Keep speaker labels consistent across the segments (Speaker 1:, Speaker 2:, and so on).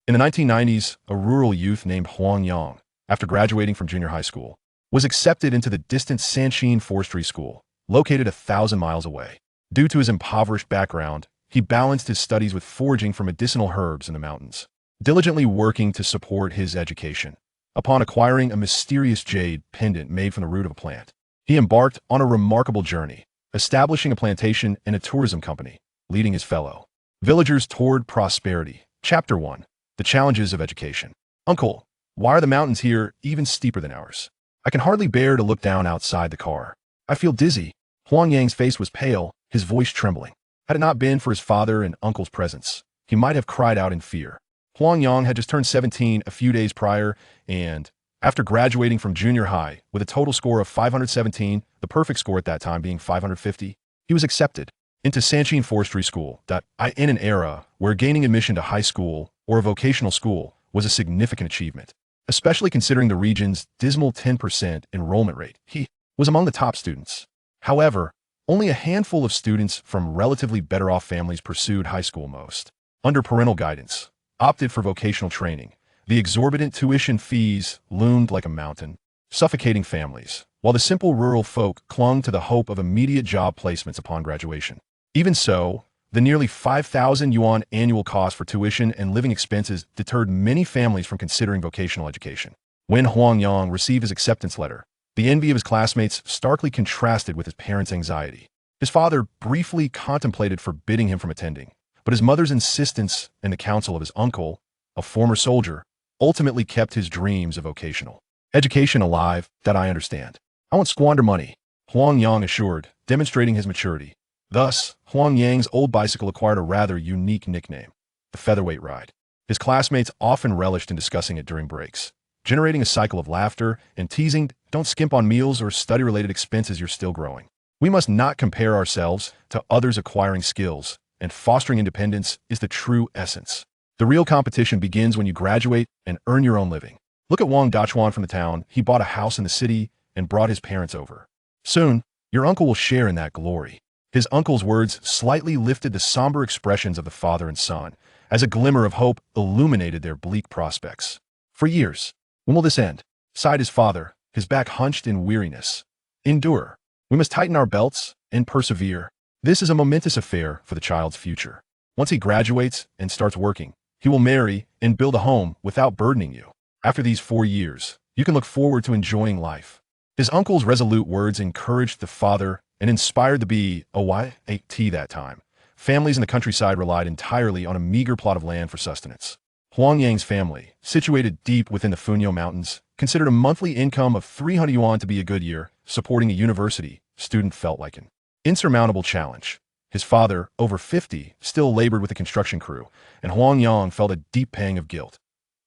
Speaker 1: In the 1990s, a rural youth named Huang Yang, after graduating from junior high school, was accepted into the distant Sanqin Forestry School, located 1,000 miles away. Due to his impoverished background, he balanced his studies with foraging for medicinal herbs in the mountains, diligently working to support his education. Upon acquiring a mysterious jade pendant made from the root of a plant, he embarked on a remarkable journey, establishing a plantation and a tourism company, leading his fellow villagers toward prosperity. Chapter 1. The Challenges of Education. Uncle, why are the mountains here even steeper than ours? I can hardly bear to look down outside the car. I feel dizzy. Huang Yang's face was pale, his voice trembling. Had it not been for his father and uncle's presence, he might have cried out in fear. Huang Yang had just turned 17 a few days prior, and after graduating from junior high with a total score of 517, the perfect score at that time being 550, he was accepted into Sanqin Forestry School. In an era where gaining admission to high school or a vocational school was a significant achievement, especially considering the region's dismal 10% enrollment rate. He was among the top students. However, only a handful of students from relatively better-off families pursued high school. Most, under parental guidance, opted for vocational training. The exorbitant tuition fees loomed like a mountain, suffocating families, while the simple rural folk clung to the hope of immediate job placements upon graduation. Even so, the nearly 5,000 yuan annual cost for tuition and living expenses deterred many families from considering vocational education. When Huang Yang received his acceptance letter, the envy of his classmates starkly contrasted with his parents' anxiety. His father briefly contemplated forbidding him from attending, but his mother's insistence and the counsel of his uncle, a former soldier, ultimately kept his dreams of vocational education alive. That I understand. I won't squander money, Huang Yang assured, demonstrating his maturity. Thus, Huang Yang's old bicycle acquired a rather unique nickname, the featherweight ride. His classmates often relished in discussing it during breaks, generating a cycle of laughter and teasing. Don't skimp on meals or study-related expenses, you're still growing. We must not compare ourselves to others acquiring skills, and fostering independence is the true essence. The real competition begins when you graduate and earn your own living. Look at Wang Dachuan from the town. He bought a house in the city and brought his parents over. Soon, your uncle will share in that glory. His uncle's words slightly lifted the somber expressions of the father and son, as a glimmer of hope illuminated their bleak prospects. For years, when will this end? Sighed his father, his back hunched in weariness. Endure. We must tighten our belts and persevere. This is a momentous affair for the child's future. Once he graduates and starts working, he will marry and build a home without burdening you. After these 4 years, you can look forward to enjoying life. His uncle's resolute words encouraged the father and inspired the BYAT that time. Families in the countryside relied entirely on a meager plot of land for sustenance. Huang Yang's family, situated deep within the Qinling Mountains, considered a monthly income of 300 yuan to be a good year. Supporting a university student felt like an insurmountable challenge. His father, over 50, still labored with the construction crew, and Huang Yang felt a deep pang of guilt.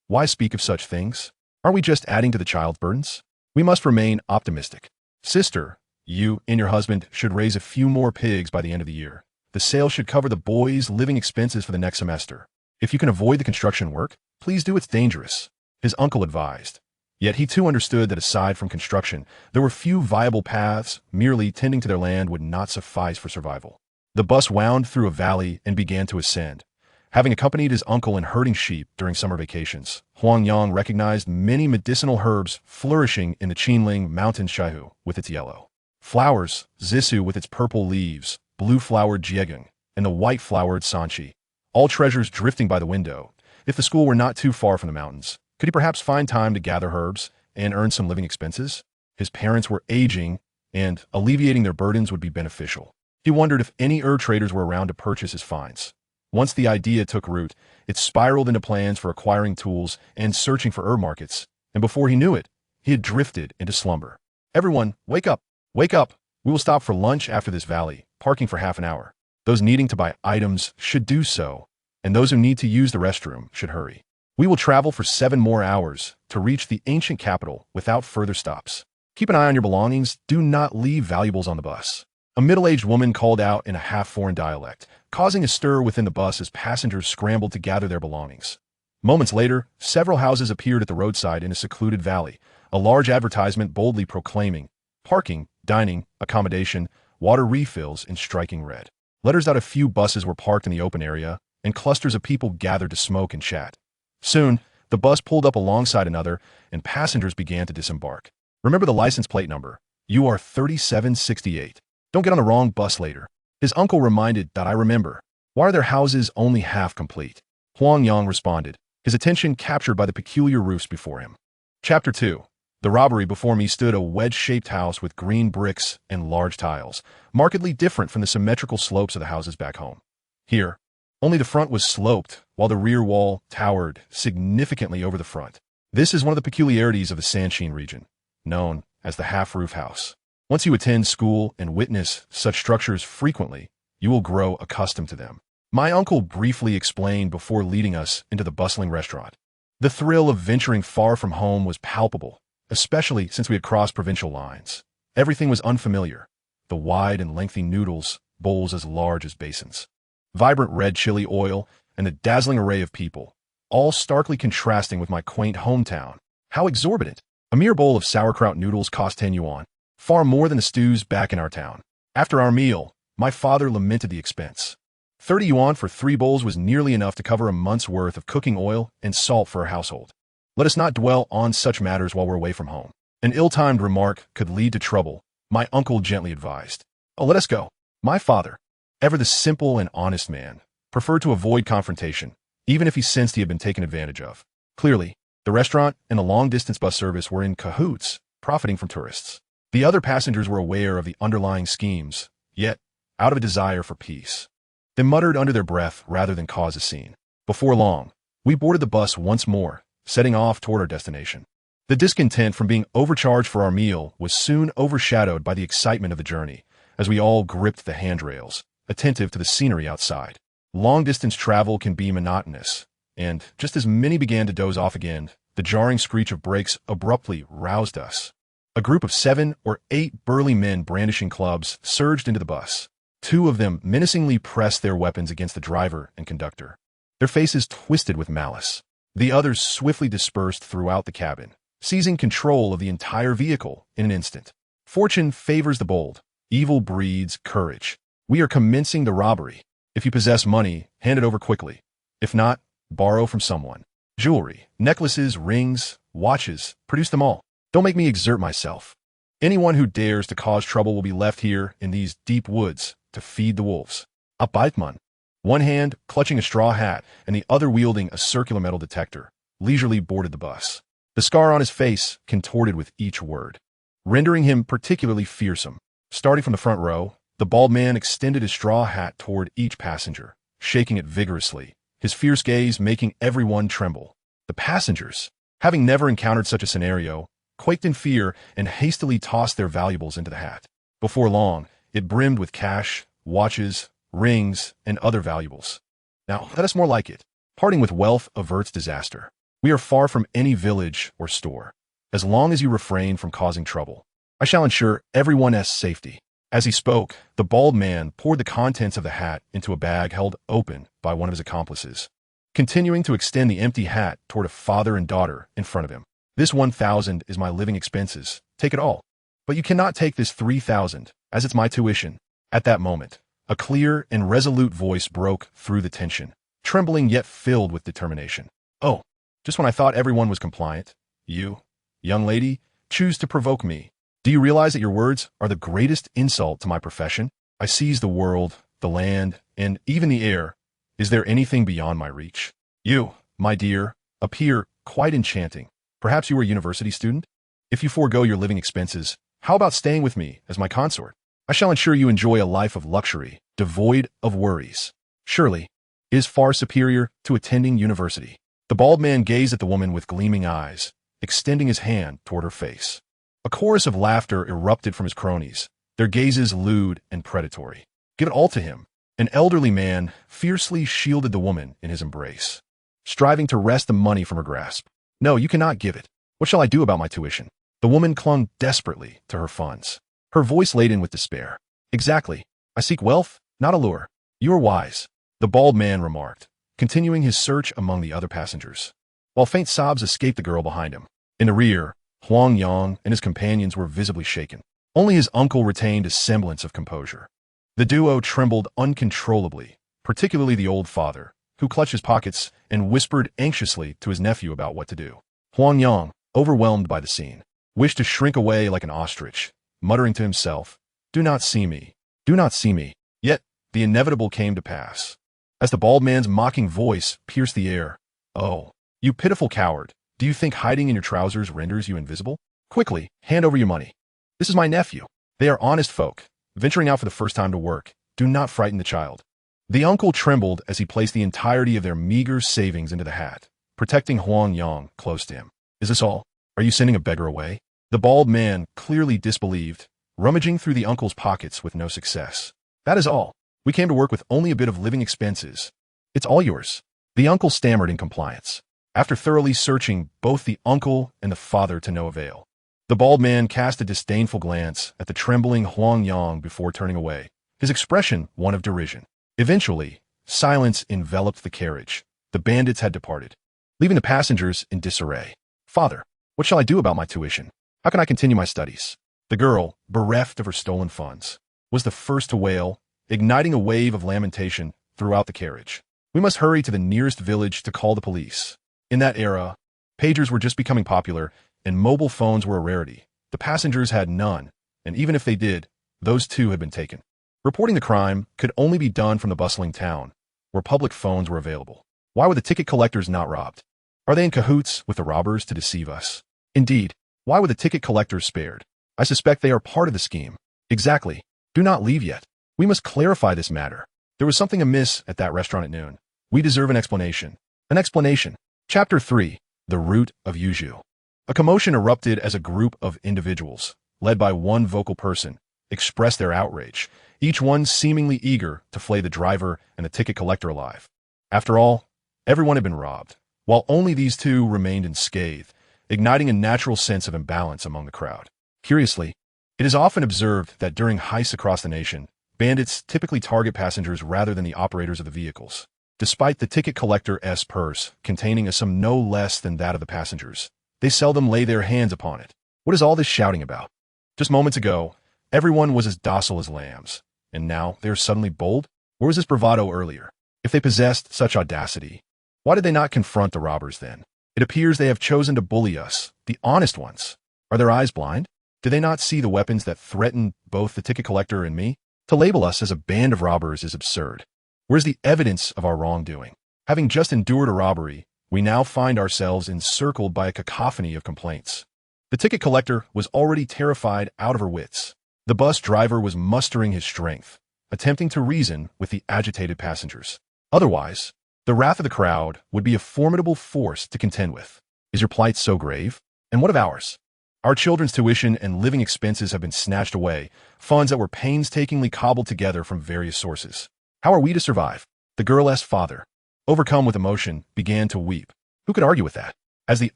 Speaker 1: Why speak of such things? Are we just adding to the child's burdens? We must remain optimistic. Sister, you and your husband should raise a few more pigs by the end of the year. The sale should cover the boys' living expenses for the next semester. If you can avoid the construction work, please do. It's dangerous, his uncle advised. Yet he too understood that aside from construction, there were few viable paths. Merely tending to their land would not suffice for survival. The bus wound through a valley and began to ascend. Having accompanied his uncle in herding sheep during summer vacations, Huang Yang recognized many medicinal herbs flourishing in the Qinling Mountains. Shihu, with its yellow flowers, Zisu with its purple leaves, blue-flowered Jiegung, and the white-flowered Sanqi, all treasures drifting by the window. If the school were not too far from the mountains, could he perhaps find time to gather herbs and earn some living expenses? His parents were aging, and alleviating their burdens would be beneficial. He wondered if any herb traders were around to purchase his finds. Once the idea took root, it spiraled into plans for acquiring tools and searching for herb markets, and before he knew it, he had drifted into slumber. Everyone, wake up! Wake up! We will stop for lunch after this valley, parking for half an hour. Those needing to buy items should do so, and those who need to use the restroom should hurry. We will travel for 7 more hours to reach the ancient capital without further stops. Keep an eye on your belongings. Do not leave valuables on the bus. A middle-aged woman called out in a half-foreign dialect, causing a stir within the bus as passengers scrambled to gather their belongings. Moments later, several houses appeared at the roadside in a secluded valley, a large advertisement boldly proclaiming parking, dining, accommodation, water refills in striking red. Letters out. A few buses were parked in the open area, and clusters of people gathered to smoke and chat. Soon, the bus pulled up alongside another, and passengers began to disembark. Remember the license plate number. You are 3768. Don't get on the wrong bus later. His uncle reminded that I remember. Why are their houses only half complete? Huang Yang responded, his attention captured by the peculiar roofs before him. Chapter 2. The robbery before me stood a wedge-shaped house with green bricks and large tiles, markedly different from the symmetrical slopes of the houses back home. Here, only the front was sloped, while the rear wall towered significantly over the front. This is one of the peculiarities of the Sanxin region, known as the half-roof house. Once you attend school and witness such structures frequently, you will grow accustomed to them. My uncle briefly explained before leading us into the bustling restaurant. The thrill of venturing far from home was palpable, especially since we had crossed provincial lines. Everything was unfamiliar. The wide and lengthy noodles, bowls as large as basins, vibrant red chili oil, and the dazzling array of people, all starkly contrasting with my quaint hometown. How exorbitant! A mere bowl of sauerkraut noodles cost 10 yuan, far more than the stews back in our town. After our meal, my father lamented the expense. 30 yuan for 3 bowls was nearly enough to cover a month's worth of cooking oil and salt for a household. Let us not dwell on such matters while we're away from home. An ill-timed remark could lead to trouble, my uncle gently advised. Oh, let us go. My father, ever the simple and honest man, preferred to avoid confrontation, even if he sensed he had been taken advantage of. Clearly, the restaurant and the long-distance bus service were in cahoots, profiting from tourists. The other passengers were aware of the underlying schemes, yet, out of a desire for peace, they muttered under their breath rather than cause a scene. Before long, we boarded the bus once more, setting off toward our destination. The discontent from being overcharged for our meal was soon overshadowed by the excitement of the journey, as we all gripped the handrails, attentive to the scenery outside. Long-distance travel can be monotonous, and just as many began to doze off again, the jarring screech of brakes abruptly roused us. A group of 7 or 8 burly men brandishing clubs surged into the bus. 2 of them menacingly pressed their weapons against the driver and conductor, their faces twisted with malice. The others swiftly dispersed throughout the cabin, seizing control of the entire vehicle in an instant. Fortune favors the bold. Evil breeds courage. We are commencing the robbery. If you possess money, hand it over quickly. If not, borrow from someone. Jewelry, necklaces, rings, watches, produce them all. Don't make me exert myself. Anyone who dares to cause trouble will be left here in these deep woods to feed the wolves. A Baitman, one hand clutching a straw hat and the other wielding a circular metal detector, leisurely boarded the bus. The scar on his face contorted with each word, rendering him particularly fearsome. Starting from the front row, the bald man extended his straw hat toward each passenger, shaking it vigorously, his fierce gaze making everyone tremble. The passengers, having never encountered such a scenario, quaked in fear and hastily tossed their valuables into the hat. Before long, it brimmed with cash, watches, rings, and other valuables. Now, let us more like it. Parting with wealth averts disaster. We are far from any village or store. As long as you refrain from causing trouble, I shall ensure everyone's safety. As he spoke, the bald man poured the contents of the hat into a bag held open by one of his accomplices, continuing to extend the empty hat toward a father and daughter in front of him. This 1,000 is my living expenses. Take it all. But you cannot take this 3,000, as it's my tuition. At that moment, a clear and resolute voice broke through the tension, trembling yet filled with determination. Oh, just when I thought everyone was compliant, you, young lady, choose to provoke me. Do you realize that your words are the greatest insult to my profession? I seize the world, the land, and even the air. Is there anything beyond my reach? You, my dear, appear quite enchanting. Perhaps you are a university student? If you forego your living expenses, how about staying with me as my consort? I shall ensure you enjoy a life of luxury, devoid of worries. Surely, it is far superior to attending university. The bald man gazed at the woman with gleaming eyes, extending his hand toward her face. A chorus of laughter erupted from his cronies, their gazes lewd and predatory. Give it all to him. An elderly man fiercely shielded the woman in his embrace, striving to wrest the money from her grasp. No, you cannot give it. What shall I do about my tuition? The woman clung desperately to her funds, her voice laden with despair. Exactly. I seek wealth, not a lure. You are wise, the bald man remarked, continuing his search among the other passengers, while faint sobs escaped the girl behind him. In the rear, Huang Yang and his companions were visibly shaken. Only his uncle retained a semblance of composure. The duo trembled uncontrollably, particularly the old father, who clutched his pockets and whispered anxiously to his nephew about what to do. Huang Yang, overwhelmed by the scene, wished to shrink away like an ostrich, muttering to himself, "Do not see me. Do not see me." Yet, the inevitable came to pass. As the bald man's mocking voice pierced the air, "Oh, you pitiful coward, do you think hiding in your trousers renders you invisible? Quickly, hand over your money. This is my nephew. They are honest folk, venturing out for the first time to work. Do not frighten the child." The uncle trembled as he placed the entirety of their meager savings into the hat, protecting Huang Yang close to him. "Is this all? Are you sending a beggar away?" The bald man clearly disbelieved, rummaging through the uncle's pockets with no success. "That is all. We came to work with only a bit of living expenses. It's all yours." The uncle stammered in compliance, after thoroughly searching both the uncle and the father to no avail. The bald man cast a disdainful glance at the trembling Huang Yang before turning away, his expression one of derision. Eventually, silence enveloped the carriage. The bandits had departed, leaving the passengers in disarray. "Father, what shall I do about my tuition? How can I continue my studies?" The girl, bereft of her stolen funds, was the first to wail, igniting a wave of lamentation throughout the carriage. "We must hurry to the nearest village to call the police." In that era, pagers were just becoming popular, and mobile phones were a rarity. The passengers had none, and even if they did, those too had been taken. Reporting the crime could only be done from the bustling town, where public phones were available. Why were the ticket collectors not robbed? Are they in cahoots with the robbers to deceive us? Indeed, why were the ticket collectors spared? I suspect they are part of the scheme. Exactly. Do not leave yet. We must clarify this matter. There was something amiss at that restaurant at noon. We deserve an explanation. An explanation. Chapter 3. The Root of Yuju. A commotion erupted as a group of individuals, led by one vocal person, expressed their outrage, each one seemingly eager to flay the driver and the ticket collector alive. After all, everyone had been robbed, while only these two remained unscathed, igniting a natural sense of imbalance among the crowd. Curiously, it is often observed that during heists across the nation, bandits typically target passengers rather than the operators of the vehicles, despite the ticket collector's purse containing a sum no less than that of the passengers. They seldom lay their hands upon it. What is all this shouting about? Just moments ago, everyone was as docile as lambs, and now they are suddenly bold? Where was this bravado earlier? If they possessed such audacity, why did they not confront the robbers then? It appears they have chosen to bully us, the honest ones. Are their eyes blind? Do they not see the weapons that threaten both the ticket collector and me? To label us as a band of robbers is absurd. Where's the evidence of our wrongdoing? Having just endured a robbery, we now find ourselves encircled by a cacophony of complaints. The ticket collector was already terrified out of her wits. The bus driver was mustering his strength, attempting to reason with the agitated passengers. Otherwise, the wrath of the crowd would be a formidable force to contend with. Is your plight so grave? And what of ours? Our children's tuition and living expenses have been snatched away, funds that were painstakingly cobbled together from various sources. How are we to survive? The girl's father, overcome with emotion, began to weep. Who could argue with that? As the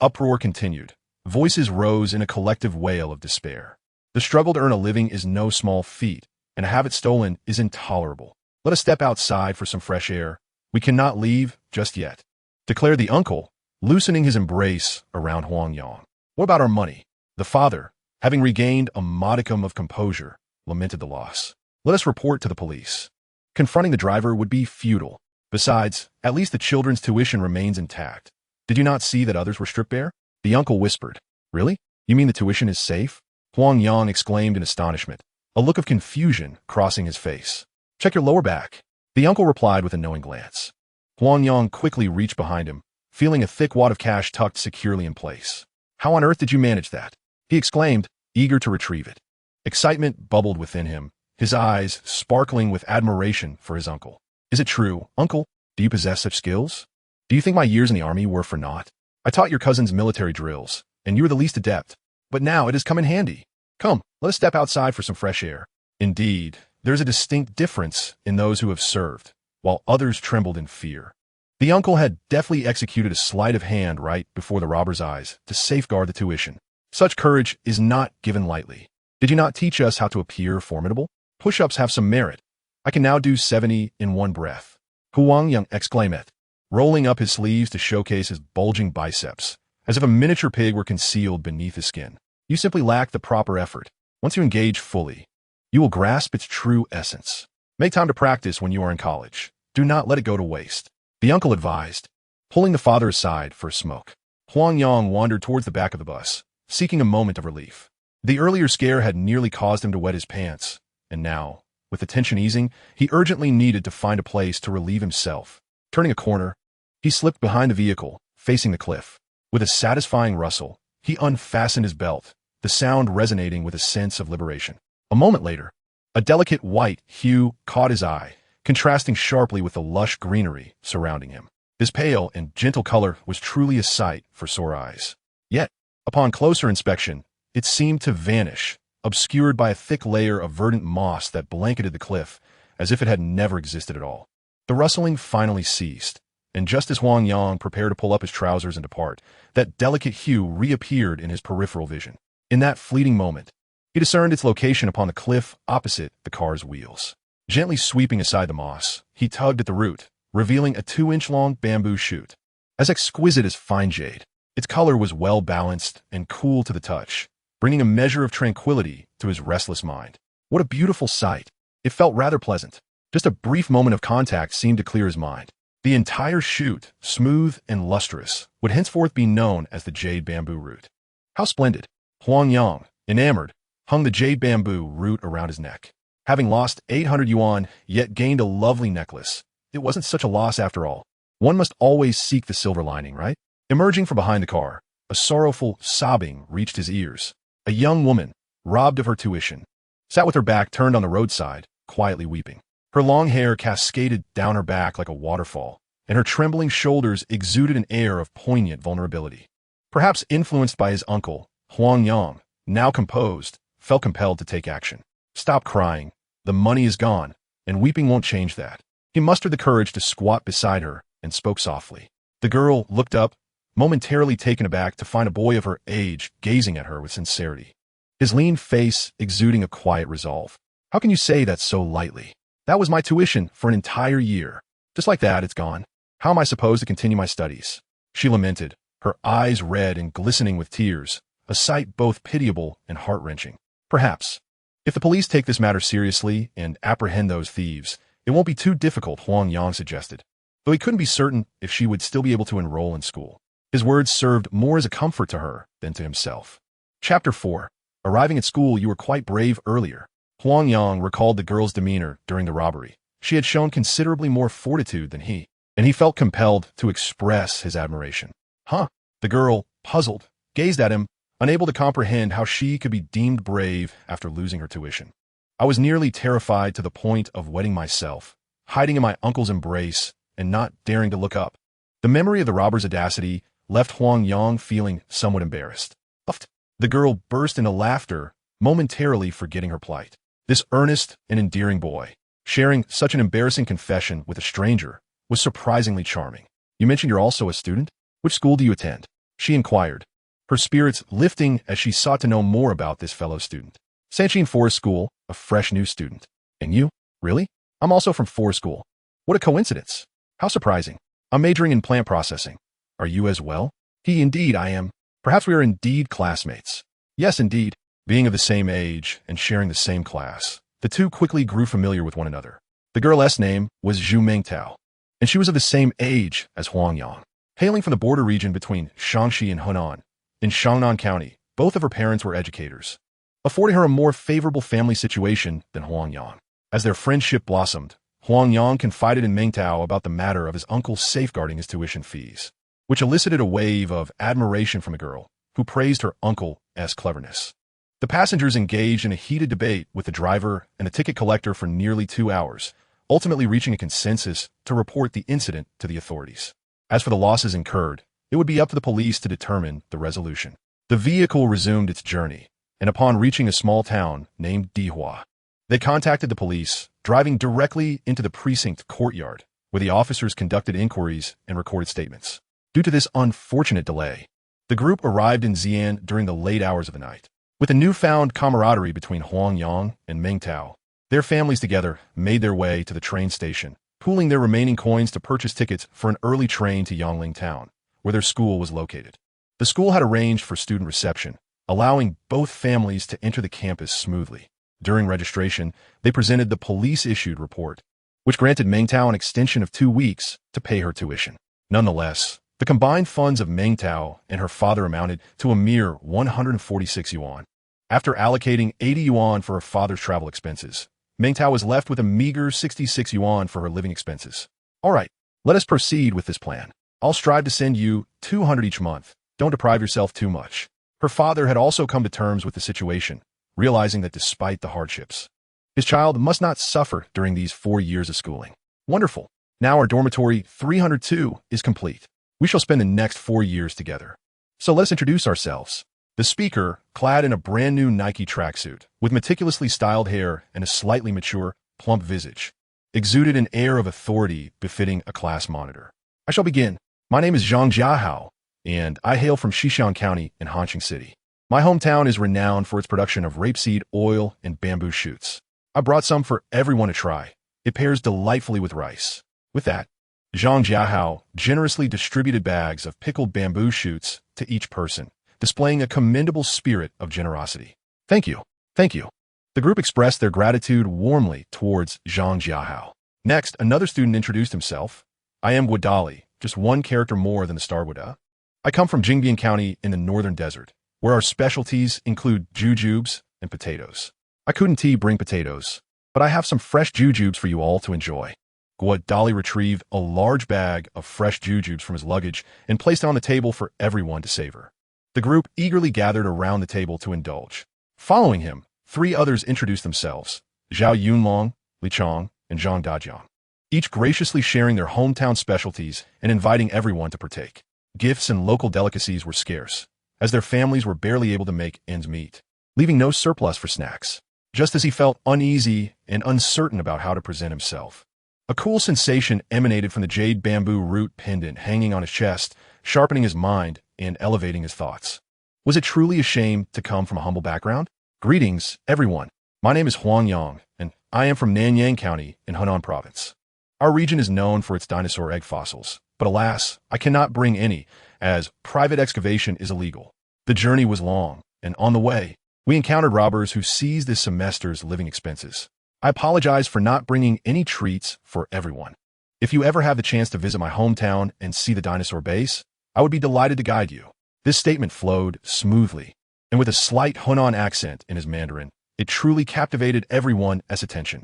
Speaker 1: uproar continued, voices rose in a collective wail of despair. The struggle to earn a living is no small feat, and to have it stolen is intolerable. Let us step outside for some fresh air. We cannot leave just yet, declared the uncle, loosening his embrace around Huang Yang. What about our money? The father, having regained a modicum of composure, lamented the loss. Let us report to the police. Confronting the driver would be futile. Besides, at least the children's tuition remains intact. Did you not see that others were stripped bare? The uncle whispered. Really? You mean the tuition is safe? Huang Yang exclaimed in astonishment, a look of confusion crossing his face. Check your lower back. The uncle replied with a knowing glance. Huang Yang quickly reached behind him, feeling a thick wad of cash tucked securely in place. How on earth did you manage that? He exclaimed, eager to retrieve it. Excitement bubbled within him, his eyes sparkling with admiration for his uncle. Is it true, uncle? Do you possess such skills? Do you think my years in the army were for naught? I taught your cousins military drills, and you were the least adept. But now it has come in handy. Come, let us step outside for some fresh air. Indeed, there is a distinct difference in those who have served, while others trembled in fear. The uncle had deftly executed a sleight of hand right before the robber's eyes to safeguard the tuition. Such courage is not given lightly. Did you not teach us how to appear formidable? Push-ups have some merit. I can now do 70 in one breath. Huang Yang exclaimed, rolling up his sleeves to showcase his bulging biceps, as if a miniature pig were concealed beneath his skin. You simply lack the proper effort. Once you engage fully, you will grasp its true essence. Make time to practice when you are in college. Do not let it go to waste. The uncle advised, pulling the father aside for a smoke. Huang Yang wandered towards the back of the bus, seeking a moment of relief. The earlier scare had nearly caused him to wet his pants, and now, with the tension easing, he urgently needed to find a place to relieve himself. Turning a corner, he slipped behind the vehicle, facing the cliff. With a satisfying rustle, he unfastened his belt, the sound resonating with a sense of liberation. A moment later, a delicate white hue caught his eye, contrasting sharply with the lush greenery surrounding him. This pale and gentle color was truly a sight for sore eyes. Yet, upon closer inspection, it seemed to vanish, obscured by a thick layer of verdant moss that blanketed the cliff, as if it had never existed at all. The rustling finally ceased, and just as Huang Yang prepared to pull up his trousers and depart, that delicate hue reappeared in his peripheral vision. In that fleeting moment, he discerned its location upon the cliff opposite the car's wheels. Gently sweeping aside the moss, he tugged at the root, revealing a 2-inch-long bamboo shoot. As exquisite as fine jade, its color was well-balanced and cool to the touch, bringing a measure of tranquility to his restless mind. What a beautiful sight! It felt rather pleasant. Just a brief moment of contact seemed to clear his mind. The entire shoot, smooth and lustrous, would henceforth be known as the jade bamboo root. How splendid! Huang Yang, enamored, hung the jade bamboo root around his neck. Having lost 800 yuan, yet gained a lovely necklace, it wasn't such a loss after all. One must always seek the silver lining, right? Emerging from behind the car, a sorrowful sobbing reached his ears. A young woman, robbed of her tuition, sat with her back turned on the roadside, quietly weeping. Her long hair cascaded down her back like a waterfall, and her trembling shoulders exuded an air of poignant vulnerability. Perhaps influenced by his uncle, Huang Yang, now composed, felt compelled to take action. Stop crying. The money is gone, and weeping won't change that. He mustered the courage to squat beside her and spoke softly. The girl looked up, momentarily taken aback to find a boy of her age gazing at her with sincerity. His lean face exuding a quiet resolve. How can you say that so lightly? That was my tuition for an entire year. Just like that, it's gone. How am I supposed to continue my studies? She lamented, her eyes red and glistening with tears, a sight both pitiable and heart-wrenching. Perhaps, if the police take this matter seriously and apprehend those thieves, it won't be too difficult, Huang Yang suggested, though he couldn't be certain if she would still be able to enroll in school. His words served more as a comfort to her than to himself. Chapter 4. Arriving at school, you were quite brave earlier. Huang Yang recalled the girl's demeanor during the robbery. She had shown considerably more fortitude than he, and he felt compelled to express his admiration. Huh? The girl, puzzled, gazed at him, unable to comprehend how she could be deemed brave after losing her tuition. I was nearly terrified to the point of wetting myself, hiding in my uncle's embrace and not daring to look up. The memory of the robber's audacity left Huang Yang feeling somewhat embarrassed. Puffed. The girl burst into laughter, momentarily forgetting her plight. This earnest and endearing boy, sharing such an embarrassing confession with a stranger, was surprisingly charming. You mentioned you're also a student? Which school do you attend? She inquired, her spirits lifting as she sought to know more about this fellow student. Sanqin Forest School, a fresh new student. And you? Really? I'm also from Forest School. What a coincidence. How surprising. I'm majoring in plant processing. Are you as well? Indeed, I am. Perhaps we are indeed classmates. Yes, indeed. Being of the same age and sharing the same class, the two quickly grew familiar with one another. The girl's name was Zhu Mengtao, and she was of the same age as Huang Yang. Hailing from the border region between Shaanxi and Henan, in Shangnan County, both of her parents were educators, affording her a more favorable family situation than Huang Yang. As their friendship blossomed, Huang Yang confided in Mengtao about the matter of his uncle safeguarding his tuition fees, which elicited a wave of admiration from the girl, who praised her uncle's cleverness. The passengers engaged in a heated debate with the driver and the ticket collector for nearly 2 hours, ultimately reaching a consensus to report the incident to the authorities. As for the losses incurred, it would be up to the police to determine the resolution. The vehicle resumed its journey, and upon reaching a small town named Dihua, they contacted the police, driving directly into the precinct courtyard, where the officers conducted inquiries and recorded statements. Due to this unfortunate delay, the group arrived in Xi'an during the late hours of the night. With a newfound camaraderie between Huang Yang and Mengtao, their families together made their way to the train station, pooling their remaining coins to purchase tickets for an early train to Yangling Town, where their school was located. The school had arranged for student reception, allowing both families to enter the campus smoothly. During registration, they presented the police-issued report, which granted Mengtao an extension of 2 weeks to pay her tuition. Nonetheless, The combined funds of Mengtao and her father amounted to a mere 146 yuan. After allocating 80 yuan for her father's travel expenses, Mengtao was left with a meager 66 yuan for her living expenses. All right, let us proceed with this plan. I'll strive to send you 200 each month. Don't deprive yourself too much. Her father had also come to terms with the situation, realizing that despite the hardships, his child must not suffer during these 4 years of schooling. Wonderful. Now our dormitory 302 is complete. We shall spend the next 4 years together. So let us introduce ourselves. The speaker, clad in a brand new Nike tracksuit, with meticulously styled hair and a slightly mature, plump visage, exuded an air of authority befitting a class monitor. I shall begin. My name is Zhang Jiahao, and I hail from Xishan County in Hanqing City. My hometown is renowned for its production of rapeseed oil and bamboo shoots. I brought some for everyone to try. It pairs delightfully with rice. With that, Zhang Jiahao generously distributed bags of pickled bamboo shoots to each person, displaying a commendable spirit of generosity. Thank you. Thank you. The group expressed their gratitude warmly towards Zhang Jiahao. Next, another student introduced himself. I am Wadali, just one character more than the star Wada. I come from Jingbian County in the northern desert, where our specialties include jujubes and potatoes. I couldn't bring potatoes, but I have some fresh jujubes for you all to enjoy. Wadali retrieved a large bag of fresh jujubes from his luggage and placed it on the table for everyone to savor. The group eagerly gathered around the table to indulge. Following him, 3 others introduced themselves, Zhao Yunlong, Li Chong, and Zhang Dajiang, each graciously sharing their hometown specialties and inviting everyone to partake. Gifts and local delicacies were scarce, as their families were barely able to make ends meet, leaving no surplus for snacks. Just as he felt uneasy and uncertain about how to present himself, a cool sensation emanated from the jade bamboo root pendant hanging on his chest, sharpening his mind and elevating his thoughts. Was it truly a shame to come from a humble background? Greetings, everyone. My name is Huang Yang, and I am from Nanyang County in Henan Province. Our region is known for its dinosaur egg fossils, but alas, I cannot bring any, as private excavation is illegal. The journey was long, and on the way, we encountered robbers who seized this semester's living expenses. I apologize for not bringing any treats for everyone. If you ever have the chance to visit my hometown and see the dinosaur base, I would be delighted to guide you. This statement flowed smoothly, and with a slight Henan accent in his Mandarin, it truly captivated everyone's attention.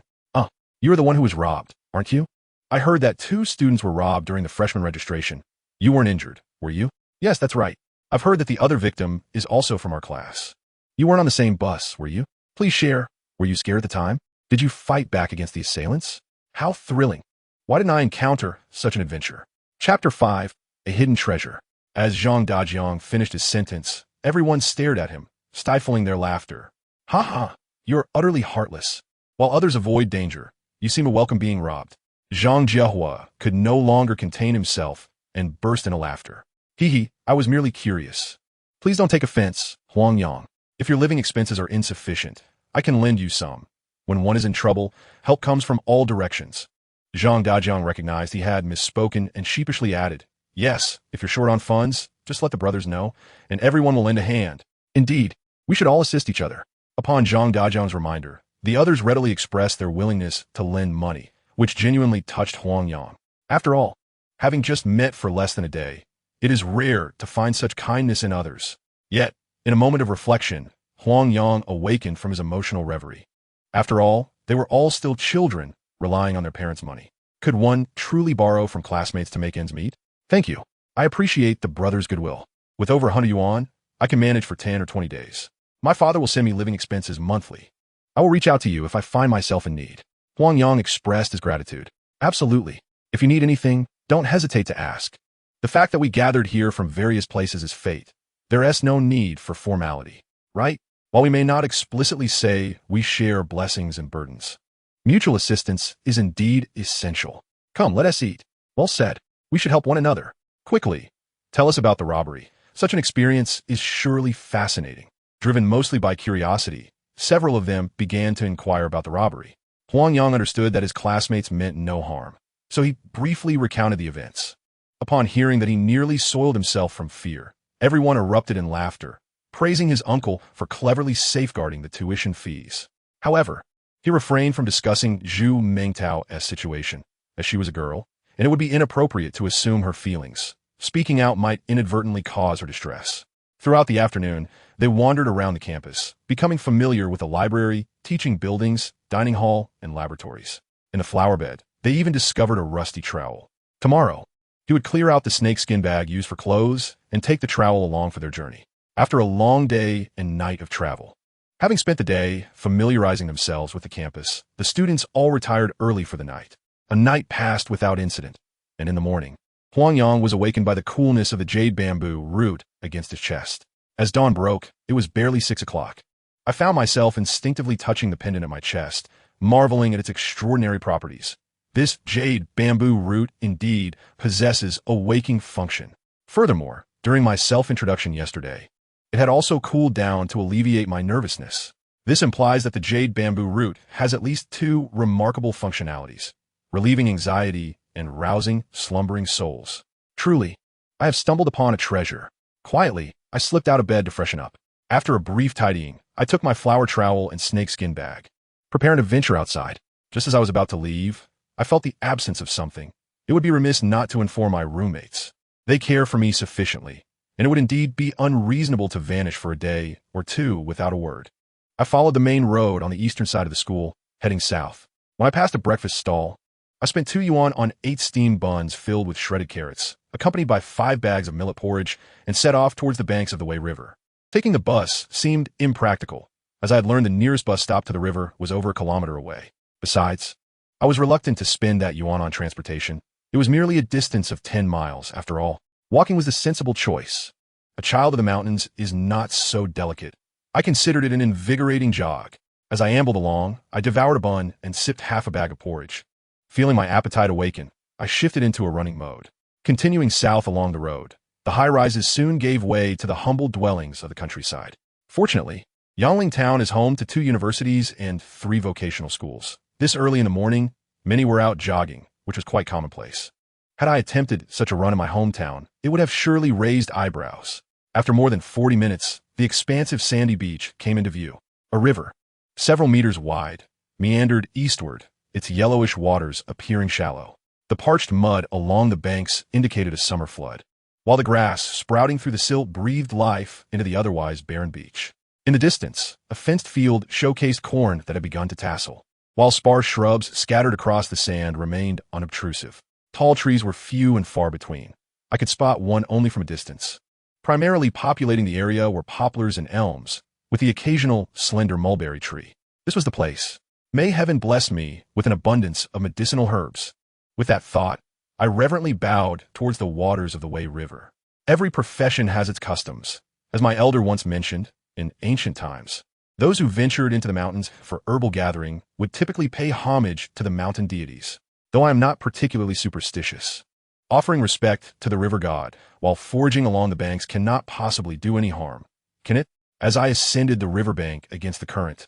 Speaker 1: You are the one who was robbed, aren't you? I heard that 2 students were robbed during the freshman registration. You weren't injured, were you? Yes, that's right. I've heard that the other victim is also from our class. You weren't on the same bus, were you? Please share. Were you scared at the time? Did you fight back against the assailants? How thrilling. Why didn't I encounter such an adventure? Chapter 5, A Hidden Treasure. As Zhang Dajiang finished his sentence, everyone stared at him, stifling their laughter. Ha ha, you're utterly heartless. While others avoid danger, you seem to welcome being robbed. Zhang Jiahua could no longer contain himself and burst into laughter. Hee, I was merely curious. Please don't take offense, Huang Yang. If your living expenses are insufficient, I can lend you some. When one is in trouble, help comes from all directions. Zhang Dajiang recognized he had misspoken and sheepishly added, Yes, if you're short on funds, just let the brothers know, and everyone will lend a hand. Indeed, we should all assist each other. Upon Zhang Dajiang's reminder, the others readily expressed their willingness to lend money, which genuinely touched Huang Yang. After all, having just met for less than a day, it is rare to find such kindness in others. Yet, in a moment of reflection, Huang Yang awakened from his emotional reverie. After all, they were all still children, relying on their parents' money. Could one truly borrow from classmates to make ends meet? Thank you. I appreciate the brothers' goodwill. With over 100 yuan, I can manage for 10 or 20 days. My father will send me living expenses monthly. I will reach out to you if I find myself in need. Huang Yang expressed his gratitude. Absolutely. If you need anything, don't hesitate to ask. The fact that we gathered here from various places is fate. There is no need for formality, right? While we may not explicitly say we share blessings and burdens, mutual assistance is indeed essential. Come, let us eat. Well said. We should help one another. Quickly, tell us about the robbery. Such an experience is surely fascinating. Driven mostly by curiosity, several of them began to inquire about the robbery. Huang Yang understood that his classmates meant no harm, so he briefly recounted the events. Upon hearing that he nearly soiled himself from fear, everyone erupted in laughter, praising his uncle for cleverly safeguarding the tuition fees. However, he refrained from discussing Zhu Mengtao's situation, as she was a girl, and it would be inappropriate to assume her feelings, speaking out might inadvertently cause her distress. Throughout the afternoon, they wandered around the campus, becoming familiar with the library, teaching buildings, dining hall, and laboratories. In the flower bed, they even discovered a rusty trowel. Tomorrow, he would clear out the snakeskin bag used for clothes and take the trowel along for their journey. After a long day and night of travel, having spent the day familiarizing themselves with the campus, the students all retired early for the night. A night passed without incident, and in the morning, Huang Yang was awakened by the coolness of the jade bamboo root against his chest. As dawn broke, it was barely 6 o'clock. I found myself instinctively touching the pendant at my chest, marveling at its extraordinary properties. This jade bamboo root indeed possesses a waking function. Furthermore, during my self-introduction yesterday, it had also cooled down to alleviate my nervousness. This implies that the jade bamboo root has at least two remarkable functionalities: relieving anxiety and rousing slumbering souls. Truly, I have stumbled upon a treasure. Quietly, I slipped out of bed to freshen up. After a brief tidying, I took my flower trowel and snakeskin bag, preparing to venture outside. Just as I was about to leave, I felt the absence of something. It would be remiss not to inform my roommates. They care for me sufficiently, and it would indeed be unreasonable to vanish for a day or two without a word. I followed the main road on the eastern side of the school, heading south. When I passed a breakfast stall, I spent 2 yuan on 8 steamed buns filled with shredded carrots, accompanied by 5 bags of millet porridge, and set off towards the banks of the Wei River. Taking the bus seemed impractical, as I had learned the nearest bus stop to the river was over a kilometer away. Besides, I was reluctant to spend that yuan on transportation. It was merely a distance of 10 miles, after all. Walking was the sensible choice. A child of the mountains is not so delicate. I considered it an invigorating jog. As I ambled along, I devoured a bun and sipped half a bag of porridge. Feeling my appetite awaken, I shifted into a running mode. Continuing south along the road, the high-rises soon gave way to the humble dwellings of the countryside. Fortunately, Qinling Town is home to 2 universities and 3 vocational schools. This early in the morning, many were out jogging, which was quite commonplace. Had I attempted such a run in my hometown, it would have surely raised eyebrows. After more than 40 minutes, the expansive sandy beach came into view. A river, several meters wide, meandered eastward, its yellowish waters appearing shallow. The parched mud along the banks indicated a summer flood, while the grass sprouting through the silt breathed life into the otherwise barren beach. In the distance, a fenced field showcased corn that had begun to tassel, while sparse shrubs scattered across the sand remained unobtrusive. Tall trees were few and far between. I could spot one only from a distance. Primarily populating the area were poplars and elms, with the occasional slender mulberry tree. This was the place. May heaven bless me with an abundance of medicinal herbs. With that thought, I reverently bowed towards the waters of the Wei River. Every profession has its customs. As my elder once mentioned, in ancient times, those who ventured into the mountains for herbal gathering would typically pay homage to the mountain deities. Though I am not particularly superstitious, offering respect to the river god while foraging along the banks cannot possibly do any harm, can it? As I ascended the riverbank against the current,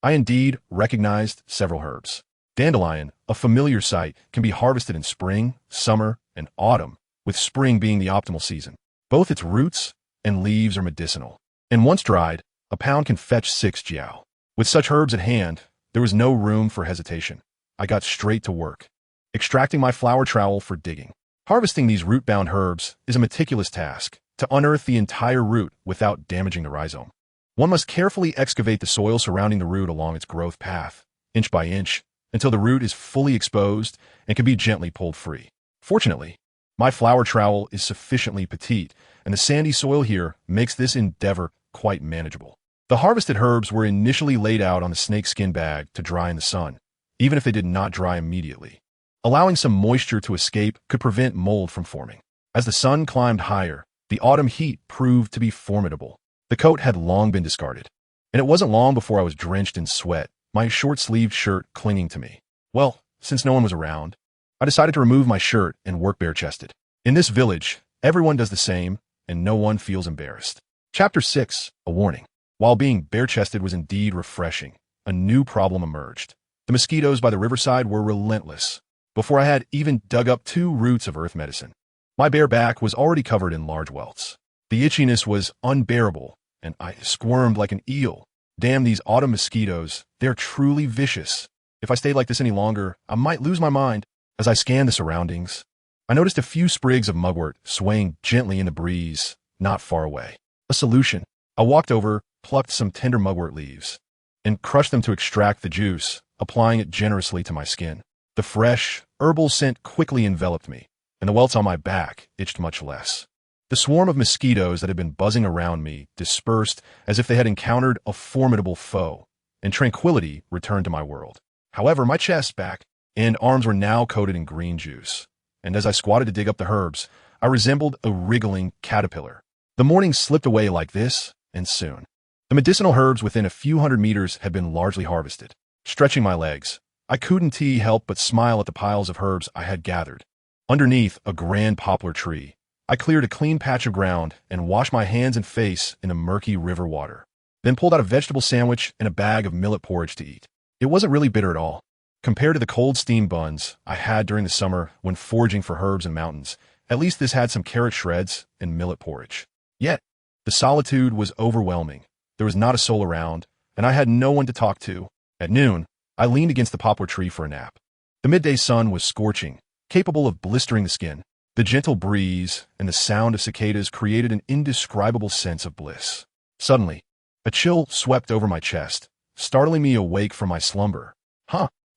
Speaker 1: I indeed recognized several herbs. Dandelion, a familiar sight, can be harvested in spring, summer, and autumn, with spring being the optimal season. Both its roots and leaves are medicinal, and once dried, a pound can fetch 6 jiao. With such herbs at hand, there was no room for hesitation. I got straight to work, extracting my flower trowel for digging. Harvesting these root-bound herbs is a meticulous task, to unearth the entire root without damaging the rhizome. One must carefully excavate the soil surrounding the root along its growth path, inch by inch, until the root is fully exposed and can be gently pulled free. Fortunately, my flower trowel is sufficiently petite, and the sandy soil here makes this endeavor quite manageable. The harvested herbs were initially laid out on the snakeskin bag to dry in the sun, even if they did not dry immediately. Allowing some moisture to escape could prevent mold from forming. As the sun climbed higher, the autumn heat proved to be formidable. The coat had long been discarded, and it wasn't long before I was drenched in sweat, my short-sleeved shirt clinging to me. Well, since no one was around, I decided to remove my shirt and work bare-chested. In this village, everyone does the same, and no one feels embarrassed. Chapter 6, A Warning. While being bare-chested was indeed refreshing, a new problem emerged. The mosquitoes by the riverside were relentless. Before I had even dug up 2 roots of earth medicine, my bare back was already covered in large welts. The itchiness was unbearable, and I squirmed like an eel. Damn these autumn mosquitoes, they're truly vicious. If I stayed like this any longer, I might lose my mind. As I scanned the surroundings, I noticed a few sprigs of mugwort swaying gently in the breeze, not far away. A solution. I walked over, plucked some tender mugwort leaves, and crushed them to extract the juice, applying it generously to my skin. The fresh, herbal scent quickly enveloped me, and the welts on my back itched much less. The swarm of mosquitoes that had been buzzing around me dispersed as if they had encountered a formidable foe, and tranquility returned to my world. However, my chest, back, and arms were now coated in green juice, and as I squatted to dig up the herbs, I resembled a wriggling caterpillar. The morning slipped away like this, and soon. The medicinal herbs within a few hundred meters had been largely harvested. Stretching my legs, I couldn't help but smile at the piles of herbs I had gathered. Underneath a grand poplar tree, I cleared a clean patch of ground and washed my hands and face in the murky river water, then pulled out a vegetable sandwich and a bag of millet porridge to eat. It wasn't really bitter at all. Compared to the cold steamed buns I had during the summer when foraging for herbs in mountains, at least this had some carrot shreds and millet porridge. Yet, the solitude was overwhelming. There was not a soul around, and I had no one to talk to. At noon, I leaned against the poplar tree for a nap. The midday sun was scorching, capable of blistering the skin. The gentle breeze and the sound of cicadas created an indescribable sense of bliss. Suddenly, a chill swept over my chest, startling me awake from my slumber.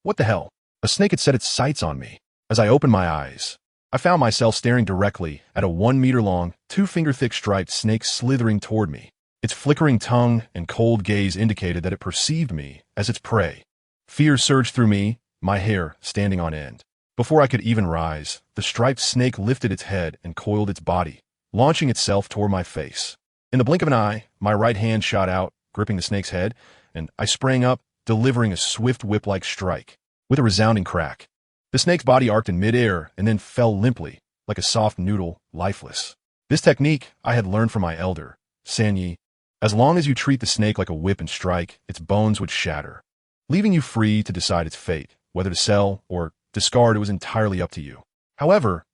Speaker 1: What the hell? A snake had set its sights on me. As I opened my eyes, I found myself staring directly at a 1-meter-long, 2-finger-thick striped snake slithering toward me. Its flickering tongue and cold gaze indicated that it perceived me as its prey. Fear surged through me, my hair standing on end. Before I could even rise, the striped snake lifted its head and coiled its body, launching itself toward my face. In the blink of an eye, my right hand shot out, gripping the snake's head, and I sprang up, delivering a swift whip-like strike. With a resounding crack, the snake's body arced in midair and then fell limply, like a soft noodle, lifeless. This technique I had learned from my elder, Sanyi. As long as you treat the snake like a whip and strike, its bones would shatter, leaving you free to decide its fate. Whether to sell or discard, it was entirely up to you. However,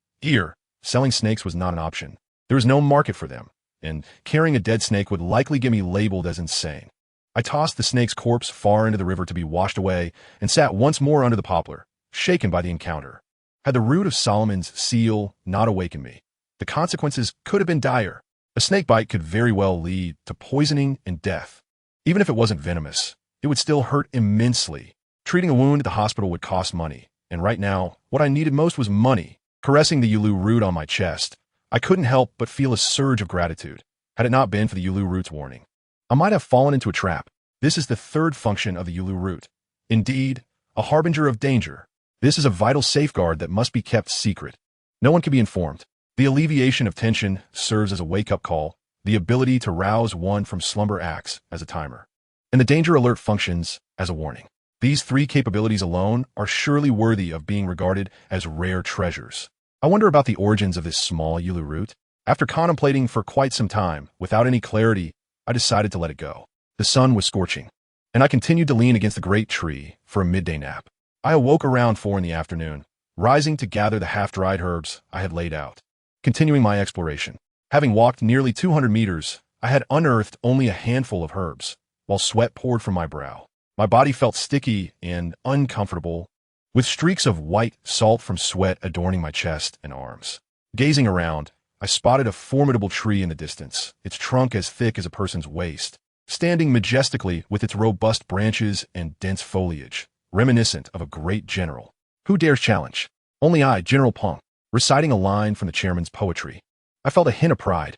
Speaker 1: selling snakes was not an option. There was no market for them, and carrying a dead snake would likely get me labeled as insane. I tossed the snake's corpse far into the river to be washed away and sat once more under the poplar, shaken by the encounter. Had the root of Solomon's seal not awakened me, the consequences could have been dire. A snake bite could very well lead to poisoning and death. Even if it wasn't venomous, it would still hurt immensely. Treating a wound at the hospital would cost money, and right now, what I needed most was money. Caressing the Yulu root on my chest, I couldn't help but feel a surge of gratitude. Had it not been for the Yulu root's warning, I might have fallen into a trap. This is the third function of the Yulu root. Indeed, a harbinger of danger. This is a vital safeguard that must be kept secret. No one can be informed. The alleviation of tension serves as a wake-up call. The ability to rouse one from slumber acts as a timer, and the danger alert functions as a warning. These 3 capabilities alone are surely worthy of being regarded as rare treasures. I wonder about the origins of this small Yulu root. After contemplating for quite some time, without any clarity, I decided to let it go. The sun was scorching, and I continued to lean against the great tree for a midday nap. I awoke around 4 in the afternoon, rising to gather the half-dried herbs I had laid out. Continuing my exploration. Having walked nearly 200 meters, I had unearthed only a handful of herbs, while sweat poured from my brow. My body felt sticky and uncomfortable, with streaks of white salt from sweat adorning my chest and arms. Gazing around, I spotted a formidable tree in the distance, its trunk as thick as a person's waist, standing majestically with its robust branches and dense foliage, reminiscent of a great general. Who dares challenge? Only I, General Punk, reciting a line from the chairman's poetry. I felt a hint of pride.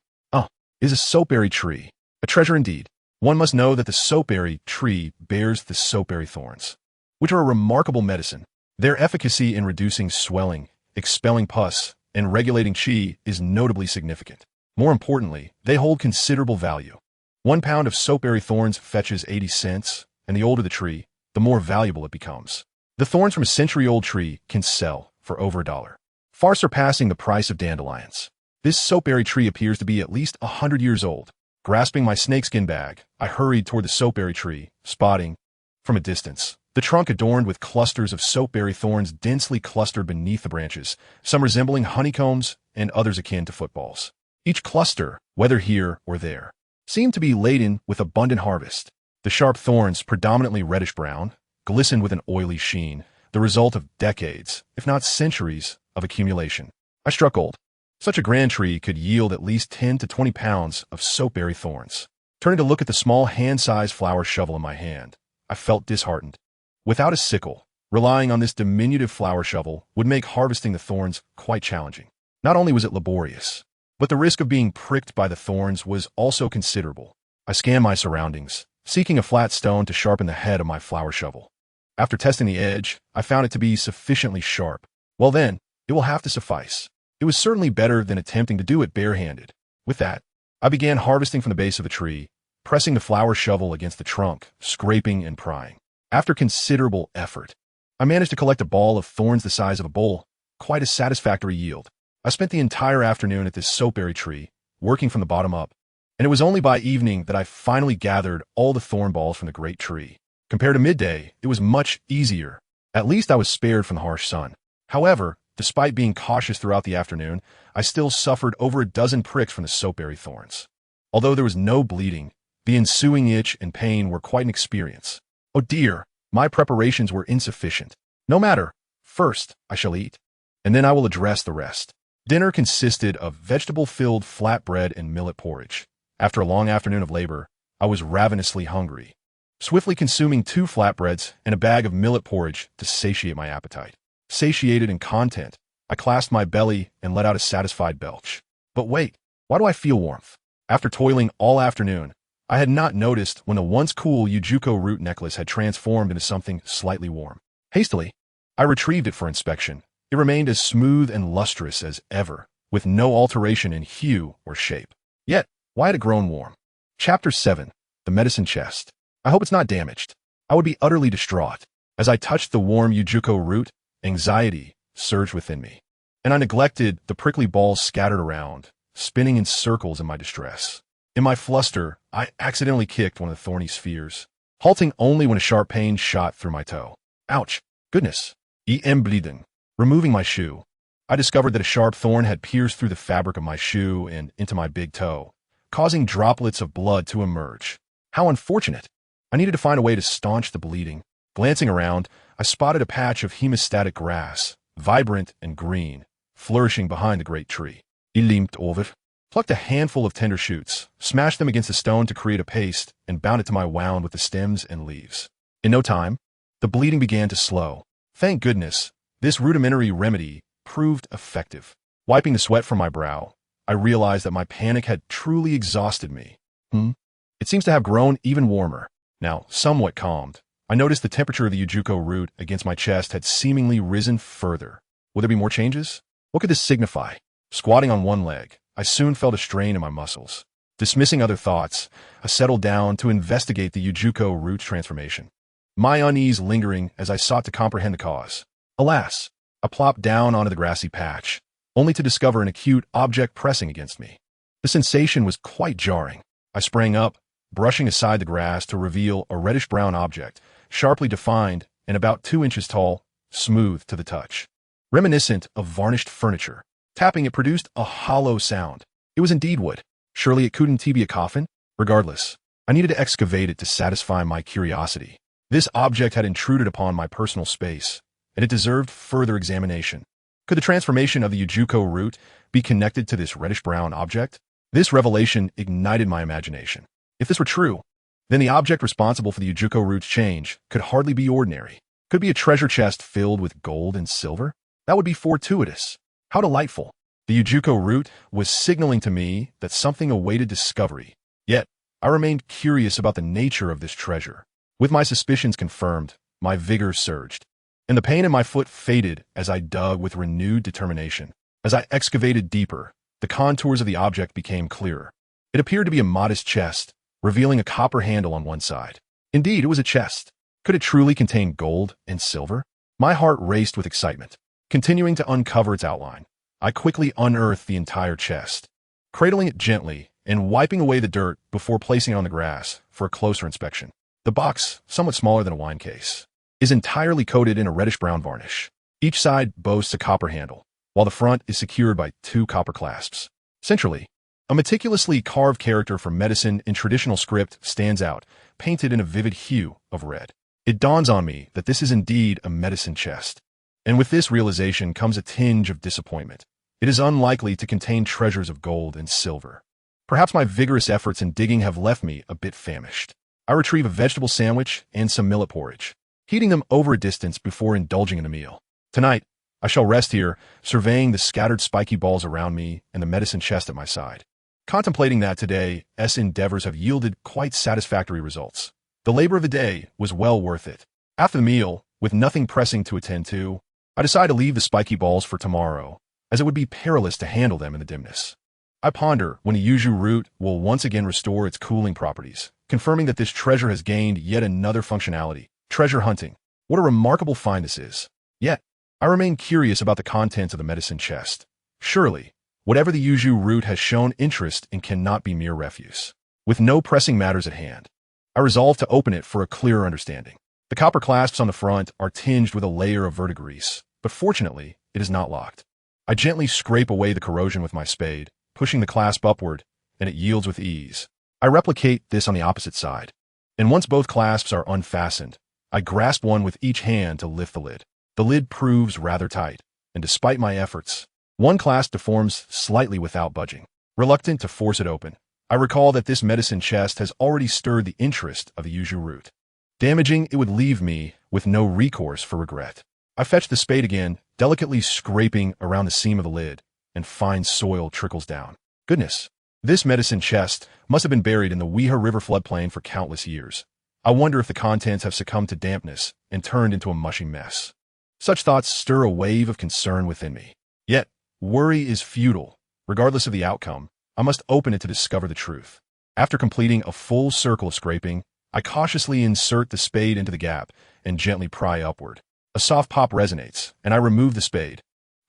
Speaker 1: Is a soapberry tree. A treasure indeed. One must know that the soapberry tree bears the soapberry thorns, which are a remarkable medicine. Their efficacy in reducing swelling, expelling pus, and regulating qi is notably significant. More importantly, they hold considerable value. 1 pound of soapberry thorns fetches 80 cents, and the older the tree, the more valuable it becomes. The thorns from a century-old tree can sell for over $1, far surpassing the price of dandelions. This soapberry tree appears to be at least 100 years old. Grasping my snakeskin bag, I hurried toward the soapberry tree, spotting, from a distance, the trunk adorned with clusters of soapberry thorns densely clustered beneath the branches, some resembling honeycombs and others akin to footballs. Each cluster, whether here or there, seemed to be laden with abundant harvest. The sharp thorns, predominantly reddish-brown, glistened with an oily sheen, the result of decades, if not centuries, of accumulation. I struck gold. Such a grand tree could yield at least 10 to 20 pounds of soapberry thorns. Turning to look at the small hand-sized flower shovel in my hand, I felt disheartened. Without a sickle, relying on this diminutive flower shovel would make harvesting the thorns quite challenging. Not only was it laborious, but the risk of being pricked by the thorns was also considerable. I scanned my surroundings, seeking a flat stone to sharpen the head of my flower shovel. After testing the edge, I found it to be sufficiently sharp. Well then, it will have to suffice. It was certainly better than attempting to do it barehanded. With that, I began harvesting from the base of the tree, pressing the flower shovel against the trunk, scraping and prying. After considerable effort, I managed to collect a ball of thorns the size of a bowl, quite a satisfactory yield. I spent the entire afternoon at this soapberry tree, working from the bottom up, and it was only by evening that I finally gathered all the thorn balls from the great tree. Compared to midday, it was much easier. At least I was spared from the harsh sun. However, despite being cautious throughout the afternoon, I still suffered over a dozen pricks from the soapberry thorns. Although there was no bleeding, the ensuing itch and pain were quite an experience. Oh dear, my preparations were insufficient. No matter. First, I shall eat, and then I will address the rest. Dinner consisted of vegetable-filled flatbread and millet porridge. After a long afternoon of labor, I was ravenously hungry, swiftly consuming 2 flatbreads and a bag of millet porridge to satiate my appetite. Satiated and content, I clasped my belly and let out a satisfied belch. But wait, why do I feel warmth? After toiling all afternoon, I had not noticed when the once cool Ujuko root necklace had transformed into something slightly warm. Hastily, I retrieved it for inspection. It remained as smooth and lustrous as ever, with no alteration in hue or shape. Yet, why had it grown warm? Chapter 7. The Medicine Chest. I hope it's not damaged. I would be utterly distraught. As I touched the warm Ujuko root, anxiety surged within me, and I neglected the prickly balls scattered around, spinning in circles in my distress. In my fluster, I accidentally kicked one of the thorny spheres, halting only when a sharp pain shot through my toe. Ouch! Goodness! I'm bleeding. Removing my shoe, I discovered that a sharp thorn had pierced through the fabric of my shoe and into my big toe, causing droplets of blood to emerge. How unfortunate! I needed to find a way to staunch the bleeding. Glancing around, I spotted a patch of hemostatic grass, vibrant and green, flourishing behind the great tree. I limped over, plucked a handful of tender shoots, smashed them against the stone to create a paste, and bound it to my wound with the stems and leaves. In no time, the bleeding began to slow. Thank goodness, this rudimentary remedy proved effective. Wiping the sweat from my brow, I realized that my panic had truly exhausted me. It seems to have grown even warmer. Now, somewhat calmed, I noticed the temperature of the Ujuko root against my chest had seemingly risen further. Would there be more changes? What could this signify? Squatting on one leg, I soon felt a strain in my muscles. Dismissing other thoughts, I settled down to investigate the Ujuko root transformation, my unease lingering as I sought to comprehend the cause. Alas, I plopped down onto the grassy patch, only to discover an acute object pressing against me. The sensation was quite jarring. I sprang up, brushing aside the grass to reveal a reddish-brown object, sharply defined and about 2 inches tall, smooth to the touch. Reminiscent of varnished furniture. Tapping it produced a hollow sound. It was indeed wood. Surely it couldn't be a coffin? Regardless, I needed to excavate it to satisfy my curiosity. This object had intruded upon my personal space, and it deserved further examination. Could the transformation of the Ujuko root be connected to this reddish-brown object? This revelation ignited my imagination. If this were true, then the object responsible for the Ujuko root's change could hardly be ordinary. Could it be a treasure chest filled with gold and silver? That would be fortuitous. How delightful. The Ujuko root was signaling to me that something awaited discovery. Yet, I remained curious about the nature of this treasure. With my suspicions confirmed, my vigor surged, and the pain in my foot faded as I dug with renewed determination. As I excavated deeper, the contours of the object became clearer. It appeared to be a modest chest, revealing a copper handle on one side. Indeed, it was a chest. Could it truly contain gold and silver? My heart raced with excitement. Continuing to uncover its outline, I quickly unearthed the entire chest, cradling it gently and wiping away the dirt before placing it on the grass for a closer inspection. The box, somewhat smaller than a wine case, is entirely coated in a reddish-brown varnish. Each side boasts a copper handle, while the front is secured by 2 copper clasps. Centrally, a meticulously carved character for medicine in traditional script stands out, painted in a vivid hue of red. It dawns on me that this is indeed a medicine chest. And with this realization comes a tinge of disappointment. it is unlikely to contain treasures of gold and silver. Perhaps my vigorous efforts in digging have left me a bit famished. I retrieve a vegetable sandwich and some millet porridge, heating them over a distance before indulging in a meal. Tonight, I shall rest here, surveying the scattered spiky balls around me and the medicine chest at my side. Contemplating that today's endeavors have yielded quite satisfactory results. The labor of the day was well worth it. After the meal, with nothing pressing to attend to, I decide to leave the spiky balls for tomorrow, as it would be perilous to handle them in the dimness. I ponder when a yuzu root will once again restore its cooling properties, confirming that this treasure has gained yet another functionality: treasure hunting. What a remarkable find this is. Yet, I remain curious about the contents of the medicine chest. Surely, whatever the yuzu root has shown interest in cannot be mere refuse. With no pressing matters at hand, I resolve to open it for a clearer understanding. The copper clasps on the front are tinged with a layer of verdigris, but fortunately, it is not locked. I gently scrape away the corrosion with my spade, pushing the clasp upward, and it yields with ease. I replicate this on the opposite side, and once both clasps are unfastened, I grasp one with each hand to lift the lid. The lid proves rather tight, and despite my efforts, one clasp deforms slightly without budging. Reluctant to force it open, I recall that this medicine chest has already stirred the interest of the yuzu root. Damaging it would leave me with no recourse for regret. I fetch the spade again, delicately scraping around the seam of the lid, and fine soil trickles down. Goodness, this medicine chest must have been buried in the Weha River floodplain for countless years. I wonder if the contents have succumbed to dampness and turned into a mushy mess. Such thoughts stir a wave of concern within me. Yet, worry is futile. Regardless of the outcome, I must open it to discover the truth. After completing a full circle of scraping, I cautiously insert the spade into the gap and gently pry upward. A soft pop resonates, and I remove the spade,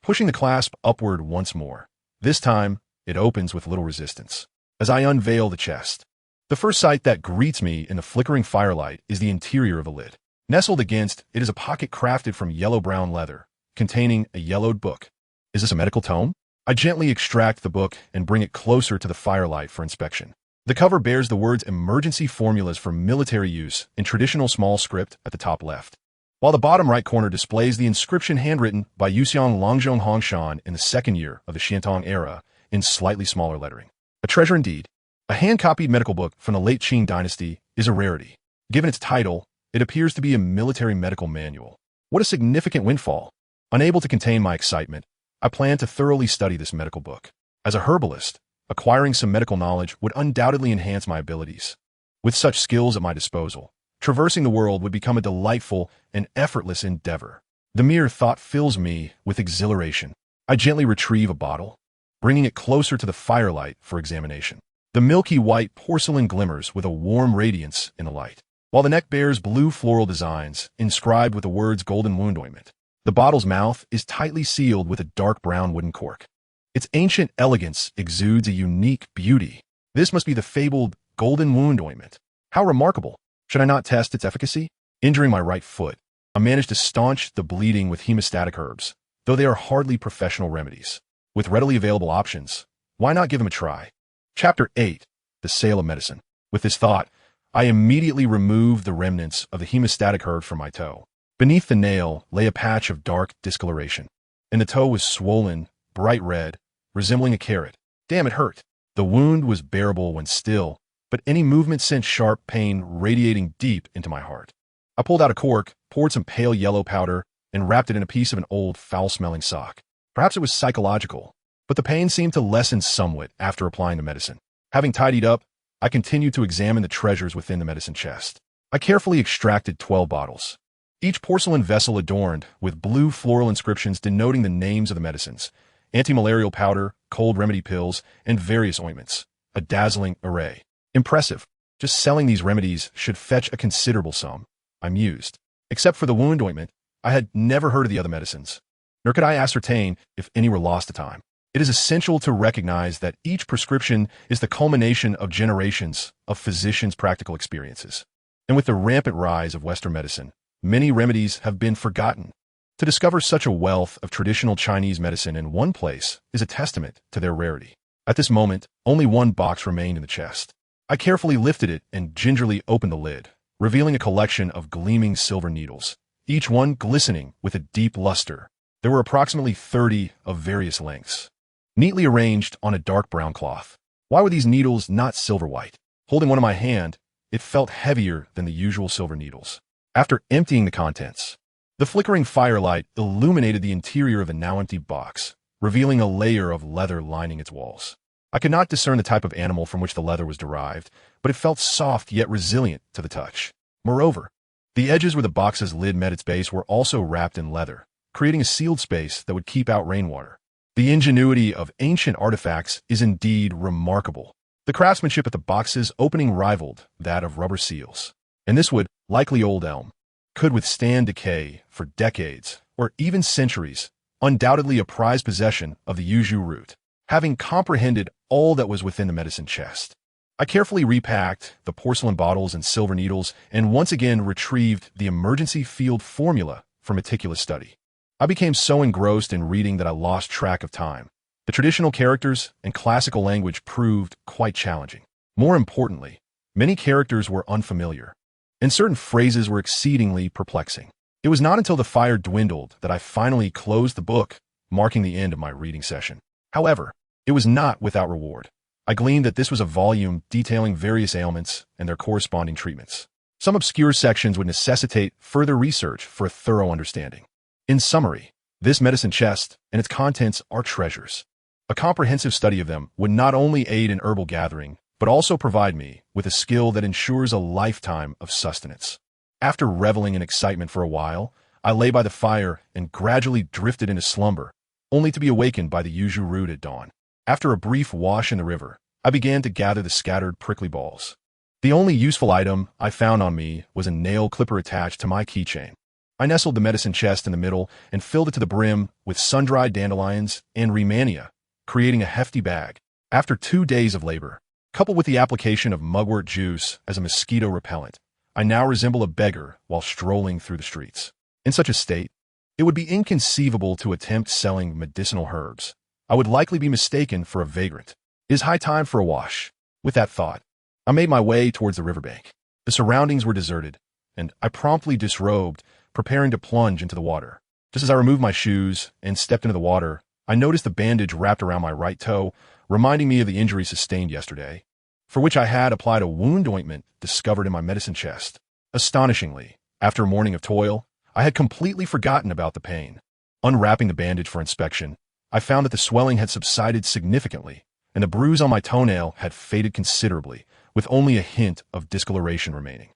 Speaker 1: pushing the clasp upward once more. This time, it opens with little resistance. As I unveil the chest, the first sight that greets me in the flickering firelight is the interior of the lid. Nestled against it is a pocket crafted from yellow-brown leather, containing a yellowed book. Is this a medical tome? I gently extract the book and bring it closer to the firelight for inspection. The cover bears the words "Emergency Formulas for Military Use" in traditional small script at the top left, while the bottom right corner displays the inscription handwritten by Yuxiang Longzhong Hongshan in the second year of the Xiantong era in slightly smaller lettering. A treasure indeed. A hand-copied medical book from the late Qing dynasty is a rarity. Given its title, it appears to be a military medical manual. What a significant windfall. Unable to contain my excitement, I plan to thoroughly study this medical book. As a herbalist, acquiring some medical knowledge would undoubtedly enhance my abilities. With such skills at my disposal, traversing the world would become a delightful and effortless endeavor. The mere thought fills me with exhilaration. I gently retrieve a bottle, bringing it closer to the firelight for examination. The milky white porcelain glimmers with a warm radiance in the light, while the neck bears blue floral designs inscribed with the words "Golden Wound Ointment." The bottle's mouth is tightly sealed with a dark brown wooden cork. Its ancient elegance exudes a unique beauty. This must be the fabled Golden Wound Ointment. How remarkable! Should I not test its efficacy? Injuring my right foot, I managed to staunch the bleeding with hemostatic herbs, though they are hardly professional remedies. With readily available options, why not give them a try? Chapter 8. The Sale of Medicine. With this thought, I immediately removed the remnants of the hemostatic herbs from my toe. Beneath the nail lay a patch of dark discoloration, and the toe was swollen, bright red, resembling a carrot. Damn, it hurt. The wound was bearable when still, but any movement sent sharp pain radiating deep into my heart. I pulled out a cork, poured some pale yellow powder, and wrapped it in a piece of an old, foul-smelling sock. Perhaps it was psychological, but the pain seemed to lessen somewhat after applying the medicine. Having tidied up, I continued to examine the treasures within the medicine chest. I carefully extracted 12 bottles, each porcelain vessel adorned with blue floral inscriptions denoting the names of the medicines: anti-malarial powder, cold remedy pills, and various ointments. A dazzling array. Impressive. Just selling these remedies should fetch a considerable sum, I mused. Except for the wound ointment, I had never heard of the other medicines, nor could I ascertain if any were lost to time. It is essential to recognize that each prescription is the culmination of generations of physicians' practical experiences. And with the rampant rise of Western medicine, many remedies have been forgotten. To discover such a wealth of traditional Chinese medicine in one place is a testament to their rarity. At this moment, only one box remained in the chest. I carefully lifted it and gingerly opened the lid, revealing a collection of gleaming silver needles, each one glistening with a deep luster. There were approximately 30 of various lengths, neatly arranged on a dark brown cloth. Why were these needles not silver white? Holding one in my hand, it felt heavier than the usual silver needles. After emptying the contents, the flickering firelight illuminated the interior of the now empty box, revealing a layer of leather lining its walls. I could not discern the type of animal from which the leather was derived, but it felt soft yet resilient to the touch. Moreover, the edges where the box's lid met its base were also wrapped in leather, creating a sealed space that would keep out rainwater. The ingenuity of ancient artifacts is indeed remarkable. The craftsmanship at the box's opening rivaled that of rubber seals. And this wood, likely old elm, could withstand decay for decades or even centuries, undoubtedly a prized possession of the Yuju root. Having comprehended all that was within the medicine chest, I carefully repacked the porcelain bottles and silver needles and once again retrieved the emergency field formula for meticulous study. I became so engrossed in reading that I lost track of time. The traditional characters and classical language proved quite challenging. More importantly, many characters were unfamiliar, and certain phrases were exceedingly perplexing. It was not until the fire dwindled that I finally closed the book, marking the end of my reading session. However, it was not without reward. I gleaned that this was a volume detailing various ailments and their corresponding treatments. Some obscure sections would necessitate further research for a thorough understanding. In summary, this medicine chest and its contents are treasures. A comprehensive study of them would not only aid in herbal gathering, but also provide me with a skill that ensures a lifetime of sustenance. After reveling in excitement for a while, I lay by the fire and gradually drifted into slumber, only to be awakened by the Yuju root at dawn. After a brief wash in the river, I began to gather the scattered prickly balls. The only useful item I found on me was a nail clipper attached to my keychain. I nestled the medicine chest in the middle and filled it to the brim with sun-dried dandelions and Rehmannia, creating a hefty bag. After 2 days of labor, coupled with the application of mugwort juice as a mosquito repellent, I now resemble a beggar while strolling through the streets. In such a state, it would be inconceivable to attempt selling medicinal herbs. I would likely be mistaken for a vagrant. It is high time for a wash. With that thought, I made my way towards the riverbank. The surroundings were deserted, and I promptly disrobed, preparing to plunge into the water. Just as I removed my shoes and stepped into the water, I noticed the bandage wrapped around my right toe, reminding me of the injury sustained yesterday, for which I had applied a wound ointment discovered in my medicine chest. Astonishingly, after a morning of toil, I had completely forgotten about the pain. Unwrapping the bandage for inspection, I found that the swelling had subsided significantly, and the bruise on my toenail had faded considerably, with only a hint of discoloration remaining.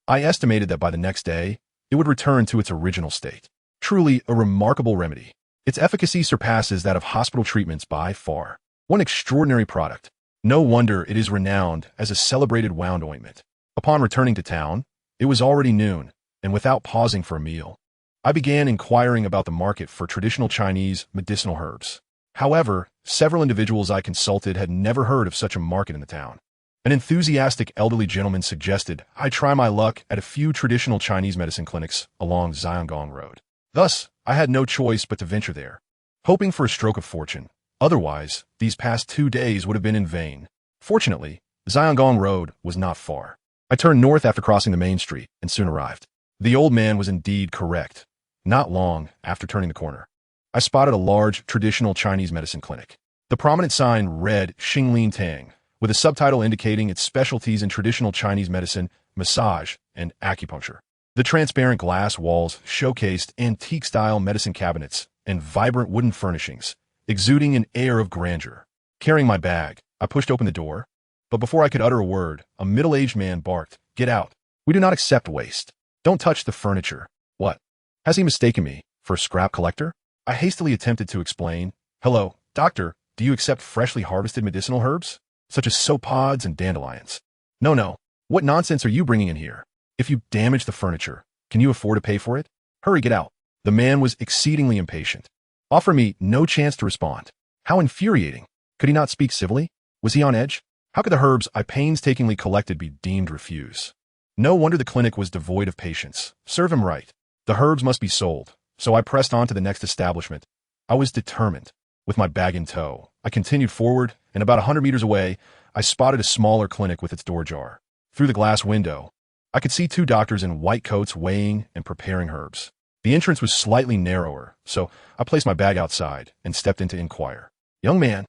Speaker 1: I estimated that by the next day, it would return to its original state. Truly a remarkable remedy. Its efficacy surpasses that of hospital treatments by far. One extraordinary product. No wonder it is renowned as a celebrated wound ointment. Upon returning to town, it was already noon, and without pausing for a meal, I began inquiring about the market for traditional Chinese medicinal herbs. However, several individuals I consulted had never heard of such a market in the town. An enthusiastic elderly gentleman suggested I try my luck at a few traditional Chinese medicine clinics along Ziyangong Road. Thus, I had no choice but to venture there, hoping for a stroke of fortune. Otherwise, these past 2 days would have been in vain. Fortunately, Ziyangong Road was not far. I turned north after crossing the main street and soon arrived. The old man was indeed correct. Not long after turning the corner, I spotted a large traditional Chinese medicine clinic. The prominent sign read Qinling Tang, with a subtitle indicating its specialties in traditional Chinese medicine, massage, and acupuncture. The transparent glass walls showcased antique-style medicine cabinets and vibrant wooden furnishings, exuding an air of grandeur. Carrying my bag, I pushed open the door, but before I could utter a word, a middle-aged man barked, "Get out! We do not accept waste. Don't touch the furniture." What? Has he mistaken me for a scrap collector? I hastily attempted to explain. "Hello, doctor, do you accept freshly harvested medicinal herbs, such as soap pods and dandelions?" No. What nonsense are you bringing in here? If you damage the furniture, can you afford to pay for it? Hurry, get out." The man was exceedingly impatient, offering me no chance to respond. How infuriating. Could he not speak civilly? Was he on edge? How could the herbs I painstakingly collected be deemed refuse? No wonder the clinic was devoid of patience. Serve him right. The herbs must be sold, so I pressed on to the next establishment. I was determined. With my bag in tow, I continued forward, and about 100 meters away, I spotted a smaller clinic with its door ajar. Through the glass window, I could see 2 doctors in white coats weighing and preparing herbs. The entrance was slightly narrower, so I placed my bag outside and stepped in to inquire. "Young man,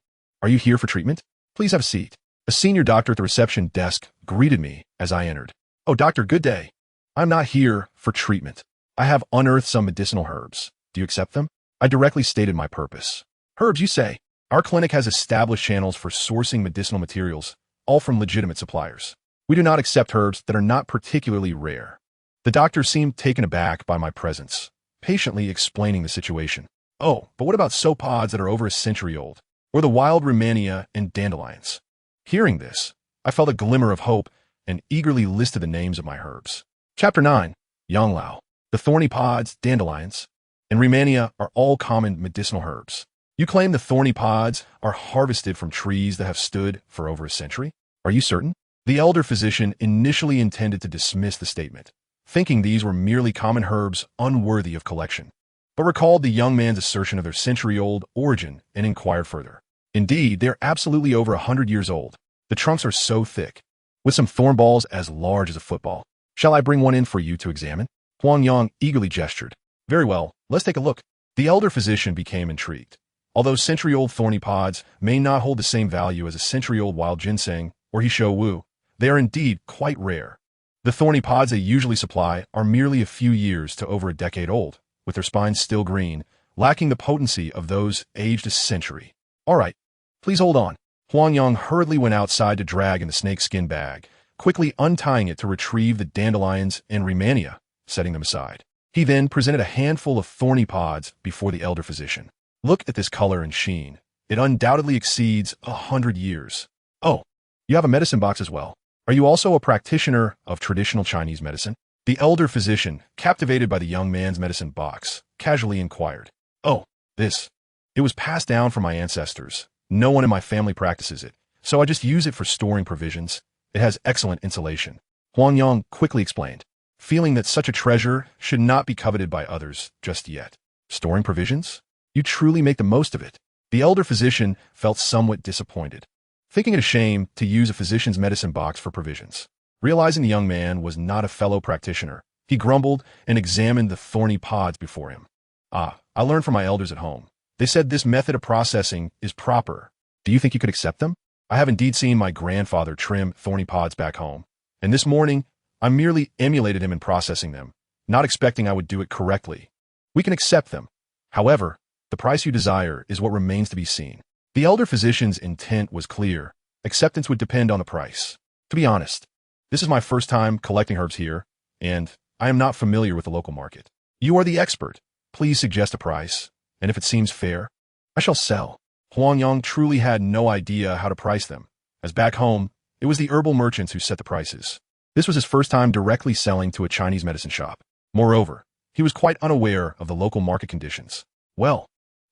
Speaker 1: Are you here for treatment? Please have a seat. A senior doctor at the reception desk greeted me as I entered. Oh, doctor, good day. I'm not here for treatment. I have unearthed some medicinal herbs. Do you accept them? I directly stated my purpose. Herbs, you say? Our clinic has established channels for sourcing medicinal materials, all from legitimate suppliers. We do not accept herbs that are not particularly rare. The doctor seemed taken aback by my presence, patiently explaining the situation. Oh, but what about soap pods that are over a century old? Or the wild Rehmannia and dandelions? Hearing this, I felt a glimmer of hope and eagerly listed the names of my herbs. Chapter 9. Yanglao. The thorny pods, dandelions, and Rehmannia are all common medicinal herbs. You claim the thorny pods are harvested from trees that have stood for over a century? Are you certain? The elder physician initially intended to dismiss the statement, thinking these were merely common herbs unworthy of collection, but recalled the young man's assertion of their century-old origin and inquired further. Indeed, they're absolutely over 100 years old. The trunks are so thick, with some thorn balls as large as a football. Shall I bring one in for you to examine? Huang Yang eagerly gestured. Very well, let's take a look. The elder physician became intrigued. Although century-old thorny pods may not hold the same value as a century-old wild ginseng or He Wu, they are indeed quite rare. The thorny pods they usually supply are merely a few years to over a decade old, with their spines still green, lacking the potency of those aged a century. All right, please hold on. Huang Yang hurriedly went outside to drag in the snakeskin bag, quickly untying it to retrieve the dandelions and Rehmannia, setting them aside. He then presented a handful of thorny pods before the elder physician. Look at this color and sheen. It undoubtedly exceeds 100 years. Oh, you have a medicine box as well. Are you also a practitioner of traditional Chinese medicine? The elder physician, captivated by the young man's medicine box, casually inquired. Oh, this. It was passed down from my ancestors. No one in my family practices it, so I just use it for storing provisions. It has excellent insulation. Huang Yang quickly explained, feeling that such a treasure should not be coveted by others just yet. Storing provisions? You truly make the most of it. The elder physician felt somewhat disappointed, thinking it a shame to use a physician's medicine box for provisions. Realizing the young man was not a fellow practitioner, he grumbled and examined the thorny pods before him. Ah, I learned from my elders at home. They said this method of processing is proper. Do you think you could accept them? I have indeed seen my grandfather trim thorny pods back home, and this morning I merely emulated him in processing them, not expecting I would do it correctly. We can accept them. However, the price you desire is what remains to be seen. The elder physician's intent was clear. Acceptance would depend on the price. To be honest, this is my first time collecting herbs here, and I am not familiar with the local market. You are the expert. Please suggest a price, and if it seems fair, I shall sell. Huang Yang truly had no idea how to price them, as back home, it was the herbal merchants who set the prices. This was his first time directly selling to a Chinese medicine shop. Moreover, he was quite unaware of the local market conditions. Well,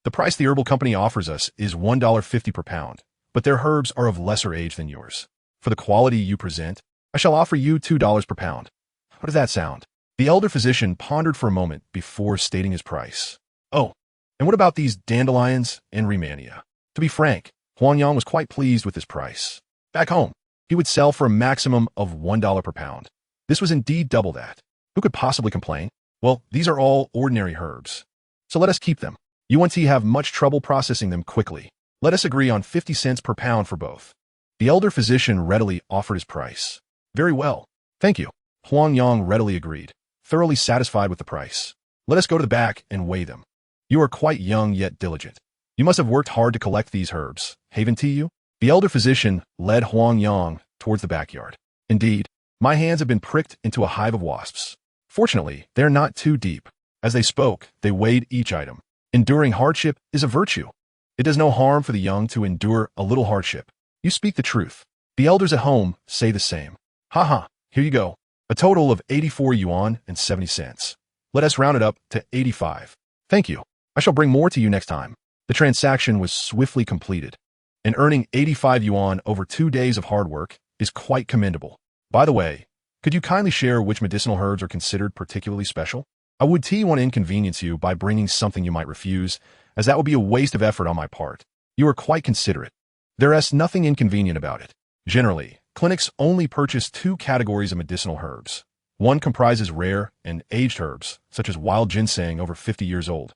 Speaker 1: the price the herbal company offers us is $1.50 per pound, but their herbs are of lesser age than yours. For the quality you present, I shall offer you $2 per pound. How does that sound? The elder physician pondered for a moment before stating his price. Oh, and what about these dandelions and Rehmannia? To be frank, Huang Yang was quite pleased with his price. Back home, he would sell for a maximum of $1 per pound. This was indeed double that. Who could possibly complain? Well, these are all ordinary herbs, so let us keep them. You won't have much trouble processing them quickly. Let us agree on 50 cents per pound for both. The elder physician readily offered his price. Very well. Thank you. Huang Yang readily agreed, thoroughly satisfied with the price. Let us go to the back and weigh them. You are quite young yet diligent. You must have worked hard to collect these herbs. Haven't you? The elder physician led Huang Yang towards the backyard. Indeed, my hands have been pricked into a hive of wasps. Fortunately, they are not too deep. As they spoke, they weighed each item. Enduring hardship is a virtue. It does no harm for the young to endure a little hardship. You speak the truth. The elders at home say the same. Haha, here you go. A total of 84 yuan and 70 cents. Let us round it up to 85. Thank you. I shall bring more to you next time. The transaction was swiftly completed, and earning 85 yuan over 2 days of hard work is quite commendable. By the way, could you kindly share which medicinal herbs are considered particularly special? I would want to inconvenience you by bringing something you might refuse, as that would be a waste of effort on my part. You are quite considerate. There is nothing inconvenient about it. Generally, clinics only purchase 2 categories of medicinal herbs. One comprises rare and aged herbs, such as wild ginseng over 50 years old,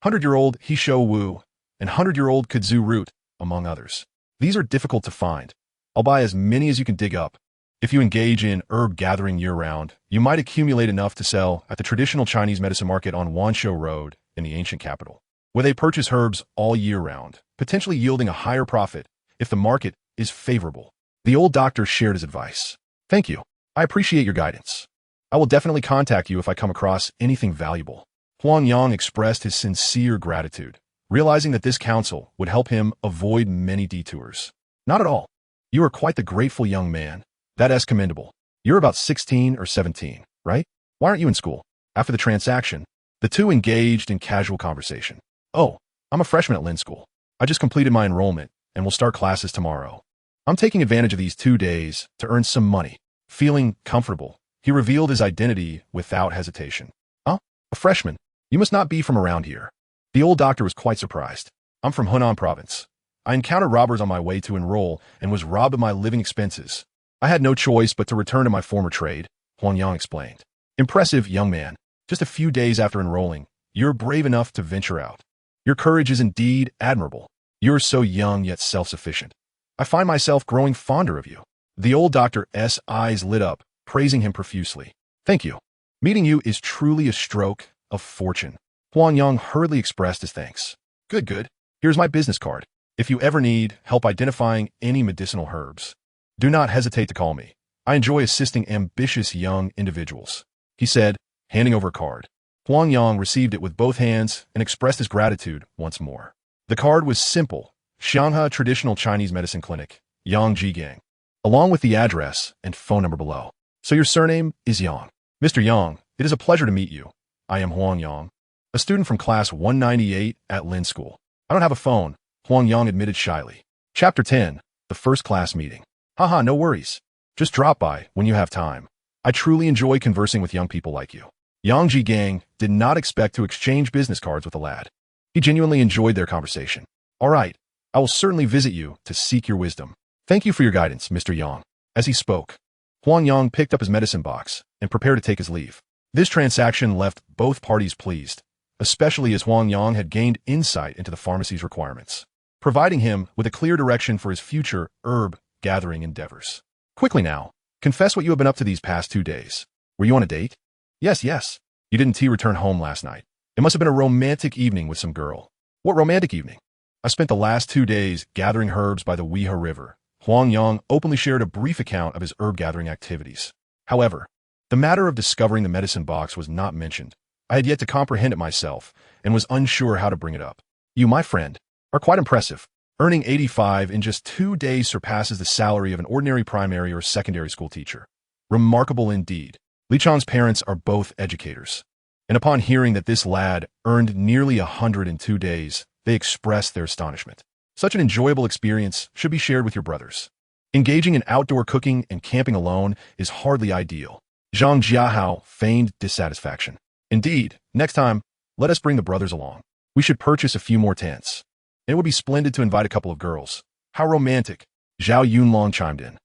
Speaker 1: 100-year-old He Wu, and 100-year-old kudzu root, among others. These are difficult to find. I'll buy as many as you can dig up. If you engage in herb gathering year-round, you might accumulate enough to sell at the traditional Chinese medicine market on Wanshou Road in the ancient capital, where they purchase herbs all year round, potentially yielding a higher profit if the market is favorable. The old doctor shared his advice. Thank you. I appreciate your guidance. I will definitely contact you if I come across anything valuable. Huang Yang expressed his sincere gratitude, realizing that this counsel would help him avoid many detours. Not at all. You are quite the grateful young man. That is commendable. You're about 16 or 17, right? Why aren't you in school? After the transaction, the two engaged in casual conversation. Oh, I'm a freshman at Lin School. I just completed my enrollment and will start classes tomorrow. I'm taking advantage of these 2 days to earn some money. Feeling comfortable, he revealed his identity without hesitation. Huh? A freshman? You must not be from around here. The old doctor was quite surprised. I'm from Hunan province. I encountered robbers on my way to enroll and was robbed of my living expenses. I had no choice but to return to my former trade, Huang Yang explained. Impressive, young man. Just a few days after enrolling, you're brave enough to venture out. Your courage is indeed admirable. You're so young yet self-sufficient. I find myself growing fonder of you. The old doctor's eyes lit up, praising him profusely. Thank you. Meeting you is truly a stroke of fortune. Huang Yang hurriedly expressed his thanks. Good. Here's my business card. If you ever need help identifying any medicinal herbs, do not hesitate to call me. I enjoy assisting ambitious young individuals, he said, handing over a card. Huang Yang received it with both hands and expressed his gratitude once more. The card was simple: Shanghai Traditional Chinese Medicine Clinic, Yang Jigang, along with the address and phone number below. So your surname is Yang. Mr. Yang, it is a pleasure to meet you. I am Huang Yang, a student from class 198 at Lin School. I don't have a phone, Huang Yang admitted shyly. Chapter 10, The First Class Meeting. Haha, no worries. Just drop by when you have time. I truly enjoy conversing with young people like you. Yang Jigang did not expect to exchange business cards with the lad. He genuinely enjoyed their conversation. All right, I will certainly visit you to seek your wisdom. Thank you for your guidance, Mr. Yang. As he spoke, Huang Yang picked up his medicine box and prepared to take his leave. This transaction left both parties pleased, especially as Huang Yang had gained insight into the pharmacy's requirements, providing him with a clear direction for his future herb gathering endeavors. Quickly now, confess what you have been up to these past 2 days. Were you on a date? Yes. You didn't return home last night. It must have been a romantic evening with some girl. What romantic evening? I spent the last 2 days gathering herbs by the Weihe River. Huang Yang openly shared a brief account of his herb gathering activities. However, the matter of discovering the medicine box was not mentioned. I had yet to comprehend it myself and was unsure how to bring it up. You, my friend, are quite impressive. Earning 85 in just 2 days surpasses the salary of an ordinary primary or secondary school teacher. Remarkable indeed. Li Chan's parents are both educators, and upon hearing that this lad earned nearly 100 in 2 days, they expressed their astonishment. Such an enjoyable experience should be shared with your brothers. Engaging in outdoor cooking and camping alone is hardly ideal. Zhang Jiahao feigned dissatisfaction. Indeed, next time, let us bring the brothers along. We should purchase a few more tents. It would be splendid to invite a couple of girls. How romantic. Zhao Yunlong chimed in.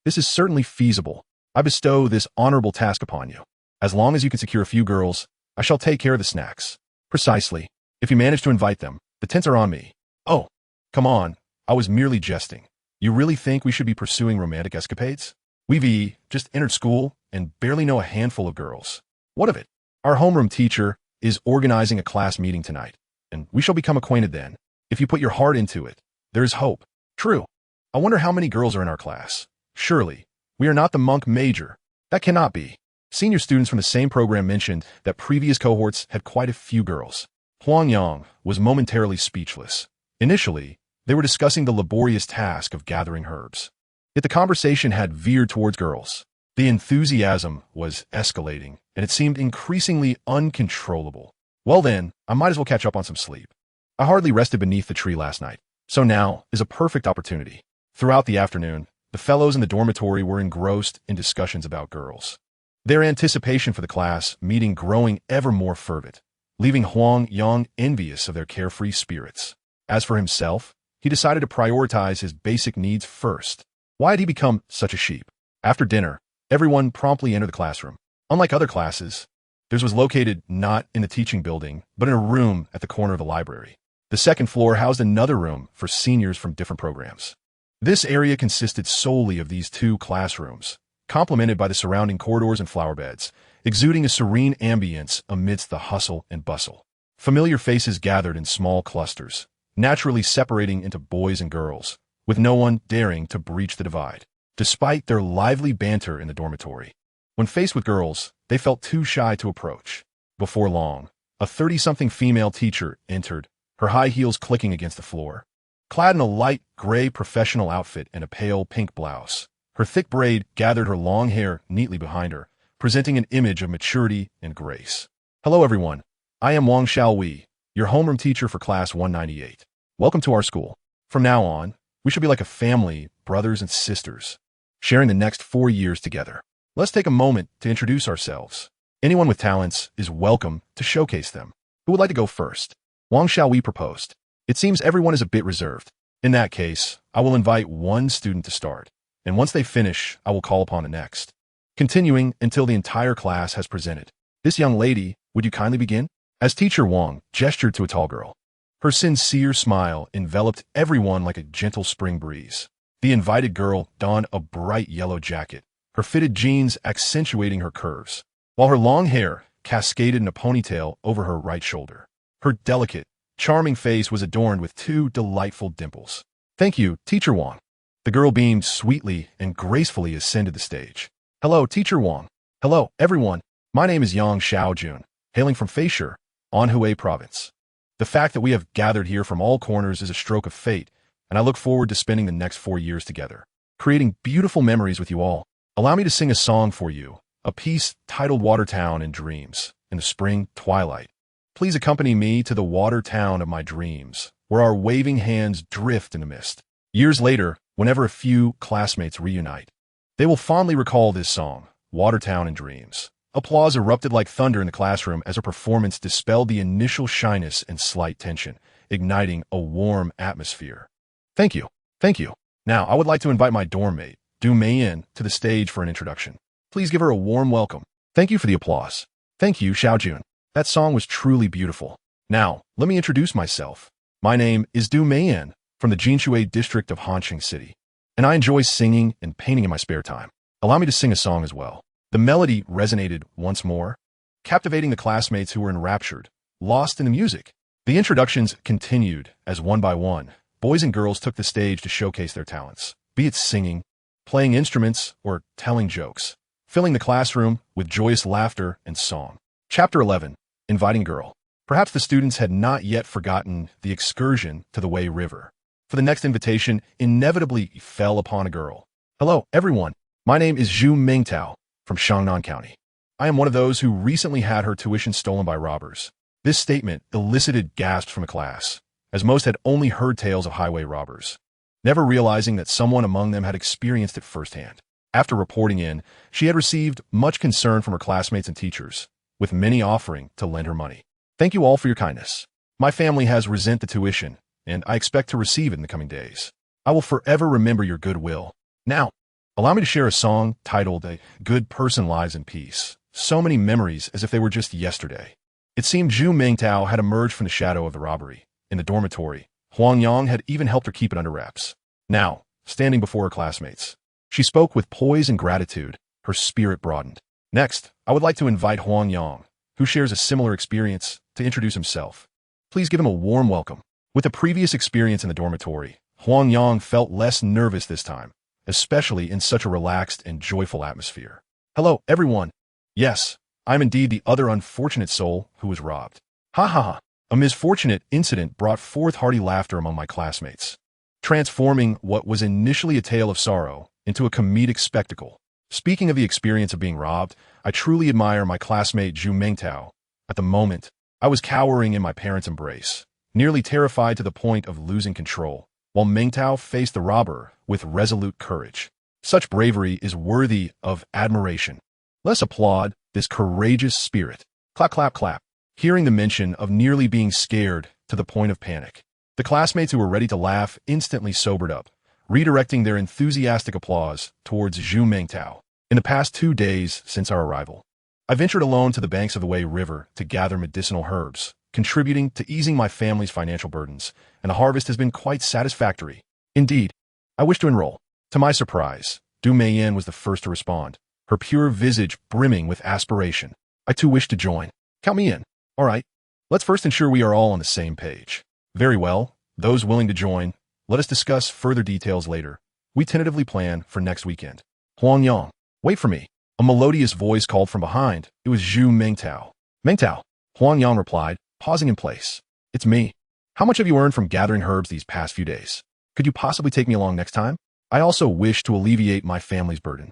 Speaker 1: This is certainly feasible. I bestow this honorable task upon you. As long as you can secure a few girls, I shall take care of the snacks. Precisely. If you manage to invite them, the tents are on me. Oh, come on. I was merely jesting. You really think we should be pursuing romantic escapades? We've just entered school and barely know a handful of girls. What of it? Our homeroom teacher is organizing a class meeting tonight, and we shall become acquainted then. If you put your heart into it, there is hope. True. I wonder how many girls are in our class. Surely, we are not the monk major. That cannot be. Senior students from the same program mentioned that previous cohorts had quite a few girls. Huang Yang was momentarily speechless. Initially, they were discussing the laborious task of gathering herbs. Yet the conversation had veered towards girls. The enthusiasm was escalating, and it seemed increasingly uncontrollable. Well then, I might as well catch up on some sleep. I hardly rested beneath the tree last night, so now is a perfect opportunity. Throughout the afternoon, the fellows in the dormitory were engrossed in discussions about girls, their anticipation for the class meeting growing ever more fervent, leaving Huang Yang envious of their carefree spirits. As for himself, he decided to prioritize his basic needs first. Why had he become such a sheep? After dinner, everyone promptly entered the classroom. Unlike other classes, theirs was located not in the teaching building, but in a room at the corner of the library. The second floor housed another room for seniors from different programs. This area consisted solely of these two classrooms, complemented by the surrounding corridors and flower beds, exuding a serene ambience amidst the hustle and bustle. Familiar faces gathered in small clusters, naturally separating into boys and girls, with no one daring to breach the divide, despite their lively banter in the dormitory. When faced with girls, they felt too shy to approach. Before long, a 30-something female teacher entered, her high heels clicking against the floor. Clad in a light gray professional outfit and a pale pink blouse, her thick braid gathered her long hair neatly behind her, presenting an image of maturity and grace. "Hello everyone, I am Wang Xiaowei, your homeroom teacher for class 198. Welcome to our school. From now on, we should be like a family, brothers and sisters, sharing the next 4 years together. Let's take a moment to introduce ourselves. Anyone with talents is welcome to showcase them. Who would like to go first?" Wang Xiaowei proposed. "It seems everyone is a bit reserved. In that case, I will invite one student to start, and once they finish, I will call upon the next, continuing until the entire class has presented. This young lady, would you kindly begin?" As teacher Wang gestured to a tall girl. Her sincere smile enveloped everyone like a gentle spring breeze. The invited girl donned a bright yellow jacket, her fitted jeans accentuating her curves, while her long hair cascaded in a ponytail over her right shoulder. Her delicate, charming face was adorned with two delightful dimples. "Thank you, Teacher Wang." The girl beamed sweetly and gracefully ascended the stage. "Hello, Teacher Wang. Hello, everyone. My name is Yang Xiaojun, hailing from Feisher, Anhui Province. The fact that we have gathered here from all corners is a stroke of fate, and I look forward to spending the next 4 years together, creating beautiful memories with you all. Allow me to sing a song for you, a piece titled Water Town in Dreams, in the spring twilight. Please accompany me to the water town of my dreams, where our waving hands drift in the mist." Years later, whenever a few classmates reunite, they will fondly recall this song, Water Town in Dreams. Applause erupted like thunder in the classroom as her performance dispelled the initial shyness and slight tension, igniting a warm atmosphere. "Thank you. Thank you. Now, I would like to invite my dorm mate, Du Meiyan, to the stage for an introduction. Please give her a warm welcome." "Thank you for the applause. Thank you, Xiaojun. That song was truly beautiful. Now, let me introduce myself. My name is Du Meiyan, from the Jinshui district of Hanqing City, and I enjoy singing and painting in my spare time. Allow me to sing a song as well." The melody resonated once more, captivating the classmates who were enraptured, lost in the music. The introductions continued as one by one, boys and girls took the stage to showcase their talents, be it singing, playing instruments, or telling jokes, filling the classroom with joyous laughter and song. Chapter 11. Inviting Girl. Perhaps the students had not yet forgotten the excursion to the Wei River, for the next invitation inevitably fell upon a girl. "Hello, everyone. My name is Zhu Mingtao, from Shangnan County. I am one of those who recently had her tuition stolen by robbers." This statement elicited gasps from the class, as most had only heard tales of highway robbers, never realizing that someone among them had experienced it firsthand. After reporting in, she had received much concern from her classmates and teachers, with many offering to lend her money. "Thank you all for your kindness. My family has resent the tuition, and I expect to receive it in the coming days. I will forever remember your goodwill. Now, allow me to share a song titled A Good Person Lies in Peace. So many memories as if they were just yesterday." It seemed Zhu Mingtao had emerged from the shadow of the robbery. In the dormitory, Huang Yang had even helped her keep it under wraps. Now, standing before her classmates, she spoke with poise and gratitude, her spirit broadened. Next, I would like to invite Huang Yang, who shares a similar experience, to introduce himself. Please give him a warm welcome. With a previous experience in the dormitory, Huang Yang felt less nervous this time, especially in such a relaxed and joyful atmosphere. "Hello, everyone. Yes, I'm indeed the other unfortunate soul who was robbed. Ha ha ha." A misfortunate incident brought forth hearty laughter among my classmates, transforming what was initially a tale of sorrow into a comedic spectacle. Speaking of the experience of being robbed, I truly admire my classmate Zhu Mingtao. At the moment, I was cowering in my parents' embrace, nearly terrified to the point of losing control, while Mingtao faced the robber with resolute courage. Such bravery is worthy of admiration. Let's applaud this courageous spirit. Clap, clap, clap. Hearing the mention of nearly being scared to the point of panic, the classmates who were ready to laugh instantly sobered up, redirecting their enthusiastic applause towards Zhu Mingtao. In the past 2 days since our arrival, I ventured alone to the banks of the Wei River to gather medicinal herbs, contributing to easing my family's financial burdens, and the harvest has been quite satisfactory. Indeed, I wish to enroll. To my surprise, Du Meiyan was the first to respond, her pure visage brimming with aspiration. I too wish to join. Count me in. All right. Let's first ensure we are all on the same page. Very well. Those willing to join, let us discuss further details later. We tentatively plan for next weekend. Huang Yang, wait for me. A melodious voice called from behind. It was Zhu Mengtao. Mengtao, Huang Yang replied, pausing in place. It's me. How much have you earned from gathering herbs these past few days? Could you possibly take me along next time? I also wish to alleviate my family's burden.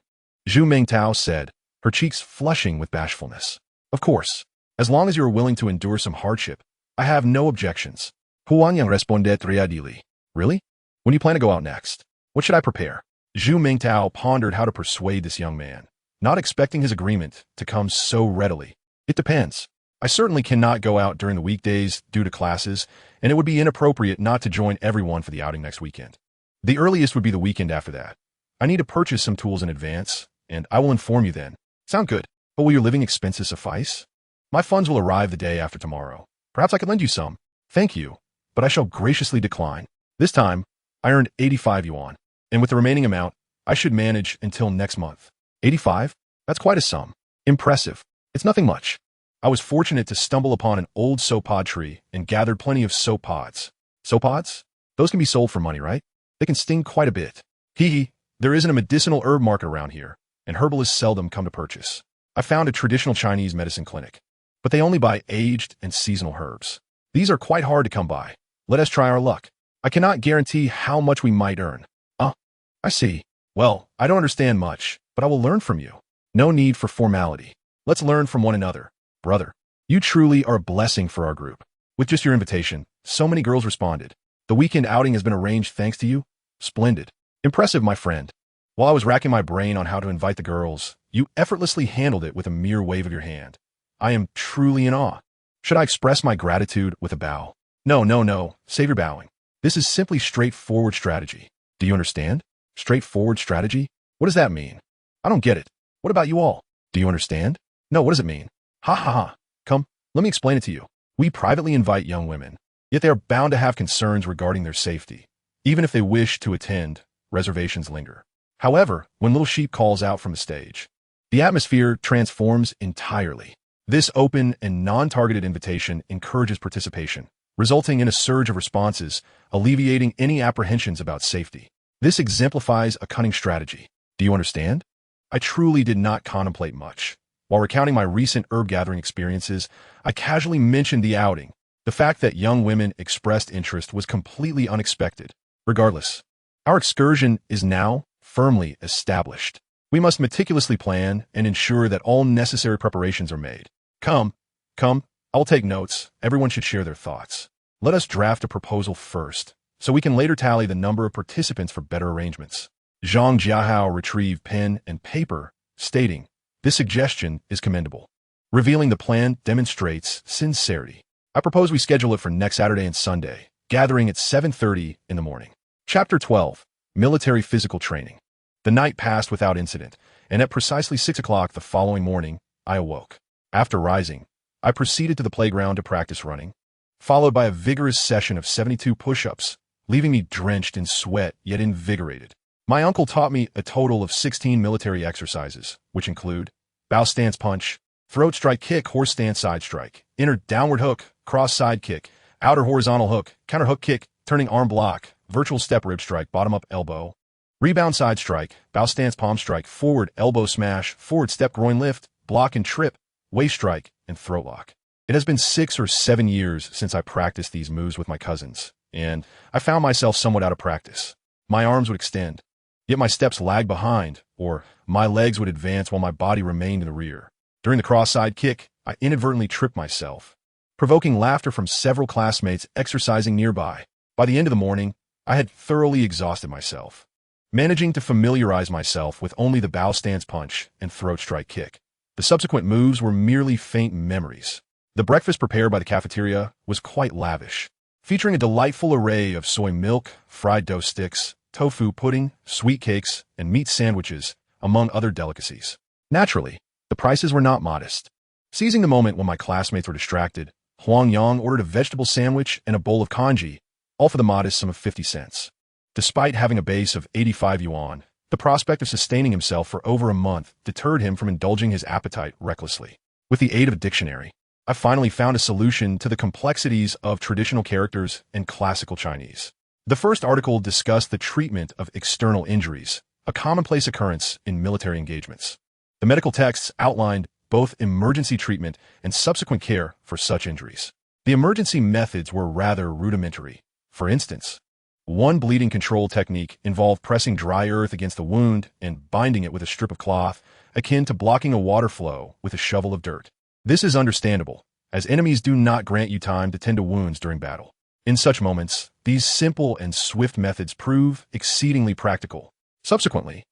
Speaker 1: Zhu Mengtao said, her cheeks flushing with bashfulness. Of course. As long as you are willing to endure some hardship, I have no objections. Huang Yang responded triadili. Really? When do you plan to go out next? What should I prepare? Zhu Mengtao pondered how to persuade this young man, not expecting his agreement to come so readily. It depends. I certainly cannot go out during the weekdays due to classes, and it would be inappropriate not to join everyone for the outing next weekend. The earliest would be the weekend after that. I need to purchase some tools in advance, and I will inform you then. Sound good, but will your living expenses suffice? My funds will arrive the day after tomorrow. Perhaps I could lend you some. Thank you, but I shall graciously decline. This time, I earned 85 yuan, and with the remaining amount, I should manage until next month. 85? That's quite a sum. Impressive. It's nothing much. I was fortunate to stumble upon an old soap pod tree and gathered plenty of soap pods. Soap pods? Those can be sold for money, right? They can sting quite a bit. Hee. There isn't a medicinal herb market around here, and herbalists seldom come to purchase. I found a traditional Chinese medicine clinic, but they only buy aged and seasonal herbs. These are quite hard to come by. Let us try our luck. I cannot guarantee how much we might earn. I see. Well, I don't understand much, but I will learn from you. No need for formality. Let's learn from one another. Brother, you truly are a blessing for our group. With just your invitation, so many girls responded. The weekend outing has been arranged thanks to you? Splendid. Impressive, my friend. While I was racking my brain on how to invite the girls, you effortlessly handled it with a mere wave of your hand. I am truly in awe. Should I express my gratitude with a bow? No. Save your bowing. This is simply straightforward strategy. Do you understand? Straightforward strategy? What does that mean? I don't get it. What about you all? Do you understand? No, what does it mean? Ha. Come, let me explain it to you. We privately invite young women, yet they are bound to have concerns regarding their safety. Even if they wish to attend, reservations linger. However, when Little Sheep calls out from the stage, the atmosphere transforms entirely. This open and non-targeted invitation encourages participation, resulting in a surge of responses, alleviating any apprehensions about safety. This exemplifies a cunning strategy. Do you understand? I truly did not contemplate much. While recounting my recent herb gathering experiences, I casually mentioned the outing. The fact that young women expressed interest was completely unexpected. Regardless, our excursion is now firmly established. We must meticulously plan and ensure that all necessary preparations are made. Come, I'll take notes. Everyone should share their thoughts. Let us draft a proposal first, so we can later tally the number of participants for better arrangements. Zhang Jiahao retrieved pen and paper, stating, this suggestion is commendable. Revealing the plan demonstrates sincerity. I propose we schedule it for next Saturday and Sunday, gathering at 7:30 in the morning. Chapter 12, Military Physical Training. The night passed without incident, and at precisely 6 o'clock the following morning, I awoke. After rising, I proceeded to the playground to practice running, followed by a vigorous session of 72 push-ups, leaving me drenched in sweat yet invigorated. My uncle taught me a total of 16 military exercises, which include bow stance punch, throat strike kick, horse stance side strike, inner downward hook, cross side kick, outer horizontal hook, counter hook kick, turning arm block, virtual step rib strike, bottom up elbow, rebound side strike, bow stance palm strike, forward elbow smash, forward step groin lift, block and trip, waist strike, and throat lock. It has been 6 or 7 years since I practiced these moves with my cousins, and I found myself somewhat out of practice. My arms would extend, yet my steps lagged behind, or my legs would advance while my body remained in the rear. During the cross-side kick, I inadvertently tripped myself, provoking laughter from several classmates exercising nearby. By the end of the morning, I had thoroughly exhausted myself, managing to familiarize myself with only the bow stance punch and throat strike kick. The subsequent moves were merely faint memories. The breakfast prepared by the cafeteria was quite lavish, featuring a delightful array of soy milk, fried dough sticks, tofu pudding, sweet cakes, and meat sandwiches, among other delicacies. Naturally, the prices were not modest. Seizing the moment when my classmates were distracted, Huang Yang ordered a vegetable sandwich and a bowl of congee, all for the modest sum of 50 cents. Despite having a base of 85 yuan, the prospect of sustaining himself for over a month deterred him from indulging his appetite recklessly. With the aid of a dictionary, I finally found a solution to the complexities of traditional characters and classical Chinese. The first article discussed the treatment of external injuries, a commonplace occurrence in military engagements. The medical texts outlined both emergency treatment and subsequent care for such injuries. The emergency methods were rather rudimentary. For instance, one bleeding control technique involved pressing dry earth against the wound and binding it with a strip of cloth, akin to blocking a water flow with a shovel of dirt. This is understandable, as enemies do not grant you time to tend to wounds during battle. In such moments, these simple and swift methods prove exceedingly practical. Subsequently,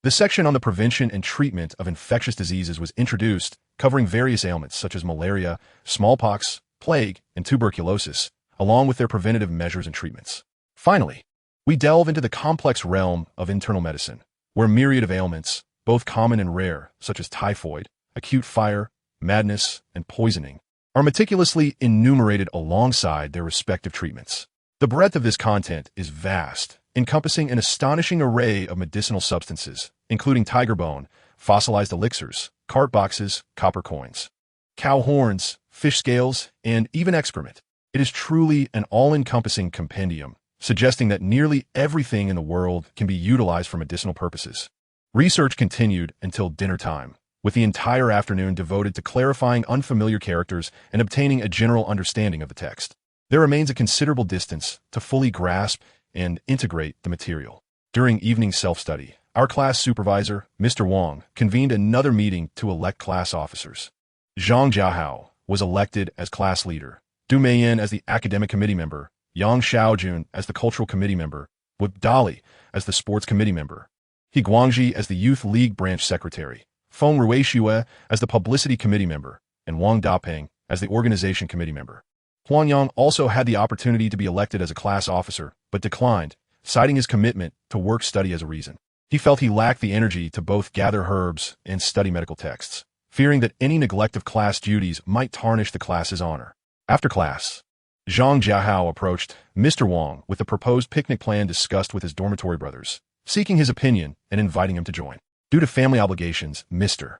Speaker 1: the section on the prevention and treatment of infectious diseases was introduced, covering various ailments such as malaria, smallpox, plague, and tuberculosis, along with their preventative measures and treatments. Finally, we delve into the complex realm of internal medicine, where a myriad of ailments, both common and rare, such as typhoid, acute fire, madness, and poisoning, are meticulously enumerated alongside their respective treatments. The breadth of this content is vast, encompassing an astonishing array of medicinal substances, including tiger bone, fossilized elixirs, cart boxes, copper coins, cow horns, fish scales, and even excrement. It is truly an all-encompassing compendium, suggesting that nearly everything in the world can be utilized for medicinal purposes. Research continued until dinner time, with the entire afternoon devoted to clarifying unfamiliar characters and obtaining a general understanding of the text. There remains a considerable distance to fully grasp and integrate the material. During evening self-study, our class supervisor, Mr. Wang, convened another meeting to elect class officers. Zhang Jiahao was elected as class leader, Du Meiyan as the academic committee member, Yang Xiaojun as the cultural committee member, with Dali as the sports committee member, He Guangji as the youth league branch secretary, Feng Ruixue as the publicity committee member, and Wang Dapeng as the organization committee member. Huang Yang also had the opportunity to be elected as a class officer, but declined, citing his commitment to work-study as a reason. He felt he lacked the energy to both gather herbs and study medical texts, fearing that any neglect of class duties might tarnish the class's honor. After class, Zhang Jiahao approached Mr. Wang with the proposed picnic plan discussed with his dormitory brothers, seeking his opinion and inviting him to join. Due to family obligations, Mr.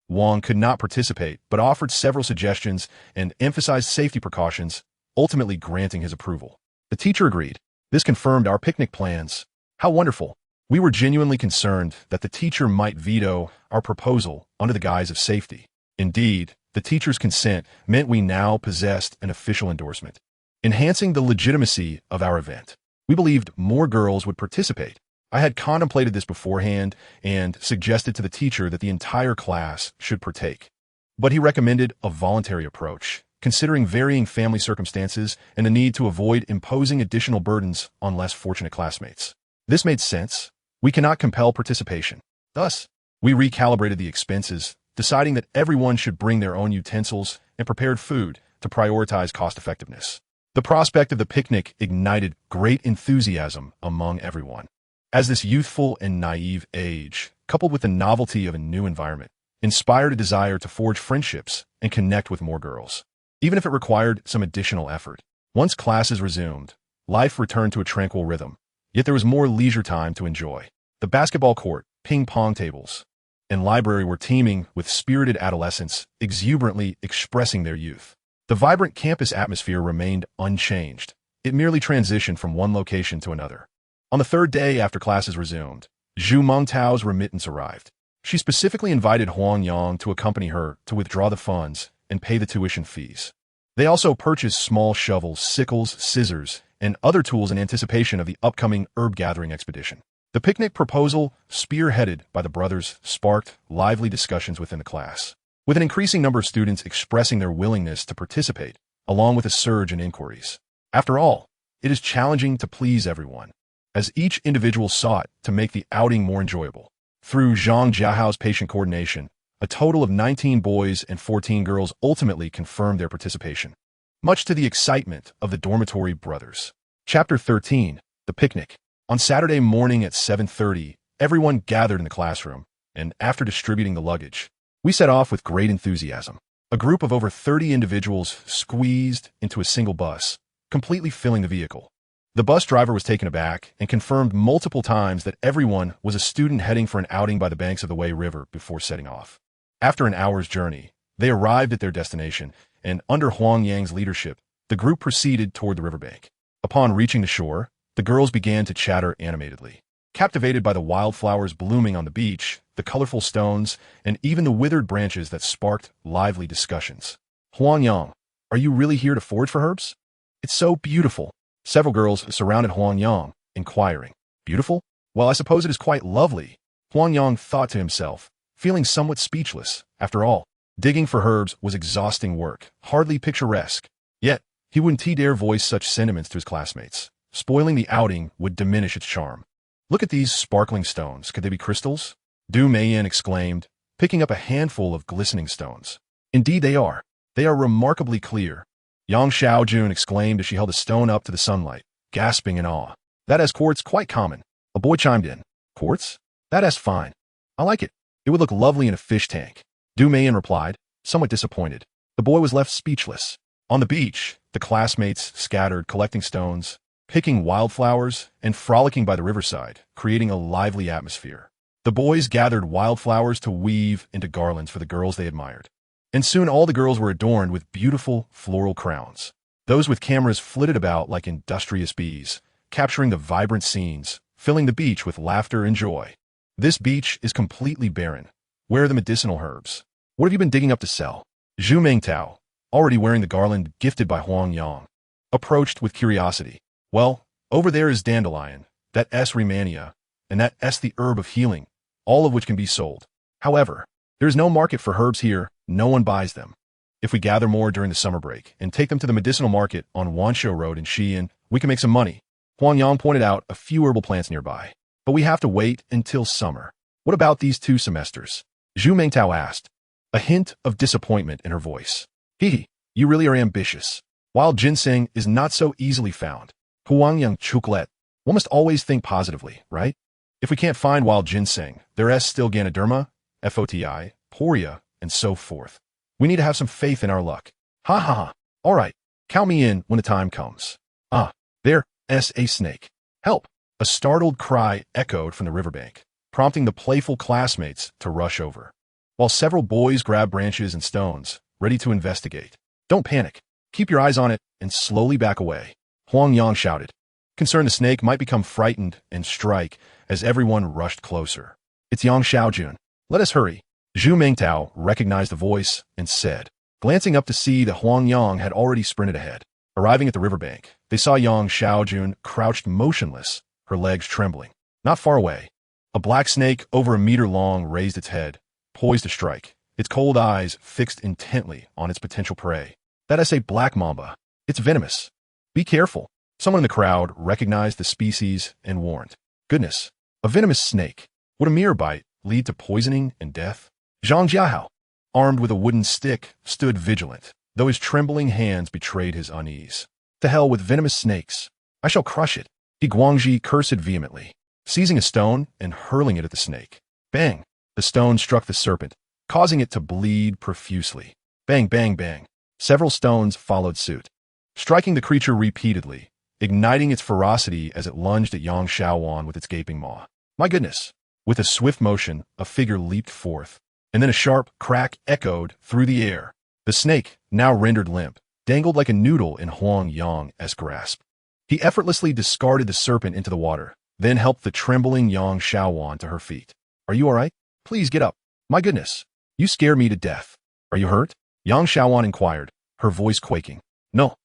Speaker 1: Wang could not participate, but offered several suggestions and emphasized safety precautions, ultimately granting his approval. The teacher agreed. This confirmed our picnic plans. How wonderful! We were genuinely concerned that the teacher might veto our proposal under the guise of safety. Indeed, the teacher's consent meant we now possessed an official endorsement, enhancing the legitimacy of our event. We believed more girls would participate. I had contemplated this beforehand and suggested to the teacher that the entire class should partake. But he recommended a voluntary approach, considering varying family circumstances and the need to avoid imposing additional burdens on less fortunate classmates. This made sense. We cannot compel participation. Thus, we recalibrated the expenses, deciding that everyone should bring their own utensils and prepared food to prioritize cost-effectiveness. The prospect of the picnic ignited great enthusiasm among everyone, as this youthful and naive age, coupled with the novelty of a new environment, inspired a desire to forge friendships and connect with more girls, even if it required some additional effort. Once classes resumed, life returned to a tranquil rhythm, yet there was more leisure time to enjoy. The basketball court, ping-pong tables, and library were teeming with spirited adolescents exuberantly expressing their youth. The vibrant campus atmosphere remained unchanged. It merely transitioned from one location to another. On the third day after classes resumed, Zhu Mengtao's remittance arrived. She specifically invited Huang Yang to accompany her to withdraw the funds and pay the tuition fees. They also purchased small shovels, sickles, scissors, and other tools in anticipation of the upcoming herb-gathering expedition. The picnic proposal, spearheaded by the brothers, sparked lively discussions within the class, with an increasing number of students expressing their willingness to participate, along with a surge in inquiries. After all, it is challenging to please everyone, as each individual sought to make the outing more enjoyable. Through Zhang Jiahao's patient coordination, a total of 19 boys and 14 girls ultimately confirmed their participation, much to the excitement of the dormitory brothers. Chapter 13. The Picnic. On Saturday morning at 7:30, everyone gathered in the classroom, and after distributing the luggage, we set off with great enthusiasm. A group of over 30 individuals squeezed into a single bus, completely filling the vehicle. The bus driver was taken aback and confirmed multiple times that everyone was a student heading for an outing by the banks of the Wei River before setting off. After an hour's journey, they arrived at their destination, and under Huang Yang's leadership, the group proceeded toward the riverbank. Upon reaching the shore, the girls began to chatter animatedly. Captivated by the wildflowers blooming on the beach, the colorful stones, and even the withered branches that sparked lively discussions. Huang Yang, are you really here to forage for herbs? It's so beautiful. Several girls surrounded Huang Yang, inquiring. Beautiful? Well, I suppose it is quite lovely. Huang Yang thought to himself, feeling somewhat speechless. After all, digging for herbs was exhausting work, hardly picturesque. Yet, he wouldn't dare voice such sentiments to his classmates. Spoiling the outing would diminish its charm. Look at these sparkling stones. Could they be crystals? Du Meiyan exclaimed, picking up a handful of glistening stones. Indeed they are. They are remarkably clear. Yang Xiaojun exclaimed as she held a stone up to the sunlight, gasping in awe. That has quartz, quite common. A boy chimed in. Quartz? That has fine. I like it. It would look lovely in a fish tank. Du Meiyan replied, somewhat disappointed. The boy was left speechless. On the beach, the classmates scattered, collecting stones, picking wildflowers, and frolicking by the riverside, creating a lively atmosphere. The boys gathered wildflowers to weave into garlands for the girls they admired. And soon all the girls were adorned with beautiful floral crowns. Those with cameras flitted about like industrious bees, capturing the vibrant scenes, filling the beach with laughter and joy. This beach is completely barren. Where are the medicinal herbs? What have you been digging up to sell? Zhu Mingtao, already wearing the garland gifted by Huang Yang, approached with curiosity. Well, over there is dandelion, that S. Rehmannia, and that S. the herb of healing, all of which can be sold. However, there is no market for herbs here. No one buys them. If we gather more during the summer break and take them to the medicinal market on Wanshou Road in Xi'an, we can make some money. Huang Yang pointed out a few herbal plants nearby. But we have to wait until summer. What about these 2 semesters? Zhu Mingtao asked, a hint of disappointment in her voice. Hee, you really are ambitious. Wild ginseng is not so easily found. Huang Yang chucklet. One must always think positively, right? If we can't find wild ginseng, there is still Ganoderma, FOTI, Poria, and so forth. We need to have some faith in our luck. Ha ha ha. All right, count me in when the time comes. Ah, there is a snake. Help! A startled cry echoed from the riverbank, prompting the playful classmates to rush over. While several boys grabbed branches and stones, ready to investigate. Don't panic. Keep your eyes on it and slowly back away. Huang Yang shouted. Concerned the snake might become frightened and strike as everyone rushed closer. It's Yang Xiaojun. Let us hurry. Zhu Mingtao recognized the voice and said, glancing up to see that Huang Yang had already sprinted ahead. Arriving at the riverbank, they saw Yang Xiaojun crouched motionless, her legs trembling. Not far away, a black snake over a meter long raised its head, poised to strike, its cold eyes fixed intently on its potential prey. That is a black mamba. It's venomous. Be careful. Someone in the crowd recognized the species and warned. Goodness, a venomous snake. Would a mere bite lead to poisoning and death? Zhang Jiahao, armed with a wooden stick, stood vigilant, though his trembling hands betrayed his unease. To hell with venomous snakes. I shall crush it. He Guangji cursed vehemently, seizing a stone and hurling it at the snake. Bang! The stone struck the serpent, causing it to bleed profusely. Bang, bang, bang. Several stones followed suit, striking the creature repeatedly, igniting its ferocity as it lunged at Yang Xiaowan with its gaping maw. My goodness! With a swift motion, a figure leaped forth, and then a sharp crack echoed through the air. The snake, now rendered limp, dangled like a noodle in Huang Yang's grasp. He effortlessly discarded the serpent into the water, then helped the trembling Yang Xiaowan to her feet. Are you all right? Please get up. My goodness, you scare me to death. Are you hurt? Yang Xiaowan inquired, her voice quaking. No,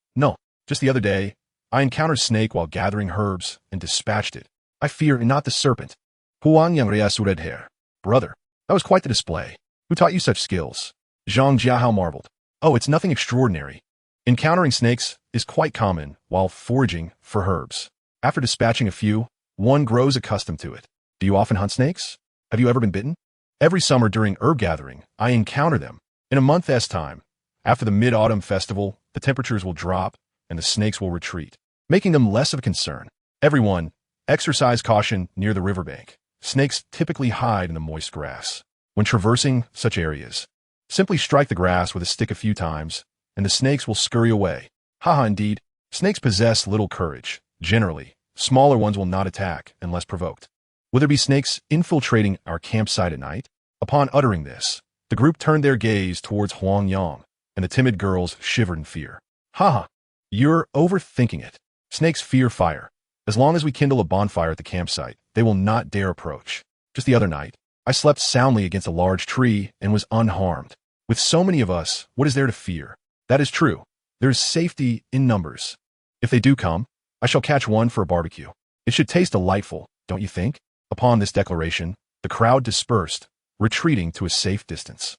Speaker 1: just the other day, I encountered snake while gathering herbs and dispatched it. I fear not the serpent. Huang Yang reassured her. Brother, that was quite the display. Who taught you such skills? Zhang Jiahao marveled. Oh, it's nothing extraordinary. Encountering snakes is quite common while foraging for herbs. After dispatching a few, one grows accustomed to it. Do you often hunt snakes? Have you ever been bitten? Every summer during herb gathering, I encounter them. In a month's time, after the mid-autumn festival, the temperatures will drop and the snakes will retreat, making them less of a concern. Everyone, exercise caution near the riverbank. Snakes typically hide in the moist grass. When traversing such areas, Simply strike the grass with a stick a few times, and the snakes will scurry away. Haha, indeed. Snakes possess little courage. Generally, smaller ones will not attack unless provoked. Will there be snakes infiltrating our campsite at night? Upon uttering this, the group turned their gaze towards Huang Yang, and the timid girls shivered in fear. Haha, you're overthinking it. Snakes fear fire. As long as we kindle a bonfire at the campsite, they will not dare approach. Just the other night, I slept soundly against a large tree and was unharmed. With so many of us, what is there to fear? That is true. There is safety in numbers. If they do come, I shall catch one for a barbecue. It should taste delightful, don't you think? Upon this declaration, the crowd dispersed, retreating to a safe distance.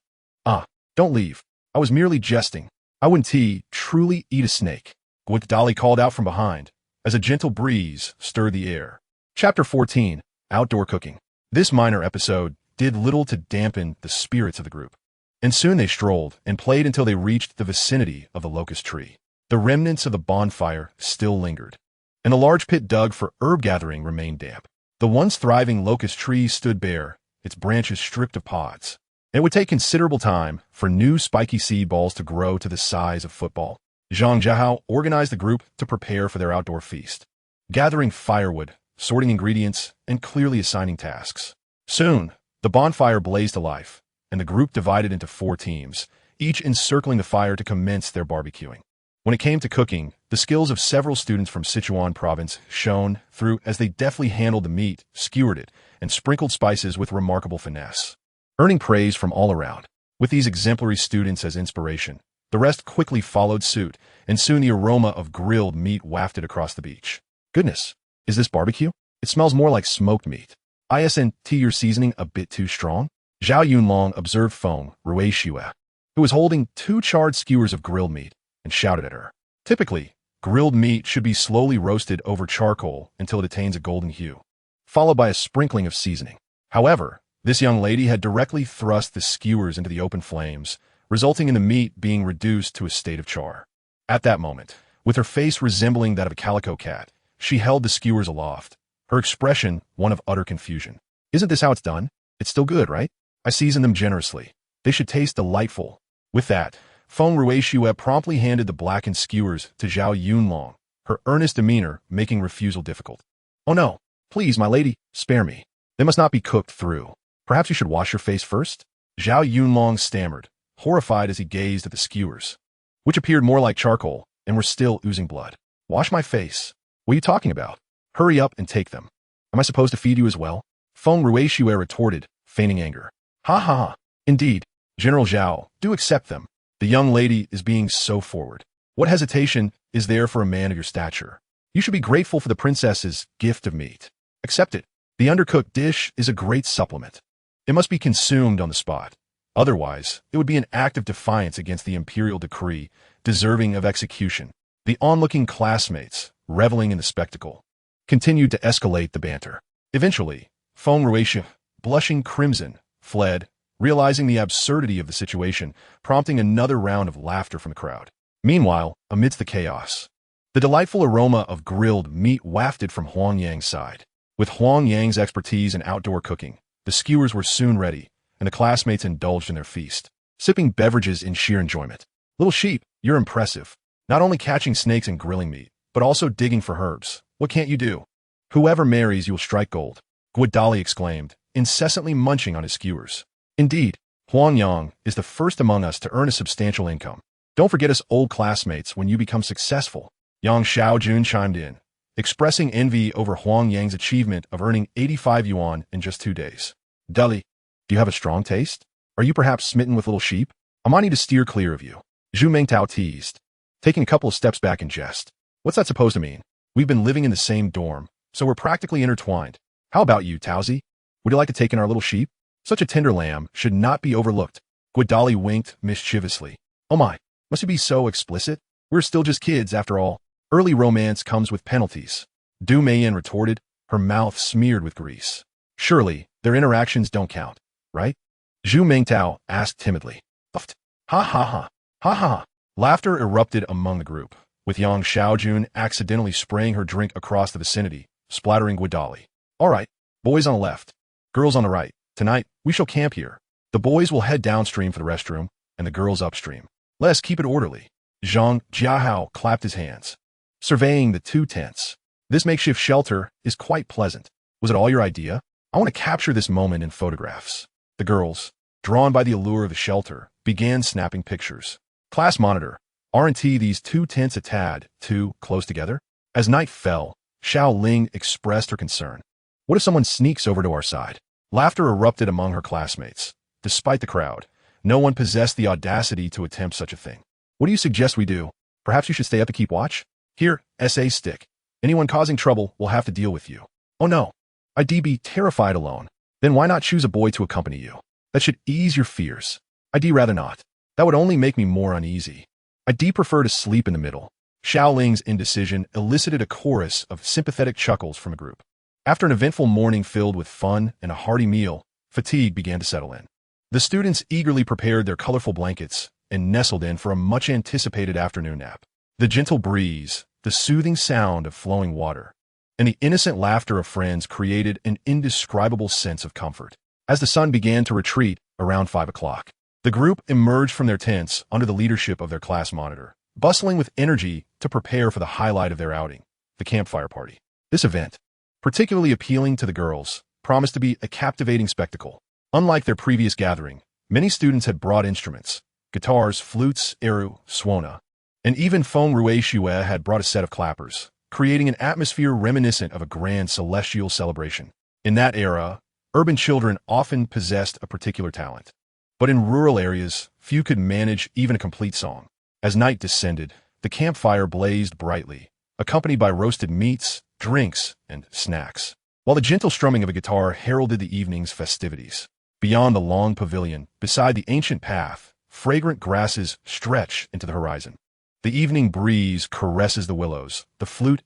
Speaker 1: Ah, don't leave. I was merely jesting. I wouldn't truly eat a snake. Dolly called out from behind, as a gentle breeze stirred the air. Chapter 14, Outdoor Cooking. This minor episode did little to dampen the spirits of the group, and soon they strolled and played until they reached the vicinity of the locust tree. The remnants of the bonfire still lingered, and the large pit dug for herb gathering remained damp. The once thriving locust tree stood bare, its branches stripped of pods. It would take considerable time for new spiky seed balls to grow to the size of football. Zhang Jiahao organized the group to prepare for their outdoor feast, gathering firewood, sorting ingredients, and clearly assigning tasks. Soon, the bonfire blazed to life, and the group divided into 4 teams, each encircling the fire to commence their barbecuing. When it came to cooking, the skills of several students from Sichuan province shone through as they deftly handled the meat, skewered it, and sprinkled spices with remarkable finesse, earning praise from all around. With these exemplary students as inspiration, the rest quickly followed suit, and soon the aroma of grilled meat wafted across the beach. Goodness, is this barbecue? It smells more like smoked meat. Isn't your seasoning a bit too strong? Zhao Yunlong observed Feng Ruishue, who was holding 2 charred skewers of grilled meat, and shouted at her. Typically, grilled meat should be slowly roasted over charcoal until it attains a golden hue, followed by a sprinkling of seasoning. However, this young lady had directly thrust the skewers into the open flames, resulting in the meat being reduced to a state of char. At that moment, with her face resembling that of a calico cat, she held the skewers aloft, her expression one of utter confusion. Isn't this how it's done? It's still good, right? I seasoned them generously. They should taste delightful. With that, Feng Ruishue promptly handed the blackened skewers to Zhao Yunlong, her earnest demeanor making refusal difficult. Oh no, please, my lady, spare me. They must not be cooked through. Perhaps you should wash your face first? Zhao Yunlong stammered, horrified as he gazed at the skewers, which appeared more like charcoal and were still oozing blood. Wash my face? What are you talking about? Hurry up and take them. Am I supposed to feed you as well? Feng Ruishue retorted, feigning anger. Ha ha ha. Indeed, General Zhao, do accept them. The young lady is being so forward. What hesitation is there for a man of your stature? You should be grateful for the princess's gift of meat. Accept it. The undercooked dish is a great supplement. It must be consumed on the spot. Otherwise, it would be an act of defiance against the imperial decree, deserving of execution. The onlooking classmates, reveling in the spectacle, continued to escalate the banter. Eventually, Feng Ruishue, blushing crimson, fled, realizing the absurdity of the situation, prompting another round of laughter from the crowd. Meanwhile, amidst the chaos, the delightful aroma of grilled meat wafted from Huang Yang's side. With Huang Yang's expertise in outdoor cooking, the skewers were soon ready, and the classmates indulged in their feast, sipping beverages in sheer enjoyment. Little sheep, you're impressive. Not only catching snakes and grilling meat, but also digging for herbs. What can't you do? Whoever marries you will strike gold, Guodali exclaimed, incessantly munching on his skewers. Indeed, Huang Yang is the first among us to earn a substantial income. Don't forget us old classmates when you become successful. Yang Xiaojun chimed in, expressing envy over Huang Yang's achievement of earning 85 yuan in just 2 days. Dully, do you have a strong taste? Are you perhaps smitten with little sheep? I might need to steer clear of you. Zhu Mengtao teased, taking a couple of steps back in jest. What's that supposed to mean? We've been living in the same dorm, so we're practically intertwined. How about you, Taozi? Would you like to take in our little sheep? Such a tender lamb should not be overlooked. Guodali winked mischievously. Oh my, must you be so explicit? We're still just kids, after all. Early romance comes with penalties. Du Meiyan retorted, her mouth smeared with grease. Surely, their interactions don't count, right? Zhu Mengtao asked timidly. Puffed. Ha ha ha. Ha ha. Laughter erupted among the group, with Yang Xiaojun accidentally spraying her drink across the vicinity, splattering Guodali. All right, boys on the left, girls on the right. Tonight, we shall camp here. The boys will head downstream for the restroom, and the girls upstream. Let us keep it orderly. Zhang Jiahao clapped his hands, surveying the two tents. This makeshift shelter is quite pleasant. Was it all your idea? I want to capture this moment in photographs. The girls, drawn by the allure of the shelter, began snapping pictures. Class monitor, aren't these two tents a tad too close together? As night fell, Xiao Ling expressed her concern. What if someone sneaks over to our side? Laughter erupted among her classmates. Despite the crowd, no one possessed the audacity to attempt such a thing. What do you suggest we do? Perhaps you should stay up to keep watch? Here, SA stick. Anyone causing trouble will have to deal with you. Oh no, I'd be terrified alone. Then why not choose a boy to accompany you? That should ease your fears. I'd rather not. That would only make me more uneasy. I'd prefer to sleep in the middle. Xiao Ling's indecision elicited a chorus of sympathetic chuckles from a group. After an eventful morning filled with fun and a hearty meal, fatigue began to settle in. The students eagerly prepared their colorful blankets and nestled in for a much-anticipated afternoon nap. The gentle breeze, the soothing sound of flowing water, and the innocent laughter of friends created an indescribable sense of comfort. As the sun began to retreat around 5 o'clock, the group emerged from their tents under the leadership of their class monitor, bustling with energy to prepare for the highlight of their outing, the campfire party. This event, particularly appealing to the girls, promised to be a captivating spectacle. Unlike their previous gathering, many students had brought instruments: guitars, flutes, eru, suona, and even Feng Rue Xue had brought a set of clappers, creating an atmosphere reminiscent of a grand celestial celebration. In that era, urban children often possessed a particular talent, but in rural areas, few could manage even a complete song. As night descended, the campfire blazed brightly, accompanied by roasted meats, drinks, and snacks, while the gentle strumming of a guitar heralded the evening's festivities. Beyond the long pavilion, beside the ancient path, fragrant grasses stretch into the horizon. The evening breeze caresses the willows, the flute's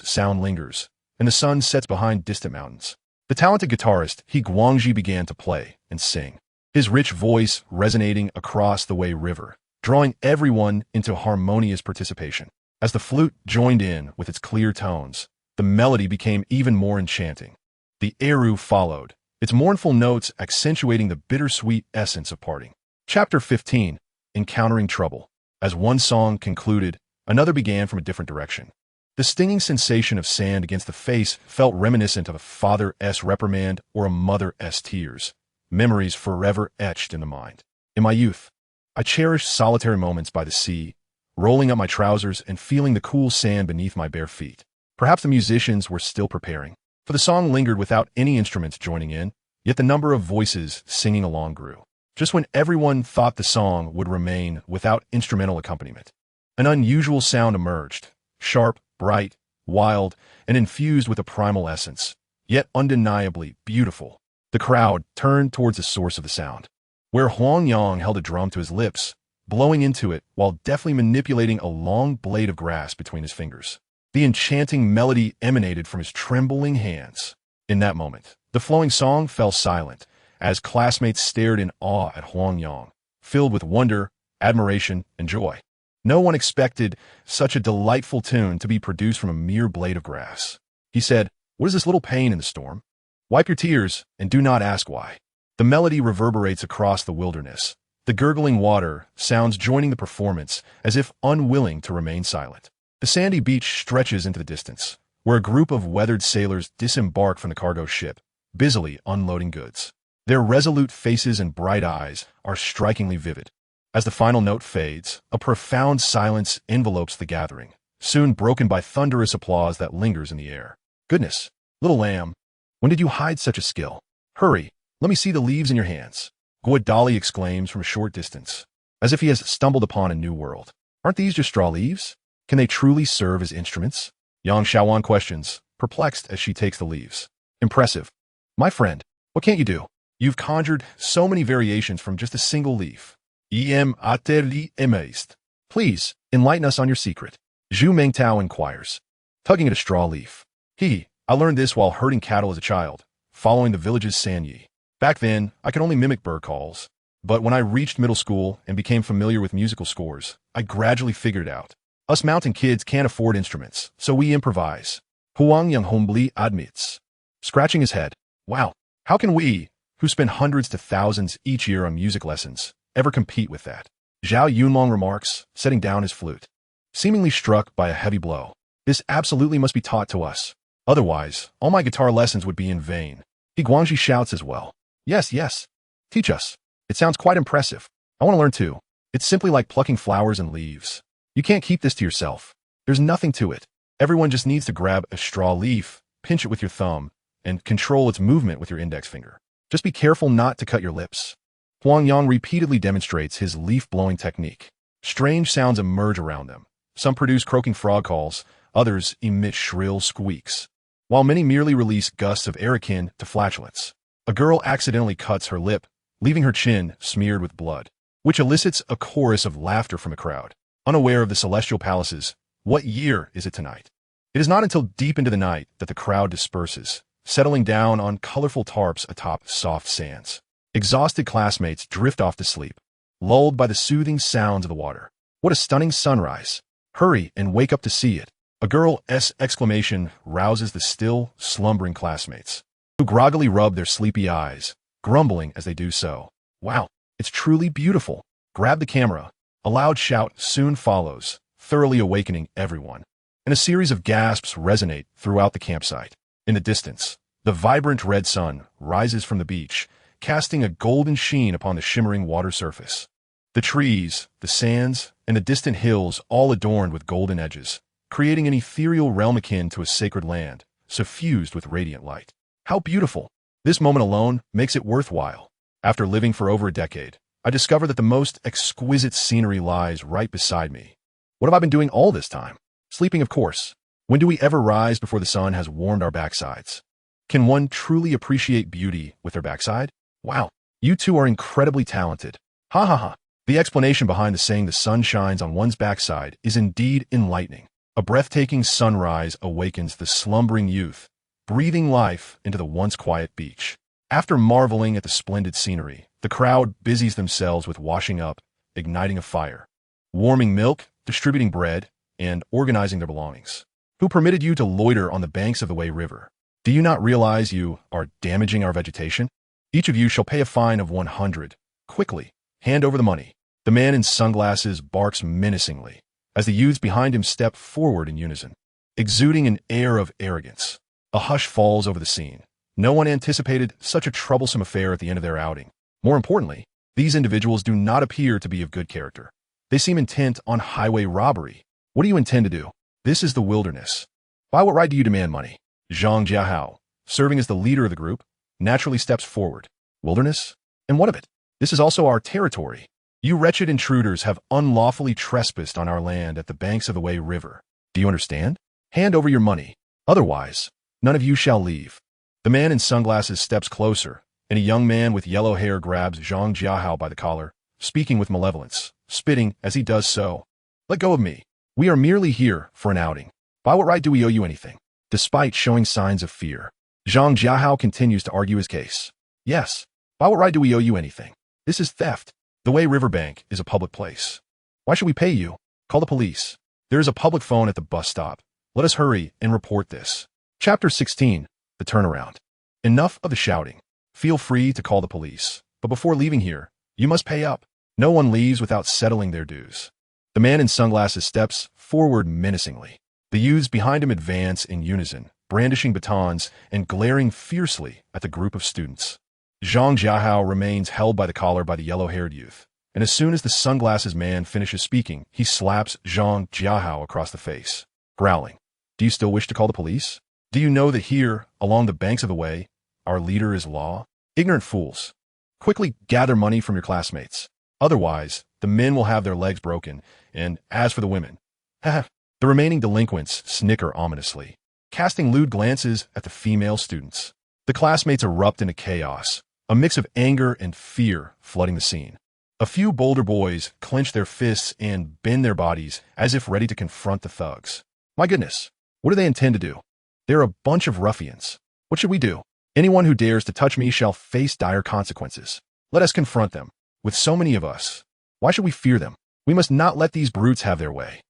Speaker 1: sound lingers, and the sun sets behind distant mountains. The talented guitarist He Guangji began to play and sing, his rich voice resonating across the Wei River, drawing everyone into harmonious participation. As the flute joined in with its clear tones, the melody became even more enchanting. The eru followed, its mournful notes accentuating the bittersweet essence of parting. Chapter 15, Encountering Trouble. As one song concluded, another began from a different direction. The stinging sensation of sand against the face felt reminiscent of a father's reprimand or a mother's tears, memories forever etched in the mind. In my youth, I cherished solitary moments by the sea, rolling up my trousers and feeling the cool sand beneath my bare feet. Perhaps the musicians were still preparing, for the song lingered without any instruments joining in, yet the number of voices singing along grew. Just when everyone thought the song would remain without instrumental accompaniment, an unusual sound emerged, sharp, bright, wild, and infused with a primal essence, yet undeniably beautiful. The crowd turned towards the source of the sound, where Huang Yang held a drum to his lips, blowing into it while deftly manipulating a long blade of grass between his fingers. The enchanting melody emanated from his trembling hands. In that moment, the flowing song fell silent, as classmates stared in awe at Huang Yang, filled with wonder, admiration, and joy. No one expected such a delightful tune to be produced from a mere blade of grass. He said, "What is this little pain in the storm? Wipe your tears, and do not ask why." The melody reverberates across the wilderness. The gurgling water sounds joining the performance, as if unwilling to remain silent. The sandy beach stretches into the distance, where a group of weathered sailors disembark from the cargo ship, busily unloading goods. Their resolute faces and bright eyes are strikingly vivid. As the final note fades, a profound silence envelopes the gathering, soon broken by thunderous applause that lingers in the air. "Goodness, little lamb, when did you hide such a skill? Hurry, let me see the leaves in your hands," Guadali exclaims from a short distance, as if he has stumbled upon a new world. "Aren't these just straw leaves? Can they truly serve as instruments?" Yang Shaowan questions, perplexed as she takes the leaves. "Impressive. My friend, what can't you do? You've conjured so many variations from just a single leaf. Em utterly amazed. Please, enlighten us on your secret." Zhu Mengtao inquires, tugging at a straw leaf. "I learned this while herding cattle as a child, following the village's sanyi. Back then, I could only mimic bird calls. But when I reached middle school and became familiar with musical scores, I gradually figured it out. Us mountain kids can't afford instruments, so we improvise." Huang Yang humbly admits, scratching his head. "Wow, how can we, who spend hundreds to thousands each year on music lessons, ever compete with that?" Zhao Yunlong remarks, setting down his flute. Seemingly struck by a heavy blow. This absolutely must be taught to us. Otherwise, all my guitar lessons would be in vain. He Guangxi shouts as well. Yes, yes. Teach us. It sounds quite impressive. I want to learn too. It's simply like plucking flowers and leaves. You can't keep this to yourself. There's nothing to it. Everyone just needs to grab a straw leaf, pinch it with your thumb, and control its movement with your index finger. Just be careful not to cut your lips. Huang Yang repeatedly demonstrates his leaf-blowing technique. Strange sounds emerge around them. Some produce croaking frog calls, others emit shrill squeaks, while many merely release gusts of air akin to flatulence. A girl accidentally cuts her lip, leaving her chin smeared with blood, which elicits a chorus of laughter from the crowd. Unaware of the celestial palaces, what year is it tonight? It is not until deep into the night that the crowd disperses, settling down on colorful tarps atop soft sands. Exhausted classmates drift off to sleep, lulled by the soothing sounds of the water. What a stunning sunrise. Hurry and wake up to see it. A girl's exclamation rouses the still, slumbering classmates, who groggily rub their sleepy eyes, grumbling as they do so. Wow, it's truly beautiful. Grab the camera. A loud shout soon follows, thoroughly awakening everyone, and a series of gasps resonate throughout the campsite. In the distance, the vibrant red sun rises from the beach, casting a golden sheen upon the shimmering water surface. The trees, the sands, and the distant hills all adorned with golden edges, creating an ethereal realm akin to a sacred land, suffused with radiant light. How beautiful! This moment alone makes it worthwhile. After living for over a decade, I discover that the most exquisite scenery lies right beside me. What have I been doing all this time? Sleeping, of course. When do we ever rise before the sun has warmed our backsides? Can one truly appreciate beauty with their backside? Wow, you two are incredibly talented. Ha ha ha. The explanation behind the saying the sun shines on one's backside is indeed enlightening. A breathtaking sunrise awakens the slumbering youth, breathing life into the once quiet beach. After marveling at the splendid scenery, the crowd busies themselves with washing up, igniting a fire, warming milk, distributing bread, and organizing their belongings. Who permitted you to loiter on the banks of the Wei River? Do you not realize you are damaging our vegetation? Each of you shall pay a fine of 100. Quickly, hand over the money. The man in sunglasses barks menacingly, as the youths behind him step forward in unison, exuding an air of arrogance. A hush falls over the scene. No one anticipated such a troublesome affair at the end of their outing. More importantly, these individuals do not appear to be of good character. They seem intent on highway robbery. What do you intend to do? This is the wilderness. By what right do you demand money? Zhang Jiahao, serving as the leader of the group, naturally steps forward. Wilderness? And what of it? This is also our territory. You wretched intruders have unlawfully trespassed on our land at the banks of the Wei River. Do you understand? Hand over your money. Otherwise, none of you shall leave. The man in sunglasses steps closer, and a young man with yellow hair grabs Zhang Jiahao by the collar, speaking with malevolence, spitting as he does so. Let go of me. We are merely here for an outing. By what right do we owe you anything? Despite showing signs of fear, Zhang Jiahao continues to argue his case. Yes. By what right do we owe you anything? This is theft. The Wei Riverbank is a public place. Why should we pay you? Call the police. There is a public phone at the bus stop. Let us hurry and report this. Chapter 16. The Turnaround. Enough of the shouting. Feel free to call the police, but before leaving here, you must pay up. No one leaves without settling their dues. The man in sunglasses steps forward menacingly. The youths behind him advance in unison, brandishing batons and glaring fiercely at the group of students. Zhang Jiahao remains held by the collar by the yellow-haired youth, and as soon as the sunglasses man finishes speaking, he slaps Zhang Jiahao across the face, growling, "Do you still wish to call the police? Do you know that here, along the banks of the Wei, our leader is law? Ignorant fools. Quickly gather money from your classmates. Otherwise, the men will have their legs broken, and as for the women..." The remaining delinquents snicker ominously, casting lewd glances at the female students. The classmates erupt into chaos, a mix of anger and fear flooding the scene. A few bolder boys clench their fists and bend their bodies as if ready to confront the thugs. My goodness, what do they intend to do? They're a bunch of ruffians. What should we do? Anyone who dares to touch me shall face dire consequences. Let us confront them. With so many of us, why should we fear them? We must not let these brutes have their way.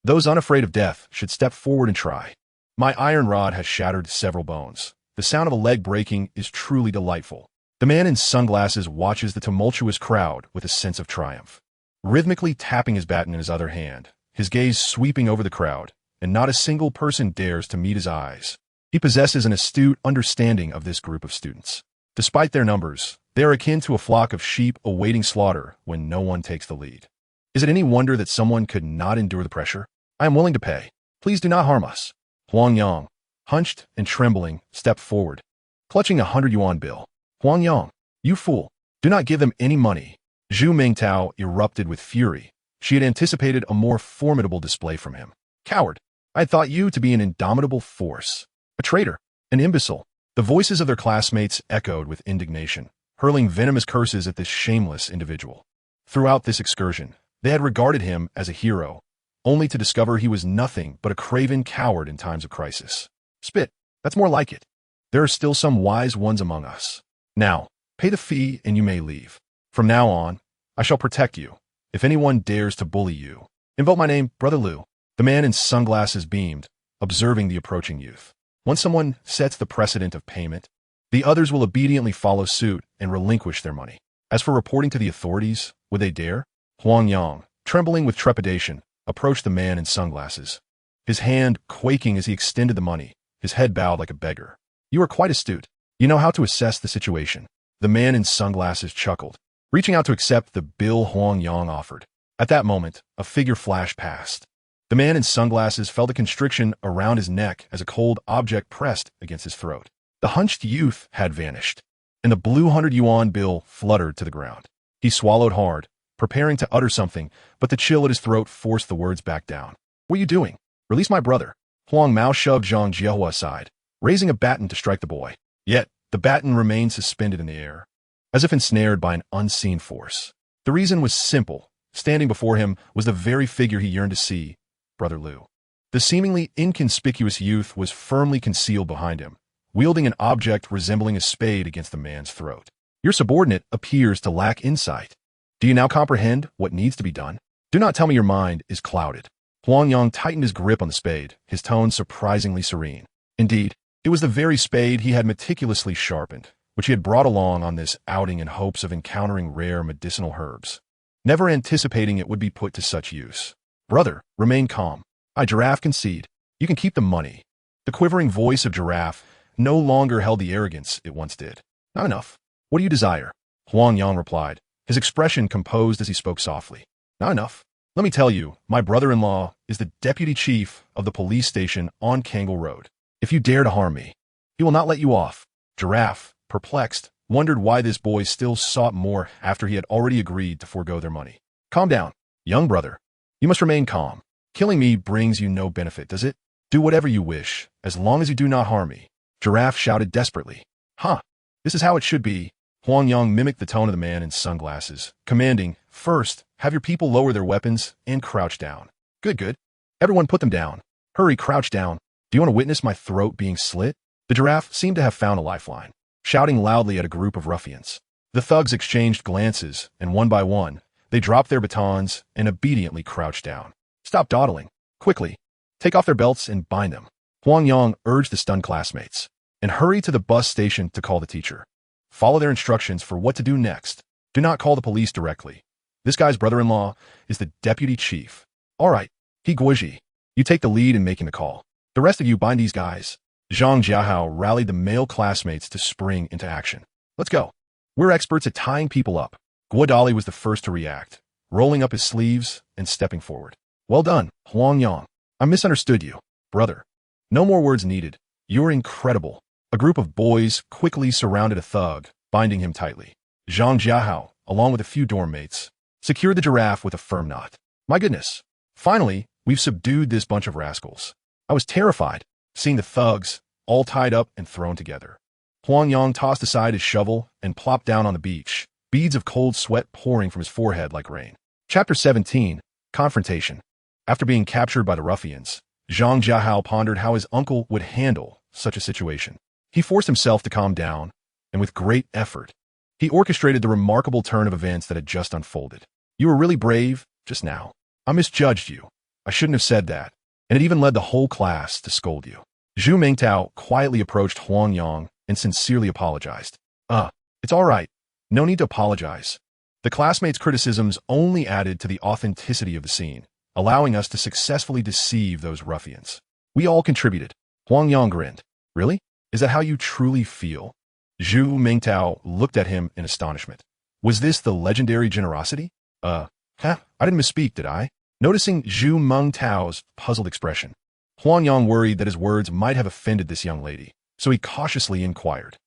Speaker 1: Those unafraid of death should step forward and try. My iron rod has shattered several bones. The sound of a leg breaking is truly delightful. The man in sunglasses watches the tumultuous crowd with a sense of triumph. rhythmically tapping his baton in his other hand, his gaze sweeping over the crowd, and not a single person dares to meet his eyes. He possesses an astute understanding of this group of students. Despite their numbers, they are akin to a flock of sheep awaiting slaughter when no one takes the lead. Is it any wonder that someone could not endure the pressure? I am willing to pay. Please do not harm us. Huang Yang, hunched and trembling, stepped forward, clutching 100 yuan bill. Huang Yang, you fool. Do not give them any money. Zhu Mingtao erupted with fury. She had anticipated a more formidable display from him. Coward! I had thought you to be an indomitable force. A traitor. An imbecile. The voices of their classmates echoed with indignation, hurling venomous curses at this shameless individual. Throughout this excursion, they had regarded him as a hero, only to discover he was nothing but a craven coward in times of crisis. Spit. That's more like it. There are still some wise ones among us. Now, pay the fee and you may leave. From now on, I shall protect you. If anyone dares to bully you, invoke my name, Brother Liu. The man in sunglasses beamed, observing the approaching youth. Once someone sets the precedent of payment, the others will obediently follow suit and relinquish their money. As for reporting to the authorities, would they dare? Huang Yang, trembling with trepidation, approached the man in sunglasses, his hand quaking as he extended the money, his head bowed like a beggar. You are quite astute. You know how to assess the situation. The man in sunglasses chuckled, reaching out to accept the bill Huang Yang offered. At that moment, a figure flashed past. The man in sunglasses felt a constriction around his neck as a cold object pressed against his throat. The hunched youth had vanished, and the blue 100 yuan bill fluttered to the ground. He swallowed hard, preparing to utter something, but the chill at his throat forced the words back down. What are you doing? Release my brother. Huang Mao shoved Zhang Jiahua aside, raising a baton to strike the boy. Yet, the baton remained suspended in the air, as if ensnared by an unseen force. The reason was simple. Standing before him was the very figure he yearned to see, Brother Liu. The seemingly inconspicuous youth was firmly concealed behind him, wielding an object resembling a spade against the man's throat. Your subordinate appears to lack insight. Do you now comprehend what needs to be done? Do not tell me your mind is clouded. Huang Yang tightened his grip on the spade, his tone surprisingly serene. Indeed, it was the very spade he had meticulously sharpened, which he had brought along on this outing in hopes of encountering rare medicinal herbs, never anticipating it would be put to such use. Brother, remain calm. I, Giraffe, concede. You can keep the money. The quivering voice of Giraffe no longer held the arrogance it once did. Not enough. What do you desire? Huang Yang replied, his expression composed as he spoke softly. Not enough. Let me tell you, my brother-in-law is the deputy chief of the police station on Kangle Road. If you dare to harm me, he will not let you off. Giraffe, perplexed, wondered why this boy still sought more after he had already agreed to forego their money. Calm down, young brother. You must remain calm. Killing me brings you no benefit, does it? Do whatever you wish, as long as you do not harm me. Giraffe shouted desperately. Huh, this is how it should be. Huang Yang mimicked the tone of the man in sunglasses, commanding, first, have your people lower their weapons and crouch down. Good, good. Everyone put them down. Hurry, crouch down. Do you want to witness my throat being slit? The giraffe seemed to have found a lifeline, shouting loudly at a group of ruffians. The thugs exchanged glances, and one by one, they dropped their batons and obediently crouched down. Stop dawdling. Quickly. Take off their belts and bind them. Huang Yang urged the stunned classmates, and hurry to the bus station to call the teacher. Follow their instructions for what to do next. Do not call the police directly. This guy's brother-in-law is the deputy chief. All right, He Guoji, you take the lead in making the call. The rest of you bind these guys. Zhang Jiahao rallied the male classmates to spring into action. Let's go. We're experts at tying people up. Guodali was the first to react, rolling up his sleeves and stepping forward. Well done, Huang Yang. I misunderstood you, brother. No more words needed. You're incredible. A group of boys quickly surrounded a thug, binding him tightly. Zhang Jiahao, along with a few dorm mates, secured the giraffe with a firm knot. My goodness. Finally, we've subdued this bunch of rascals. I was terrified, seeing the thugs, all tied up and thrown together. Huang Yang tossed aside his shovel and plopped down on the beach, beads of cold sweat pouring from his forehead like rain. Chapter 17, Confrontation. After being captured by the ruffians, Zhang Jiahao pondered how his uncle would handle such a situation. He forced himself to calm down, and with great effort, he orchestrated the remarkable turn of events that had just unfolded. You were really brave just now. I misjudged you. I shouldn't have said that, and it even led the whole class to scold you. Zhu Mingtao quietly approached Huang Yang and sincerely apologized. It's all right. No need to apologize. The classmates' criticisms only added to the authenticity of the scene, allowing us to successfully deceive those ruffians. We all contributed. Huang Yang grinned. Really? Is that how you truly feel? Zhu Mingtao looked at him in astonishment. Was this the legendary generosity? I didn't misspeak, did I? Noticing Zhu Mingtao's puzzled expression, Huang Yang worried that his words might have offended this young lady, so he cautiously inquired.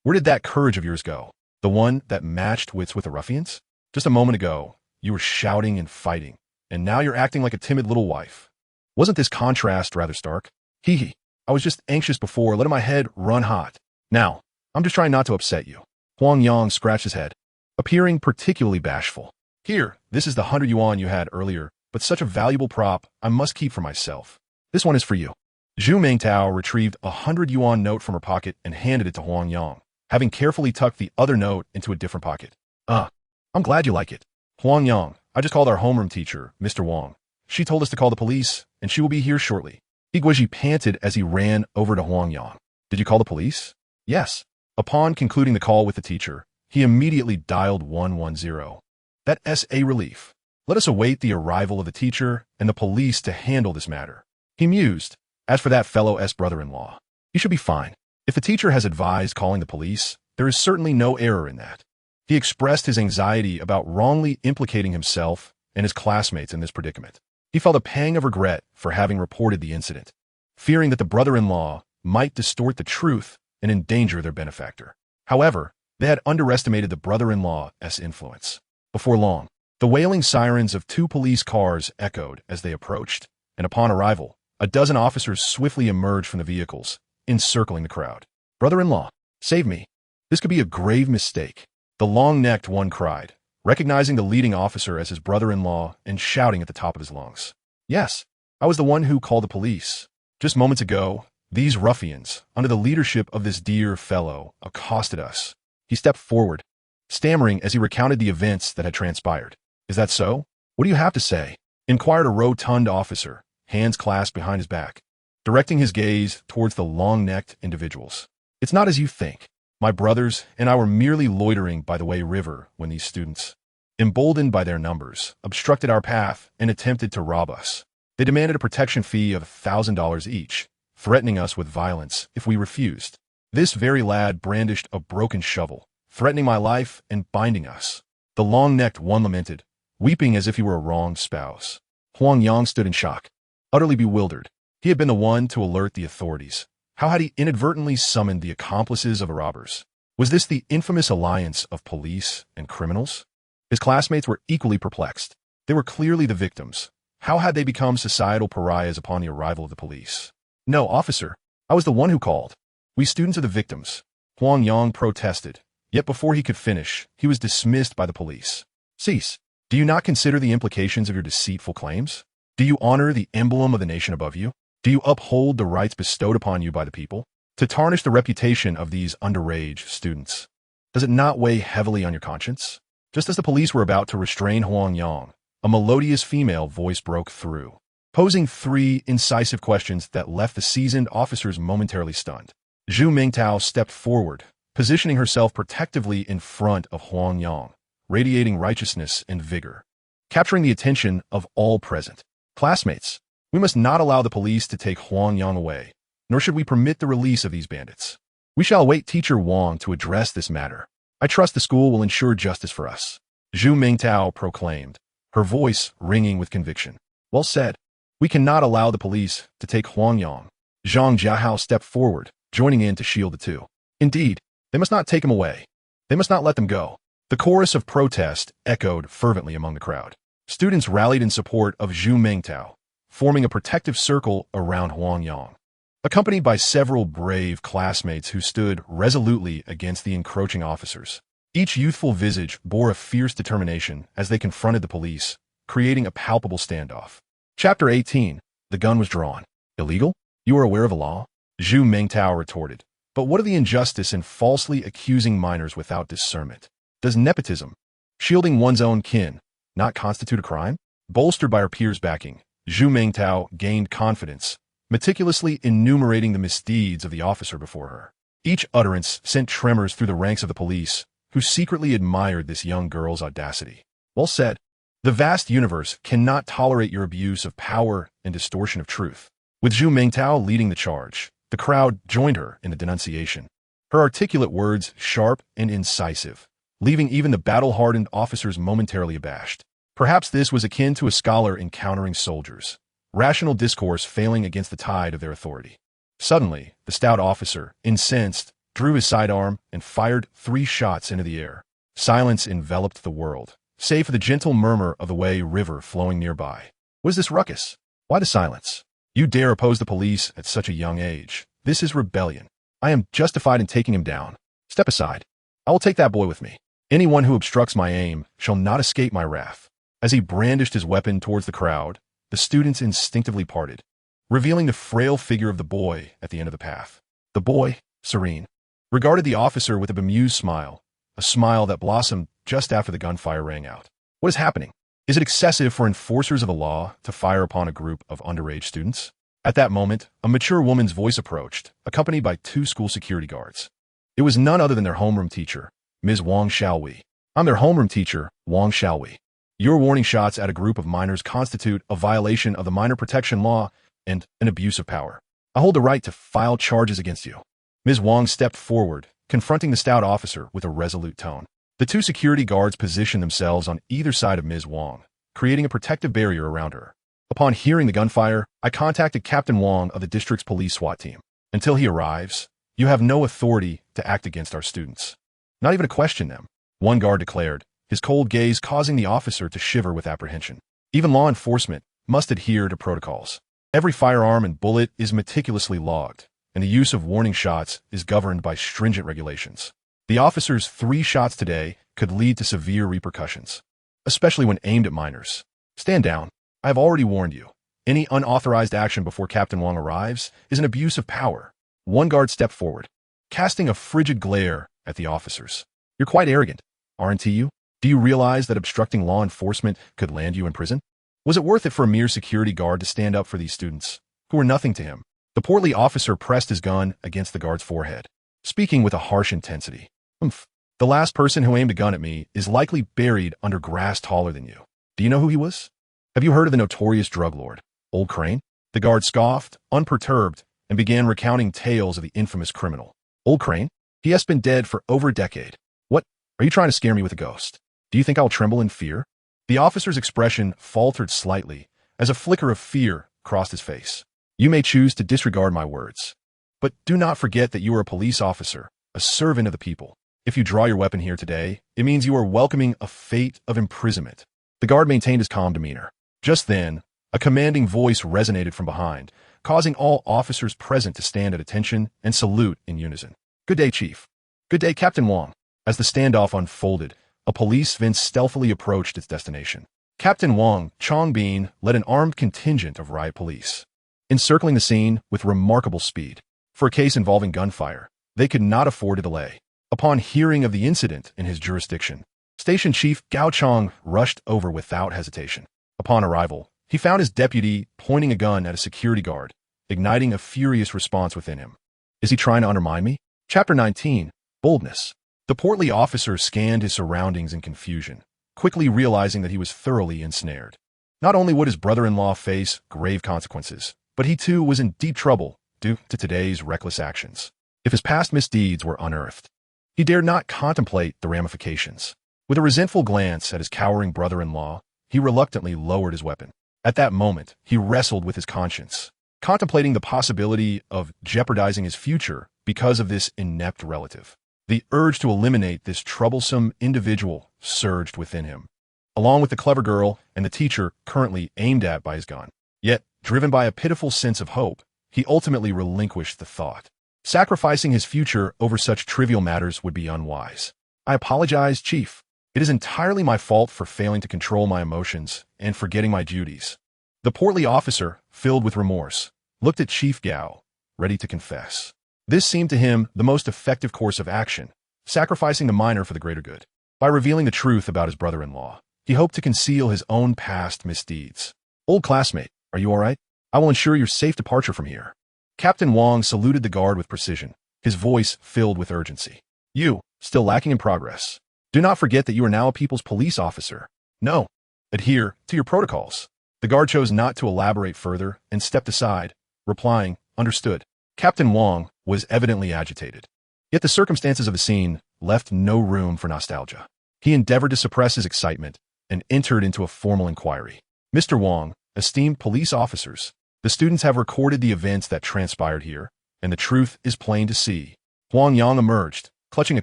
Speaker 1: Where did that courage of yours go? The one that matched wits with the ruffians? Just a moment ago, you were shouting and fighting, and now you're acting like a timid little wife. Wasn't this contrast rather stark? Hee. I was just anxious before, letting my head run hot. Now, I'm just trying not to upset you. Huang Yang scratched his head, appearing particularly bashful. Here, this is the 100 yuan you had earlier, but such a valuable prop I must keep for myself. This one is for you. Zhu Mingtao retrieved a 100 yuan note from her pocket and handed it to Huang Yang, having carefully tucked the other note into a different pocket. I'm glad you like it. Huang Yang, I just called our homeroom teacher, Mr. Wang. She told us to call the police, and she will be here shortly. Guizhi panted as he ran over to Huang Yang. Did you call the police? Yes. Upon concluding the call with the teacher, he immediately dialed 110. That's a relief. Let us await the arrival of the teacher and the police to handle this matter. He mused. As for that fellow's brother-in-law, he should be fine. If the teacher has advised calling the police, there is certainly no error in that. He expressed his anxiety about wrongly implicating himself and his classmates in this predicament. He felt a pang of regret for having reported the incident, fearing that the brother-in-law might distort the truth and endanger their benefactor. However, they had underestimated the brother-in-law's influence. Before long, the wailing sirens of 2 police cars echoed as they approached, and upon arrival, a dozen officers swiftly emerged from the vehicles, encircling the crowd. Brother-in-law, save me. This could be a grave mistake. The long-necked one cried, recognizing the leading officer as his brother-in-law and shouting at the top of his lungs. Yes, I was the one who called the police. Just moments ago, these ruffians, under the leadership of this dear fellow, accosted us. He stepped forward, stammering as he recounted the events that had transpired. Is that so? What do you have to say? Inquired a rotund officer, hands clasped behind his back, directing his gaze towards the long-necked individuals. It's not as you think. My brothers and I were merely loitering by the Wei River when these students, emboldened by their numbers, obstructed our path and attempted to rob us. They demanded a protection fee of $1,000 each, threatening us with violence if we refused. This very lad brandished a broken shovel, threatening my life and binding us. The long-necked one lamented, weeping as if he were a wronged spouse. Huang Yang stood in shock, utterly bewildered. He had been the one to alert the authorities. How had he inadvertently summoned the accomplices of the robbers? Was this the infamous alliance of police and criminals? His classmates were equally perplexed. They were clearly the victims. How had they become societal pariahs upon the arrival of the police? No, officer. I was the one who called. We students are the victims. Huang Yang protested. Yet before he could finish, he was dismissed by the police. Cease. Do you not consider the implications of your deceitful claims? Do you honor the emblem of the nation above you? Do you uphold the rights bestowed upon you by the people? To tarnish the reputation of these underage students, does it not weigh heavily on your conscience? Just as the police were about to restrain Huang Yang, a melodious female voice broke through, posing 3 incisive questions that left the seasoned officers momentarily stunned. Zhu Mingtao stepped forward, positioning herself protectively in front of Huang Yang, radiating righteousness and vigor, capturing the attention of all present. Classmates, we must not allow the police to take Huang Yang away, nor should we permit the release of these bandits. We shall await Teacher Wang to address this matter. I trust the school will ensure justice for us. Zhu Mingtao proclaimed, her voice ringing with conviction. Well said. We cannot allow the police to take Huang Yang. Zhang Jiahao stepped forward, joining in to shield the two. Indeed, they must not take him away. They must not let them go. The chorus of protest echoed fervently among the crowd. Students rallied in support of Zhu Mingtao, forming a protective circle around Huang Yang, accompanied by several brave classmates who stood resolutely against the encroaching officers. Each youthful visage bore a fierce determination as they confronted the police, creating a palpable standoff. Chapter 18. The gun was drawn. Illegal? You are aware of the law? Zhu Mingtao retorted. But what of the injustice in falsely accusing minors without discernment? Does nepotism, shielding one's own kin, not constitute a crime? Bolstered by her peers' backing, Zhu Mingtao gained confidence, meticulously enumerating the misdeeds of the officer before her. Each utterance sent tremors through the ranks of the police, who secretly admired this young girl's audacity. Well said. The vast universe cannot tolerate your abuse of power and distortion of truth. With Zhu Mingtao leading the charge, the crowd joined her in the denunciation. Her articulate words sharp and incisive, leaving even the battle-hardened officers momentarily abashed. Perhaps this was akin to a scholar encountering soldiers, rational discourse failing against the tide of their authority. Suddenly, the stout officer, incensed, drew his sidearm and fired 3 shots into the air. Silence enveloped the world, save for the gentle murmur of the Wei River flowing nearby. What is this ruckus? Why the silence? You dare oppose the police at such a young age. This is rebellion. I am justified in taking him down. Step aside. I will take that boy with me. Anyone who obstructs my aim shall not escape my wrath. As he brandished his weapon towards the crowd, the students instinctively parted, revealing the frail figure of the boy at the end of the path. The boy, serene, regarded the officer with a bemused smile, a smile that blossomed just after the gunfire rang out. What is happening? Is it excessive for enforcers of the law to fire upon a group of underage students? At that moment, a mature woman's voice approached, accompanied by 2 school security guards. It was none other than their homeroom teacher, Ms. Wang Xiaowei. I'm their homeroom teacher, Wang Xiaowei. Your warning shots at a group of minors constitute a violation of the minor protection law and an abuse of power. I hold the right to file charges against you. Ms. Wang stepped forward, confronting the stout officer with a resolute tone. The 2 security guards positioned themselves on either side of Ms. Wang, creating a protective barrier around her. Upon hearing the gunfire, I contacted Captain Wang of the district's police SWAT team. Until he arrives, you have no authority to act against our students. Not even to question them, one guard declared, his cold gaze causing the officer to shiver with apprehension. Even law enforcement must adhere to protocols. Every firearm and bullet is meticulously logged, and the use of warning shots is governed by stringent regulations. The officer's 3 shots today could lead to severe repercussions, especially when aimed at minors. Stand down. I have already warned you. Any unauthorized action before Captain Wang arrives is an abuse of power. One guard stepped forward, casting a frigid glare at the officers. You're quite arrogant, aren't you? Do you realize that obstructing law enforcement could land you in prison? Was it worth it for a mere security guard to stand up for these students, who were nothing to him? The portly officer pressed his gun against the guard's forehead, speaking with a harsh intensity. Humph. The last person who aimed a gun at me is likely buried under grass taller than you. Do you know who he was? Have you heard of the notorious drug lord, Old Crane? The guard scoffed, unperturbed, and began recounting tales of the infamous criminal. Old Crane? He has been dead for over a decade. What? Are you trying to scare me with a ghost? Do you think I'll tremble in fear? The officer's expression faltered slightly as a flicker of fear crossed his face. You may choose to disregard my words, but do not forget that you are a police officer, a servant of the people. If you draw your weapon here today, it means you are welcoming a fate of imprisonment. The guard maintained his calm demeanor. Just then, a commanding voice resonated from behind, causing all officers present to stand at attention and salute in unison. Good day, Chief. Good day, Captain Wang. As the standoff unfolded, a police van stealthily approached its destination. Captain Wang Chongbin led an armed contingent of riot police, encircling the scene with remarkable speed. For a case involving gunfire, they could not afford to delay. Upon hearing of the incident in his jurisdiction, Station Chief Gao Chong rushed over without hesitation. Upon arrival, he found his deputy pointing a gun at a security guard, igniting a furious response within him. Is he trying to undermine me? Chapter 19, Boldness. The portly officer scanned his surroundings in confusion, quickly realizing that he was thoroughly ensnared. Not only would his brother-in-law face grave consequences, but he too was in deep trouble due to today's reckless actions. If his past misdeeds were unearthed, he dared not contemplate the ramifications. With a resentful glance at his cowering brother-in-law, he reluctantly lowered his weapon. At that moment, he wrestled with his conscience, contemplating the possibility of jeopardizing his future because of this inept relative. The urge to eliminate this troublesome individual surged within him, along with the clever girl and the teacher currently aimed at by his gun. Yet, driven by a pitiful sense of hope, he ultimately relinquished the thought. Sacrificing his future over such trivial matters would be unwise. I apologize, Chief. It is entirely my fault for failing to control my emotions and forgetting my duties. The portly officer, filled with remorse, looked at Chief Gao, ready to confess. This seemed to him the most effective course of action, sacrificing the minor for the greater good. By revealing the truth about his brother-in-law, he hoped to conceal his own past misdeeds. Old classmate, are you all right? I will ensure your safe departure from here. Captain Wang saluted the guard with precision, his voice filled with urgency. You, still lacking in progress. Do not forget that you are now a people's police officer. No. Adhere to your protocols. The guard chose not to elaborate further and stepped aside, replying, understood. Captain Wang was evidently agitated. Yet the circumstances of the scene left no room for nostalgia. He endeavored to suppress his excitement and entered into a formal inquiry. Mr. Wang, esteemed police officers, the students have recorded the events that transpired here, and the truth is plain to see. Huang Yang emerged, clutching a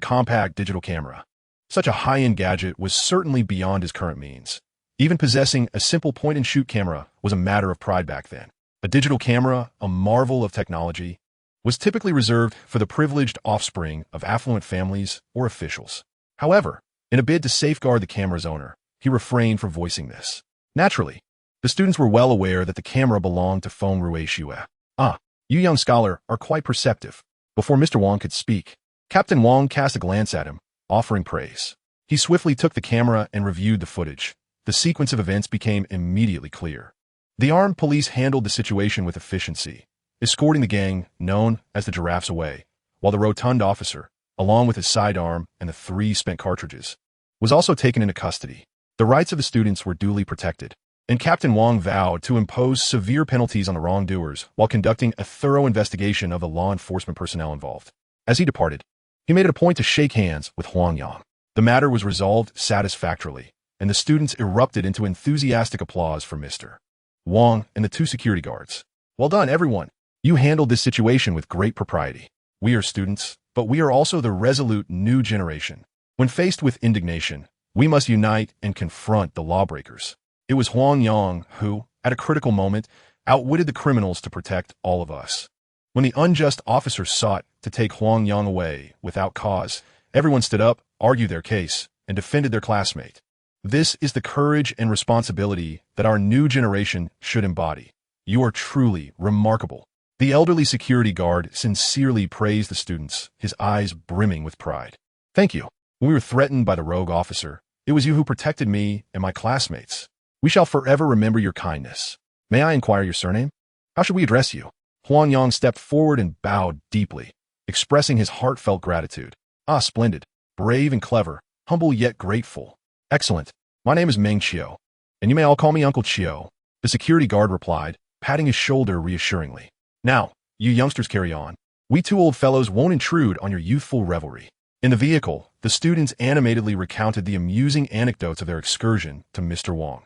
Speaker 1: compact digital camera. Such a high-end gadget was certainly beyond his current means. Even possessing a simple point-and-shoot camera was a matter of pride back then. A digital camera, a marvel of technology, was typically reserved for the privileged offspring of affluent families or officials. However, in a bid to safeguard the camera's owner, he refrained from voicing this. Naturally, the students were well aware that the camera belonged to Feng Rui Xue. Ah, you young scholar are quite perceptive. Before Mr. Wang could speak, Captain Wang cast a glance at him, offering praise. He swiftly took the camera and reviewed the footage. The sequence of events became immediately clear. The armed police handled the situation with efficiency, escorting the gang, known as the Giraffes, away, while the rotund officer, along with his sidearm and the 3 spent cartridges, was also taken into custody. The rights of the students were duly protected, and Captain Wang vowed to impose severe penalties on the wrongdoers while conducting a thorough investigation of the law enforcement personnel involved. As he departed, he made it a point to shake hands with Huang Yang. The matter was resolved satisfactorily, and the students erupted into enthusiastic applause for Mr. Wang and the 2 security guards. Well done, everyone. You handled this situation with great propriety. We are students, but we are also the resolute new generation. When faced with indignation, we must unite and confront the lawbreakers. It was Huang Yang who, at a critical moment, outwitted the criminals to protect all of us. When the unjust officers sought to take Huang Yang away without cause, everyone stood up, argued their case, and defended their classmate. This is the courage and responsibility that our new generation should embody. You are truly remarkable. The elderly security guard sincerely praised the students, his eyes brimming with pride. Thank you. When we were threatened by the rogue officer, it was you who protected me and my classmates. We shall forever remember your kindness. May I inquire your surname? How should we address you? Huang Yang stepped forward and bowed deeply, expressing his heartfelt gratitude. Ah, splendid. Brave and clever. Humble yet grateful. Excellent. My name is Meng Qiu, and you may all call me Uncle Qiu. The security guard replied, patting his shoulder reassuringly. Now, you youngsters carry on. We 2 old fellows won't intrude on your youthful revelry. In the vehicle, the students animatedly recounted the amusing anecdotes of their excursion to Mr. Wang.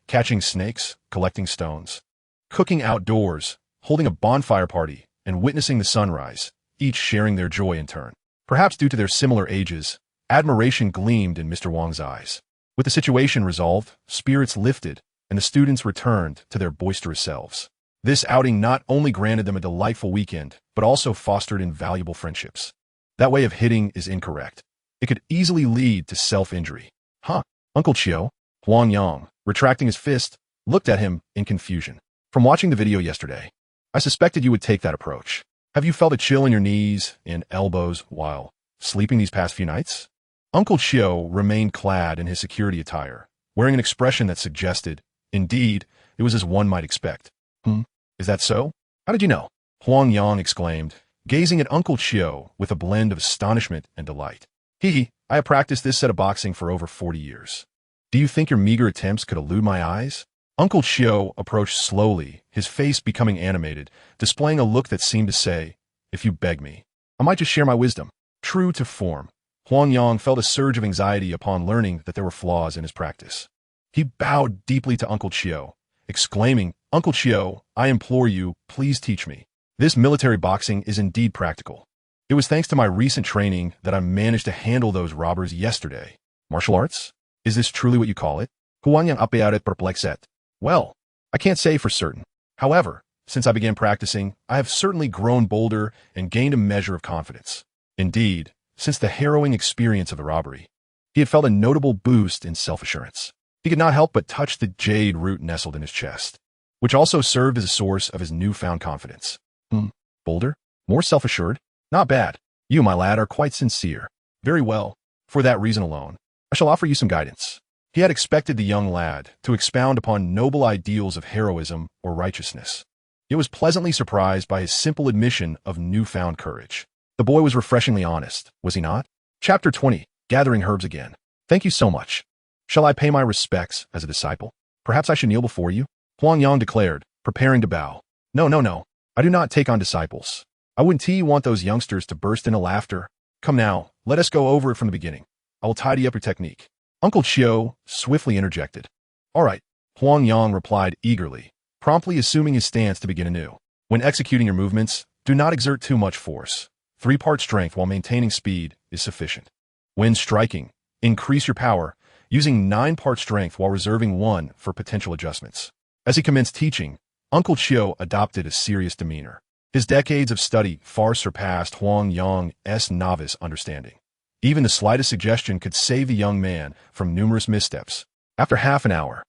Speaker 1: Catching snakes, collecting stones, cooking outdoors, holding a bonfire party, and witnessing the sunrise, each sharing their joy in turn. Perhaps due to their similar ages, admiration gleamed in Mr. Wang's eyes. With the situation resolved, spirits lifted, and the students returned to their boisterous selves. This outing not only granted them a delightful weekend, but also fostered invaluable friendships. That way of hitting is incorrect. It could easily lead to self-injury. Huh, Uncle Qiu? Huang Yang, retracting his fist, looked at him in confusion. From watching the video yesterday, I suspected you would take that approach. Have you felt a chill in your knees and elbows while sleeping these past few nights? Uncle Qiu remained clad in his security attire, wearing an expression that suggested, indeed, it was as one might expect. Is that so? How did you know? Huang Yang exclaimed, gazing at Uncle Qiu with a blend of astonishment and delight. I have practiced this set of boxing for over 40 years. Do you think your meager attempts could elude my eyes? Uncle Qiu approached slowly, his face becoming animated, displaying a look that seemed to say, if you beg me, I might just share my wisdom. True to form, Huang Yang felt a surge of anxiety upon learning that there were flaws in his practice. He bowed deeply to Uncle Qiu, exclaiming, Uncle Qiu, I implore you, please teach me. This military boxing is indeed practical. It was thanks to my recent training that I managed to handle those robbers yesterday. Martial arts? Is this truly what you call it? Huang Yang apparaît perplexé. Well, I can't say for certain. However, since I began practicing, I have certainly grown bolder and gained a measure of confidence. Indeed, since the harrowing experience of the robbery, he had felt a notable boost in self-assurance. He could not help but touch the jade root nestled in his chest, which also served as a source of his newfound confidence. Bolder? More self-assured? Not bad. You, my lad, are quite sincere. Very well. For that reason alone, I shall offer you some guidance. He had expected the young lad to expound upon noble ideals of heroism or righteousness. He was pleasantly surprised by his simple admission of newfound courage. The boy was refreshingly honest, was he not? Chapter 20. Gathering Herbs Again. Thank you so much. Shall I pay my respects as a disciple? Perhaps I should kneel before you? Huang Yang declared, preparing to bow. No, no, no. I do not take on disciples. I wouldn't want those youngsters to burst into laughter. Come now, let us go over it from the beginning. I will tidy up your technique. Uncle Chiu swiftly interjected. All right, Huang Yang replied eagerly, promptly assuming his stance to begin anew. When executing your movements, do not exert too much force. 3-part strength while maintaining speed is sufficient. When striking, increase your power, using 9-part strength while reserving 1 for potential adjustments. As he commenced teaching, Uncle Chiu adopted a serious demeanor. His decades of study far surpassed Huang Yang's novice understanding. Even the slightest suggestion could save the young man from numerous missteps. After half an hour,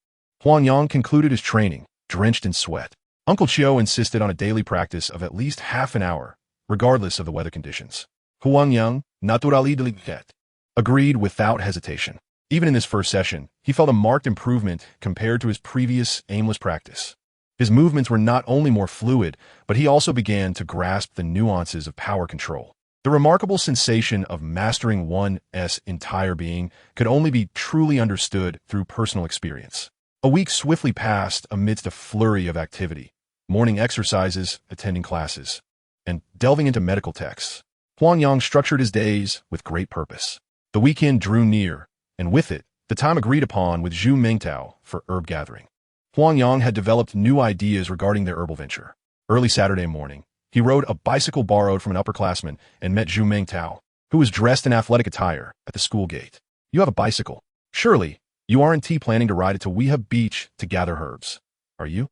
Speaker 1: Huang Yang concluded his training, drenched in sweat. Uncle Chiu insisted on a daily practice of at least half an hour, regardless of the weather conditions. Huang Yang, naturally delicate, agreed without hesitation. Even in this first session, he felt a marked improvement compared to his previous aimless practice. His movements were not only more fluid, but he also began to grasp the nuances of power control. The remarkable sensation of mastering one's entire being could only be truly understood through personal experience. A week swiftly passed amidst a flurry of activity, morning exercises, attending classes, and delving into medical texts. Huang Yang structured his days with great purpose. The weekend drew near, and with it, the time agreed upon with Zhu Mingtao for herb gathering. Huang Yang had developed new ideas regarding their herbal venture. Early Saturday morning, he rode a bicycle borrowed from an upperclassman and met Zhu Mingtao, who was dressed in athletic attire, at the school gate. You have a bicycle. Surely, you aren't planning to ride it to Weha Beach to gather herbs, are you?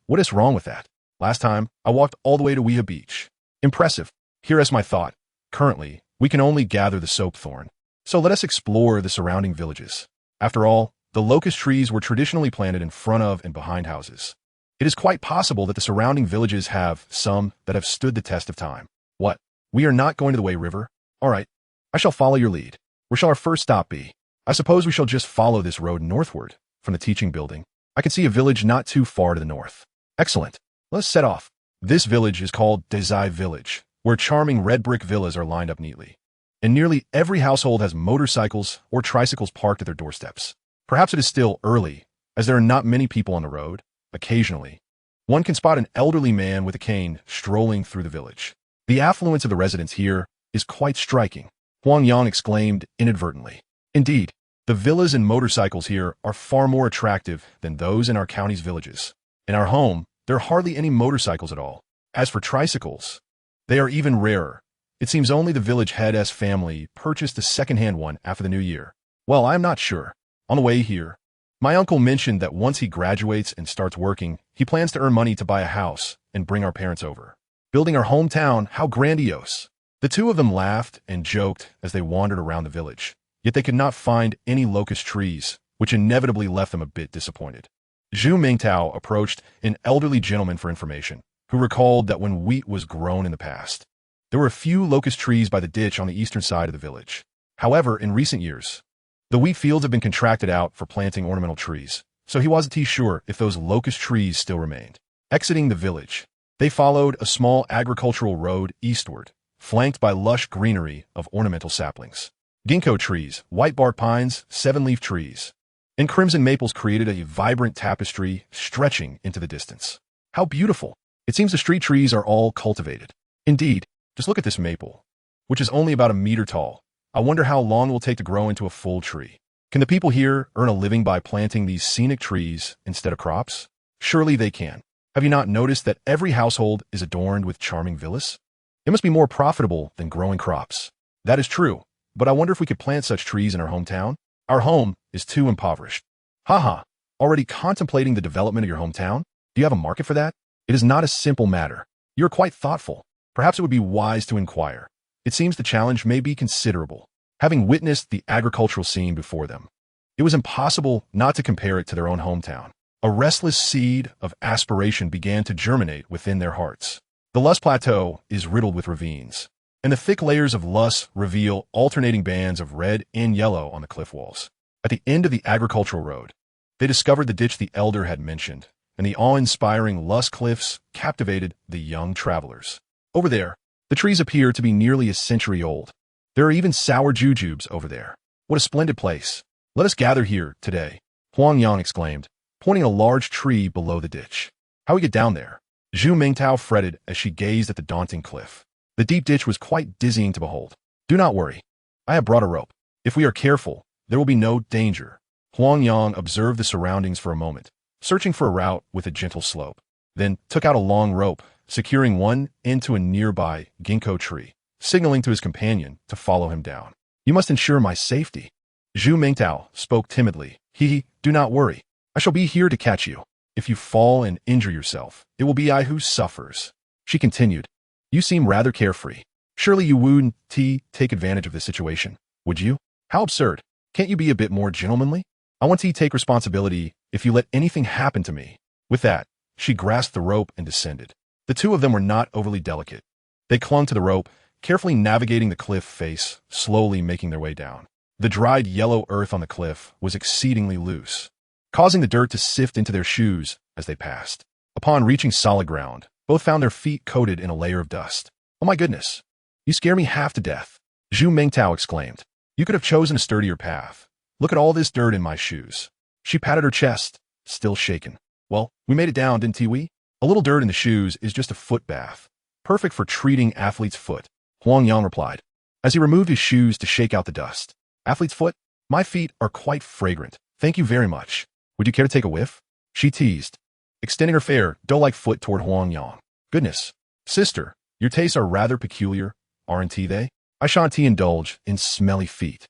Speaker 1: What is wrong with that? Last time, I walked all the way to Weha Beach. Impressive. Here is my thought. Currently, we can only gather the soapthorn. So let us explore the surrounding villages. After all, the locust trees were traditionally planted in front of and behind houses. It is quite possible that the surrounding villages have some that have stood the test of time. What? We are not going to the Wei River? All right. I shall follow your lead. Where shall our first stop be? I suppose we shall just follow this road northward from the teaching building. I can see a village not too far to the north. Excellent. Let's set off. This village is called Desai Village, where charming red brick villas are lined up neatly. And nearly every household has motorcycles or tricycles parked at their doorsteps. Perhaps it is still early, as there are not many people on the road. Occasionally, one can spot an elderly man with a cane strolling through the village. The affluence of the residents here is quite striking, Huang Yang exclaimed inadvertently. Indeed, the villas and motorcycles here are far more attractive than those in our county's villages. In our home, there are hardly any motorcycles at all. As for tricycles, they are even rarer. It seems only the village head's family purchased a second-hand one after the new year. Well, I am not sure. On the way here, my uncle mentioned that once he graduates and starts working, he plans to earn money to buy a house and bring our parents over. Building our hometown, how grandiose. The two of them laughed and joked as they wandered around the village, yet they could not find any locust trees, which inevitably left them a bit disappointed. Zhu Mingtao approached an elderly gentleman for information, who recalled that when wheat was grown in the past, there were a few locust trees by the ditch on the eastern side of the village. However, in recent years, the wheat fields have been contracted out for planting ornamental trees, so he wasn't sure if those locust trees still remained. Exiting the village, they followed a small agricultural road eastward, flanked by lush greenery of ornamental saplings. Ginkgo trees, white bark pines, 7-leaf trees, and crimson maples created a vibrant tapestry stretching into the distance. How beautiful! It seems the street trees are all cultivated. Indeed, just look at this maple, which is only about a meter tall. I wonder how long it will take to grow into a full tree. Can the people here earn a living by planting these scenic trees instead of crops? Surely they can. Have you not noticed that every household is adorned with charming villas? It must be more profitable than growing crops. That is true, but I wonder if we could plant such trees in our hometown? Our home is too impoverished. Haha, already contemplating the development of your hometown? Do you have a market for that? It is not a simple matter. You are quite thoughtful. Perhaps it would be wise to inquire. It seems the challenge may be considerable. Having witnessed the agricultural scene before them, it was impossible not to compare it to their own hometown. A restless seed of aspiration began to germinate within their hearts. The Luss Plateau is riddled with ravines, and the thick layers of Luss reveal alternating bands of red and yellow on the cliff walls. At the end of the agricultural road, they discovered the ditch the elder had mentioned, and the awe-inspiring Luss cliffs captivated the young travelers. Over there, the trees appear to be nearly a century old. There are even sour jujubes over there. What a splendid place. Let us gather here today, Huang Yang exclaimed, pointing a large tree below the ditch. How we get down there? Zhu Mingtao fretted as she gazed at the daunting cliff. The deep ditch was quite dizzying to behold. Do not worry. I have brought a rope. If we are careful, there will be no danger. Huang Yang observed the surroundings for a moment, searching for a route with a gentle slope, then took out a long rope, securing one end to a nearby ginkgo tree, signaling to his companion to follow him down. You must ensure my safety. Zhu Mingtao spoke timidly. Do not worry. I shall be here to catch you. If you fall and injure yourself, it will be I who suffers. She continued. You seem rather carefree. Surely you wouldn't take advantage of this situation, would you? How absurd. Can't you be a bit more gentlemanly? I want to take responsibility if you let anything happen to me. With that, she grasped the rope and descended. The two of them were not overly delicate. They clung to the rope, carefully navigating the cliff face, slowly making their way down. The dried yellow earth on the cliff was exceedingly loose, causing the dirt to sift into their shoes as they passed. Upon reaching solid ground, both found their feet coated in a layer of dust. Oh my goodness! You scare me half to death, Zhu Mingtao exclaimed. You could have chosen a sturdier path. Look at all this dirt in my shoes. She patted her chest, still shaken. Well, we made it down, didn't we? A little dirt in the shoes is just a foot bath. Perfect for treating athlete's foot, Huang Yang replied, as he removed his shoes to shake out the dust. Athlete's foot? My feet are quite fragrant. Thank you very much. Would you care to take a whiff? She teased, extending her fair, doe-like foot toward Huang Yang. Goodness, sister, your tastes are rather peculiar, aren't they? I shan't indulge in smelly feet.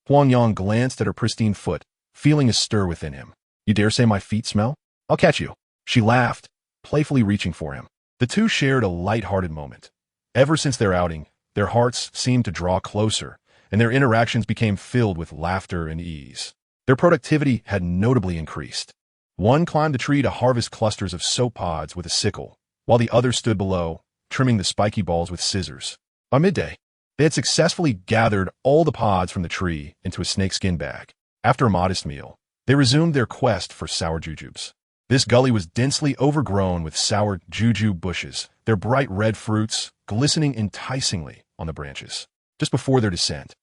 Speaker 1: Huang Yang glanced at her pristine foot, feeling a stir within him. You dare say my feet smell? I'll catch you. She laughed, playfully reaching for him. The two shared a light-hearted moment. Ever since their outing, their hearts seemed to draw closer, and their interactions became filled with laughter and ease. Their productivity had notably increased. One climbed the tree to harvest clusters of soap pods with a sickle, while the other stood below, trimming the spiky balls with scissors. By midday, they had successfully gathered all the pods from the tree into a snakeskin bag. After a modest meal, they resumed their quest for sour jujubes. This gully was densely overgrown with sour jujube bushes, their bright red fruits glistening enticingly on the branches. Just before their descent,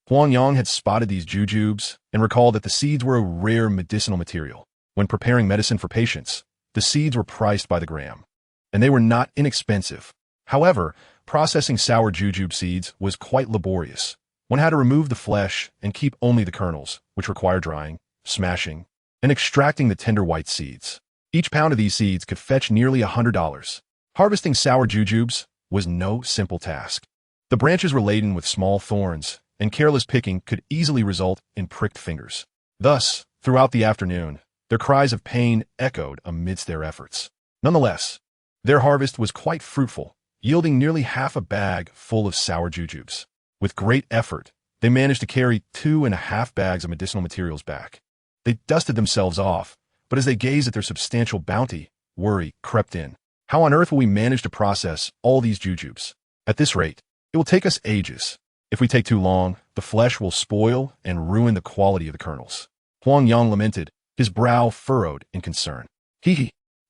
Speaker 1: Huang Yang had spotted these jujubes and recalled that the seeds were a rare medicinal material. When preparing medicine for patients, the seeds were priced by the gram, and they were not inexpensive. However, processing sour jujube seeds was quite laborious. One had to remove the flesh and keep only the kernels, which require drying, smashing, and extracting the tender white seeds. Each pound of these seeds could fetch nearly $100. Harvesting sour jujubes was no simple task. The branches were laden with small thorns, and careless picking could easily result in pricked fingers. Thus, throughout the afternoon, their cries of pain echoed amidst their efforts. Nonetheless, their harvest was quite fruitful, yielding nearly half a bag full of sour jujubes. With great effort, they managed to carry 2.5 bags of medicinal materials back. They dusted themselves off, but as they gazed at their substantial bounty, worry crept in. How on earth will we manage to process all these jujubes? At this rate, it will take us ages. If we take too long, the flesh will spoil and ruin the quality of the kernels. Huang Yang lamented, his brow furrowed in concern.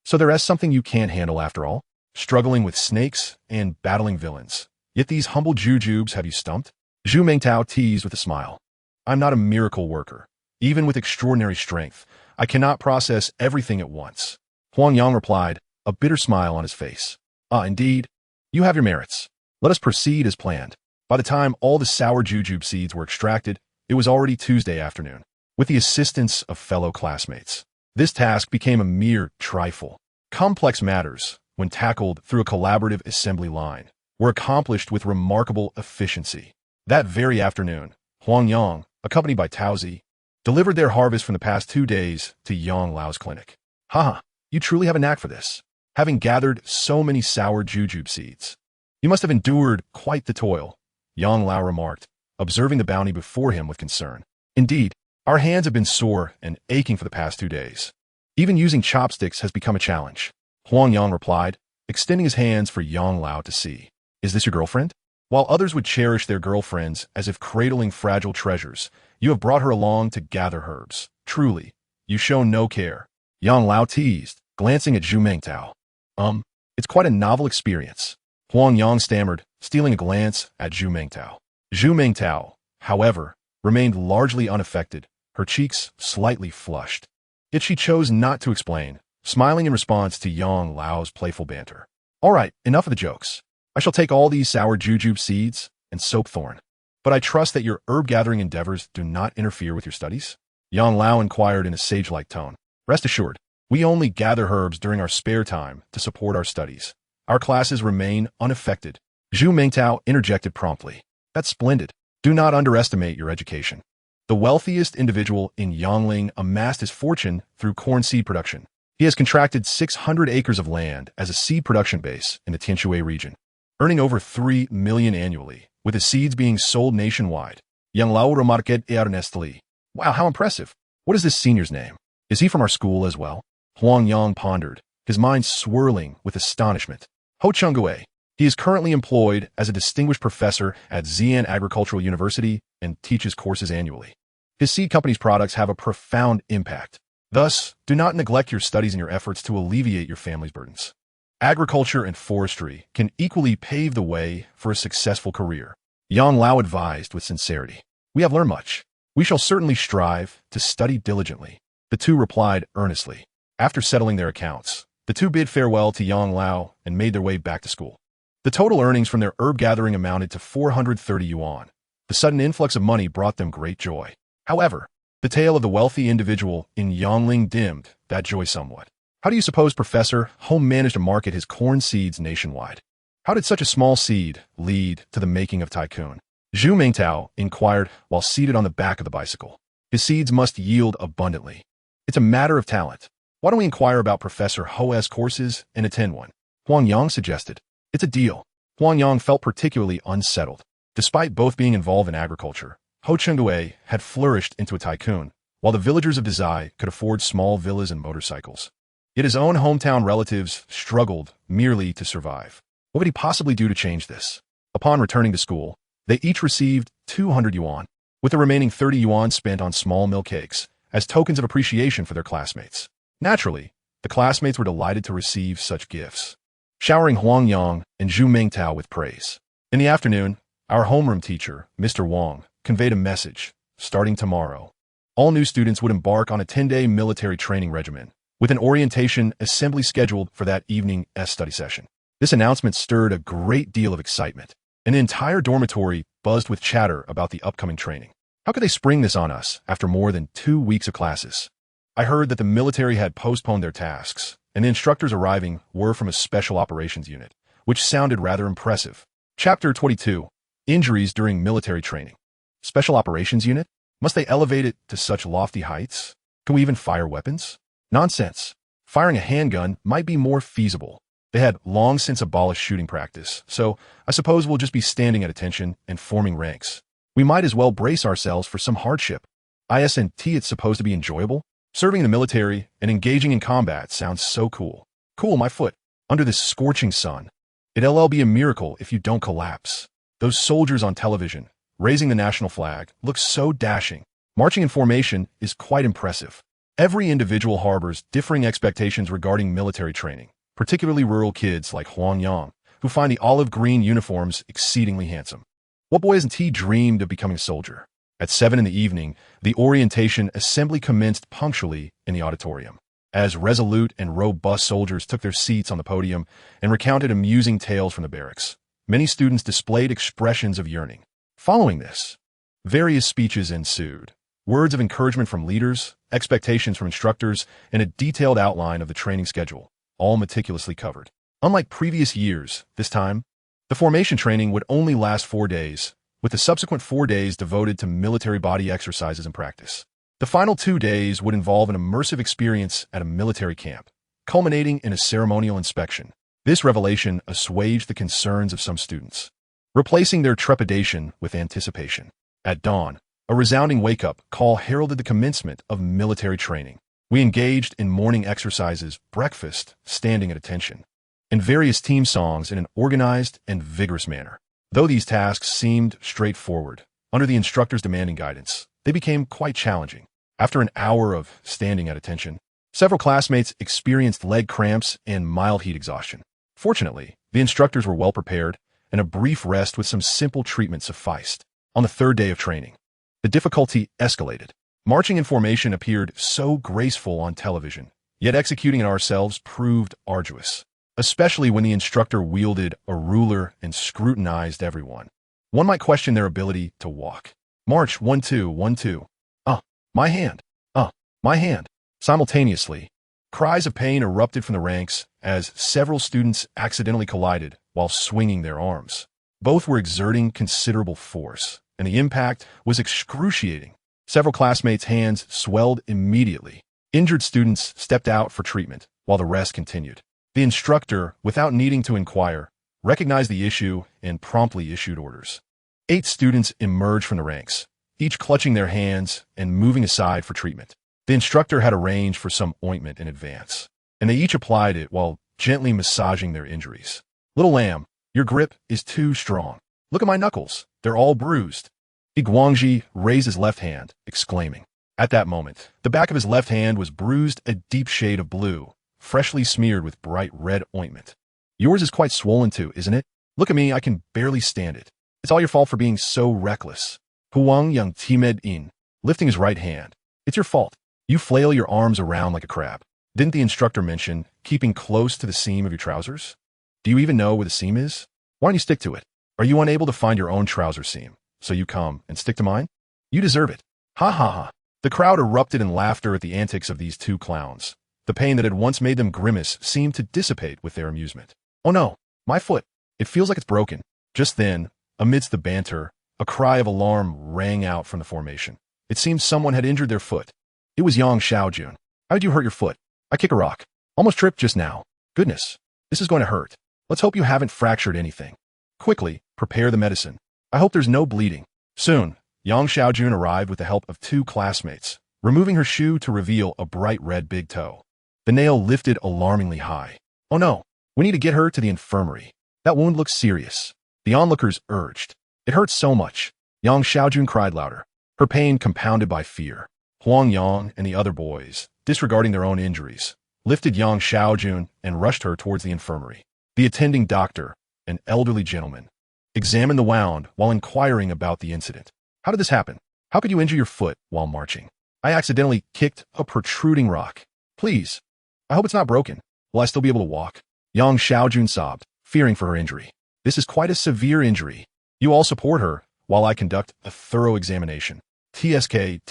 Speaker 1: So there is something you can't handle after all? Struggling with snakes and battling villains. Yet these humble jujubes have you stumped? Zhu Mingtao teased with a smile. I'm not a miracle worker. Even with extraordinary strength, I cannot process everything at once. Huang Yang replied, a bitter smile on his face. Indeed. You have your merits. Let us proceed as planned. By the time all the sour jujube seeds were extracted, it was already Tuesday afternoon. With the assistance of fellow classmates, this task became a mere trifle. Complex matters, when tackled through a collaborative assembly line, were accomplished with remarkable efficiency. That very afternoon, Huang Yang, accompanied by Taozi, delivered their harvest from the past 2 days to Yang Lao's clinic. You truly have a knack for this, having gathered so many sour jujube seeds. You must have endured quite the toil, Yang Lao remarked, observing the bounty before him with concern. Indeed, our hands have been sore and aching for the past 2 days. Even using chopsticks has become a challenge. Huang Yang replied, extending his hands for Yang Lao to see. Is this your girlfriend? While others would cherish their girlfriends as if cradling fragile treasures, you have brought her along to gather herbs. Truly, you show no care. Yang Lao teased, glancing at Zhu Mingtao. It's quite a novel experience. Huang Yang stammered, stealing a glance at Zhu Mingtao. Zhu Mingtao, however, remained largely unaffected, her cheeks slightly flushed. Yet she chose not to explain, smiling in response to Yang Lao's playful banter. All right, enough of the jokes. I shall take all these sour jujube seeds and soap thorn. But I trust that your herb-gathering endeavors do not interfere with your studies? Yang Lao inquired in a sage-like tone. Rest assured, we only gather herbs during our spare time to support our studies. Our classes remain unaffected. Zhu Mingtao interjected promptly. That's splendid. Do not underestimate your education. The wealthiest individual in Yangling amassed his fortune through corn seed production. He has contracted 600 acres of land as a seed production base in the Tianshui region, earning over 3 million annually, with his seeds being sold nationwide. Yang Lao remarqued earnestly. Wow, how impressive. What is this senior's name? Is he from our school as well? Huang Yang pondered, his mind swirling with astonishment. Ho Chungue. He is currently employed as a distinguished professor at Xi'an Agricultural University and teaches courses annually. His seed company's products have a profound impact. Thus, do not neglect your studies in your efforts to alleviate your family's burdens. Agriculture and forestry can equally pave the way for a successful career. Yang Lao advised with sincerity. We have learned much. We shall certainly strive to study diligently. The two replied earnestly. After settling their accounts, the two bid farewell to Yang Lao and made their way back to school. The total earnings from their herb gathering amounted to 430 yuan. The sudden influx of money brought them great joy. However, the tale of the wealthy individual in Yangling dimmed that joy somewhat. How do you suppose Professor Ho managed to market his corn seeds nationwide? How did such a small seed lead to the making of tycoon? Zhu Mingtao inquired while seated on the back of the bicycle. His seeds must yield abundantly. It's a matter of talent. Why don't we inquire about Professor Ho's courses and attend one? Huang Yang suggested. It's a deal. Huang Yang felt particularly unsettled. Despite both being involved in agriculture, Ho Chungue had flourished into a tycoon, while the villagers of Dezai could afford small villas and motorcycles. Yet his own hometown relatives struggled merely to survive. What could he possibly do to change this? Upon returning to school, they each received 200 yuan, with the remaining 30 yuan spent on small mill cakes, as tokens of appreciation for their classmates. Naturally, the classmates were delighted to receive such gifts, showering Huang Yang and Zhu Mingtao with praise. In the afternoon, our homeroom teacher, Mr. Wang, conveyed a message. Starting tomorrow, all new students would embark on a 10-day military training regimen, with an orientation assembly scheduled for that evening's study session. This announcement stirred a great deal of excitement, and the entire dormitory buzzed with chatter about the upcoming training. How could they spring this on us after more than 2 weeks of classes? I heard that the military had postponed their tasks, and the instructors arriving were from a special operations unit, which sounded rather impressive. Chapter 22. Injuries during military training. Special operations unit? Must they elevate it to such lofty heights? Can we even fire weapons? Nonsense. Firing a handgun might be more feasible. They had long since abolished shooting practice, so I suppose we'll just be standing at attention and forming ranks. We might as well brace ourselves for some hardship. IS&T, it's supposed to be enjoyable? Serving in the military and engaging in combat sounds so cool. Cool my foot, under this scorching sun. It'll be a miracle if you don't collapse. Those soldiers on television, raising the national flag, look so dashing. Marching in formation is quite impressive. Every individual harbors differing expectations regarding military training, particularly rural kids like Huang Yang, who find the olive green uniforms exceedingly handsome. What boy hasn't he dreamed of becoming a soldier? At 7 in the evening, the orientation assembly commenced punctually in the auditorium, as resolute and robust soldiers took their seats on the podium and recounted amusing tales from the barracks. Many students displayed expressions of yearning. Following this, various speeches ensued, words of encouragement from leaders, expectations from instructors, and a detailed outline of the training schedule, all meticulously covered. Unlike previous years, this time, the formation training would only last 4 days, with the subsequent 4 days devoted to military body exercises and practice. The final 2 days would involve an immersive experience at a military camp, culminating in a ceremonial inspection. This revelation assuaged the concerns of some students, replacing their trepidation with anticipation. At dawn, a resounding wake-up call heralded the commencement of military training. We engaged in morning exercises, breakfast, standing at attention, and various team songs in an organized and vigorous manner. Though these tasks seemed straightforward, under the instructor's demanding guidance, they became quite challenging. After an hour of standing at attention, several classmates experienced leg cramps and mild heat exhaustion. Fortunately, the instructors were well prepared, and a brief rest with some simple treatment sufficed. On the 3rd day of training, The difficulty escalated. Marching in formation appeared so graceful on television, yet executing it ourselves proved arduous, especially when the instructor wielded a ruler and scrutinized everyone. One might question their ability to walk. March 1-2, 1-2. My hand. My hand. Simultaneously, cries of pain erupted from the ranks as several students accidentally collided while swinging their arms. Both were exerting considerable force, and the impact was excruciating. Several classmates' hands swelled immediately. Injured students stepped out for treatment, while the rest continued. The instructor, without needing to inquire, recognized the issue and promptly issued orders. 8 students emerged from the ranks, each clutching their hands and moving aside for treatment. The instructor had arranged for some ointment in advance, and they each applied it while gently massaging their injuries. Little lamb, your grip is too strong. Look at my knuckles. They're all bruised. Guangji raised his left hand, exclaiming. At that moment, the back of his left hand was bruised a deep shade of blue, freshly smeared with bright red ointment. Yours is quite swollen too, isn't it? Look at me, I can barely stand it. It's all your fault for being so reckless. Huang Yang timed in, lifting his right hand. It's your fault. You flail your arms around like a crab. Didn't the instructor mention keeping close to the seam of your trousers? Do you even know where the seam is? Why don't you stick to it? Are you unable to find your own trouser seam? So you come and stick to mine? You deserve it. Ha ha ha. The crowd erupted in laughter at the antics of these two clowns. The pain that had once made them grimace seemed to dissipate with their amusement. Oh no, my foot. It feels like it's broken. Just then, amidst the banter, a cry of alarm rang out from the formation. It seemed someone had injured their foot. It was Yang Xiaojun. How did you hurt your foot? I kick a rock. Almost tripped just now. Goodness, this is going to hurt. Let's hope you haven't fractured anything. Quickly, prepare the medicine. I hope there's no bleeding. Soon, Yang Xiaojun arrived with the help of 2 classmates, removing her shoe to reveal a bright red big toe. The nail lifted alarmingly high. Oh no, we need to get her to the infirmary. That wound looks serious. The onlookers urged. It hurts so much. Yang Xiaojun cried louder, her pain compounded by fear. Huang Yang and the other boys, disregarding their own injuries, lifted Yang Xiaojun and rushed her towards the infirmary. The attending doctor, an elderly gentleman, examined the wound while inquiring about the incident. How did this happen? How could you injure your foot while marching? I accidentally kicked a protruding rock. Please. I hope it's not broken. Will I still be able to walk? Yang Xiaojun sobbed, fearing for her injury. This is quite a severe injury. You all support her while I conduct a thorough examination. TSK,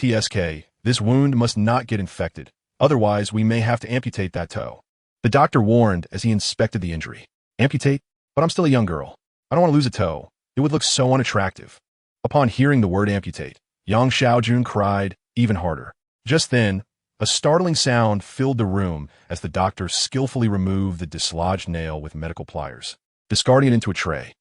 Speaker 1: this wound must not get infected. Otherwise, we may have to amputate that toe. The doctor warned as he inspected the injury. Amputate? But I'm still a young girl. I don't want to lose a toe. It would look so unattractive. Upon hearing the word amputate, Yang Xiaojun cried even harder. Just then, a startling sound filled the room as the doctor skillfully removed the dislodged nail with medical pliers, discarding it into a tray.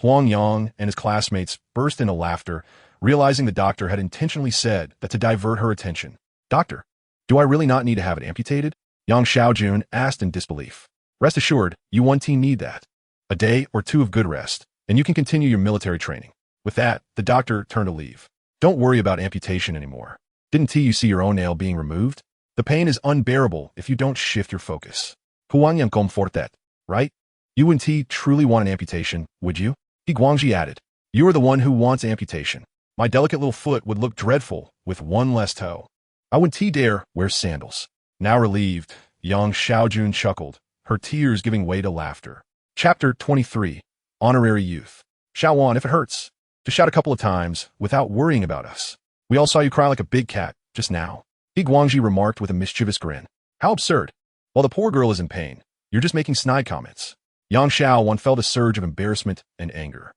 Speaker 1: Huang Yang and his classmates burst into laughter, realizing the doctor had intentionally said that to divert her attention. Doctor, do I really not need to have it amputated? Yang Xiaojun asked in disbelief. Rest assured, you one team need that. A day or 2 of good rest, and you can continue your military training. With that, the doctor turned to leave. Don't worry about amputation anymore. Didn't you see your own nail being removed? The pain is unbearable if you don't shift your focus. Huang Yang comfortet, right? You wouldn't truly want an amputation, would you? Guangji added. You are the one who wants amputation. My delicate little foot would look dreadful with one less toe. I wouldn't dare wear sandals. Now relieved, Yang Xiaojun chuckled, her tears giving way to laughter. Chapter 23. Honorary Youth. Xiaowan, if it hurts, just shout a couple of times without worrying about us. We all saw you cry like a big cat just now. Guangji remarked with a mischievous grin. How absurd. While the poor girl is in pain, you're just making snide comments. Yang Xiaowan felt a surge of embarrassment and anger.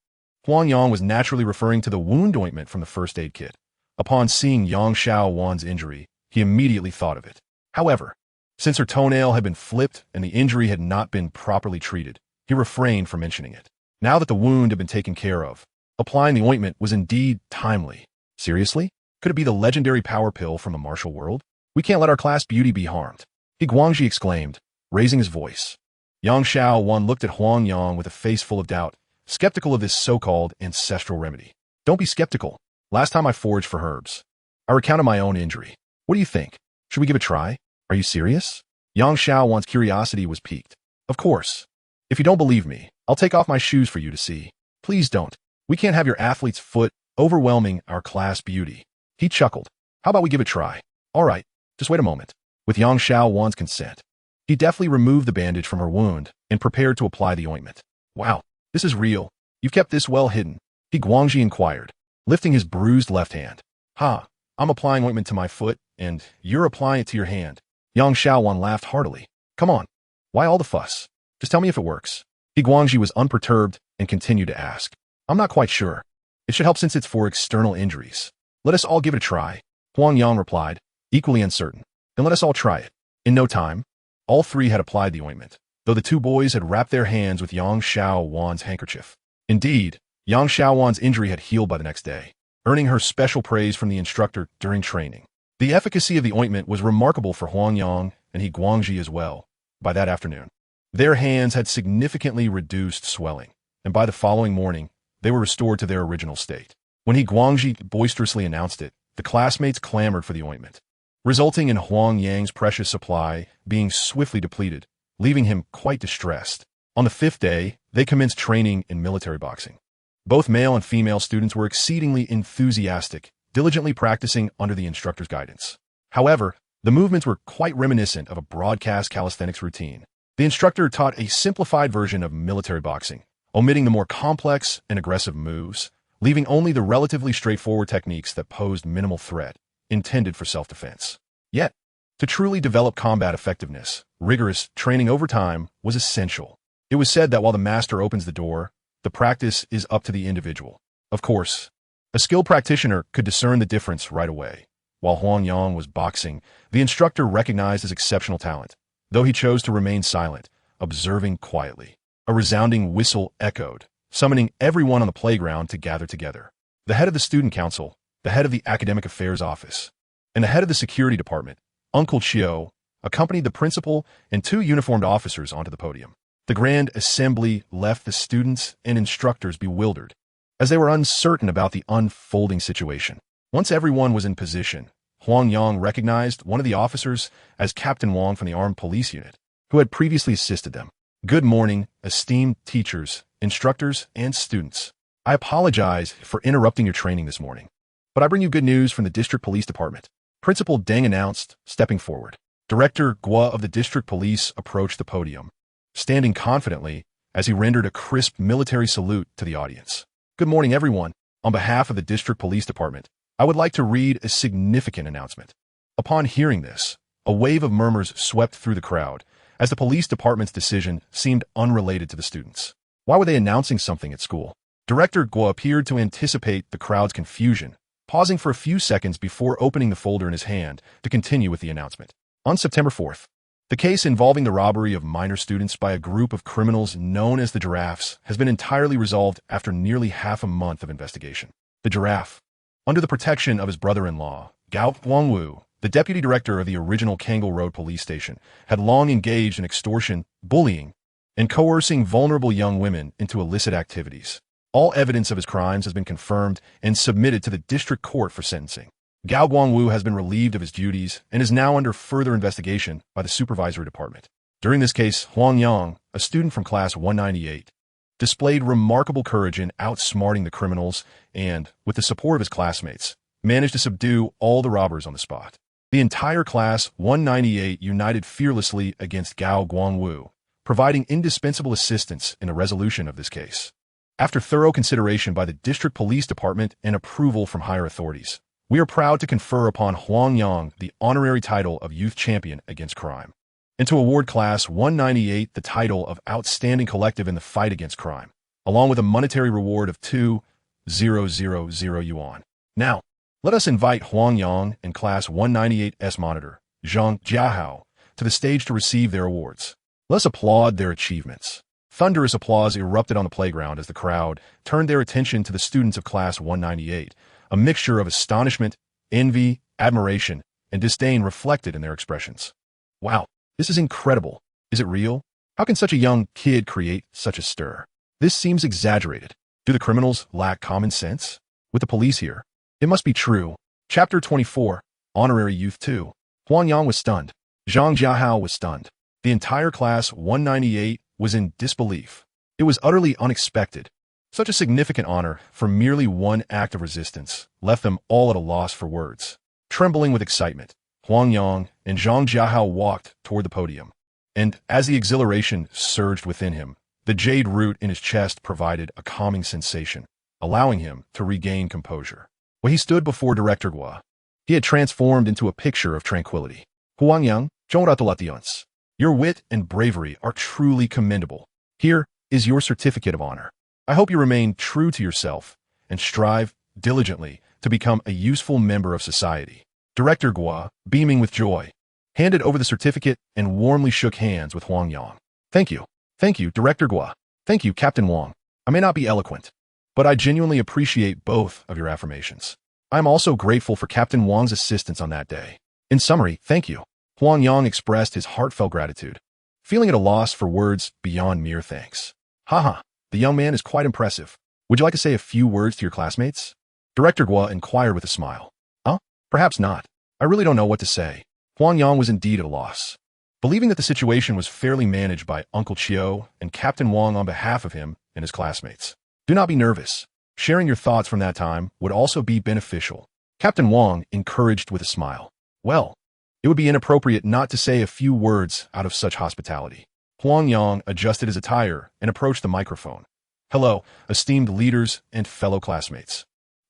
Speaker 1: Huang Yang was naturally referring to the wound ointment from the first aid kit. Upon seeing Yang Xiaowan's injury, he immediately thought of it. However, since her toenail had been flipped and the injury had not been properly treated, he refrained from mentioning it. Now that the wound had been taken care of, applying the ointment was indeed timely. Seriously? Could it be the legendary power pill from the martial world? We can't let our class beauty be harmed. Guangji exclaimed, raising his voice. Yang Xiaowan looked at Huang Yang with a face full of doubt, skeptical of this so-called ancestral remedy. Don't be skeptical. Last time I foraged for herbs, I recounted my own injury. What do you think? Should we give it a try? Are you serious? Yang Xiaowan's curiosity was piqued. Of course. If you don't believe me, I'll take off my shoes for you to see. Please don't. We can't have your athlete's foot overwhelming our class beauty. He chuckled. How about we give it a try? All right, just wait a moment. With Yang Xiaowan's consent, he deftly removed the bandage from her wound and prepared to apply the ointment. Wow, this is real. You've kept this well hidden, he Guangji inquired, lifting his bruised left hand. Ha, I'm applying ointment to my foot, and you're applying it to your hand. Yang Xiaowan laughed heartily. Come on, why all the fuss? Just tell me if it works. He Guangji was unperturbed and continued to ask. I'm not quite sure. It should help since it's for external injuries. Let us all give it a try. Huang Yang replied, equally uncertain. Then let us all try it. In no time, all three had applied the ointment, though the two boys had wrapped their hands with Yang Xiaowan's handkerchief. Indeed, Yang Xiaowan's injury had healed by the next day, earning her special praise from the instructor during training. The efficacy of the ointment was remarkable for Huang Yang and he Guangji as well. By that afternoon, their hands had significantly reduced swelling, and by the following morning, they were restored to their original state. When he Guangji boisterously announced it, the classmates clamored for the ointment, resulting in Huang Yang's precious supply being swiftly depleted, leaving him quite distressed. On the 5th day, they commenced training in military boxing. Both male and female students were exceedingly enthusiastic, diligently practicing under the instructor's guidance. However, the movements were quite reminiscent of a broadcast calisthenics routine. The instructor taught a simplified version of military boxing, omitting the more complex and aggressive moves, leaving only the relatively straightforward techniques that posed minimal threat, intended for self-defense. Yet, to truly develop combat effectiveness, rigorous training over time was essential. It was said that while the master opens the door, the practice is up to the individual. Of course, a skilled practitioner could discern the difference right away. While Huang Yang was boxing, the instructor recognized his exceptional talent, though he chose to remain silent, observing quietly. A resounding whistle echoed, summoning everyone on the playground to gather together. The head of the student council, the head of the academic affairs office, and the head of the security department, Uncle Chiu, accompanied the principal and 2 uniformed officers onto the podium. The grand assembly left the students and instructors bewildered, as they were uncertain about the unfolding situation. Once everyone was in position, Huang Yang recognized one of the officers as Captain Wang from the Armed Police Unit, who had previously assisted them. Good morning, esteemed teachers, instructors, and students. I apologize for interrupting your training this morning, but I bring you good news from the District Police Department. Principal Deng announced, stepping forward. Director Guo of the District Police approached the podium, standing confidently as he rendered a crisp military salute to the audience. Good morning, everyone. On behalf of the District Police Department, I would like to read a significant announcement. Upon hearing this, a wave of murmurs swept through the crowd, as the police department's decision seemed unrelated to the students. Why were they announcing something at school? Director Guo appeared to anticipate the crowd's confusion, pausing for a few seconds before opening the folder in his hand to continue with the announcement. On September 4th, the case involving the robbery of minor students by a group of criminals known as the Giraffes has been entirely resolved after nearly half a month of investigation. The Giraffe, under the protection of his brother-in-law, Gao Guangwu, the deputy director of the original Kangle Road police station, had long engaged in extortion, bullying, and coercing vulnerable young women into illicit activities. All evidence of his crimes has been confirmed and submitted to the district court for sentencing. Gao Guangwu has been relieved of his duties and is now under further investigation by the supervisory department. During this case, Huang Yang, a student from class 198, displayed remarkable courage in outsmarting the criminals and, with the support of his classmates, managed to subdue all the robbers on the spot. The entire class 198 united fearlessly against Gao Guangwu, providing indispensable assistance in the resolution of this case. After thorough consideration by the district police department and approval from higher authorities, we are proud to confer upon Huang Yang the honorary title of Youth Champion Against Crime, and to award Class 198 the title of Outstanding Collective in the Fight Against Crime, along with a monetary reward of 2,000 yuan. Now, let us invite Huang Yang and Class 198's monitor, Zhang Jiahao, to the stage to receive their awards. Let us applaud their achievements. Thunderous applause erupted on the playground as the crowd turned their attention to the students of Class 198, a mixture of astonishment, envy, admiration, and disdain reflected in their expressions. Wow, this is incredible. Is it real? How can such a young kid create such a stir? This seems exaggerated. Do the criminals lack common sense? With the police here, it must be true. Chapter 24, Honorary Youth 2. Huang Yang was stunned. Zhang Jiahao was stunned. The entire Class 198 was in disbelief. It was utterly unexpected. Such a significant honor for merely one act of resistance left them all at a loss for words. Trembling with excitement, Huang Yang and Zhang Jiahao walked toward the podium. And as the exhilaration surged within him, the jade root in his chest provided a calming sensation, allowing him to regain composure. When he stood before Director Gua, he had transformed into a picture of tranquility. Huang Yang, congratulations. Your wit and bravery are truly commendable. Here is your certificate of honor. I hope you remain true to yourself and strive diligently to become a useful member of society. Director Gua, beaming with joy, handed over the certificate and warmly shook hands with Huang Yang. Thank you. Thank you, Director Gua. Thank you, Captain Wang. I may not be eloquent, but I genuinely appreciate both of your affirmations. I am also grateful for Captain Wang's assistance on that day. In summary, thank you. Huang Yang expressed his heartfelt gratitude, feeling at a loss for words beyond mere thanks. Haha, the young man is quite impressive. Would you like to say a few words to your classmates? Director Gua inquired with a smile. Huh? Perhaps not. I really don't know what to say. Huang Yang was indeed at a loss. Believing that the situation was fairly managed by Uncle Chiu and Captain Wang on behalf of him and his classmates. Do not be nervous. Sharing your thoughts from that time would also be beneficial. Captain Wang encouraged with a smile. Well, it would be inappropriate not to say a few words out of such hospitality. Huang Yang adjusted his attire and approached the microphone. Hello, esteemed leaders and fellow classmates.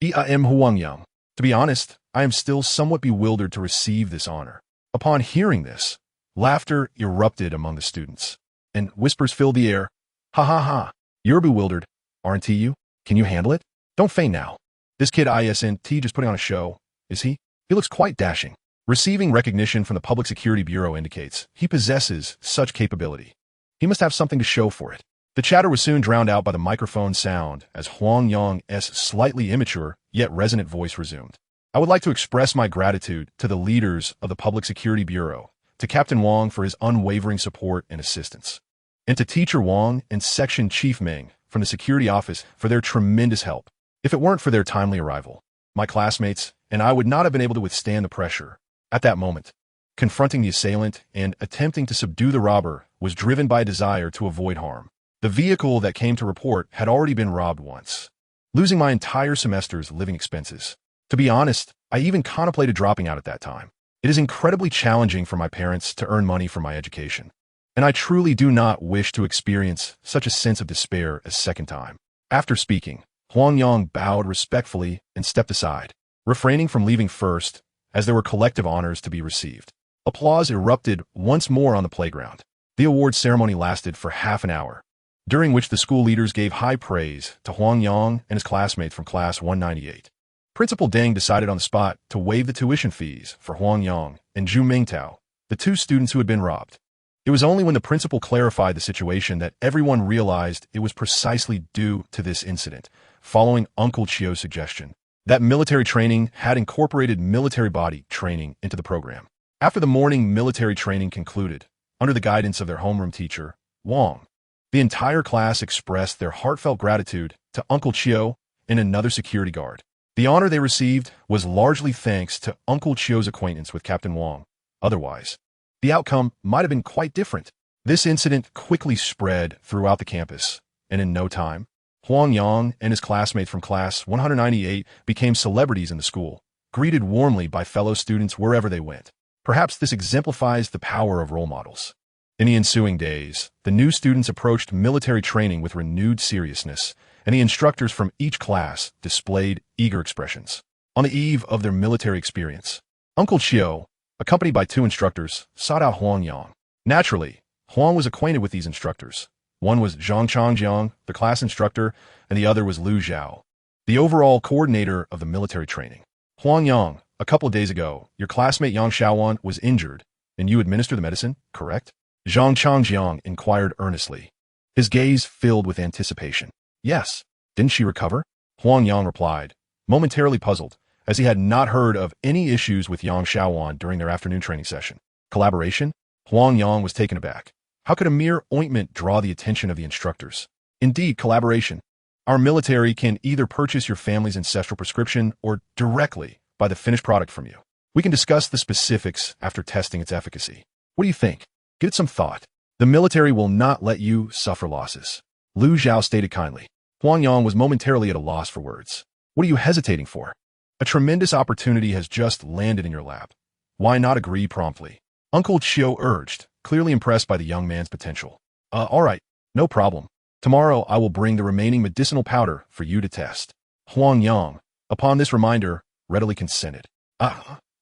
Speaker 1: I am Huang Yang. To be honest, I am still somewhat bewildered to receive this honor. Upon hearing this, laughter erupted among the students, and whispers filled the air. Ha ha ha, you're bewildered, aren't you? Can you handle it? Don't feign now. This kid isn't just putting on a show, is he? He looks quite dashing. Receiving recognition from the Public Security Bureau indicates he possesses such capability. He must have something to show for it. The chatter was soon drowned out by the microphone sound as Huang Yang's slightly immature yet resonant voice resumed. I would like to express my gratitude to the leaders of the Public Security Bureau, to Captain Wang for his unwavering support and assistance, and to Teacher Wang and Section Chief Meng from the Security Office for their tremendous help. If it weren't for their timely arrival, my classmates and I would not have been able to withstand the pressure. At that moment, confronting the assailant and attempting to subdue the robber was driven by a desire to avoid harm. The vehicle that came to report had already been robbed once, losing my entire semester's living expenses. To be honest, I even contemplated dropping out at that time. It is incredibly challenging for my parents to earn money for my education, and I truly do not wish to experience such a sense of despair a second time. After speaking, Huang Yang bowed respectfully and stepped aside, refraining from leaving first, as there were collective honors to be received. Applause erupted once more on the playground. The award ceremony lasted for half an hour, during which the school leaders gave high praise to Huang Yang and his classmates from Class 198. Principal Deng decided on the spot to waive the tuition fees for Huang Yang and Zhu Mingtao, the two students who had been robbed. It was only when the principal clarified the situation that everyone realized it was precisely due to this incident, following Uncle Chiu's suggestion, that military training had incorporated military body training into the program. After the morning military training concluded, under the guidance of their homeroom teacher, Wang, the entire class expressed their heartfelt gratitude to Uncle Chiu and another security guard. The honor they received was largely thanks to Uncle Chiu's acquaintance with Captain Wang. Otherwise, the outcome might have been quite different. This incident quickly spread throughout the campus, and in no time, Huang Yang and his classmates from Class 198 became celebrities in the school, greeted warmly by fellow students wherever they went. Perhaps this exemplifies the power of role models. In the ensuing days, the new students approached military training with renewed seriousness, and the instructors from each class displayed eager expressions. On the eve of their military experience, Uncle Chiu, accompanied by two instructors, sought out Huang Yang. Naturally, Huang was acquainted with these instructors. One was Zhang Changjiang, the class instructor, and the other was Lu Zhao, the overall coordinator of the military training. Huang Yang, a couple of days ago, your classmate Yang Shaowan was injured, and you administered the medicine, correct? Zhang Changjiang inquired earnestly, his gaze filled with anticipation. Yes. Didn't she recover? Huang Yang replied, momentarily puzzled, as he had not heard of any issues with Yang Shaowan during their afternoon training session. Collaboration? Huang Yang was taken aback. How could a mere ointment draw the attention of the instructors? Indeed, collaboration. Our military can either purchase your family's ancestral prescription or directly buy the finished product from you. We can discuss the specifics after testing its efficacy. What do you think? Give it some thought. The military will not let you suffer losses. Lu Zhao stated kindly. Huang Yang was momentarily at a loss for words. What are you hesitating for? A tremendous opportunity has just landed in your lap. Why not agree promptly? Uncle Chiu urged, clearly impressed by the young man's potential. All right, no problem. Tomorrow I will bring the remaining medicinal powder for you to test. Huang Yang, upon this reminder, readily consented.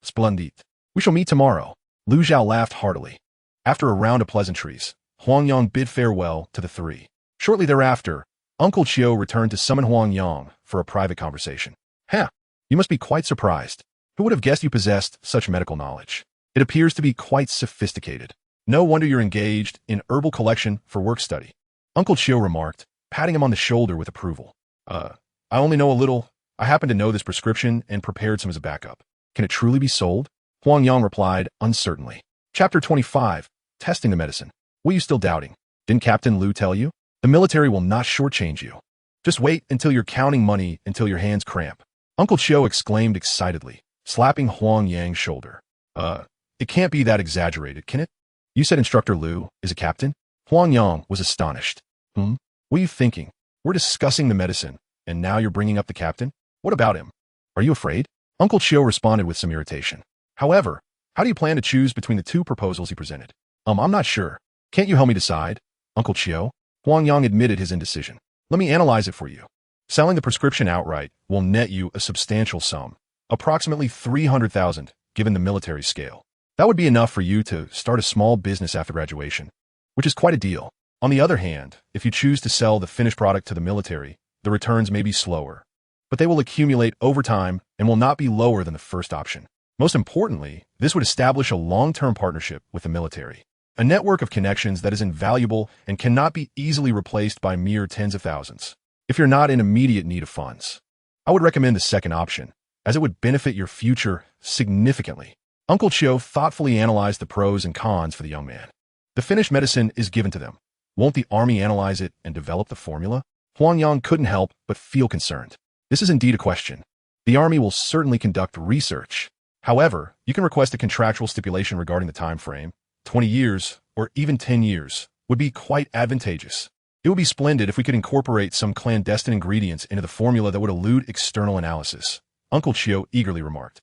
Speaker 1: Splendid. We shall meet tomorrow. Lu Zhao laughed heartily. After a round of pleasantries, Huang Yang bid farewell to the three. Shortly thereafter, Uncle Chiu returned to summon Huang Yang for a private conversation. You must be quite surprised. Who would have guessed you possessed such medical knowledge? It appears to be quite sophisticated. No wonder you're engaged in herbal collection for work study. Uncle Chiu remarked, patting him on the shoulder with approval. I only know a little. I happen to know this prescription and prepared some as a backup. Can it truly be sold? Huang Yang replied uncertainly. Chapter 25. Testing the medicine. What are you still doubting? Didn't Captain Lu tell you? The military will not shortchange you. Just wait until you're counting money until your hands cramp. Uncle Chiu exclaimed excitedly, slapping Huang Yang's shoulder. It can't be that exaggerated, can it? You said Instructor Lu is a captain? Huang Yang was astonished. What are you thinking? We're discussing the medicine, and now you're bringing up the captain? What about him? Are you afraid? Uncle Chiu responded with some irritation. However, how do you plan to choose between the two proposals he presented? I'm not sure. Can't you help me decide? Uncle Chiu? Huang Yang admitted his indecision. Let me analyze it for you. Selling the prescription outright will net you a substantial sum, approximately 300,000, given the military scale. That would be enough for you to start a small business after graduation, which is quite a deal. On the other hand, if you choose to sell the finished product to the military, the returns may be slower, but they will accumulate over time and will not be lower than the first option. Most importantly, this would establish a long-term partnership with the military, a network of connections that is invaluable and cannot be easily replaced by mere tens of thousands. If you're not in immediate need of funds, I would recommend the second option, as it would benefit your future significantly. Uncle Chiu thoughtfully analyzed the pros and cons for the young man. The finished medicine is given to them. Won't the army analyze it and develop the formula? Huang Yang couldn't help but feel concerned. This is indeed a question. The army will certainly conduct research. However, you can request a contractual stipulation regarding the time frame. 20 years, or even 10 years, would be quite advantageous. It would be splendid if we could incorporate some clandestine ingredients into the formula that would elude external analysis, Uncle Chiu eagerly remarked.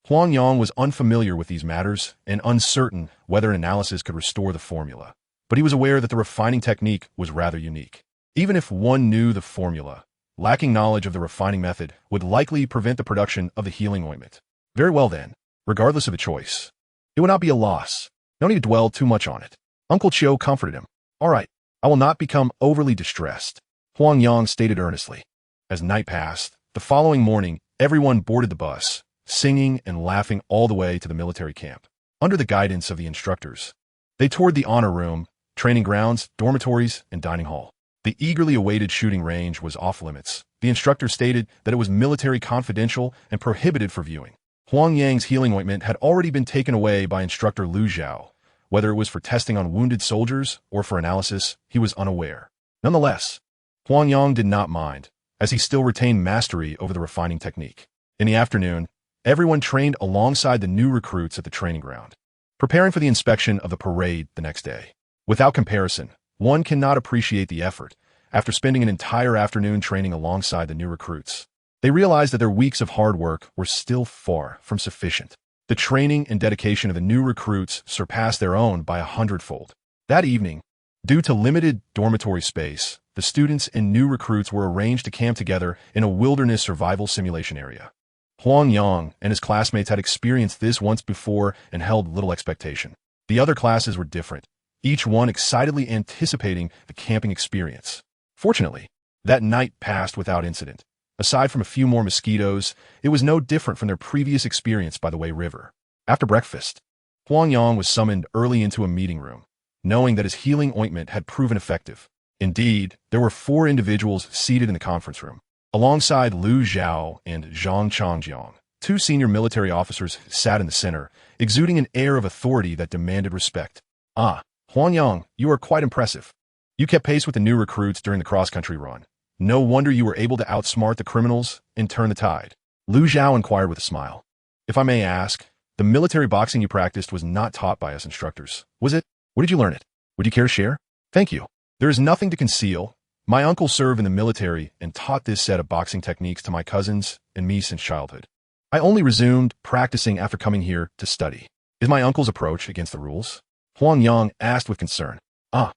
Speaker 1: Huang Yang was unfamiliar with these matters and uncertain whether an analysis could restore the formula, but he was aware that the refining technique was rather unique. Even if one knew the formula, lacking knowledge of the refining method would likely prevent the production of the healing ointment. Very well then, regardless of the choice, it would not be a loss. No need to dwell too much on it. Uncle Chiu comforted him. All right, I will not become overly distressed, Huang Yang stated earnestly. As night passed, the following morning, everyone boarded the bus, singing and laughing all the way to the military camp. Under the guidance of the instructors, they toured the honor room, training grounds, dormitories, and dining hall. The eagerly awaited shooting range was off limits. The instructor stated that it was military confidential and prohibited for viewing. Huang Yang's healing ointment had already been taken away by Instructor Lu Zhao. Whether it was for testing on wounded soldiers or for analysis, he was unaware. Nonetheless, Huang Yang did not mind, as he still retained mastery over the refining technique. In the afternoon, everyone trained alongside the new recruits at the training ground, preparing for the inspection of the parade the next day. Without comparison, one cannot appreciate the effort after spending an entire afternoon training alongside the new recruits. They realized that their weeks of hard work were still far from sufficient. The training and dedication of the new recruits surpassed their own by 100-fold. That evening, due to limited dormitory space, the students and new recruits were arranged to camp together in a wilderness survival simulation area. Huang Yang and his classmates had experienced this once before and held little expectation. The other classes were different, each one excitedly anticipating the camping experience. Fortunately, that night passed without incident. Aside from a few more mosquitoes, it was no different from their previous experience by the Wei River. After breakfast, Huang Yang was summoned early into a meeting room, knowing that his healing ointment had proven effective. Indeed, there were 4 individuals seated in the conference room. Alongside Lu Zhao and Zhang Changjiang, 2 senior military officers sat in the center, exuding an air of authority that demanded respect. Huang Yang, you are quite impressive. You kept pace with the new recruits during the cross-country run. No wonder you were able to outsmart the criminals and turn the tide. Lu Zhao inquired with a smile. If I may ask, the military boxing you practiced was not taught by us instructors, was it? Where did you learn it? Would you care to share? Thank you. There is nothing to conceal. My uncle served in the military and taught this set of boxing techniques to my cousins and me since childhood. I only resumed practicing after coming here to study. Is my uncle's approach against the rules? Huang Yang asked with concern. Oh,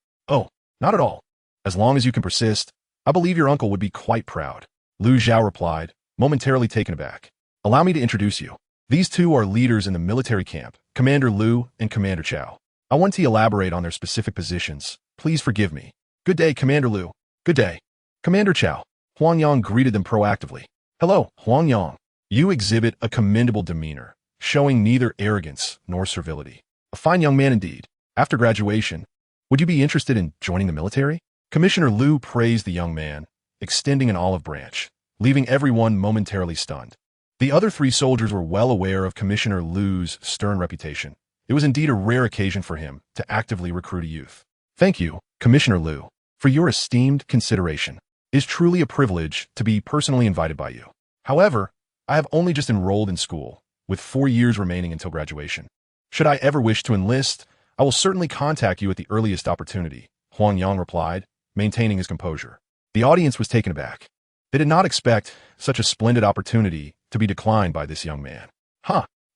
Speaker 1: not at all. As long as you can persist, I believe your uncle would be quite proud. Lu Zhao replied, momentarily taken aback. Allow me to introduce you. These two are leaders in the military camp, Commander Lu and Commander Chao. I want to elaborate on their specific positions. Please forgive me. Good day, Commander Lu. Good day. Commander Chao. Huang Yang greeted them proactively. Hello, Huang Yang. You exhibit a commendable demeanor, showing neither arrogance nor servility. A fine young man indeed. After graduation, would you be interested in joining the military? Commissioner Lu praised the young man, extending an olive branch, leaving everyone momentarily stunned. The other three soldiers were well aware of Commissioner Lu's stern reputation. It was indeed a rare occasion for him to actively recruit a youth. Thank you, Commissioner Lu, for your esteemed consideration. It is truly a privilege to be personally invited by you. However, I have only just enrolled in school, with 4 years remaining until graduation. Should I ever wish to enlist, I will certainly contact you at the earliest opportunity, Huang Yang replied, maintaining his composure. The audience was taken aback. They did not expect such a splendid opportunity to be declined by this young man.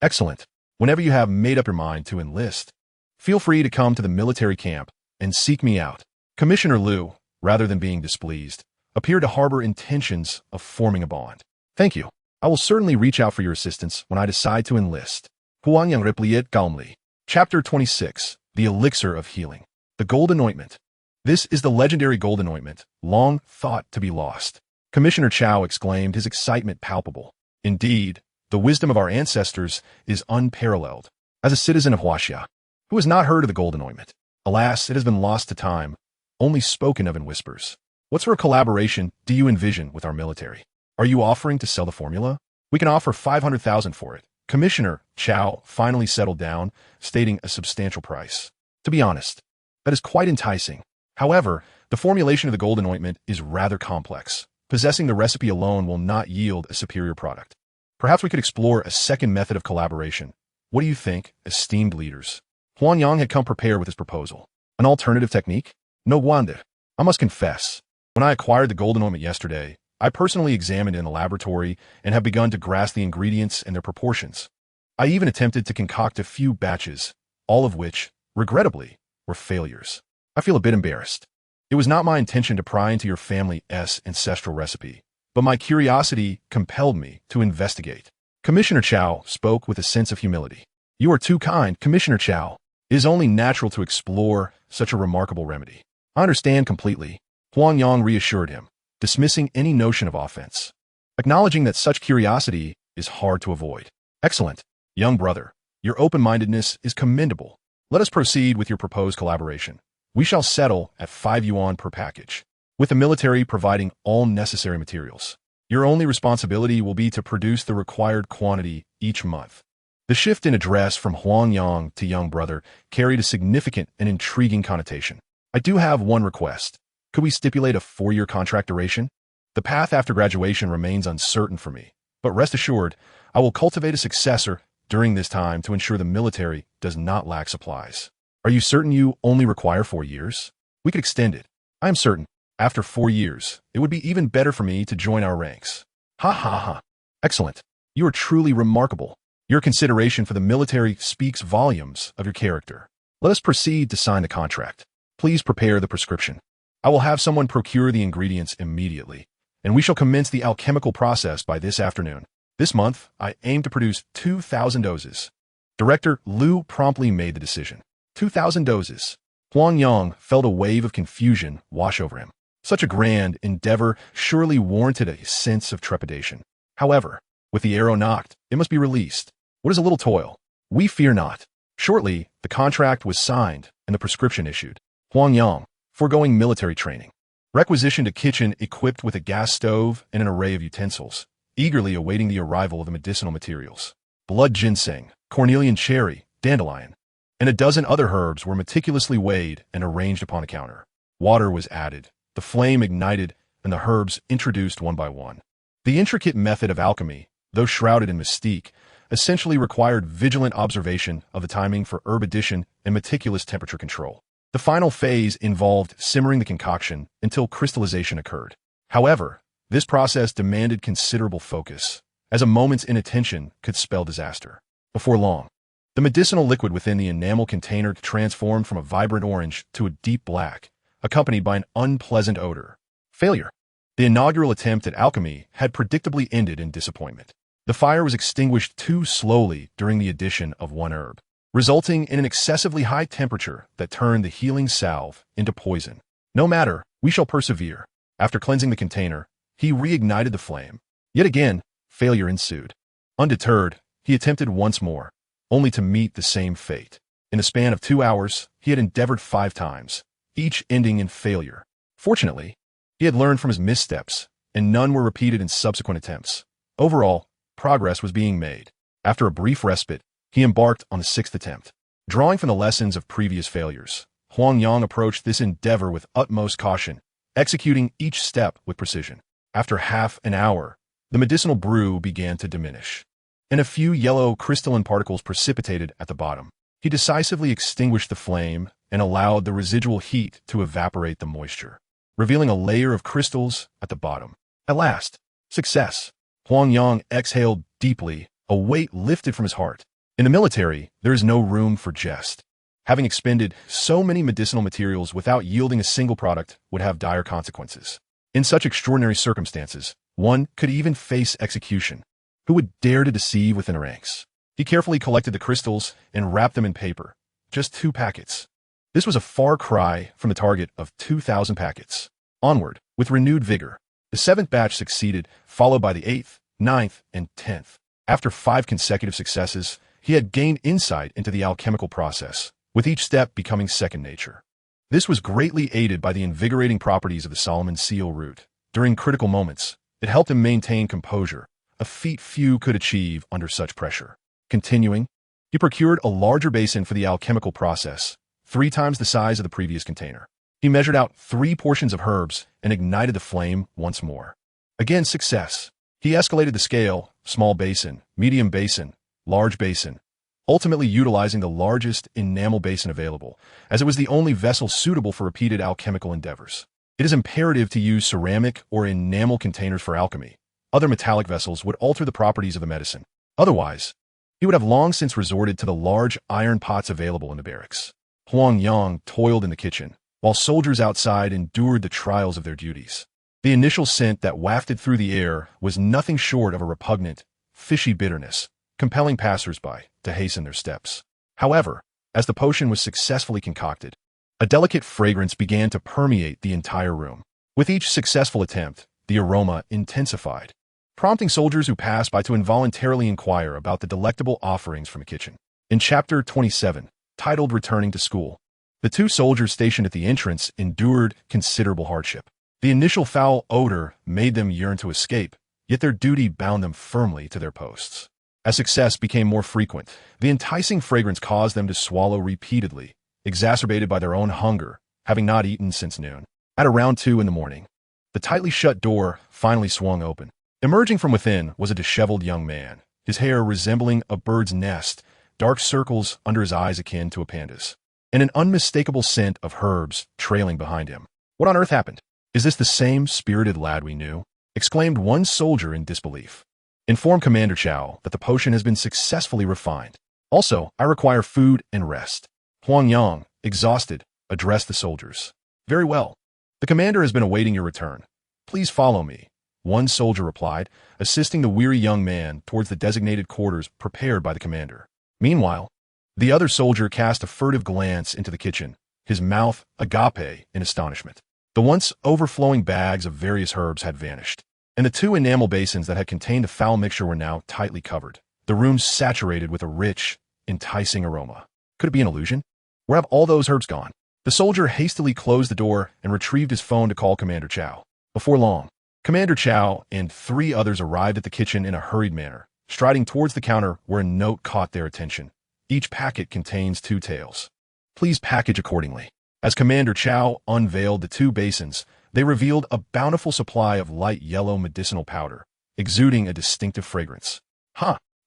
Speaker 1: Excellent. Whenever you have made up your mind to enlist, feel free to come to the military camp and seek me out. Commissioner Lu, rather than being displeased, appeared to harbor intentions of forming a bond. Thank you. I will certainly reach out for your assistance when I decide to enlist. Huang Yang replied calmly. Chapter 26. The Elixir of Healing. The Golden Ointment. This is the legendary golden ointment, long thought to be lost. Commissioner Chao exclaimed, his excitement palpable. Indeed, the wisdom of our ancestors is unparalleled. As a citizen of Huaxia, who has not heard of the golden ointment? Alas, it has been lost to time, only spoken of in whispers. What sort of collaboration do you envision with our military? Are you offering to sell the formula? We can offer 500,000 for it. Commissioner Chao finally settled down, stating a substantial price. To be honest, that is quite enticing. However, the formulation of the golden ointment is rather complex. Possessing the recipe alone will not yield a superior product. Perhaps we could explore a second method of collaboration. What do you think, esteemed leaders? Huang Yang had come prepared with his proposal. An alternative technique? No wonder. I must confess, when I acquired the golden ointment yesterday, I personally examined it in the laboratory and have begun to grasp the ingredients and their proportions. I even attempted to concoct a few batches, all of which, regrettably, were failures. I feel a bit embarrassed. It was not my intention to pry into your family's ancestral recipe, but my curiosity compelled me to investigate. Commissioner Chao spoke with a sense of humility. You are too kind, Commissioner Chao. It is only natural to explore such a remarkable remedy. I understand completely, Huang Yang reassured him, dismissing any notion of offense, acknowledging that such curiosity is hard to avoid. Excellent, young brother. Your open-mindedness is commendable. Let us proceed with your proposed collaboration. We shall settle at 5 yuan per package, with the military providing all necessary materials. Your only responsibility will be to produce the required quantity each month. The shift in address from Huang Yang to young brother carried a significant and intriguing connotation. I do have one request. Could we stipulate a 4-year contract duration? The path after graduation remains uncertain for me, but rest assured, I will cultivate a successor during this time to ensure the military does not lack supplies. Are you certain you only require 4 years? We could extend it. I am certain, after 4 years, it would be even better for me to join our ranks. Ha. Excellent. You are truly remarkable. Your consideration for the military speaks volumes of your character. Let us proceed to sign the contract. Please prepare the prescription. I will have someone procure the ingredients immediately, and we shall commence the alchemical process by this afternoon. This month, I aim to produce 2,000 doses. Director Lu promptly made the decision. 2,000 doses. Huang Yang felt a wave of confusion wash over him. Such a grand endeavor surely warranted a sense of trepidation. However, with the arrow knocked, it must be released. What is a little toil? We fear not. Shortly, the contract was signed and the prescription issued. Huang Yang, foregoing military training, requisitioned a kitchen equipped with a gas stove and an array of utensils, eagerly awaiting the arrival of the medicinal materials. Blood ginseng, cornelian cherry, dandelion, and a dozen other herbs were meticulously weighed and arranged upon a counter. Water was added, the flame ignited, and the herbs introduced one by one. The intricate method of alchemy, though shrouded in mystique, essentially required vigilant observation of the timing for herb addition and meticulous temperature control. The final phase involved simmering the concoction until crystallization occurred. However, this process demanded considerable focus, as a moment's inattention could spell disaster. Before long, the medicinal liquid within the enamel container transformed from a vibrant orange to a deep black, accompanied by an unpleasant odor. Failure. The inaugural attempt at alchemy had predictably ended in disappointment. The fire was extinguished too slowly during the addition of one herb, resulting in an excessively high temperature that turned the healing salve into poison. No matter, we shall persevere. After cleansing the container, he reignited the flame. Yet again, failure ensued. Undeterred, he attempted once more, only to meet the same fate. In the span of 2 hours, he had endeavored 5 times, each ending in failure. Fortunately, he had learned from his missteps, and none were repeated in subsequent attempts. Overall, progress was being made. After a brief respite, he embarked on the 6th attempt. Drawing from the lessons of previous failures, Huang Yang approached this endeavor with utmost caution, executing each step with precision. After half an hour, the medicinal brew began to diminish, and a few yellow crystalline particles precipitated at the bottom. He decisively extinguished the flame and allowed the residual heat to evaporate the moisture, revealing a layer of crystals at the bottom. At last, success. Huang Yang exhaled deeply, a weight lifted from his heart. In the military, there is no room for jest. Having expended so many medicinal materials without yielding a single product would have dire consequences. In such extraordinary circumstances, one could even face execution. Who would dare to deceive within the ranks? He carefully collected the crystals and wrapped them in paper. Just 2 packets. This was a far cry from the target of 2,000 packets. Onward, with renewed vigor. The 7th batch succeeded, followed by the 8th, 9th, and 10th. After 5 consecutive successes, he had gained insight into the alchemical process, with each step becoming second nature. This was greatly aided by the invigorating properties of the Solomon seal root. During critical moments, it helped him maintain composure, a feat few could achieve under such pressure. Continuing, he procured a larger basin for the alchemical process, 3 times the size of the previous container. He measured out 3 portions of herbs and ignited the flame once more. Again, success. He escalated the scale, small basin, medium basin, large basin, ultimately utilizing the largest enamel basin available, as it was the only vessel suitable for repeated alchemical endeavors. It is imperative to use ceramic or enamel containers for alchemy. Other metallic vessels would alter the properties of the medicine. Otherwise, he would have long since resorted to the large iron pots available in the barracks. Huang Yang toiled in the kitchen, while soldiers outside endured the trials of their duties. The initial scent that wafted through the air was nothing short of a repugnant, fishy bitterness, compelling passers-by to hasten their steps. However, as the potion was successfully concocted, a delicate fragrance began to permeate the entire room. With each successful attempt, the aroma intensified, prompting soldiers who passed by to involuntarily inquire about the delectable offerings from the kitchen. In Chapter 27, titled Returning to School, the 2 soldiers stationed at the entrance endured considerable hardship. The initial foul odor made them yearn to escape, yet their duty bound them firmly to their posts. As success became more frequent, the enticing fragrance caused them to swallow repeatedly, exacerbated by their own hunger, having not eaten since noon. At around 2 in the morning, the tightly shut door finally swung open. Emerging from within was a disheveled young man, his hair resembling a bird's nest, dark circles under his eyes akin to a panda's, and an unmistakable scent of herbs trailing behind him. What on earth happened? Is this the same spirited lad we knew? Exclaimed one soldier in disbelief. Inform Commander Chow that the potion has been successfully refined. Also, I require food and rest. Huang Yang, exhausted, addressed the soldiers. Very well. The commander has been awaiting your return. Please follow me, one soldier replied, assisting the weary young man towards the designated quarters prepared by the commander. Meanwhile, the other soldier cast a furtive glance into the kitchen, his mouth agape in astonishment. The once overflowing bags of various herbs had vanished, and the 2 enamel basins that had contained the foul mixture were now tightly covered, the room saturated with a rich, enticing aroma. Could it be an illusion? Where have all those herbs gone? The soldier hastily closed the door and retrieved his phone to call Commander Chow. Before long, Commander Chow and 3 others arrived at the kitchen in a hurried manner, striding towards the counter where a note caught their attention. Each packet contains 2 taels. Please package accordingly. As Commander Chow unveiled the 2 basins, they revealed a bountiful supply of light yellow medicinal powder, exuding a distinctive fragrance.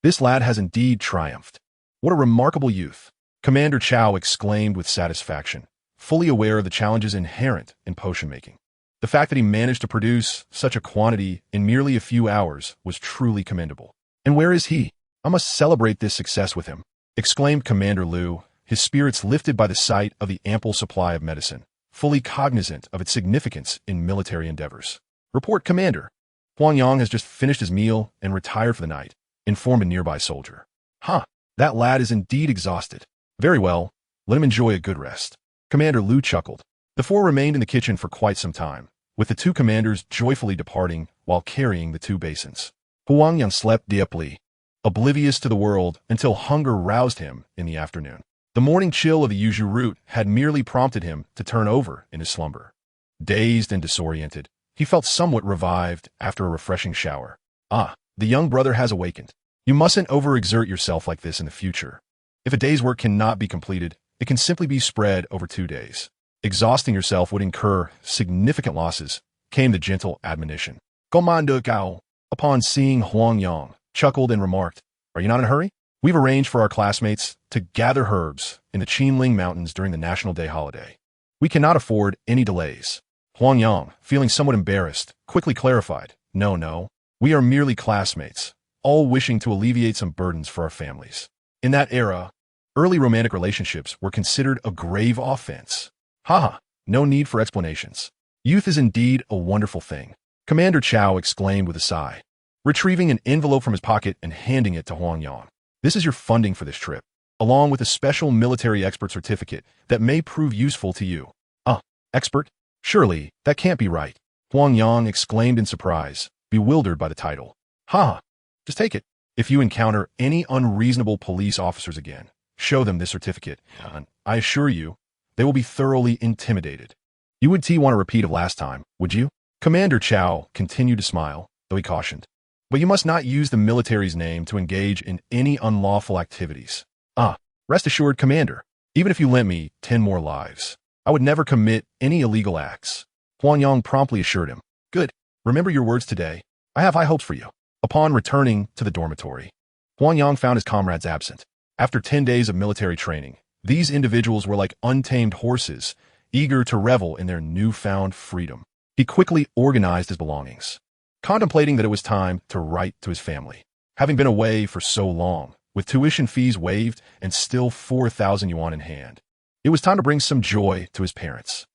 Speaker 1: This lad has indeed triumphed. What a remarkable youth! Commander Chow exclaimed with satisfaction, fully aware of the challenges inherent in potion making. The fact that he managed to produce such a quantity in merely a few hours was truly commendable. "And where is he? I must celebrate this success with him," exclaimed Commander Liu, his spirits lifted by the sight of the ample supply of medicine, fully cognizant of its significance in military endeavors. "Report, Commander. Huang Yang has just finished his meal and retired for the night," informed a nearby soldier. "Huh, that lad is indeed exhausted. Very well, let him enjoy a good rest." Commander Liu chuckled. The four remained in the kitchen for quite some time, with the two commanders joyfully departing while carrying the two basins. Huang Yang slept deeply, oblivious to the world until hunger roused him in the afternoon. The morning chill of the yuzu root had merely prompted him to turn over in his slumber. Dazed and disoriented, he felt somewhat revived after a refreshing shower. "Ah, the young brother has awakened. You mustn't overexert yourself like this in the future. If a day's work cannot be completed, it can simply be spread over 2 days. Exhausting yourself would incur significant losses," came the gentle admonition. Commander Gao, upon seeing Huang Yang, chuckled and remarked, "Are you not in a hurry? We've arranged for our classmates to gather herbs in the Qinling Mountains during the National Day holiday. We cannot afford any delays." Huang Yang, feeling somewhat embarrassed, quickly clarified, No, we are merely classmates, all wishing to alleviate some burdens for our families." In that era, early romantic relationships were considered a grave offense. Haha, no need for explanations. Youth is indeed a wonderful thing, Commander Chao exclaimed with a sigh, retrieving an envelope from his pocket and handing it to Huang Yang. "This is your funding for this trip, along with a special military expert certificate that may prove useful to you." Expert? Surely, that can't be right," Huang Yang exclaimed in surprise, bewildered by the title. "Ha! Just take it. If you encounter any unreasonable police officers again, show them this certificate, and I assure you, they will be thoroughly intimidated." "You would want a repeat of last time, would you?" Commander Chao continued to smile, though he cautioned. "But you must not use the military's name to engage in any unlawful activities." Rest assured, Commander, even if you lent me 10 more lives, I would never commit any illegal acts," Huang Yang promptly assured him. "Good. Remember your words today. I have high hopes for you." Upon returning to the dormitory, Huang Yang found his comrades absent. After 10 days of military training, these individuals were like untamed horses, eager to revel in their newfound freedom. He quickly organized his belongings, contemplating that it was time to write to his family. Having been away for so long, with tuition fees waived and still 4,000 yuan in hand, it was time to bring some joy to his parents.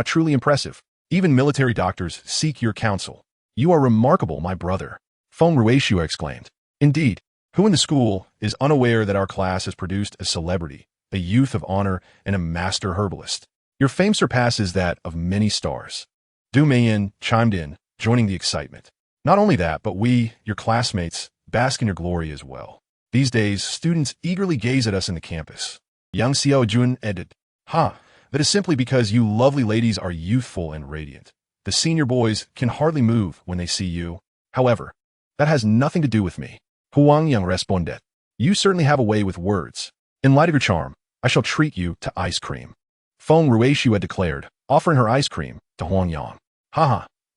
Speaker 1: Truly impressive. Even military doctors seek your counsel. You are remarkable, my brother," Feng Ruishua exclaimed. "Indeed, who in the school is unaware that our class has produced a celebrity, a youth of honor, and a master herbalist? Your fame surpasses that of many stars." Du Meiyin chimed in, joining the excitement. "Not only that, but we, your classmates, bask in your glory as well. These days, students eagerly gaze at us in the campus." Yang Xiaojun added, "That is simply because you lovely ladies are youthful and radiant. The senior boys can hardly move when they see you. However, that has nothing to do with me." Huang Yang responded, "You certainly have a way with words. In light of your charm, I shall treat you to ice cream." Feng Ruishua declared, offering her ice cream to Huang Yang.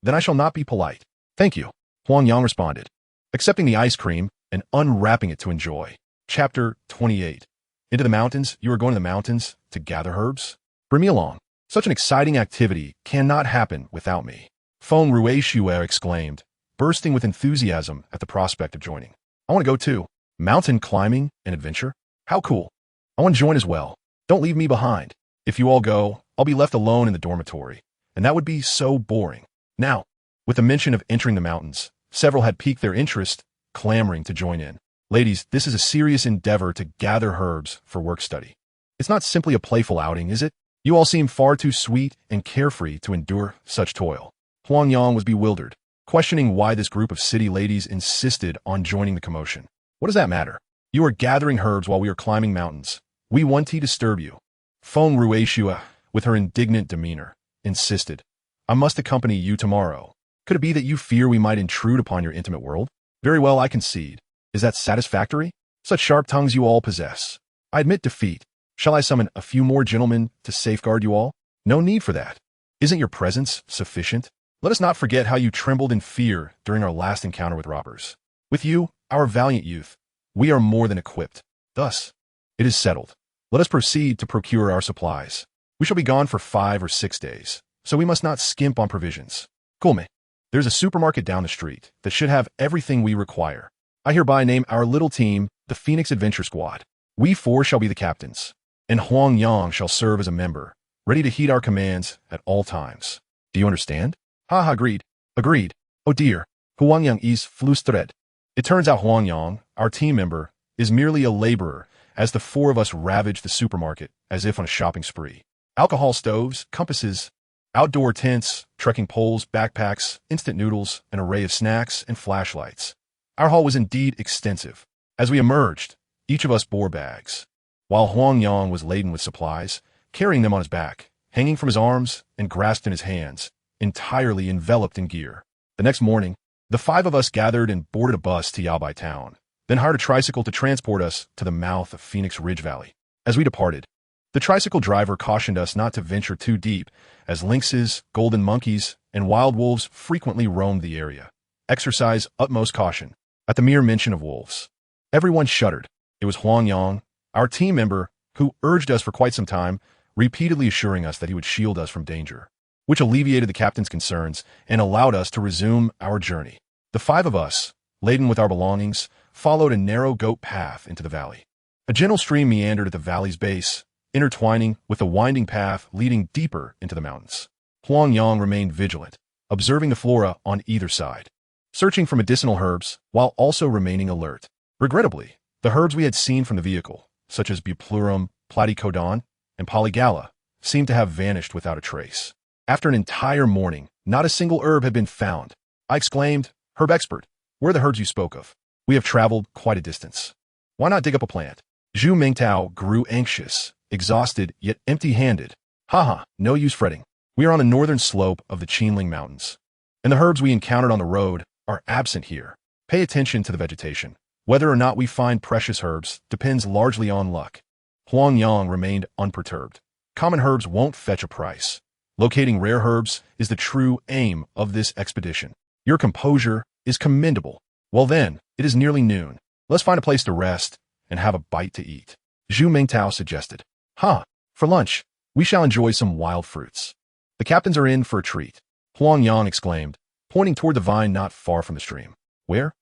Speaker 1: Then I shall not be polite. "Thank you," Huang Yang responded, accepting the ice cream and unwrapping it to enjoy. Chapter 28. Into the mountains? You are going to the mountains to gather herbs? Bring me along. Such an exciting activity cannot happen without me," Feng Ruishua exclaimed, bursting with enthusiasm at the prospect of joining. "I want to go too. Mountain climbing and adventure? How cool. I want to join as well. Don't leave me behind. If you all go, I'll be left alone in the dormitory, and that would be so boring." Now, with the mention of entering the mountains, several had piqued their interest, clamoring to join in. "Ladies, this is a serious endeavor to gather herbs for work study. It's not simply a playful outing, is it? You all seem far too sweet and carefree to endure such toil." Huang Yang was bewildered, questioning why this group of city ladies insisted on joining the commotion. "What does that matter? You are gathering herbs while we are climbing mountains. We won't disturb you." Feng Ruishua, with her indignant demeanor, insisted, "I must accompany you tomorrow. Could it be that you fear we might intrude upon your intimate world? Very well, I concede. Is that satisfactory? Such sharp tongues you all possess. I admit defeat. Shall I summon a few more gentlemen to safeguard you all? No need for that. Isn't your presence sufficient? Let us not forget how you trembled in fear during our last encounter with robbers. With you, our valiant youth, we are more than equipped. Thus, it is settled. Let us proceed to procure our supplies." We shall be gone for 5 or 6 days, so we must not skimp on provisions. Kulme, there's a supermarket down the street that should have everything we require. I hereby name our little team the Phoenix Adventure Squad. We 4 shall be the captains, and Huang Yang shall serve as a member, ready to heed our commands at all times. Do you understand? Ha, agreed. Agreed. Oh dear, Huang Yang is flustred. It turns out Huang Yang, our team member, is merely a laborer, as the 4 of us ravage the supermarket as if on a shopping spree. Alcohol stoves, compasses, outdoor tents, trekking poles, backpacks, instant noodles, an array of snacks, and flashlights. Our haul was indeed extensive. As we emerged, each of us bore bags, while Huang Yang was laden with supplies, carrying them on his back, hanging from his arms, and grasped in his hands, entirely enveloped in gear. The next morning, the 5 of us gathered and boarded a bus to Yabai town, then hired a tricycle to transport us to the mouth of Phoenix Ridge Valley. As we departed, the tricycle driver cautioned us not to venture too deep, as lynxes, golden monkeys, and wild wolves frequently roamed the area. Exercise utmost caution. At the mere mention of wolves, everyone shuddered. It was Huang Yang, our team member, who urged us for quite some time, repeatedly assuring us that he would shield us from danger, which alleviated the captain's concerns and allowed us to resume our journey. The 5 of us, laden with our belongings, followed a narrow goat path into the valley. A gentle stream meandered at the valley's base, intertwining with the winding path leading deeper into the mountains. Huang Yang remained vigilant, observing the flora on either side, searching for medicinal herbs while also remaining alert. Regrettably, the herbs we had seen from the vehicle, such as Buplurum, Platycodon, and Polygala, seemed to have vanished without a trace. After an entire morning, not a single herb had been found. I exclaimed, "Herb expert, where are the herbs you spoke of? We have traveled quite a distance. Why not dig up a plant?" Zhu Mingtao grew anxious, exhausted yet empty-handed. Haha, no use fretting. We are on the northern slope of the Qinling Mountains, and the herbs we encountered on the road are absent here. Pay attention to the vegetation. Whether or not we find precious herbs depends largely on luck. Huang Yang remained unperturbed. Common herbs won't fetch a price. Locating rare herbs is the true aim of this expedition. Your composure is commendable. Well then, it is nearly noon. Let's find a place to rest and have a bite to eat. Zhu Mingtao suggested. For lunch, we shall enjoy some wild fruits. The captains are in for a treat. Huang Yang exclaimed, pointing toward the vine not far from the stream. Where?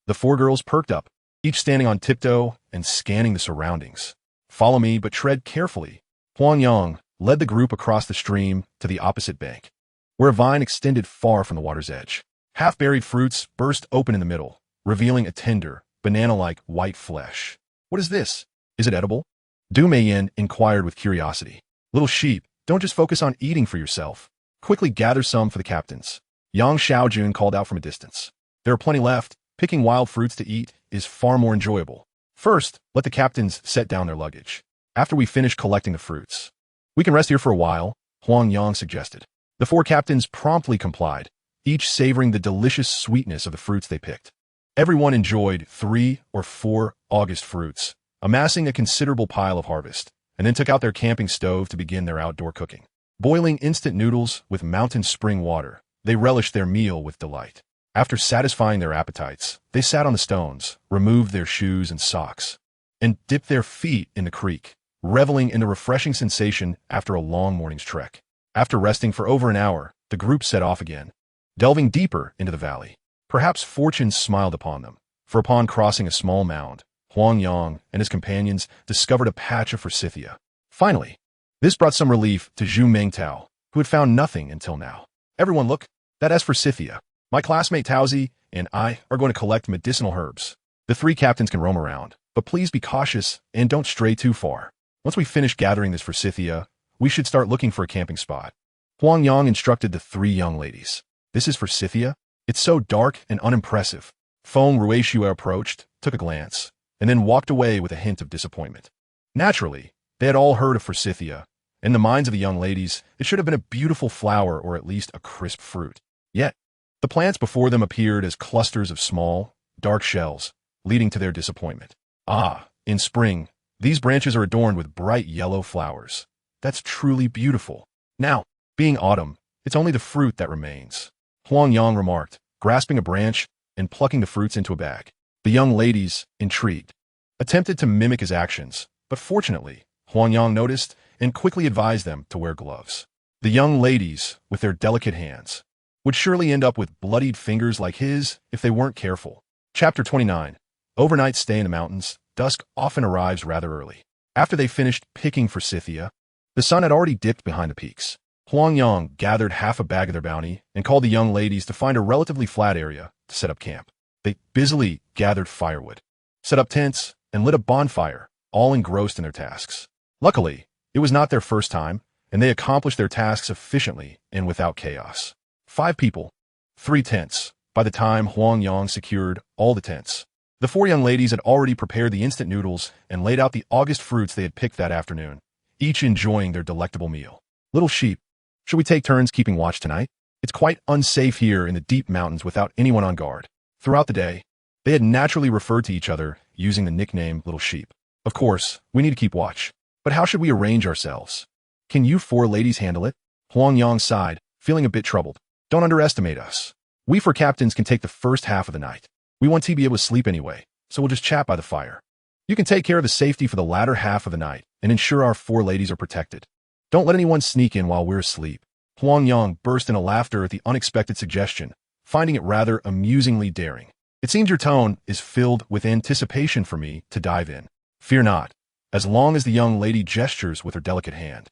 Speaker 1: The 4 girls perked up, each standing on tiptoe and scanning the surroundings. Follow me, but tread carefully. Huang Yang led the group across the stream to the opposite bank, where a vine extended far from the water's edge. Half-buried fruits burst open in the middle, revealing a tender, banana-like white flesh. What is this? Is it edible? Du Meiyan inquired with curiosity. Little sheep, don't just focus on eating for yourself. Quickly gather some for the captains. Yang Xiaojun called out from a distance. There are plenty left. Picking wild fruits to eat is far more enjoyable. First, let the captains set down their luggage. After we finish collecting the fruits, we can rest here for a while, Huang Yang suggested. The 4 captains promptly complied, each savoring the delicious sweetness of the fruits they picked. Everyone enjoyed 3 or 4 August fruits, amassing a considerable pile of harvest, and then took out their camping stove to begin their outdoor cooking. Boiling instant noodles with mountain spring water, they relished their meal with delight. After satisfying their appetites, they sat on the stones, removed their shoes and socks, and dipped their feet in the creek, reveling in the refreshing sensation after a long morning's trek. After resting for over an hour, the group set off again, delving deeper into the valley. Perhaps fortune smiled upon them, for upon crossing a small mound, Huang Yang and his companions discovered a patch of forsythia. Finally, this brought some relief to Zhu Mingtao, who had found nothing until now. Everyone look, that is forsythia. My classmate Taozi and I are going to collect medicinal herbs. The 3 captains can roam around, but please be cautious and don't stray too far. Once we finish gathering this forsythia, we should start looking for a camping spot. Huang Yang instructed the 3 young ladies. This is forsythia? It's so dark and unimpressive. Feng Ruishue approached, took a glance, and then walked away with a hint of disappointment. Naturally, they had all heard of forsythia. In the minds of the young ladies, it should have been a beautiful flower or at least a crisp fruit. Yet, the plants before them appeared as clusters of small, dark shells, leading to their disappointment. In spring, these branches are adorned with bright yellow flowers. That's truly beautiful. Now, being autumn, it's only the fruit that remains, Huang Yang remarked, grasping a branch and plucking the fruits into a bag. The young ladies, intrigued, attempted to mimic his actions, but fortunately, Huang Yang noticed and quickly advised them to wear gloves. The young ladies, with their delicate hands, would surely end up with bloodied fingers like his if they weren't careful. Chapter 29. Overnight stay in the mountains. Dusk often arrives rather early. After they finished picking forsythia, the sun had already dipped behind the peaks. Huang Yang gathered half a bag of their bounty and called the young ladies to find a relatively flat area to set up camp. They busily gathered firewood, set up tents, and lit a bonfire, all engrossed in their tasks. Luckily, it was not their first time, and they accomplished their tasks efficiently and without chaos. 5 people, 3 tents. By the time Huang Yang secured all the tents, the 4 young ladies had already prepared the instant noodles and laid out the August fruits they had picked that afternoon, each enjoying their delectable meal. Little sheep, should we take turns keeping watch tonight? It's quite unsafe here in the deep mountains without anyone on guard. Throughout the day, they had naturally referred to each other using the nickname Little Sheep. Of course, we need to keep watch. But how should we arrange ourselves? Can you 4 ladies handle it? Huang Yang sighed, feeling a bit troubled. Don't underestimate us. We 4 captains can take the first half of the night. We want to be able to sleep anyway, so we'll just chat by the fire. You can take care of the safety for the latter half of the night and ensure our 4 ladies are protected. Don't let anyone sneak in while we're asleep. Huang Yang burst into laughter at the unexpected suggestion, finding it rather amusingly daring. It seems your tone is filled with anticipation for me to dive in. Fear not, as long as the young lady gestures with her delicate hand.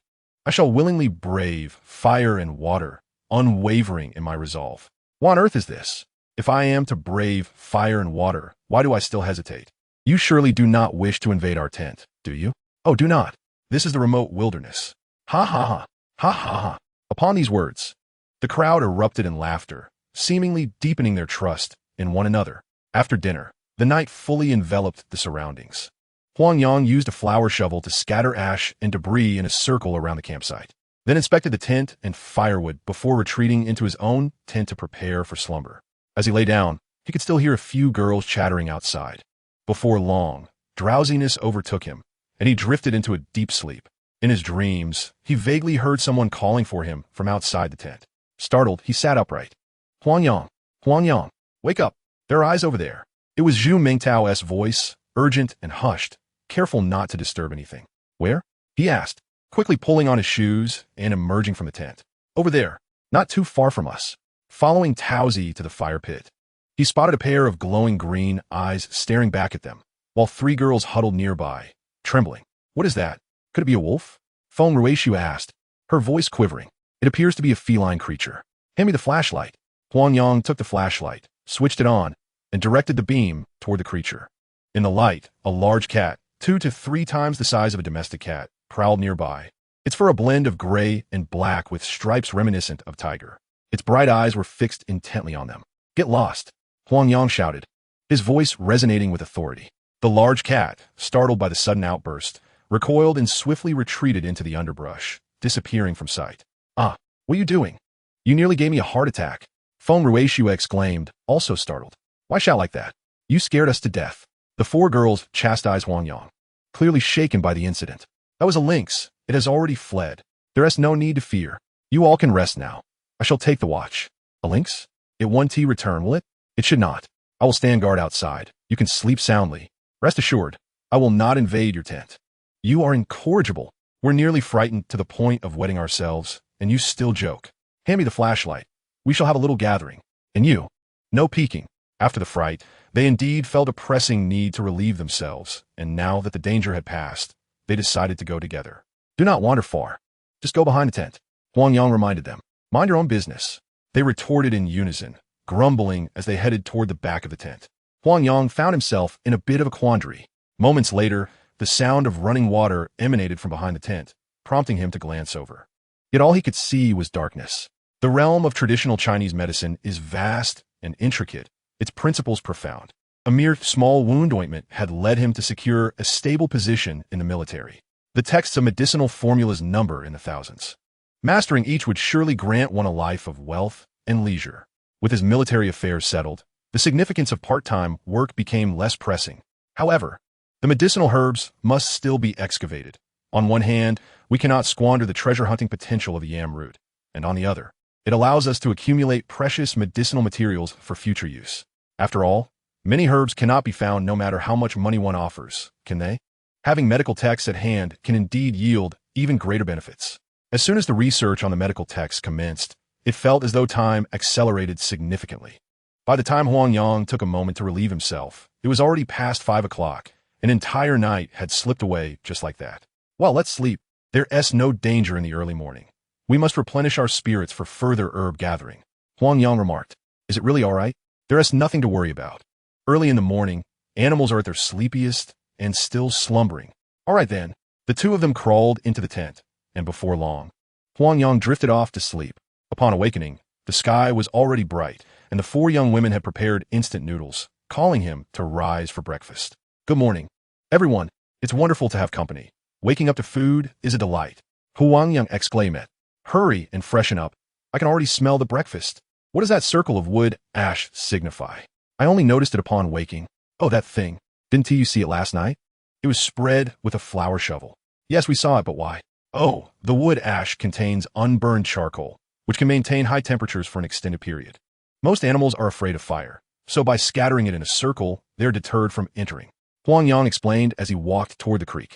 Speaker 1: I shall willingly brave fire and water, unwavering in my resolve. What on earth is this? If I am to brave fire and water, why do I still hesitate? You surely do not wish to invade our tent, do you? Oh, do not. This is the remote wilderness. Ha ha ha, ha ha ha. Upon these words, the crowd erupted in laughter, seemingly deepening their trust in one another. After dinner, the night fully enveloped the surroundings. Huang Yang used a flour shovel to scatter ash and debris in a circle around the campsite, then inspected the tent and firewood before retreating into his own tent to prepare for slumber. As he lay down, he could still hear a few girls chattering outside. Before long, drowsiness overtook him, and he drifted into a deep sleep. In his dreams, he vaguely heard someone calling for him from outside the tent. Startled, he sat upright. Huang Yang, wake up. There are eyes over there. It was Zhu Mingtao's voice, urgent and hushed, careful not to disturb anything. Where? He asked, quickly pulling on his shoes and emerging from the tent. Over there, not too far from us. Following Taozi to the fire pit, he spotted a pair of glowing green eyes staring back at them, while 3 girls huddled nearby, trembling. What is that? Could it be a wolf? Feng Ruishu asked, her voice quivering. It appears to be a feline creature. Hand me the flashlight. Huang Yang took the flashlight, switched it on, and directed the beam toward the creature. In the light, a large cat, 2 to 3 times the size of a domestic cat, prowled nearby. Its fur a blend of gray and black with stripes reminiscent of tiger. Its bright eyes were fixed intently on them. Get lost, Huang Yang shouted, his voice resonating with authority. The large cat, startled by the sudden outburst, recoiled and swiftly retreated into the underbrush, disappearing from sight. Ah, what are you doing? You nearly gave me a heart attack, Feng Ruishu exclaimed, also startled. Why shout like that? You scared us to death. The 4 girls chastised Huang Yang, clearly shaken by the incident. That was a lynx. It has already fled. There is no need to fear. You all can rest now. I shall take the watch. A lynx? It won't return, will it? It should not. I will stand guard outside. You can sleep soundly. Rest assured, I will not invade your tent. You are incorrigible. We're nearly frightened to the point of wetting ourselves, and you still joke. Hand me the flashlight. We shall have a little gathering. And you? No peeking. After the fright, they indeed felt a pressing need to relieve themselves, and now that the danger had passed, they decided to go together. Do not wander far. Just go behind the tent, Huang Yang reminded them. Mind your own business. They retorted in unison, grumbling as they headed toward the back of the tent. Huang Yang found himself in a bit of a quandary. Moments later, the sound of running water emanated from behind the tent, prompting him to glance over. Yet all he could see was darkness. The realm of traditional Chinese medicine is vast and intricate, its principles profound. A mere small wound ointment had led him to secure a stable position in the military. The texts of medicinal formulas number in the thousands. Mastering each would surely grant one a life of wealth and leisure. With his military affairs settled, the significance of part-time work became less pressing. However, the medicinal herbs must still be excavated. On one hand, we cannot squander the treasure-hunting potential of the yam root, and on the other, it allows us to accumulate precious medicinal materials for future use. After all, many herbs cannot be found no matter how much money one offers, can they? Having medical texts at hand can indeed yield even greater benefits. As soon as the research on the medical text commenced, it felt as though time accelerated significantly. By the time Huang Yang took a moment to relieve himself, it was already past 5 o'clock. An entire night had slipped away just like that. Well, let's sleep. There's no danger in the early morning. We must replenish our spirits for further herb gathering. Huang Yang remarked. Is it really all right? There's nothing to worry about. Early in the morning, animals are at their sleepiest and still slumbering. All right then. The two of them crawled into the tent, and before long, Huang Yang drifted off to sleep. Upon awakening, the sky was already bright, and the 4 young women had prepared instant noodles, calling him to rise for breakfast. Good morning, everyone. It's wonderful to have company. Waking up to food is a delight. Huang Yang exclaimed. Hurry and freshen up. I can already smell the breakfast. What does that circle of wood ash signify? I only noticed it upon waking. Oh, that thing. Didn't you see it last night? It was spread with a flour shovel. Yes, we saw it, but why? Oh, the wood ash contains unburned charcoal, which can maintain high temperatures for an extended period. Most animals are afraid of fire, so by scattering it in a circle, they are deterred from entering. Huang Yang explained as he walked toward the creek.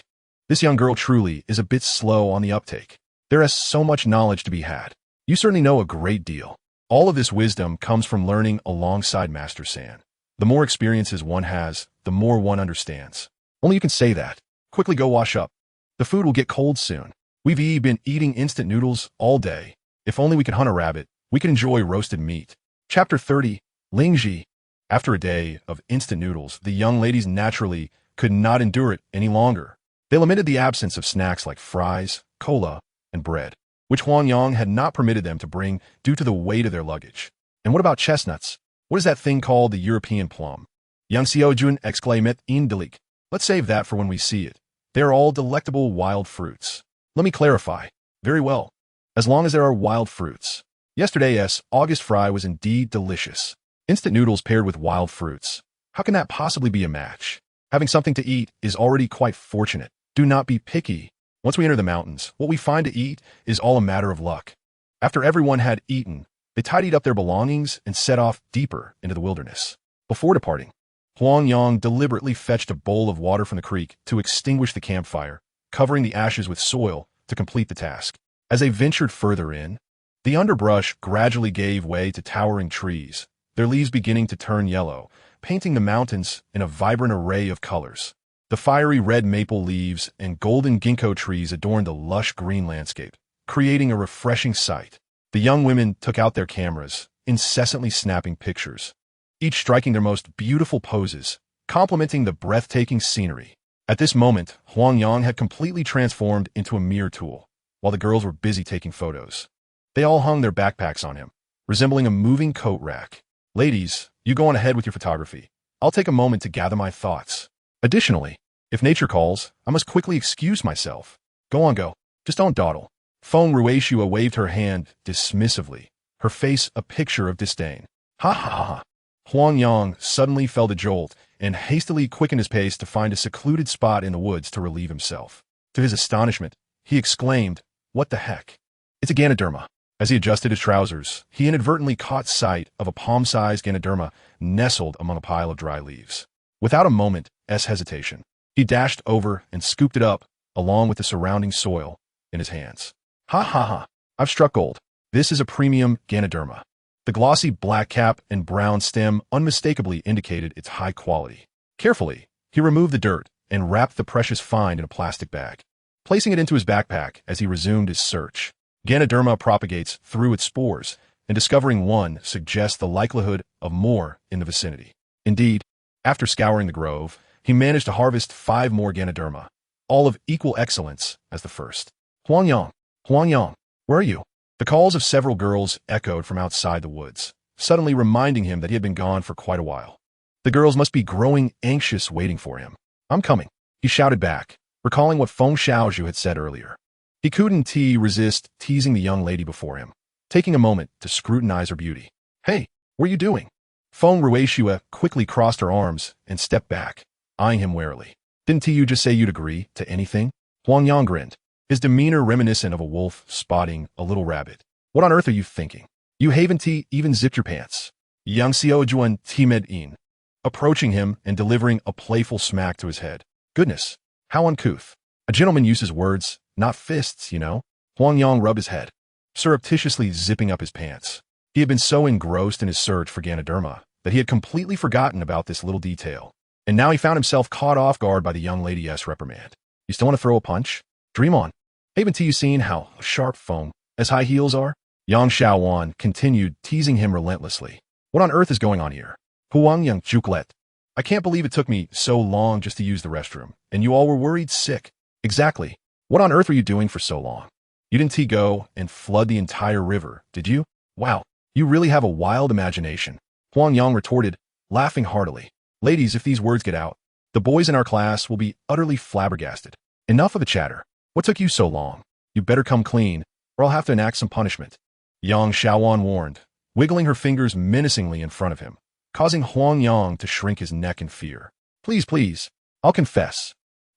Speaker 1: This young girl truly is a bit slow on the uptake. There is so much knowledge to be had. You certainly know a great deal. All of this wisdom comes from learning alongside Master San. The more experiences one has, the more one understands. Only you can say that. Quickly go wash up. The food will get cold soon. We've been eating instant noodles all day. If only we could hunt a rabbit, we could enjoy roasted meat. Chapter 30, Lingji. After a day of instant noodles, the young ladies naturally could not endure it any longer. They lamented the absence of snacks like fries, cola, and bread, which Huang Yang had not permitted them to bring due to the weight of their luggage. And what about chestnuts? What is that thing called the European plum? Yang Xiaojun exclaimed in Delik. Let's save that for when we see it. They are all delectable wild fruits. Let me clarify. Very well. As long as there are wild fruits. Yesterday's August fry was indeed delicious. Instant noodles paired with wild fruits. How can that possibly be a match? Having something to eat is already quite fortunate. Do not be picky. Once we enter the mountains, what we find to eat is all a matter of luck. After everyone had eaten, they tidied up their belongings and set off deeper into the wilderness. Before departing, Huang Yang deliberately fetched a bowl of water from the creek to extinguish the campfire, covering the ashes with soil to complete the task. As they ventured further in, the underbrush gradually gave way to towering trees, their leaves beginning to turn yellow, painting the mountains in a vibrant array of colors. The fiery red maple leaves and golden ginkgo trees adorned the lush green landscape, creating a refreshing sight. The young women took out their cameras, incessantly snapping pictures, each striking their most beautiful poses, complementing the breathtaking scenery. At this moment, Huang Yang had completely transformed into a mere tool, while the girls were busy taking photos. They all hung their backpacks on him, resembling a moving coat rack. Ladies, you go on ahead with your photography. I'll take a moment to gather my thoughts. Additionally, if nature calls, I must quickly excuse myself. Go on, go. Just don't dawdle. Feng Ruishua waved her hand dismissively, her face a picture of disdain. Ha ha ha ha. Huang Yang suddenly felt a jolt and hastily quickened his pace to find a secluded spot in the woods to relieve himself. To his astonishment, he exclaimed, "What the heck? It's a Ganoderma." As he adjusted his trousers, he inadvertently caught sight of a palm-sized Ganoderma nestled among a pile of dry leaves. Without a moment's hesitation, he dashed over and scooped it up, along with the surrounding soil, in his hands. Ha ha ha, I've struck gold. This is a premium Ganoderma. The glossy black cap and brown stem unmistakably indicated its high quality. Carefully, he removed the dirt and wrapped the precious find in a plastic bag, placing it into his backpack as he resumed his search. Ganoderma propagates through its spores, and discovering one suggests the likelihood of more in the vicinity. Indeed, after scouring the grove, he managed to harvest 5 more Ganoderma, all of equal excellence as the first. Huang Yang, where are you? The calls of several girls echoed from outside the woods, suddenly reminding him that he had been gone for quite a while. The girls must be growing anxious waiting for him. I'm coming, he shouted back, recalling what Feng Xiaozhu had said earlier. He couldn't resist teasing the young lady before him, taking a moment to scrutinize her beauty. Hey, what are you doing? Feng Ruishua quickly crossed her arms and stepped back, eyeing him warily. Didn't you just say you'd agree to anything? Huang Yang grinned, his demeanor reminiscent of a wolf spotting a little rabbit. What on earth are you thinking? You haven't even zipped your pants. Yang Xiaojuan timed in, approaching him and delivering a playful smack to his head. Goodness, how uncouth. A gentleman uses words, not fists, you know. Huang Yang rubbed his head, surreptitiously zipping up his pants. He had been so engrossed in his search for Ganoderma that he had completely forgotten about this little detail. And now he found himself caught off guard by the young lady's reprimand. You still want to throw a punch? Dream on. Haven't you seen how sharp foam as high heels are? Yang Xiaowan continued teasing him relentlessly. What on earth is going on here? Huang Yang Zhukulet. I can't believe it took me so long just to use the restroom, and you all were worried sick. Exactly. What on earth were you doing for so long? You didn't go and flood the entire river, did you? Wow, you really have a wild imagination. Huang Yang retorted, laughing heartily. Ladies, if these words get out, the boys in our class will be utterly flabbergasted. Enough of the chatter. What took you so long? You better come clean, or I'll have to enact some punishment. Yang Xiaowan warned, wiggling her fingers menacingly in front of him, causing Huang Yang to shrink his neck in fear. Please, please, I'll confess.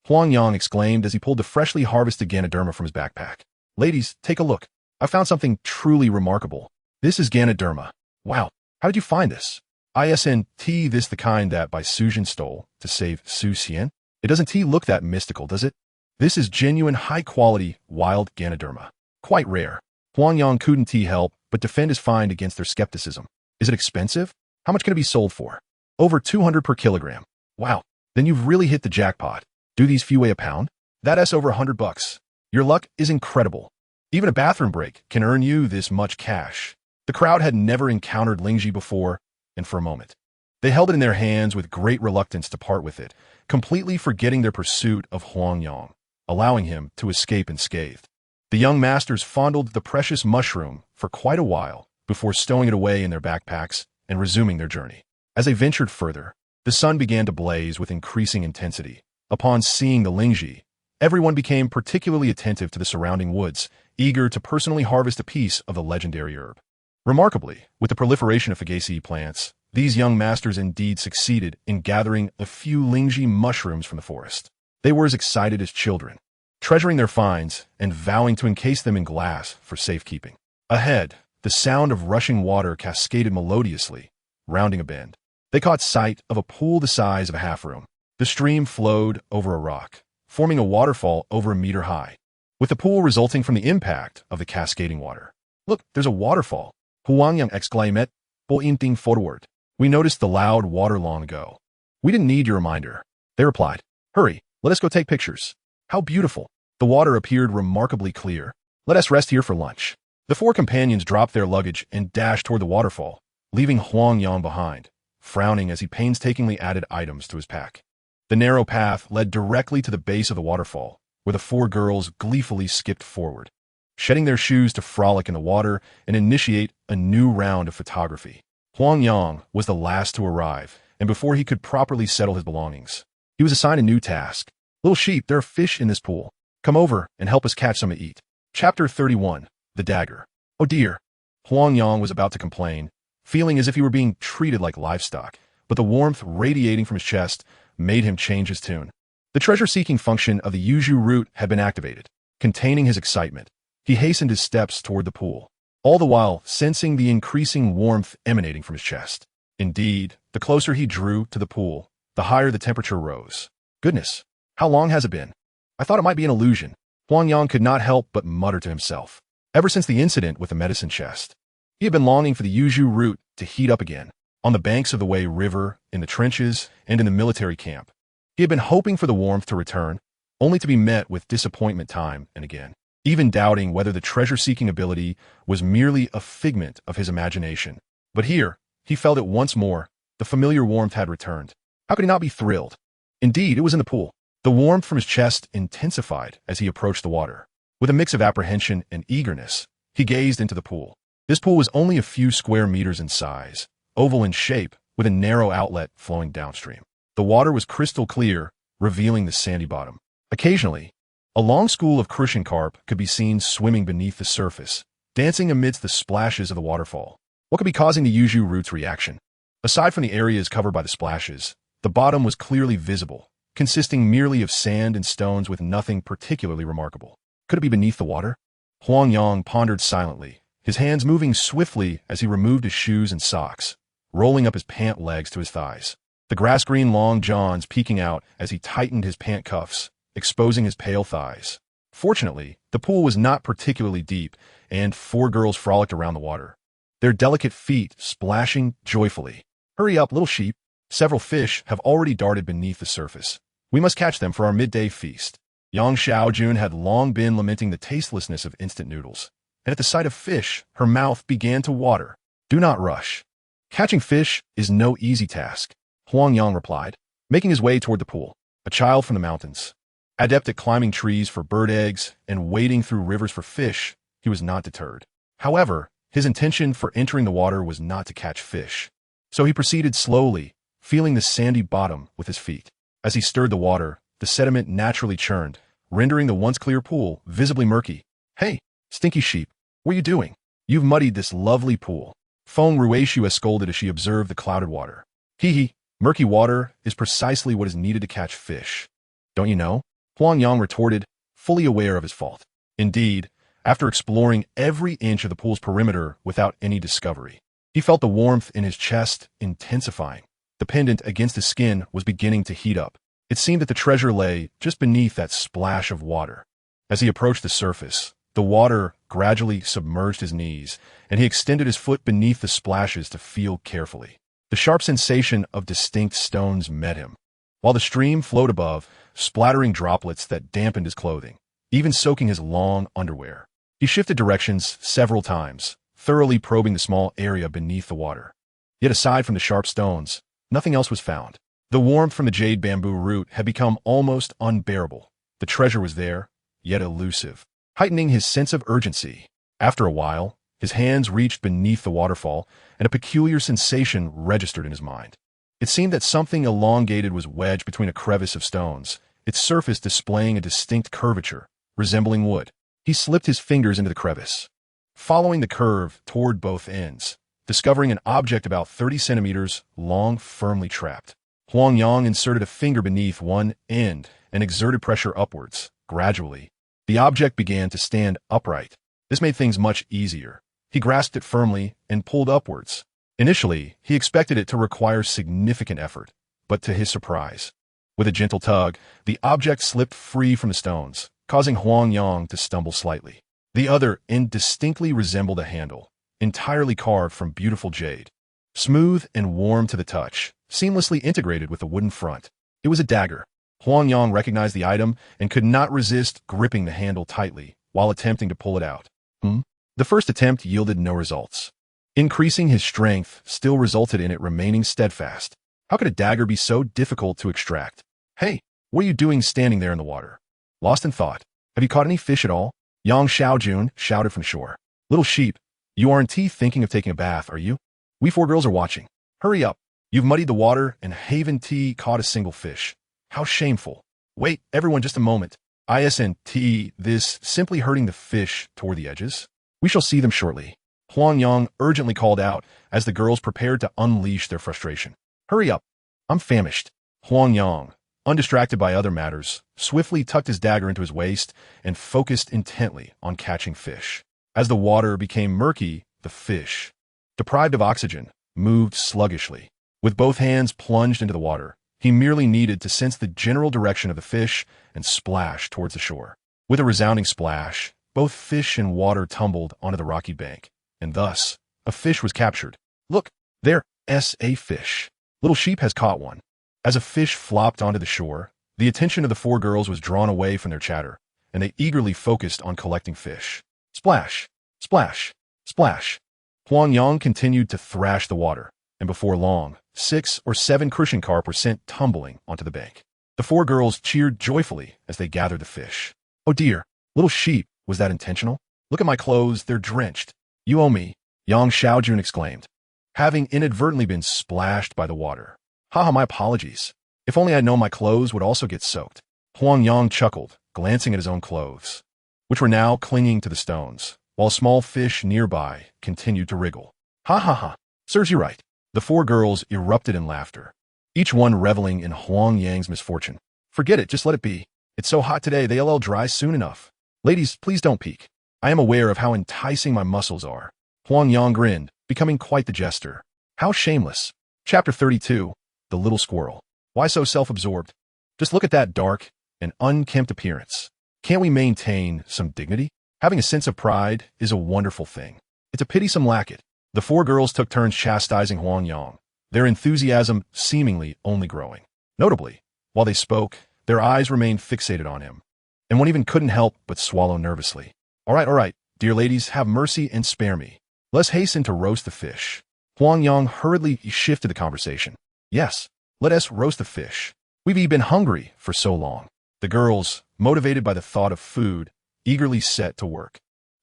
Speaker 1: Huang Yang exclaimed as he pulled the freshly harvested Ganoderma from his backpack. Ladies, take a look. I found something truly remarkable. This is Ganoderma. Wow, how did you find this? Isn't this the kind that Bai Sujin stole to save Su Xian? It doesn't look that mystical, does it? This is genuine, high-quality, wild Ganoderma. Quite rare. Huang Yang couldn't help but defend his find against their skepticism. Is it expensive? How much can it be sold for? Over 200 per kilogram. Wow, then you've really hit the jackpot. Do these few weigh a pound? That's over $100. Your luck is incredible. Even a bathroom break can earn you this much cash. The crowd had never encountered Lingji before, and for a moment, they held it in their hands with great reluctance to part with it, completely forgetting their pursuit of Huang Yang, allowing him to escape unscathed. The young masters fondled the precious mushroom for quite a while before stowing it away in their backpacks and resuming their journey. As they ventured further, the sun began to blaze with increasing intensity. Upon seeing the Lingji, everyone became particularly attentive to the surrounding woods, eager to personally harvest a piece of the legendary herb. Remarkably, with the proliferation of Fagaceae plants, these young masters indeed succeeded in gathering a few Lingji mushrooms from the forest. They were as excited as children, treasuring their finds and vowing to encase them in glass for safekeeping. Ahead, the sound of rushing water cascaded melodiously, rounding a bend. They caught sight of a pool the size of a half-room. The stream flowed over a rock, forming a waterfall over a meter high, with the pool resulting from the impact of the cascading water. Look, there's a waterfall. Huang Yang exclaimed, pointing forward. We noticed the loud water long ago. We didn't need your reminder. They replied, hurry, let us go take pictures. How beautiful. The water appeared remarkably clear. Let us rest here for lunch. The four companions dropped their luggage and dashed toward the waterfall, leaving Huang Yang behind, frowning as he painstakingly added items to his pack. The narrow path led directly to the base of the waterfall, where the four girls gleefully skipped forward, shedding their shoes to frolic in the water and initiate a new round of photography. Huang Yang was the last to arrive, and before he could properly settle his belongings, he was assigned a new task. Little sheep, there are fish in this pool. Come over and help us catch some to eat. Chapter 31, The Dagger. Oh dear. Huang Yang was about to complain, feeling as if he were being treated like livestock, but the warmth radiating from his chest made him change his tune. The treasure-seeking function of the Yuju root had been activated. Containing his excitement, he hastened his steps toward the pool, all the while sensing the increasing warmth emanating from his chest. Indeed, the closer he drew to the pool, the higher the temperature rose. Goodness, how long has it been? I thought it might be an illusion. Huang Yang could not help but mutter to himself. Ever since the incident with the medicine chest, he had been longing for the Yuju root to heat up again. On the banks of the Wei River, in the trenches, and in the military camp, he had been hoping for the warmth to return, only to be met with disappointment time and again, even doubting whether the treasure-seeking ability was merely a figment of his imagination. But here, he felt it once more. The familiar warmth had returned. How could he not be thrilled? Indeed, it was in the pool. The warmth from his chest intensified as he approached the water. With a mix of apprehension and eagerness, he gazed into the pool. This pool was only a few square meters in size, oval in shape, with a narrow outlet flowing downstream. The water was crystal clear, revealing the sandy bottom. Occasionally, a long school of crucian carp could be seen swimming beneath the surface, dancing amidst the splashes of the waterfall. What could be causing the Yuju root's reaction? Aside from the areas covered by the splashes, the bottom was clearly visible, consisting merely of sand and stones with nothing particularly remarkable. Could it be beneath the water? Huang Yang pondered silently, his hands moving swiftly as he removed his shoes and socks, rolling up his pant legs to his thighs. The grass-green long johns peeking out as he tightened his pant cuffs, exposing his pale thighs. Fortunately, the pool was not particularly deep, and 4 girls frolicked around the water, their delicate feet splashing joyfully. Hurry up, little sheep. Several fish have already darted beneath the surface. We must catch them for our midday feast. Yang Xiaojun had long been lamenting the tastelessness of instant noodles, and at the sight of fish, her mouth began to water. Do not rush. Catching fish is no easy task, Huang Yang replied, making his way toward the pool. A child from the mountains. Adept at climbing trees for bird eggs and wading through rivers for fish, he was not deterred. However, his intention for entering the water was not to catch fish. So he proceeded slowly, feeling the sandy bottom with his feet. As he stirred the water, the sediment naturally churned, rendering the once clear pool visibly murky. Hey, stinky sheep, what are you doing? You've muddied this lovely pool. Feng Ruishua scolded as she observed the clouded water. Hee, murky water is precisely what is needed to catch fish. Don't you know? Huang Yang retorted, fully aware of his fault. Indeed, after exploring every inch of the pool's perimeter without any discovery, he felt the warmth in his chest intensifying. The pendant against his skin was beginning to heat up. It seemed that the treasure lay just beneath that splash of water. As he approached the surface, the water gradually submerged his knees, and he extended his foot beneath the splashes to feel carefully. The sharp sensation of distinct stones met him, while the stream flowed above, splattering droplets that dampened his clothing, even soaking his long underwear. He shifted directions several times, thoroughly probing the small area beneath the water. Yet aside from the sharp stones, nothing else was found. The warmth from the jade bamboo root had become almost unbearable. The treasure was there, yet elusive, heightening his sense of urgency. After a while, his hands reached beneath the waterfall, and a peculiar sensation registered in his mind. It seemed that something elongated was wedged between a crevice of stones, its surface displaying a distinct curvature, resembling wood. He slipped his fingers into the crevice, following the curve toward both ends, discovering an object about 30 centimeters long firmly trapped. Huang Yang inserted a finger beneath one end and exerted pressure upwards. Gradually, the object began to stand upright. This made things much easier. He grasped it firmly and pulled upwards. Initially, he expected it to require significant effort, but to his surprise, with a gentle tug, the object slipped free from the stones, causing Huang Yang to stumble slightly. The other end distinctly resembled a handle, entirely carved from beautiful jade. Smooth and warm to the touch, seamlessly integrated with the wooden front. It was a dagger. Huang Yang recognized the item and could not resist gripping the handle tightly while attempting to pull it out. The first attempt yielded no results. Increasing his strength still resulted in it remaining steadfast. How could a dagger be so difficult to extract? Hey, what are you doing standing there in the water? Lost in thought. Have you caught any fish at all? Yang Xiaojun shouted from shore. Little sheep, you aren't thinking of taking a bath, are you? We 4 girls are watching. Hurry up. You've muddied the water and Haven T caught a single fish. How shameful. Wait, everyone, just a moment. ISNT, this simply hurting the fish toward the edges? We shall see them shortly. Huang Yang urgently called out as the girls prepared to unleash their frustration. Hurry up. I'm famished. Huang Yang, undistracted by other matters, swiftly tucked his dagger into his waist and focused intently on catching fish. As the water became murky, the fish, deprived of oxygen, moved sluggishly. With both hands plunged into the water, he merely needed to sense the general direction of the fish and splash towards the shore. With a resounding splash, both fish and water tumbled onto the rocky bank, and thus, a fish was captured. Look, there's a fish. Little Sheep has caught one. As a fish flopped onto the shore, the attention of the 4 girls was drawn away from their chatter, and they eagerly focused on collecting fish. Splash, splash, splash. Huang Yang continued to thrash the water, and before long, 6 or 7 crucian carp were sent tumbling onto the bank. The 4 girls cheered joyfully as they gathered the fish. Oh dear, Little Sheep, was that intentional? Look at my clothes, they're drenched. You owe me, Yang Xiaojun exclaimed, having inadvertently been splashed by the water. Haha, my apologies. If only I'd known my clothes would also get soaked. Huang Yang chuckled, glancing at his own clothes, which were now clinging to the stones, while a small fish nearby continued to wriggle. Ha ha ha, serves you right. The 4 girls erupted in laughter, each one reveling in Huang Yang's misfortune. Forget it, just let it be. It's so hot today, they'll all dry soon enough. Ladies, please don't peek. I am aware of how enticing my muscles are. Huang Yang grinned, becoming quite the jester. How shameless. Chapter 32, The Little Squirrel. Why so self-absorbed? Just look at that dark, and unkempt appearance. Can't we maintain some dignity? Having a sense of pride is a wonderful thing. It's a pity some lack it. The four girls took turns chastising Huang Yang, their enthusiasm seemingly only growing. Notably, while they spoke, their eyes remained fixated on him, and one even couldn't help but swallow nervously. All right, dear ladies, have mercy and spare me. Let's hasten to roast the fish. Huang Yang hurriedly shifted the conversation. Yes, let us roast the fish. We've been hungry for so long. The girls, motivated by the thought of food, eagerly set to work.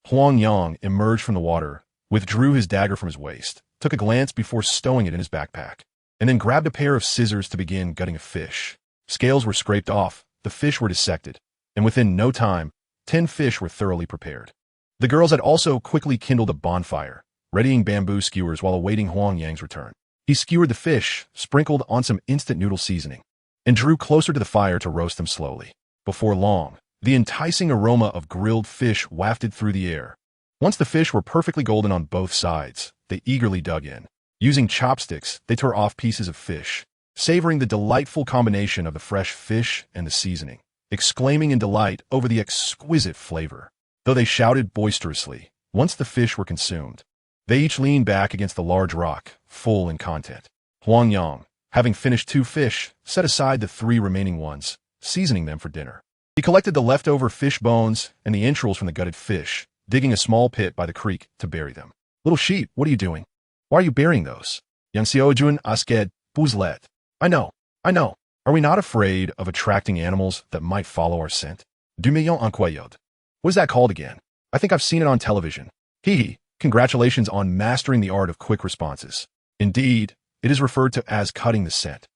Speaker 1: Huang Yang emerged from the water, withdrew his dagger from his waist, took a glance before stowing it in his backpack, and then grabbed a pair of scissors to begin gutting a fish. Scales were scraped off, the fish were dissected, and within no time, 10 fish were thoroughly prepared. The girls had also quickly kindled a bonfire, readying bamboo skewers while awaiting Huang Yang's return. He skewered the fish, sprinkled on some instant noodle seasoning, and drew closer to the fire to roast them slowly. Before long, the enticing aroma of grilled fish wafted through the air. Once the fish were perfectly golden on both sides, they eagerly dug in. Using chopsticks, they tore off pieces of fish, savoring the delightful combination of the fresh fish and the seasoning, exclaiming in delight over the exquisite flavor. Though they shouted boisterously, once the fish were consumed, they each leaned back against the large rock, full in content. Huang Yang, having finished 2 fish, set aside the 3 remaining ones, seasoning them for dinner. He collected the leftover fish bones and the entrails from the gutted fish, digging a small pit by the creek to bury them. Little sheep, what are you doing? Why are you burying those? Yang Xiaojun asked, Buzlet. I know. Are we not afraid of attracting animals that might follow our scent? Du million en cueillade. What is that called again? I think I've seen it on television. Hee. Congratulations on mastering the art of quick responses. Indeed, it is referred to as cutting the scent.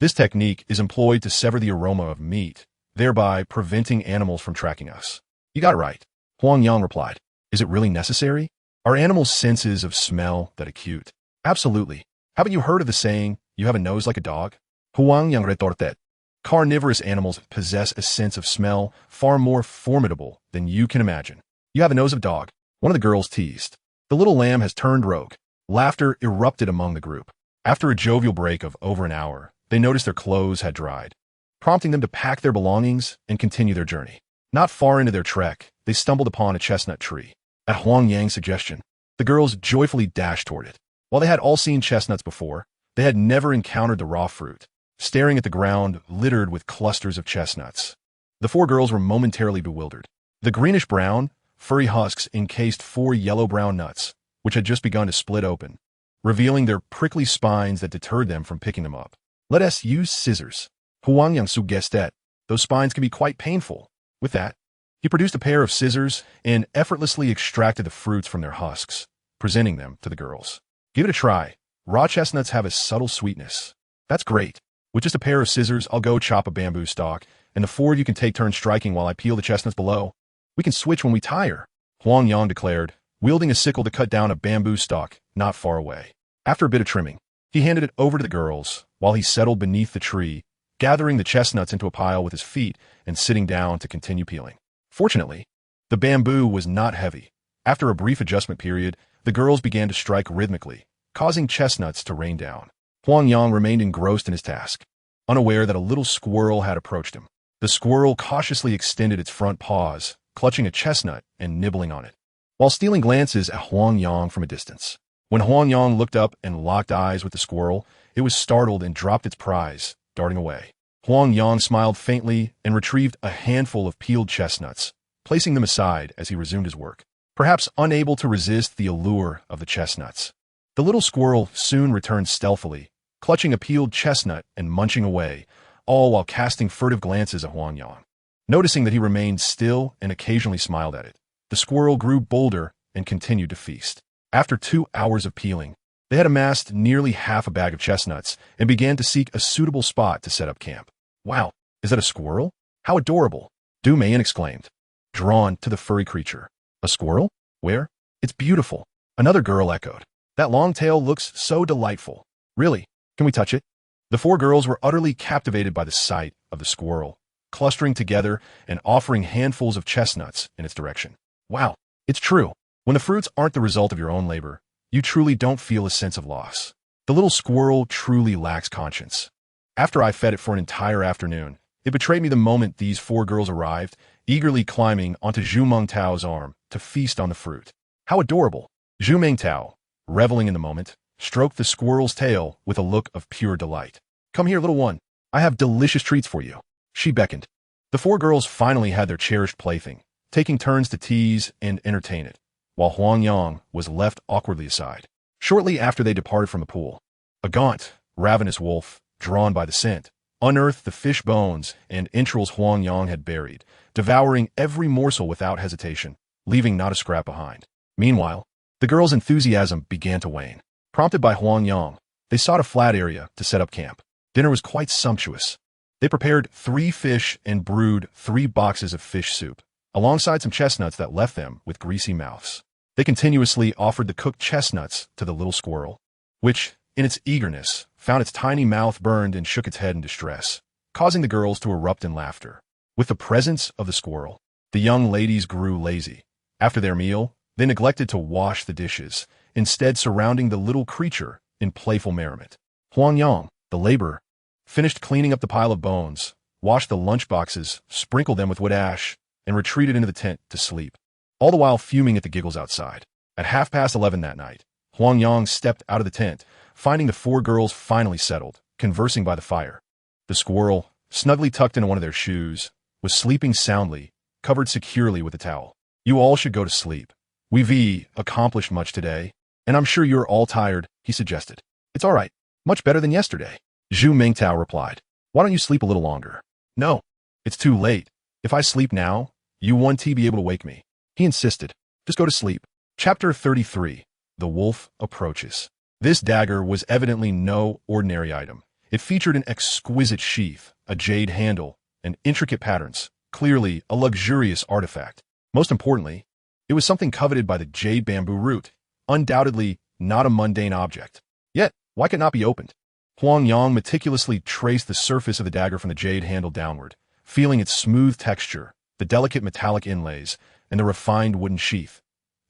Speaker 1: This technique is employed to sever the aroma of meat, thereby preventing animals from tracking us. You got it right. Huang Yang replied. Is it really necessary? Are animals' senses of smell that acute? Absolutely. Haven't you heard of the saying, you have a nose like a dog? Huang Yang retorted. Carnivorous animals possess a sense of smell far more formidable than you can imagine. You have a nose of dog, one of the girls teased. The little lamb has turned rogue. Laughter erupted among the group. After a jovial break of over an hour, they noticed their clothes had dried, prompting them to pack their belongings and continue their journey. Not far into their trek, they stumbled upon a chestnut tree. At Huang Yang's suggestion, the girls joyfully dashed toward it. While they had all seen chestnuts before, they had never encountered the raw fruit, staring at the ground littered with clusters of chestnuts. The 4 girls were momentarily bewildered. The greenish-brown, furry husks encased 4 yellow-brown nuts, which had just begun to split open, revealing their prickly spines that deterred them from picking them up. Let us use scissors. Huang Yang suggested. Those spines can be quite painful. With that, he produced a pair of scissors and effortlessly extracted the fruits from their husks, presenting them to the girls. Give it a try. Raw chestnuts have a subtle sweetness. That's great. With just a pair of scissors, I'll go chop a bamboo stalk, and the 4 of you can take turns striking while I peel the chestnuts below. We can switch when we tire, Huang Yang declared, wielding a sickle to cut down a bamboo stalk not far away. After a bit of trimming, he handed it over to the girls while he settled beneath the tree, gathering the chestnuts into a pile with his feet and sitting down to continue peeling. Fortunately, the bamboo was not heavy. After a brief adjustment period, the girls began to strike rhythmically, causing chestnuts to rain down. Huang Yang remained engrossed in his task, unaware that a little squirrel had approached him. The squirrel cautiously extended its front paws, clutching a chestnut and nibbling on it, while stealing glances at Huang Yang from a distance. When Huang Yang looked up and locked eyes with the squirrel, it was startled and dropped its prize, darting away. Huang Yang smiled faintly and retrieved a handful of peeled chestnuts, placing them aside as he resumed his work, perhaps unable to resist the allure of the chestnuts. The little squirrel soon returned stealthily, clutching a peeled chestnut and munching away, all while casting furtive glances at Huang Yang. Noticing that he remained still and occasionally smiled at it, the squirrel grew bolder and continued to feast. After 2 hours of peeling, they had amassed nearly half a bag of chestnuts and began to seek a suitable spot to set up camp. Wow, is that a squirrel? How adorable! Du Mayan exclaimed, drawn to the furry creature. A squirrel? Where? It's beautiful. Another girl echoed. That long tail looks so delightful. Really? Can we touch it? The 4 girls were utterly captivated by the sight of the squirrel, clustering together and offering handfuls of chestnuts in its direction. Wow, it's true. When the fruits aren't the result of your own labor, you truly don't feel a sense of loss. The little squirrel truly lacks conscience. After I fed it for an entire afternoon, It betrayed me the moment these 4 girls arrived, eagerly climbing onto Zhu Mengtao's arm to feast on the fruit. How adorable! Zhu Mengtao, reveling in the moment, stroked the squirrel's tail with a look of pure delight. Come here, little one. I have delicious treats for you. She beckoned. The 4 girls finally had their cherished plaything, taking turns to tease and entertain it, while Huang Yang was left awkwardly aside. Shortly after they departed from the pool, a gaunt, ravenous wolf, drawn by the scent, unearthed the fish bones and entrails Huang Yang had buried, devouring every morsel without hesitation, leaving not a scrap behind. Meanwhile, the girls' enthusiasm began to wane. Prompted by Huang Yang, they sought a flat area to set up camp. Dinner was quite sumptuous. They prepared 3 fish and brewed 3 boxes of fish soup, alongside some chestnuts that left them with greasy mouths. They continuously offered the cooked chestnuts to the little squirrel, which, in its eagerness, found its tiny mouth burned and shook its head in distress, causing the girls to erupt in laughter. With the presence of the squirrel, the young ladies grew lazy. After their meal, they neglected to wash the dishes, instead surrounding the little creature in playful merriment. Huang Yang, the laborer, finished cleaning up the pile of bones, washed the lunch boxes, sprinkled them with wood ash, and retreated into the tent to sleep, all the while fuming at the giggles outside. At 11:30 that night, Huang Yang stepped out of the tent, finding the 4 girls finally settled, conversing by the fire. The squirrel, snugly tucked into one of their shoes, was sleeping soundly, covered securely with a towel. You all should go to sleep. We've accomplished much today, and I'm sure you're all tired, he suggested. It's all right. Much better than yesterday. Zhu Mengtao replied. Why don't you sleep a little longer? No, it's too late. If I sleep now, you won't be able to wake me. He insisted. Just go to sleep. Chapter 33. The Wolf Approaches. This dagger was evidently no ordinary item. It featured an exquisite sheath, a jade handle, and intricate patterns, clearly a luxurious artifact. Most importantly, it was something coveted by the jade bamboo root, undoubtedly not a mundane object. Yet, why could it not be opened? Huang Yang meticulously traced the surface of the dagger from the jade handle downward, feeling its smooth texture, the delicate metallic inlays, and the refined wooden sheath.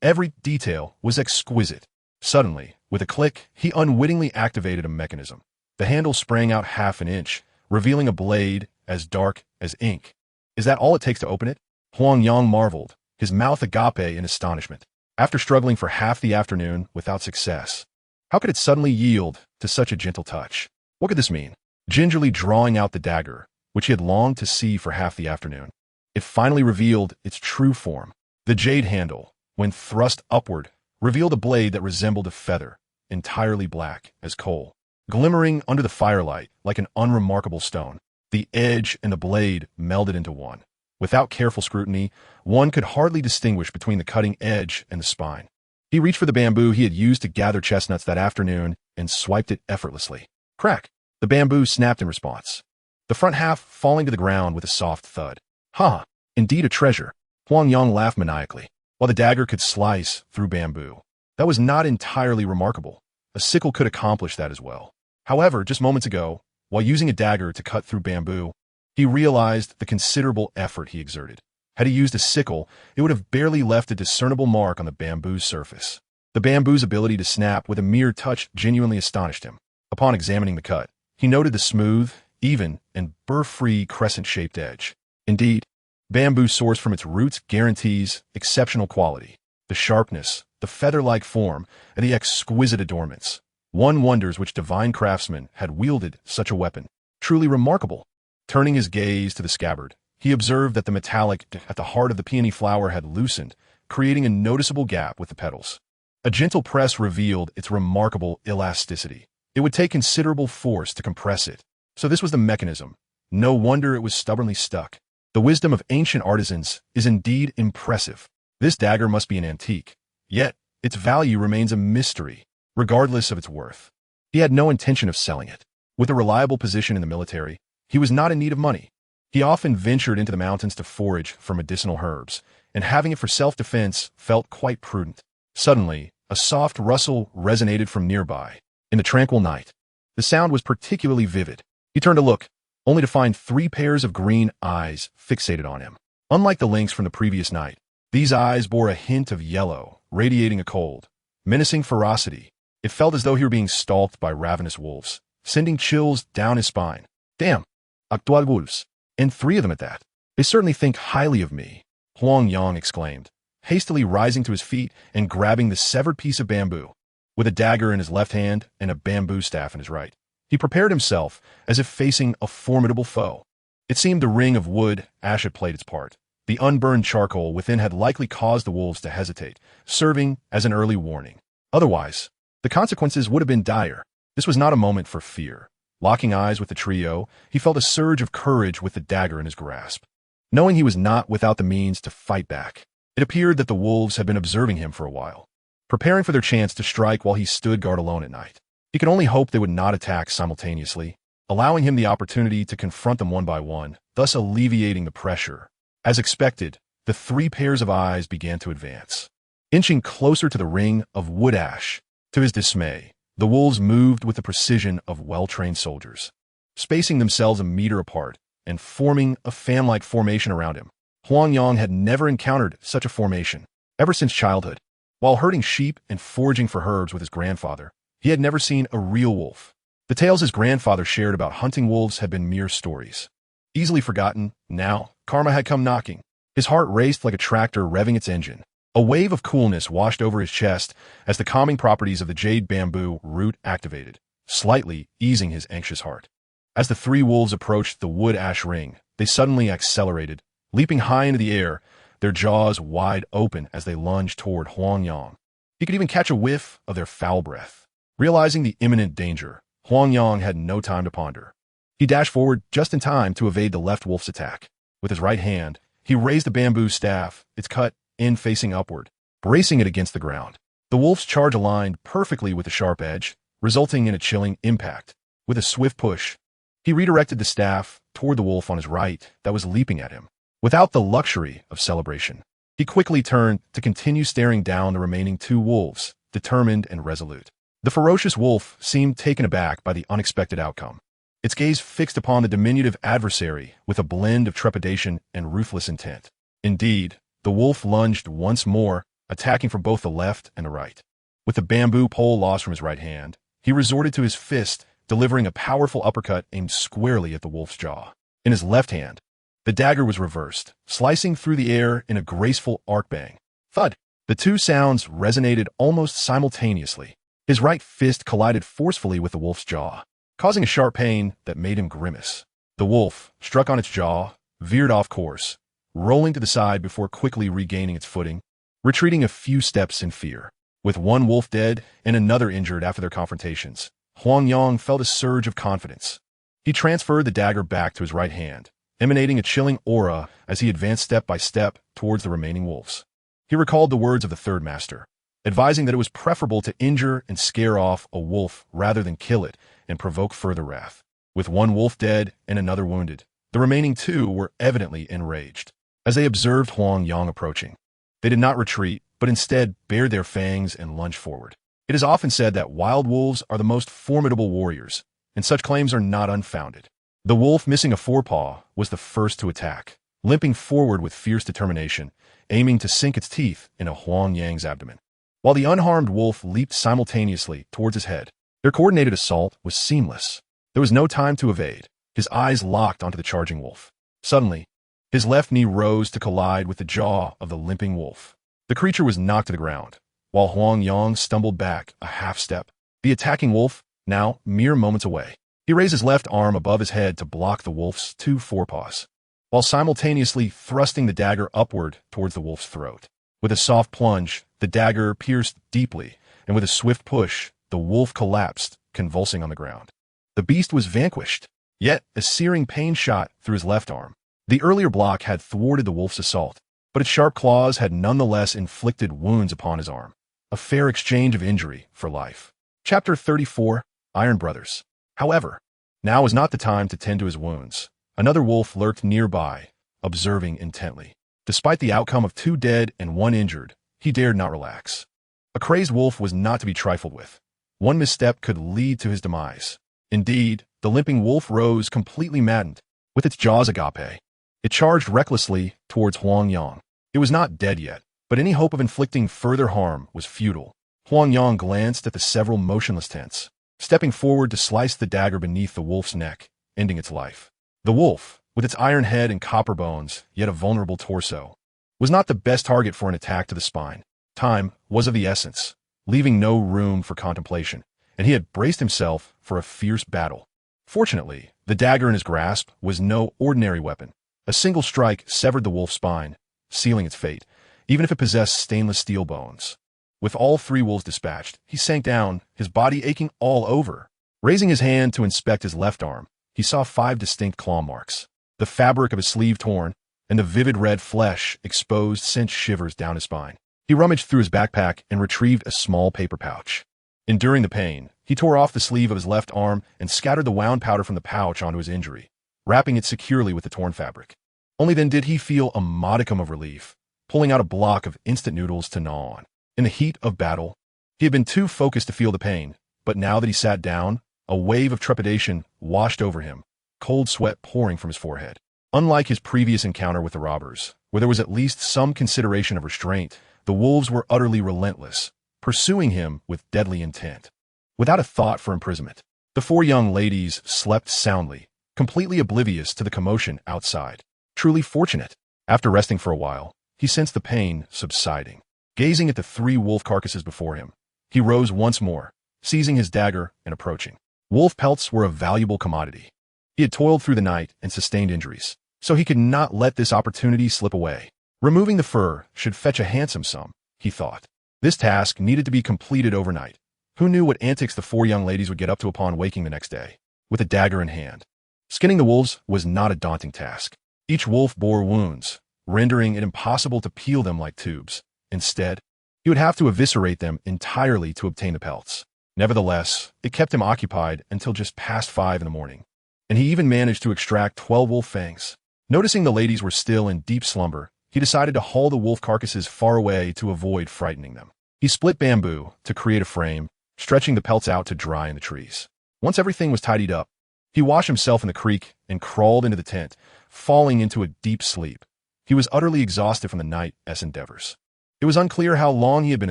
Speaker 1: Every detail was exquisite. Suddenly, with a click, he unwittingly activated a mechanism. The handle sprang out 1/2 inch, revealing a blade as dark as ink. Is that all it takes to open it? Huang Yang marveled, his mouth agape in astonishment. After struggling for half the afternoon without success, how could it suddenly yield to such a gentle touch? What could this mean? Gingerly drawing out the dagger, which he had longed to see for half the afternoon, it finally revealed its true form. The jade handle, when thrust upward, revealed a blade that resembled a feather, entirely black as coal, glimmering under the firelight like an unremarkable stone. The edge and the blade melded into one. Without careful scrutiny, one could hardly distinguish between the cutting edge and the spine. He reached for the bamboo he had used to gather chestnuts that afternoon and swiped it effortlessly. Crack! The bamboo snapped in response, the front half falling to the ground with a soft thud. Ha! Indeed a treasure. Huang Yang laughed maniacally. While the dagger could slice through bamboo, that was not entirely remarkable. A sickle could accomplish that as well. However, just moments ago, while using a dagger to cut through bamboo, he realized the considerable effort he exerted. Had he used a sickle, it would have barely left a discernible mark on the bamboo's surface. The bamboo's ability to snap with a mere touch genuinely astonished him. Upon examining the cut, he noted the smooth, even, and burr-free crescent-shaped edge. Indeed, bamboo sourced from its roots guarantees exceptional quality. The sharpness, the feather-like form, and the exquisite adornments. One wonders which divine craftsman had wielded such a weapon. Truly remarkable. Turning his gaze to the scabbard, he observed that the metallic at the heart of the peony flower had loosened, creating a noticeable gap with the petals. A gentle press revealed its remarkable elasticity. It would take considerable force to compress it. So this was the mechanism. No wonder it was stubbornly stuck. The wisdom of ancient artisans is indeed impressive. This dagger must be an antique. Yet, its value remains a mystery, regardless of its worth. He had no intention of selling it. With a reliable position in the military, he was not in need of money. He often ventured into the mountains to forage for medicinal herbs, and having it for self-defense felt quite prudent. Suddenly, a soft rustle resonated from nearby. In the tranquil night, the sound was particularly vivid. He turned to look, only to find 3 pairs of green eyes fixated on him. Unlike the lynx from the previous night, these eyes bore a hint of yellow, radiating a cold, menacing ferocity. It felt as though he were being stalked by ravenous wolves, sending chills down his spine. Damn! Actual wolves. And 3 of them at that. They certainly think highly of me, Huang Yang exclaimed, hastily rising to his feet and grabbing the severed piece of bamboo. With a dagger in his left hand and a bamboo staff in his right, he prepared himself as if facing a formidable foe. It seemed the ring of wood ash had played its part. The unburned charcoal within had likely caused the wolves to hesitate, serving as an early warning. Otherwise, the consequences would have been dire. This was not a moment for fear. Locking eyes with the trio, he felt a surge of courage with the dagger in his grasp. Knowing he was not without the means to fight back, it appeared that the wolves had been observing him for a while, preparing for their chance to strike while he stood guard alone at night. He could only hope they would not attack simultaneously, allowing him the opportunity to confront them one by one, thus alleviating the pressure. As expected, the 3 pairs of eyes began to advance. Inching closer to the ring of wood ash, to his dismay, the wolves moved with the precision of well-trained soldiers, spacing themselves a meter apart and forming a fan-like formation around him. Huang Yang had never encountered such a formation, ever since childhood. While herding sheep and foraging for herbs with his grandfather, he had never seen a real wolf. The tales his grandfather shared about hunting wolves had been mere stories. Easily forgotten, now, karma had come knocking. His heart raced like a tractor revving its engine. A wave of coolness washed over his chest as the calming properties of the jade bamboo root activated, slightly easing his anxious heart. As the 3 wolves approached the wood ash ring, they suddenly accelerated, leaping high into the air, their jaws wide open as they lunged toward Huang Yang. He could even catch a whiff of their foul breath. Realizing the imminent danger, Huang Yang had no time to ponder. He dashed forward just in time to evade the left wolf's attack. With his right hand, he raised the bamboo staff, its cut end facing upward, bracing it against the ground. The wolf's charge aligned perfectly with the sharp edge, resulting in a chilling impact. With a swift push, he redirected the staff toward the wolf on his right that was leaping at him. Without the luxury of celebration, he quickly turned to continue staring down the remaining 2 wolves, determined and resolute. The ferocious wolf seemed taken aback by the unexpected outcome, its gaze fixed upon the diminutive adversary with a blend of trepidation and ruthless intent. Indeed, the wolf lunged once more, attacking from both the left and the right. With the bamboo pole lost from his right hand, he resorted to his fist, delivering a powerful uppercut aimed squarely at the wolf's jaw. In his left hand, the dagger was reversed, slicing through the air in a graceful arc bang. Thud! The 2 sounds resonated almost simultaneously. His right fist collided forcefully with the wolf's jaw, causing a sharp pain that made him grimace. The wolf, struck on its jaw, veered off course, rolling to the side before quickly regaining its footing, retreating a few steps in fear. With 1 wolf dead and another injured after their confrontations, Huang Yang felt a surge of confidence. He transferred the dagger back to his right hand, emanating a chilling aura as he advanced step by step towards the remaining wolves. He recalled the words of the 3rd master, advising that it was preferable to injure and scare off a wolf rather than kill it and provoke further wrath. With 1 wolf dead and another wounded, the remaining 2 were evidently enraged. As they observed Huang Yang approaching, they did not retreat, but instead bared their fangs and lunged forward. It is often said that wild wolves are the most formidable warriors, and such claims are not unfounded. The wolf missing a forepaw was the first to attack, limping forward with fierce determination, aiming to sink its teeth into Huang Yang's abdomen. While the unharmed wolf leaped simultaneously towards his head, their coordinated assault was seamless. There was no time to evade. His eyes locked onto the charging wolf. Suddenly, his left knee rose to collide with the jaw of the limping wolf. The creature was knocked to the ground, while Huang Yang stumbled back a half step. The attacking wolf, now mere moments away. He raised his left arm above his head to block the wolf's 2 forepaws, while simultaneously thrusting the dagger upward towards the wolf's throat. With a soft plunge, the dagger pierced deeply, and with a swift push, the wolf collapsed, convulsing on the ground. The beast was vanquished, yet a searing pain shot through his left arm. The earlier block had thwarted the wolf's assault, but its sharp claws had nonetheless inflicted wounds upon his arm. A fair exchange of injury for life. Chapter 34, Iron Brothers. However, now was not the time to tend to his wounds. Another wolf lurked nearby, observing intently. Despite the outcome of 2 dead and 1 injured, he dared not relax. A crazed wolf was not to be trifled with. 1 misstep could lead to his demise. Indeed, the limping wolf rose completely maddened. With its jaws agape, it charged recklessly towards Huang Yang. It was not dead yet, but any hope of inflicting further harm was futile. Huang Yang glanced at the several motionless tents, stepping forward to slice the dagger beneath the wolf's neck, ending its life. The wolf, with its iron head and copper bones, yet a vulnerable torso, was not the best target for an attack to the spine. Time was of the essence, leaving no room for contemplation, and he had braced himself for a fierce battle. Fortunately, the dagger in his grasp was no ordinary weapon. A single strike severed the wolf's spine, sealing its fate, even if it possessed stainless steel bones. With all three wolves dispatched, he sank down, his body aching all over. Raising his hand to inspect his left arm, he saw 5 distinct claw marks. The fabric of his sleeve torn, and the vivid red flesh exposed sent shivers down his spine. He rummaged through his backpack and retrieved a small paper pouch. Enduring the pain, he tore off the sleeve of his left arm and scattered the wound powder from the pouch onto his injury, wrapping it securely with the torn fabric. Only then did he feel a modicum of relief, pulling out a block of instant noodles to gnaw on. In the heat of battle, he had been too focused to feel the pain, but now that he sat down, a wave of trepidation washed over him, cold sweat pouring from his forehead. Unlike his previous encounter with the robbers, where there was at least some consideration of restraint, the wolves were utterly relentless, pursuing him with deadly intent. Without a thought for imprisonment, the 4 young ladies slept soundly, completely oblivious to the commotion outside. Truly fortunate. After resting for a while, he sensed the pain subsiding. Gazing at the 3 wolf carcasses before him, he rose once more, seizing his dagger and approaching. Wolf pelts were a valuable commodity. He had toiled through the night and sustained injuries, so he could not let this opportunity slip away. Removing the fur should fetch a handsome sum, he thought. This task needed to be completed overnight. Who knew what antics the 4 young ladies would get up to upon waking the next day, with a dagger in hand. Skinning the wolves was not a daunting task. Each wolf bore wounds, rendering it impossible to peel them like tubes. Instead, he would have to eviscerate them entirely to obtain the pelts. Nevertheless, it kept him occupied until just past 5 in the morning, and he even managed to extract 12 wolf fangs. Noticing the ladies were still in deep slumber, he decided to haul the wolf carcasses far away to avoid frightening them. He split bamboo to create a frame, stretching the pelts out to dry in the trees. Once everything was tidied up, he washed himself in the creek and crawled into the tent, falling into a deep sleep. He was utterly exhausted from the night's endeavors. It was unclear how long he had been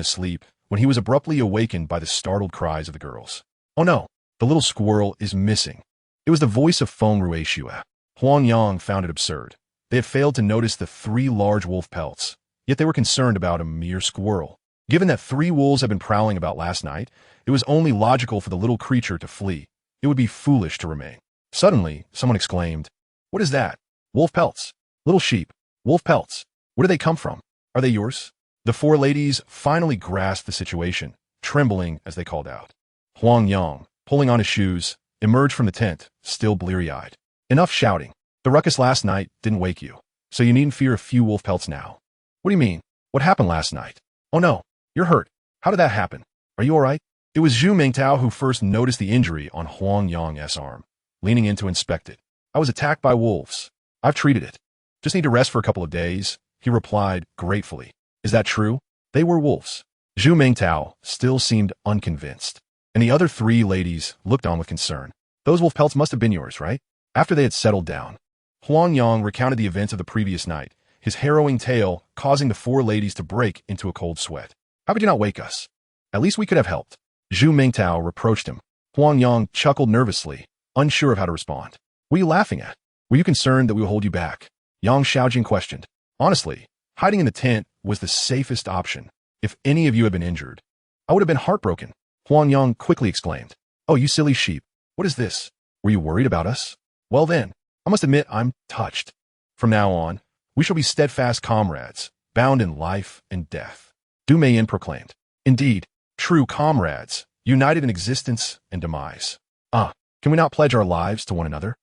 Speaker 1: asleep when he was abruptly awakened by the startled cries of the girls. Oh no, the little squirrel is missing. It was the voice of Feng Ruishua. Huang Yang found it absurd. They had failed to notice the 3 large wolf pelts, yet they were concerned about a mere squirrel. Given that 3 wolves had been prowling about last night, it was only logical for the little creature to flee. It would be foolish to remain. Suddenly, someone exclaimed, "What is that? Wolf pelts. Little sheep. Wolf pelts. Where do they come from? Are they yours?" The 4 ladies finally grasped the situation, trembling as they called out. Huang Yang, pulling on his shoes, emerged from the tent, still bleary-eyed. "Enough shouting. The ruckus last night didn't wake you, so you needn't fear a few wolf pelts now." "What do you mean? What happened last night?" "Oh no, you're hurt. How did that happen? Are you all right?" It was Zhu Mingtao who first noticed the injury on Huang Yang's arm, leaning in to inspect it. "I was attacked by wolves. I've treated it. Just need to rest for a couple of days," he replied gratefully. "Is that true?" They were wolves. Zhu Mingtao still seemed unconvinced, and the other 3 ladies looked on with concern. "Those wolf pelts must have been yours, right?" After they had settled down, Huang Yang recounted the events of the previous night, his harrowing tale causing the 4 ladies to break into a cold sweat. "How could you not wake us? At least we could have helped." Zhu Mingtao reproached him. Huang Yang chuckled nervously, unsure of how to respond. "What are you laughing at? Were you concerned that we would hold you back?" Yang Shaojing questioned. "Honestly, hiding in the tent was the safest option. If any of you had been injured, I would have been heartbroken." Huang Yang quickly exclaimed, "Oh, you silly sheep. What is this? Were you worried about us? Well then, I must admit I'm touched. From now on, we shall be steadfast comrades, bound in life and death," Du Meiyin proclaimed. "Indeed, true comrades, united in existence and demise. Can we not pledge our lives to one another?"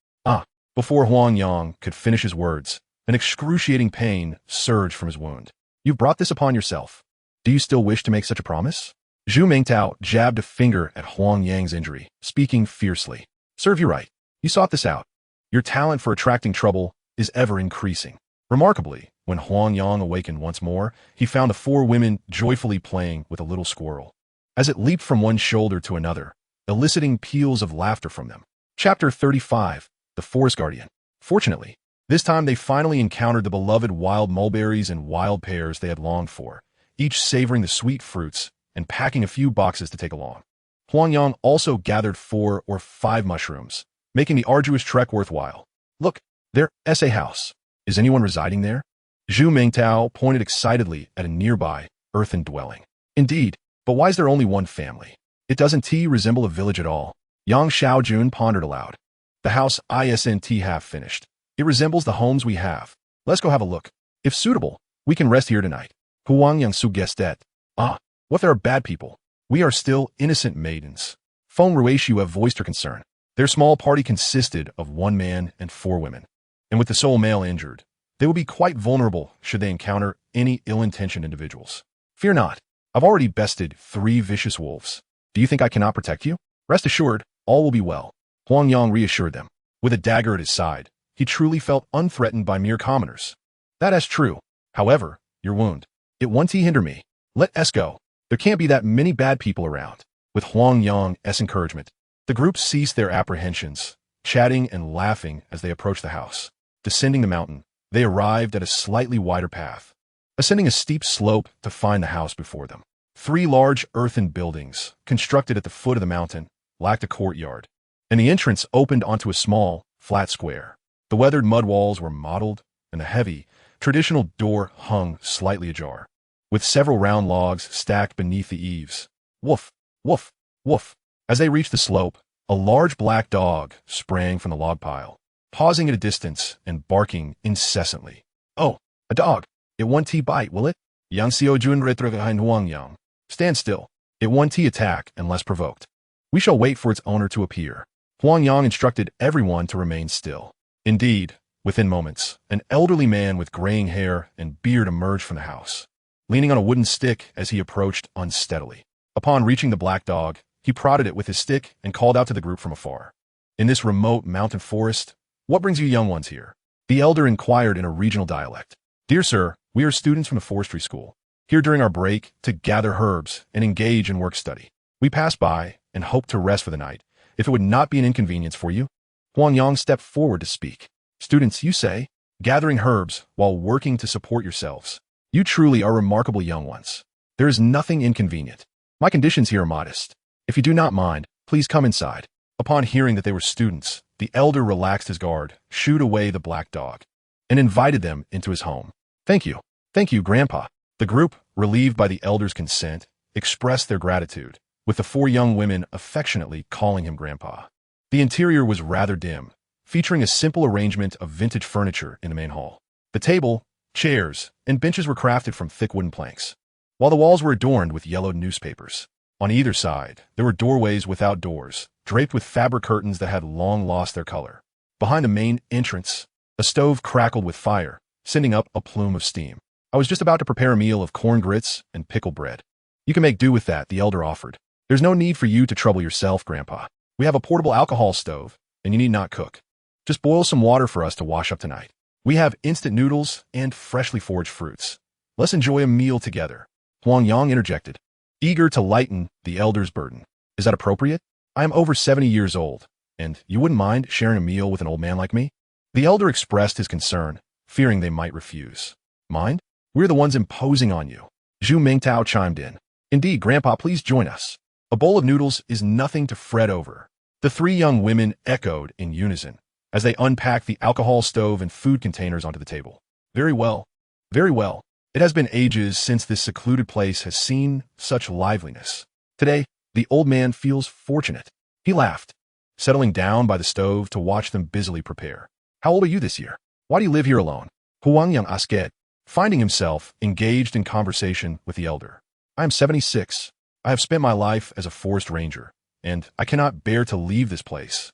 Speaker 1: Before Huang Yang could finish his words, an excruciating pain surged from his wound. "You've brought this upon yourself. Do you still wish to make such a promise?" Zhu Mingtao jabbed a finger at Huang Yang's injury, speaking fiercely. "Serve you right. You sought this out. Your talent for attracting trouble is ever increasing." Remarkably, when Huang Yang awakened once more, he found the 4 women joyfully playing with a little squirrel, as it leaped from one shoulder to another, eliciting peals of laughter from them. Chapter 35. The Forest Guardian. Fortunately, this time they finally encountered the beloved wild mulberries and wild pears they had longed for, each savoring the sweet fruits and packing a few boxes to take along. Huang Yang also gathered 4 or 5 mushrooms, making the arduous trek worthwhile. "Look, Their SA house. Is anyone residing there? Zhu Mingtao pointed excitedly at a nearby earthen dwelling. Indeed, but why is there only one family? It doesn't resemble a village at all. Yang Xiaojun pondered aloud. The house isn't half finished. It resembles the homes we have. Let's go have a look. If suitable, we can rest here tonight. Huang Yang suggested. Ah, what if there are bad people? We are still innocent maidens. Feng Ruishu voiced her concern. Their small party consisted of 1 man and 4 women. And with the sole male injured, they would be quite vulnerable should they encounter any ill-intentioned individuals. Fear not. I've already bested 3 vicious wolves. Do you think I cannot protect you? Rest assured, all will be well. Huang Yang reassured them. With a dagger at his side, he truly felt unthreatened by mere commoners. That is true. However, your wound. It won't hinder me. Let us go. There can't be that many bad people around. With Huang Yang's encouragement, the group ceased their apprehensions, chatting and laughing as they approached the house. Descending the mountain, they arrived at a slightly wider path, ascending a steep slope to find the house before them. 3 large earthen buildings, constructed at the foot of the mountain, lacked a courtyard, and the entrance opened onto a small, flat square. The weathered mud walls were mottled, and the heavy, traditional door hung slightly ajar, with several round logs stacked beneath the eaves. Woof, woof, woof. As they reached the slope, a large black dog sprang from the log pile, pausing at a distance and barking incessantly. Oh, a dog. It won't bite, will it? Yang Xiaojun retreated behind Huang Yang. Stand still. It won't attack unless provoked. We shall wait for its owner to appear. Huang Yang instructed everyone to remain still. Indeed, within moments, an elderly man with graying hair and beard emerged from the house, leaning on a wooden stick as he approached unsteadily. Upon reaching the black dog, he prodded it with his stick and called out to the group from afar. In this remote mountain forest, what brings you young ones here? The elder inquired in a regional dialect. Dear sir, we are students from the forestry school, here during our break to gather herbs and engage in work study. We pass by and hope to rest for the night, if it would not be an inconvenience for you. Huang Yang stepped forward to speak. Students, you say, gathering herbs while working to support yourselves. You truly are remarkable young ones. There is nothing inconvenient. My conditions here are modest. If you do not mind, please come inside. Upon hearing that they were students, the elder relaxed his guard, shooed away the black dog, and invited them into his home. Thank you, Grandpa. The group, relieved by the elder's consent, expressed their gratitude, with the 4 young women affectionately calling him Grandpa. The interior was rather dim, featuring a simple arrangement of vintage furniture in the main hall. The table, chairs, and benches were crafted from thick wooden planks, while the walls were adorned with yellowed newspapers. On either side, there were doorways without doors, draped with fabric curtains that had long lost their color. Behind the main entrance, a stove crackled with fire, sending up a plume of steam. I was just about to prepare a meal of corn grits and pickled bread. You can make do with that, the elder offered. There's no need for you to trouble yourself, Grandpa. We have a portable alcohol stove, and you need not cook. Just boil some water for us to wash up tonight. We have instant noodles and freshly foraged fruits. Let's enjoy a meal together. Huang Yang interjected, eager to lighten the elder's burden. Is that appropriate? I am over 70 years old, and you wouldn't mind sharing a meal with an old man like me? The elder expressed his concern, fearing they might refuse. Mind? We're the ones imposing on you. Zhu Mingtao chimed in. Indeed, Grandpa, please join us. A bowl of noodles is nothing to fret over. The 3 young women echoed in unison as they unpacked the alcohol stove and food containers onto the table. Very well. Very well. It has been ages since this secluded place has seen such liveliness. Today, the old man feels fortunate. He laughed, settling down by the stove to watch them busily prepare. How old are you this year? Why do you live here alone? Huang Yang asked, finding himself engaged in conversation with the elder. I am 76. I have spent my life as a forest ranger, and I cannot bear to leave this place.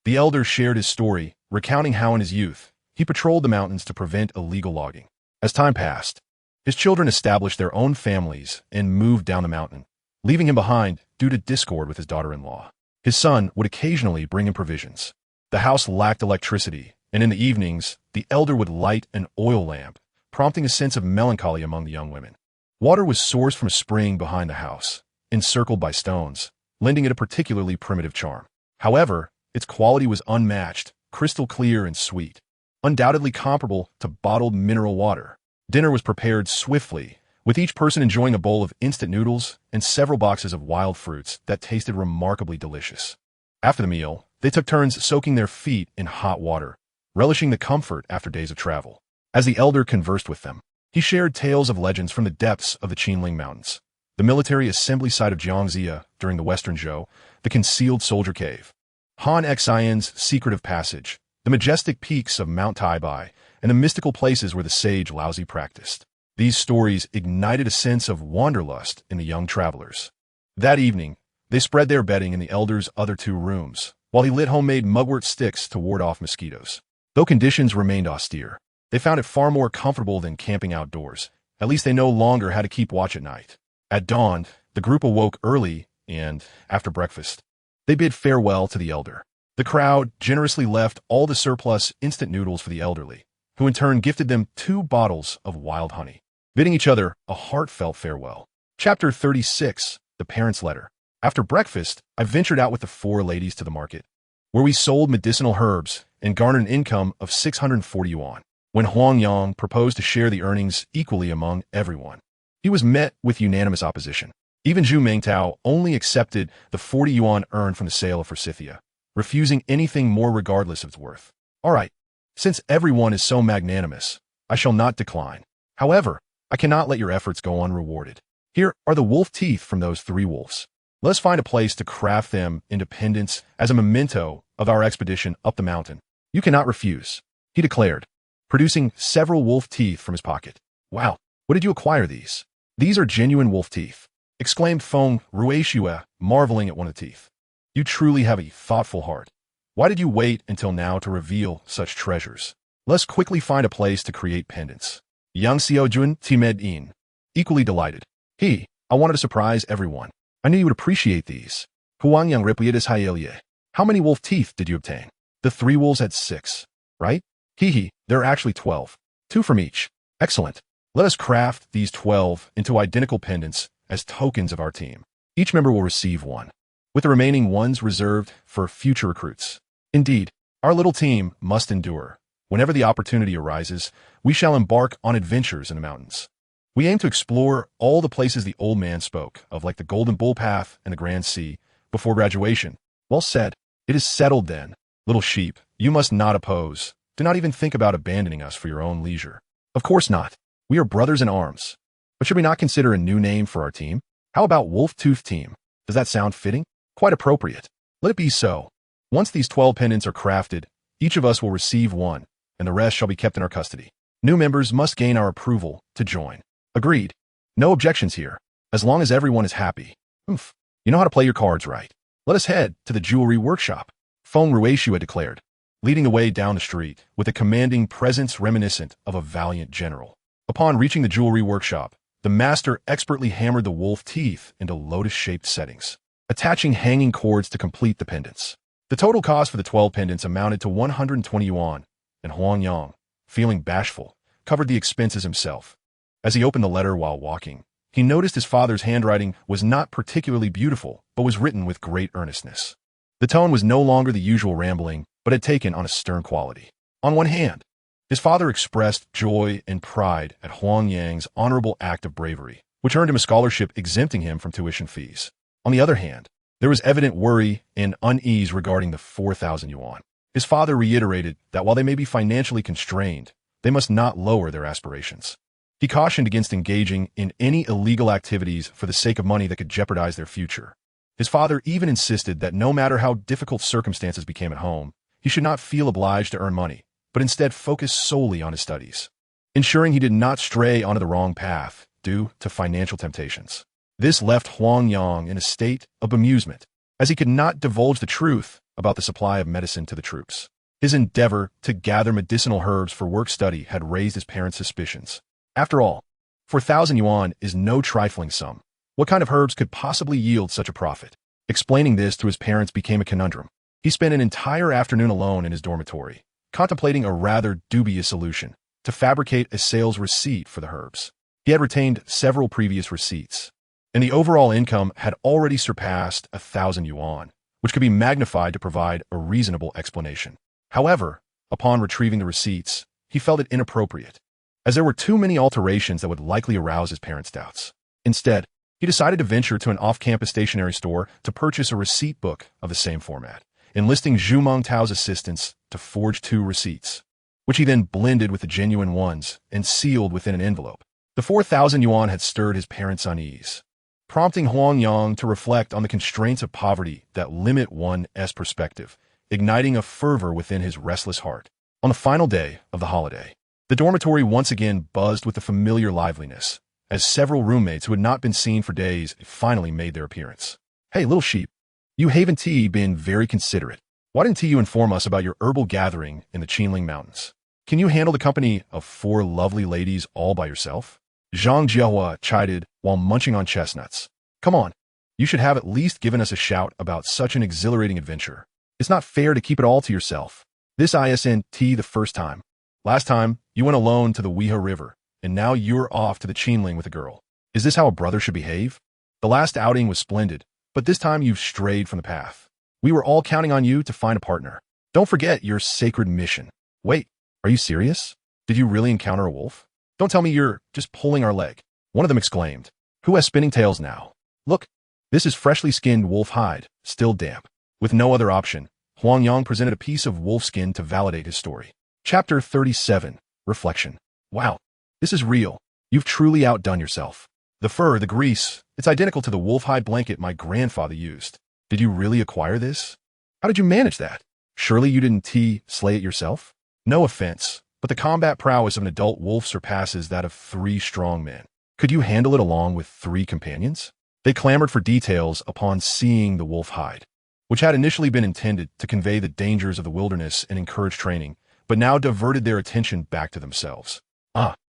Speaker 1: The elder shared his story, recounting how in his youth, he patrolled the mountains to prevent illegal logging. As time passed, his children established their own families and moved down the mountain, leaving him behind due to discord with his daughter-in-law. His son would occasionally bring him provisions. The house lacked electricity, and in the evenings, the elder would light an oil lamp, prompting a sense of melancholy among the young women. Water was sourced from a spring behind the house, encircled by stones, lending it a particularly primitive charm. However, its quality was unmatched, crystal clear and sweet, undoubtedly comparable to bottled mineral water. Dinner was prepared swiftly, with each person enjoying a bowl of instant noodles and several boxes of wild fruits that tasted remarkably delicious. After the meal, they took turns soaking their feet in hot water, relishing the comfort after days of travel. As the elder conversed with them, he shared tales of legends from the depths of the Qinling Mountains, the military assembly site of Jiangxia during the Western Zhou, the concealed soldier cave, Han Xian's secretive passage, the majestic peaks of Mount Taibai, and the mystical places where the sage Laozi practiced. These stories ignited a sense of wanderlust in the young travelers. That evening, they spread their bedding in the elder's other two rooms, while he lit homemade mugwort sticks to ward off mosquitoes. Though conditions remained austere, they found it far more comfortable than camping outdoors. At least they no longer had to keep watch at night. At dawn, the group awoke early and, after breakfast, they bid farewell to the elder. The crowd generously left all the surplus instant noodles for the elderly, who in turn gifted them 2 bottles of wild honey, bidding each other a heartfelt farewell. Chapter 36, The Parents' Letter. After breakfast, I ventured out with the 4 ladies to the market, where we sold medicinal herbs and garnered an income of 640 yuan. When Huang Yang proposed to share the earnings equally among everyone, he was met with unanimous opposition. Even Zhu Mengtao only accepted the 40 yuan earned from the sale of forsythia, refusing anything more regardless of its worth. All right, since everyone is so magnanimous, I shall not decline. However, I cannot let your efforts go unrewarded. Here are the wolf teeth from those 3 wolves. Let us find a place to craft them into pendants as a memento of our expedition up the mountain. You cannot refuse, he declared, producing several wolf teeth from his pocket. Wow, what did you acquire these? These are genuine wolf teeth, exclaimed Feng Ruishue, marveling at one of the teeth. You truly have a thoughtful heart. Why did you wait until now to reveal such treasures? Let's quickly find a place to create pendants. Yang Xiaojun Timed In, equally delighted. I wanted to surprise everyone. I knew you would appreciate these. Huang Yang replied Hayelie. How many wolf teeth did you obtain? The 3 wolves had 6, right? There are actually 12. 2 from each. Excellent. Let us craft these 12 into identical pendants as tokens of our team. Each member will receive 1, with the remaining ones reserved for future recruits. Indeed, our little team must endure. Whenever the opportunity arises, we shall embark on adventures in the mountains. We aim to explore all the places the old man spoke of, like the Golden Bull Path and the Grand Sea, before graduation. Well said. It is settled then. Little sheep, you must not oppose. Do not even think about abandoning us for your own leisure. Of course not. We are brothers in arms. But should we not consider a new name for our team? How about Wolf Tooth Team? Does that sound fitting? Quite appropriate. Let it be so. Once these 12 pendants are crafted, each of us will receive 1, and the rest shall be kept in our custody. New members must gain our approval to join. Agreed. No objections here, as long as everyone is happy. Oof. You know how to play your cards right. Let us head to the jewelry workshop, Feng Ruishue had declared, leading the way down the street with a commanding presence reminiscent of a valiant general. Upon reaching the jewelry workshop, the master expertly hammered the wolf teeth into lotus-shaped settings, attaching hanging cords to complete the pendants. The total cost for the 12 pendants amounted to 120 yuan, and Huang Yang, feeling bashful, covered the expenses himself. As he opened the letter while walking, he noticed his father's handwriting was not particularly beautiful, but was written with great earnestness. The tone was no longer the usual rambling, but had taken on a stern quality. On one hand, his father expressed joy and pride at Huang Yang's honorable act of bravery, which earned him a scholarship exempting him from tuition fees. On the other hand, there was evident worry and unease regarding the 4,000 yuan. His father reiterated that while they may be financially constrained, they must not lower their aspirations. He cautioned against engaging in any illegal activities for the sake of money that could jeopardize their future. His father even insisted that no matter how difficult circumstances became at home, he should not feel obliged to earn money, but instead focus solely on his studies, ensuring he did not stray onto the wrong path due to financial temptations. This left Huang Yang in a state of bemusement, as he could not divulge the truth about the supply of medicine to the troops. His endeavor to gather medicinal herbs for work-study had raised his parents' suspicions. After all, 4,000 yuan is no trifling sum. What kind of herbs could possibly yield such a profit? Explaining this to his parents became a conundrum. He spent an entire afternoon alone in his dormitory, contemplating a rather dubious solution to fabricate a sales receipt for the herbs. He had retained several previous receipts, and the overall income had already surpassed 1,000 yuan, which could be magnified to provide a reasonable explanation. However, upon retrieving the receipts, he felt it inappropriate, as there were too many alterations that would likely arouse his parents' doubts. Instead, he decided to venture to an off-campus stationery store to purchase a receipt book of the same format, enlisting Zhu Mengtao's assistance to forge 2 receipts. which he then blended with the genuine ones and sealed within an envelope. The 4,000 yuan had stirred his parents' unease, prompting Huang Yang to reflect on the constraints of poverty that limit one's perspective, igniting a fervor within his restless heart. On the final day of the holiday, the dormitory once again buzzed with the familiar liveliness, as several roommates who had not been seen for days finally made their appearance. "Hey, little sheep, you haven't been very considerate. Why didn't you inform us about your herbal gathering in the Qinling Mountains? Can you handle the company of 4 lovely ladies all by yourself?" Zhang Jiahua chided while munching on chestnuts. "Come on, you should have at least given us a shout about such an exhilarating adventure. It's not fair to keep it all to yourself. This isn't the first time. Last time, you went alone to the Weha River, and now you're off to the Qinling with a girl. Is this how a brother should behave? The last outing was splendid, but this time you've strayed from the path. We were all counting on you to find a partner. Don't forget your sacred mission." "Wait, are you serious? Did you really encounter a wolf? Don't tell me you're just pulling our leg," one of them exclaimed. "Who has spinning tails now? Look, this is freshly skinned wolf hide, still damp." With no other option, Huang Yang presented a piece of wolf skin to validate his story. Chapter 37. Reflection. "Wow, this is real. You've truly outdone yourself. The fur, the grease, it's identical to the wolf hide blanket my grandfather used. Did you really acquire this? How did you manage that? Surely you didn't slay it yourself? No offense, but the combat prowess of an adult wolf surpasses that of 3 strong men. Could you handle it along with 3 companions?" They clamored for details upon seeing the wolf hide, which had initially been intended to convey the dangers of the wilderness and encourage training, but now diverted their attention back to themselves.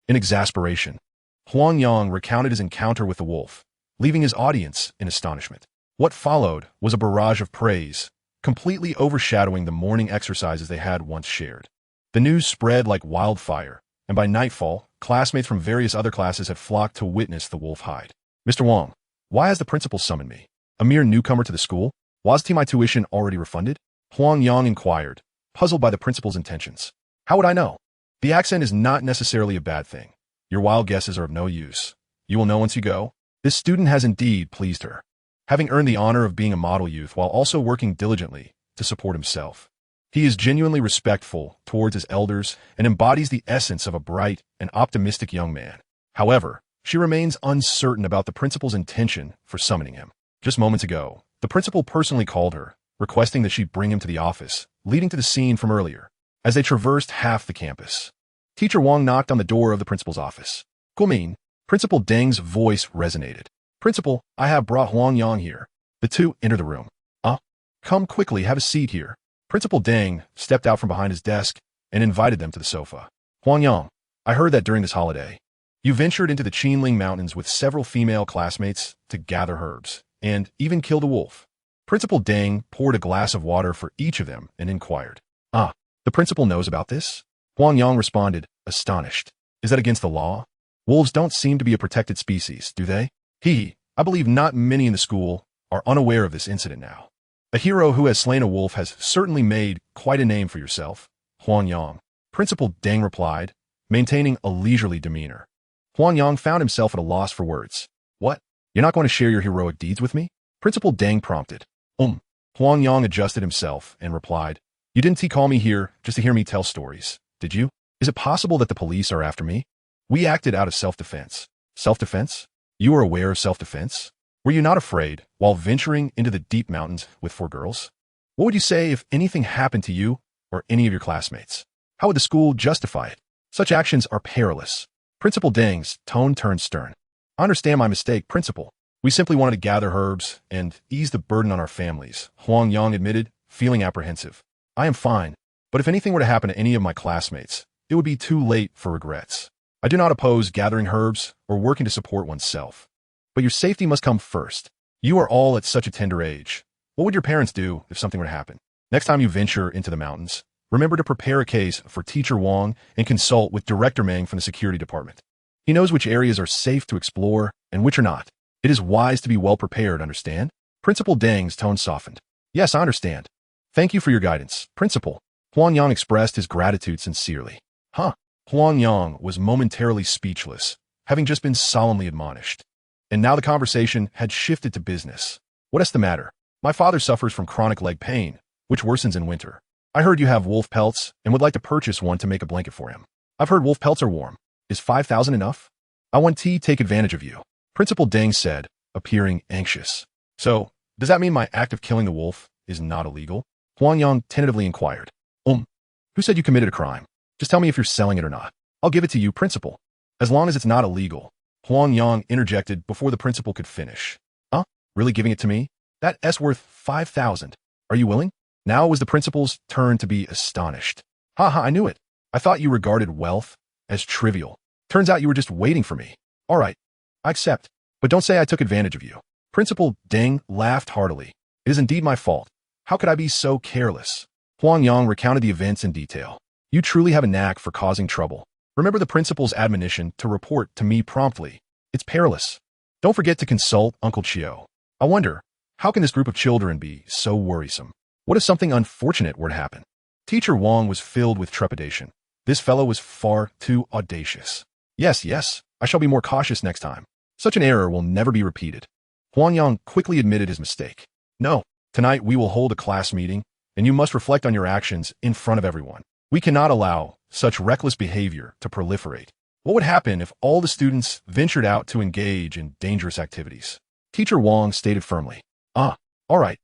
Speaker 1: In exasperation, Huang Yang recounted his encounter with the wolf, leaving his audience in astonishment. What followed was a barrage of praise, completely overshadowing the morning exercises they had once shared. The news spread like wildfire, and by nightfall, classmates from various other classes had flocked to witness the wolf hide. "Mr. Wang, why has the principal summoned me? A mere newcomer to the school? Was my tuition already refunded?" Huang Yang inquired, puzzled by the principal's intentions. "How would I know? The accent is not necessarily a bad thing. Your wild guesses are of no use. You will know once you go. This student has indeed pleased her, having earned the honor of being a model youth while also working diligently to support himself. He is genuinely respectful towards his elders and embodies the essence of a bright and optimistic young man. However, she remains uncertain about the principal's intention for summoning him. Just moments ago, the principal personally called her, requesting that she bring him to the office, leading to the scene from earlier. As they traversed half the campus, Teacher Wang knocked on the door of the principal's office. "Guomin," Principal Deng's voice resonated. "Principal, I have brought Huang Yang here." The two entered the room. Come quickly, have a seat here." Principal Deng stepped out from behind his desk and invited them to the sofa. "Huang Yang, I heard that during this holiday, you ventured into the Qinling Mountains with several female classmates to gather herbs, and even killed a wolf." Principal Deng poured a glass of water for each of them and inquired. The principal knows about this?" Huang Yang responded, astonished. "Is that against the law? Wolves don't seem to be a protected species, do they?" I believe not many in the school are unaware of this incident now. A hero who has slain a wolf has certainly made quite a name for yourself, Huang Yang," Principal Deng replied, maintaining a leisurely demeanor. Huang Yang found himself at a loss for words. "What? You're not going to share your heroic deeds with me?" Principal Deng prompted. Huang Yang adjusted himself and replied, "You didn't call me here just to hear me tell stories, did you? Is it possible that the police are after me? We acted out of self-defense." "Self-defense? You were aware of self-defense? Were you not afraid while venturing into the deep mountains with 4 girls? What would you say if anything happened to you or any of your classmates? How would the school justify it? Such actions are perilous." Principal Deng's tone turned stern. "I understand my mistake, Principal. We simply wanted to gather herbs and ease the burden on our families," Huang Yang admitted, feeling apprehensive. "I am fine, but if anything were to happen to any of my classmates, it would be too late for regrets. I do not oppose gathering herbs or working to support oneself. But your safety must come first. You are all at such a tender age. What would your parents do if something were to happen? Next time you venture into the mountains, remember to prepare a case for Teacher Wang and consult with Director Meng from the security department. He knows which areas are safe to explore and which are not. It is wise to be well prepared, understand?" Principal Deng's tone softened. "Yes, I understand. Thank you for your guidance, Principal." Huang Yang expressed his gratitude sincerely. Huang Yang was momentarily speechless, having just been solemnly admonished. And now the conversation had shifted to business. "What is the matter?" "My father suffers from chronic leg pain, which worsens in winter. I heard you have wolf pelts and would like to purchase one to make a blanket for him. I've heard wolf pelts are warm. Is 5,000 enough? I want to take advantage of you, Principal Deng said, appearing anxious. So, does that mean my act of killing the wolf is not illegal? Huang Yang tentatively inquired. Who said you committed a crime? Just tell me if you're selling it or not. I'll give it to you, Principal. As long as it's not illegal. Huang Yang interjected before the principal could finish. Huh? Really giving it to me? That S worth 5,000. Are you willing? Now it was the principal's turn to be astonished. Haha, I knew it. I thought you regarded wealth as trivial. Turns out you were just waiting for me. All right, I accept. But don't say I took advantage of you. Principal Deng laughed heartily. It is indeed my fault. How could I be so careless? Huang Yang recounted the events in detail. You truly have a knack for causing trouble. Remember the principal's admonition to report to me promptly. It's perilous. Don't forget to consult Uncle Chio. I wonder, how can this group of children be so worrisome? What if something unfortunate were to happen? Teacher Wang was filled with trepidation. This fellow was far too audacious. Yes, I shall be more cautious next time. Such an error will never be repeated. Huang Yang quickly admitted his mistake. No, tonight we will hold a class meeting, and you must reflect on your actions in front of everyone. We cannot allow such reckless behavior to proliferate. What would happen if all the students ventured out to engage in dangerous activities? Teacher Wang stated firmly. All right.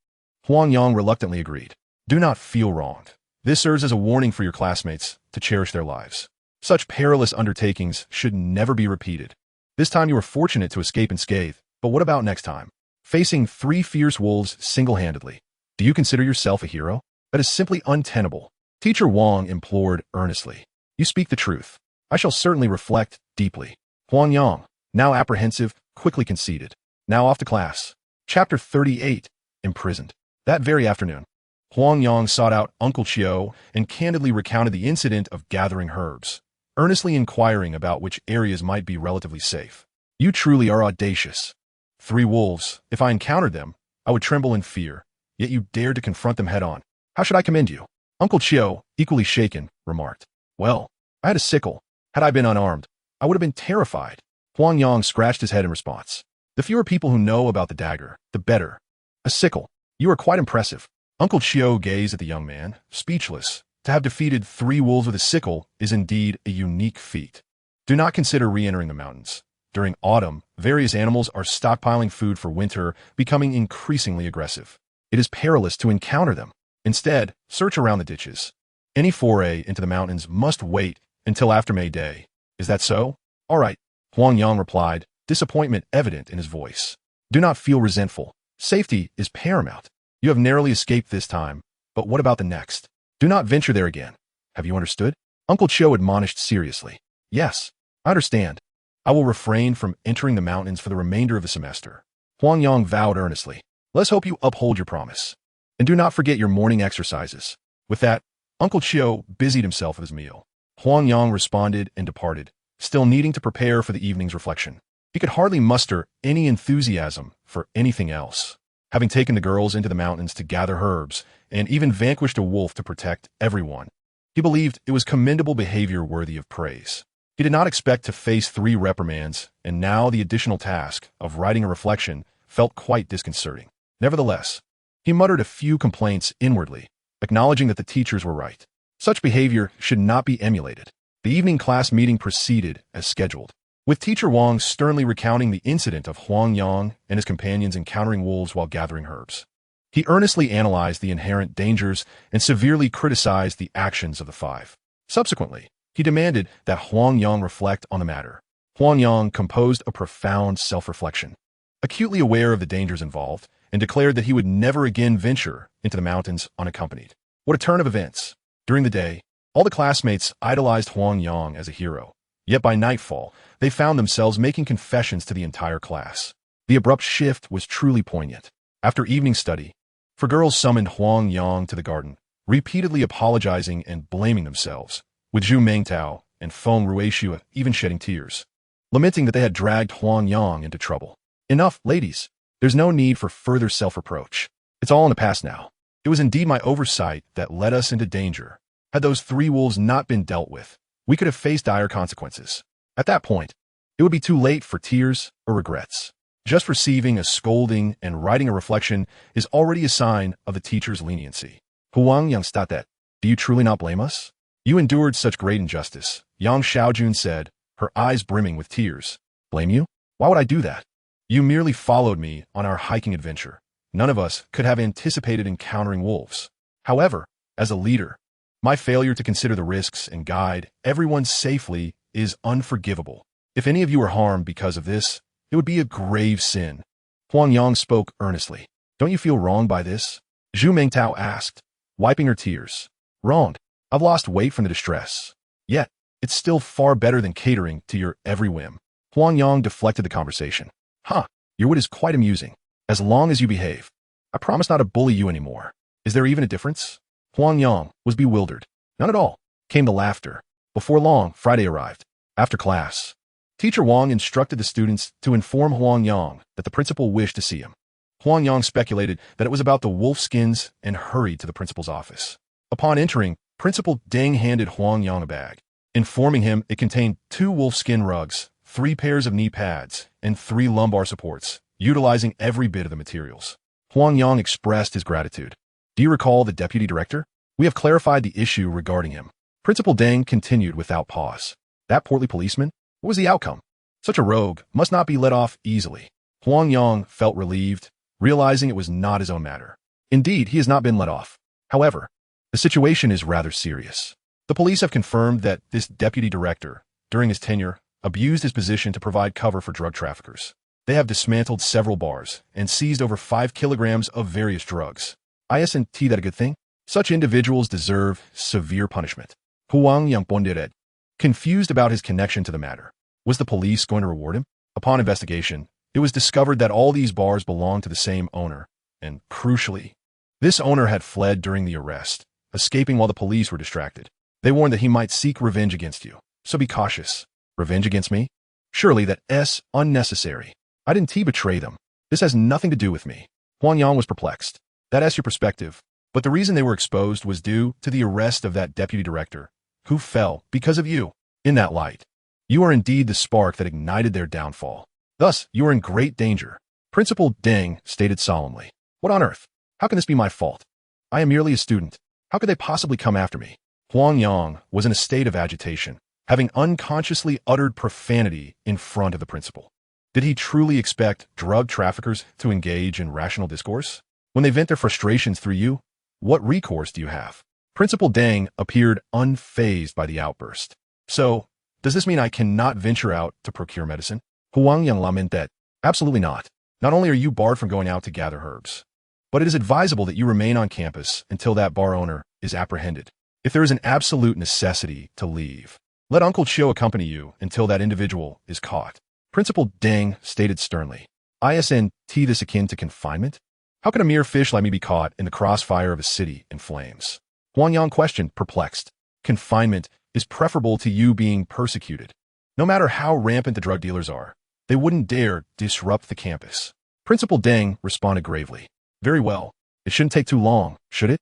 Speaker 1: Huang Yang reluctantly agreed. Do not feel wronged. This serves as a warning for your classmates to cherish their lives. Such perilous undertakings should never be repeated. This time you were fortunate to escape unscathed, but what about next time? Facing 3 fierce wolves single-handedly. Do you consider yourself a hero? That is simply untenable. Teacher Wang implored earnestly. You speak the truth. I shall certainly reflect deeply. Huang Yang, now apprehensive, quickly conceded. Now off to class. Chapter 38. Imprisoned. That very afternoon, Huang Yang sought out Uncle Chio and candidly recounted the incident of gathering herbs, earnestly inquiring about which areas might be relatively safe. You truly are audacious. 3 wolves, if I encountered them, I would tremble in fear, yet you dared to confront them head-on. How should I commend you? Uncle Chio, equally shaken, remarked. Well, I had a sickle. Had I been unarmed, I would have been terrified. Huang Yang scratched his head in response. The fewer people who know about the dagger, the better. A sickle. You are quite impressive. Uncle Chio gazed at the young man, speechless. To have defeated 3 wolves with a sickle is indeed a unique feat. Do not consider re-entering the mountains. During autumn, various animals are stockpiling food for winter, becoming increasingly aggressive. It is perilous to encounter them. Instead, search around the ditches. Any foray into the mountains must wait until after May Day. Is that so? All right, Huang Yang replied, disappointment evident in his voice. Do not feel resentful. Safety is paramount. You have narrowly escaped this time, but what about the next? Do not venture there again. Have you understood? Uncle Chio admonished seriously. Yes, I understand. I will refrain from entering the mountains for the remainder of the semester. Huang Yang vowed earnestly. Let's hope you uphold your promise. And do not forget your morning exercises. With that, Uncle Chio busied himself with his meal. Huang Yang responded and departed, still needing to prepare for the evening's reflection. He could hardly muster any enthusiasm for anything else. Having taken the girls into the mountains to gather herbs, and even vanquished a wolf to protect everyone, he believed it was commendable behavior worthy of praise. He did not expect to face 3 reprimands, and now the additional task of writing a reflection felt quite disconcerting. Nevertheless, he muttered a few complaints inwardly, acknowledging that the teachers were right. Such behavior should not be emulated. The evening class meeting proceeded as scheduled, with Teacher Wang sternly recounting the incident of Huang Yang and his companions encountering wolves while gathering herbs. He earnestly analyzed the inherent dangers and severely criticized the actions of the 5. Subsequently, he demanded that Huang Yang reflect on the matter. Huang Yang composed a profound self-reflection, acutely aware of the dangers involved, and declared that he would never again venture into the mountains unaccompanied. What a turn of events! During the day, all the classmates idolized Huang Yang as a hero. Yet by nightfall, they found themselves making confessions to the entire class. The abrupt shift was truly poignant. After evening study, 4 girls summoned Huang Yang to the garden, repeatedly apologizing and blaming themselves, with Zhu Mengtao and Feng Ruixue even shedding tears, lamenting that they had dragged Huang Yang into trouble. Enough, ladies. There's no need for further self-reproach. It's all in the past now. It was indeed my oversight that led us into danger. Had those 3 wolves not been dealt with, we could have faced dire consequences. At that point, it would be too late for tears or regrets. Just receiving a scolding and writing a reflection is already a sign of the teacher's leniency. Huang Yang stated that. Do you truly not blame us? You endured such great injustice, Yang Xiaojun said, her eyes brimming with tears. Blame you? Why would I do that? You merely followed me on our hiking adventure. None of us could have anticipated encountering wolves. However, as a leader, my failure to consider the risks and guide everyone safely is unforgivable. If any of you are harmed because of this, it would be a grave sin. Huang Yang spoke earnestly. Don't you feel wronged by this? Zhu Mengtao asked, wiping her tears. Wronged. I've lost weight from the distress. Yet, it's still far better than catering to your every whim. Huang Yang deflected the conversation. Huh, your wit is quite amusing. As long as you behave. I promise not to bully you anymore. Is there even a difference? Huang Yang was bewildered. None at all. Came the laughter. Before long, Friday arrived. After class, Teacher Wang instructed the students to inform Huang Yang that the principal wished to see him. Huang Yang speculated that it was about the wolf skins and hurried to the principal's office. Upon entering, Principal Deng handed Huang Yang a bag, informing him it contained 2 wolfskin rugs, 3 pairs of knee pads, and 3 lumbar supports, utilizing every bit of the materials. Huang Yang expressed his gratitude. Do you recall the deputy director? We have clarified the issue regarding him. Principal Deng continued without pause. That portly policeman? What was the outcome? Such a rogue must not be let off easily. Huang Yang felt relieved, realizing it was not his own matter. Indeed, he has not been let off. However, the situation is rather serious. The police have confirmed that this deputy director, during his tenure, abused his position to provide cover for drug traffickers. They have dismantled several bars and seized over 5 kilograms of various drugs. Isn't that a good thing? Such individuals deserve severe punishment. Huang Yang pondered, confused about his connection to the matter. Was the police going to reward him? Upon investigation, it was discovered that all these bars belonged to the same owner, and crucially, this owner had fled during the arrest, escaping while the police were distracted. They warned that he might seek revenge against you, so be cautious. Revenge against me? Surely that's unnecessary. I didn't betray them. This has nothing to do with me. Huang Yang was perplexed. That's your perspective. But the reason they were exposed was due to the arrest of that deputy director, who fell because of you. In that light, you are indeed the spark that ignited their downfall. Thus, you are in great danger. Principal Deng stated solemnly. What on earth? How can this be my fault? I am merely a student. How could they possibly come after me? Huang Yang was in a state of agitation, having unconsciously uttered profanity in front of the principal. Did he truly expect drug traffickers to engage in rational discourse? When they vent their frustrations through you, what recourse do you have? Principal Deng appeared unfazed by the outburst. So, does this mean I cannot venture out to procure medicine? Huang Yang lamented. Absolutely not. Not only are you barred from going out to gather herbs, but it is advisable that you remain on campus until that bar owner is apprehended. If there is an absolute necessity to leave, let Uncle Chiu accompany you until that individual is caught. Principal Deng stated sternly. Isn't this akin to confinement? How can a mere fish like me be caught in the crossfire of a city in flames? Huang Yang questioned, perplexed. Confinement is preferable to you being persecuted. No matter how rampant the drug dealers are, they wouldn't dare disrupt the campus. Principal Deng responded gravely. Very well. It shouldn't take too long, should it?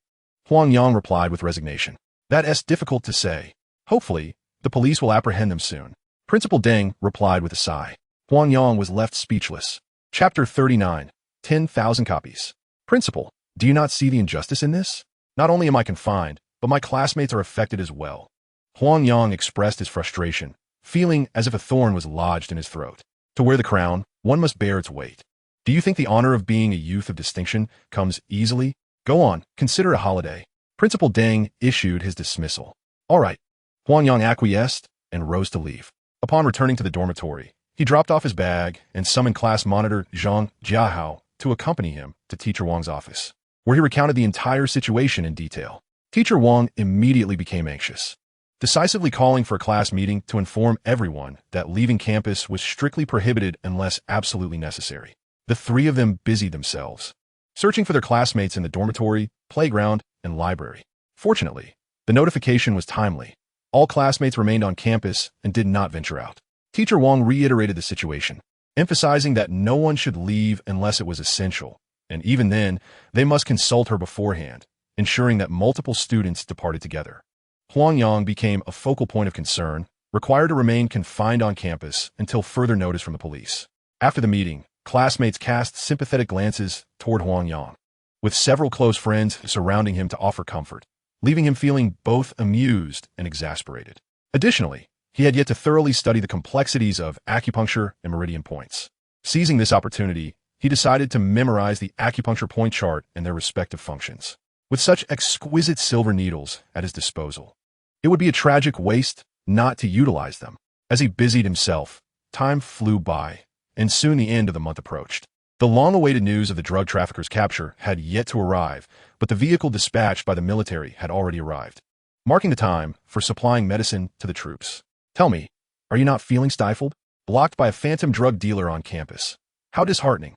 Speaker 1: Huang Yang replied with resignation. That's difficult to say. Hopefully, the police will apprehend them soon. Principal Deng replied with a sigh. Huang Yang was left speechless. Chapter 39. 10,000 copies. Principal, do you not see the injustice in this? Not only am I confined, but my classmates are affected as well. Huang Yang expressed his frustration, feeling as if a thorn was lodged in his throat. To wear the crown, one must bear its weight. Do you think the honor of being a youth of distinction comes easily? Go on, consider a holiday. Principal Deng issued his dismissal. All right. Huang Yang acquiesced and rose to leave. Upon returning to the dormitory, he dropped off his bag and summoned class monitor Zhang Jiahao to accompany him to Teacher Wang's office, where he recounted the entire situation in detail. Teacher Wang immediately became anxious, decisively calling for a class meeting to inform everyone that leaving campus was strictly prohibited unless absolutely necessary. The 3 of them busied themselves, searching for their classmates in the dormitory, playground, and library. Fortunately, the notification was timely. All classmates remained on campus and did not venture out. Teacher Wang reiterated the situation, emphasizing that no one should leave unless it was essential, and even then, they must consult her beforehand, ensuring that multiple students departed together. Huang Yang became a focal point of concern, required to remain confined on campus until further notice from the police. After the meeting, classmates cast sympathetic glances toward Huang Yang. With several close friends surrounding him to offer comfort, leaving him feeling both amused and exasperated. Additionally, he had yet to thoroughly study the complexities of acupuncture and meridian points. Seizing this opportunity, he decided to memorize the acupuncture point chart and their respective functions. With such exquisite silver needles at his disposal, it would be a tragic waste not to utilize them. As he busied himself, time flew by, and soon the end of the month approached. The long-awaited news of the drug trafficker's capture had yet to arrive, but the vehicle dispatched by the military had already arrived, marking the time for supplying medicine to the troops. Tell me, are you not feeling stifled? Blocked by a phantom drug dealer on campus. How disheartening.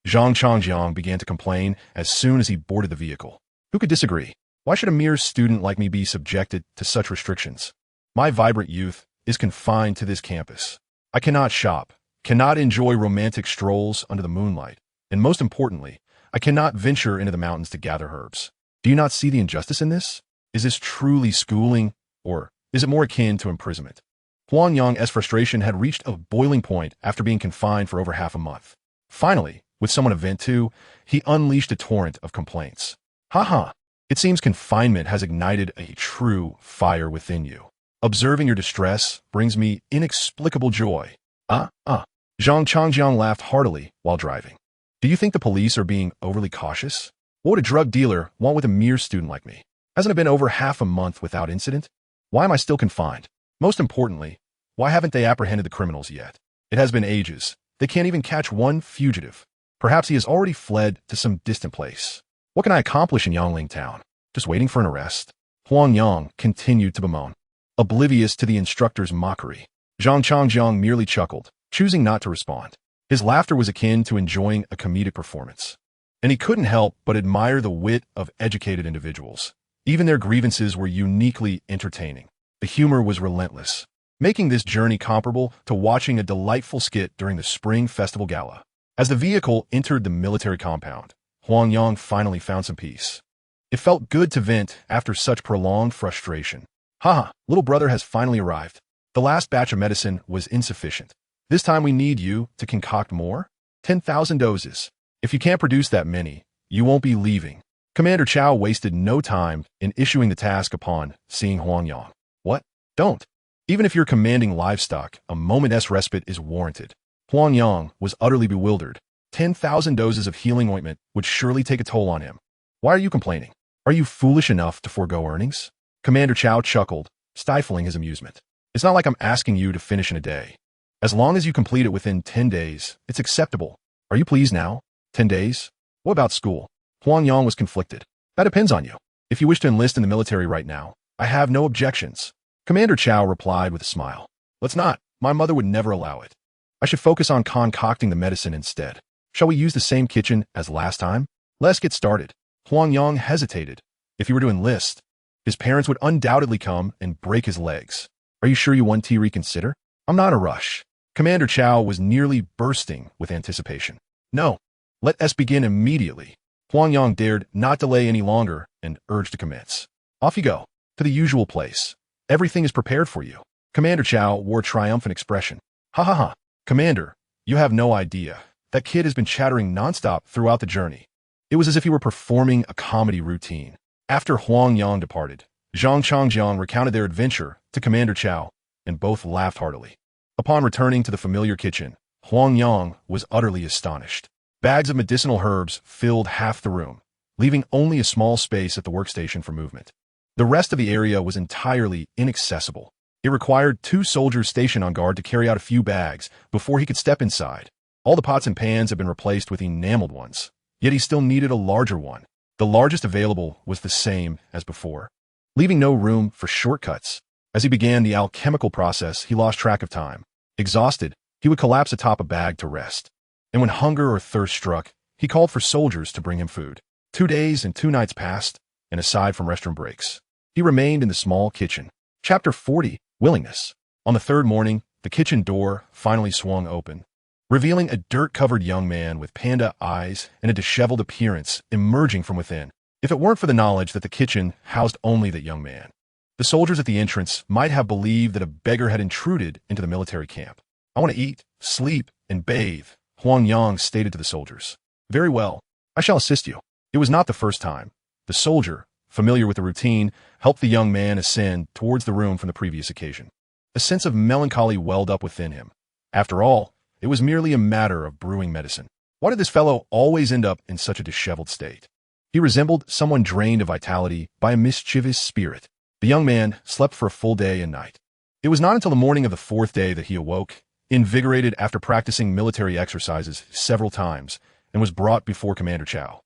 Speaker 1: Huang Yang began to complain as soon as he boarded the vehicle. Who could disagree? Why should a mere student like me be subjected to such restrictions? My vibrant youth is confined to this campus. I cannot shop, cannot enjoy romantic strolls under the moonlight, and most importantly, I cannot venture into the mountains to gather herbs. Do you not see the injustice in this? Is this truly schooling, or is it more akin to imprisonment? Huang Yang's frustration had reached a boiling point after being confined for over half a month. Finally, with someone to vent to, he unleashed a torrent of complaints. Haha, it seems confinement has ignited a true fire within you. Observing your distress brings me inexplicable joy. Huang Yang laughed heartily while driving. Do you think the police are being overly cautious? What would a drug dealer want with a mere student like me? Hasn't it been over half a month without incident? Why am I still confined? Most importantly, why haven't they apprehended the criminals yet? It has been ages. They can't even catch one fugitive. Perhaps he has already fled to some distant place. What can I accomplish in Qinling Town? Just waiting for an arrest? Huang Yang continued to bemoan, oblivious to the instructor's mockery. Huang Yang merely chuckled, choosing not to respond. His laughter was akin to enjoying a comedic performance, and he couldn't help but admire the wit of educated individuals. Even their grievances were uniquely entertaining. The humor was relentless, making this journey comparable to watching a delightful skit during the Spring Festival Gala. As the vehicle entered the military compound, Huang Yang finally found some peace. It felt good to vent after such prolonged frustration. Haha, little brother has finally arrived. The last batch of medicine was insufficient. This time we need you to concoct more? 10,000 doses. If you can't produce that many, you won't be leaving. Commander Chow wasted no time in issuing the task upon seeing Huang Yang. What? Don't. Even if you're commanding livestock, a moment's respite is warranted. Huang Yang was utterly bewildered. 10,000 doses of healing ointment would surely take a toll on him. Why are you complaining? Are you foolish enough to forego earnings? Commander Chow chuckled, stifling his amusement. It's not like I'm asking you to finish in a day. As long as you complete it within 10 days, it's acceptable. Are you pleased now? 10 days? What about school? Huang Yang was conflicted. That depends on you. If you wish to enlist in the military right now, I have no objections. Commander Chow replied with a smile. Let's not. My mother would never allow it. I should focus on concocting the medicine instead. Shall we use the same kitchen as last time? Let's get started. Huang Yang hesitated. If he were to enlist, his parents would undoubtedly come and break his legs. Are you sure you want to reconsider? I'm not in a rush. Commander Chow was nearly bursting with anticipation. No, let us begin immediately. Huang Yang dared not delay any longer and urged to commence. Off you go, to the usual place. Everything is prepared for you. Commander Chow wore a triumphant expression. Ha ha ha. Commander, you have no idea. That kid has been chattering nonstop throughout the journey. It was as if he were performing a comedy routine. After Huang Yang departed, Huang Yang recounted their adventure to Commander Chow, and both laughed heartily. Upon returning to the familiar kitchen, Huang Yang was utterly astonished. Bags of medicinal herbs filled half the room, leaving only a small space at the workstation for movement. The rest of the area was entirely inaccessible. It required 2 soldiers stationed on guard to carry out a few bags before he could step inside. All the pots and pans had been replaced with enameled ones, yet he still needed a larger one. The largest available was the same as before, leaving no room for shortcuts. As he began the alchemical process, he lost track of time. Exhausted, he would collapse atop a bag to rest. And when hunger or thirst struck, he called for soldiers to bring him food. 2 days and 2 nights passed, and aside from restroom breaks, he remained in the small kitchen. Chapter 40, Willingness. On the 3rd morning, the kitchen door finally swung open, revealing a dirt-covered young man with panda eyes and a disheveled appearance emerging from within. If it weren't for the knowledge that the kitchen housed only that young man, the soldiers at the entrance might have believed that a beggar had intruded into the military camp. I want to eat, sleep, and bathe, Huang Yang stated to the soldiers. Very well, I shall assist you. It was not the first time. The soldier, familiar with the routine, helped the young man ascend towards the room from the previous occasion. A sense of melancholy welled up within him. After all, it was merely a matter of brewing medicine. Why did this fellow always end up in such a disheveled state? He resembled someone drained of vitality by a mischievous spirit. The young man slept for a full day and night. It was not until the morning of the fourth day that he awoke, invigorated after practicing military exercises several times, and was brought before Commander Chow.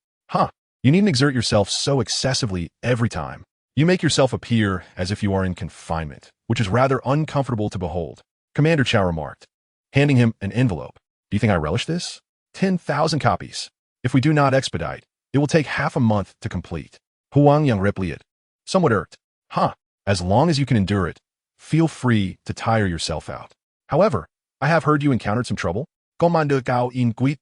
Speaker 1: You needn't exert yourself so excessively every time. You make yourself appear as if you are in confinement, which is rather uncomfortable to behold, Commander Chow remarked, handing him an envelope. Do you think I relish this? 10,000 copies. If we do not expedite, it will take half a month to complete. Huang Yang replied, somewhat irked. As long as you can endure it, feel free to tire yourself out. However, I have heard you encountered some trouble. Commander Gao in Guit.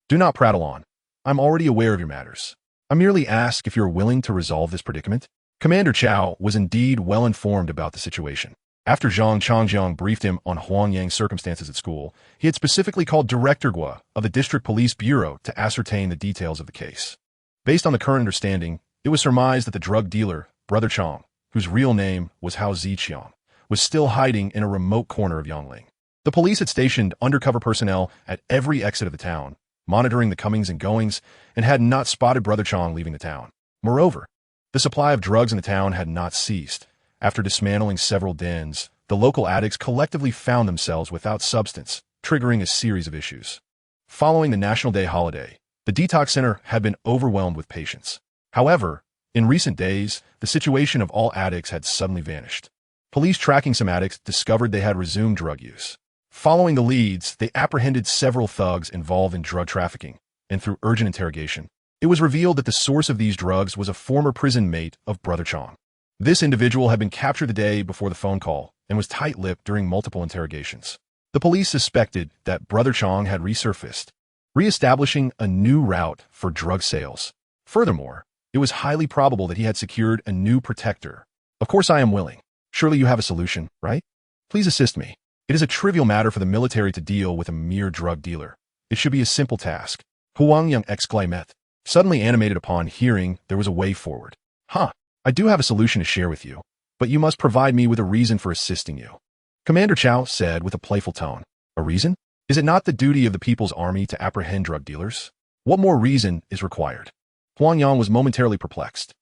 Speaker 1: Do not prattle on. I'm already aware of your matters. I merely ask if you're willing to resolve this predicament. Commander Chow was indeed well informed about the situation. After Zhang Changjiang briefed him on Huang Yang's circumstances at school, he had specifically called Director Gua of the District Police Bureau to ascertain the details of the case. Based on the current understanding, it was surmised that the drug dealer, Brother Chong, whose real name was Hao Ziqiang, was still hiding in a remote corner of Yongling. The police had stationed undercover personnel at every exit of the town, monitoring the comings and goings, and had not spotted Brother Chong leaving the town. Moreover, the supply of drugs in the town had not ceased. After dismantling several dens, the local addicts collectively found themselves without substance, triggering a series of issues. Following the National Day holiday, the detox center had been overwhelmed with patients. However, in recent days, the situation of all addicts had suddenly vanished. Police tracking some addicts discovered they had resumed drug use. Following the leads, they apprehended several thugs involved in drug trafficking, and through urgent interrogation, it was revealed that the source of these drugs was a former prison mate of Brother Chong. This individual had been captured the day before the phone call and was tight-lipped during multiple interrogations. The police suspected that Brother Chong had resurfaced, re-establishing a new route for drug sales. Furthermore, it was highly probable that he had secured a new protector. Of course I am willing. Surely you have a solution, right? Please assist me. It is a trivial matter for the military to deal with a mere drug dealer. It should be a simple task. Huang Yang exclaimed, suddenly animated upon hearing there was a way forward. I do have a solution to share with you, but you must provide me with a reason for assisting you. Commander Chow said with a playful tone. A reason? Is it not the duty of the People's Army to apprehend drug dealers? What more reason is required? Huang Yang was momentarily perplexed.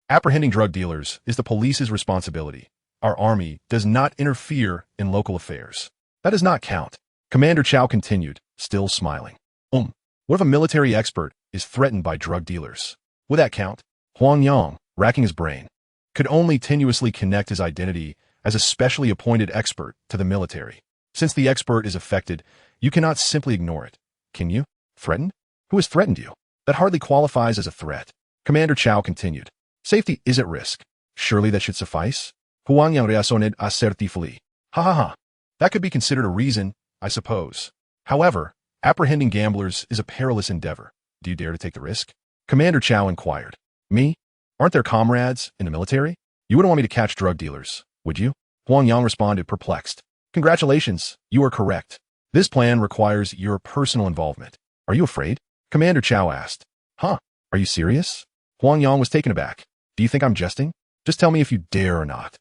Speaker 1: Apprehending drug dealers is the police's responsibility. Our army does not interfere in local affairs. That does not count. Commander Chow continued, still smiling. What if a military expert is threatened by drug dealers? Would that count? Huang Yang, racking his brain, could only tenuously connect his identity as a specially appointed expert to the military. Since the expert is affected, you cannot simply ignore it. Can you? Threatened? Who has threatened you? That hardly qualifies as a threat. Commander Chow continued. Safety is at risk. Surely that should suffice? Huang Yang reasoned assertively. That could be considered a reason, I suppose. However, apprehending gamblers is a perilous endeavor. Do you dare to take the risk? Commander Chow inquired. Me? Aren't there comrades in the military? You wouldn't want me to catch drug dealers, would you? Huang Yang responded, perplexed. Congratulations, you are correct. This plan requires your personal involvement. Are you afraid? Commander Chow asked. Are you serious? Huang Yang was taken aback. Do you think I'm jesting? Just tell me if you dare or not.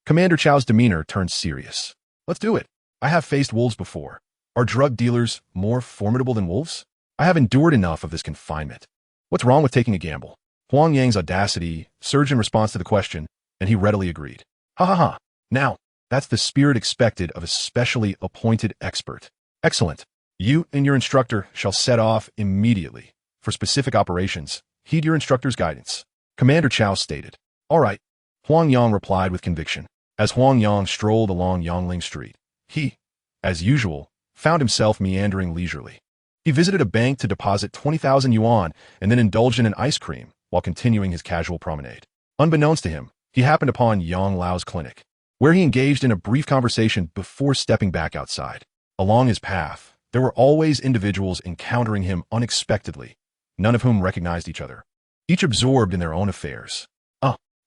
Speaker 1: Commander Chow's demeanor turned serious. Let's do it. I have faced wolves before. Are drug dealers more formidable than wolves? I have endured enough of this confinement. What's wrong with taking a gamble? Huang Yang's audacity surged in response to the question, and he readily agreed. Now, that's the spirit expected of a specially appointed expert. Excellent. You and your instructor shall set off immediately. For specific operations, heed your instructor's guidance. Commander Chow stated. All right. Huang Yang replied with conviction. As Huang Yang strolled along Yongling Street, he, as usual, found himself meandering leisurely. He visited a bank to deposit 20,000 yuan and then indulged in an ice cream while continuing his casual promenade. Unbeknownst to him, he happened upon Yang Lao's clinic, where he engaged in a brief conversation before stepping back outside. Along his path, there were always individuals encountering him unexpectedly, none of whom recognized each other, each absorbed in their own affairs.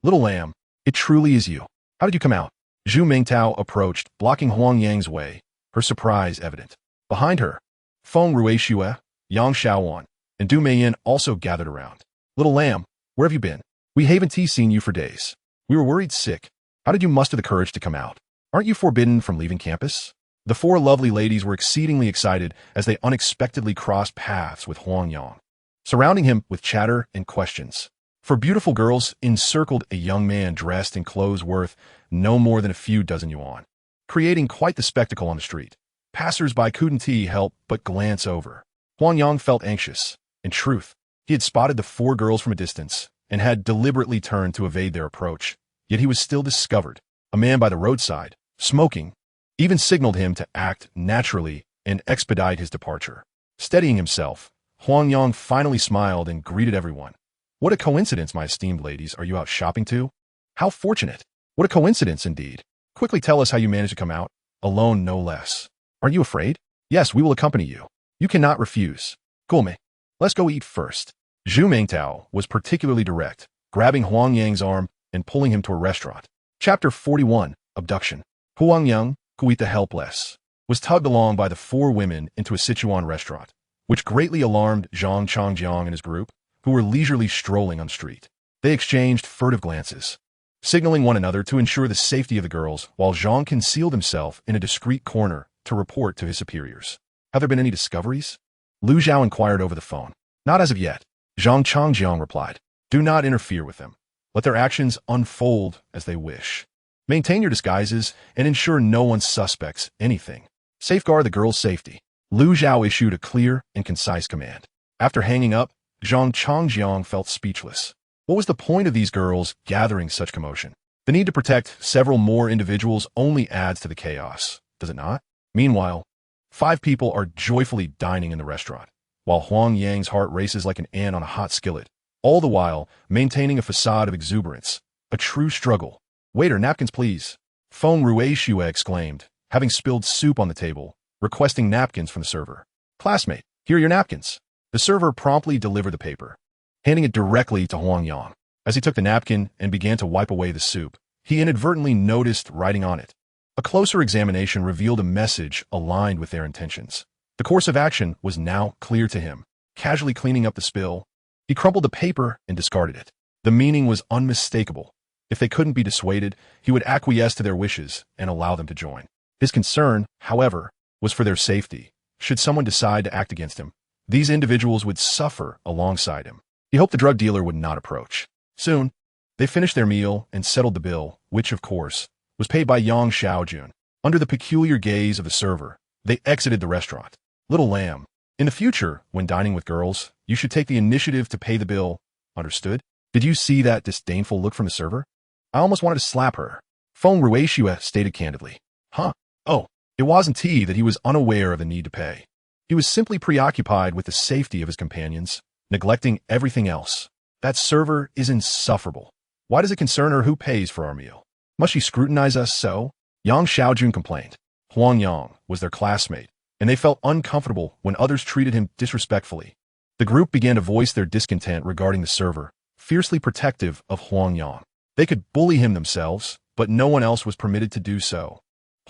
Speaker 1: Little lamb, it truly is you. How did you come out? Zhu Mingtao approached, blocking Huang Yang's way, her surprise evident. Behind her, Feng Ruishue, Yang Xiaowan, and Du Meiyin also gathered around. Little lamb, where have you been? We haven't seen you for days. We were worried sick. How did you muster the courage to come out? Aren't you forbidden from leaving campus? The four lovely ladies were exceedingly excited as they unexpectedly crossed paths with Huang Yang, surrounding him with chatter and questions. For beautiful girls encircled a young man dressed in clothes worth no more than a few dozen yuan, creating quite the spectacle on the street. Passers-by couldn't help but glance over. Huang Yang felt anxious. In truth, he had spotted the four girls from a distance and had deliberately turned to evade their approach. Yet he was still discovered. A man by the roadside, smoking, even signaled him to act naturally and expedite his departure. Steadying himself, Huang Yang finally smiled and greeted everyone. What a coincidence, my esteemed ladies. Are you out shopping too? How fortunate. What a coincidence indeed. Quickly tell us how you managed to come out, alone no less. Aren't you afraid? Yes, we will accompany you. You cannot refuse. Gulme, let's go eat first. Zhu Mengtao was particularly direct, grabbing Huang Yang's arm and pulling him to a restaurant. Chapter 41, Abduction. Huang Yang, quite the helpless, was tugged along by the four women into a Sichuan restaurant, which greatly alarmed Zhang Changjiang and his group, who were leisurely strolling on the street. They exchanged furtive glances, signaling one another to ensure the safety of the girls, while Zhang concealed himself in a discreet corner to report to his superiors. Have there been any discoveries? Lu Zhao inquired over the phone. Not as of yet, Zhang Changjiang replied. Do not interfere with them. Let their actions unfold as they wish. Maintain your disguises and ensure no one suspects anything. Safeguard the girls' safety. Lu Zhao issued a clear and concise command. After hanging up, Zhang Changjiang felt speechless. What was the point of these girls gathering such commotion? The need to protect several more individuals only adds to the chaos, does it not? Meanwhile, 5 people are joyfully dining in the restaurant, while Huang Yang's heart races like an ant on a hot skillet, all the while maintaining a facade of exuberance. A true struggle. Waiter, napkins please. Feng Ruishue exclaimed, having spilled soup on the table, requesting napkins from the server. Classmate, here are your napkins. The server promptly delivered the paper, handing it directly to Huang Yang. As he took the napkin and began to wipe away the soup, he inadvertently noticed writing on it. A closer examination revealed a message aligned with their intentions. The course of action was now clear to him. Casually cleaning up the spill, he crumpled the paper and discarded it. The meaning was unmistakable. If they couldn't be dissuaded, he would acquiesce to their wishes and allow them to join. His concern, however, was for their safety. Should someone decide to act against him, these individuals would suffer alongside him. He hoped the drug dealer would not approach. Soon, they finished their meal and settled the bill, which, of course, was paid by Yang Xiaojun. Under the peculiar gaze of the server, they exited the restaurant. Little lamb, in the future, when dining with girls, you should take the initiative to pay the bill. Understood? Did you see that disdainful look from the server? I almost wanted to slap her. Feng Ruishue stated candidly. Huh? Oh, it wasn't that he was unaware of the need to pay. He was simply preoccupied with the safety of his companions, neglecting everything else. That server is insufferable. Why does it concern her who pays for our meal? Must she scrutinize us so? Yang Xiaojun complained. Huang Yang was their classmate, and they felt uncomfortable when others treated him disrespectfully. The group began to voice their discontent regarding the server, fiercely protective of Huang Yang. They could bully him themselves, but no one else was permitted to do so.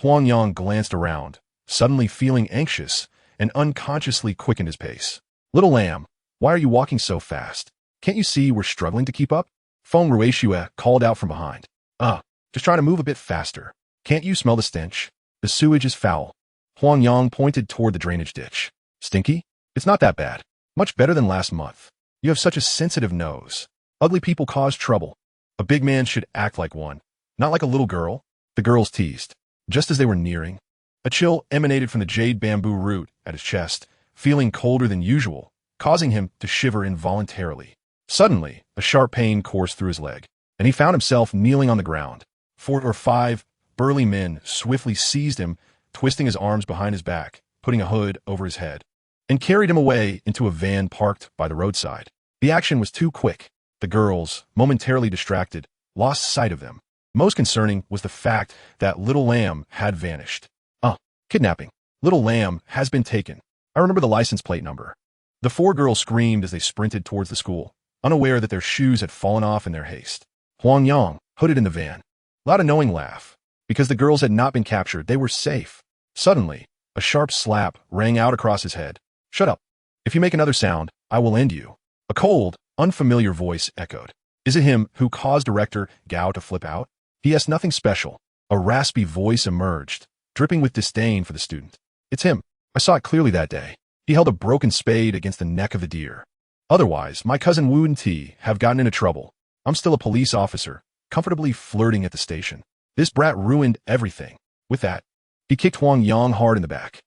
Speaker 1: Huang Yang glanced around, suddenly feeling anxious, and unconsciously quickened his pace. Little lamb, why are you walking so fast? Can't you see we're struggling to keep up? Feng Ruishue called out from behind. Just trying to move a bit faster. Can't you smell the stench? The sewage is foul. Huang Yang pointed toward the drainage ditch. Stinky? It's not that bad. Much better than last month. You have such a sensitive nose. Ugly people cause trouble. A big man should act like one, not like a little girl. The girls teased. Just as they were nearing, a chill emanated from the jade bamboo root at his chest, feeling colder than usual, causing him to shiver involuntarily. Suddenly, a sharp pain coursed through his leg, and he found himself kneeling on the ground. 4 or 5 burly men swiftly seized him, twisting his arms behind his back, putting a hood over his head, and carried him away into a van parked by the roadside. The action was too quick. The girls, momentarily distracted, lost sight of them. Most concerning was the fact that Little Lamb had vanished. Kidnapping. Little Lamb has been taken. I remember the license plate number. The 4 girls screamed as they sprinted towards the school, unaware that their shoes had fallen off in their haste. Huang Yang, hooded in the van, let out a knowing laugh. Because the girls had not been captured, they were safe. Suddenly, a sharp slap rang out across his head. Shut up. If you make another sound, I will end you. A cold, unfamiliar voice echoed. Is it him who caused director Gao to flip out? He asked nothing special. A raspy voice emerged, dripping with disdain for the student. It's him. I saw it clearly that day. He held a broken spade against the neck of the deer. Otherwise, my cousin Wu and T have gotten into trouble. I'm still a police officer, comfortably flirting at the station. This brat ruined everything. With that, he kicked Huang Yang hard in the back.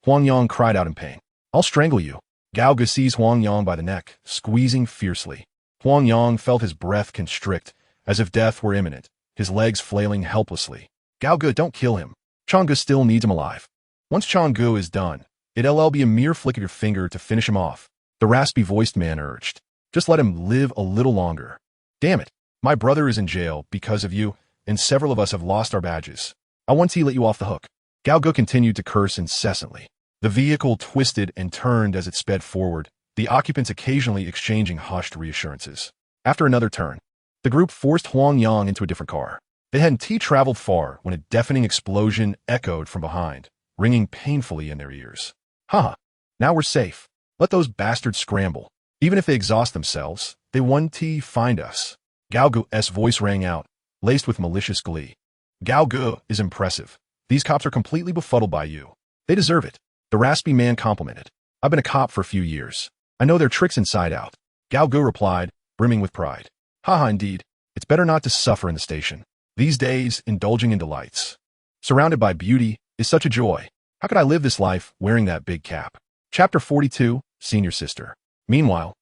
Speaker 1: Huang Yang cried out in pain. I'll strangle you. Gao Ge seized Huang Yang by the neck, squeezing fiercely. Huang Yang felt his breath constrict, as if death were imminent, his legs flailing helplessly. Gao Ge, don't kill him. Changge still needs him alive. Once Changge is done, it'll be a mere flick of your finger to finish him off. The raspy-voiced man urged. Just let him live a little longer. Damn it. My brother is in jail because of you, and several of us have lost our badges. I want to let you off the hook. Gao Ge continued to curse incessantly. The vehicle twisted and turned as it sped forward, the occupants occasionally exchanging hushed reassurances. After another turn, the group forced Huang Yang into a different car. They hadn't traveled far when a deafening explosion echoed from behind, ringing painfully in their ears. Haha, now we're safe. Let those bastards scramble. Even if they exhaust themselves, they won't find us. Gao Ge's voice rang out, laced with malicious glee. Gao Ge is impressive. These cops are completely befuddled by you. They deserve it. The raspy man complimented. I've been a cop for a few years. I know their tricks inside out. Gao Ge replied, brimming with pride. Haha, indeed. It's better not to suffer in the station. These days, indulging in delights. Surrounded by beauty is such a joy. How could I live this life wearing that big cap? Chapter 42, Senior Sister. Meanwhile,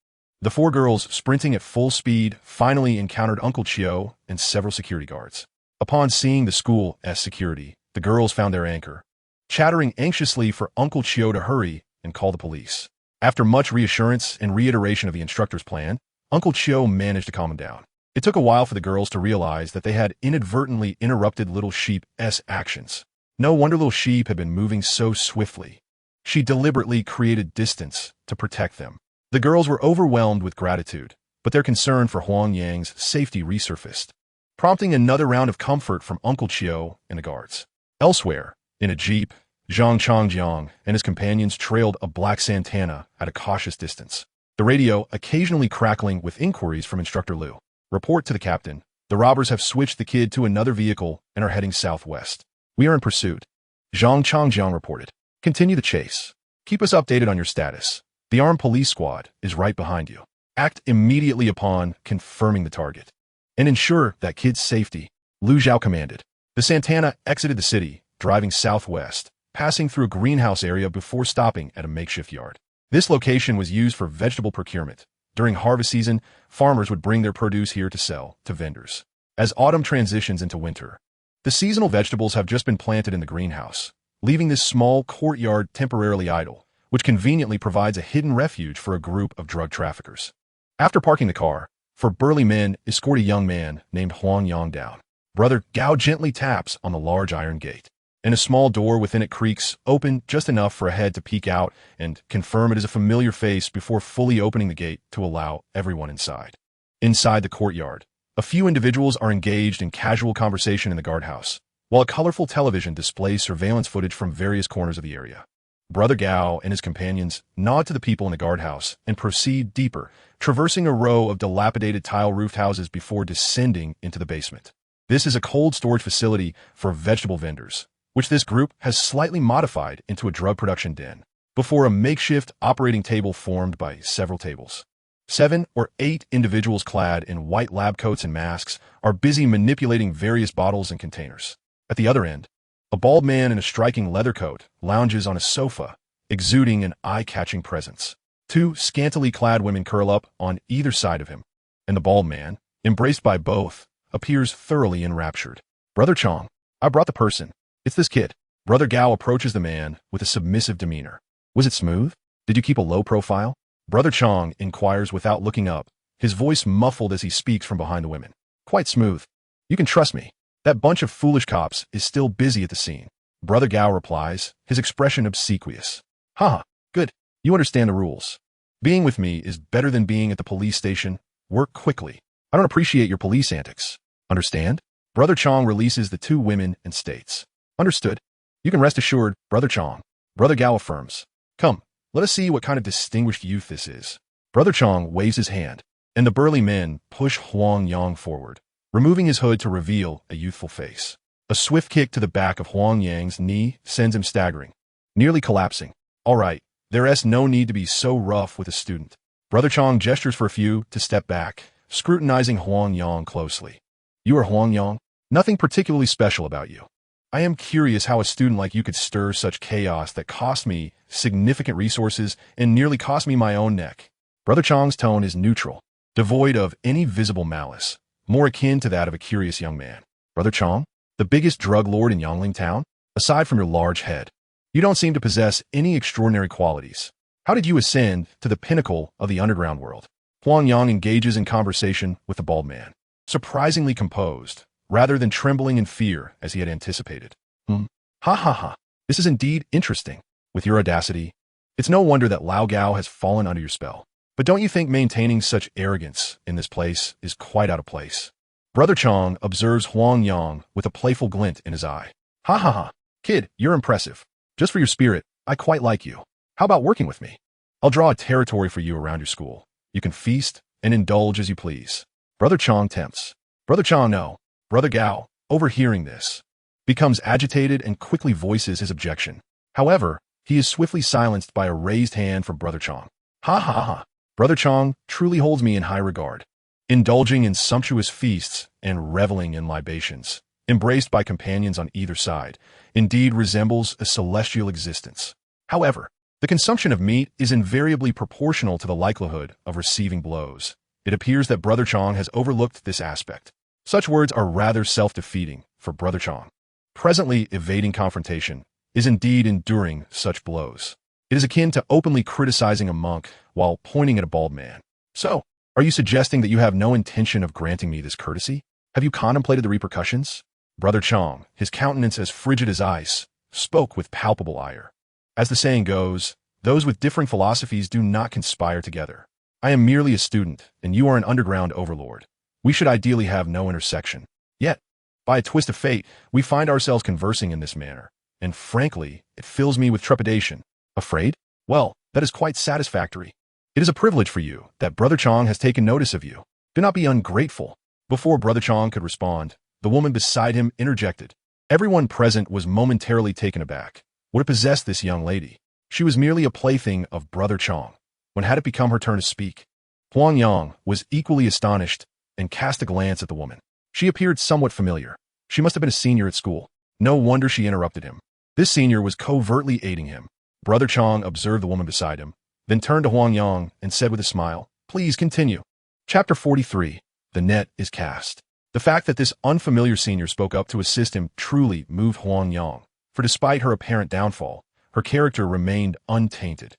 Speaker 1: the four girls, sprinting at full speed, finally encountered Uncle Chio and several security guards. Upon seeing the school's security, the girls found their anchor, chattering anxiously for Uncle Chio to hurry and call the police. After much reassurance and reiteration of the instructor's plan, Uncle Chio managed to calm them down. It took a while for the girls to realize that they had inadvertently interrupted Little Sheep's actions. No wonder Little Sheep had been moving so swiftly. She deliberately created distance to protect them. The girls were overwhelmed with gratitude, but their concern for Huang Yang's safety resurfaced, prompting another round of comfort from Uncle Chio and the guards. Elsewhere, in a jeep, Zhang Changjiang and his companions trailed a black Santana at a cautious distance, the radio occasionally crackling with inquiries from Instructor Liu. Report to the captain. The robbers have switched the kid to another vehicle and are heading southwest. We are in pursuit. Zhang Changjiang reported. Continue the chase. Keep us updated on your status. The armed police squad is right behind you. Act immediately upon confirming the target. And ensure that kid's safety, Lu Zhao commanded. The Santana exited the city, driving southwest, passing through a greenhouse area before stopping at a makeshift yard. This location was used for vegetable procurement. During harvest season, farmers would bring their produce here to sell to vendors. As autumn transitions into winter, the seasonal vegetables have just been planted in the greenhouse, leaving this small courtyard temporarily idle, which conveniently provides a hidden refuge for a group of drug traffickers. After parking the car, four burly men escort a young man named Huang Yang down. Brother Gao gently taps on the large iron gate, and a small door within it creaks open just enough for a head to peek out and confirm it is a familiar face before fully opening the gate to allow everyone inside. Inside the courtyard, a few individuals are engaged in casual conversation in the guardhouse, while a colorful television displays surveillance footage from various corners of the area. Brother Gao and his companions nod to the people in the guardhouse and proceed deeper, traversing a row of dilapidated tile-roofed houses before descending into the basement. This is a cold storage facility for vegetable vendors, which this group has slightly modified into a drug production den, before a makeshift operating table formed by several tables. 7 or 8 individuals clad in white lab coats and masks are busy manipulating various bottles and containers. At the other end, a bald man in a striking leather coat lounges on a sofa, exuding an eye-catching presence. 2 scantily clad women curl up on either side of him, and the bald man, embraced by both, appears thoroughly enraptured. Brother Chong, I brought the person. It's this kid. Brother Gao approaches the man with a submissive demeanor. Was it smooth? Did you keep a low profile? Brother Chong inquires without looking up, his voice muffled as he speaks from behind the women. Quite smooth. You can trust me. That bunch of foolish cops is still busy at the scene. Brother Gao replies, his expression obsequious. Haha, good. You understand the rules. Being with me is better than being at the police station. Work quickly. I don't appreciate your police antics. Understand? Brother Chong releases the 2 women and states. Understood. You can rest assured, Brother Chong. Brother Gao affirms. Come, let us see what kind of distinguished youth this is. Brother Chong waves his hand. and the burly men push Huang Yang forward, removing his hood to reveal a youthful face. A swift kick to the back of Huang Yang's knee sends him staggering, nearly collapsing. All right, there's no need to be so rough with a student. Brother Chong gestures for a few to step back, scrutinizing Huang Yang closely. You are Huang Yang? Nothing particularly special about you. I am curious how a student like you could stir such chaos that cost me significant resources and nearly cost me my own neck. Brother Chong's tone is neutral, devoid of any visible malice, more akin to that of a curious young man. Brother Chong, the biggest drug lord in Yangling Town? Aside from your large head, you don't seem to possess any extraordinary qualities. How did you ascend to the pinnacle of the underground world? Huang Yang engages in conversation with the bald man, surprisingly composed, rather than trembling in fear as he had anticipated. Ha ha ha. This is indeed interesting. With your audacity, it's no wonder that Lao Gao has fallen under your spell. But don't you think maintaining such arrogance in this place is quite out of place? Brother Chong observes Huang Yang with a playful glint in his eye. Ha ha ha. Kid, you're impressive. Just for your spirit, I quite like you. How about working with me? I'll draw a territory for you around your school. You can feast and indulge as you please. Brother Chong tempts. Brother Chong, no. Brother Gao, overhearing this, becomes agitated and quickly voices his objection. However, he is swiftly silenced by a raised hand from Brother Chong. Ha ha ha. Brother Chong truly holds me in high regard, indulging in sumptuous feasts and reveling in libations, embraced by companions on either side, indeed resembles a celestial existence. However, the consumption of meat is invariably proportional to the likelihood of receiving blows. It appears that Brother Chong has overlooked this aspect. Such words are rather self-defeating for Brother Chong. Presently evading confrontation is indeed enduring such blows. It is akin to openly criticizing a monk while pointing at a bald man. So, are you suggesting that you have no intention of granting me this courtesy? Have you contemplated the repercussions? Brother Chong, his countenance as frigid as ice, spoke with palpable ire. As the saying goes, those with differing philosophies do not conspire together. I am merely a student, and you are an underground overlord. We should ideally have no intersection. Yet, by a twist of fate, we find ourselves conversing in this manner, and frankly, it fills me with trepidation. Afraid? Well, that is quite satisfactory. It is a privilege for you that Brother Chong has taken notice of you. Do not be ungrateful. Before Brother Chong could respond, the woman beside him interjected. Everyone present was momentarily taken aback. What had possessed this young lady? She was merely a plaything of Brother Chong. When had it become her turn to speak? Huang Yang was equally astonished and cast a glance at the woman. She appeared somewhat familiar. She must have been a senior at school. No wonder she interrupted him. This senior was covertly aiding him. Brother Chong observed the woman beside him, then turned to Huang Yang and said with a smile, "Please continue." Chapter 43. The net is cast. The fact that this unfamiliar senior spoke up to assist him truly moved Huang Yang, for despite her apparent downfall, her character remained untainted.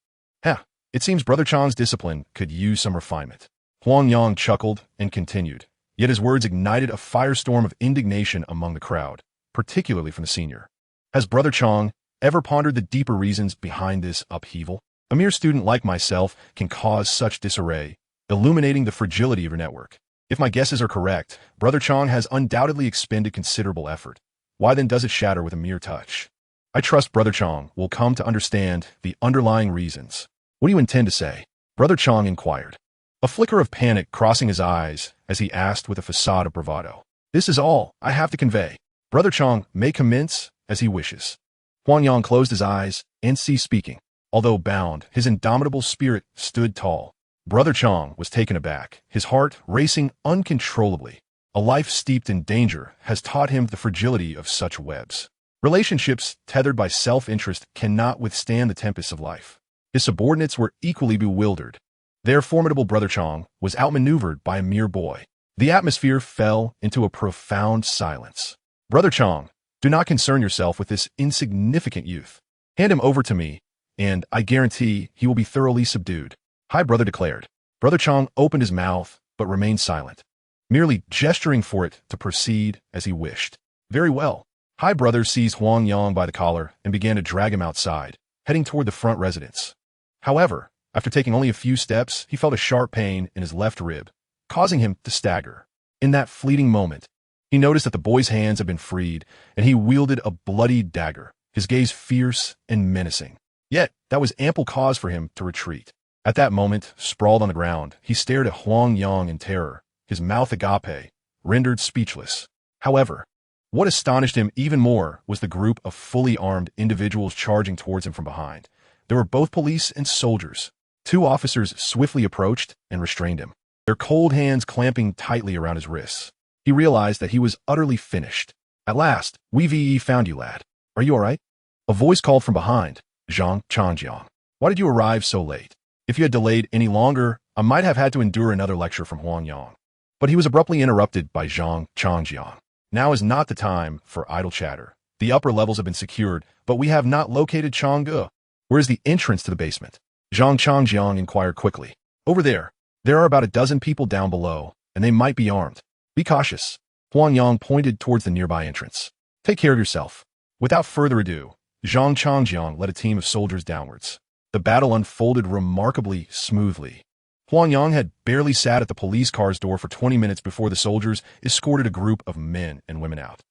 Speaker 1: It seems Brother Chong's discipline could use some refinement. Huang Yang chuckled and continued, yet his words ignited a firestorm of indignation among the crowd, particularly from the senior. Has Brother Chong ever pondered the deeper reasons behind this upheaval? A mere student like myself can cause such disarray, illuminating the fragility of your network. If my guesses are correct, Brother Chong has undoubtedly expended considerable effort. Why then does it shatter with a mere touch? I trust Brother Chong will come to understand the underlying reasons. What do you intend to say? Brother Chong inquired, a flicker of panic crossing his eyes as he asked with a facade of bravado. This is all I have to convey. Brother Chong may commence as he wishes. Huang Yang closed his eyes and ceased speaking. Although bound, his indomitable spirit stood tall. Brother Chong was taken aback, his heart racing uncontrollably. A life steeped in danger has taught him the fragility of such webs. Relationships tethered by self-interest cannot withstand the tempests of life. His subordinates were equally bewildered. Their formidable Brother Chong was outmaneuvered by a mere boy. The atmosphere fell into a profound silence. Brother Chong, do not concern yourself with this insignificant youth. Hand him over to me, and I guarantee he will be thoroughly subdued. High Brother declared. Brother Chong opened his mouth, but remained silent, merely gesturing for it to proceed as he wished. Very well. High Brother seized Huang Yang by the collar and began to drag him outside, heading toward the front residence. However, after taking only a few steps, he felt a sharp pain in his left rib, causing him to stagger. In that fleeting moment, he noticed that the boy's hands had been freed, and he wielded a bloody dagger, his gaze fierce and menacing. Yet, that was ample cause for him to retreat. At that moment, sprawled on the ground, he stared at Huang Yang in terror, his mouth agape, rendered speechless. However, what astonished him even more was the group of fully armed individuals charging towards him from behind. There were both police and soldiers. Two officers swiftly approached and restrained him, their cold hands clamping tightly around his wrists. He realized that he was utterly finished. At last, we found you, lad. Are you all right? A voice called from behind. Zhang Changjiang. Why did you arrive so late? If you had delayed any longer, I might have had to endure another lecture from Huang Yang. But he was abruptly interrupted by Zhang Changjiang. Now is not the time for idle chatter. The upper levels have been secured, but we have not located Changge. Where is the entrance to the basement? Zhang Changjiang inquired quickly. Over there. There are about a dozen people down below, and they might be armed. Be cautious. Huang Yang pointed towards the nearby entrance. Take care of yourself. Without further ado, Zhang Changjiang led a team of soldiers downwards. The battle unfolded remarkably smoothly. Huang Yang had barely sat at the police car's door for 20 minutes before the soldiers escorted a group of men and women out.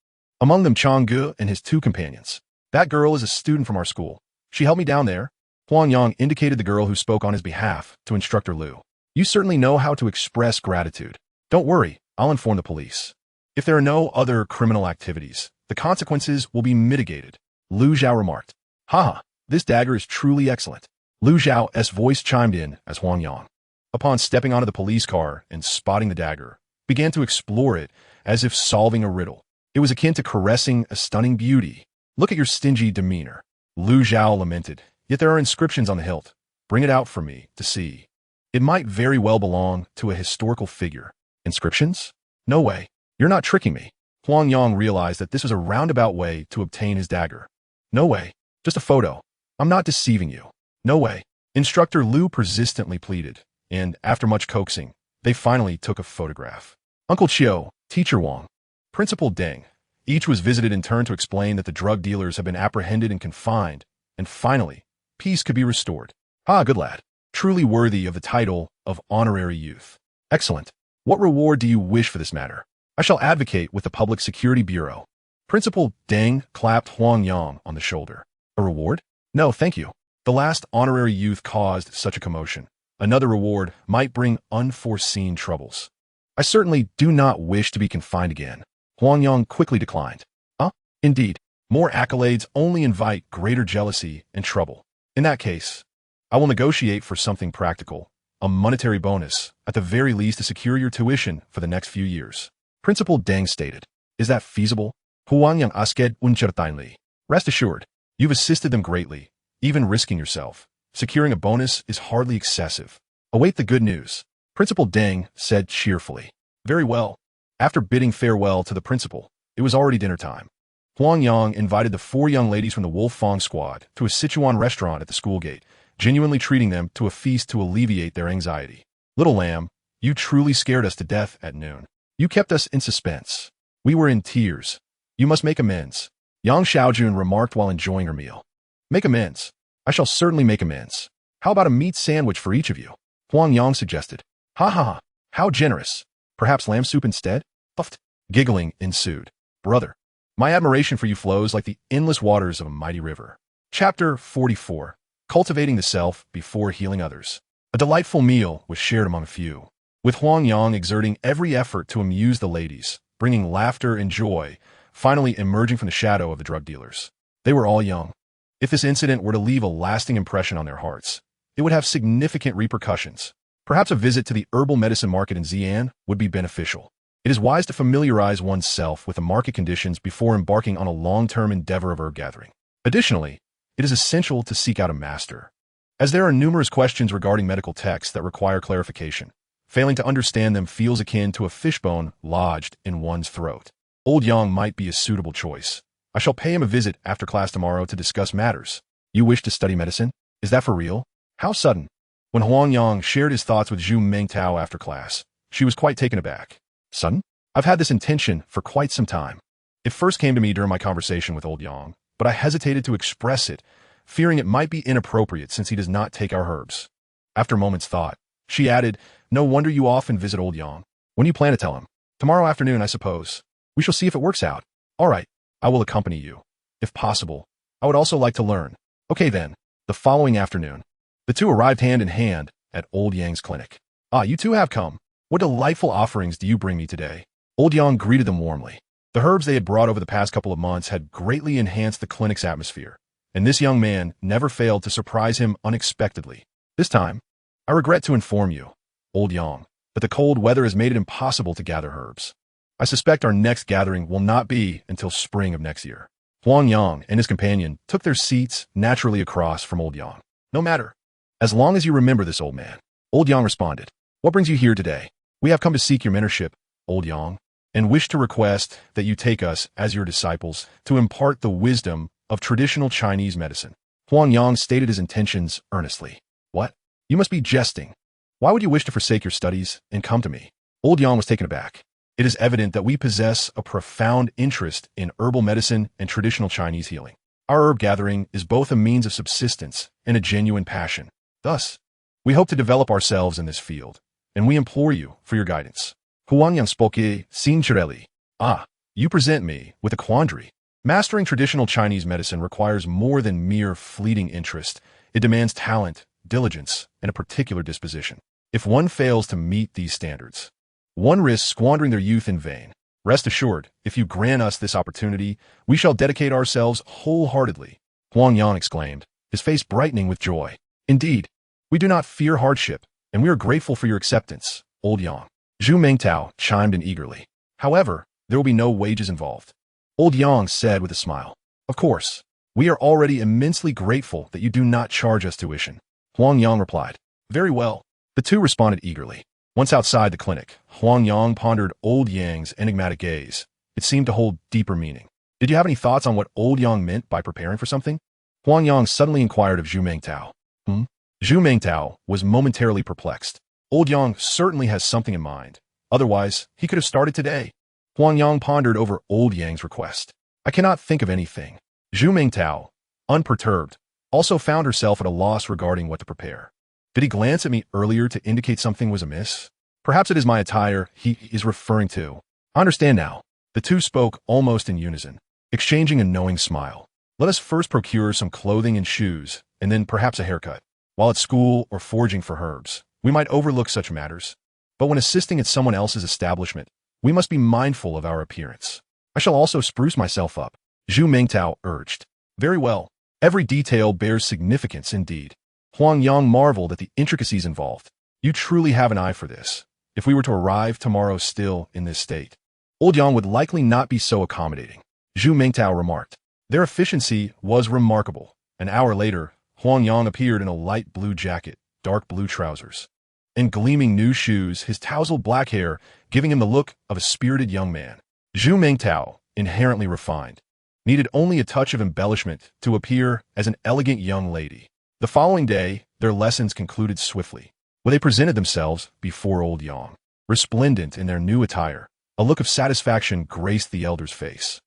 Speaker 1: Among them Changge and his two companions. That girl is a student from our school. She helped me down there. Huang Yang indicated the girl who spoke on his behalf to Instructor Liu. You certainly know how to express gratitude. Don't worry, I'll inform the police. If there are no other criminal activities, the consequences will be mitigated. Liu Zhao remarked. Haha, this dagger is truly excellent. Liu Zhao's voice chimed in as Huang Yang, upon stepping onto the police car and spotting the dagger, began to explore it as if solving a riddle. It was akin to caressing a stunning beauty. Look at your stingy demeanor. Liu Zhao lamented. Yet there are inscriptions on the hilt. Bring it out for me to see. It might very well belong to a historical figure. Inscriptions? No way. You're not tricking me. Huang Yang realized that this was a roundabout way to obtain his dagger. No way. Just a photo. I'm not deceiving you. No way. Instructor Liu persistently pleaded, and after much coaxing, they finally took a photograph. Uncle Chiu, Teacher Wang, Principal Deng, each was visited in turn to explain that the drug dealers have been apprehended and confined, and finally, peace could be restored. Ah, good lad. Truly worthy of the title of honorary youth. Excellent. What reward do you wish for this matter? I shall advocate with the Public Security Bureau. Principal Deng clapped Huang Yang on the shoulder. A reward? No, thank you. The last honorary youth caused such a commotion. Another reward might bring unforeseen troubles. I certainly do not wish to be confined again. Huang Yang quickly declined. Indeed. More accolades only invite greater jealousy and trouble. In that case, I will negotiate for something practical, a monetary bonus, at the very least to secure your tuition for the next few years. Principal Deng stated. Is that feasible? Huang Yang asked uncertainly. Rest assured, you've assisted them greatly, even risking yourself. Securing a bonus is hardly excessive. Await the good news. Principal Deng said cheerfully. Very well. After bidding farewell to the principal, it was already dinner time. Huang Yang invited the 4 young ladies from the Wolf Fong squad to a Sichuan restaurant at the school gate, genuinely treating them to a feast to alleviate their anxiety. Little lamb, you truly scared us to death at noon. You kept us in suspense. We were in tears. You must make amends. Yang Xiaojun remarked while enjoying her meal. Make amends. I shall certainly make amends. How about a meat sandwich for each of you? Huang Yang suggested. Ha ha ha. How generous. Perhaps lamb soup instead? Puffed. Giggling ensued. Brother, my admiration for you flows like the endless waters of a mighty river. Chapter 44. Cultivating the Self Before Healing Others. A delightful meal was shared among a few, with Huang Yang exerting every effort to amuse the ladies, bringing laughter and joy, finally emerging from the shadow of the drug dealers. They were all young. If this incident were to leave a lasting impression on their hearts, it would have significant repercussions. Perhaps a visit to the herbal medicine market in Xi'an would be beneficial. It is wise to familiarize oneself with the market conditions before embarking on a long-term endeavor of herb gathering. Additionally, it is essential to seek out a master, as there are numerous questions regarding medical texts that require clarification. Failing to understand them feels akin to a fishbone lodged in one's throat. Old Yang might be a suitable choice. I shall pay him a visit after class tomorrow to discuss matters. You wish to study medicine? Is that for real? How sudden? When Huang Yang shared his thoughts with Zhu Mengtao after class, she was quite taken aback. Sudden? I've had this intention for quite some time. It first came to me during my conversation with old Yang, but I hesitated to express it, fearing it might be inappropriate since he does not take our herbs. After a moment's thought, she added, No wonder you often visit old Yang. When do you plan to tell him? Tomorrow afternoon, I suppose. We shall see if it works out. All right, I will accompany you. If possible, I would also like to learn. Okay then, the following afternoon. The two arrived hand in hand, at Old Yang's clinic. "Ah, you too have come. What delightful offerings do you bring me today?" Old Yang greeted them warmly. The herbs they had brought over the past couple of months had greatly enhanced the clinic's atmosphere, and this young man never failed to surprise him unexpectedly. "This time, I regret to inform you, Old Yang, but the cold weather has made it impossible to gather herbs. I suspect our next gathering will not be until spring of next year." Huang Yang and his companion took their seats naturally across from Old Yang. "No matter. As long as you remember this, old man," Old Yang responded. "What brings you here today?" "We have come to seek your mentorship, Old Yang, and wish to request that you take us as your disciples to impart the wisdom of traditional Chinese medicine." Huang Yang stated his intentions earnestly. "What? You must be jesting. Why would you wish to forsake your studies and come to me?" Old Yang was taken aback. "It is evident that we possess a profound interest in herbal medicine and traditional Chinese healing. Our herb gathering is both a means of subsistence and a genuine passion. Thus, we hope to develop ourselves in this field, and we implore you for your guidance." Huang Yang spoke sincerely. "Ah, you present me with a quandary. Mastering traditional Chinese medicine requires more than mere fleeting interest. It demands talent, diligence, and a particular disposition. If one fails to meet these standards, one risks squandering their youth in vain. Rest assured, if you grant us this opportunity, we shall dedicate ourselves wholeheartedly." Huang Yang exclaimed, his face brightening with joy. "Indeed, we do not fear hardship, and we are grateful for your acceptance, Old Yang." Zhu Mingtao chimed in eagerly. "However, there will be no wages involved," Old Yang said with a smile. "Of course, we are already immensely grateful that you do not charge us tuition," Huang Yang replied. "Very well." The two responded eagerly. Once outside the clinic, Huang Yang pondered Old Yang's enigmatic gaze. It seemed to hold deeper meaning. "Did you have any thoughts on what Old Yang meant by preparing for something?" Huang Yang suddenly inquired of Zhu Mingtao. Zhu Mingtao was momentarily perplexed. Old Yang certainly has something in mind. Otherwise, he could have started today. Huang Yang pondered over Old Yang's request. "I cannot think of anything." Zhu Mingtao, unperturbed, also found herself at a loss regarding what to prepare. Did he glance at me earlier to indicate something was amiss? Perhaps it is my attire he is referring to. I understand now. The two spoke almost in unison, exchanging a knowing smile. "Let us first procure some clothing and shoes, and then perhaps a haircut. While at school or foraging for herbs, we might overlook such matters. But when assisting at someone else's establishment, we must be mindful of our appearance. I shall also spruce myself up," Zhu Mingtao urged. "Very well. Every detail bears significance indeed." Huang Yang marveled at the intricacies involved. "You truly have an eye for this. If we were to arrive tomorrow still in this state, Old Yang would likely not be so accommodating," Zhu Mingtao remarked. Their efficiency was remarkable. An hour later, Huang Yang appeared in a light blue jacket, dark blue trousers, and gleaming new shoes, his tousled black hair giving him the look of a spirited young man. Zhu Mingtao, inherently refined, needed only a touch of embellishment to appear as an elegant young lady. The following day, their lessons concluded swiftly. When they presented themselves before Old Yang, resplendent in their new attire, a look of satisfaction graced the elder's face.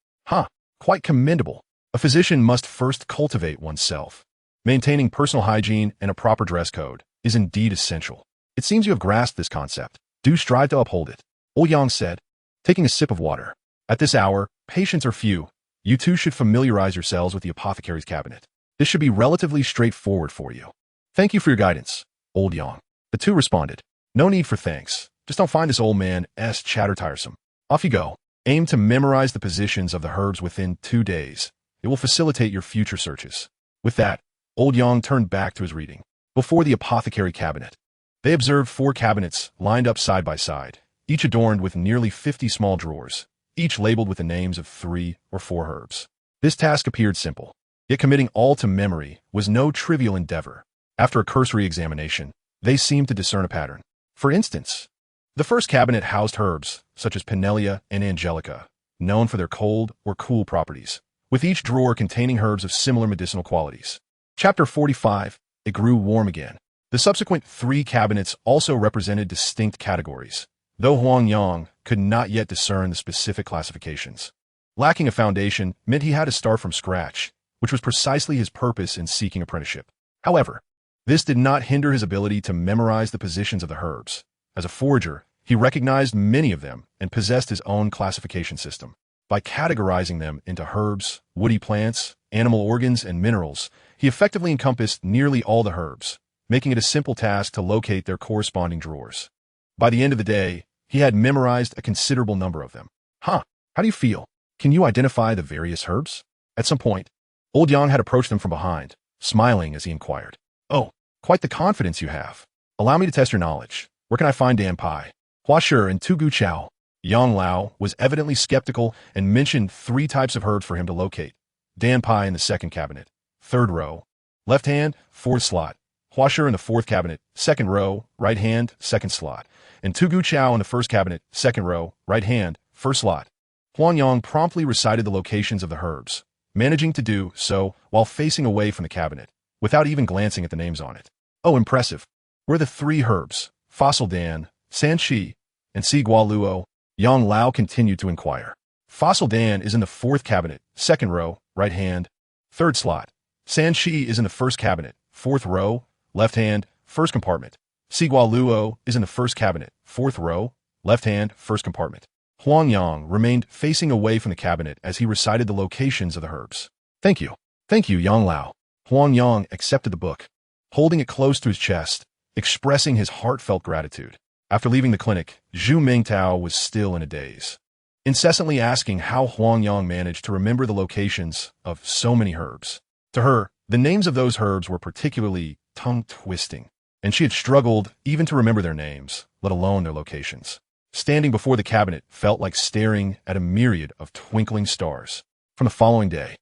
Speaker 1: Quite commendable. A physician must first cultivate oneself. Maintaining personal hygiene and a proper dress code is indeed essential. It seems you have grasped this concept. Do strive to uphold it," Old Yang said, taking a sip of water. "At this hour, patients are few. You two should familiarize yourselves with the apothecary's cabinet. This should be relatively straightforward for you." "Thank you for your guidance, Old Yang." The two responded. "No need for thanks. Just don't find this old man's chatter tiresome. Off you go. Aim to memorize the positions of the herbs within 2 days. It will facilitate your future searches." With that, Old Yang turned back to his reading. Before the apothecary cabinet, they observed 4 cabinets lined up side by side, each adorned with nearly 50 small drawers, each labeled with the names of 3 or 4 herbs. This task appeared simple, yet committing all to memory was no trivial endeavor. After a cursory examination, they seemed to discern a pattern. For instance, the first cabinet housed herbs, such as Pinellia and Angelica, known for their cold or cool properties, with each drawer containing herbs of similar medicinal qualities. Chapter 45, It Grew Warm Again. The subsequent 3 cabinets also represented distinct categories, though Huang Yang could not yet discern the specific classifications. Lacking a foundation meant he had to start from scratch, which was precisely his purpose in seeking apprenticeship. However, this did not hinder his ability to memorize the positions of the herbs. As a forager, he recognized many of them and possessed his own classification system. By categorizing them into herbs, woody plants, animal organs, and minerals, he effectively encompassed nearly all the herbs. making it a simple task to locate their corresponding drawers. By the end of the day, he had memorized a considerable number of them. Huh, how do you feel? Can you identify the various herbs? At some point, old Yang had approached them from behind, smiling as he inquired. Oh, quite the confidence you have. Allow me to test your knowledge. Where can I find Dan Pai, Hua Shi, and Tu Gu Chao? Yang Lao was evidently skeptical and mentioned 3 types of herbs for him to locate. Dan Pai in the second cabinet, 3rd row, left hand, 4th slot. Hua Shi in the 4th cabinet, 2nd row, right hand, 2nd slot. And Tu Gu Chao in the 1st cabinet, 2nd row, right hand, 1st slot. Huang Yang promptly recited the locations of the herbs, managing to do so while facing away from the cabinet, without even glancing at the names on it. Oh, impressive. Where are the 3 herbs, Fossil Dan, San Shi, and Si Gua Luo? Yang Lao continued to inquire. Fossil Dan is in the 4th cabinet, 2nd row, right hand, 3rd slot. San Shi is in the 1st cabinet, 4th row, left hand, 1st compartment. Si Gua Luo is in the 1st cabinet, 4th row, left hand, 1st compartment. Huang Yang remained facing away from the cabinet as he recited the locations of the herbs. Thank you. Thank you, Yang Lao. Huang Yang accepted the book, holding it close to his chest, expressing his heartfelt gratitude. After leaving the clinic, Zhu Mingtao was still in a daze, incessantly asking how Huang Yang managed to remember the locations of so many herbs. To her, the names of those herbs were particularly tongue-twisting, and she had struggled even to remember their names, let alone their locations. Standing before the cabinet felt like staring at a myriad of twinkling stars. From the following day,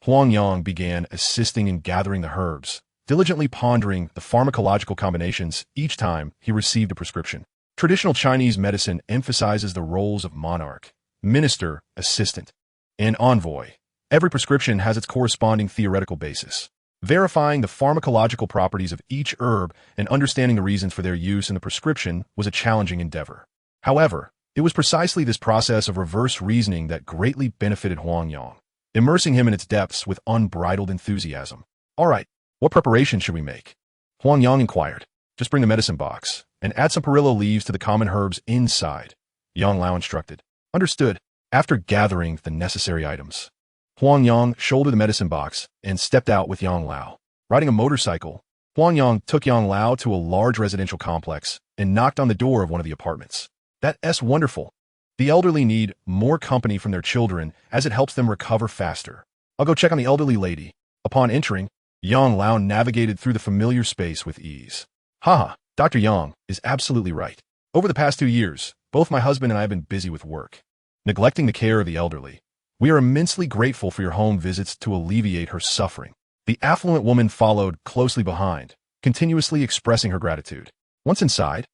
Speaker 1: Huang Yang began assisting in gathering the herbs, diligently pondering the pharmacological combinations each time he received a prescription. Traditional Chinese medicine emphasizes the roles of monarch, minister, assistant, and envoy. Every prescription has its corresponding theoretical basis. Verifying the pharmacological properties of each herb and understanding the reasons for their use in the prescription was a challenging endeavor. However, it was precisely this process of reverse reasoning that greatly benefited Huang Yang, immersing him in its depths with unbridled enthusiasm. All right, what preparation should we make? Huang Yang inquired. Just bring the medicine box and add some perillo leaves to the common herbs inside, Yang Lao instructed. Understood. After gathering the necessary items, Huang Yang shouldered the medicine box and stepped out with Yang Lao. Riding a motorcycle, Huang Yang took Yang Lao to a large residential complex and knocked on the door of one of the apartments. That's wonderful. The elderly need more company from their children as it helps them recover faster. I'll go check on the elderly lady. Upon entering, Yang Lao navigated through the familiar space with ease. Haha, Dr. Yang is absolutely right. Over the past 2 years, both my husband and I have been busy with work, neglecting the care of the elderly. We are immensely grateful for your home visits to alleviate her suffering. The affluent woman followed closely behind, continuously expressing her gratitude. Once inside,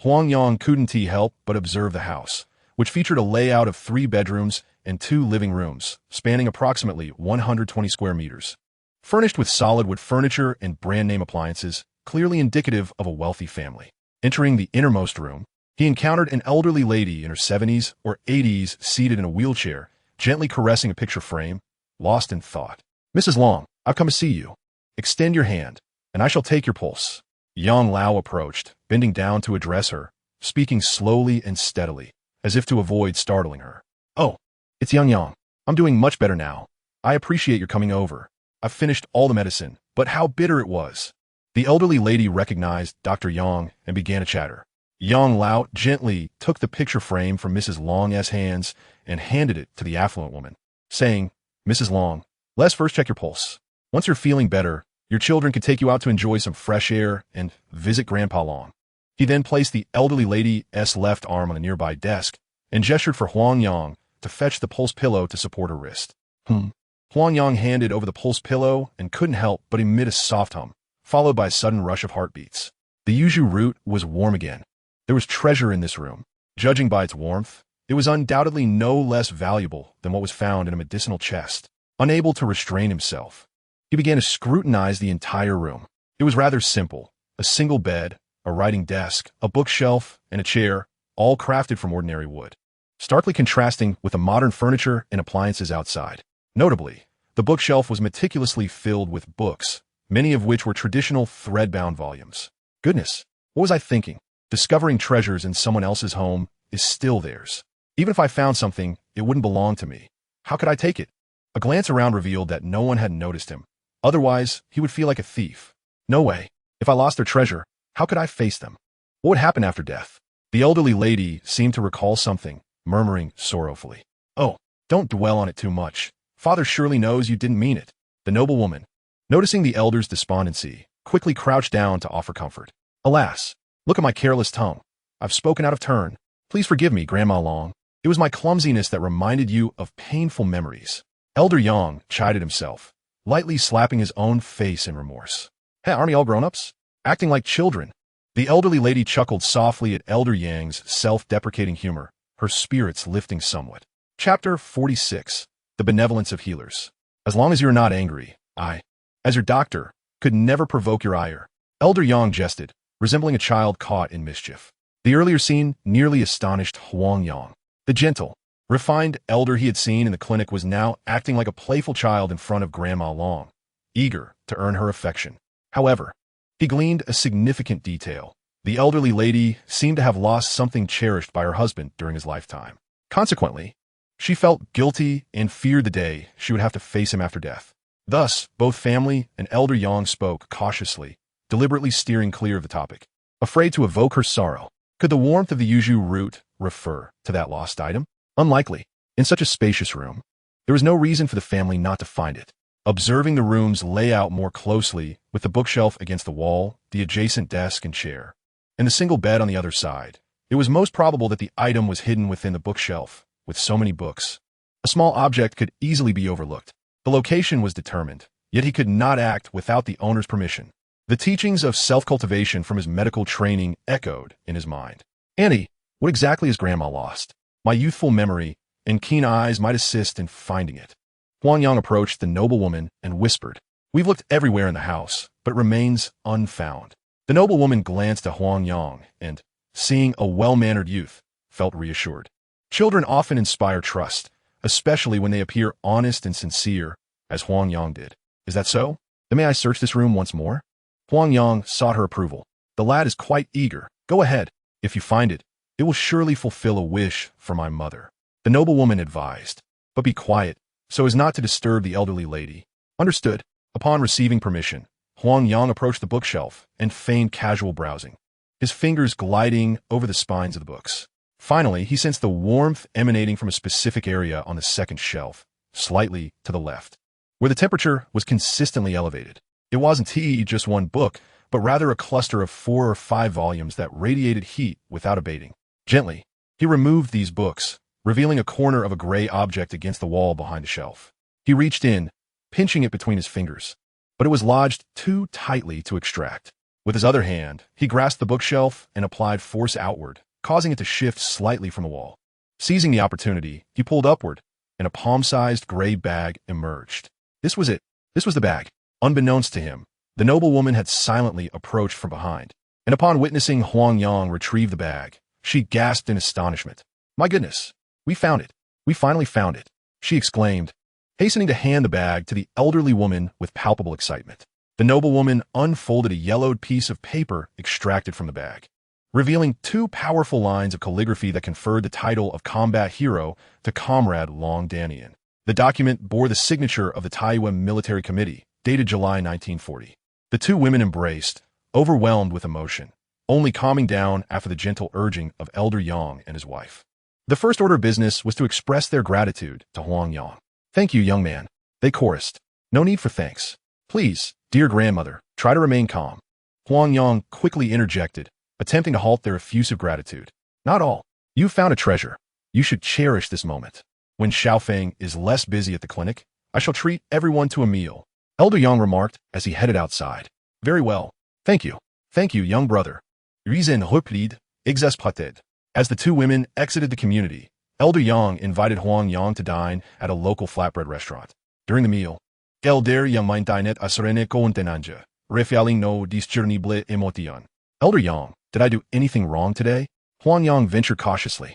Speaker 1: Huang Yang couldn't help but observe the house, which featured a layout of 3 bedrooms and 2 living rooms, spanning approximately 120 square meters. Furnished with solid wood furniture and brand-name appliances, clearly indicative of a wealthy family. Entering the innermost room, he encountered an elderly lady in her 70s or 80s seated in a wheelchair, gently caressing a picture frame, lost in thought. Mrs. Long, I've come to see you. Extend your hand, and I shall take your pulse. Yang Lao approached, bending down to address her, speaking slowly and steadily, as if to avoid startling her. Oh, it's Yang. I'm doing much better now. I appreciate your coming over. I've finished all the medicine, but how bitter it was. The elderly lady recognized Dr. Yang and began to chatter. Yang Lao gently took the picture frame from Mrs. Long's hands and handed it to the affluent woman, saying, Mrs. Long, let's first check your pulse. Once you're feeling better, your children can take you out to enjoy some fresh air and visit Grandpa Long. He then placed the elderly lady's left arm on a nearby desk and gestured for Huang Yang to fetch the pulse pillow to support her wrist. Huang Yang handed over the pulse pillow and couldn't help but emit a soft hum, followed by a sudden rush of heartbeats. The yuzu root was warm again. There was treasure in this room. Judging by its warmth, it was undoubtedly no less valuable than what was found in a medicinal chest. Unable to restrain himself, he began to scrutinize the entire room. It was rather simple. A single bed, a writing desk, a bookshelf, and a chair, all crafted from ordinary wood, starkly contrasting with the modern furniture and appliances outside. Notably, the bookshelf was meticulously filled with books, many of which were traditional thread-bound volumes. Goodness, what was I thinking? Discovering treasures in someone else's home is still theirs. Even if I found something, it wouldn't belong to me. How could I take it? A glance around revealed that no one had noticed him. Otherwise, he would feel like a thief. No way. If I lost their treasure, how could I face them? What would happen after death? The elderly lady seemed to recall something, murmuring sorrowfully. Oh, don't dwell on it too much. Father surely knows you didn't mean it. The noblewoman, noticing the elder's despondency, quickly crouched down to offer comfort. Alas, look at my careless tongue. I've spoken out of turn. Please forgive me, Grandma Long. It was my clumsiness that reminded you of painful memories. Elder Yang chided himself, lightly slapping his own face in remorse. Hey, aren't we all grown-ups? Acting like children. The elderly lady chuckled softly at Elder Yang's self-deprecating humor, her spirits lifting somewhat. Chapter 46. The Benevolence of Healers. As long as you're not angry, I, as your doctor, could never provoke your ire. Elder Yang jested, resembling a child caught in mischief. The earlier scene nearly astonished Huang Yang. The gentle, refined elder he had seen in the clinic was now acting like a playful child in front of Grandma Long, eager to earn her affection. However, he gleaned a significant detail. The elderly lady seemed to have lost something cherished by her husband during his lifetime. Consequently, she felt guilty and feared the day she would have to face him after death. Thus, both family and Elder Yang spoke cautiously, deliberately steering clear of the topic. Afraid to evoke her sorrow, could the warmth of the yuzu root refer to that lost item? Unlikely. In such a spacious room, there was no reason for the family not to find it. Observing the room's layout more closely, with the bookshelf against the wall, the adjacent desk and chair, and the single bed on the other side, it was most probable that the item was hidden within the bookshelf. With so many books, a small object could easily be overlooked. The location was determined, yet he could not act without the owner's permission. The teachings of self-cultivation from his medical training echoed in his mind. Auntie, what exactly has Grandma lost? My youthful memory and keen eyes might assist in finding it. Huang Yang approached the noblewoman and whispered, We've looked everywhere in the house, but it remains unfound. The noblewoman glanced at Huang Yang and, seeing a well-mannered youth, felt reassured. Children often inspire trust, especially when they appear honest and sincere, as Huang Yang did. Is that so? Then may I search this room once more? Huang Yang sought her approval. The lad is quite eager. Go ahead. If you find it, it will surely fulfill a wish for my mother. The noblewoman advised. But be quiet, so as not to disturb the elderly lady. Understood. Upon receiving permission, Huang Yang approached the bookshelf and feigned casual browsing, his fingers gliding over the spines of the books. Finally, he sensed the warmth emanating from a specific area on the second shelf, slightly to the left, where the temperature was consistently elevated. It wasn't just one book, but rather a cluster of 4 or 5 volumes that radiated heat without abating. Gently, he removed these books, revealing a corner of a gray object against the wall behind the shelf. He reached in, pinching it between his fingers, but it was lodged too tightly to extract. With his other hand, he grasped the bookshelf and applied force outward, causing it to shift slightly from the wall. Seizing the opportunity, he pulled upward, and a palm-sized gray bag emerged. This was it. This was the bag. Unbeknownst to him, the noblewoman had silently approached from behind, and upon witnessing Huang Yang retrieve the bag, she gasped in astonishment. My goodness, we found it. We finally found it, she exclaimed, hastening to hand the bag to the elderly woman with palpable excitement. The noblewoman unfolded a yellowed piece of paper extracted from the bag, revealing 2 powerful lines of calligraphy that conferred the title of combat hero to Comrade Long Danian. The document bore the signature of the Taiwan Military Committee, dated July 1940. The 2 women embraced, overwhelmed with emotion, only calming down after the gentle urging of Elder Yang and his wife. The first order of business was to express their gratitude to Huang Yang. Thank you, young man, they chorused. No need for thanks. Please, dear grandmother, try to remain calm. Huang Yang quickly interjected, attempting to halt their effusive gratitude. Not all. You found a treasure. You should cherish this moment. When Xiaofeng is less busy at the clinic, I shall treat everyone to a meal, Elder Yang remarked as he headed outside. Very well. Thank you. Thank you, young brother. Reason replied, exasperated. As the 2 women exited the community, Elder Yang invited Huang Yang to dine at a local flatbread restaurant. During the meal, Elder Yang mein dinet asrene kontenanja, refialing no discernible emotion. Elder Yang, did I do anything wrong today? Huang Yang ventured cautiously.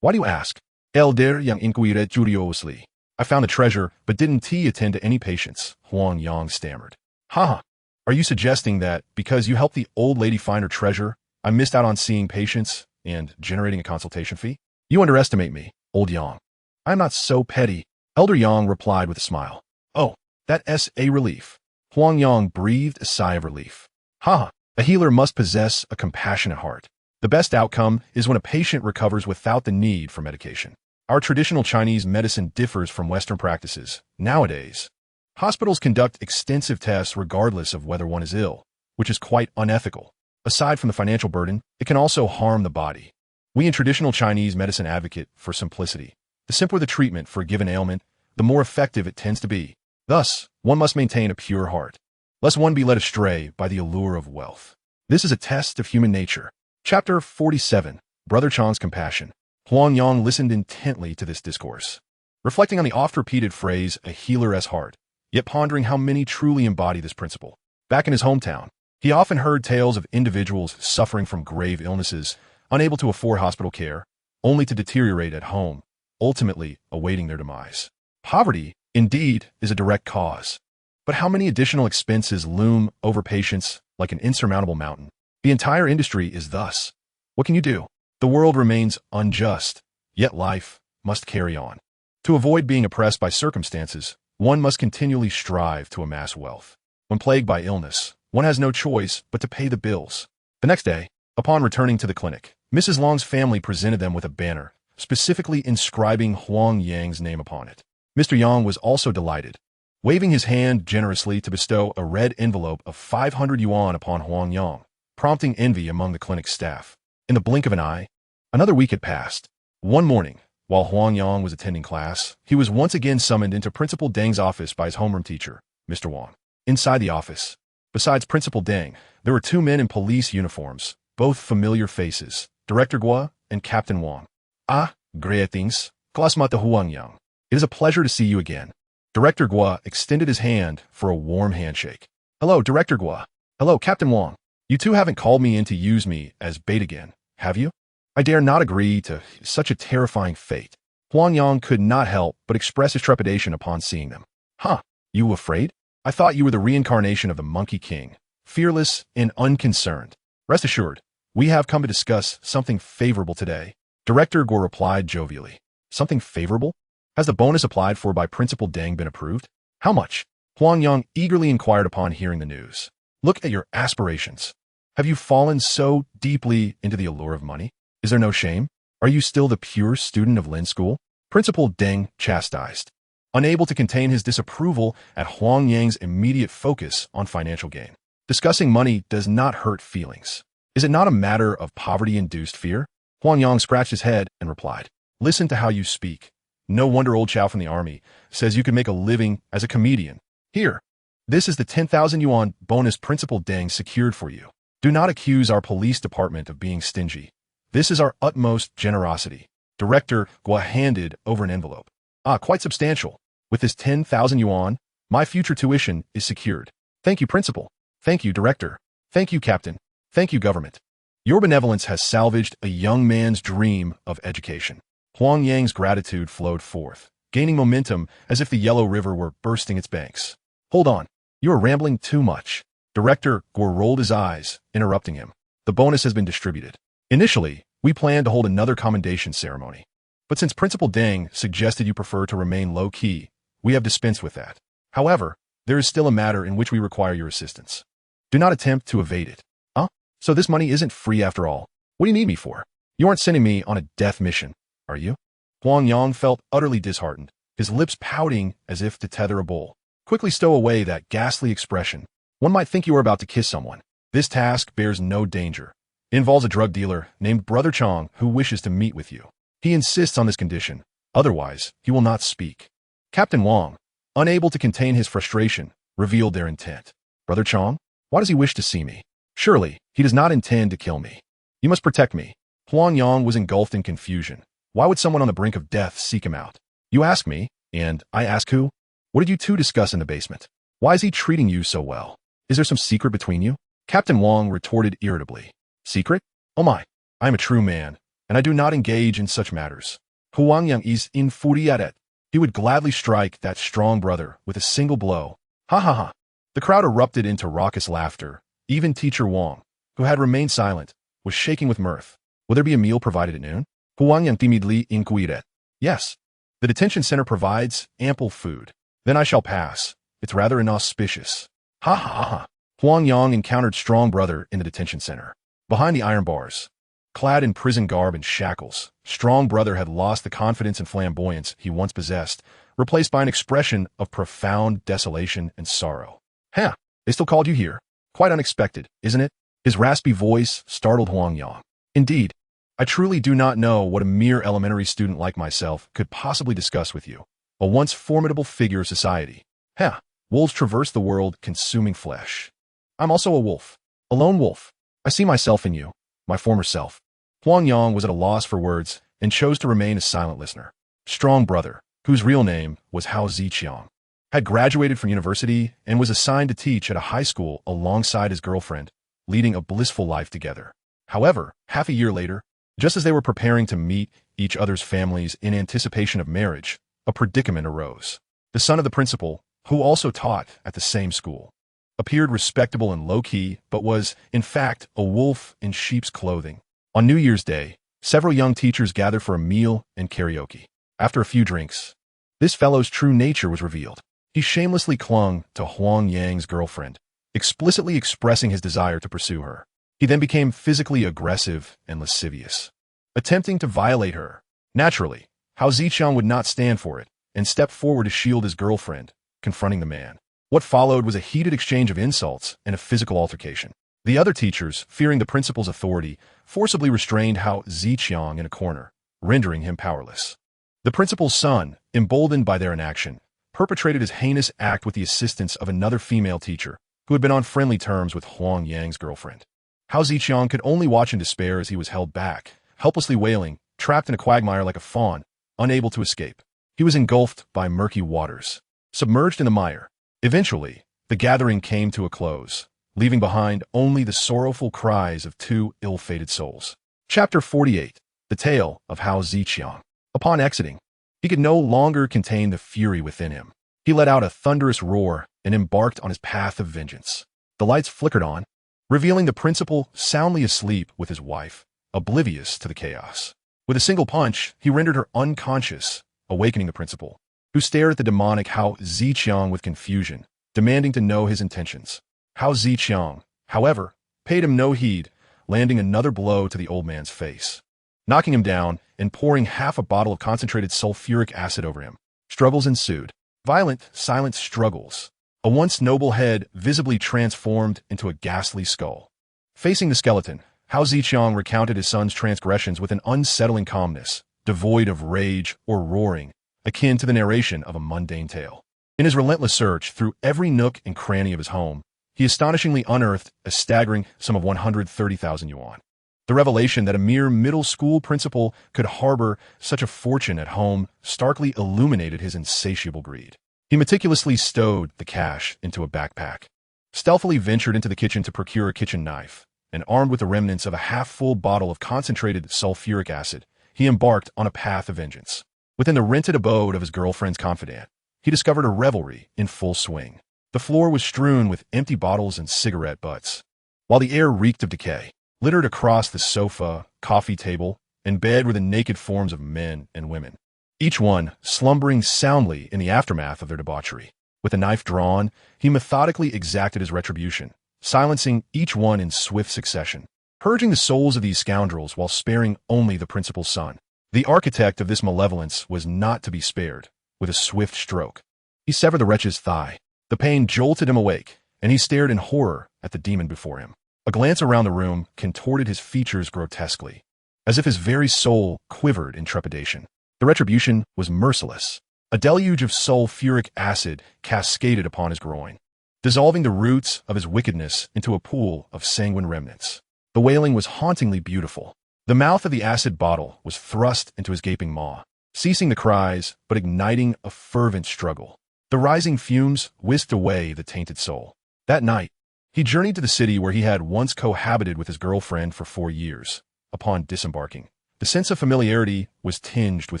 Speaker 1: Why do you ask? Elder Yang inquired curiously. I found the treasure, but didn't attend to any patients, Huang Yang stammered. Haha, are you suggesting that because you helped the old lady find her treasure, I missed out on seeing patients and generating a consultation fee? You underestimate me, old Yang. I'm not so petty, Elder Yang replied with a smile. Oh, that's a relief. Huang Yang breathed a sigh of relief. Ha! A healer must possess a compassionate heart. The best outcome is when a patient recovers without the need for medication. Our traditional Chinese medicine differs from Western practices. Nowadays, hospitals conduct extensive tests regardless of whether one is ill, which is quite unethical. Aside from the financial burden, it can also harm the body. We in traditional Chinese medicine advocate for simplicity. The simpler the treatment for a given ailment, the more effective it tends to be. Thus, one must maintain a pure heart, lest one be led astray by the allure of wealth. This is a test of human nature. Chapter 47, Brother Chang's Compassion. Huang Yang listened intently to this discourse, reflecting on the oft-repeated phrase, a healer's heart, yet pondering how many truly embody this principle. Back in his hometown, he often heard tales of individuals suffering from grave illnesses, unable to afford hospital care, only to deteriorate at home, ultimately awaiting their demise. Poverty, indeed, is a direct cause. But how many additional expenses loom over patients like an insurmountable mountain? The entire industry is thus. What can you do? The world remains unjust, yet life must carry on. To avoid being oppressed by circumstances, one must continually strive to amass wealth. When plagued by illness, one has no choice but to pay the bills. The next day, upon returning to the clinic, Mrs. Long's family presented them with a banner, specifically inscribing Huang Yang's name upon it. Mr. Yang was also delighted, waving his hand generously to bestow a red envelope of 500 yuan upon Huang Yang, prompting envy among the clinic staff. In the blink of an eye, another week had passed. One morning, while Huang Yang was attending class, he was once again summoned into Principal Deng's office by his homeroom teacher, Mr. Wang. Inside the office, besides Principal Deng, there were two men in police uniforms, both familiar faces, Director Guo and Captain Wang. Ah, greetings, Klasmata Huang Yang. It is a pleasure to see you again. Director Guo extended his hand for a warm handshake. Hello, Director Guo. Hello, Captain Wang. You two haven't called me in to use me as bait again, have you? I dare not agree to such a terrifying fate. Huang Yang could not help but express his trepidation upon seeing them. Huh, you afraid? I thought you were the reincarnation of the Monkey King, fearless and unconcerned. Rest assured, we have come to discuss something favorable today. Director Guo replied jovially. Something favorable? Has the bonus applied for by Principal Deng been approved? How much? Huang Yang eagerly inquired upon hearing the news. Look at your aspirations. Have you fallen so deeply into the allure of money? Is there no shame? Are you still the pure student of Lin School? Principal Deng chastised, unable to contain his disapproval at Huang Yang's immediate focus on financial gain. Discussing money does not hurt feelings. Is it not a matter of poverty-induced fear? Huang Yang scratched his head and replied, Listen to how you speak. No wonder old Chow from the army says you can make a living as a comedian. Here, this is the 10,000 yuan bonus Principal Deng secured for you. Do not accuse our police department of being stingy. This is our utmost generosity. Director Guo handed over an envelope. Ah, quite substantial. With this 10,000 yuan, my future tuition is secured. Thank you, Principal. Thank you, Director. Thank you, Captain. Thank you, Government. Your benevolence has salvaged a young man's dream of education. Huang Yang's gratitude flowed forth, gaining momentum as if the Yellow River were bursting its banks. Hold on. You are rambling too much. Director Guo rolled his eyes, interrupting him. The bonus has been distributed. Initially, we planned to hold another commendation ceremony. But since Principal Deng suggested you prefer to remain low-key, we have dispensed with that. However, there is still a matter in which we require your assistance. Do not attempt to evade it. Huh? So this money isn't free after all. What do you need me for? You aren't sending me on a death mission, are you? Huang Yang felt utterly disheartened, his lips pouting as if to tether a bull. Quickly stow away that ghastly expression. One might think you are about to kiss someone. This task bears no danger. It involves a drug dealer named Brother Chang who wishes to meet with you. He insists on this condition. Otherwise, he will not speak. Captain Wang, unable to contain his frustration, revealed their intent. Brother Chang, why does he wish to see me? Surely, he does not intend to kill me. You must protect me. Huang Yang was engulfed in confusion. Why would someone on the brink of death seek him out? You ask me, and I ask who? What did you two discuss in the basement? Why is he treating you so well? Is there some secret between you? Captain Wang retorted irritably. Secret? Oh my, I am a true man, and I do not engage in such matters. Huang Yang is infuriated. He would gladly strike that strong brother with a single blow. Ha ha ha. The crowd erupted into raucous laughter. Even Teacher Wang, who had remained silent, was shaking with mirth. Will there be a meal provided at noon? Huang Yang timidly inquired. Yes. The detention center provides ample food. Then I shall pass. It's rather inauspicious. Ha ha ha. Huang Yang encountered Strong Brother in the detention center. Behind the iron bars, clad in prison garb and shackles, Strong Brother had lost the confidence and flamboyance he once possessed, replaced by an expression of profound desolation and sorrow. "Huh, they still called you here? Quite unexpected, isn't it?" His raspy voice startled Huang Yang. "Indeed, I truly do not know what a mere elementary student like myself could possibly discuss with you, a once formidable figure of society. Huh, wolves traverse the world consuming flesh. I'm also a wolf, a lone wolf. I see myself in you, my former self." Huang Yang was at a loss for words and chose to remain a silent listener. Strong Brother, whose real name was Hao Ziqiang, had graduated from university and was assigned to teach at a high school alongside his girlfriend, leading a blissful life together. However, half a year later, just as they were preparing to meet each other's families in anticipation of marriage, a predicament arose. The son of the principal, who also taught at the same school, appeared respectable and low-key, but was, in fact, a wolf in sheep's clothing. On New Year's Day, several young teachers gathered for a meal and karaoke. After a few drinks, this fellow's true nature was revealed. He shamelessly clung to Huang Yang's girlfriend, explicitly expressing his desire to pursue her. He then became physically aggressive and lascivious, attempting to violate her. Naturally, Hao Ziqiang would not stand for it and stepped forward to shield his girlfriend, confronting the man. What followed was a heated exchange of insults and a physical altercation. The other teachers, fearing the principal's authority, forcibly restrained Hao Ziqiang in a corner, rendering him powerless. The principal's son, emboldened by their inaction, perpetrated his heinous act with the assistance of another female teacher who had been on friendly terms with Huang Yang's girlfriend. Hao Ziqiang could only watch in despair as he was held back, helplessly wailing, trapped in a quagmire like a fawn, unable to escape. He was engulfed by murky waters, submerged in the mire. Eventually, the gathering came to a close, leaving behind only the sorrowful cries of two ill-fated souls. Chapter 48. The Tale of Hao Ziqiang. Upon exiting, he could no longer contain the fury within him. He let out a thunderous roar and embarked on his path of vengeance. The lights flickered on, revealing the principal soundly asleep with his wife, oblivious to the chaos. With a single punch, he rendered her unconscious, awakening the principal, who stared at the demonic Hao Ziqiang with confusion, demanding to know his intentions. Hao Ziqiang, however, paid him no heed, landing another blow to the old man's face, knocking him down and pouring half a bottle of concentrated sulfuric acid over him. Struggles ensued. Violent, silent struggles. A once noble head visibly transformed into a ghastly skull. Facing the skeleton, Hao Ziqiang recounted his son's transgressions with an unsettling calmness, devoid of rage or roaring, akin to the narration of a mundane tale. In his relentless search through every nook and cranny of his home, he astonishingly unearthed a staggering sum of 130,000 yuan. The revelation that a mere middle school principal could harbor such a fortune at home starkly illuminated his insatiable greed. He meticulously stowed the cash into a backpack, stealthily ventured into the kitchen to procure a kitchen knife, and armed with the remnants of a half-full bottle of concentrated sulfuric acid, he embarked on a path of vengeance. Within the rented abode of his girlfriend's confidant, he discovered a revelry in full swing. The floor was strewn with empty bottles and cigarette butts, while the air reeked of decay. Littered across the sofa, coffee table, and bed were the naked forms of men and women, each one slumbering soundly in the aftermath of their debauchery. With a knife drawn, he methodically exacted his retribution, silencing each one in swift succession, purging the souls of these scoundrels while sparing only the principal's son. The architect of this malevolence was not to be spared. With a swift stroke, he severed the wretch's thigh. The pain jolted him awake, and he stared in horror at the demon before him. A glance around the room contorted his features grotesquely, as if his very soul quivered in trepidation. The retribution was merciless. A deluge of sulfuric acid cascaded upon his groin, dissolving the roots of his wickedness into a pool of sanguine remnants. The wailing was hauntingly beautiful. The mouth of the acid bottle was thrust into his gaping maw, ceasing the cries but igniting a fervent struggle. The rising fumes whisked away the tainted soul. That night, he journeyed to the city where he had once cohabited with his girlfriend for 4 years. Upon disembarking, the sense of familiarity was tinged with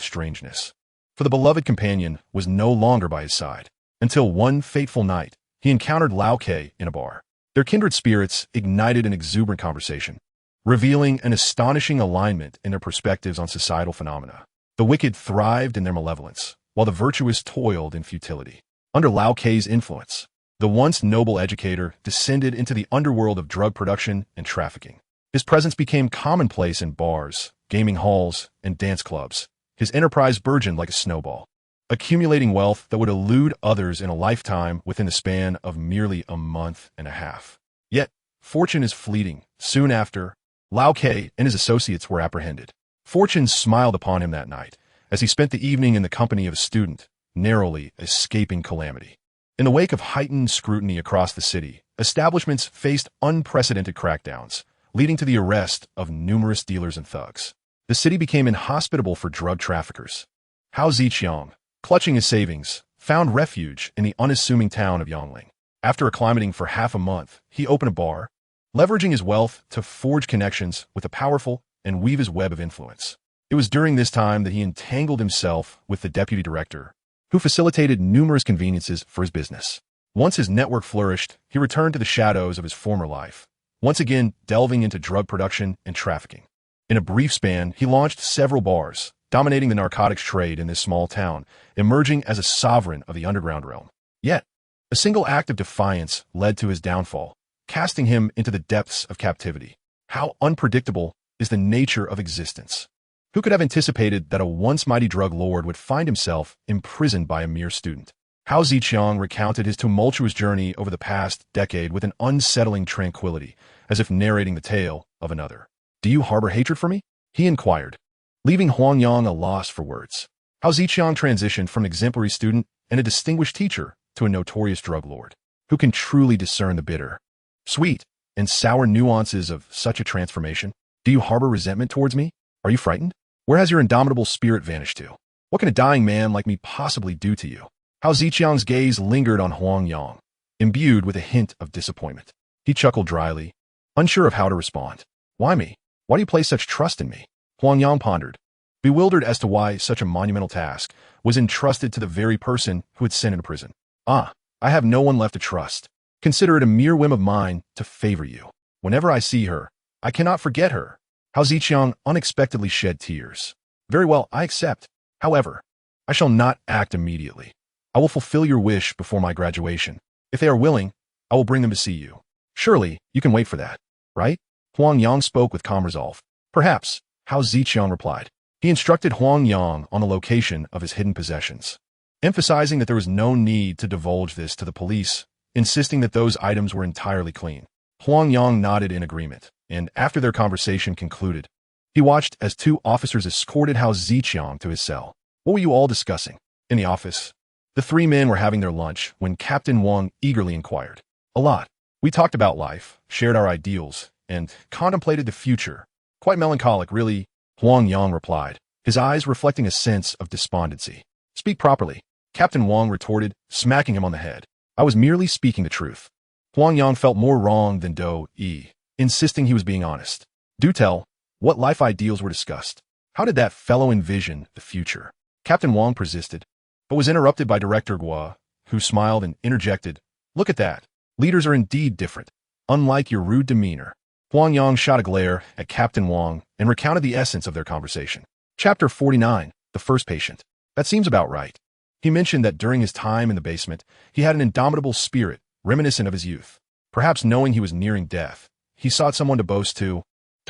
Speaker 1: strangeness, for the beloved companion was no longer by his side, until one fateful night, he encountered Lao Ke in a bar. Their kindred spirits ignited an exuberant conversation, revealing an astonishing alignment in their perspectives on societal phenomena. The wicked thrived in their malevolence, while the virtuous toiled in futility. Under Lao Ke's influence, The once noble educator descended into the underworld of drug production and trafficking. His presence became commonplace in bars, gaming halls, and dance clubs. His enterprise burgeoned like a snowball, accumulating wealth that would elude others in a lifetime within the span of merely a month and a half. Yet, fortune is fleeting. Soon after, Lao Ke and his associates were apprehended. Fortune smiled upon him that night, as he spent the evening in the company of a student, narrowly escaping calamity. In the wake of heightened scrutiny across the city, establishments faced unprecedented crackdowns, leading to the arrest of numerous dealers and thugs. The city became inhospitable for drug traffickers. Hao Ziqiang, clutching his savings, found refuge in the unassuming town of Yangling. After acclimating for half a month, he opened a bar, leveraging his wealth to forge connections with the powerful and weave his web of influence. It was during this time that he entangled himself with the deputy director, who facilitated numerous conveniences for his business. Once his network flourished, he returned to the shadows of his former life, once again delving into drug production and trafficking. In a brief span, he launched several bars, dominating the narcotics trade in this small town, emerging as a sovereign of the underground realm. Yet, a single act of defiance led to his downfall, casting him into the depths of captivity. How unpredictable is the nature of existence! Who could have anticipated that a once mighty drug lord would find himself imprisoned by a mere student? Hao Ziqiang recounted his tumultuous journey over the past decade with an unsettling tranquility, as if narrating the tale of another. "Do you harbor hatred for me?" he inquired, leaving Huang Yang a loss for words. Hao Ziqiang transitioned from an exemplary student and a distinguished teacher to a notorious drug lord, who can truly discern the bitter, sweet, and sour nuances of such a transformation. "Do you harbor resentment towards me? Are you frightened? Where has your indomitable spirit vanished to? What can a dying man like me possibly do to you?" Hao Ziqiang's gaze lingered on Huang Yang, imbued with a hint of disappointment. He chuckled dryly, unsure of how to respond. "Why me? Why do you place such trust in me?" Huang Yang pondered, bewildered as to why such a monumental task was entrusted to the very person who had sent him to prison. "I have no one left to trust. Consider it a mere whim of mine to favor you. Whenever I see her, I cannot forget her." Hao Ziqiang unexpectedly shed tears. "Very well, I accept. However, I shall not act immediately. I will fulfill your wish before my graduation. If they are willing, I will bring them to see you. Surely, you can wait for that, right?" Huang Yang spoke with calm resolve. "Perhaps," Hao Ziqiang replied. He instructed Huang Yang on the location of his hidden possessions, emphasizing that there was no need to divulge this to the police, insisting that those items were entirely clean. Huang Yang nodded in agreement, and after their conversation concluded, he watched as two officers escorted Hao Ziqiang to his cell. "What were you all discussing?" In the office, the three men were having their lunch when Captain Wang eagerly inquired. "A lot. We talked about life, shared our ideals, and contemplated the future. Quite melancholic, really," Huang Yang replied, his eyes reflecting a sense of despondency. "Speak properly," Captain Wang retorted, smacking him on the head. "I was merely speaking the truth." Huang Yang felt more wrong than Do-yi, insisting he was being honest. "Do tell, what life ideals were discussed? How did that fellow envision the future?" Captain Wang persisted, but was interrupted by Director Gua, who smiled and interjected, "Look at that. Leaders are indeed different, unlike your rude demeanor." Huang Yang shot a glare at Captain Wang and recounted the essence of their conversation. Chapter 49, The First Patient. "That seems about right." He mentioned that during his time in the basement, he had an indomitable spirit, reminiscent of his youth. Perhaps knowing he was nearing death, he sought someone to boast to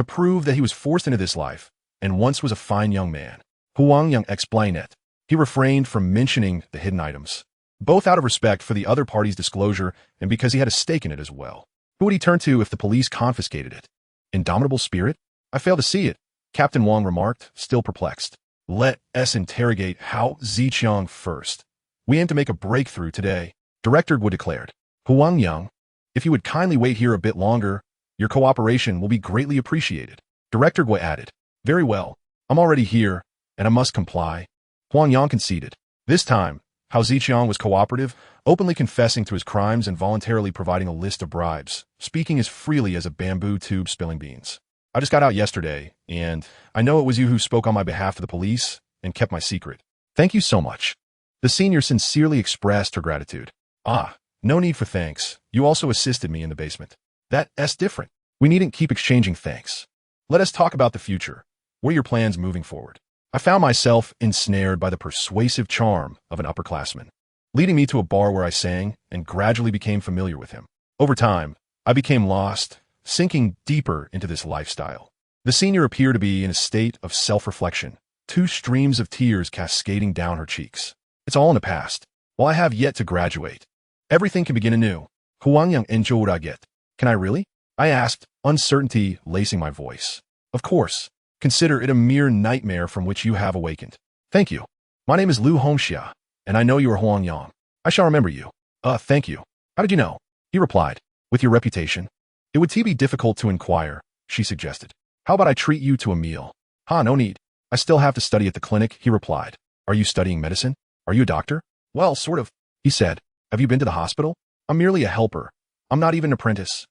Speaker 1: prove that he was forced into this life, and once was a fine young man. Huang Yang explained it. He refrained from mentioning the hidden items, both out of respect for the other party's disclosure and because he had a stake in it as well. Who would he turn to if the police confiscated it? Indomitable spirit? I fail to see it, Captain Wang remarked, still perplexed. "Let us interrogate Hao Ziqiang first. We aim to make a breakthrough today," Director Wu declared. "Huang Yang, if you would kindly wait here a bit longer, your cooperation will be greatly appreciated." Director Wu added. "Very well. I'm already here, and I must comply." Huang Yang conceded. This time, Hao Ziqiang was cooperative, openly confessing to his crimes and voluntarily providing a list of bribes, speaking as freely as a bamboo tube spilling beans. "I just got out yesterday, and I know it was you who spoke on my behalf to the police and kept my secret. Thank you so much." The senior sincerely expressed her gratitude. "No need for thanks. You also assisted me in the basement. That's different. We needn't keep exchanging thanks. Let us talk about the future. What are your plans moving forward?" I found myself ensnared by the persuasive charm of an upperclassman. leading me to a bar where I sang and gradually became familiar with him. Over time, I became lost, sinking deeper into this lifestyle. The senior appeared to be in a state of self-reflection, two streams of tears cascading down her cheeks. It's all in the past. While I have yet to graduate, everything can begin anew. Huang Yang enjouraget. Can I really? I asked, uncertainty lacing my voice. Of course. Consider it a mere nightmare from which you have awakened. Thank you. My name is Lu Hongxia, and I know you are Huang Yang. I shall remember you. Thank you. How did you know? He replied. With your reputation? It would be difficult to inquire, she suggested. How about I treat you to a meal? No need. I still have to study at the clinic, he replied. Are you studying medicine? Are you a doctor? Well, sort of, he said. Have you been to the hospital? I'm merely a helper. I'm not even an apprentice.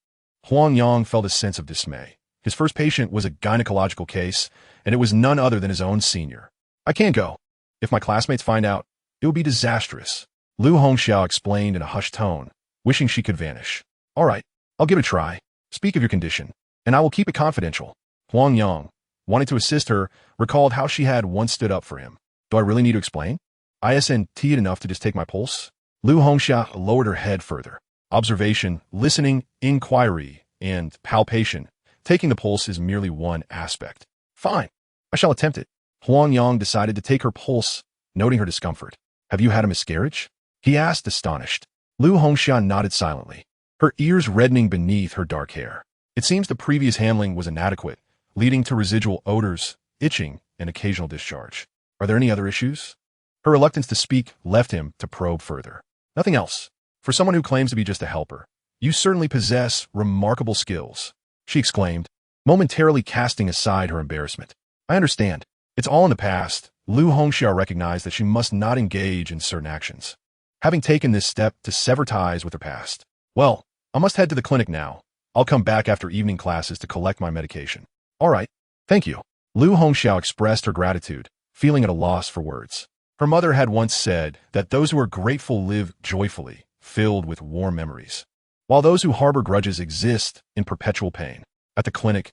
Speaker 1: Huang Yang felt a sense of dismay. His first patient was a gynecological case, and it was none other than his own senior. I can't go. If my classmates find out, it would be disastrous. Lu Hongxiao explained in a hushed tone, wishing she could vanish. All right, I'll give it a try. Speak of your condition, and I will keep it confidential. Huang Yang, wanting to assist her, recalled how she had once stood up for him. Do I really need to explain? Isn't it enough to just take my pulse? Lu Hongxia lowered her head further. Observation, listening, inquiry, and palpation. Taking the pulse is merely one aspect. Fine, I shall attempt it. Huang Yang decided to take her pulse, noting her discomfort. Have you had a miscarriage? He asked, astonished. Lu Hongxia nodded silently, her ears reddening beneath her dark hair. It seems the previous handling was inadequate, leading to residual odors, itching, and occasional discharge. Are there any other issues? Her reluctance to speak left him to probe further. Nothing else. For someone who claims to be just a helper, you certainly possess remarkable skills, she exclaimed, momentarily casting aside her embarrassment. I understand. It's all in the past. Lu Hongxia recognized that she must not engage in certain actions. Having taken this step to sever ties with her past. Well, I must head to the clinic now. I'll come back after evening classes to collect my medication. All right. Thank you. Lu Hongxiao expressed her gratitude, feeling at a loss for words. Her mother had once said that those who are grateful live joyfully, filled with warm memories, while those who harbor grudges exist in perpetual pain. At the clinic,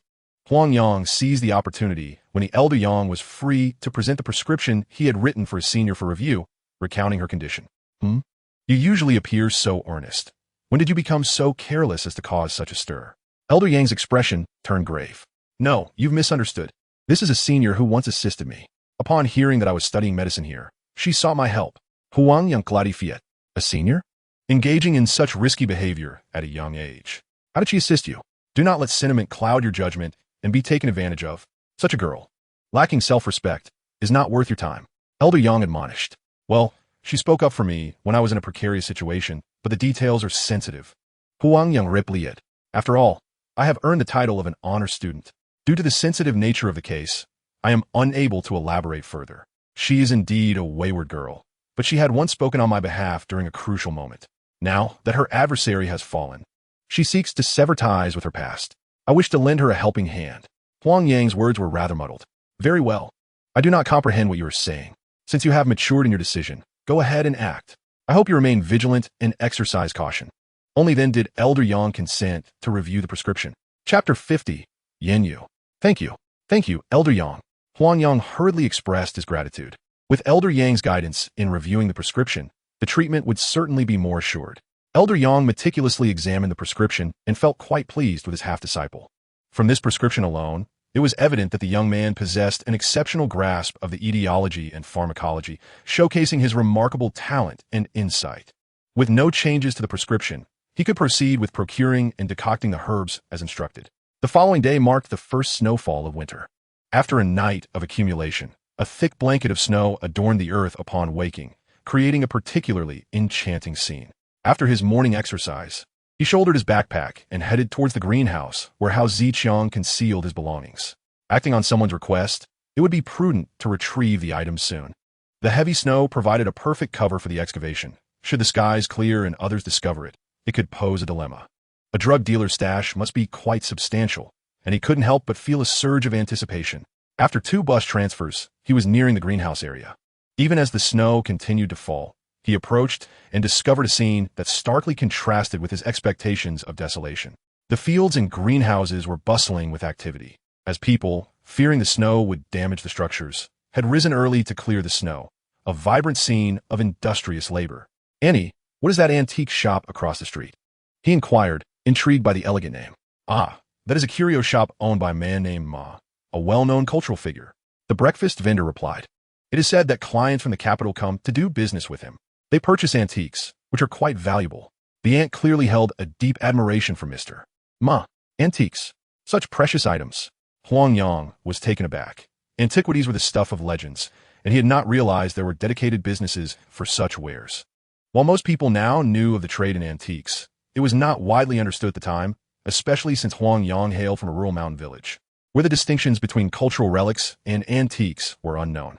Speaker 1: Huang Yang seized the opportunity when the elder Yang was free to present the prescription he had written for his senior for review, recounting her condition. You usually appear so earnest. When did you become so careless as to cause such a stir? Elder Yang's expression turned grave. No, you've misunderstood. This is a senior who once assisted me. Upon hearing that I was studying medicine here, she sought my help. Huang Yang clarified. A senior? Engaging in such risky behavior at a young age. How did she assist you? Do not let sentiment cloud your judgment and be taken advantage of. Such a girl, lacking self-respect, is not worth your time. Elder Yang admonished. Well, she spoke up for me when I was in a precarious situation, but the details are sensitive. Huang Yang replied. After all, I have earned the title of an honor student. Due to the sensitive nature of the case, I am unable to elaborate further. She is indeed a wayward girl, but she had once spoken on my behalf during a crucial moment. Now that her adversary has fallen, she seeks to sever ties with her past. I wish to lend her a helping hand. Huang Yang's words were rather muddled. Very well. I do not comprehend what you are saying. Since you have matured in your decision, go ahead and act. I hope you remain vigilant and exercise caution. Only then did Elder Yang consent to review the prescription. Chapter 50. Yenyu. Thank you. Thank you, Elder Yang. Huang Yang hurriedly expressed his gratitude. With Elder Yang's guidance in reviewing the prescription, the treatment would certainly be more assured. Elder Yang meticulously examined the prescription and felt quite pleased with his half-disciple. From this prescription alone, it was evident that the young man possessed an exceptional grasp of the etiology and pharmacology, showcasing his remarkable talent and insight. With no changes to the prescription, he could proceed with procuring and decocting the herbs as instructed. The following day marked the first snowfall of winter. After a night of accumulation, a thick blanket of snow adorned the earth upon waking, creating a particularly enchanting scene. After his morning exercise, he shouldered his backpack and headed towards the greenhouse where Hao Ziqiang concealed his belongings. Acting on someone's request, it would be prudent to retrieve the items soon. The heavy snow provided a perfect cover for the excavation. Should the skies clear and others discover it, it could pose a dilemma. A drug dealer's stash must be quite substantial, and he couldn't help but feel a surge of anticipation. After 2 bus transfers, he was nearing the greenhouse area. Even as the snow continued to fall, he approached and discovered a scene that starkly contrasted with his expectations of desolation. The fields and greenhouses were bustling with activity, as people, fearing the snow would damage the structures, had risen early to clear the snow, a vibrant scene of industrious labor. Annie, what is that antique shop across the street? He inquired, intrigued by the elegant name. Ah, that is a curio shop owned by a man named Ma, a well-known cultural figure. The breakfast vendor replied. It is said that clients from the capital come to do business with him. They purchase antiques, which are quite valuable. The aunt clearly held a deep admiration for Mr. Ma. Antiques. Such precious items. Huang Yang was taken aback. Antiquities were the stuff of legends, and he had not realized there were dedicated businesses for such wares. While most people now knew of the trade in antiques, it was not widely understood at the time, especially since Huang Yang hailed from a rural mountain village, where the distinctions between cultural relics and antiques were unknown.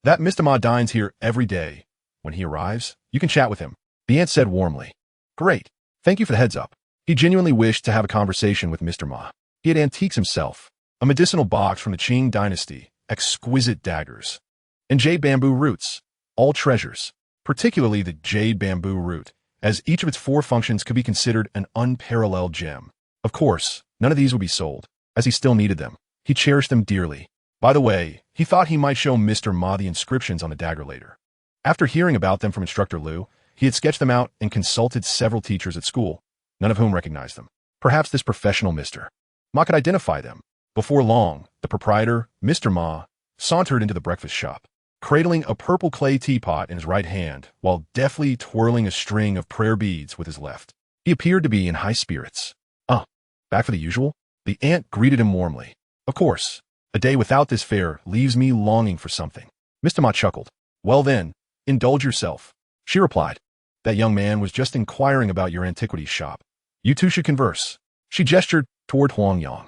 Speaker 1: That Mr. Ma dines here every day. When he arrives, you can chat with him, the aunt said warmly. Great. Thank you for the heads up. He genuinely wished to have a conversation with Mr. Ma. He had antiques himself, a medicinal box from the Qing dynasty, exquisite daggers, and jade bamboo roots, all treasures, particularly the jade bamboo root, as each of its 4 functions could be considered an unparalleled gem. Of course, none of these would be sold, as he still needed them. He cherished them dearly. By the way, he thought he might show Mr. Ma the inscriptions on the dagger later. After hearing about them from Instructor Liu, he had sketched them out and consulted several teachers at school, none of whom recognized them. Perhaps this professional Mr. Ma could identify them. Before long, the proprietor, Mr. Ma, sauntered into the breakfast shop, cradling a purple clay teapot in his right hand while deftly twirling a string of prayer beads with his left. He appeared to be in high spirits. Back for the usual? The aunt greeted him warmly. Of course. A day without this fare leaves me longing for something. Mr. Ma chuckled. Well then, indulge yourself. She replied. That young man was just inquiring about your antiquities shop. You two should converse. She gestured toward Huang Yang.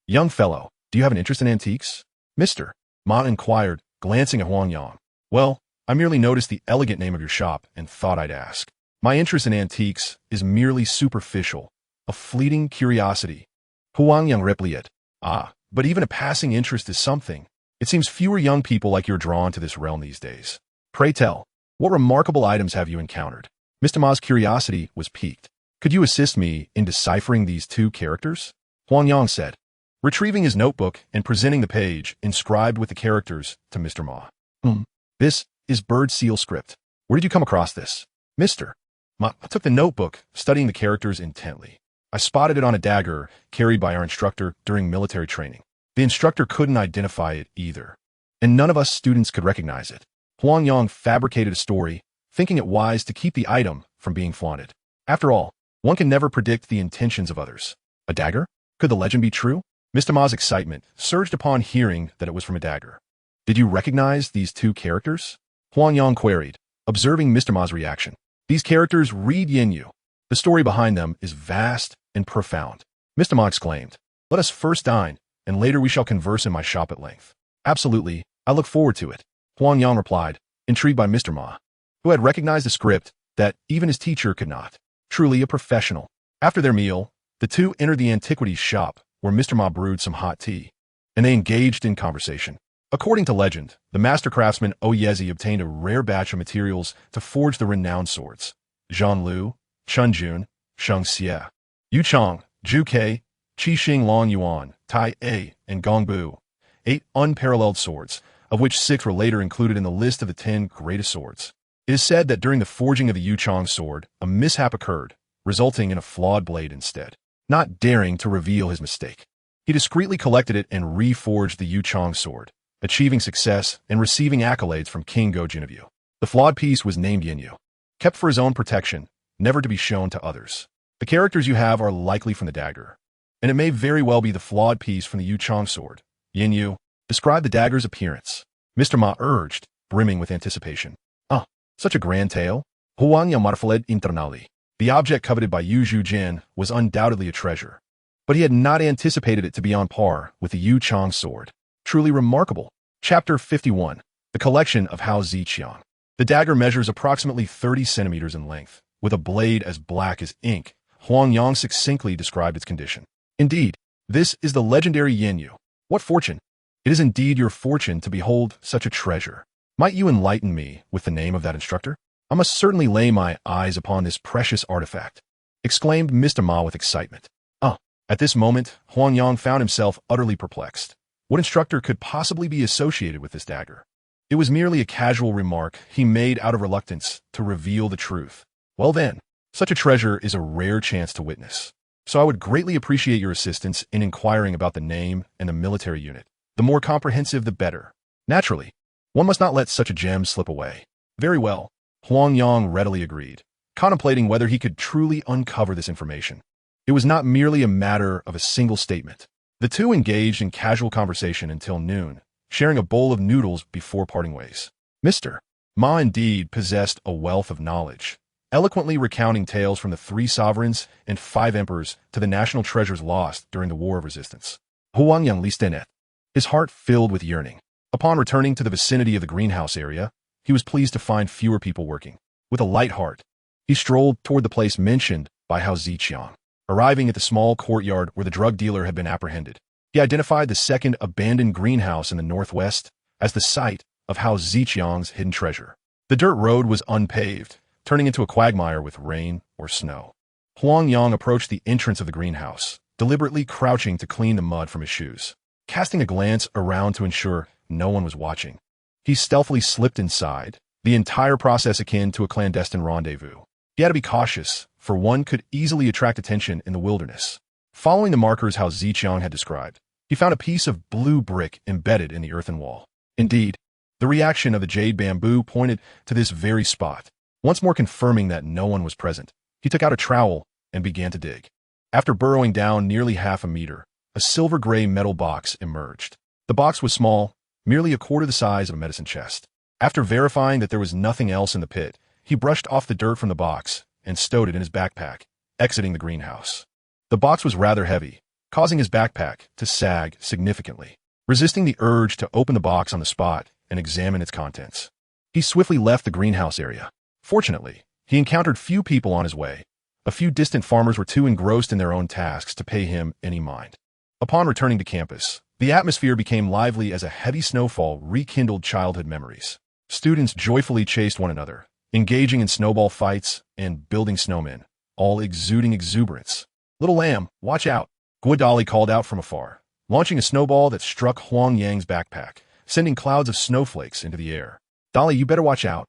Speaker 1: Young fellow, do you have an interest in antiques? Mr. Ma inquired, glancing at Huang Yang. Well, I merely noticed the elegant name of your shop and thought I'd ask. My interest in antiques is merely superficial, a fleeting curiosity. Huang Yang replied. But even a passing interest is something. It seems fewer young people like you're drawn to this realm these days. Pray tell, what remarkable items have you encountered? Mr. Ma's curiosity was piqued. Could you assist me in deciphering these 2 characters? Huang Yang said, retrieving his notebook and presenting the page inscribed with the characters to Mr. Ma. This is bird seal script. Where did you come across this? Mr. Ma took the notebook, studying the characters intently. I spotted it on a dagger carried by our instructor during military training. The instructor couldn't identify it either, and none of us students could recognize it. Huang Yang fabricated a story, thinking it wise to keep the item from being flaunted. After all, one can never predict the intentions of others. A dagger? Could the legend be true? Mr. Ma's excitement surged upon hearing that it was from a dagger. Did you recognize these 2 characters? Huang Yang queried, observing Mr. Ma's reaction. These characters read Yinyu. The story behind them is vast and profound. Mr. Ma exclaimed, let us first dine, and later we shall converse in my shop at length. Absolutely, I look forward to it. Huang Yang replied, intrigued by Mr. Ma, who had recognized a script that even his teacher could not. Truly a professional. After their meal, the 2 entered the antiquities shop, where Mr. Ma brewed some hot tea, and they engaged in conversation. According to legend, the master craftsman Oyezi obtained a rare batch of materials to forge the renowned swords. Zhang Lu, Chun Jun, Sheng Xie, Yu Chang, Zhu Ke, Qi Xing Long Yuan, Tai A, and Gong Bu, 8 unparalleled swords, of which 6 were later included in the list of the 10 greatest swords. It is said that during the forging of the Yu Chang sword, a mishap occurred, resulting in a flawed blade instead. Not daring to reveal his mistake, he discreetly collected it and reforged the Yu Chang sword, achieving success and receiving accolades from King Go Jineview. The flawed piece was named Yinyu, kept for his own protection, never to be shown to others. The characters you have are likely from the dagger, and it may very well be the flawed piece from the Yu Chang sword. Yinyu, describe the dagger's appearance. Mr. Ma urged, brimming with anticipation. Such a grand tale. Huang Yang marfaled internally. The object coveted by Yu Zhujin was undoubtedly a treasure, but he had not anticipated it to be on par with the Yu Chang sword. Truly remarkable. Chapter 51. The Collection of Hao Ziqiang. The dagger measures approximately 30 centimeters in length, with a blade as black as ink. Huang Yang succinctly described its condition. Indeed, this is the legendary Yinyu. What fortune! It is indeed your fortune to behold such a treasure. Might you enlighten me with the name of that instructor? I must certainly lay my eyes upon this precious artifact, exclaimed Mr. Ma with excitement. At this moment, Huang Yang found himself utterly perplexed. What instructor could possibly be associated with this dagger? It was merely a casual remark he made out of reluctance to reveal the truth. Well then, such a treasure is a rare chance to witness. So I would greatly appreciate your assistance in inquiring about the name and the military unit. The more comprehensive, the better. Naturally, one must not let such a gem slip away. Very well, Huang Yang readily agreed, contemplating whether he could truly uncover this information. It was not merely a matter of a single statement. The two engaged in casual conversation until noon, sharing a bowl of noodles before parting ways. Mr. Ma indeed possessed a wealth of knowledge, eloquently recounting tales from the 3 sovereigns and 5 emperors to the national treasures lost during the War of Resistance. Huang Yang listened, his heart filled with yearning. Upon returning to the vicinity of the greenhouse area, he was pleased to find fewer people working. With a light heart, he strolled toward the place mentioned by Hao Ziqiang. Arriving at the small courtyard where the drug dealer had been apprehended, he identified the second abandoned greenhouse in the northwest as the site of Hao Ziqiang's hidden treasure. The dirt road was unpaved, turning into a quagmire with rain or snow. Huang Yang approached the entrance of the greenhouse, deliberately crouching to clean the mud from his shoes. Casting a glance around to ensure no one was watching, he stealthily slipped inside, the entire process akin to a clandestine rendezvous. He had to be cautious, for one could easily attract attention in the wilderness. Following the markers Hao Ziqiang had described, he found a piece of blue brick embedded in the earthen wall. Indeed, the reaction of the jade bamboo pointed to this very spot. Once more confirming that no one was present, he took out a trowel and began to dig. After burrowing down nearly half a meter, a silver-gray metal box emerged. The box was small, merely a quarter the size of a medicine chest. After verifying that there was nothing else in the pit, he brushed off the dirt from the box and stowed it in his backpack, exiting the greenhouse. The box was rather heavy, causing his backpack to sag significantly. Resisting the urge to open the box on the spot and examine its contents, he swiftly left the greenhouse area. Fortunately, he encountered few people on his way. A few distant farmers were too engrossed in their own tasks to pay him any mind. Upon returning to campus, the atmosphere became lively as a heavy snowfall rekindled childhood memories. Students joyfully chased one another, engaging in snowball fights and building snowmen, all exuding exuberance. "Little lamb, watch out," Guadali called out from afar, launching a snowball that struck Huang Yang's backpack, sending clouds of snowflakes into the air. "Dolly, you better watch out,"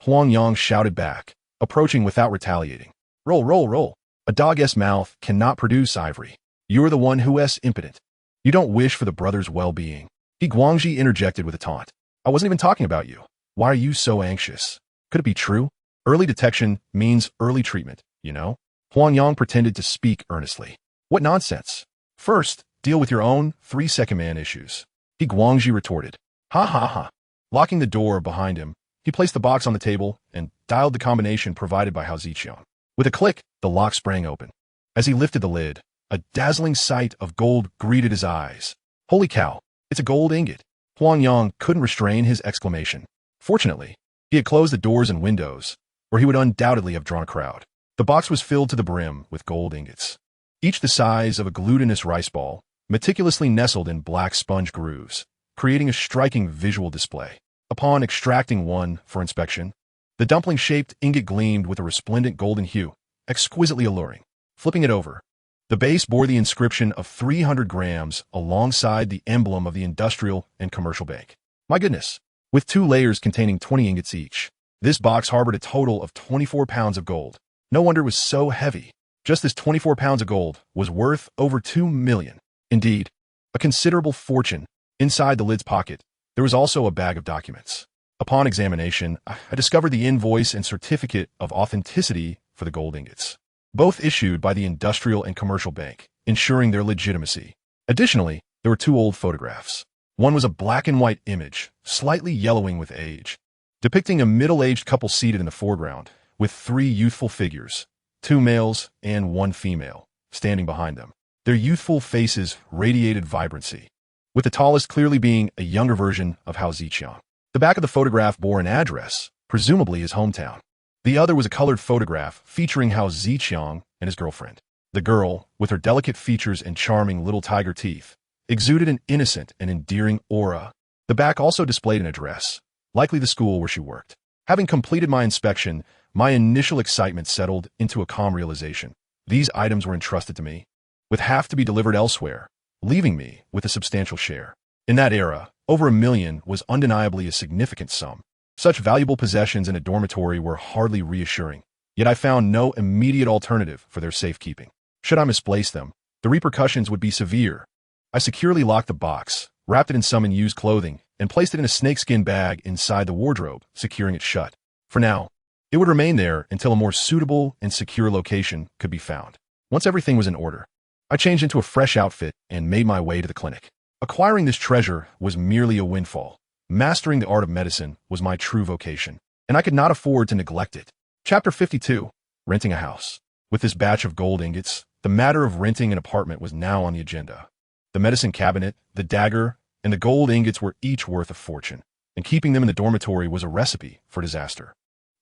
Speaker 1: Huang Yang shouted back, approaching without retaliating. "Roll, roll, roll. A dog's mouth cannot produce ivory. You're the one who's impotent. You don't wish for the brother's well-being." He Guangji interjected with a taunt. "I wasn't even talking about you. Why are you so anxious? Could it be true? Early detection means early treatment, you know?" Huang Yang pretended to speak earnestly. "What nonsense. First, deal with your own 3-second man issues," he Guangji retorted. "Ha ha ha." Locking the door behind him, he placed the box on the table and dialed the combination provided by Hao Ziqiang. With a click, the lock sprang open. As he lifted the lid, a dazzling sight of gold greeted his eyes. "Holy cow, it's a gold ingot!" Huang Yang couldn't restrain his exclamation. Fortunately, he had closed the doors and windows, or he would undoubtedly have drawn a crowd. The box was filled to the brim with gold ingots, each the size of a glutinous rice ball, meticulously nestled in black sponge grooves, creating a striking visual display. Upon extracting one for inspection, the dumpling-shaped ingot gleamed with a resplendent golden hue, exquisitely alluring. Flipping it over, the base bore the inscription of 300 grams alongside the emblem of the Industrial and Commercial Bank. My goodness! With 2 layers containing 20 ingots each, this box harbored a total of 24 pounds of gold. No wonder it was so heavy. Just this 24 pounds of gold was worth over 2 million. Indeed, a considerable fortune. Inside the lid's pocket, there was also a bag of documents. Upon examination, I discovered the invoice and certificate of authenticity for the gold ingots, both issued by the Industrial and Commercial Bank, ensuring their legitimacy. Additionally, there were 2 old photographs. One was a black and white image, slightly yellowing with age, depicting a middle-aged couple seated in the foreground, with 3 youthful figures, 2 males and 1 female, standing behind them. Their youthful faces radiated vibrancy, with the tallest clearly being a younger version of Hao Ziqiang. The back of the photograph bore an address, presumably his hometown. The other was a colored photograph featuring Hao Ziqiang and his girlfriend. The girl, with her delicate features and charming little tiger teeth, exuded an innocent and endearing aura. The back also displayed an address, likely the school where she worked. Having completed my inspection, my initial excitement settled into a calm realization. These items were entrusted to me, with half to be delivered elsewhere, leaving me with a substantial share. In that era, Over 1 million was undeniably a significant sum. Such valuable possessions in a dormitory were hardly reassuring, yet I found no immediate alternative for their safekeeping. Should I misplace them, the repercussions would be severe. I securely locked the box, wrapped it in some unused clothing, and placed it in a snakeskin bag inside the wardrobe, securing it shut. For now, it would remain there until a more suitable and secure location could be found. Once everything was in order, I changed into a fresh outfit and made my way to the clinic. Acquiring this treasure was merely a windfall. Mastering the art of medicine was my true vocation, and I could not afford to neglect it. Chapter 52. Renting a house. With this batch of gold ingots, the matter of renting an apartment was now on the agenda. The medicine cabinet, the dagger, and the gold ingots were each worth a fortune, and keeping them in the dormitory was a recipe for disaster.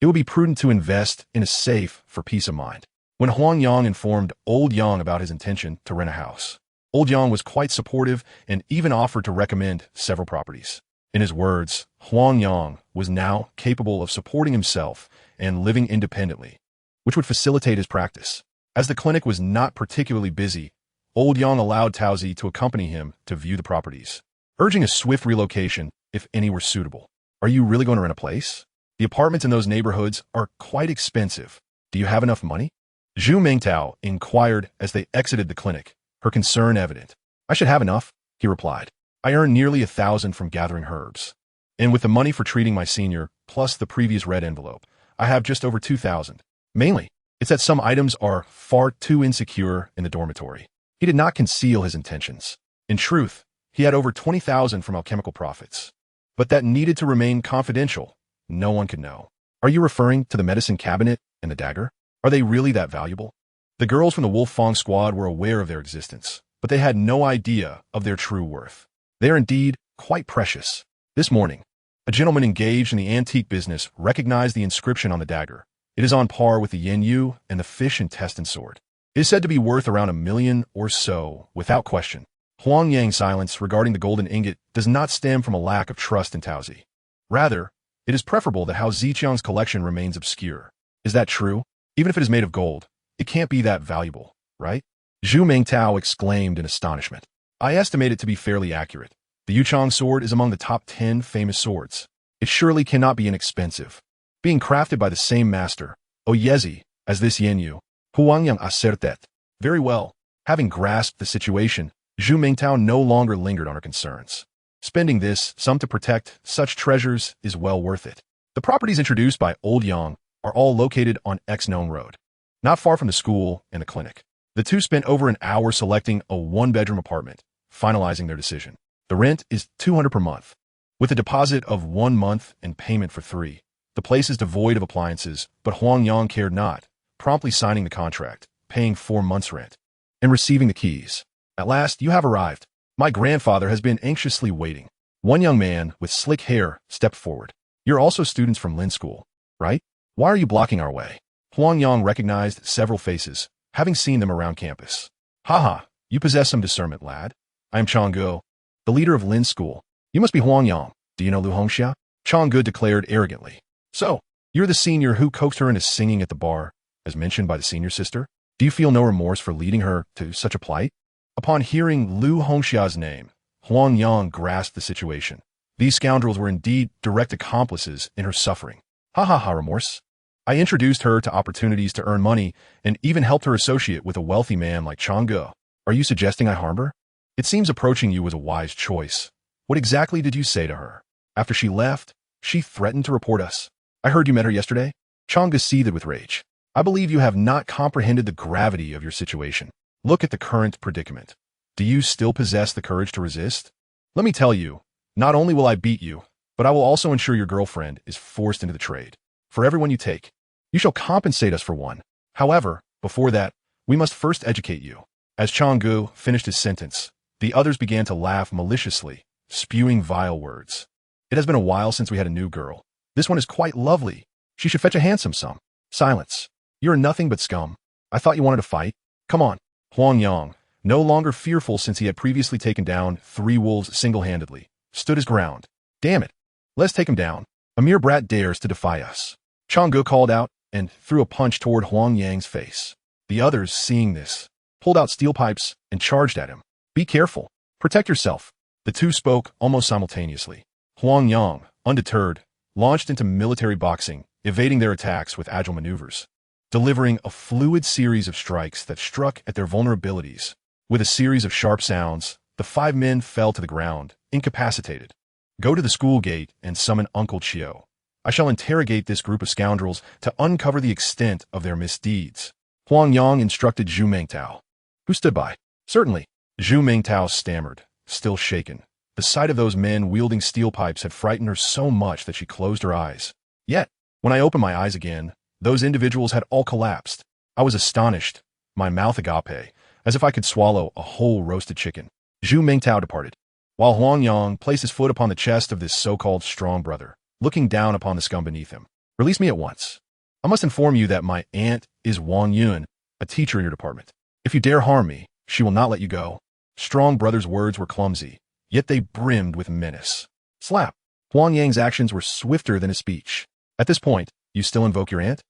Speaker 1: It would be prudent to invest in a safe for peace of mind. When Huang Yang informed Old Yang about his intention to rent a house, Old Yang was quite supportive and even offered to recommend several properties. In his words, Huang Yang was now capable of supporting himself and living independently, which would facilitate his practice. As the clinic was not particularly busy, Old Yang allowed Taozi to accompany him to view the properties, urging a swift relocation if any were suitable. Are you really going to rent a place? The apartments in those neighborhoods are quite expensive. Do you have enough money? Zhu Mingtao inquired as they exited the clinic, her concern evident. I should have enough, he replied. I earned nearly 1,000 from gathering herbs. And with the money for treating my senior, plus the previous red envelope, I have just over 2,000. Mainly, it's that some items are far too insecure in the dormitory. He did not conceal his intentions. In truth, he had over 20,000 from alchemical profits. But that needed to remain confidential. No one could know. Are you referring to the medicine cabinet and the dagger? Are they really that valuable? The girls from the Wolf Fong squad were aware of their existence, but they had no idea of their true worth. They are indeed quite precious. This morning, a gentleman engaged in the antique business recognized the inscription on the dagger. It is on par with the yen yu and the fish intestine sword. It is said to be worth around 1 million or so, without question. Huang Yang's silence regarding the golden ingot does not stem from a lack of trust in Taozi. Rather, it is preferable that Hao Ziqiang's collection remains obscure. Is that true? Even if it is made of gold, it can't be that valuable, right? Zhu Mingtao exclaimed in astonishment. I estimate it to be fairly accurate. The Yuchang sword is among the top 10 famous swords. It surely cannot be inexpensive. Being crafted by the same master, Oyezi, as this Yenyu, Huang Yang acertet. Very well. Having grasped the situation, Zhu Mingtao no longer lingered on her concerns. Spending this sum to protect such treasures is well worth it. The properties introduced by Old Yang are all located on X-Known Road, not far from the school and the clinic. The two spent over an hour selecting a one-bedroom apartment, finalizing their decision. The rent is 200 per month, with a deposit of 1 month and payment for 3. The place is devoid of appliances, but Huang Yang cared not, promptly signing the contract, paying 4 months' rent, and receiving the keys. At last, you have arrived. My grandfather has been anxiously waiting. One young man with slick hair stepped forward. You're also students from Lin School, right? Why are you blocking our way? Huang Yang recognized several faces, having seen them around campus. Haha, you possess some discernment, lad. I am Changgu, the leader of Lin School. You must be Huang Yang. Do you know Lu Hongxia? Changgu declared arrogantly. So, you're the senior who coaxed her into singing at the bar, as mentioned by the senior sister? Do you feel no remorse for leading her to such a plight? Upon hearing Lu Hongxia's name, Huang Yang grasped the situation. These scoundrels were indeed direct accomplices in her suffering. Ha ha ha, remorse. I introduced her to opportunities to earn money and even helped her associate with a wealthy man like Changgu. Are you suggesting I harm her? It seems approaching you was a wise choice. What exactly did you say to her? After she left, she threatened to report us. I heard you met her yesterday. Changgu seethed with rage. I believe you have not comprehended the gravity of your situation. Look at the current predicament. Do you still possess the courage to resist? Let me tell you, not only will I beat you, but I will also ensure your girlfriend is forced into the trade. For everyone you take, you shall compensate us for one. However, before that, we must first educate you. As Changgu finished his sentence, the others began to laugh maliciously, spewing vile words. It has been a while since we had a new girl. This one is quite lovely. She should fetch a handsome sum. Silence. You're nothing but scum. I thought you wanted to fight. Come on. Huang Yang, no longer fearful since he had previously taken down 3 wolves single-handedly, stood his ground. Damn it. Let's take him down. A mere brat dares to defy us. Changgu called out and threw a punch toward Huang Yang's face. The others, seeing this, pulled out steel pipes and charged at him. Be careful. Protect yourself. The two spoke almost simultaneously. Huang Yang, undeterred, launched into military boxing, evading their attacks with agile maneuvers, delivering a fluid series of strikes that struck at their vulnerabilities. With a series of sharp sounds, the 5 men fell to the ground, incapacitated. Go to the school gate and summon Uncle Chiu. I shall interrogate this group of scoundrels to uncover the extent of their misdeeds. Huang Yang instructed Zhu Mengtao, who stood by. Certainly. Zhu Mengtao stammered, still shaken. The sight of those men wielding steel pipes had frightened her so much that she closed her eyes. Yet, when I opened my eyes again, those individuals had all collapsed. I was astonished, my mouth agape, as if I could swallow a whole roasted chicken. Zhu Mengtao departed, while Huang Yang placed his foot upon the chest of this so-called strong brother, looking down upon the scum beneath him. Release me at once. I must inform you that my aunt is Wang Yun, a teacher in your department. If you dare harm me, she will not let you go. Strong brother's words were clumsy, yet they brimmed with menace. Slap. Huang Yang's actions were swifter than his speech. At this point, you still invoke your aunt?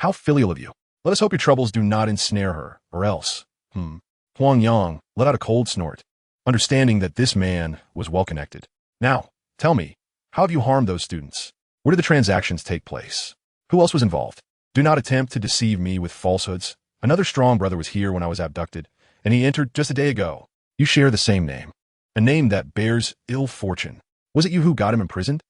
Speaker 1: How filial of you. Let us hope your troubles do not ensnare her, or else. Huang Yang let out a cold snort, understanding that this man was well-connected. Now, tell me, how have you harmed those students? Where did the transactions take place? Who else was involved? Do not attempt to deceive me with falsehoods. Another strong brother was here when I was abducted, and he entered just a day ago. You share the same name, a name that bears ill fortune. Was it you who got him imprisoned?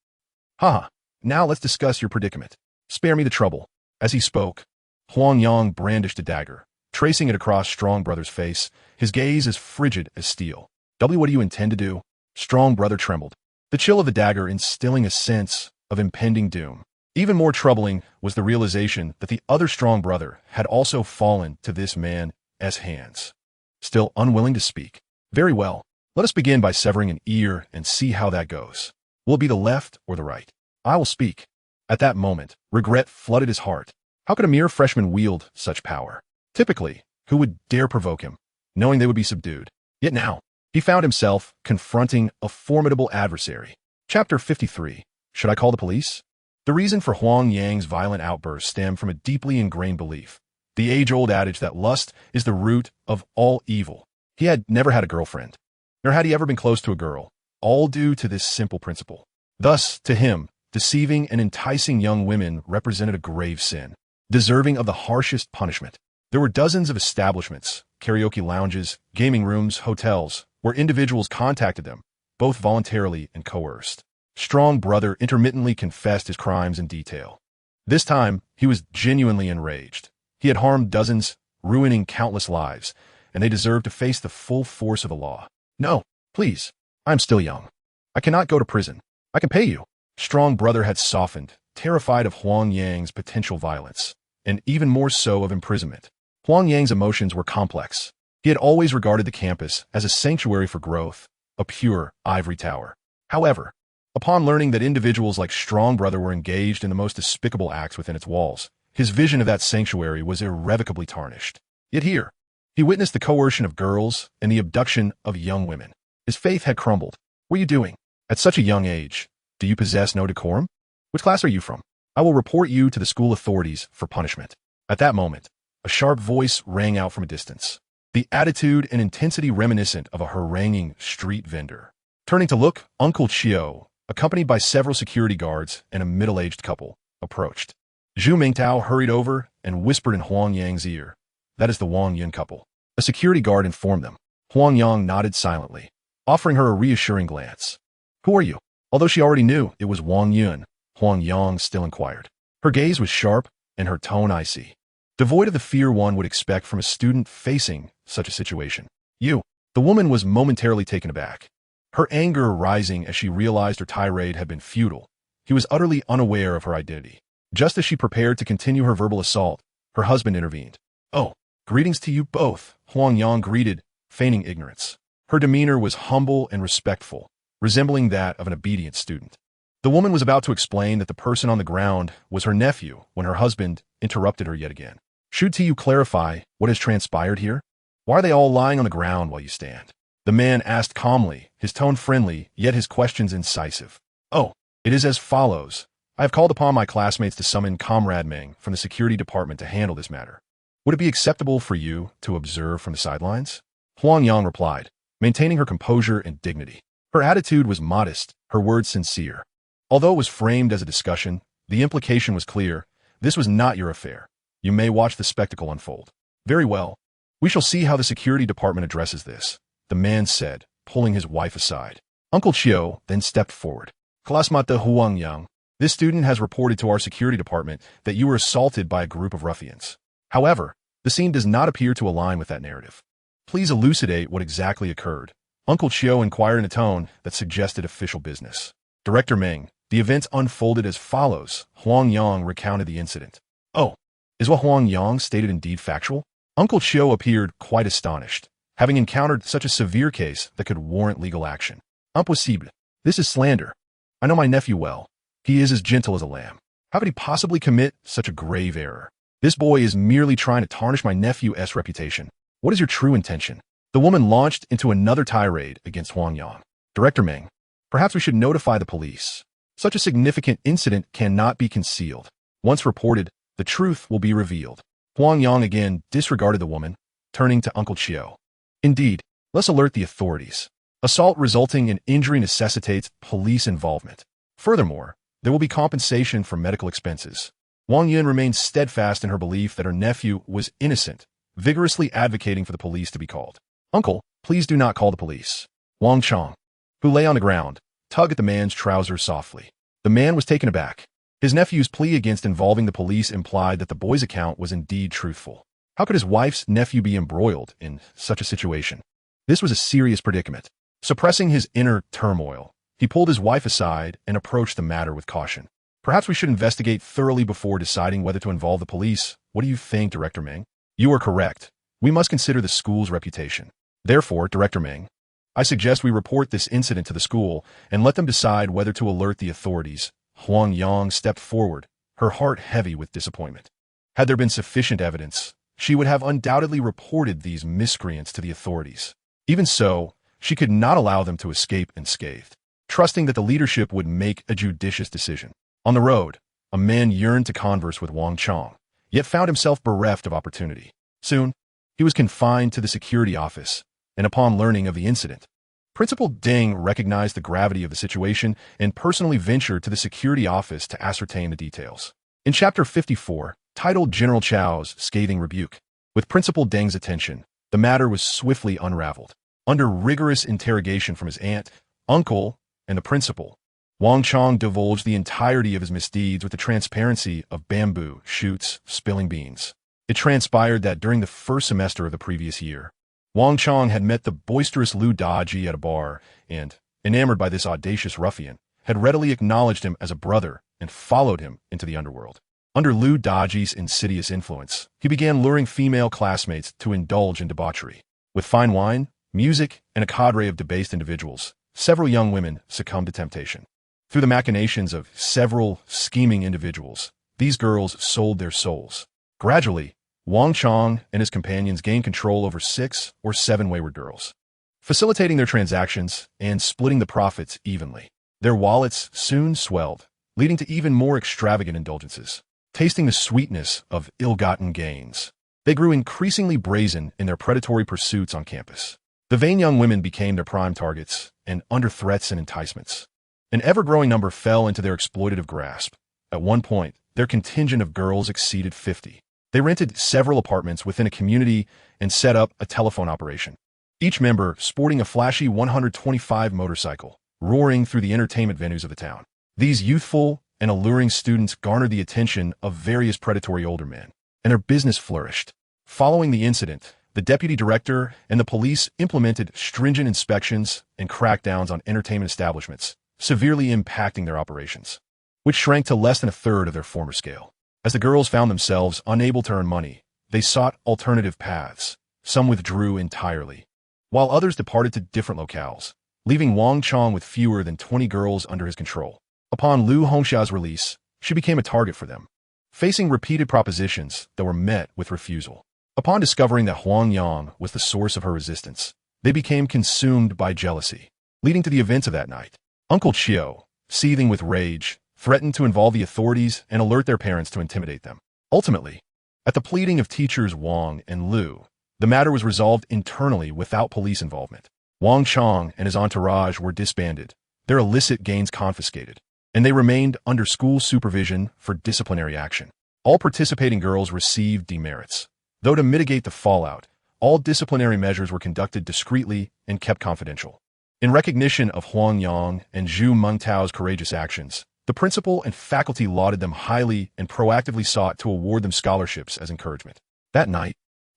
Speaker 1: Ha! Now let's discuss your predicament. Spare me the trouble. As he spoke, Huang Yang brandished a dagger, tracing it across Strong Brother's face, his gaze as frigid as steel. What do you intend to do? Strong Brother trembled, the chill of the dagger instilling a sense of impending doom. Even more troubling was the realization that the other Strong Brother had also fallen to this man's hands. Still unwilling to speak. Very well, let us begin by severing an ear and see how that goes. Will it be the left or the right? I will speak. At that moment, regret flooded his heart. How could a mere freshman wield such power? Typically, who would dare provoke him, knowing they would be subdued? Yet now, he found himself confronting a formidable adversary. Chapter 53. Should I call the police? The reason for Huang Yang's violent outburst stemmed from a deeply ingrained belief, the age-old adage that lust is the root of all evil. He had never had a girlfriend, nor had he ever been close to a girl, all due to this simple principle. Thus, to him, deceiving and enticing young women represented a grave sin, deserving of the harshest punishment. There were dozens of establishments, karaoke lounges, gaming rooms, hotels, where individuals contacted them, both voluntarily and coerced. Strong Brother intermittently confessed his crimes in detail. This time, he was genuinely enraged. He had harmed dozens, ruining countless lives, and they deserved to face the full force of the law. No, please, I am still young. I cannot go to prison. I can pay you. Strong Brother had softened, terrified of Huang Yang's potential violence, and even more so of imprisonment. Huang Yang's emotions were complex. He had always regarded the campus as a sanctuary for growth, a pure ivory tower. However, upon learning that individuals like Strong Brother were engaged in the most despicable acts within its walls, his vision of that sanctuary was irrevocably tarnished. Yet here, he witnessed the coercion of girls and the abduction of young women. His faith had crumbled. What are you doing? At such a young age, do you possess no decorum? Which class are you from? I will report you to the school authorities for punishment. At that moment, a sharp voice rang out from a distance, the attitude and intensity reminiscent of a haranguing street vendor. Turning to look, Uncle Chiu, accompanied by several security guards and a middle-aged couple, approached. Zhu Mengtao hurried over and whispered in Huang Yang's ear, "That is the Wang Yun couple." A security guard informed them. Huang Yang nodded silently, offering her a reassuring glance. "Who are you?" Although she already knew it was Wang Yun, Huang Yang still inquired. Her gaze was sharp and her tone icy, devoid of the fear one would expect from a student facing such a situation. "You." The woman was momentarily taken aback, her anger rising as she realized her tirade had been futile. He was utterly unaware of her identity. Just as she prepared to continue her verbal assault, her husband intervened. "Oh, greetings to you both," Huang Yang greeted, feigning ignorance. Her demeanor was humble and respectful, resembling that of an obedient student. The woman was about to explain that the person on the ground was her nephew when her husband interrupted her yet again. "Should you clarify what has transpired here? Why are they all lying on the ground while you stand?" The man asked calmly, his tone friendly, yet his questions incisive. "Oh, it is as follows. I have called upon my classmates to summon Comrade Meng from the security department to handle this matter. Would it be acceptable for you to observe from the sidelines?" Huang Yang replied, maintaining her composure and dignity. Her attitude was modest, her words sincere. Although it was framed as a discussion, the implication was clear. This was not your affair. You may watch the spectacle unfold. Very well. We shall see how the security department addresses this, the man said, pulling his wife aside. Uncle Chiu then stepped forward. Classmate Huang Yang, this student has reported to our security department that you were assaulted by a group of ruffians. However, the scene does not appear to align with that narrative. Please elucidate what exactly occurred. Uncle Chiu inquired in a tone that suggested official business. Director Meng, the events unfolded as follows. Huang Yang recounted the incident. Oh, is what Huang Yang stated indeed factual? Uncle Chiu appeared quite astonished, having encountered such a severe case that could warrant legal action. Impossible. This is slander. I know my nephew well. He is as gentle as a lamb. How could he possibly commit such a grave error? This boy is merely trying to tarnish my nephew's reputation. What is your true intention? The woman launched into another tirade against Huang Yang. Director Meng, perhaps we should notify the police. Such a significant incident cannot be concealed. Once reported, the truth will be revealed. Huang Yang again disregarded the woman, turning to Uncle Chiu. Indeed, let's alert the authorities. Assault resulting in injury necessitates police involvement. Furthermore, there will be compensation for medical expenses. Wang Yun remained steadfast in her belief that her nephew was innocent, vigorously advocating for the police to be called. Uncle, please do not call the police. Wang Chong, who lay on the ground, tugged at the man's trousers softly. The man was taken aback. His nephew's plea against involving the police implied that the boy's account was indeed truthful. How could his wife's nephew be embroiled in such a situation? This was a serious predicament. Suppressing his inner turmoil, he pulled his wife aside and approached the matter with caution. Perhaps we should investigate thoroughly before deciding whether to involve the police. What do you think, Director Meng? You are correct. We must consider the school's reputation. Therefore, Director Meng, I suggest we report this incident to the school and let them decide whether to alert the authorities. Huang Yang stepped forward, her heart heavy with disappointment. Had there been sufficient evidence, she would have undoubtedly reported these miscreants to the authorities. Even so, she could not allow them to escape unscathed, trusting that the leadership would make a judicious decision. On the road, a man yearned to converse with Wang Chong, yet found himself bereft of opportunity. Soon, he was confined to the security office, and upon learning of the incident, Principal Deng recognized the gravity of the situation and personally ventured to the security office to ascertain the details. In Chapter 54, titled General Chao's Scathing Rebuke, with Principal Deng's attention, the matter was swiftly unraveled. Under rigorous interrogation from his aunt, uncle, and the principal, Wang Chong divulged the entirety of his misdeeds with the transparency of bamboo shoots spilling beans. It transpired that during the first semester of the previous year, Wang Chong had met the boisterous Lu Daji at a bar and, enamored by this audacious ruffian, had readily acknowledged him as a brother and followed him into the underworld. Under Lu Daji's insidious influence, he began luring female classmates to indulge in debauchery. With fine wine, music, and a cadre of debased individuals, several young women succumbed to temptation. Through the machinations of several scheming individuals, these girls sold their souls. Gradually, Wang Chong and his companions gained control over 6 or 7 wayward girls, facilitating their transactions and splitting the profits evenly. Their wallets soon swelled, leading to even more extravagant indulgences. Tasting the sweetness of ill-gotten gains, they grew increasingly brazen in their predatory pursuits on campus. The vain young women became their prime targets, and under threats and enticements, an ever-growing number fell into their exploitative grasp. At one point, their contingent of girls exceeded 50. They rented several apartments within a community and set up a telephone operation, each member sporting a flashy 125 motorcycle, roaring through the entertainment venues of the town. These youthful and alluring students garnered the attention of various predatory older men, and their business flourished. Following the incident, the deputy director and the police implemented stringent inspections and crackdowns on entertainment establishments, severely impacting their operations, which shrank to less than a third of their former scale. As the girls found themselves unable to earn money, they sought alternative paths. Some withdrew entirely, while others departed to different locales, leaving Wang Chong with fewer than 20 girls under his control. Upon Lu Hongxia's release, she became a target for them, facing repeated propositions that were met with refusal. Upon discovering that Huang Yang was the source of her resistance, they became consumed by jealousy, leading to the events of that night. Uncle Chiu, seething with rage, threatened to involve the authorities and alert their parents to intimidate them. Ultimately, at the pleading of teachers Wang and Lu, the matter was resolved internally without police involvement. Wang Chong and his entourage were disbanded, their illicit gains confiscated, and they remained under school supervision for disciplinary action. All participating girls received demerits. Though to mitigate the fallout, all disciplinary measures were conducted discreetly and kept confidential. In recognition of Huang Yang and Zhu Mengtao's courageous actions, the principal and faculty lauded them highly and proactively sought to award them scholarships as encouragement. That night,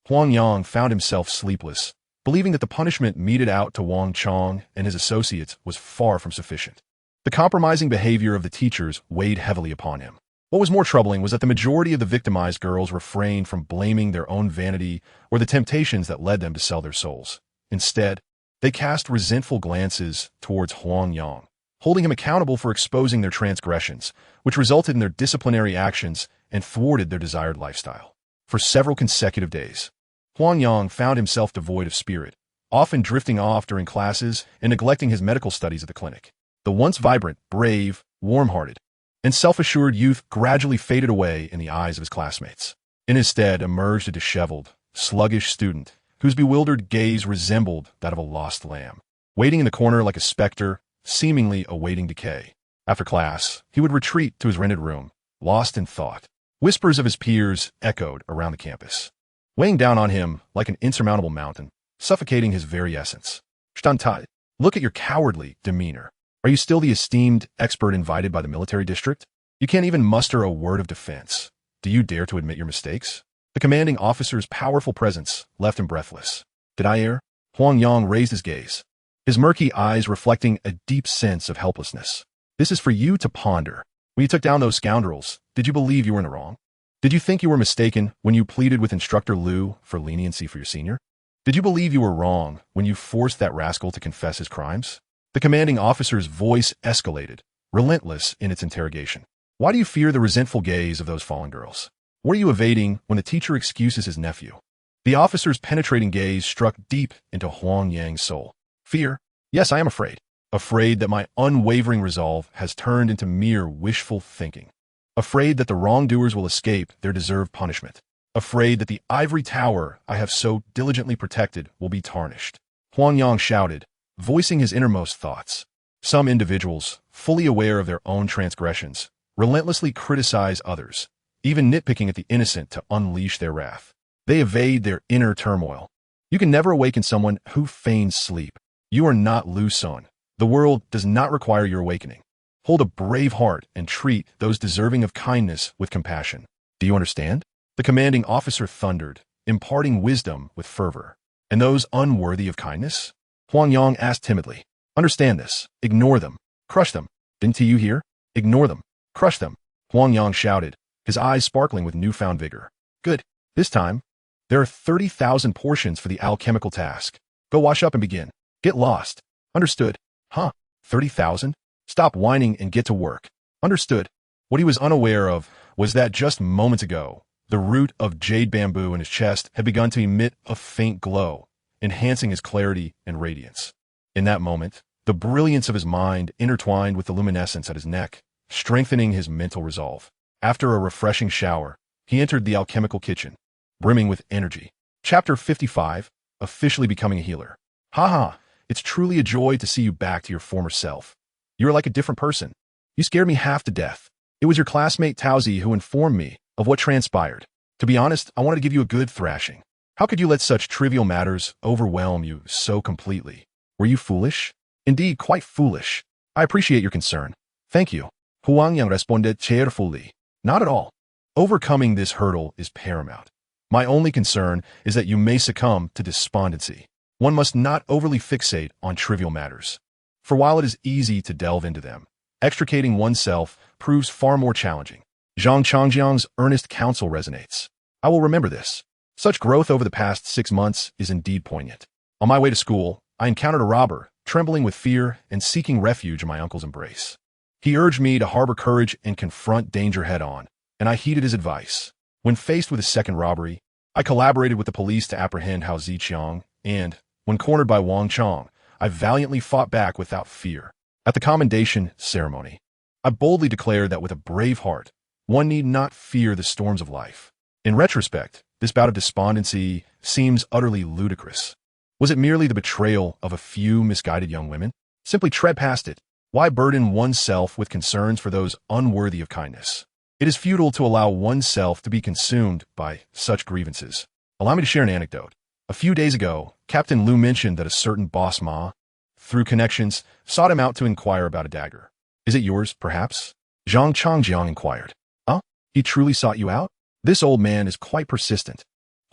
Speaker 1: Huang Yang found himself sleepless, believing that the punishment meted out to Wang Chong and his associates was far from sufficient. The compromising behavior of the teachers weighed heavily upon him. What was more troubling was that the majority of the victimized girls refrained from blaming their own vanity or the temptations that led them to sell their souls. Instead, they cast resentful glances towards Huang Yang, holding him accountable for exposing their transgressions, which resulted in their disciplinary actions and thwarted their desired lifestyle. For several consecutive days, Huang Yang found himself devoid of spirit, often drifting off during classes and neglecting his medical studies at the clinic. The once vibrant, brave, warm-hearted, and self-assured youth gradually faded away in the eyes of his classmates. In his stead emerged a disheveled, sluggish student whose bewildered gaze resembled that of a lost lamb, waiting in the corner like a specter, seemingly awaiting decay. After class, he would retreat to his rented room, lost in thought. Whispers of his peers echoed around the campus, weighing down on him like an insurmountable mountain, suffocating his very essence. Standtai, look at your cowardly demeanor. Are you still the esteemed expert invited by the military district? You can't even muster a word of defense. Do you dare to admit your mistakes? The commanding officer's powerful presence left him breathless. Did I err? Huang Yang raised his gaze, his murky eyes reflecting a deep sense of helplessness. This is for you to ponder. When you took down those scoundrels, did you believe you were in the wrong? Did you think you were mistaken when you pleaded with Instructor Liu for leniency for your senior? Did you believe you were wrong when you forced that rascal to confess his crimes? The commanding officer's voice escalated, relentless in its interrogation. Why do you fear the resentful gaze of those fallen girls? What are you evading when the teacher excuses his nephew? The officer's penetrating gaze struck deep into Huang Yang's soul. Fear? Yes, I am afraid. Afraid that my unwavering resolve has turned into mere wishful thinking. Afraid that the wrongdoers will escape their deserved punishment. Afraid that the ivory tower I have so diligently protected will be tarnished. Huang Yang shouted, voicing his innermost thoughts. Some individuals, fully aware of their own transgressions, relentlessly criticize others, even nitpicking at the innocent to unleash their wrath. They evade their inner turmoil. You can never awaken someone who feigns sleep. You are not Lu Sun. The world does not require your awakening. Hold a brave heart and treat those deserving of kindness with compassion. Do you understand? The commanding officer thundered, imparting wisdom with fervor. And those unworthy of kindness? Huang Yang asked timidly. Understand this. Ignore them. Crush them. Didn't you hear? Ignore them. Crush them. Huang Yang shouted, his eyes sparkling with newfound vigor. Good. This time, there are 30,000 portions for the alchemical task. Go wash up and begin. Get lost. Understood. Huh? 30,000? Stop whining and get to work. Understood. What he was unaware of was that just moments ago, the root of jade bamboo in his chest had begun to emit a faint glow, enhancing his clarity and radiance. In that moment, the brilliance of his mind intertwined with the luminescence at his neck, strengthening his mental resolve. After a refreshing shower, he entered the alchemical kitchen, brimming with energy. Chapter 55, Officially Becoming a Healer. Haha, it's truly a joy to see you back to your former self. You are like a different person. You scared me half to death. It was your classmate Taozi who informed me of what transpired. To be honest, I wanted to give you a good thrashing. How could you let such trivial matters overwhelm you so completely? Were you foolish? Indeed, quite foolish. I appreciate your concern. Thank you. Huang Yang responded cheerfully. Not at all. Overcoming this hurdle is paramount. My only concern is that you may succumb to despondency. One must not overly fixate on trivial matters. For while it is easy to delve into them, extricating oneself proves far more challenging. Zhang Changjiang's earnest counsel resonates. I will remember this. Such growth over the past 6 months is indeed poignant. On my way to school, I encountered a robber, trembling with fear and seeking refuge in my uncle's embrace. He urged me to harbor courage and confront danger head-on, and I heeded his advice. When faced with a second robbery, I collaborated with the police to apprehend Hao Ziqiang, and, when cornered by Wang Chong, I valiantly fought back without fear. At the commendation ceremony, I boldly declared that with a brave heart, one need not fear the storms of life. In retrospect, this bout of despondency seems utterly ludicrous. Was it merely the betrayal of a few misguided young women? Simply tread past it. Why burden oneself with concerns for those unworthy of kindness? It is futile to allow oneself to be consumed by such grievances. Allow me to share an anecdote. A few days ago, Captain Liu mentioned that a certain boss Ma, through connections, sought him out to inquire about a dagger. Is it yours, perhaps? Zhang Changjiang inquired. Huh? He truly sought you out? This old man is quite persistent.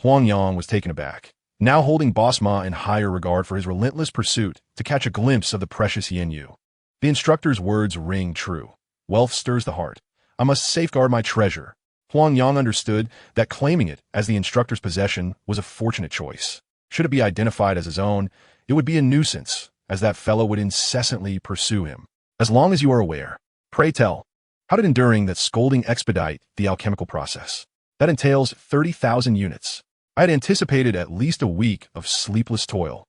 Speaker 1: Huang Yang was taken aback, now holding boss Ma in higher regard for his relentless pursuit to catch a glimpse of the precious Yin Yu. The instructor's words ring true. Wealth stirs the heart. I must safeguard my treasure. Huang Yang understood that claiming it as the instructor's possession was a fortunate choice. Should it be identified as his own, it would be a nuisance, as that fellow would incessantly pursue him. As long as you are aware, pray tell, how did enduring that scolding expedite the alchemical process? That entails 30,000 units. I had anticipated at least a week of sleepless toil.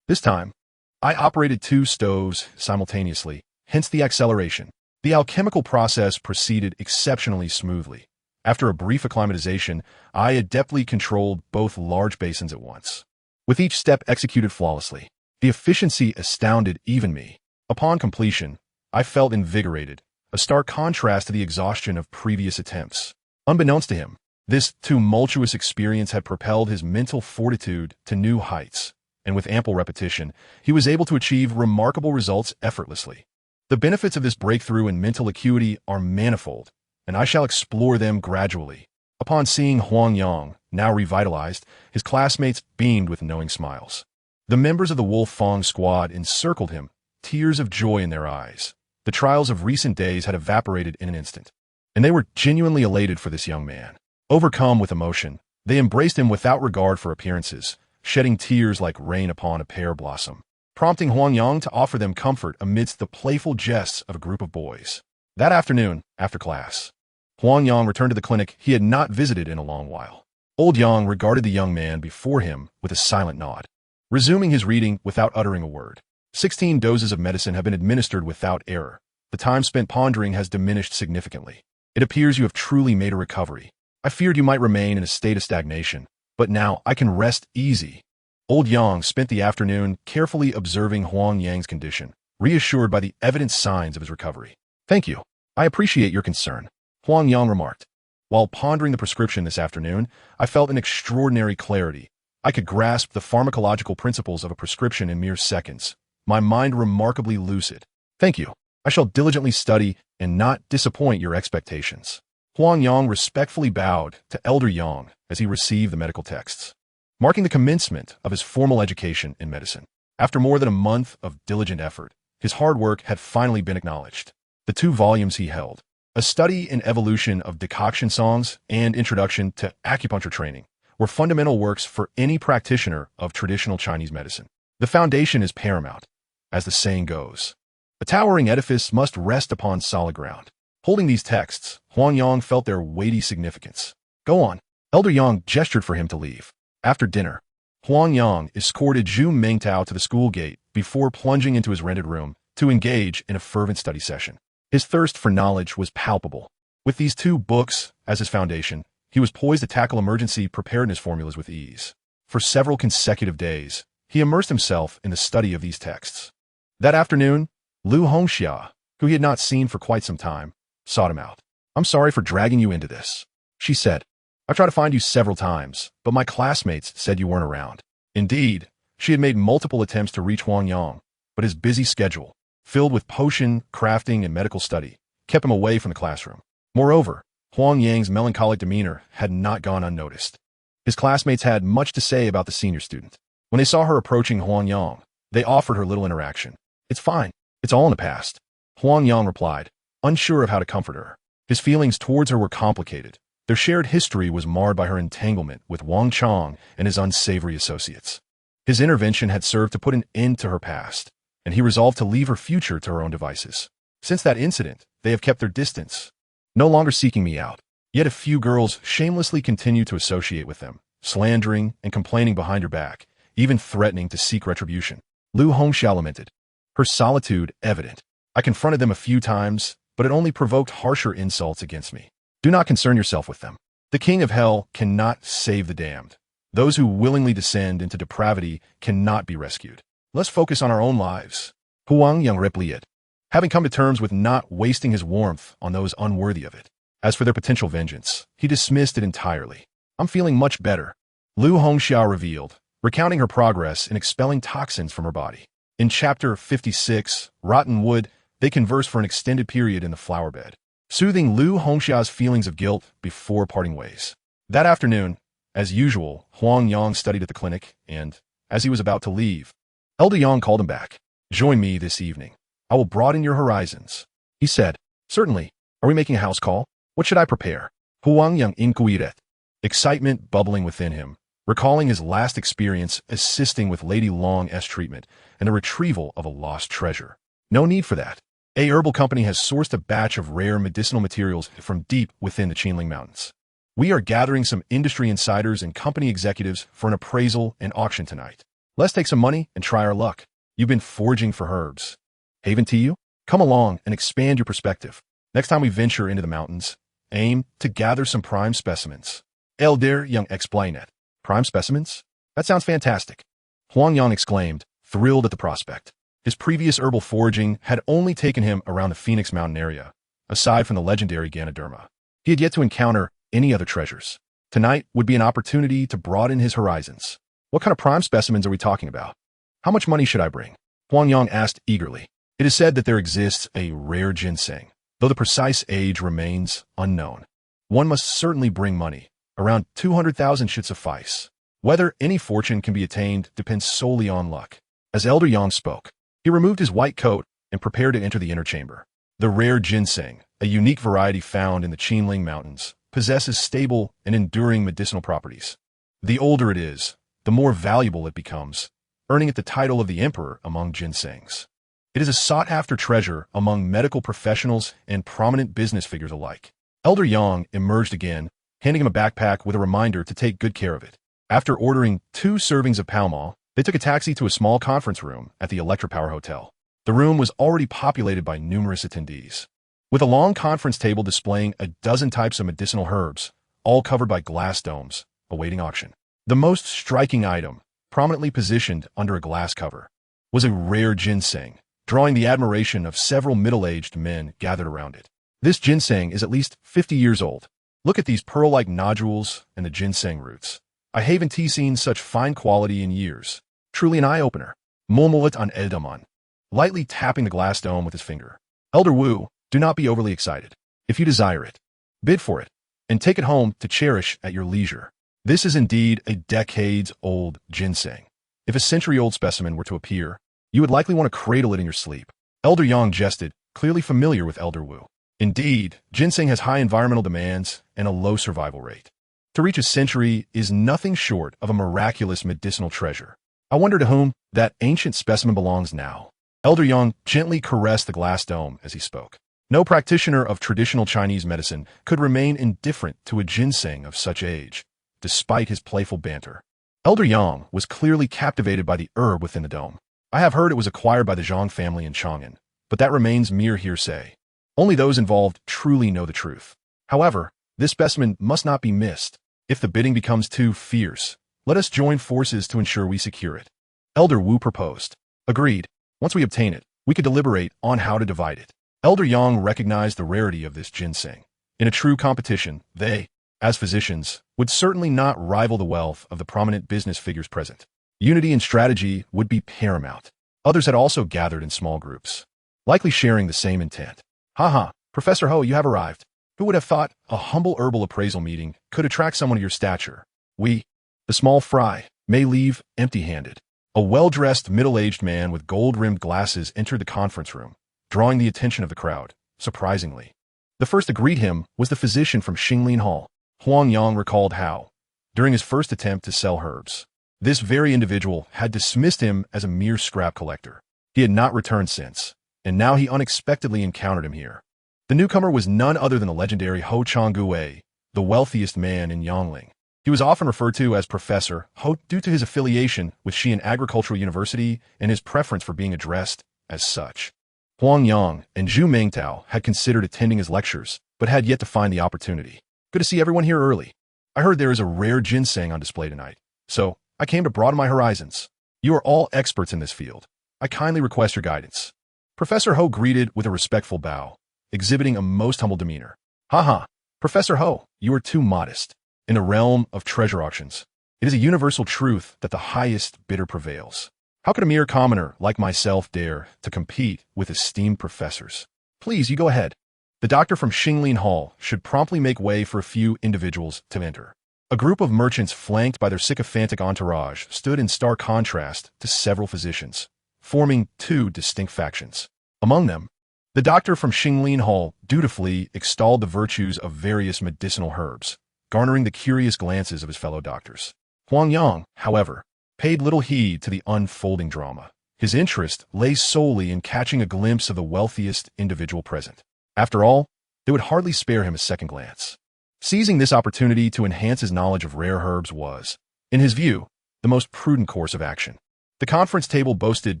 Speaker 1: This time, I operated 2 stoves simultaneously, hence the acceleration. The alchemical process proceeded exceptionally smoothly. After a brief acclimatization, I adeptly controlled both large basins at once. With each step executed flawlessly, the efficiency astounded even me. Upon completion, I felt invigorated, a stark contrast to the exhaustion of previous attempts. Unbeknownst to him, this tumultuous experience had propelled his mental fortitude to new heights, and with ample repetition, he was able to achieve remarkable results effortlessly. The benefits of this breakthrough in mental acuity are manifold, and I shall explore them gradually. Upon seeing Huang Yang, now revitalized, his classmates beamed with knowing smiles. The members of the Wolf Fong squad encircled him, tears of joy in their eyes. The trials of recent days had evaporated in an instant, and they were genuinely elated for this young man. Overcome with emotion, they embraced him without regard for appearances, shedding tears like rain upon a pear blossom, prompting Huang Yang to offer them comfort amidst the playful jests of a group of boys. That afternoon, after class, Huang Yang returned to the clinic he had not visited in a long while. Old Yang regarded the young man before him with a silent nod, resuming his reading without uttering a word. 16 doses of medicine have been administered without error. The time spent pondering has diminished significantly. It appears you have truly made a recovery. I feared you might remain in a state of stagnation, but now I can rest easy. Old Yang spent the afternoon carefully observing Huang Yang's condition, reassured by the evident signs of his recovery. Thank you. I appreciate your concern, Huang Yang remarked. While pondering the prescription this afternoon, I felt an extraordinary clarity. I could grasp the pharmacological principles of a prescription in mere seconds, my mind remarkably lucid. Thank you. I shall diligently study and not disappoint your expectations. Huang Yang respectfully bowed to Elder Yang as he received the medical texts, marking the commencement of his formal education in medicine. After more than a month of diligent effort, his hard work had finally been acknowledged. The 2 volumes he held, A Study in Evolution of Decoction Songs and Introduction to Acupuncture Training, were fundamental works for any practitioner of traditional Chinese medicine. The foundation is paramount, as the saying goes. A towering edifice must rest upon solid ground. Holding these texts, Huang Yang felt their weighty significance. Go on. Elder Yang gestured for him to leave. After dinner, Huang Yang escorted Zhu Mengtao to the school gate before plunging into his rented room to engage in a fervent study session. His thirst for knowledge was palpable. With these 2 books as his foundation, he was poised to tackle emergency preparedness formulas with ease. For several consecutive days, he immersed himself in the study of these texts. That afternoon, Lu Hongxia, who he had not seen for quite some time, sought him out. I'm sorry for dragging you into this, she said. I've tried to find you several times, but my classmates said you weren't around. Indeed, she had made multiple attempts to reach Huang Yang, but his busy schedule, filled with potion, crafting, and medical study, kept him away from the classroom. Moreover, Huang Yang's melancholic demeanor had not gone unnoticed. His classmates had much to say about the senior student. When they saw her approaching Huang Yang, they offered her little interaction. It's fine. It's all in the past, Huang Yang replied, unsure of how to comfort her. His feelings towards her were complicated. Their shared history was marred by her entanglement with Wang Chang and his unsavory associates. His intervention had served to put an end to her past, and he resolved to leave her future to her own devices. Since that incident, they have kept their distance, no longer seeking me out. Yet a few girls shamelessly continue to associate with them, slandering and complaining behind her back, even threatening to seek retribution. Lu Hongxia lamented, her solitude evident. I confronted them a few times, but it only provoked harsher insults against me. Do not concern yourself with them. The king of hell cannot save the damned. Those who willingly descend into depravity cannot be rescued. Let's focus on our own lives. Huang Yang replied, having come to terms with not wasting his warmth on those unworthy of it. As for their potential vengeance, he dismissed it entirely. I'm feeling much better, Lu Hongxiao revealed, recounting her progress in expelling toxins from her body. In Chapter 56, Rotten Wood, they converse for an extended period in the flower bed, soothing Lu Hongxiao's feelings of guilt before parting ways. That afternoon, as usual, Huang Yang studied at the clinic, and, as he was about to leave, Elder Yang called him back. Join me this evening. I will broaden your horizons. He said, certainly. Are we making a house call? What should I prepare? Huang Yang inquired, excitement bubbling within him, recalling his last experience assisting with Lady Long's treatment and the retrieval of a lost treasure. No need for that. A herbal company has sourced a batch of rare medicinal materials from deep within the Qinling Mountains. We are gathering some industry insiders and company executives for an appraisal and auction tonight. Let's take some money and try our luck. You've been foraging for herbs. Haven to you? Come along and expand your perspective. Next time we venture into the mountains, aim to gather some prime specimens. Elder Yang explained it. Prime specimens? That sounds fantastic. Huang Yang exclaimed, thrilled at the prospect. His previous herbal foraging had only taken him around the Phoenix Mountain area, aside from the legendary Ganoderma. He had yet to encounter any other treasures. Tonight would be an opportunity to broaden his horizons. What kind of prime specimens are we talking about? How much money should I bring? Huang Yang asked eagerly. It is said that there exists a rare ginseng, though the precise age remains unknown. One must certainly bring money. Around 200,000 should suffice. Whether any fortune can be attained depends solely on luck. As Elder Yang spoke, he removed his white coat and prepared to enter the inner chamber. The rare ginseng, a unique variety found in the Qinling Mountains, possesses stable and enduring medicinal properties. The older it is, the more valuable it becomes, earning it the title of the emperor among ginsengs. It is a sought-after treasure among medical professionals and prominent business figures alike. Elder Yang emerged again, handing him a backpack with a reminder to take good care of it. After ordering 2 servings of palmol, they took a taxi to a small conference room at the Electropower Hotel. The room was already populated by numerous attendees, with a long conference table displaying a dozen types of medicinal herbs, all covered by glass domes, awaiting auction. The most striking item, prominently positioned under a glass cover, was a rare ginseng, drawing the admiration of several middle-aged men gathered around it. This ginseng is at least 50 years old. Look at these pearl-like nodules and the ginseng roots. I haven't seen such fine quality in years. Truly an eye-opener. Murmured on Eldaman, lightly tapping the glass dome with his finger. Elder Wu, do not be overly excited. If you desire it, bid for it, and take it home to cherish at your leisure. This is indeed a decades-old ginseng. If a century-old specimen were to appear, you would likely want to cradle it in your sleep. Elder Yang jested, clearly familiar with Elder Wu. Indeed, ginseng has high environmental demands and a low survival rate. To reach a century is nothing short of a miraculous medicinal treasure. I wonder to whom that ancient specimen belongs now. Elder Yang gently caressed the glass dome as he spoke. No practitioner of traditional Chinese medicine could remain indifferent to a ginseng of such age, despite his playful banter. Elder Yang was clearly captivated by the herb within the dome. I have heard it was acquired by the Zhang family in Chang'an, but that remains mere hearsay. Only those involved truly know the truth. However, this specimen must not be missed. If the bidding becomes too fierce, let us join forces to ensure we secure it. Elder Wu proposed. Agreed. Once we obtain it, we could deliberate on how to divide it. Elder Yang recognized the rarity of this ginseng. In a true competition, they, as physicians, would certainly not rival the wealth of the prominent business figures present. Unity and strategy would be paramount. Others had also gathered in small groups, likely sharing the same intent. Haha, Professor Ho, you have arrived. Who would have thought a humble herbal appraisal meeting could attract someone of your stature? We, the small fry, may leave empty-handed. A well-dressed, middle-aged man with gold-rimmed glasses entered the conference room, drawing the attention of the crowd, surprisingly. The first to greet him was the physician from Qinling Hall. Huang Yang recalled how, during his first attempt to sell herbs, this very individual had dismissed him as a mere scrap collector. He had not returned since, and now he unexpectedly encountered him here. The newcomer was none other than the legendary Ho Changguei, the wealthiest man in Yangling. He was often referred to as Professor Ho due to his affiliation with Xi'an Agricultural University and his preference for being addressed as such. Huang Yang and Zhu Mengtao had considered attending his lectures, but had yet to find the opportunity. Good to see everyone here early. I heard there is a rare ginseng on display tonight, So, I came to broaden my horizons. You are all experts in this field. I kindly request your guidance. Professor Ho greeted with a respectful bow, exhibiting a most humble demeanor. Haha, Professor Ho, you are too modest. In the realm of treasure auctions, it is a universal truth that the highest bidder prevails. How could a mere commoner like myself dare to compete with esteemed professors? Please, you go ahead. The doctor from Qinling Hall should promptly make way for a few individuals to enter. A group of merchants flanked by their sycophantic entourage stood in stark contrast to several physicians, forming two distinct factions. Among them, the doctor from Qinling Hall dutifully extolled the virtues of various medicinal herbs, garnering the curious glances of his fellow doctors. Huang Yang, however, paid little heed to the unfolding drama. His interest lay solely in catching a glimpse of the wealthiest individual present. After all, they would hardly spare him a second glance. Seizing this opportunity to enhance his knowledge of rare herbs was, in his view, the most prudent course of action. The conference table boasted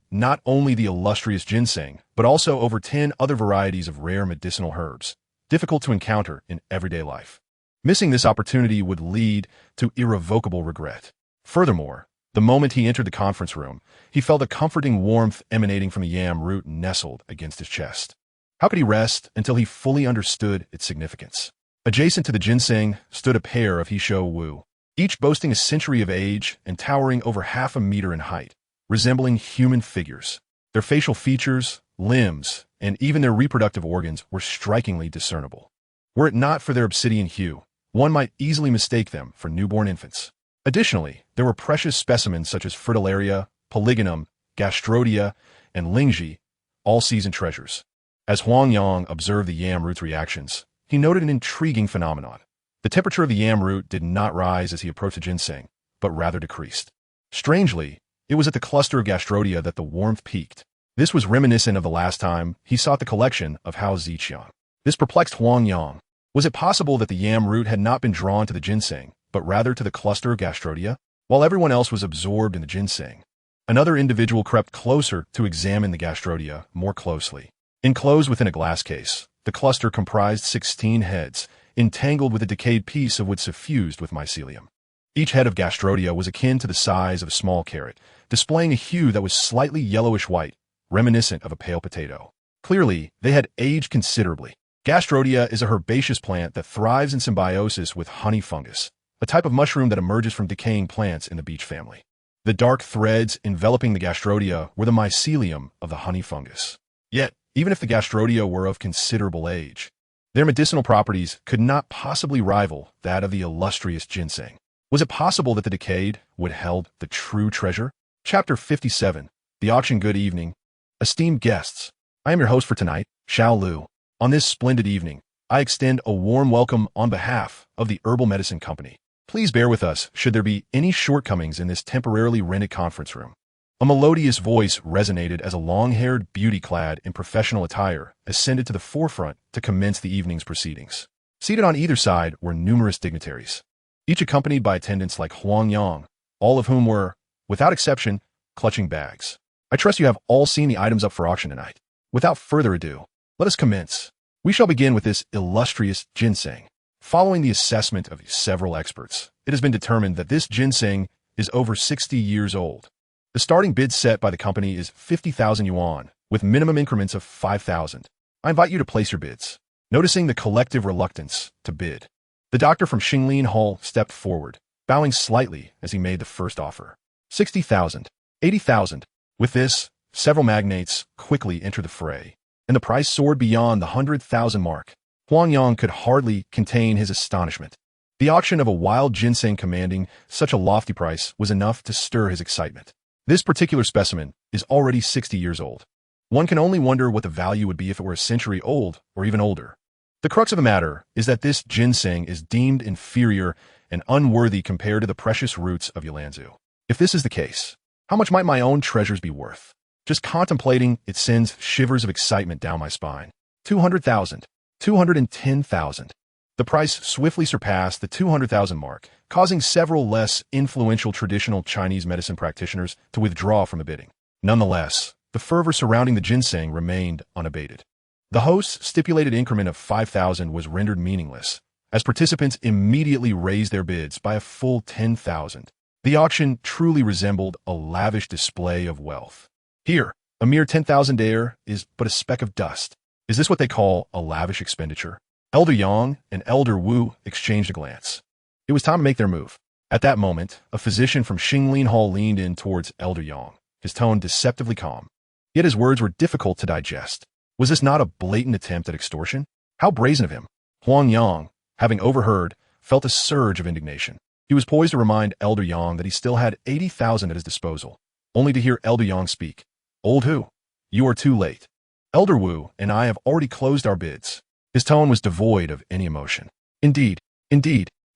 Speaker 1: not only the illustrious ginseng, but also over 10 other varieties of rare medicinal herbs, difficult to encounter in everyday life. Missing this opportunity would lead to irrevocable regret. Furthermore, the moment he entered the conference room, he felt a comforting warmth emanating from the yam root nestled against his chest. How could he rest until he fully understood its significance? Adjacent to the ginseng stood a pair of Hisho Wu, each boasting a century of age and towering over half a meter in height, resembling human figures. Their facial features, limbs, and even their reproductive organs were strikingly discernible. Were it not for their obsidian hue, one might easily mistake them for newborn infants. Additionally, there were precious specimens such as Fritillaria, Polygonum, Gastrodia, and Lingji, all seasoned treasures. As Huang Yang observed the yam root's reactions, he noted an intriguing phenomenon. The temperature of the yam root did not rise as he approached the ginseng, but rather decreased. Strangely, it was at the cluster of Gastrodia that the warmth peaked. This was reminiscent of the last time he sought the collection of Hao Ziqiang. This perplexed Huang Yang. Was it possible that the yam root had not been drawn to the ginseng, but rather to the cluster of Gastrodia, while everyone else was absorbed in the ginseng? Another individual crept closer to examine the Gastrodia more closely. Enclosed within a glass case, the cluster comprised 16 heads, entangled with a decayed piece of wood suffused with mycelium. Each head of Gastrodia was akin to the size of a small carrot, displaying a hue that was slightly yellowish-white, reminiscent of a pale potato. Clearly, they had aged considerably. Gastrodia is a herbaceous plant that thrives in symbiosis with honey fungus, a type of mushroom that emerges from decaying plants in the beech family. The dark threads enveloping the Gastrodia were the mycelium of the honey fungus. Yet, even if the Gastrodia were of considerable age, their medicinal properties could not possibly rival that of the illustrious ginseng. Was it possible that the decayed would held the true treasure? Chapter 57. The Auction. Good evening. Esteemed guests, I am your host for tonight, Xiao Lu. On this splendid evening, I extend a warm welcome on behalf of the Herbal Medicine Company. Please bear with us should there be any shortcomings in this temporarily rented conference room. A melodious voice resonated as a long-haired beauty clad in professional attire ascended to the forefront to commence the evening's proceedings. Seated on either side were numerous dignitaries, each accompanied by attendants like Huang Yang, all of whom were, without exception, clutching bags. I trust you have all seen the items up for auction tonight. Without further ado, let us commence. We shall begin with this illustrious ginseng. Following the assessment of several experts, it has been determined that this ginseng is over 60 years old. The starting bid set by the company is 50,000 yuan, with minimum increments of 5,000. I invite you to place your bids. Noticing the collective reluctance to bid, the doctor from Qinling Hall stepped forward, bowing slightly as he made the first offer. 60,000, 80,000. With this, several magnates quickly entered the fray, and the price soared beyond the 100,000 mark. Huang Yang could hardly contain his astonishment. The auction of a wild ginseng commanding such a lofty price was enough to stir his excitement. This particular specimen is already 60 years old. One can only wonder what the value would be if it were a century old or even older. The crux of the matter is that this ginseng is deemed inferior and unworthy compared to the precious roots of Yulanzu. If this is the case, how much might my own treasures be worth? Just contemplating it sends shivers of excitement down my spine. 200,000, 210,000. The price swiftly surpassed the 200,000 mark, causing several less influential traditional Chinese medicine practitioners to withdraw from the bidding. Nonetheless, the fervor surrounding the ginseng remained unabated. The host's stipulated increment of 5,000 was rendered meaningless, as participants immediately raised their bids by a full 10,000. The auction truly resembled a lavish display of wealth. Here, a mere 10,000 air is but a speck of dust. Is this what they call a lavish expenditure? Elder Yang and Elder Wu exchanged a glance. It was time to make their move. At that moment, a physician from Qinling Hall leaned in towards Elder Yang, his tone deceptively calm. Yet his words were difficult to digest. Was this not a blatant attempt at extortion? How brazen of him! Huang Yang, having overheard, felt a surge of indignation. He was poised to remind Elder Yang that he still had 80,000 at his disposal, only to hear Elder Yang speak. Old Hu, you are too late. Elder Wu and I have already closed our bids. His tone was devoid of any emotion. Indeed,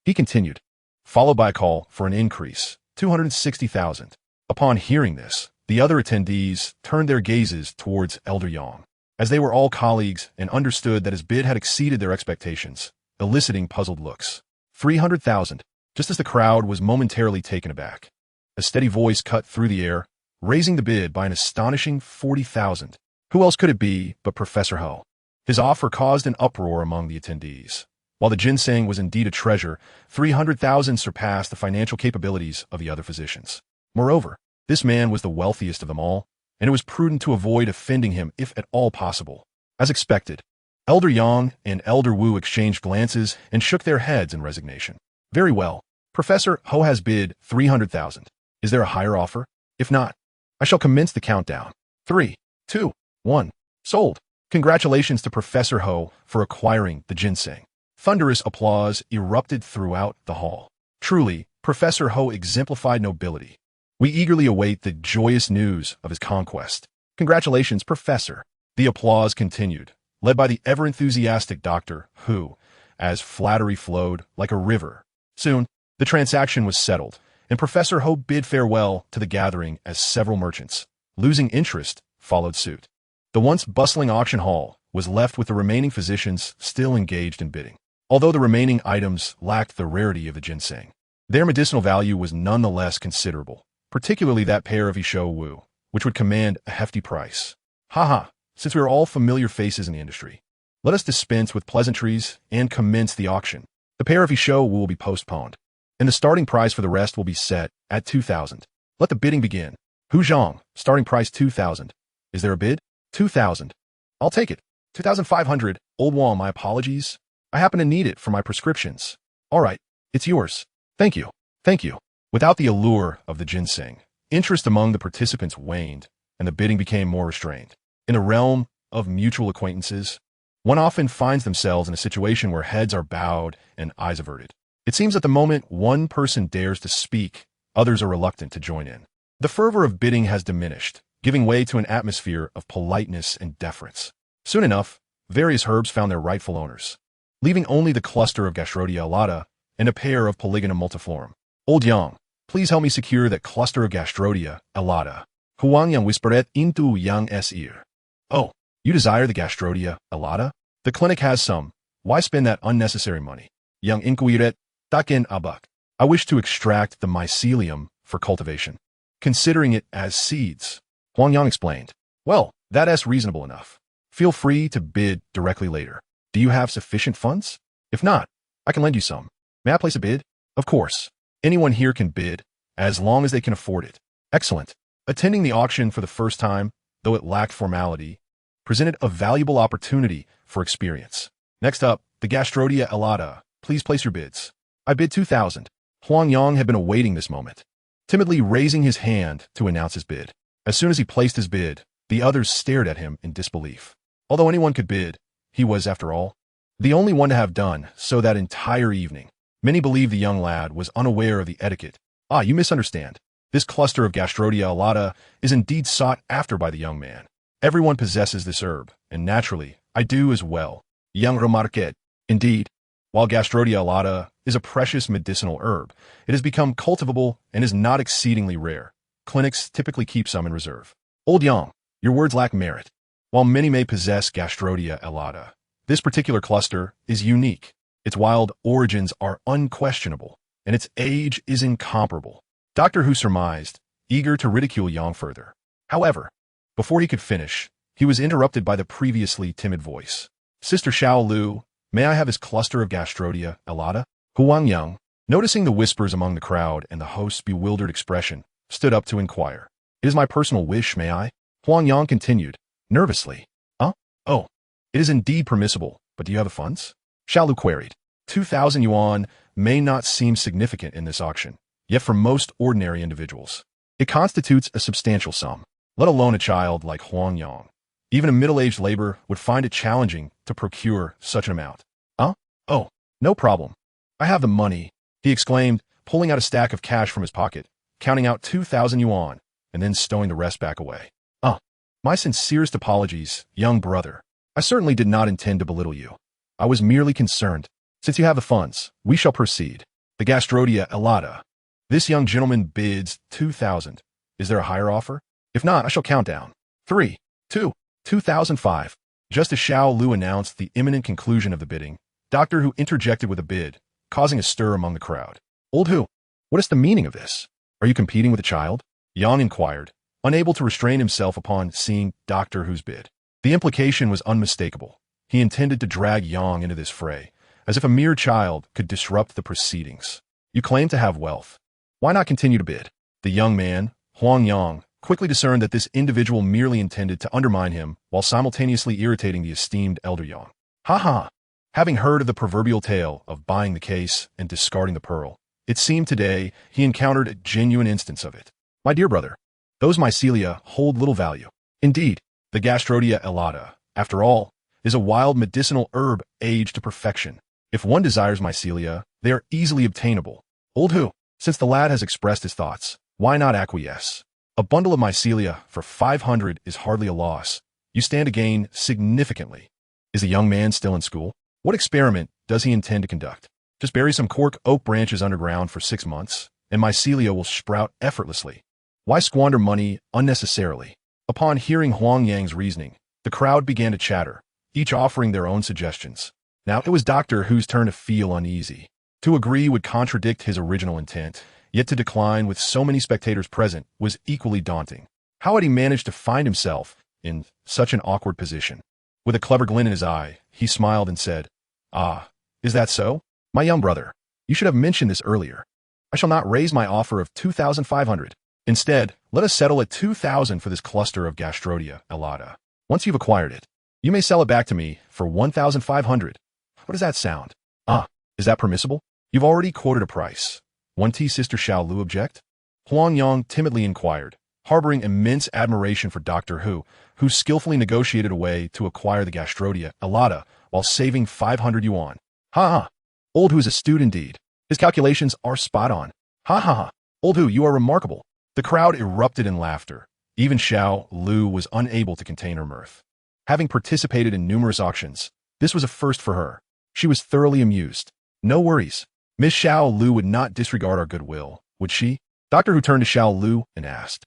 Speaker 1: he continued, followed by a call for an increase, 260,000. Upon hearing this, the other attendees turned their gazes towards Elder Yang, as they were all colleagues and understood that his bid had exceeded their expectations, eliciting puzzled looks. 300,000, just as the crowd was momentarily taken aback. A steady voice cut through the air, raising the bid by an astonishing 40,000. Who else could it be but Professor Ho? His offer caused an uproar among the attendees. While the ginseng was indeed a treasure, 300,000 surpassed the financial capabilities of the other physicians. Moreover, this man was the wealthiest of them all, and it was prudent to avoid offending him if at all possible. As expected, Elder Yang and Elder Wu exchanged glances and shook their heads in resignation. Very well. Professor Ho has bid 300,000. Is there a higher offer? If not, I shall commence the countdown. 3, 2, 1. Sold. Congratulations to Professor Ho for acquiring the ginseng. Thunderous applause erupted throughout the hall. Truly, Professor Ho exemplified nobility. We eagerly await the joyous news of his conquest. Congratulations, Professor. The applause continued, led by the ever-enthusiastic Dr. Hu, as flattery flowed like a river. Soon, the transaction was settled, and Professor Ho bid farewell to the gathering as several merchants, losing interest, followed suit. The once bustling auction hall was left with the remaining physicians still engaged in bidding. Although the remaining items lacked the rarity of the ginseng, their medicinal value was nonetheless considerable, particularly that pair of Isho Wu, which would command a hefty price. Haha, since we are all familiar faces in the industry, let us dispense with pleasantries and commence the auction. The pair of Isho Wu will be postponed, and the starting price for the rest will be set at 2,000. Let the bidding begin. Hu Zhang, starting price 2,000. Is there a bid? 2,000. I'll take it. 2,500. Old Wang, my apologies. I happen to need it for my prescriptions. All right, it's yours. Thank you. Thank you. Without the allure of the ginseng, interest among the participants waned, and the bidding became more restrained. In the realm of mutual acquaintances, one often finds themselves in a situation where heads are bowed and eyes averted. It seems that the moment one person dares to speak, others are reluctant to join in. The fervor of bidding has diminished, giving way to an atmosphere of politeness and deference. Soon enough, various herbs found their rightful owners, leaving only the cluster of Gastrodia alata and a pair of Polygonum multiflorum. Old Yang, please help me secure that cluster of Gastrodia alata. Huang Yang whispered into Yang's ear. Oh, you desire the Gastrodia alata? The clinic has some. Why spend that unnecessary money? Yang inquired, Daken abuk. I wish to extract the mycelium for cultivation, considering it as seeds. Huang Yang explained. Well, that's reasonable enough. Feel free to bid directly later. Do you have sufficient funds? If not, I can lend you some. May I place a bid? Of course. Anyone here can bid, as long as they can afford it. Excellent. Attending the auction for the first time, though it lacked formality, presented a valuable opportunity for experience. Next up, the Gastrodia alata. Please place your bids. I bid 2,000. Huang Yang had been awaiting this moment, timidly raising his hand to announce his bid. As soon as he placed his bid, the others stared at him in disbelief. Although anyone could bid, he was, after all, the only one to have done so that entire evening. Many believed the young lad was unaware of the etiquette. Ah, you misunderstand. This cluster of Gastrodia alata is indeed sought after by the young man. Everyone possesses this herb, and naturally, I do as well. Young remarqued. Indeed, while Gastrodia alata is a precious medicinal herb, it has become cultivable and is not exceedingly rare. Clinics typically keep some in reserve. Old Yang, your words lack merit. While many may possess Gastrodia alata, this particular cluster is unique. Its wild origins are unquestionable, and its age is incomparable. Dr. Hu surmised, eager to ridicule Yang further. However, before he could finish, he was interrupted by the previously timid voice. Sister Xiao Lu, may I have his cluster of Gastrodia alata? Huang Yang, Noticing the whispers among the crowd and the host's bewildered expression, stood up to inquire. It is my personal wish, may I? Huang Yang continued, nervously. Oh, it is indeed permissible, but do you have the funds? Xiao Lu queried. 2,000 yuan may not seem significant in this auction, yet for most ordinary individuals, it constitutes a substantial sum, let alone a child like Huang Yang. Even a middle-aged laborer would find it challenging to procure such an amount. Oh, no problem. I have the money, he exclaimed, pulling out a stack of cash from his pocket, counting out 2,000 yuan, and then stowing the rest back away. My sincerest apologies, young brother. I certainly did not intend to belittle you. I was merely concerned. Since you have the funds, we shall proceed. The Gastrodia Elata. This young gentleman bids 2,000. Is there a higher offer? If not, I shall count down. 3, 2, 2005. Just as Xiao Lu announced the imminent conclusion of the bidding, Doctor Hu interjected with a bid, causing a stir among the crowd. Old Hu, what is the meaning of this? Are you competing with a child? Yang inquired, unable to restrain himself upon seeing Doctor Hu's bid. The implication was unmistakable. He intended to drag Yang into this fray, as if a mere child could disrupt the proceedings. You claim to have wealth. Why not continue to bid? The young man, Huang Yang, quickly discerned that this individual merely intended to undermine him while simultaneously irritating the esteemed elder Yang. Having heard of the proverbial tale of buying the case and discarding the pearl, it seemed today he encountered a genuine instance of it. My dear brother, those mycelia hold little value. Indeed, the Gastrodia Elata, after all, is a wild medicinal herb aged to perfection. If one desires mycelia, they are easily obtainable. Old Hu, since the lad has expressed his thoughts, why not acquiesce? A bundle of mycelia for 500 is hardly a loss. You stand to gain significantly. Is the young man still in school? What experiment does he intend to conduct? Just bury some cork oak branches underground for 6 months, and mycelia will sprout effortlessly. Why squander money unnecessarily? Upon hearing Huang Yang's reasoning, the crowd began to chatter, each offering their own suggestions. Now it was Doctor Hu's turn to feel uneasy. To agree would contradict his original intent, yet to decline with so many spectators present was equally daunting. How had he managed to find himself in such an awkward position? With a clever glint in his eye, he smiled and said, is that so? My young brother, you should have mentioned this earlier. I shall not raise my offer of 2,500. Instead, let us settle at 2,000 for this cluster of Gastrodia Elata. Once you've acquired it, you may sell it back to me for 1,500. What does that sound? Is that permissible? You've already quoted a price. Won't Sister Xiao Lu object? Huang Yang timidly inquired, harboring immense admiration for Doctor Hu, who skillfully negotiated a way to acquire the Gastrodia Elata while saving 500 yuan. Old Hu is astute indeed. His calculations are spot on. Old Hu, you are remarkable. The crowd erupted in laughter. Even Xiao Lu was unable to contain her mirth. Having participated in numerous auctions, this was a first for her. She was thoroughly amused. No worries. Miss Xiao Lu would not disregard our goodwill, would she? Doctor Hu turned to Xiao Lu and asked,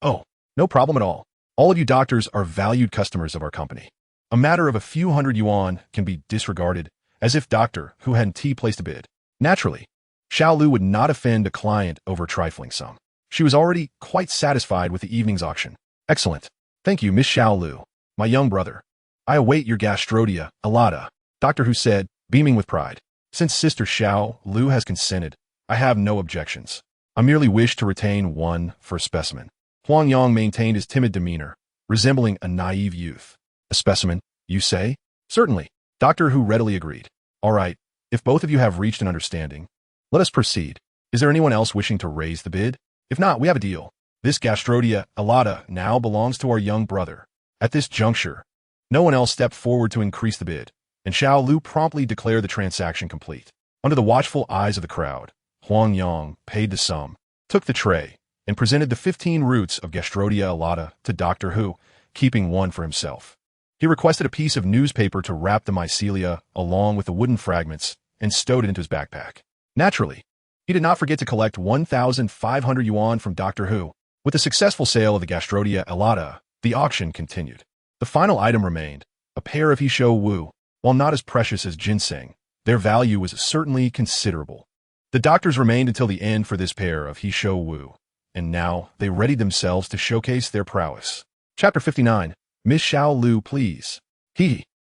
Speaker 1: Oh, no problem at all. All of you doctors are valued customers of our company. A matter of a few hundred yuan can be disregarded, as if Doctor Hu hadn't placed a bid. Naturally, Xiao Lu would not offend a client over a trifling sum. She was already quite satisfied with the evening's auction. Excellent. Thank you, Miss Xiao Lu. My young brother. I await your Gastrodia Elata, Doctor Hu said, beaming with pride. Since Sister Xiao Lu has consented, I have no objections. I merely wish to retain one for a specimen. Huang Yang maintained his timid demeanor, resembling a naive youth. A specimen, you say? Certainly. Doctor Hu readily agreed. All right, if both of you have reached an understanding, let us proceed. Is there anyone else wishing to raise the bid? If not, we have a deal. This Gastrodia Elata now belongs to our young brother. At this juncture, no one else stepped forward to increase the bid, and Xiao Lu promptly declared the transaction complete. Under the watchful eyes of the crowd, Huang Yang paid the sum, took the tray, and presented the 15 roots of Gastrodia Elata to Doctor Hu, keeping one for himself. He requested a piece of newspaper to wrap the mycelia along with the wooden fragments and stowed it into his backpack. Naturally, he did not forget to collect 1,500 yuan from Doctor Hu. With the successful sale of the Gastrodia Elata, the auction continued. The final item remained, a pair of Hisho Wu. While not as precious as ginseng, their value was certainly considerable. The doctors remained until the end for this pair of Hisho Wu, and now they readied themselves to showcase their prowess. Chapter 59. Miss Xiao Lu, please.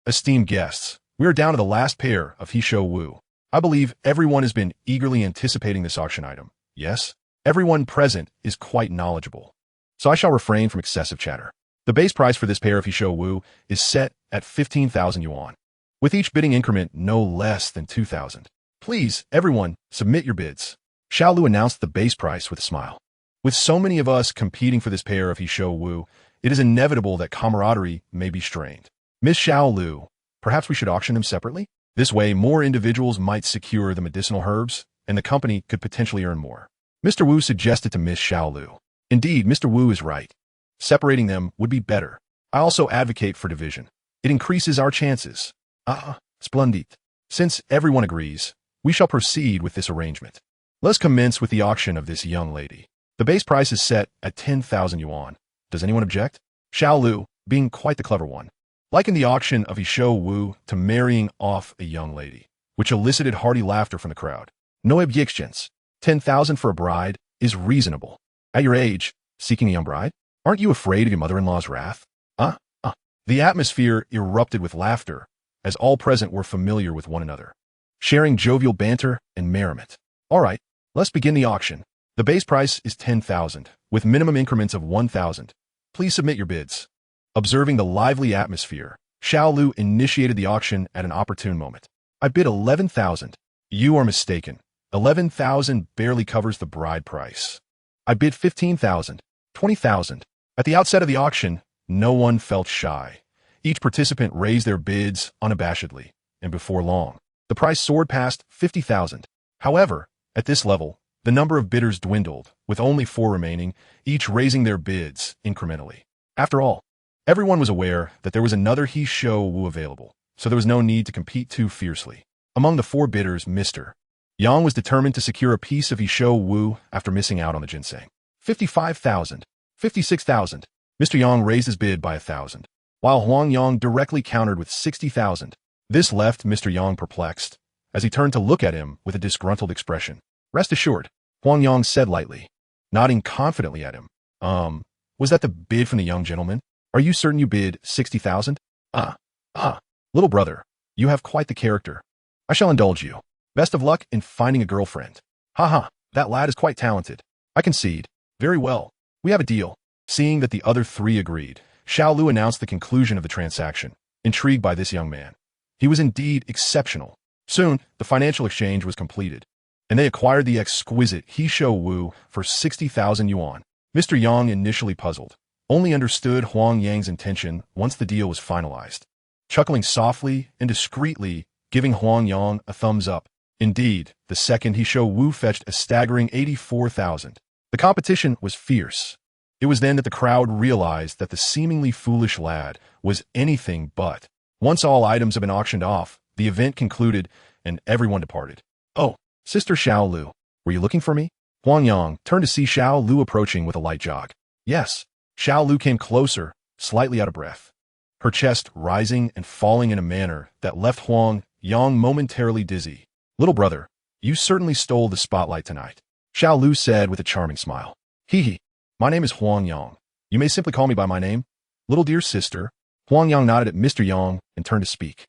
Speaker 1: Esteemed guests, we are down to the last pair of Hisho Wu. I believe everyone has been eagerly anticipating this auction item. Yes, everyone present is quite knowledgeable. So I shall refrain from excessive chatter. The base price for this pair of Hisho Wu is set at 15,000 yuan, with each bidding increment no less than 2,000. Please, everyone, submit your bids. Xiao Lu announced the base price with a smile. With so many of us competing for this pair of Hisho Wu, it is inevitable that camaraderie may be strained. Miss Xiao Lu, perhaps we should auction them separately? This way, more individuals might secure the medicinal herbs, and the company could potentially earn more. Mr. Wu suggested to Miss Xiao Lu. Indeed, Mr. Wu is right. Separating them would be better. I also advocate for division. It increases our chances. Splendid. Since everyone agrees, we shall proceed with this arrangement. Let's commence with the auction of this young lady. The base price is set at 10,000 yuan. Does anyone object? Xiao Lu, being quite the clever one, likened the auction of Hisho Wu to marrying off a young lady, which elicited hearty laughter from the crowd. No objections. 10,000 for a bride is reasonable. At your age, seeking a young bride? Aren't you afraid of your mother-in-law's wrath? The atmosphere erupted with laughter, as all present were familiar with one another, sharing jovial banter and merriment. All right, let's begin the auction. The base price is 10,000, with minimum increments of 1,000. Please submit your bids. Observing the lively atmosphere, Xiao Lu initiated the auction at an opportune moment. I bid 11,000. You are mistaken. 11,000 barely covers the bride price. I bid 15,000. 20,000. At the outset of the auction, no one felt shy. Each participant raised their bids unabashedly, and before long, the price soared past 50,000. However, at this level, the number of bidders dwindled, with only 4 remaining, each raising their bids incrementally. After all, everyone was aware that there was another Hisho Wu available, so there was no need to compete too fiercely. Among the 4 bidders, Mr. Yang was determined to secure a piece of Hisho Wu after missing out on the ginseng. 55,000. 56,000. Mr. Yang raised his bid by 1,000, while Huang Yang directly countered with 60,000. This left Mr. Yang perplexed, as he turned to look at him with a disgruntled expression. Rest assured, Huang Yang said lightly, nodding confidently at him. Was that the bid from the young gentleman? Are you certain you bid 60,000? Little brother, you have quite the character. I shall indulge you. Best of luck in finding a girlfriend. That lad is quite talented. I concede. Very well. We have a deal. Seeing that the other 3 agreed, Xiao Lu announced the conclusion of the transaction, intrigued by this young man. He was indeed exceptional. Soon, the financial exchange was completed, and they acquired the exquisite Hisho Wu for 60,000 yuan. Mr. Yang, initially puzzled, only understood Huang Yang's intention once the deal was finalized. Chuckling softly and discreetly, giving Huang Yang a thumbs up. Indeed, the second Hisho Wu fetched a staggering 84,000. The competition was fierce. It was then that the crowd realized that the seemingly foolish lad was anything but. Once all items had been auctioned off, the event concluded and everyone departed. Oh, Sister Xiao Lu, were you looking for me? Huang Yang turned to see Xiao Lu approaching with a light jog. Yes. Xiao Lu came closer, slightly out of breath, her chest rising and falling in a manner that left Huang Yang momentarily dizzy. Little brother, you certainly stole the spotlight tonight, Xiao Lu said with a charming smile. Hee. My name is Huang Yang. You may simply call me by my name. Little dear sister. Huang Yang nodded at Mr. Yang and turned to speak.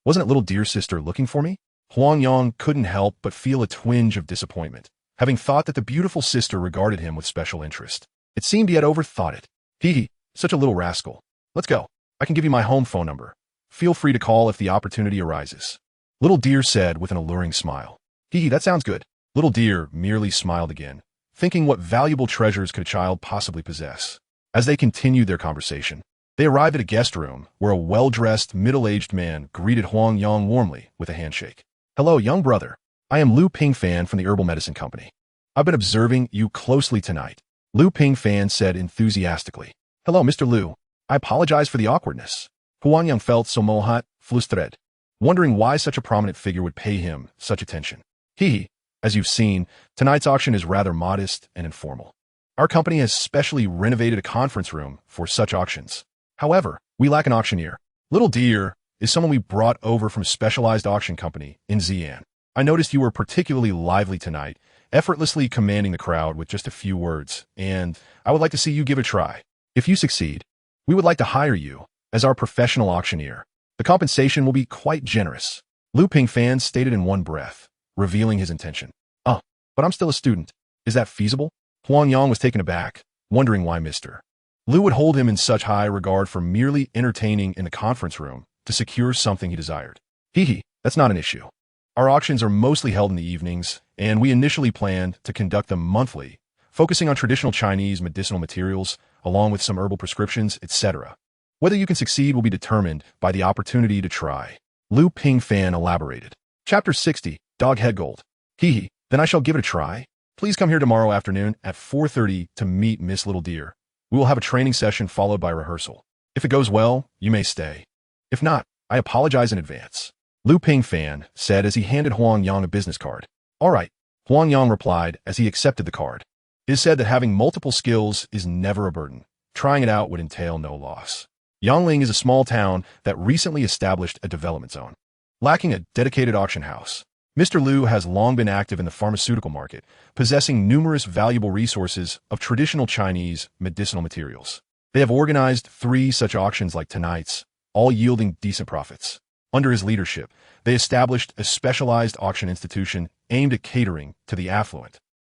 Speaker 1: Wasn't it little dear sister looking for me? Huang Yang couldn't help but feel a twinge of disappointment, having thought that the beautiful sister regarded him with special interest. It seemed he had overthought it. Hee, such a little rascal. Let's go. I can give you my home phone number. Feel free to call if the opportunity arises. Little dear said with an alluring smile. Hee, that sounds good. Little dear merely smiled again, thinking what valuable treasures could a child possibly possess. As they continued their conversation, they arrived at a guest room where a well-dressed, middle-aged man greeted Huang Yang warmly with a handshake. Hello, young brother. I am Lu Pingfan from the Herbal Medicine Company. I've been observing you closely tonight, Lu Pingfan said enthusiastically. Hello, Mr. Lu. I apologize for the awkwardness. Huang Yang felt somewhat flustered, wondering why such a prominent figure would pay him such attention. As you've seen, tonight's auction is rather modest and informal. Our company has specially renovated a conference room for such auctions. However, we lack an auctioneer. Little dear is someone we brought over from a specialized auction company in Xi'an. I noticed you were particularly lively tonight, effortlessly commanding the crowd with just a few words, and I would like to see you give it a try. If you succeed, we would like to hire you as our professional auctioneer. The compensation will be quite generous. Lu Pingfan stated in one breath, revealing his intention. But I'm still a student. Is that feasible? Huang Yang was taken aback, wondering why Mr. Lu would hold him in such high regard for merely entertaining in the conference room to secure something he desired. That's not an issue. Our auctions are mostly held in the evenings, and we initially planned to conduct them monthly, focusing on traditional Chinese medicinal materials, along with some herbal prescriptions, etc. Whether you can succeed will be determined by the opportunity to try. Lu Pingfan elaborated. Chapter 60, Doghead Gold. Then I shall give it a try. Please come here tomorrow afternoon at 4:30 to meet Miss Little Deer. We will have a training session followed by rehearsal. If it goes well, you may stay. If not, I apologize in advance. Lu Pingfan said as he handed Huang Yang a business card. All right, Huang Yang replied as he accepted the card. It is said that having multiple skills is never a burden. Trying it out would entail no loss. Yangling is a small town that recently established a development zone. Lacking a dedicated auction house, Mr. Lu has long been active in the pharmaceutical market, possessing numerous valuable resources of traditional Chinese medicinal materials. They have organized 3 such auctions like tonight's, all yielding decent profits. Under his leadership, they established a specialized auction institution aimed at catering to the affluent,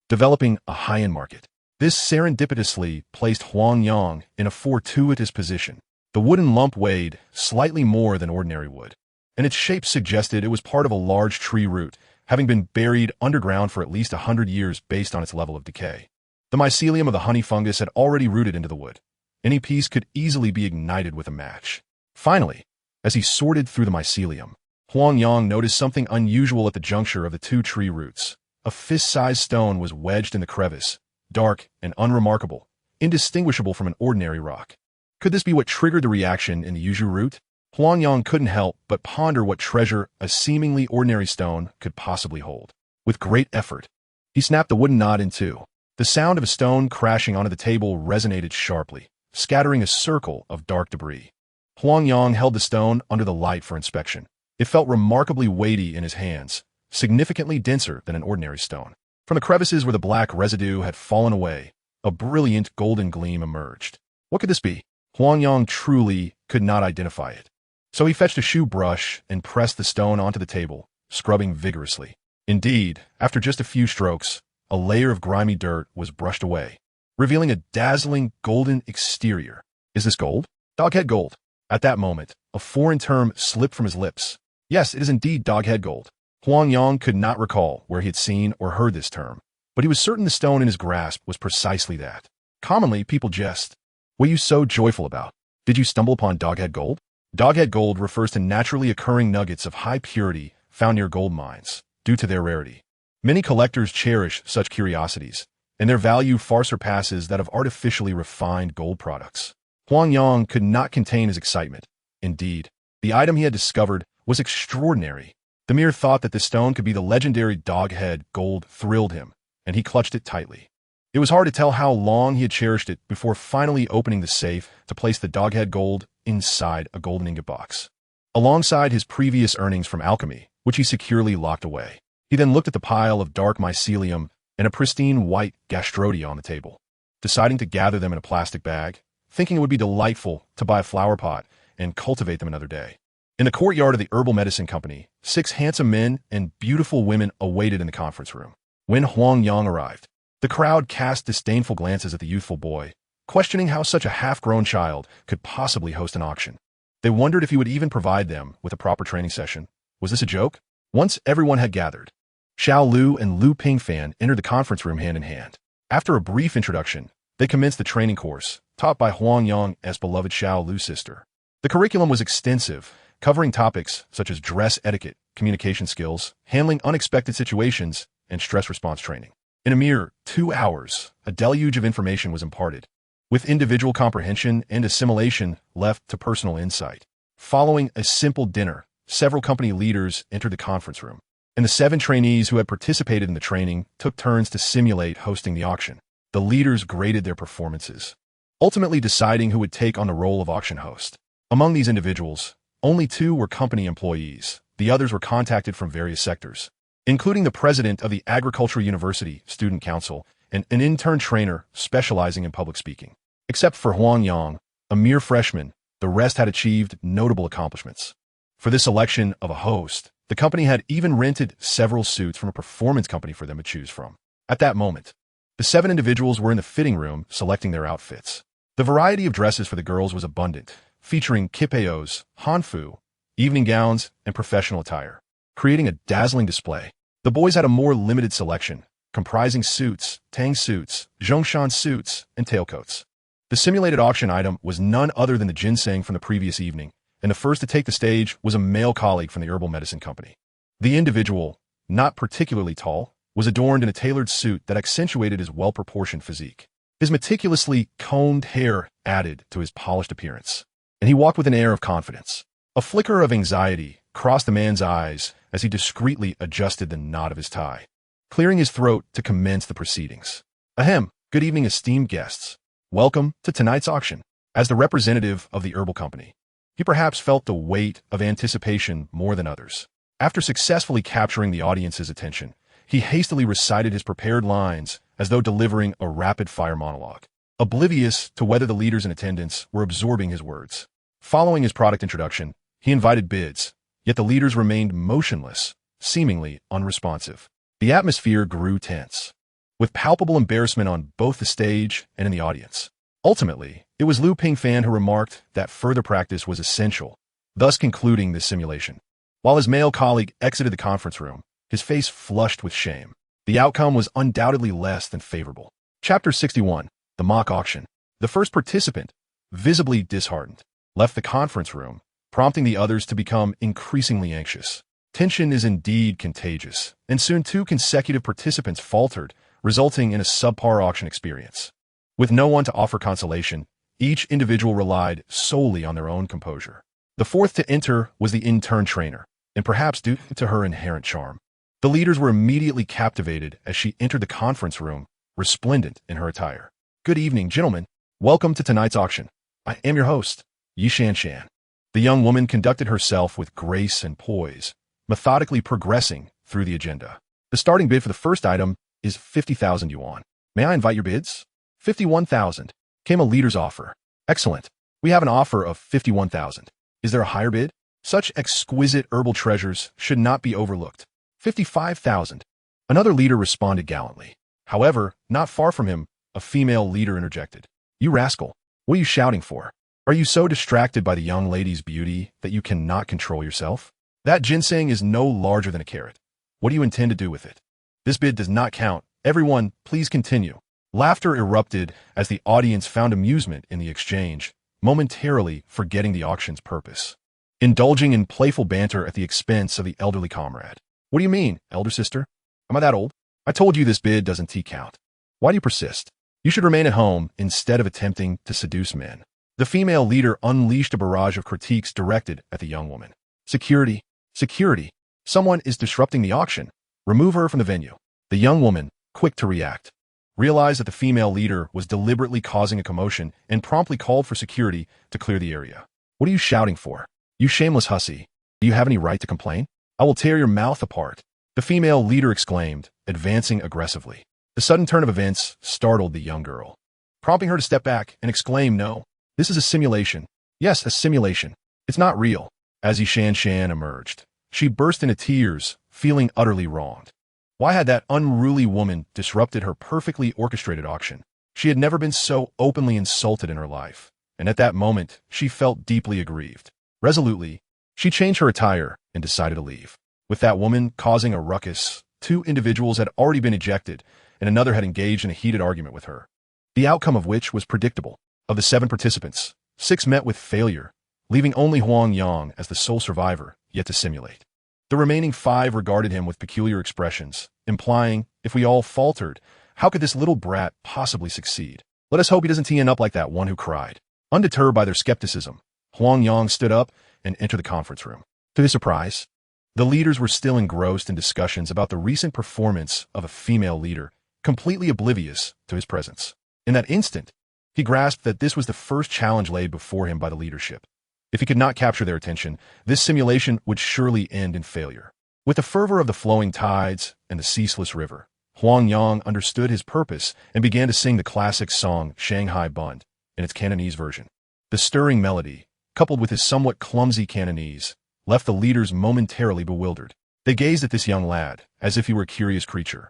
Speaker 1: developing a high-end market. This serendipitously placed Huang Yang in a fortuitous position. The wooden lump weighed slightly more than ordinary wood, and its shape suggested it was part of a large tree root, having been buried underground for at least 100 years based on its level of decay. The mycelium of the honey fungus had already rooted into the wood. Any piece could easily be ignited with a match. Finally, as he sorted through the mycelium, Huang Yang noticed something unusual at the juncture of the 2 tree roots. A fist-sized stone was wedged in the crevice, dark and unremarkable, indistinguishable from an ordinary rock. Could this be what triggered the reaction in the Yuju root? Huang Yang couldn't help but ponder what treasure a seemingly ordinary stone could possibly hold. With great effort, he snapped the wooden knot in 2. The sound of a stone crashing onto the table resonated sharply, scattering a circle of dark debris. Huang Yang held the stone under the light for inspection. It felt remarkably weighty in his hands, significantly denser than an ordinary stone. From the crevices where the black residue had fallen away, a brilliant golden gleam emerged. What could this be? Huang Yang truly could not identify it. So he fetched a shoe brush and pressed the stone onto the table, scrubbing vigorously. Indeed, after just a few strokes, a layer of grimy dirt was brushed away, revealing a dazzling golden exterior. Is this gold? Doghead gold. At that moment, a foreign term slipped from his lips. Yes, it is indeed doghead gold. Huang Yang could not recall where he had seen or heard this term, but he was certain the stone in his grasp was precisely that. Commonly, people jest. What are you so joyful about? Did you stumble upon doghead gold? Doghead gold refers to naturally occurring nuggets of high purity found near gold mines, due to their rarity. Many collectors cherish such curiosities, and their value far surpasses that of artificially refined gold products. Huang Yang could not contain his excitement. Indeed, the item he had discovered was extraordinary. The mere thought that the stone could be the legendary doghead gold thrilled him, and he clutched it tightly. It was hard to tell how long he had cherished it before finally opening the safe to place the doghead gold inside a golden ingot box, alongside his previous earnings from alchemy, which he securely locked away. He then looked at the pile of dark mycelium and a pristine white gastrodia on the table, deciding to gather them in a plastic bag, thinking it would be delightful to buy a flower pot and cultivate them another day. In the courtyard of the herbal medicine company, 6 handsome men and beautiful women awaited in the conference room. When Huang Yang arrived, the crowd cast disdainful glances at the youthful boy, questioning how such a half-grown child could possibly host an auction. They wondered if he would even provide them with a proper training session. Was this a joke? Once everyone had gathered, Xiao Lu and Lu Pingfan entered the conference room hand in hand. After a brief introduction, they commenced the training course, taught by Huang Yang as beloved Xiao Lu's sister. The curriculum was extensive, covering topics such as dress etiquette, communication skills, handling unexpected situations, and stress response training. In a mere 2 hours, a deluge of information was imparted, with individual comprehension and assimilation left to personal insight. Following a simple dinner, several company leaders entered the conference room, and the 7 trainees who had participated in the training took turns to simulate hosting the auction. The leaders graded their performances, ultimately deciding who would take on the role of auction host. Among these individuals, only 2 were company employees. The others were contacted from various sectors, including the president of the Agricultural University Student Council and an intern trainer specializing in public speaking. Except for Huang Yang, a mere freshman, the rest had achieved notable accomplishments. For this selection of a host, The company had even rented several suits from a performance company for them to choose from. At that moment, the 7 individuals were in the fitting room selecting their outfits. The variety of dresses for the girls was abundant, featuring kipeos, hanfu, evening gowns, and professional attire, creating a dazzling display. The boys had a more limited selection, comprising suits, tang suits, zhongshan suits, and tailcoats. The simulated auction item was none other than the ginseng from the previous evening, and the first to take the stage was a male colleague from the herbal medicine company. The individual, not particularly tall, was adorned in a tailored suit that accentuated his well-proportioned physique. His meticulously combed hair added to his polished appearance, and he walked with an air of confidence. A flicker of anxiety crossed the man's eyes as he discreetly adjusted the knot of his tie, clearing his throat to commence the proceedings. Ahem, good evening, esteemed guests. Welcome to tonight's auction. As the representative of the herbal company, he perhaps felt the weight of anticipation more than others. After successfully capturing the audience's attention, he hastily recited his prepared lines as though delivering a rapid-fire monologue, oblivious to whether the leaders in attendance were absorbing his words. Following his product introduction, he invited bids, yet the leaders remained motionless, seemingly unresponsive. The atmosphere grew tense, with palpable embarrassment on both the stage and in the audience. Ultimately, it was Liu Pingfan who remarked that further practice was essential, thus concluding this simulation. While his male colleague exited the conference room, his face flushed with shame. The outcome was undoubtedly less than favorable. Chapter 61, The Mock Auction. The first participant, visibly disheartened, left the conference room, prompting the others to become increasingly anxious. Tension is indeed contagious, and soon 2 consecutive participants faltered, resulting in a subpar auction experience. With no one to offer consolation, each individual relied solely on their own composure. The fourth to enter was the intern trainer, and perhaps due to her inherent charm, the leaders were immediately captivated as she entered the conference room, resplendent in her attire. Good evening, gentlemen. Welcome to tonight's auction. I am your host, Yi Shanshan. The young woman conducted herself with grace and poise, methodically progressing through the agenda. The starting bid for the first item is 50,000 yuan. May I invite your bids? 51,000. Came a leader's offer. Excellent. We have an offer of 51,000. Is there a higher bid? Such exquisite herbal treasures should not be overlooked. 55,000. Another leader responded gallantly. However, not far from him, a female leader interjected. You rascal, what are you shouting for? Are you so distracted by the young lady's beauty that you cannot control yourself? That ginseng is no larger than a carrot. What do you intend to do with it? This bid does not count. Everyone, please continue. Laughter erupted as the audience found amusement in the exchange, momentarily forgetting the auction's purpose, indulging in playful banter at the expense of the elderly comrade. What do you mean, elder sister? Am I that old? I told you this bid doesn't count. Why do you persist? You should remain at home instead of attempting to seduce men. The female leader unleashed a barrage of critiques directed at the young woman. Security! Security! Someone is disrupting the auction. Remove her from the venue. The young woman, quick to react, realized that the female leader was deliberately causing a commotion and promptly called for security to clear the area. What are you shouting for? You shameless hussy. Do you have any right to complain? I will tear your mouth apart. The female leader exclaimed, advancing aggressively. The sudden turn of events startled the young girl, prompting her to step back and exclaim, no, this is a simulation. Yes, a simulation. It's not real. As Yi Shanshan emerged, she burst into tears, feeling utterly wronged. Why had that unruly woman disrupted her perfectly orchestrated auction? She had never been so openly insulted in her life, and at that moment, she felt deeply aggrieved. Resolutely, she changed her attire and decided to leave. With that woman causing a ruckus, 2 individuals had already been ejected, and another had engaged in a heated argument with her, the outcome of which was predictable. Of the 7 participants, 6 met with failure, leaving only Huang Yang as the sole survivor yet to simulate. The remaining 5 regarded him with peculiar expressions, implying, if we all faltered, how could this little brat possibly succeed? Let us hope he doesn't tee up like that one who cried. Undeterred by their skepticism, Huang Yang stood up and entered the conference room. To his surprise, the leaders were still engrossed in discussions about the recent performance of a female leader, completely oblivious to his presence. In that instant, he grasped that this was the first challenge laid before him by the leadership. If he could not capture their attention, this simulation would surely end in failure. With the fervor of the flowing tides and the ceaseless river, Huang Yang understood his purpose and began to sing the classic song Shanghai Bund in its Cantonese version. The stirring melody, coupled with his somewhat clumsy Cantonese, left the leaders momentarily bewildered. They gazed at this young lad, as if he were a curious creature,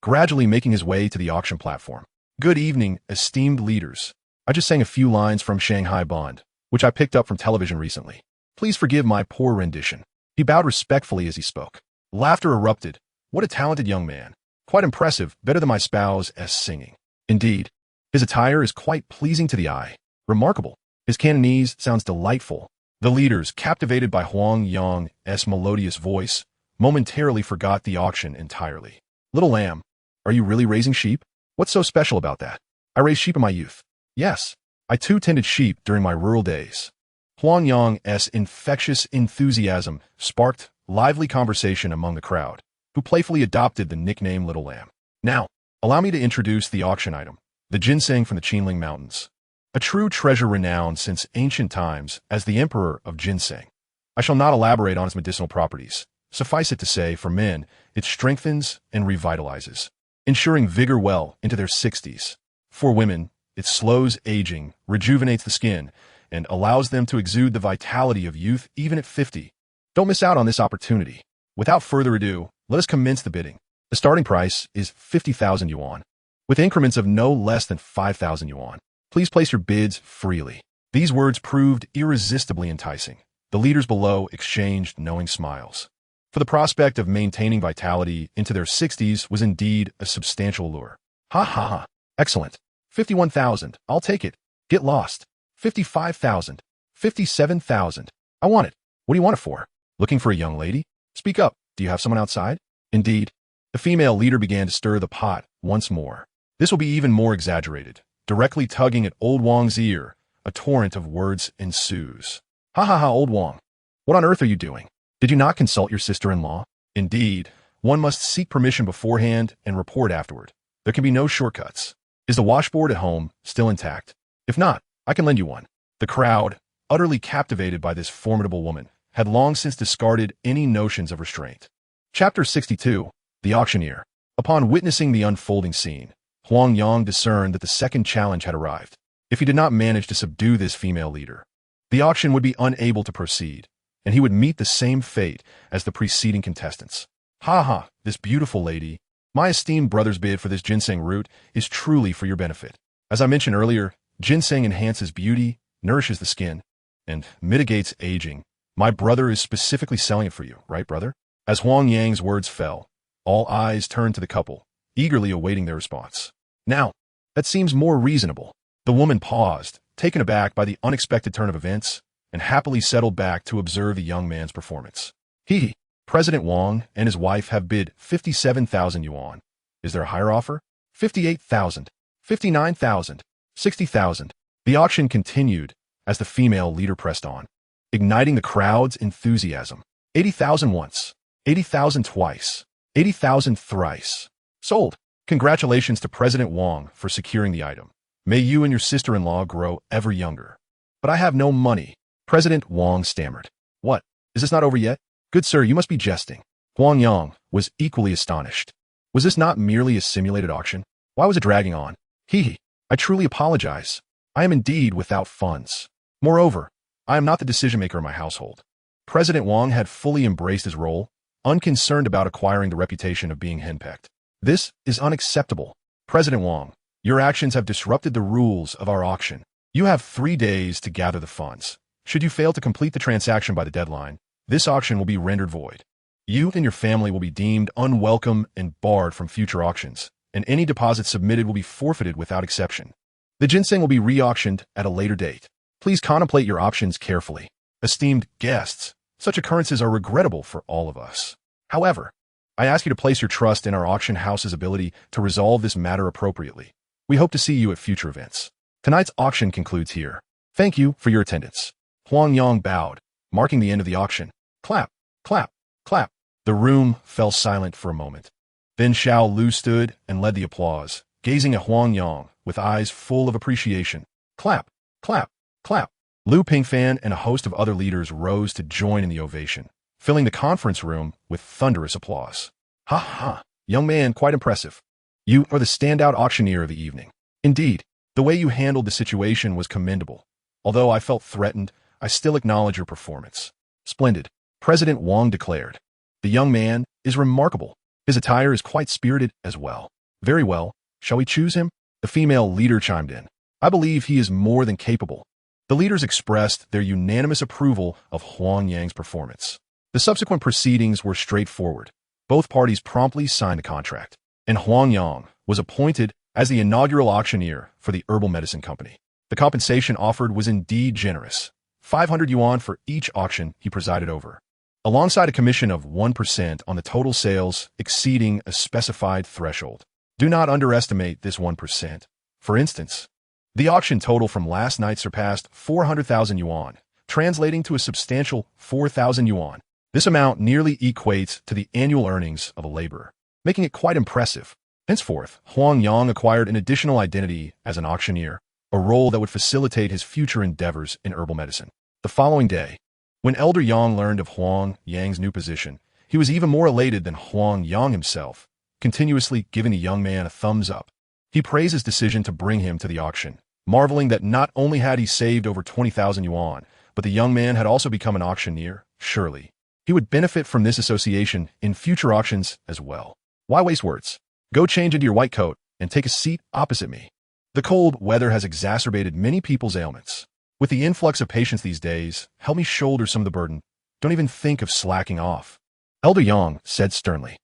Speaker 1: gradually making his way to the auction platform. Good evening, esteemed leaders. I just sang a few lines from Shanghai Bond, which I picked up from television recently. Please forgive my poor rendition. He bowed respectfully as he spoke. Laughter erupted. What a talented young man. Quite impressive, better than my spouse's singing. Indeed, his attire is quite pleasing to the eye. Remarkable. His Cantonese sounds delightful. The leaders, captivated by Huang Yang's melodious voice, momentarily forgot the auction entirely. Little lamb, are you really raising sheep? What's so special about that? I raised sheep in my youth. Yes, I too tended sheep during my rural days. Huang Yang's infectious enthusiasm sparked lively conversation among the crowd, who playfully adopted the nickname Little Lamb. Now, allow me to introduce the auction item, the ginseng from the Qinling Mountains. A true treasure renowned since ancient times as the emperor of ginseng. I shall not elaborate on its medicinal properties. Suffice it to say, for men, it strengthens and revitalizes, ensuring vigor well into their 60s. For women, it slows aging, rejuvenates the skin, and allows them to exude the vitality of youth even at 50. Don't miss out on this opportunity. Without further ado, let us commence the bidding. The starting price is 50,000 yuan, with increments of no less than 5,000 yuan. Please place your bids freely. These words proved irresistibly enticing. The leaders below exchanged knowing smiles. For the prospect of maintaining vitality into their 60s was indeed a substantial lure. Ha ha ha. Excellent. 51,000. I'll take it. Get lost. 55,000. 57,000. I want it. What do you want it for? Looking for a young lady? Speak up. Do you have someone outside? Indeed. The female leader began to stir the pot once more. This will be even more exaggerated. Directly tugging at old Wang's ear, a torrent of words ensues. Ha ha ha, old Wang. What on earth are you doing? Did you not consult your sister-in-law? Indeed, one must seek permission beforehand and report afterward. There can be no shortcuts. Is the washboard at home still intact? If not, I can lend you one. The crowd, utterly captivated by this formidable woman, had long since discarded any notions of restraint. Chapter 62. The Auctioneer. Upon witnessing the unfolding scene, Huang Yang discerned that the second challenge had arrived. If he did not manage to subdue this female leader, the auction would be unable to proceed, and he would meet the same fate as the preceding contestants. Ha ha, this beautiful lady, my esteemed brother's bid for this ginseng root is truly for your benefit. As I mentioned earlier, ginseng enhances beauty, nourishes the skin, and mitigates aging. My brother is specifically selling it for you, right, brother? As Huang Yang's words fell, all eyes turned to the couple, eagerly awaiting their response. Now, that seems more reasonable. The woman paused, taken aback by the unexpected turn of events, and happily settled back to observe the young man's performance. President Wang and his wife have bid 57,000 yuan. Is there a higher offer? 58,000, 59,000, 60,000. The auction continued as the female leader pressed on, igniting the crowd's enthusiasm. 80,000 once, 80,000 twice, 80,000 thrice. Sold. Congratulations to President Wang for securing the item. May you and your sister-in-law grow ever younger. But I have no money. President Wang stammered. What? Is this not over yet? Good sir, you must be jesting. Huang Yang was equally astonished. Was this not merely a simulated auction? Why was it dragging on? I truly apologize. I am indeed without funds. Moreover, I am not the decision-maker in my household. President Wang had fully embraced his role, unconcerned about acquiring the reputation of being henpecked. This is unacceptable. President Wang, your actions have disrupted the rules of our auction. You have 3 days to gather the funds. Should you fail to complete the transaction by the deadline, this auction will be rendered void. You and your family will be deemed unwelcome and barred from future auctions, and any deposit submitted will be forfeited without exception. The ginseng will be re-auctioned at a later date. Please contemplate your options carefully. Esteemed guests, such occurrences are regrettable for all of us. However, I ask you to place your trust in our auction house's ability to resolve this matter appropriately. We hope to see you at future events. Tonight's auction concludes here. Thank you for your attendance. Huang Yang bowed, marking the end of the auction. Clap, clap, clap. The room fell silent for a moment. Then Xiao Lu stood and led the applause, gazing at Huang Yang with eyes full of appreciation. Clap, clap, clap. Lu Pingfan and a host of other leaders rose to join in the ovation, filling the conference room with thunderous applause. Ha ha, young man, quite impressive. You are the standout auctioneer of the evening. Indeed, the way you handled the situation was commendable. Although I felt threatened, I still acknowledge your performance. Splendid. President Wang declared. The young man is remarkable. His attire is quite spirited as well. Very well. Shall we choose him? The female leader chimed in. I believe he is more than capable. The leaders expressed their unanimous approval of Huang Yang's performance. The subsequent proceedings were straightforward. Both parties promptly signed the contract, and Huang Yang was appointed as the inaugural auctioneer for the herbal medicine company. The compensation offered was indeed generous, 500 yuan for each auction he presided over, alongside a commission of 1% on the total sales exceeding a specified threshold. Do not underestimate this 1%. For instance, the auction total from last night surpassed 400,000 yuan, translating to a substantial 4,000 yuan. This amount nearly equates to the annual earnings of a laborer, making it quite impressive. Henceforth, Huang Yang acquired an additional identity as an auctioneer, a role that would facilitate his future endeavors in herbal medicine. The following day, when Elder Yang learned of Huang Yang's new position, he was even more elated than Huang Yang himself, continuously giving the young man a thumbs up. He praised his decision to bring him to the auction, marveling that not only had he saved over 20,000 yuan, but the young man had also become an auctioneer. Surely, he would benefit from this association in future auctions as well. Why waste words? Go change into your white coat and take a seat opposite me. The cold weather has exacerbated many people's ailments. With the influx of patients these days, help me shoulder some of the burden. Don't even think of slacking off. Elder Yang said sternly.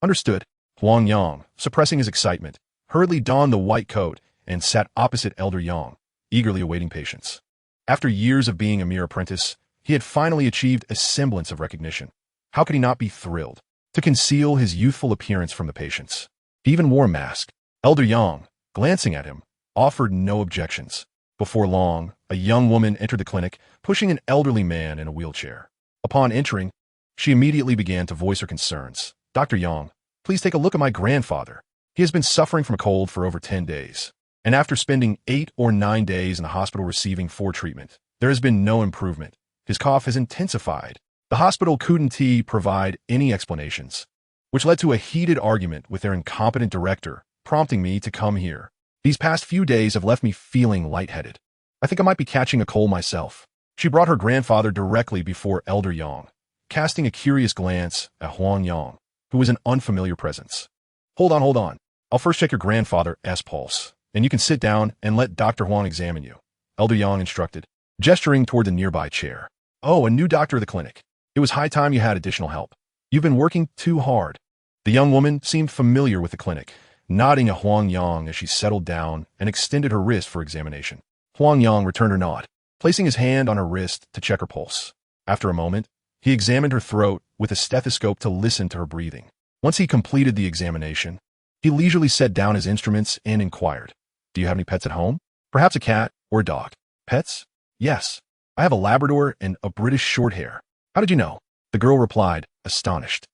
Speaker 1: Understood. Huang Yang, suppressing his excitement, hurriedly donned the white coat and sat opposite Elder Yang, eagerly awaiting patients. After years of being a mere apprentice, he had finally achieved a semblance of recognition. How could he not be thrilled? To conceal his youthful appearance from the patients, he even wore a mask. Elder Yang, glancing at him, offered no objections. Before long, a young woman entered the clinic, pushing an elderly man in a wheelchair. Upon entering, she immediately began to voice her concerns. Dr. Yang, please take a look at my grandfather. He has been suffering from a cold for over 10 days, and after spending 8 or 9 days in the hospital receiving treatment, there has been no improvement. His cough has intensified. The hospital couldn't provide any explanations, which led to a heated argument with their incompetent director, prompting me to come here. These past few days have left me feeling lightheaded. I think I might be catching a cold myself. She brought her grandfather directly before Elder Yang, casting a curious glance at Huang Yang, who was an unfamiliar presence. Hold on. I'll first check your grandfather's pulse, and you can sit down and let Dr. Huang examine you, Elder Yang instructed, gesturing toward the nearby chair. Oh, a new doctor of the clinic. It was high time you had additional help. You've been working too hard. The young woman seemed familiar with the clinic, nodding at Huang Yang as she settled down and extended her wrist for examination. Huang Yang returned her nod, placing his hand on her wrist to check her pulse. After a moment, he examined her throat with a stethoscope to listen to her breathing. Once he completed the examination, he leisurely set down his instruments and inquired, Do you have any pets at home? Perhaps a cat or a dog? Pets? Yes. I have a Labrador and a British Shorthair. How did you know? The girl replied, astonished.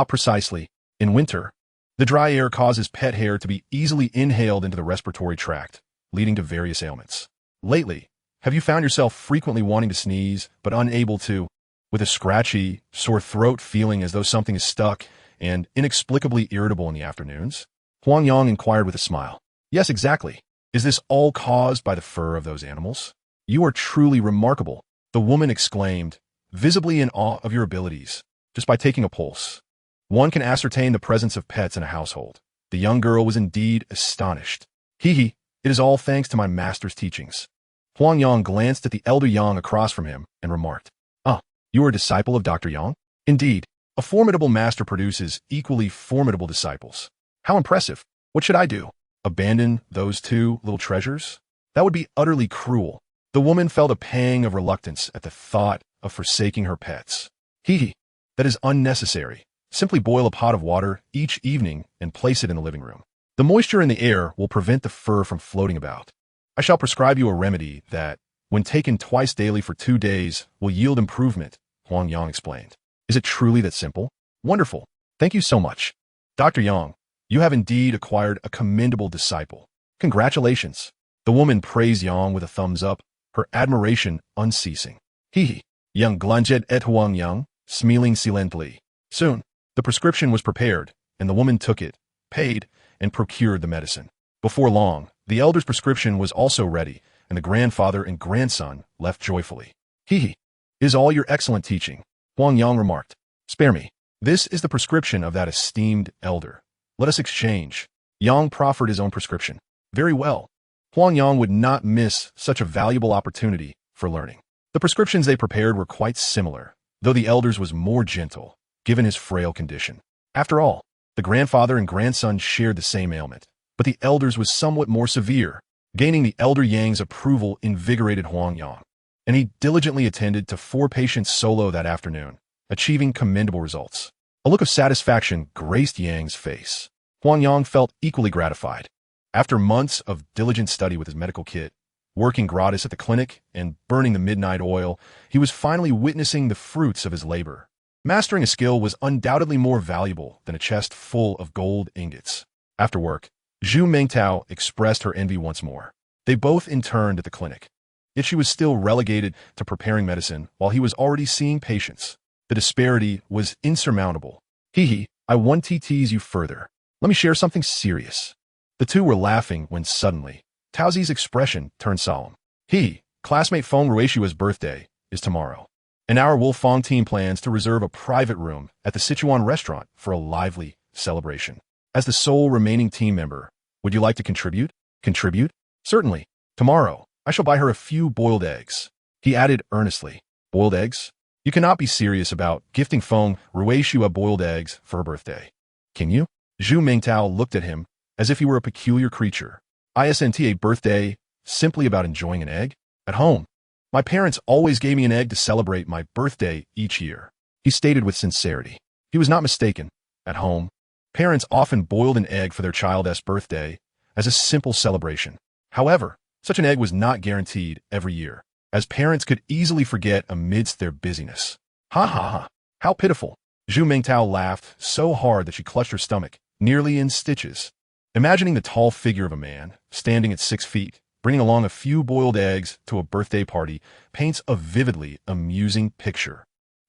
Speaker 1: Precisely. In winter, the dry air causes pet hair to be easily inhaled into the respiratory tract, leading to various ailments. Lately, have you found yourself frequently wanting to sneeze, but unable to, with a scratchy, sore throat feeling as though something is stuck, and inexplicably irritable in the afternoons? Huang Yang inquired with a smile. Yes, exactly. Is this all caused by the fur of those animals? You are truly remarkable, the woman exclaimed, visibly in awe of your abilities. Just by taking a pulse, one can ascertain the presence of pets in a household. The young girl was indeed astonished. It is all thanks to my master's teachings. Huang Yang glanced at the elder Yang across from him and remarked, You are a disciple of Dr. Yang? Indeed, a formidable master produces equally formidable disciples. How impressive. What should I do? Abandon those two little treasures? That would be utterly cruel. The woman felt a pang of reluctance at the thought of forsaking her pets. That is unnecessary. Simply boil a pot of water each evening and place it in the living room. The moisture in the air will prevent the fur from floating about. I shall prescribe you a remedy that, when taken twice daily for 2 days, will yield improvement, Huang Yang explained. Is it truly that simple? Wonderful. Thank you so much. Dr. Yang, you have indeed acquired a commendable disciple. Congratulations. The woman praised Yang with a thumbs up, her admiration unceasing. Yang glanced at Huang Yang, smiling silently. Soon, the prescription was prepared, and the woman took it, paid, and procured the medicine. Before long, the elder's prescription was also ready, and the grandfather and grandson left joyfully. Is all your excellent teaching. Huang Yang remarked. Spare me. This is the prescription of that esteemed elder. Let us exchange. Yang proffered his own prescription. Very well. Huang Yang would not miss such a valuable opportunity for learning. The prescriptions they prepared were quite similar, though the elder's was more gentle, given his frail condition. After all, the grandfather and grandson shared the same ailment, but the elder's was somewhat more severe. Gaining the elder Yang's approval invigorated Huang Yang, and he diligently attended to 4 patients solo that afternoon, achieving commendable results. A look of satisfaction graced Yang's face. Huang Yang felt equally gratified. After months of diligent study with his medical kit, working gratis at the clinic, and burning the midnight oil, he was finally witnessing the fruits of his labor. Mastering a skill was undoubtedly more valuable than a chest full of gold ingots. After work, Zhu Mengtao expressed her envy once more. They both interned at the clinic. Yet she was still relegated to preparing medicine while he was already seeing patients. The disparity was insurmountable. Hee, I want to tease you further. Let me share something serious. The two were laughing when suddenly, Taozi's expression turned solemn. Classmate Feng Ruishua's birthday is tomorrow, and our Wolfang team plans to reserve a private room at the Sichuan restaurant for a lively celebration. As the sole remaining team member, would you like to contribute? Contribute? Certainly. Tomorrow, I shall buy her a few boiled eggs. He added earnestly. Boiled eggs? You cannot be serious about gifting Feng Ruishua boiled eggs for her birthday. Can you? Zhu Mingtao looked at him as if he were a peculiar creature. Isn't a birthday simply about enjoying an egg? At home, my parents always gave me an egg to celebrate my birthday each year. He stated with sincerity. He was not mistaken. At home, parents often boiled an egg for their child's birthday as a simple celebration. However, such an egg was not guaranteed every year, as parents could easily forget amidst their busyness. Ha ha ha. How pitiful. Zhu Mingtao laughed so hard that she clutched her stomach, nearly in stitches. Imagining the tall figure of a man, standing at 6 feet, bringing along a few boiled eggs to a birthday party, paints a vividly amusing picture.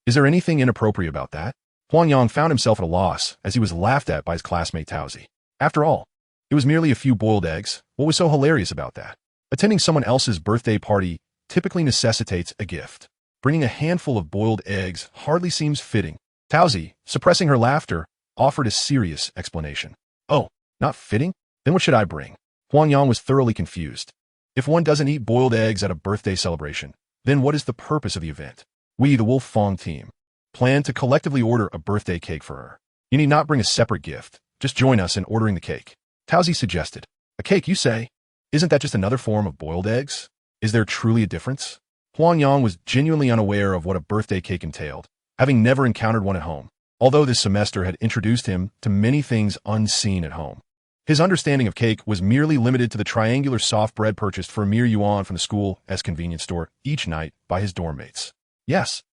Speaker 1: Is there anything inappropriate about that? Huang Yang found himself at a loss as he was laughed at by his classmate Taozi. After all, it was merely a few boiled eggs. What was so hilarious about that? Attending someone else's birthday party typically necessitates a gift. Bringing a handful of boiled eggs hardly seems fitting. Taozi, suppressing her laughter, offered a serious explanation. Oh, not fitting? Then what should I bring? Huang Yang was thoroughly confused. If one doesn't eat boiled eggs at a birthday celebration, then what is the purpose of the event? We, the Wolf Fong team, plan to collectively order a birthday cake for her. You need not bring a separate gift. Just join us in ordering the cake. Taozi suggested. A cake, you say? Isn't that just another form of boiled eggs? Is there truly a difference? Huang Yang was genuinely unaware of what a birthday cake entailed, having never encountered one at home, although this semester had introduced him to many things unseen at home. His understanding of cake was merely limited to the triangular soft bread purchased for a mere yuan from the school as convenience store each night by his dorm mates. Yes,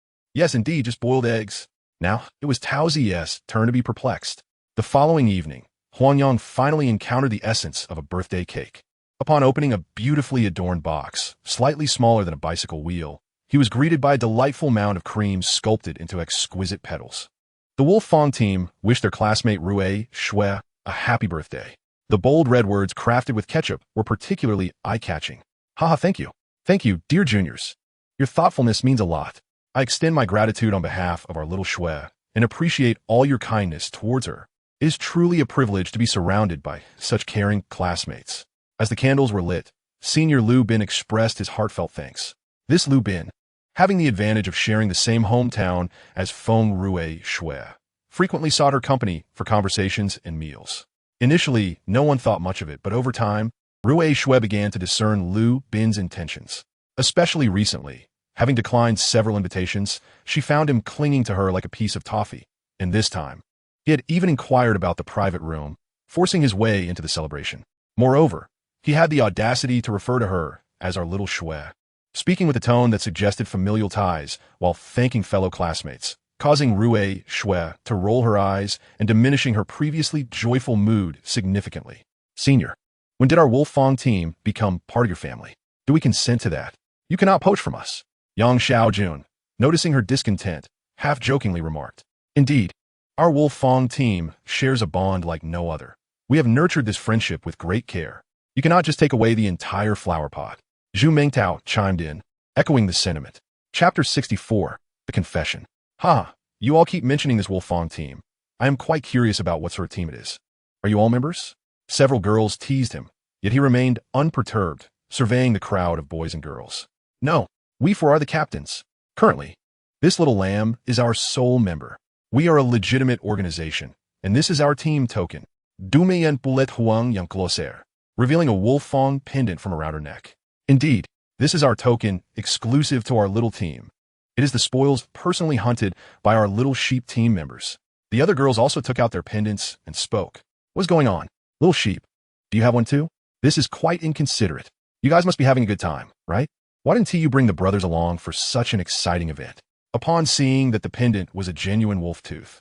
Speaker 1: indeed, just boiled eggs. Now, it was Taozi's turn to be perplexed. The following evening, Huang Yang finally encountered the essence of a birthday cake. Upon opening a beautifully adorned box, slightly smaller than a bicycle wheel, he was greeted by a delightful mound of cream sculpted into exquisite petals. The Wolf Fong team wished their classmate Rui Shui a happy birthday. The bold red words crafted with ketchup were particularly eye-catching. Haha, thank you. Thank you, dear juniors. Your thoughtfulness means a lot. I extend my gratitude on behalf of our little Shui and appreciate all your kindness towards her. It is truly a privilege to be surrounded by such caring classmates. As the candles were lit, Senior Liu Bin expressed his heartfelt thanks. This Liu Bin, having the advantage of sharing the same hometown as Feng Rui Shui, frequently sought her company for conversations and meals. Initially, no one thought much of it, but over time, Rui Shui began to discern Liu Bin's intentions. Especially recently, having declined several invitations, she found him clinging to her like a piece of toffee. And this time, he had even inquired about the private room, forcing his way into the celebration. Moreover, he had the audacity to refer to her as our little Shui, speaking with a tone that suggested familial ties while thanking fellow classmates, causing Rui Shui to roll her eyes and diminishing her previously joyful mood significantly. Senior, when did our Wolf Fong team become part of your family? Do we consent to that? You cannot poach from us. Yang Xiaojun, noticing her discontent, half-jokingly remarked. Indeed, our Wolf Fong team shares a bond like no other. We have nurtured this friendship with great care. You cannot just take away the entire flower pot. Zhu Mingtao chimed in, echoing the sentiment. Chapter 64, The Confession. Ha! You all keep mentioning this Wolfong team. I am quite curious about what sort of team it is. Are you all members? Several girls teased him, yet he remained unperturbed, surveying the crowd of boys and girls. No, we four are the captains. Currently, this little lamb is our sole member. We are a legitimate organization, and this is our team token. Dume and Bulet Huang Yang closer, revealing a Wolfong pendant from around her neck. Indeed, this is our token exclusive to our little team. It is the spoils personally hunted by our little sheep team members. The other girls also took out their pendants and spoke. What's going on? Little sheep, do you have one too? This is quite inconsiderate. You guys must be having a good time, right? Why didn't you bring the brothers along for such an exciting event? Upon seeing that the pendant was a genuine wolf tooth,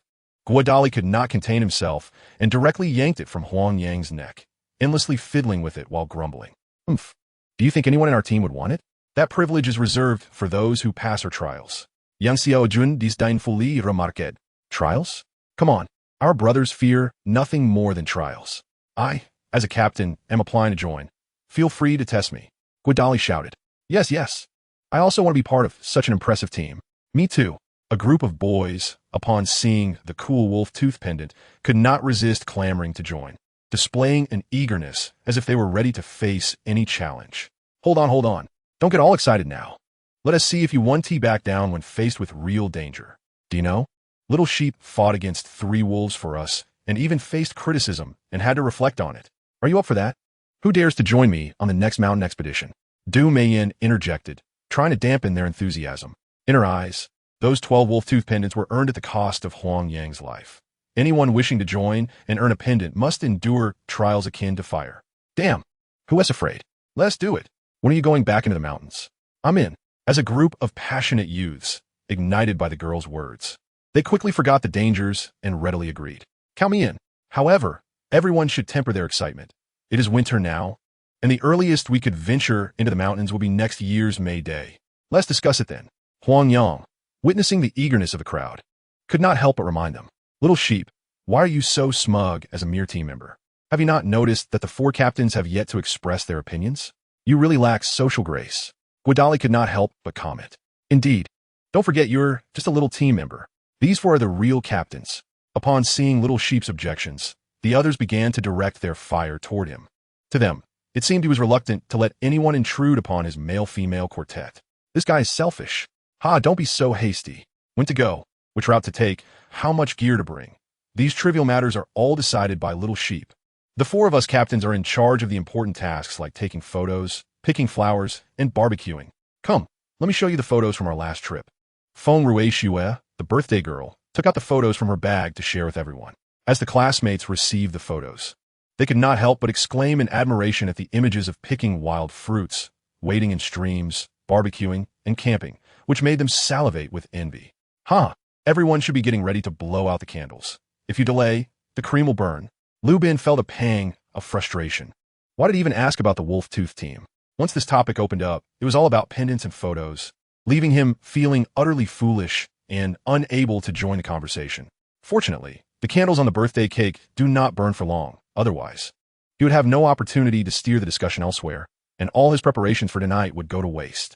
Speaker 1: Guadali could not contain himself and directly yanked it from Huang Yang's neck, endlessly fiddling with it while grumbling. Oomph. Do you think anyone in our team would want it? That privilege is reserved for those who pass our trials. Yang Xiao Jun disdainfully remarqued. Trials? Come on. Our brothers fear nothing more than trials. I, as a captain, am applying to join. Feel free to test me. Guadali shouted. Yes, yes. I also want to be part of such an impressive team. Me too. A group of boys, upon seeing the cool wolf tooth pendant, could not resist clamoring to join, displaying an eagerness as if they were ready to face any challenge. Hold on. Don't get all excited now. Let us see if you 1T back down when faced with real danger. Do you know? Little Sheep fought against 3 wolves for us and even faced criticism and had to reflect on it. Are you up for that? Who dares to join me on the next mountain expedition? Du Meiyin interjected, trying to dampen their enthusiasm. In her eyes, those 12 wolf tooth pendants were earned at the cost of Huang Yang's life. Anyone wishing to join and earn a pendant must endure trials akin to fire. Damn, who is afraid? Let's do it. When are you going back into the mountains? I'm in. As a group of passionate youths, ignited by the girl's words, they quickly forgot the dangers and readily agreed. Count me in. However, everyone should temper their excitement. It is winter now, and the earliest we could venture into the mountains will be next year's May Day. Let's discuss it then. Huang Yang, witnessing the eagerness of the crowd, could not help but remind them. Little Sheep, why are you so smug as a mere team member? Have you not noticed that the 4 captains have yet to express their opinions? You really lack social grace. Guadali could not help but comment. Indeed. Don't forget you're just a little team member. These 4 are the real captains. Upon seeing Little Sheep's objections, the others began to direct their fire toward him. To them, it seemed he was reluctant to let anyone intrude upon his male-female quartet. This guy is selfish. Ha, don't be so hasty. When to go, which route to take, how much gear to bring. These trivial matters are all decided by Little Sheep. The 4 of us captains are in charge of the important tasks like taking photos, picking flowers, and barbecuing. Come, let me show you the photos from our last trip. Feng Ruishue, the birthday girl, took out the photos from her bag to share with everyone. As the classmates received the photos, they could not help but exclaim in admiration at the images of picking wild fruits, wading in streams, barbecuing, and camping, which made them salivate with envy. Everyone should be getting ready to blow out the candles. If you delay, the cream will burn. Lu Bin felt a pang of frustration. Why did he even ask about the wolf tooth team? Once this topic opened up, it was all about pendants and photos, leaving him feeling utterly foolish and unable to join the conversation. Fortunately, the candles on the birthday cake do not burn for long. Otherwise, he would have no opportunity to steer the discussion elsewhere, and all his preparations for tonight would go to waste.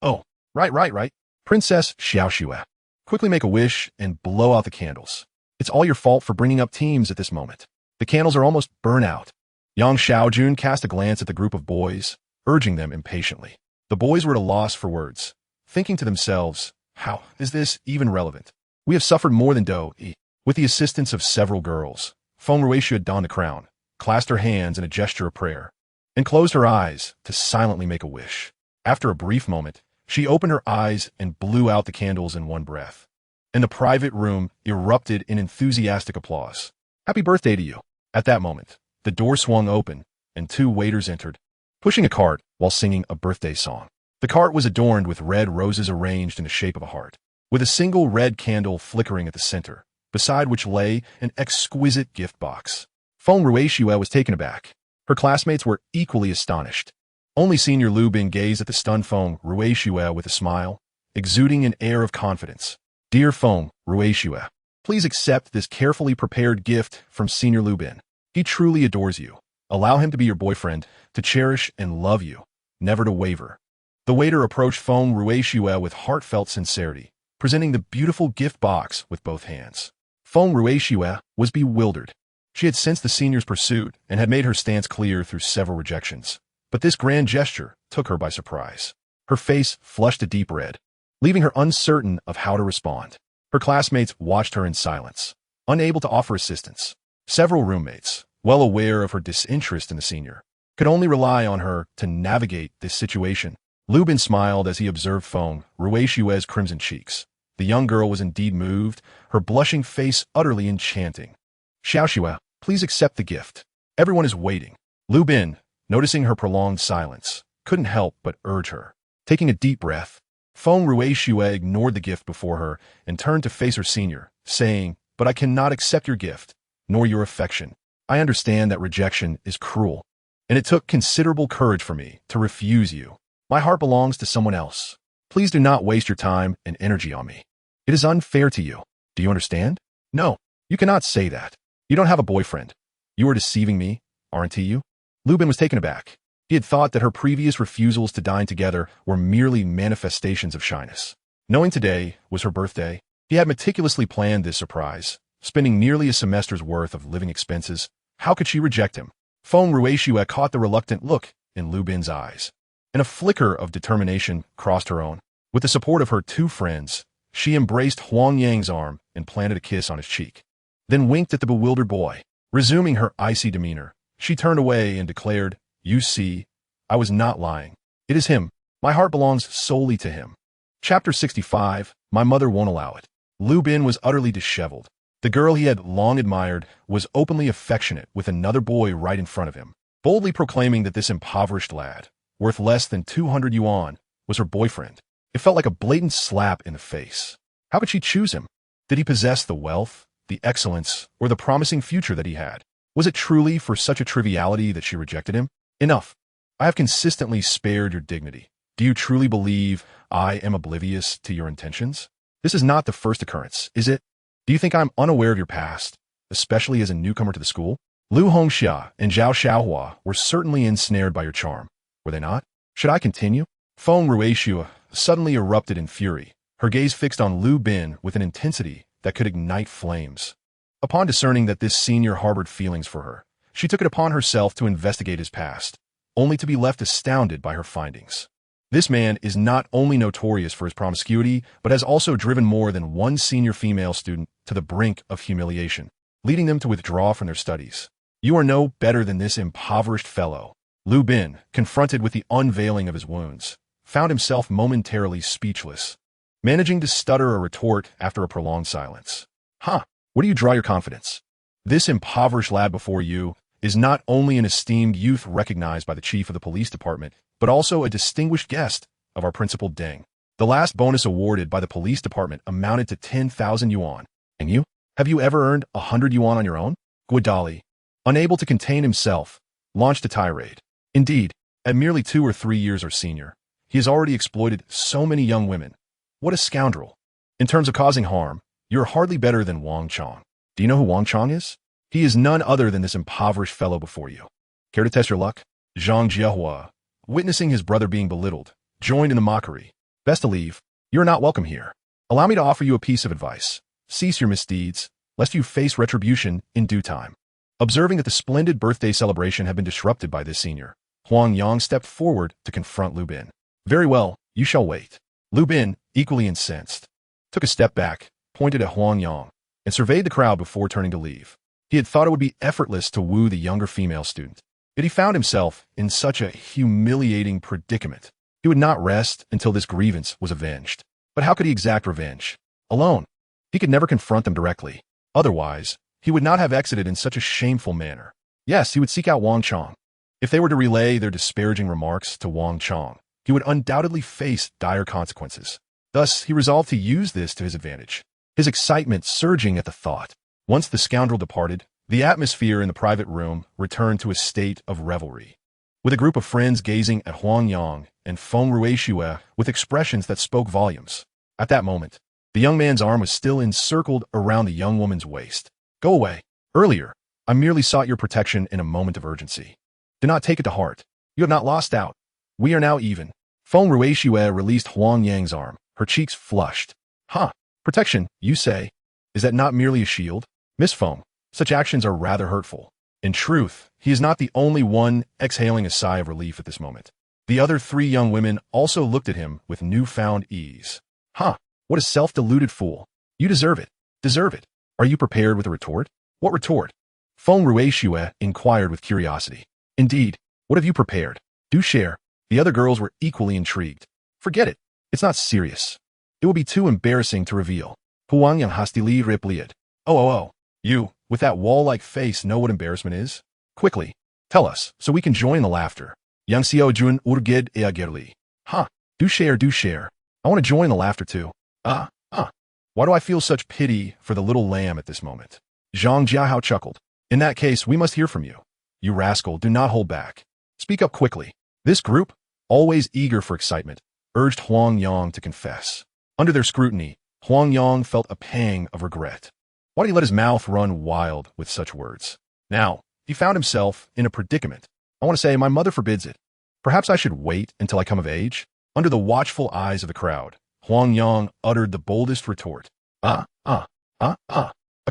Speaker 1: Oh, right. Princess Xiaoxue. Quickly make a wish and blow out the candles. It's all your fault for bringing up teams at this moment. The candles are almost burnt out. Yang Xiaojun cast a glance at the group of boys, urging them impatiently. The boys were at a loss for words, thinking to themselves, how is this even relevant? We have suffered more than Do-e. With the assistance of several girls, Feng Ruishue donned the crown, clasped her hands in a gesture of prayer, and closed her eyes to silently make a wish. After a brief moment, she opened her eyes and blew out the candles in one breath. And the private room erupted in enthusiastic applause. Happy birthday to you. At that moment, the door swung open, and 2 waiters entered, pushing a cart while singing a birthday song. The cart was adorned with red roses arranged in the shape of a heart, with a single red candle flickering at the center, beside which lay an exquisite gift box. Feng Ruishue was taken aback. Her classmates were equally astonished. Only Senior Lu Bin gazed at the stunned Feng Ruishue with a smile, exuding an air of confidence. Dear Feng Ruishue, please accept this carefully prepared gift from Senior Lu Bin. He truly adores you. Allow him to be your boyfriend, to cherish and love you, never to waver. The waiter approached Feng Ruishue with heartfelt sincerity, presenting the beautiful gift box with both hands. Feng Ruishue was bewildered. She had sensed the senior's pursuit and had made her stance clear through several rejections. But this grand gesture took her by surprise. Her face flushed a deep red, leaving her uncertain of how to respond. Her classmates watched her in silence, unable to offer assistance. Several roommates, well aware of her disinterest in the senior, could only rely on her to navigate this situation. Lubin smiled as he observed Feng Ruishue's crimson cheeks. The young girl was indeed moved, her blushing face utterly enchanting. Xiaoxue, please accept the gift. Everyone is waiting. Lubin, noticing her prolonged silence, couldn't help but urge her. Taking a deep breath, Feng Ruishue ignored the gift before her and turned to face her senior, saying, "But I cannot accept your gift, nor your affection. I understand that rejection is cruel, and it took considerable courage for me to refuse you. My heart belongs to someone else. Please do not waste your time and energy on me. It is unfair to you. Do you understand? No, you cannot say that. You don't have a boyfriend. You are deceiving me, aren't you?" Lubin was taken aback. He had thought that her previous refusals to dine together were merely manifestations of shyness. Knowing today was her birthday, he had meticulously planned this surprise, spending nearly a semester's worth of living expenses. How could she reject him? Feng Ruishue caught the reluctant look in Lubin's eyes, and a flicker of determination crossed her own. With the support of her two friends, she embraced Huang Yang's arm and planted a kiss on his cheek, then winked at the bewildered boy. Resuming her icy demeanor, she turned away and declared, "You see, I was not lying. It is him. My heart belongs solely to him." Chapter 65, My Mother Won't Allow It. Lubin was utterly disheveled. The girl he had long admired was openly affectionate with another boy right in front of him, boldly proclaiming that this impoverished lad, worth less than 200 yuan, was her boyfriend. It felt like a blatant slap in the face. How could she choose him? Did he possess the wealth, the excellence, or the promising future that he had? Was it truly for such a triviality that she rejected him? Enough. I have consistently spared your dignity. Do you truly believe I am oblivious to your intentions? This is not the first occurrence, is it? Do you think I'm unaware of your past, especially as a newcomer to the school? Lu Hongxia and Zhao Xiaohua were certainly ensnared by your charm, were they not? Should I continue? Feng Ruishue suddenly erupted in fury, her gaze fixed on Lu Bin with an intensity that could ignite flames. Upon discerning that this senior harbored feelings for her, she took it upon herself to investigate his past, only to be left astounded by her findings. This man is not only notorious for his promiscuity, but has also driven more than one senior female student to the brink of humiliation, leading them to withdraw from their studies. You are no better than this impoverished fellow. Lu Bin, confronted with the unveiling of his wounds, found himself momentarily speechless, managing to stutter a retort after a prolonged silence. Where do you draw your confidence? This impoverished lad before you is not only an esteemed youth recognized by the chief of the police department, but also a distinguished guest of our principal Deng. The last bonus awarded by the police department amounted to 10,000 yuan. And you? Have you ever earned 100 yuan on your own? Guadali, unable to contain himself, launched a tirade. Indeed, at merely 2 or 3 years our senior, he has already exploited so many young women. What a scoundrel. In terms of causing harm, you're hardly better than Wang Chong. Do you know who Wang Chong is? He is none other than this impoverished fellow before you. Care to test your luck? Zhang Jiahua, witnessing his brother being belittled, joined in the mockery. Best to leave. You are not welcome here. Allow me to offer you a piece of advice. Cease your misdeeds, lest you face retribution in due time. Observing that the splendid birthday celebration had been disrupted by this senior, Huang Yang stepped forward to confront Lu Bin. Very well, you shall wait. Lu Bin, equally incensed, took a step back, pointed at Huang Yang, and surveyed the crowd before turning to leave. He had thought it would be effortless to woo the younger female student, yet he found himself in such a humiliating predicament. He would not rest until this grievance was avenged. But how could he exact revenge? Alone. He could never confront them directly. Otherwise, he would not have exited in such a shameful manner. Yes, he would seek out Wang Chong. If they were to relay their disparaging remarks to Wang Chong, he would undoubtedly face dire consequences. Thus, he resolved to use this to his advantage, his excitement surging at the thought. Once the scoundrel departed, the atmosphere in the private room returned to a state of revelry, with a group of friends gazing at Huang Yang and Feng Ruishue with expressions that spoke volumes. At that moment, the young man's arm was still encircled around the young woman's waist. Go away. Earlier, I merely sought your protection in a moment of urgency. Do not take it to heart. You have not lost out. We are now even. Feng Ruishue released Huang Yang's arm, her cheeks flushed. Huh. Protection, you say? Is that not merely a shield? Miss Feng, such actions are rather hurtful. In truth, he is not the only one exhaling a sigh of relief at this moment. The other three young women also looked at him with newfound ease. Huh. What a self-deluded fool. You deserve it. Deserve it. Are you prepared with a retort? What retort? Feng Ruishue inquired with curiosity. Indeed. What have you prepared? Do share. The other girls were equally intrigued. Forget it. It's not serious. It will be too embarrassing to reveal. Huang Yang hastily replied. Oh. You, with that wall-like face, know what embarrassment is? Quickly, tell us, so we can join the laughter. Yang Xiao Jun urged eagerly. Huh. Do share. I want to join the laughter too. Why do I feel such pity for the little lamb at this moment? Zhang Jiahao chuckled. In that case, we must hear from you. You rascal, do not hold back. Speak up quickly. This group, always eager for excitement, urged Huang Yang to confess. Under their scrutiny, Huang Yang felt a pang of regret. Why did he let his mouth run wild with such words? Now, he found himself in a predicament. I want to say my mother forbids it. Perhaps I should wait until I come of age? Under the watchful eyes of the crowd, Huang Yang uttered the boldest retort. A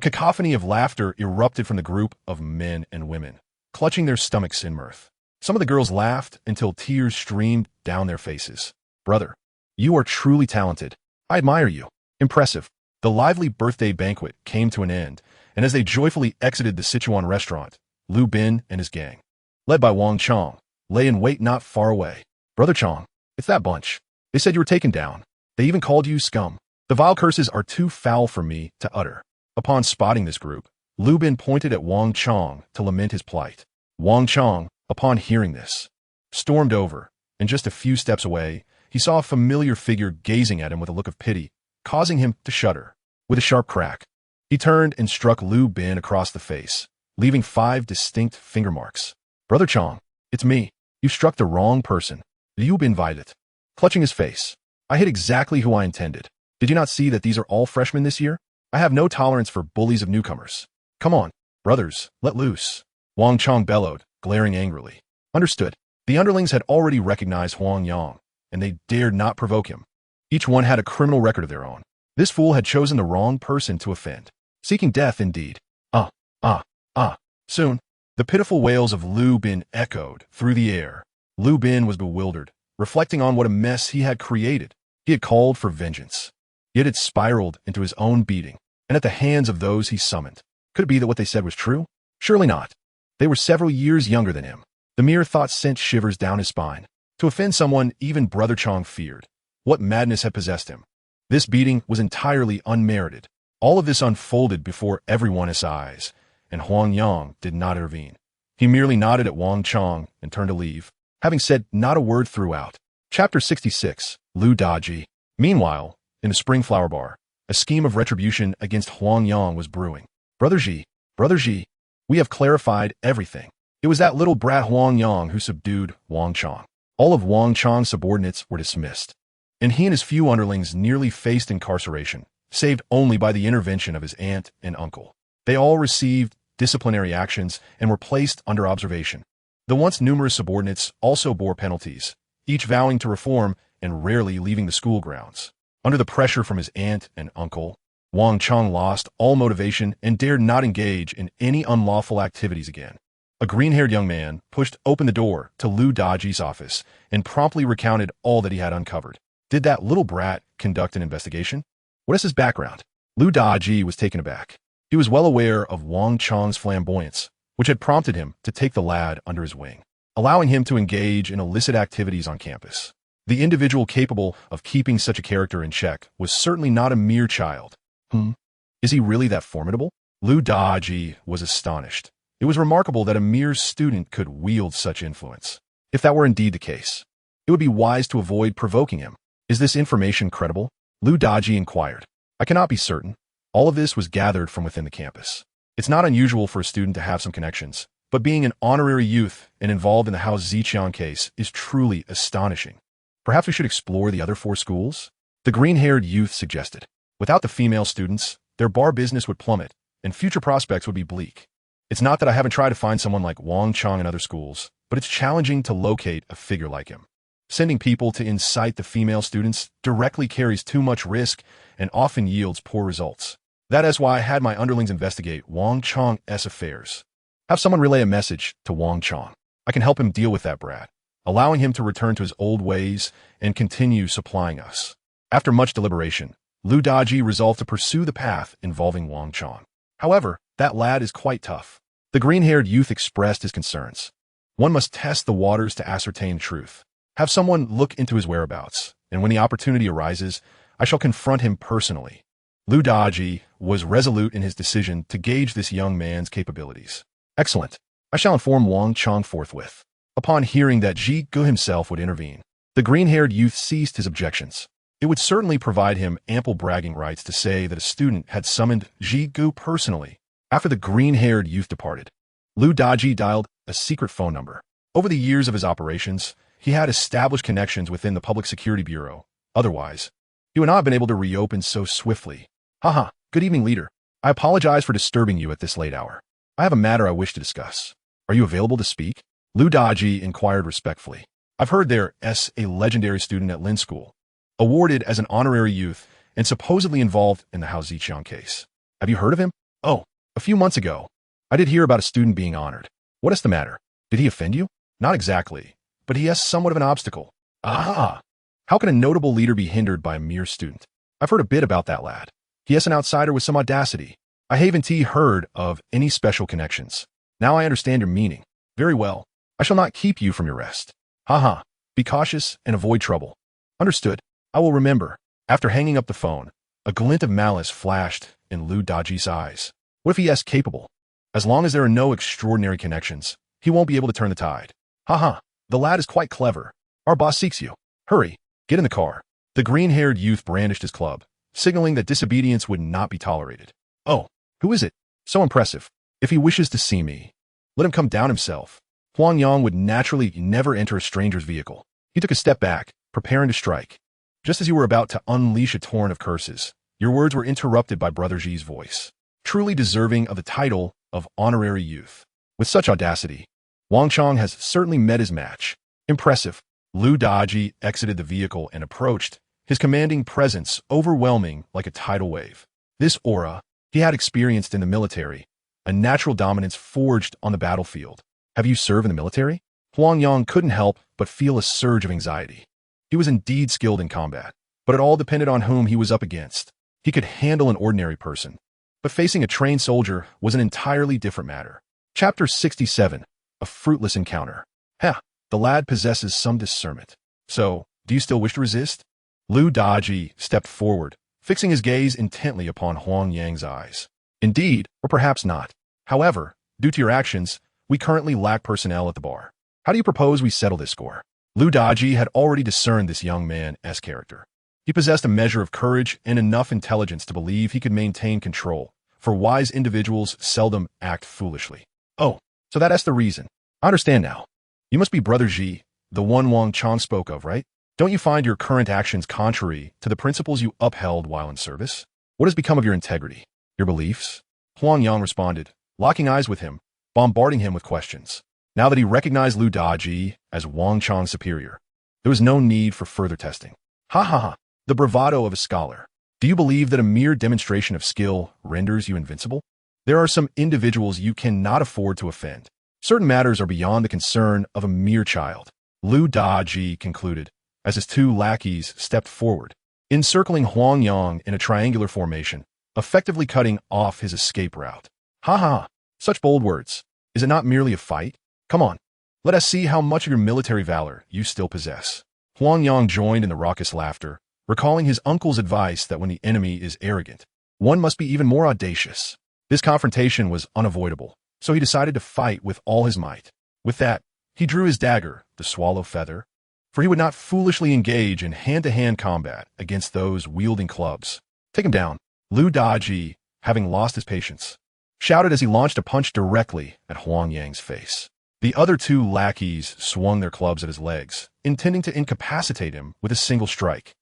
Speaker 1: cacophony of laughter erupted from the group of men and women, clutching their stomachs in mirth. Some of the girls laughed until tears streamed down their faces. Brother, you are truly talented. I admire you. Impressive. The lively birthday banquet came to an end, and as they joyfully exited the Sichuan restaurant, Lu Bin and his gang, led by Wang Chong, lay in wait not far away. Brother Chong, it's that bunch. They said you were taken down. They even called you scum. The vile curses are too foul for me to utter. Upon spotting this group, Lu Bin pointed at Wang Chong to lament his plight. Wang Chong, upon hearing this, stormed over, and just a few steps away, he saw a familiar figure gazing at him with a look of pity, causing him to shudder. With a sharp crack, he turned and struck Lu Bin across the face, leaving 5 distinct finger marks. Brother Chong, it's me. You struck the wrong person. Liu Bin invited. Clutching his face. I hit exactly who I intended. Did you not see that these are all freshmen this year? I have no tolerance for bullies of newcomers. Come on, brothers, let loose. Wang Chong bellowed, glaring angrily. Understood. The underlings had already recognized Huang Yang, and they dared not provoke him. Each one had a criminal record of their own. This fool had chosen the wrong person to offend. Seeking death, indeed. Soon, the pitiful wails of Lu Bin echoed through the air. Lu Bin was bewildered, reflecting on what a mess he had created. He had called for vengeance. Yet it spiraled into his own beating, and at the hands of those he summoned. Could it be that what they said was true? Surely not. They were several years younger than him. The mere thought sent shivers down his spine. To offend someone even Brother Chong feared. What madness had possessed him? This beating was entirely unmerited. All of this unfolded before everyone's eyes, and Huang Yang did not intervene. He merely nodded at Wang Chong and turned to leave, having said not a word throughout. Chapter 66, Lu Daji. Meanwhile, in the Spring Flower Bar, a scheme of retribution against Huang Yang was brewing. Brother Ji, we have clarified everything. It was that little brat Huang Yang who subdued Wang Chong. All of Wang Chong's subordinates were dismissed, and he and his few underlings nearly faced incarceration, saved only by the intervention of his aunt and uncle. They all received disciplinary actions and were placed under observation. The once numerous subordinates also bore penalties, each vowing to reform and rarely leaving the school grounds. Under the pressure from his aunt and uncle, Wang Chong lost all motivation and dared not engage in any unlawful activities again. A green-haired young man pushed open the door to Lu Daji's office and promptly recounted all that he had uncovered. Did that little brat conduct an investigation? What is his background? Lu Daji was taken aback. He was well aware of Wang Chong's flamboyance, which had prompted him to take the lad under his wing, allowing him to engage in illicit activities on campus. The individual capable of keeping such a character in check was certainly not a mere child. Is he really that formidable? Lu Daji was astonished. It was remarkable that a mere student could wield such influence. If that were indeed the case, it would be wise to avoid provoking him. Is this information credible? Lu Daji inquired. I cannot be certain. All of this was gathered from within the campus. It's not unusual for a student to have some connections, but being an honorary youth and involved in the Hao Ziqian case is truly astonishing. Perhaps we should explore the other 4 schools? The green-haired youth suggested. Without the female students, their bar business would plummet, and future prospects would be bleak. It's not that I haven't tried to find someone like Wang Chong in other schools, but it's challenging to locate a figure like him. Sending people to incite the female students directly carries too much risk and often yields poor results. That is why I had my underlings investigate Wang Chang's affairs. Have someone relay a message to Wang Chang. I can help him deal with that brat, allowing him to return to his old ways and continue supplying us. After much deliberation, Lu Daji resolved to pursue the path involving Wang Chang. However, that lad is quite tough. The green-haired youth expressed his concerns. One must test the waters to ascertain truth. Have someone look into his whereabouts, and when the opportunity arises, I shall confront him personally. Lu Daji was resolute in his decision to gauge this young man's capabilities. Excellent. I shall inform Wang Chang forthwith. Upon hearing that Ji Gu himself would intervene, the green-haired youth ceased his objections. It would certainly provide him ample bragging rights to say that a student had summoned Ji Gu personally. After the green-haired youth departed, Lu Daji dialed a secret phone number. Over the years of his operations, he had established connections within the Public Security Bureau. Otherwise, he would not have been able to reopen so swiftly. Haha, good evening, leader. I apologize for disturbing you at this late hour. I have a matter I wish to discuss. Are you available to speak? Lu Daji inquired respectfully. I've heard there's a legendary student at Lin School, awarded as an honorary youth and supposedly involved in the Hao Ziqiang case. Have you heard of him? Oh, a few months ago, I did hear about a student being honored. What is the matter? Did he offend you? Not exactly, but he has somewhat of an obstacle. Ah! How can a notable leader be hindered by a mere student? I've heard a bit about that lad. He is an outsider with some audacity. I haven't heard of any special connections. Now I understand your meaning. Very well. I shall not keep you from your rest. Haha. Be cautious and avoid trouble. Understood. I will remember. After hanging up the phone, a glint of malice flashed in Lu Daji's eyes. What if he is capable? As long as there are no extraordinary connections, he won't be able to turn the tide. Haha. The lad is quite clever. Our boss seeks you. Hurry. Get in the car. The green-haired youth brandished his club, signaling that disobedience would not be tolerated. Oh, who is it? So impressive. If he wishes to see me, let him come down himself. Huang Yang would naturally never enter a stranger's vehicle. He took a step back, preparing to strike. Just as you were about to unleash a torrent of curses, your words were interrupted by Brother Ji's voice. Truly deserving of the title of honorary youth. With such audacity, Wang Chang has certainly met his match. Impressive. Lu Daji exited the vehicle and approached, his commanding presence overwhelming like a tidal wave. This aura he had experienced in the military, a natural dominance forged on the battlefield. Have you served in the military? Huang Yang couldn't help but feel a surge of anxiety. He was indeed skilled in combat, but it all depended on whom he was up against. He could handle an ordinary person, but facing a trained soldier was an entirely different matter. Chapter 67, A Fruitless Encounter. Heh. The lad possesses some discernment. So, do you still wish to resist? Lu Daji stepped forward, fixing his gaze intently upon Huang Yang's eyes. Indeed, or perhaps not. However, due to your actions, we currently lack personnel at the bar. How do you propose we settle this score? Lu Daji had already discerned this young man's character. He possessed a measure of courage and enough intelligence to believe he could maintain control, for wise individuals seldom act foolishly. Oh, so that's the reason. I understand now. You must be Brother Ji, the one Wang Chang spoke of, right? Don't you find your current actions contrary to the principles you upheld while in service? What has become of your integrity, your beliefs? Huang Yang responded, locking eyes with him, bombarding him with questions. Now that he recognized Lu Daji as Wang Chang's superior, there was no need for further testing. Ha ha ha, the bravado of a scholar. Do you believe that a mere demonstration of skill renders you invincible? There are some individuals you cannot afford to offend. Certain matters are beyond the concern of a mere child. Lu Daji concluded, as his two lackeys stepped forward, encircling Huang Yang in a triangular formation, effectively cutting off his escape route. Ha ha, such bold words. Is it not merely a fight? Come on, let us see how much of your military valor you still possess. Huang Yang joined in the raucous laughter, recalling his uncle's advice that when the enemy is arrogant, one must be even more audacious. This confrontation was unavoidable, so he decided to fight with all his might. With that, he drew his dagger, the swallow feather, for he would not foolishly engage in hand-to-hand combat against those wielding clubs. Take him down. Lu Daji, having lost his patience, shouted as he launched a punch directly at Huang Yang's face. The other two lackeys swung their clubs at his legs, intending to incapacitate him with a single strike.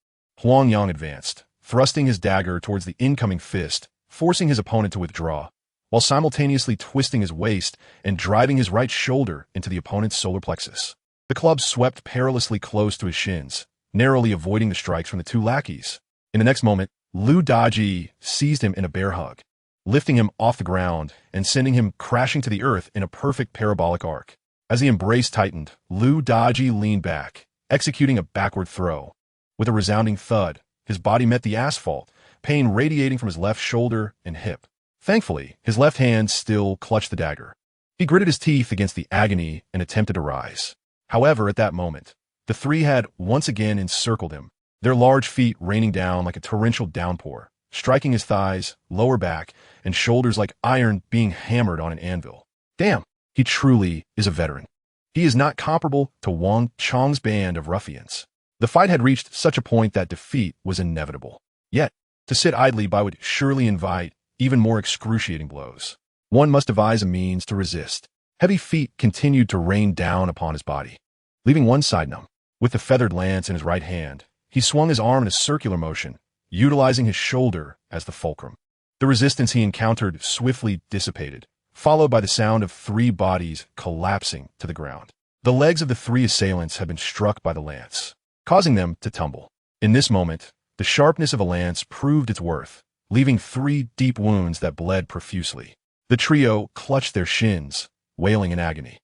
Speaker 1: Huang Yang advanced, thrusting his dagger towards the incoming fist, forcing his opponent to withdraw, while simultaneously twisting his waist and driving his right shoulder into the opponent's solar plexus. The club swept perilously close to his shins, narrowly avoiding the strikes from the two lackeys. In the next moment, Lu Daji seized him in a bear hug, lifting him off the ground and sending him crashing to the earth in a perfect parabolic arc. As the embrace tightened, Lu Daji leaned back, executing a backward throw. With a resounding thud, his body met the asphalt, pain radiating from his left shoulder and hip. Thankfully, his left hand still clutched the dagger. He gritted his teeth against the agony and attempted to rise. However, at that moment, the three had once again encircled him, their large feet raining down like a torrential downpour, striking his thighs, lower back, and shoulders like iron being hammered on an anvil. Damn, he truly is a veteran. He is not comparable to Wang Chang's band of ruffians. The fight had reached such a point that defeat was inevitable. Yet, to sit idly by would surely invite even more excruciating blows. One must devise a means to resist. Heavy feet continued to rain down upon his body, leaving one side numb. With the feathered lance in his right hand, he swung his arm in a circular motion, utilizing his shoulder as the fulcrum. The resistance he encountered swiftly dissipated, followed by the sound of three bodies collapsing to the ground. The legs of the three assailants had been struck by the lance, causing them to tumble. In this moment, the sharpness of a lance proved its worth, leaving three deep wounds that bled profusely. The trio clutched their shins, wailing in agony.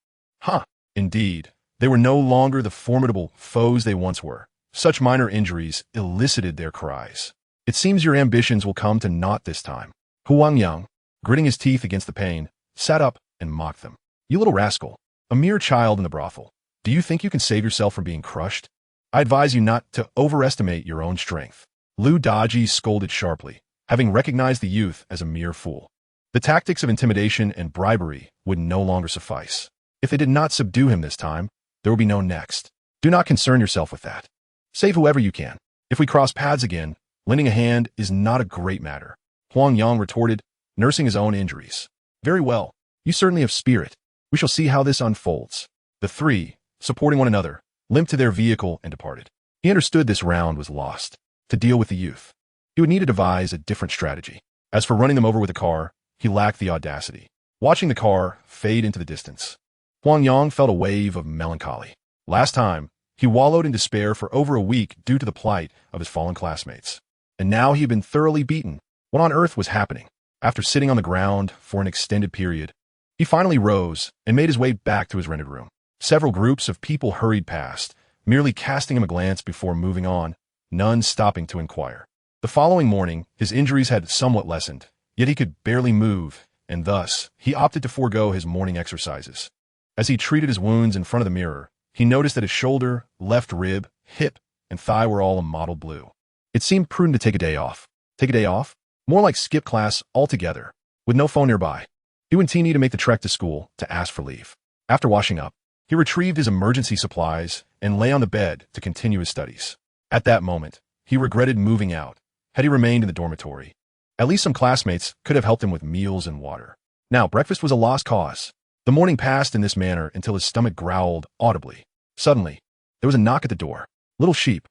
Speaker 1: Indeed, they were no longer the formidable foes they once were. Such minor injuries elicited their cries. It seems your ambitions will come to naught this time. Huang Yang, gritting his teeth against the pain, sat up and mocked them. You little rascal, a mere child in the brothel. Do you think you can save yourself from being crushed? I advise you not to overestimate your own strength. Lu Daji scolded sharply, having recognized the youth as a mere fool. The tactics of intimidation and bribery would no longer suffice. If they did not subdue him this time, there will be no next. Do not concern yourself with that. Save whoever you can. If we cross paths again, lending a hand is not a great matter. Huang Yang retorted, nursing his own injuries. Very well. You certainly have spirit. We shall see how this unfolds. The three, supporting one another, limped to their vehicle and departed. He understood this round was lost. To deal with the youth, he would need to devise a different strategy. As for running them over with a car, he lacked the audacity. Watching the car fade into the distance, Huang Yang felt a wave of melancholy. Last time, he wallowed in despair for over a week due to the plight of his fallen classmates. And now he had been thoroughly beaten. What on earth was happening? After sitting on the ground for an extended period, he finally rose and made his way back to his rented room. Several groups of people hurried past, merely casting him a glance before moving on, none stopping to inquire. The following morning, his injuries had somewhat lessened, yet he could barely move, and thus, he opted to forego his morning exercises. As he treated his wounds in front of the mirror, he noticed that his shoulder, left rib, hip, and thigh were all a mottled blue. It seemed prudent to take a day off. Take a day off? More like skip class altogether, with no phone nearby. He went teeny to make the trek to school to ask for leave. After washing up, he retrieved his emergency supplies and lay on the bed to continue his studies. At that moment, he regretted moving out. Had he remained in the dormitory, at least some classmates could have helped him with meals and water. Now, breakfast was a lost cause. The morning passed in this manner until his stomach growled audibly. Suddenly, there was a knock at the door. Little sheep,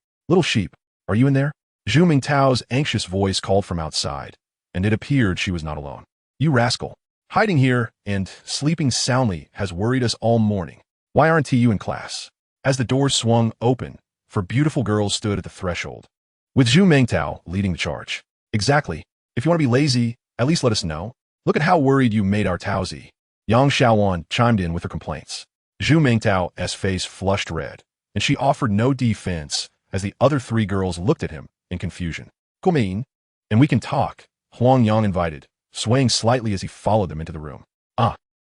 Speaker 1: are you in there? Zhu Mingtao's anxious voice called from outside, and it appeared she was not alone. You rascal. Hiding here and sleeping soundly has worried us all morning. Why aren't you in class? As the door swung open, four beautiful girls stood at the threshold, with Zhu Mingtao leading the charge. Exactly. If you want to be lazy, at least let us know. Look at how worried you made our Taozi. Yang Xiaowan chimed in with her complaints. Zhu Mingtao's face flushed red, and she offered no defense as the other three girls looked at him in confusion. Come in, and we can talk, Huang Yang invited, swaying slightly as he followed them into the room.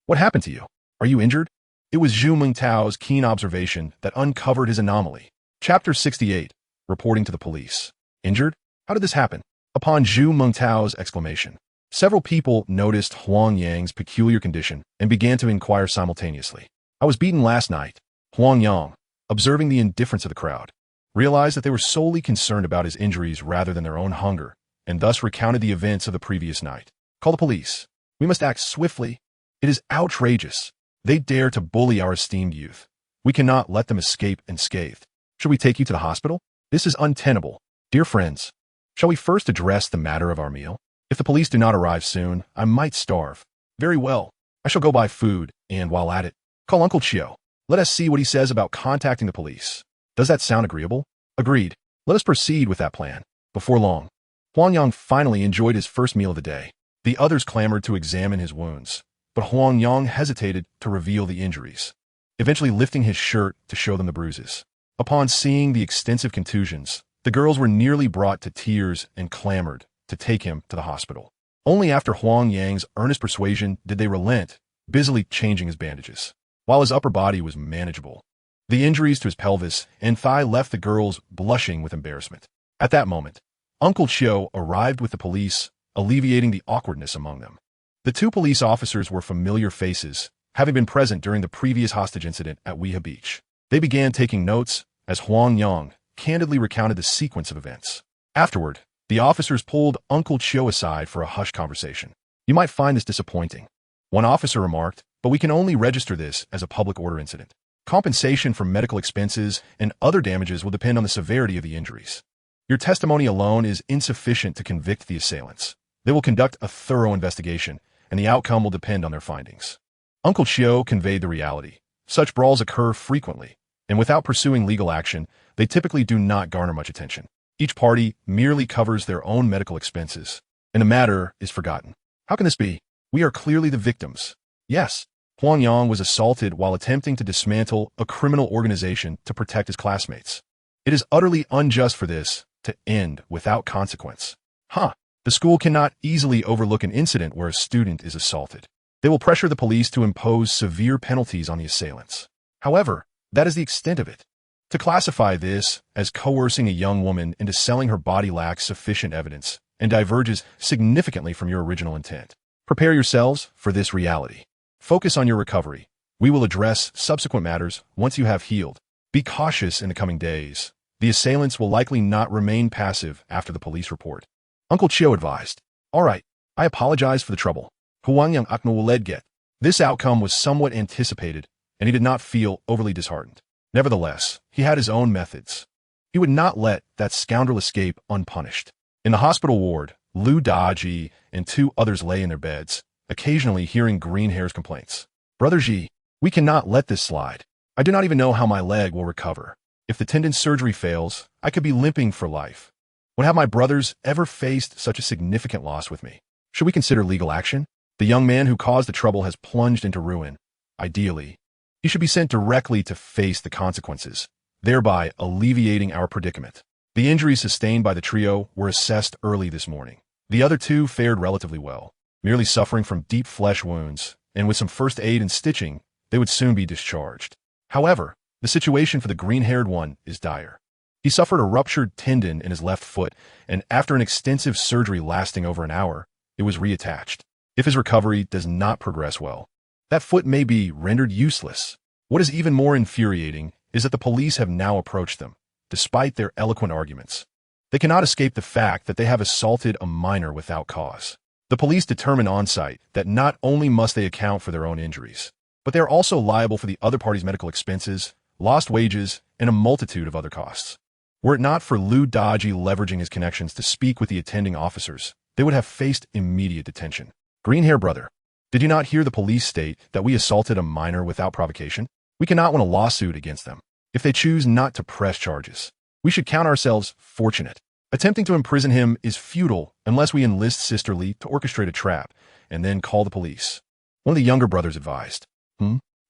Speaker 1: What happened to you? Are you injured? It was Zhu Mingtao's keen observation that uncovered his anomaly. Chapter 68, reporting to the police. Injured? How did this happen? Upon Zhu Mingtao's exclamation, several people noticed Huang Yang's peculiar condition and began to inquire simultaneously. I was beaten last night. Huang Yang, observing the indifference of the crowd, realized that they were solely concerned about his injuries rather than their own hunger, and thus recounted the events of the previous night. Call the police. We must act swiftly. It is outrageous. They dare to bully our esteemed youth. We cannot let them escape unscathed. Should we take you to the hospital? This is untenable. Dear friends, shall we first address the matter of our meal? If the police do not arrive soon, I might starve. Very well. I shall go buy food, and while at it, call Uncle Chio. Let us see what he says about contacting the police. Does that sound agreeable? Agreed. Let us proceed with that plan. Before long, Huang Yang finally enjoyed his first meal of the day. The others clamored to examine his wounds, but Huang Yang hesitated to reveal the injuries, eventually lifting his shirt to show them the bruises. Upon seeing the extensive contusions, the girls were nearly brought to tears and clamored to take him to the hospital. Only after Huang Yang's earnest persuasion did they relent, busily changing his bandages, while his upper body was manageable. The injuries to his pelvis and thigh left the girls blushing with embarrassment. At that moment, Uncle Chiu arrived with the police, alleviating the awkwardness among them. The two police officers were familiar faces, having been present during the previous hostage incident at Weha Beach. They began taking notes as Huang Yang candidly recounted the sequence of events. Afterward, the officers pulled Uncle Chiu aside for a hushed conversation. "You might find this disappointing," one officer remarked, "but we can only register this as a public order incident. Compensation for medical expenses and other damages will depend on the severity of the injuries. Your testimony alone is insufficient to convict the assailants. They will conduct a thorough investigation, and the outcome will depend on their findings." Uncle Chiu conveyed the reality. Such brawls occur frequently, and without pursuing legal action, they typically do not garner much attention. Each party merely covers their own medical expenses, and the matter is forgotten. How can this be? We are clearly the victims. Yes, Huang Yang was assaulted while attempting to dismantle a criminal organization to protect his classmates. It is utterly unjust for this to end without consequence. The school cannot easily overlook an incident where a student is assaulted. They will pressure the police to impose severe penalties on the assailants. However, that is the extent of it. To classify this as coercing a young woman into selling her body lacks sufficient evidence and diverges significantly from your original intent. Prepare yourselves for this reality. Focus on your recovery. We will address subsequent matters once you have healed. Be cautious in the coming days. The assailants will likely not remain passive after the police report. Uncle Chiu advised. "All right, I apologize for the trouble. Huang Yang acknowledged. This outcome was somewhat anticipated, and he did not feel overly disheartened. Nevertheless, he had his own methods. He would not let that scoundrel escape unpunished." In the hospital ward, Lu Daji and two others lay in their beds, occasionally hearing Green Hair's complaints. "Brother Ji, we cannot let this slide. I do not even know how my leg will recover. If the tendon surgery fails, I could be limping for life. When have my brothers ever faced such a significant loss with me? Should we consider legal action? The young man who caused the trouble has plunged into ruin. Ideally, he should be sent directly to face the consequences, thereby alleviating our predicament." The injuries sustained by the trio were assessed early this morning. The other two fared relatively well, merely suffering from deep flesh wounds, and with some first aid and stitching, they would soon be discharged. However, the situation for the green-haired one is dire. He suffered a ruptured tendon in his left foot, and after an extensive surgery lasting over an hour, it was reattached. If his recovery does not progress well, that foot may be rendered useless. What is even more infuriating is that the police have now approached them, despite their eloquent arguments. They cannot escape the fact that they have assaulted a minor without cause. The police determine on site that not only must they account for their own injuries, but they are also liable for the other party's medical expenses, lost wages, and a multitude of other costs. Were it not for Lu Daji leveraging his connections to speak with the attending officers, they would have faced immediate detention. "Green-hair brother, did you not hear the police state that we assaulted a minor without provocation? We cannot win a lawsuit against them if they choose not to press charges. We should count ourselves fortunate. Attempting to imprison him is futile unless we enlist Sister Lee to orchestrate a trap and then call the police." One of the younger brothers advised.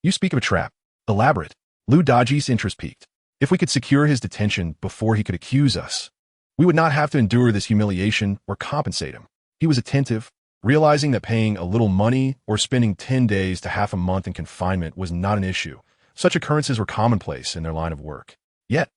Speaker 1: You speak of a trap. Elaborate." Lu Daji's interest peaked. "If we could secure his detention before he could accuse us, we would not have to endure this humiliation or compensate him." He was attentive, realizing that paying a little money or spending 10 days to half a month in confinement was not an issue. Such occurrences were commonplace in their line of work. Yet,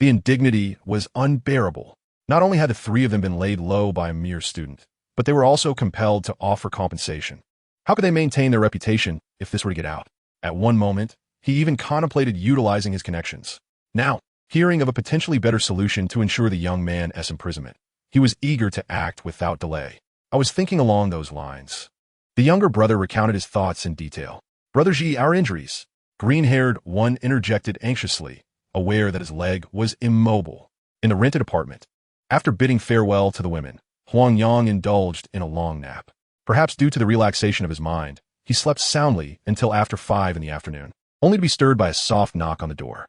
Speaker 1: the indignity was unbearable. Not only had the three of them been laid low by a mere student, but they were also compelled to offer compensation. How could they maintain their reputation if this were to get out? At one moment, he even contemplated utilizing his connections. Now, hearing of a potentially better solution to ensure the young man's imprisonment, he was eager to act without delay. "I was thinking along those lines." The younger brother recounted his thoughts in detail. "Brother Ji, our injuries." Green-haired one interjected anxiously, aware that his leg was immobile. In the rented apartment, after bidding farewell to the women, Huang Yang indulged in a long nap. Perhaps due to the relaxation of his mind, he slept soundly until after 5 in the afternoon, only to be stirred by a soft knock on the door.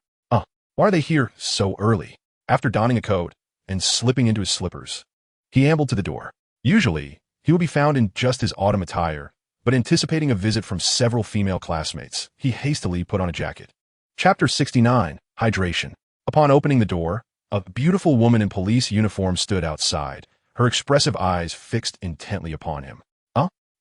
Speaker 1: Why are they here so early? After donning a coat and slipping into his slippers, He ambled to the door. Usually, he would be found in just his autumn attire, but anticipating a visit from several female classmates, he hastily put on a jacket. Chapter 69, Hydration. Upon opening the door, a beautiful woman in police uniform stood outside, her expressive eyes fixed intently upon him.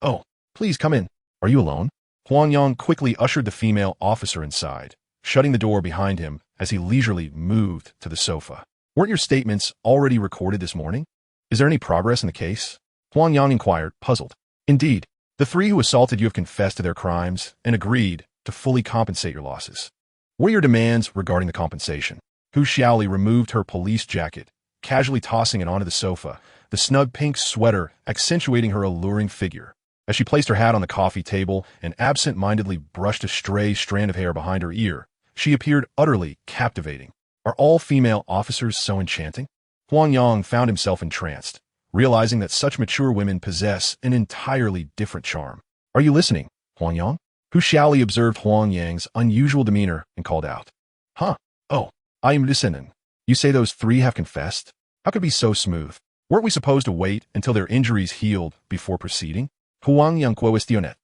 Speaker 1: Oh, please come in. Are you alone? Huang Yang quickly ushered the female officer inside, shutting the door behind him as he leisurely moved to the sofa. Weren't your statements already recorded this morning? Is there any progress in the case? Huang Yang inquired, puzzled. Indeed, the three who assaulted you have confessed to their crimes and agreed to fully compensate your losses. What are your demands regarding the compensation? Hu Xiaoli removed her police jacket, casually tossing it onto the sofa, the snug pink sweater accentuating her alluring figure. As she placed her hat on the coffee table and absent-mindedly brushed a stray strand of hair behind her ear, she appeared utterly captivating. Are all female officers so enchanting? Huang Yang found himself entranced, realizing that such mature women possess an entirely different charm. Are you listening, Huang Yang? Hu Xiaoli observed Huang Yang's unusual demeanor and called out. Huh? Oh, I am listening. You say those three have confessed? How could it be so smooth? Weren't we supposed to wait until their injuries healed before proceeding? Huang Yang cuestioned,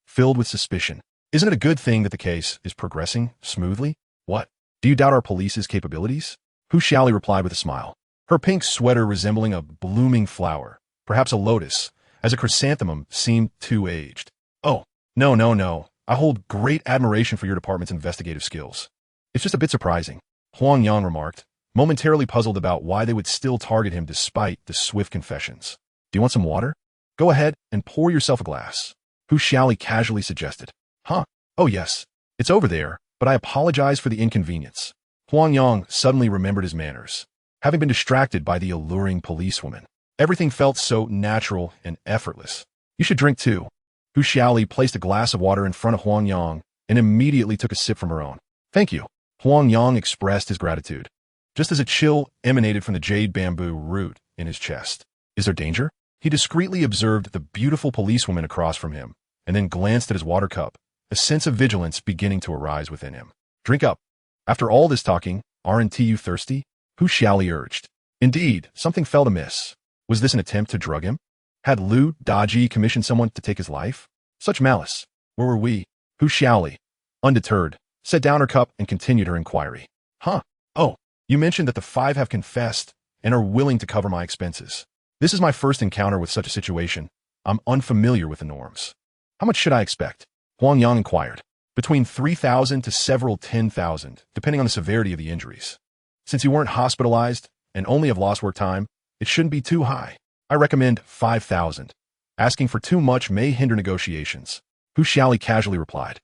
Speaker 1: filled with suspicion. Isn't it a good thing that the case is progressing smoothly? What? Do you doubt our police's capabilities? Hu Xiaoli replied with a smile, her pink sweater resembling a blooming flower, perhaps a lotus, as a chrysanthemum seemed too aged. Oh, no. I hold great admiration for your department's investigative skills. It's just a bit surprising, Huang Yang remarked, momentarily puzzled about why they would still target him despite the swift confessions. Do you want some water? Go ahead and pour yourself a glass, Hu Xiaoli casually suggested. Huh? Oh yes, it's over there, but I apologize for the inconvenience. Huang Yang suddenly remembered his manners, having been distracted by the alluring policewoman. Everything felt so natural and effortless. You should drink too. Hu Xiaoli placed a glass of water in front of Huang Yang and immediately took a sip from her own. Thank you. Huang Yang expressed his gratitude, just as a chill emanated from the jade bamboo root in his chest. Is there danger? He discreetly observed the beautiful policewoman across from him, and then glanced at his water cup, a sense of vigilance beginning to arise within him. Drink up. After all this talking, aren't you thirsty? Hu Xiaoli urged. Indeed, something felt amiss. Was this an attempt to drug him? Had Lu Daji commissioned someone to take his life? Such malice. Where were we? Hu Xiaoli, undeterred, set down her cup and continued her inquiry. Huh? Oh, you mentioned that the five have confessed and are willing to cover my expenses. This is my first encounter with such a situation. I'm unfamiliar with the norms. How much should I expect? Huang Yang inquired. Between 3,000 to several 10,000, depending on the severity of the injuries. Since you weren't hospitalized and only have lost work time, it shouldn't be too high. I recommend 5,000. Asking for too much may hinder negotiations. Hu Xiaoli casually replied.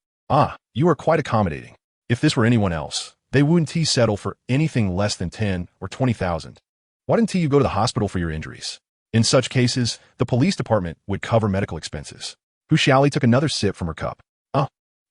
Speaker 1: You are quite accommodating. If this were anyone else, they wouldn't settle for anything less than 10 or 20,000. Why didn't you go to the hospital for your injuries? In such cases, the police department would cover medical expenses. Hu Xiaoli took another sip from her cup.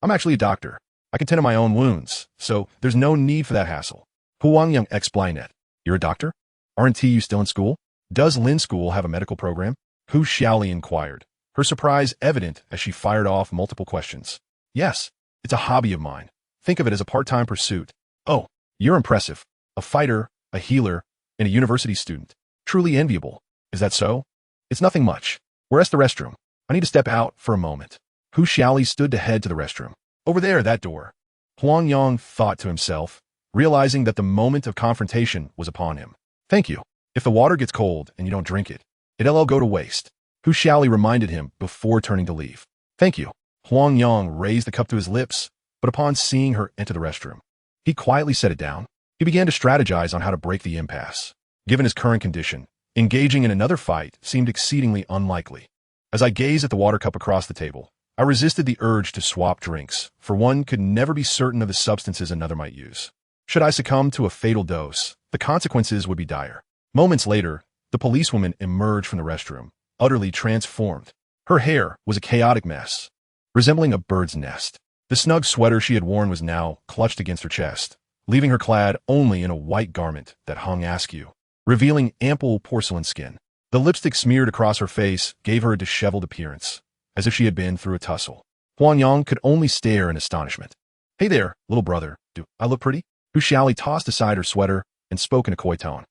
Speaker 1: I'm actually a doctor. I can tend to my own wounds, so there's no need for that hassle. Huang Yang explained. You're a doctor? Aren't you still in school? Does Lin School have a medical program? Hu Xiaoli inquired, her surprise evident as she fired off multiple questions. Yes, it's a hobby of mine. Think of it as a part-time pursuit. Oh, you're impressive. A fighter, a healer, and a university student. Truly enviable. Is that so? It's nothing much. Where's the restroom? I need to step out for a moment. Hu Xiaoli stood to head to the restroom. Over there, that door. Huang Yang thought to himself, realizing that the moment of confrontation was upon him. Thank you. If the water gets cold and you don't drink it, it'll go to waste. Hu Xiaoli reminded him before turning to leave. Thank you. Huang Yang raised the cup to his lips, but upon seeing her enter the restroom, he quietly set it down. He began to strategize on how to break the impasse. Given his current condition, engaging in another fight seemed exceedingly unlikely. As I gazed at the water cup across the table, I resisted the urge to swap drinks, for one could never be certain of the substances another might use. Should I succumb to a fatal dose, the consequences would be dire. Moments later, the policewoman emerged from the restroom, utterly transformed. Her hair was a chaotic mess, resembling a bird's nest. The snug sweater she had worn was now clutched against her chest, leaving her clad only in a white garment that hung askew, revealing ample porcelain skin. The lipstick smeared across her face gave her a disheveled appearance, as if she had been through a tussle. Huang Yang could only stare in astonishment. Hey there, little brother, do I look pretty? Hu Xiaoli tossed aside her sweater and spoke in a coy tone.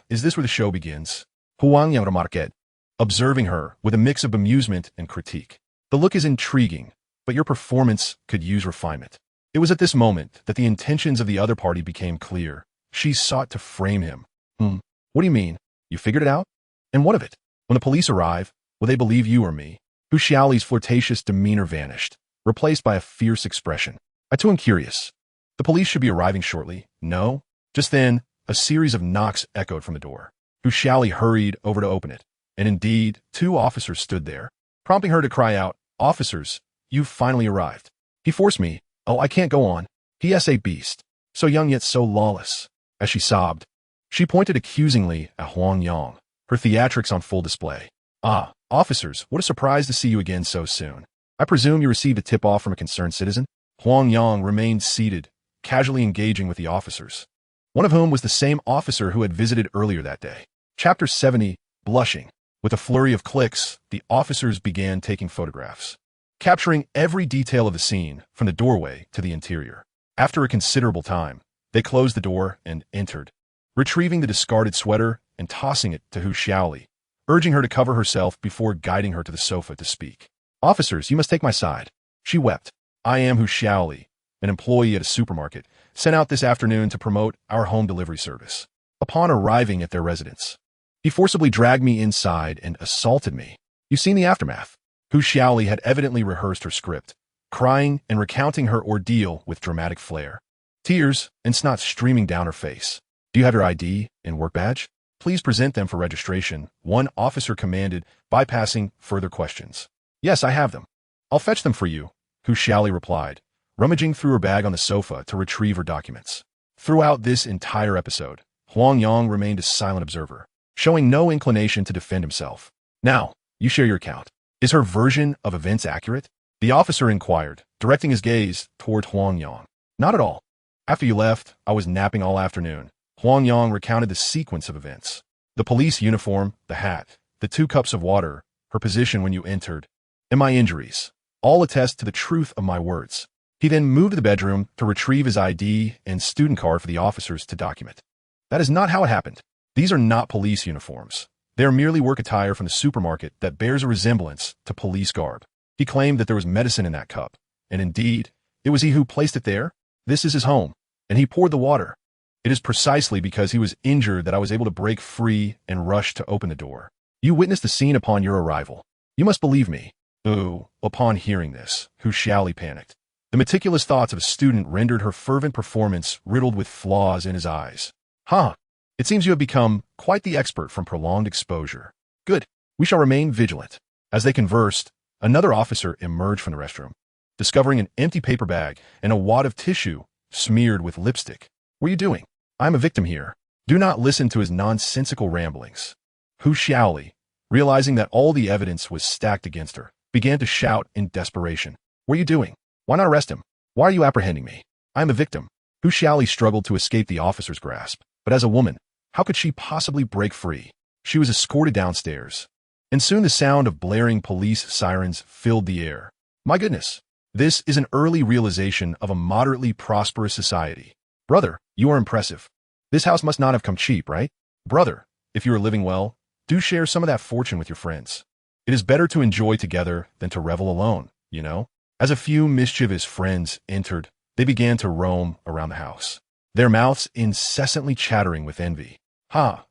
Speaker 1: Is this where the show begins? Huang Yang remarqued, observing her with a mix of amusement and critique. The look is intriguing, but your performance could use refinement. It was at this moment that the intentions of the other party became clear. She sought to frame him. What do you mean? You figured it out? And what of it? When the police arrive, will they believe you or me? Hu Xiaoli's flirtatious demeanor vanished, replaced by a fierce expression. I too am curious. The police should be arriving shortly. No? Just then, a series of knocks echoed from the door. Hu Xiaoli hurried over to open it, and indeed, 2 officers stood there, prompting her to cry out, "Officers, you've finally arrived." He forced me. Oh, I can't go on. He is a beast. So young yet so lawless. As she sobbed, she pointed accusingly at Huang Yang, her theatrics on full display. Ah, officers, what a surprise to see you again so soon. I presume you received a tip-off from a concerned citizen? Huang Yang remained seated, casually engaging with the officers, one of whom was the same officer who had visited earlier that day. Chapter 70, Blushing. With a flurry of clicks, the officers began taking photographs, capturing every detail of the scene from the doorway to the interior. After a considerable time, they closed the door and entered, retrieving the discarded sweater and tossing it to Hu Xiaoli, urging her to cover herself before guiding her to the sofa to speak. Officers, you must take my side. She wept. I am Hu Xiaoli, an employee at a supermarket, sent out this afternoon to promote our home delivery service. Upon arriving at their residence, he forcibly dragged me inside and assaulted me. You've seen the aftermath. Hu Xiaoli had evidently rehearsed her script, crying and recounting her ordeal with dramatic flair. Tears and snot streaming down her face. Do you have your ID and work badge? Please present them for registration, one officer commanded, bypassing further questions. Yes, I have them. I'll fetch them for you, Hu Xiaoli replied, rummaging through her bag on the sofa to retrieve her documents. Throughout this entire episode, Huang Yang remained a silent observer, showing no inclination to defend himself. Now, you share your account. Is her version of events accurate? The officer inquired, directing his gaze toward Huang Yang. Not at all. After you left, I was napping all afternoon. Huang Yang recounted the sequence of events. The police uniform, the hat, the 2 cups of water, her position when you entered, and my injuries. All attest to the truth of my words. He then moved to the bedroom to retrieve his ID and student card for the officers to document. That is not how it happened. These are not police uniforms. They are merely work attire from the supermarket that bears a resemblance to police garb. He claimed that there was medicine in that cup, and indeed, it was he who placed it there. This is his home, and he poured the water. It is precisely because he was injured that I was able to break free and rush to open the door. You witnessed the scene upon your arrival. You must believe me. Ooh, upon hearing this, Hu Xiaoli panicked. The meticulous thoughts of a student rendered her fervent performance riddled with flaws in his eyes. It seems you have become quite the expert from prolonged exposure. Good. We shall remain vigilant. As they conversed, another officer emerged from the restroom, discovering an empty paper bag and a wad of tissue smeared with lipstick. What are you doing? I am a victim here. Do not listen to his nonsensical ramblings. Hu Xiaoli, realizing that all the evidence was stacked against her, began to shout in desperation. What are you doing? Why not arrest him? Why are you apprehending me? I am a victim. Hu Xiaoli struggled to escape the officer's grasp, but as a woman, how could she possibly break free? She was escorted downstairs, and soon the sound of blaring police sirens filled the air. My goodness, this is an early realization of a moderately prosperous society. Brother, you are impressive. This house must not have come cheap, right? Brother, if you are living well, do share some of that fortune with your friends. It is better to enjoy together than to revel alone, you know? As a few mischievous friends entered, they began to roam around the house, their mouths incessantly chattering with envy.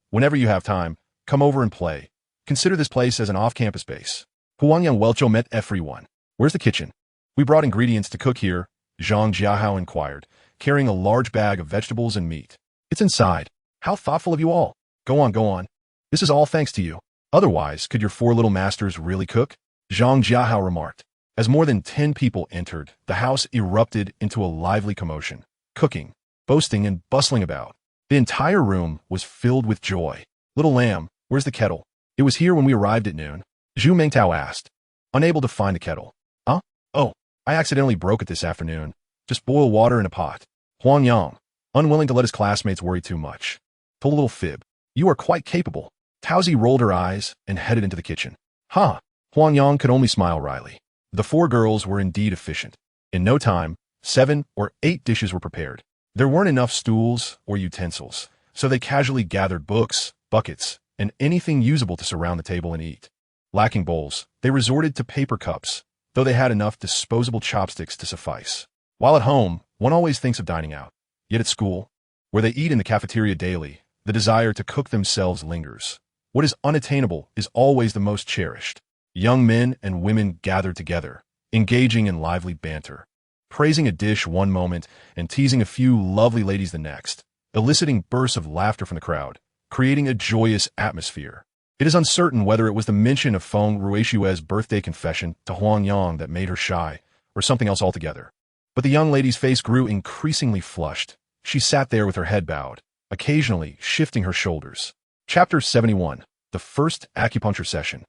Speaker 1: Whenever you have time, come over and play. Consider this place as an off-campus base. Huang Yang welcho met everyone. Where's the kitchen? We brought ingredients to cook here, Zhang Jiahao inquired, carrying a large bag of vegetables and meat. It's inside. How thoughtful of you all. Go on, go on. This is all thanks to you. Otherwise, could your 4 little masters really cook? Zhang Jiahao remarked. As more than 10 people entered, the house erupted into a lively commotion, cooking, boasting, and bustling about. The entire room was filled with joy. Little lamb, where's the kettle? It was here when we arrived at noon. Zhu Mengtao asked, unable to find the kettle. Huh? Oh, I accidentally broke it this afternoon. Just boil water in a pot. Huang Yang, unwilling to let his classmates worry too much, told a little fib. You are quite capable. Taozi rolled her eyes and headed into the kitchen. Huang Yang could only smile wryly. The 4 girls were indeed efficient. In no time, 7 or 8 dishes were prepared. There weren't enough stools or utensils, so they casually gathered books, buckets, and anything usable to surround the table and eat. Lacking bowls, they resorted to paper cups, though they had enough disposable chopsticks to suffice. While at home, one always thinks of dining out. Yet at school, where they eat in the cafeteria daily, the desire to cook themselves lingers. What is unattainable is always the most cherished. Young men and women gathered together, engaging in lively banter, praising a dish one moment and teasing a few lovely ladies the next, eliciting bursts of laughter from the crowd, creating a joyous atmosphere. It is uncertain whether it was the mention of Feng Ruishue's birthday confession to Huang Yang that made her shy, or something else altogether. But the young lady's face grew increasingly flushed. She sat there with her head bowed, occasionally shifting her shoulders. Chapter 71. The First Acupuncture Session.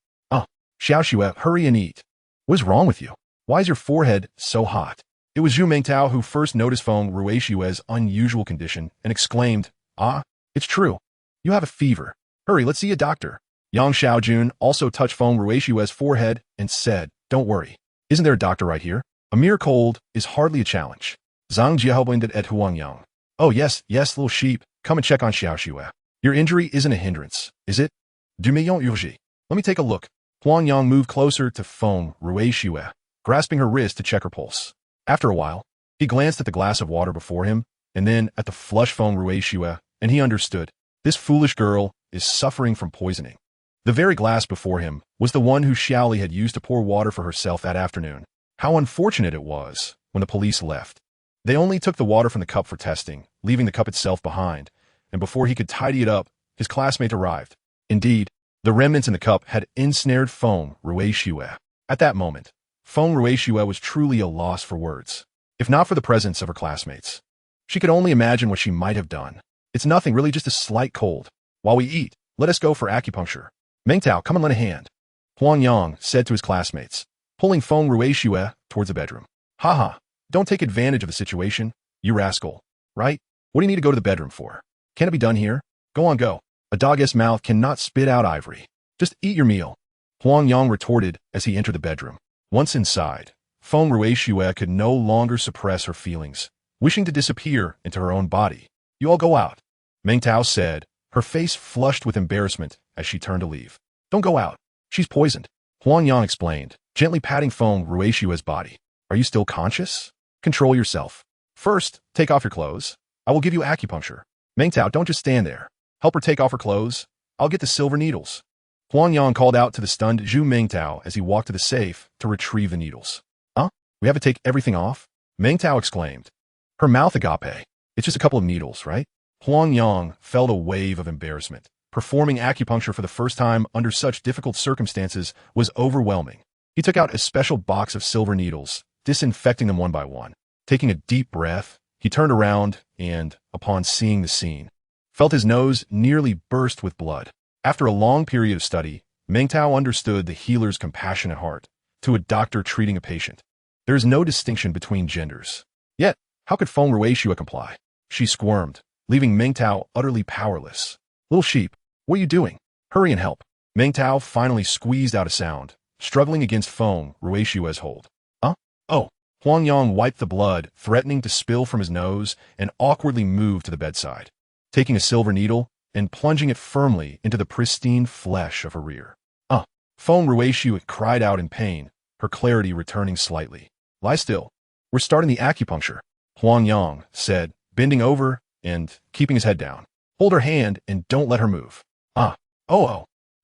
Speaker 1: Xiaoxue, hurry and eat. What is wrong with you? Why is your forehead so hot? It was Zhu Mingtao who first noticed Feng Ruishue's unusual condition and exclaimed, it's true. You have a fever. Hurry, let's see a doctor. Yang Xiaojun also touched Feng Ruishue's forehead and said, don't worry. Isn't there a doctor right here? A mere cold is hardly a challenge. Zhang Jiahou pointed at Huang Yang. Oh yes, little sheep. Come and check on Xiaoxue. Your injury isn't a hindrance, is it? Du million urgit. Let me take a look. Huang Yang moved closer to Feng Ruishue, grasping her wrist to check her pulse. After a while, he glanced at the glass of water before him, and then at the flushed Feng Ruishue, and he understood. This foolish girl is suffering from poisoning. The very glass before him was the one who Xiaoli had used to pour water for herself that afternoon. How unfortunate it was when the police left. They only took the water from the cup for testing, leaving the cup itself behind, and before he could tidy it up, his classmate arrived. Indeed, the remnants in the cup had ensnared Feng Ruishue. At that moment, Feng Ruishue was truly a loss for words. If not for the presence of her classmates, she could only imagine what she might have done. It's nothing, really, just a slight cold. While we eat, let us go for acupuncture. Mengtao, come and lend a hand. Huang Yang said to his classmates, pulling Feng Ruishue towards the bedroom. Haha, don't take advantage of the situation, you rascal. Right? What do you need to go to the bedroom for? Can it be done here? Go on, go. A dog's mouth cannot spit out ivory. Just eat your meal. Huang Yang retorted as he entered the bedroom. Once inside, Feng Ruishue could no longer suppress her feelings, wishing to disappear into her own body. You all go out, Mengtao said, her face flushed with embarrassment as she turned to leave. Don't go out. She's poisoned, Huang Yang explained, gently patting Feng Ruishue's body. Are you still conscious? Control yourself. First, take off your clothes. I will give you acupuncture. Mengtao, don't just stand there. Help her take off her clothes. I'll get the silver needles. Huang Yang called out to the stunned Zhu Mingtao as he walked to the safe to retrieve the needles. We have to take everything off? Mengtao exclaimed. Her mouth agape. It's just a couple of needles, right? Huang Yang felt a wave of embarrassment. Performing acupuncture for the first time under such difficult circumstances was overwhelming. He took out a special box of silver needles, disinfecting them one by one. Taking a deep breath, he turned around and, upon seeing the scene, felt his nose nearly burst with blood. After a long period of study, Mengtao understood the healer's compassionate heart to a doctor treating a patient. There is no distinction between genders. Yet, how could Feng Ruishue comply? She squirmed, leaving Mengtao utterly powerless. Little sheep, what are you doing? Hurry and help. Mengtao finally squeezed out a sound, struggling against Feng Ruishue's hold. Oh. Huang Yang wiped the blood, threatening to spill from his nose, and awkwardly moved to the bedside, taking a silver needle and plunging it firmly into the pristine flesh of her rear. Feng Ruishue cried out in pain, her clarity returning slightly. Lie still. We're starting the acupuncture, Huang Yang said, bending over and keeping his head down. Hold her hand and don't let her move.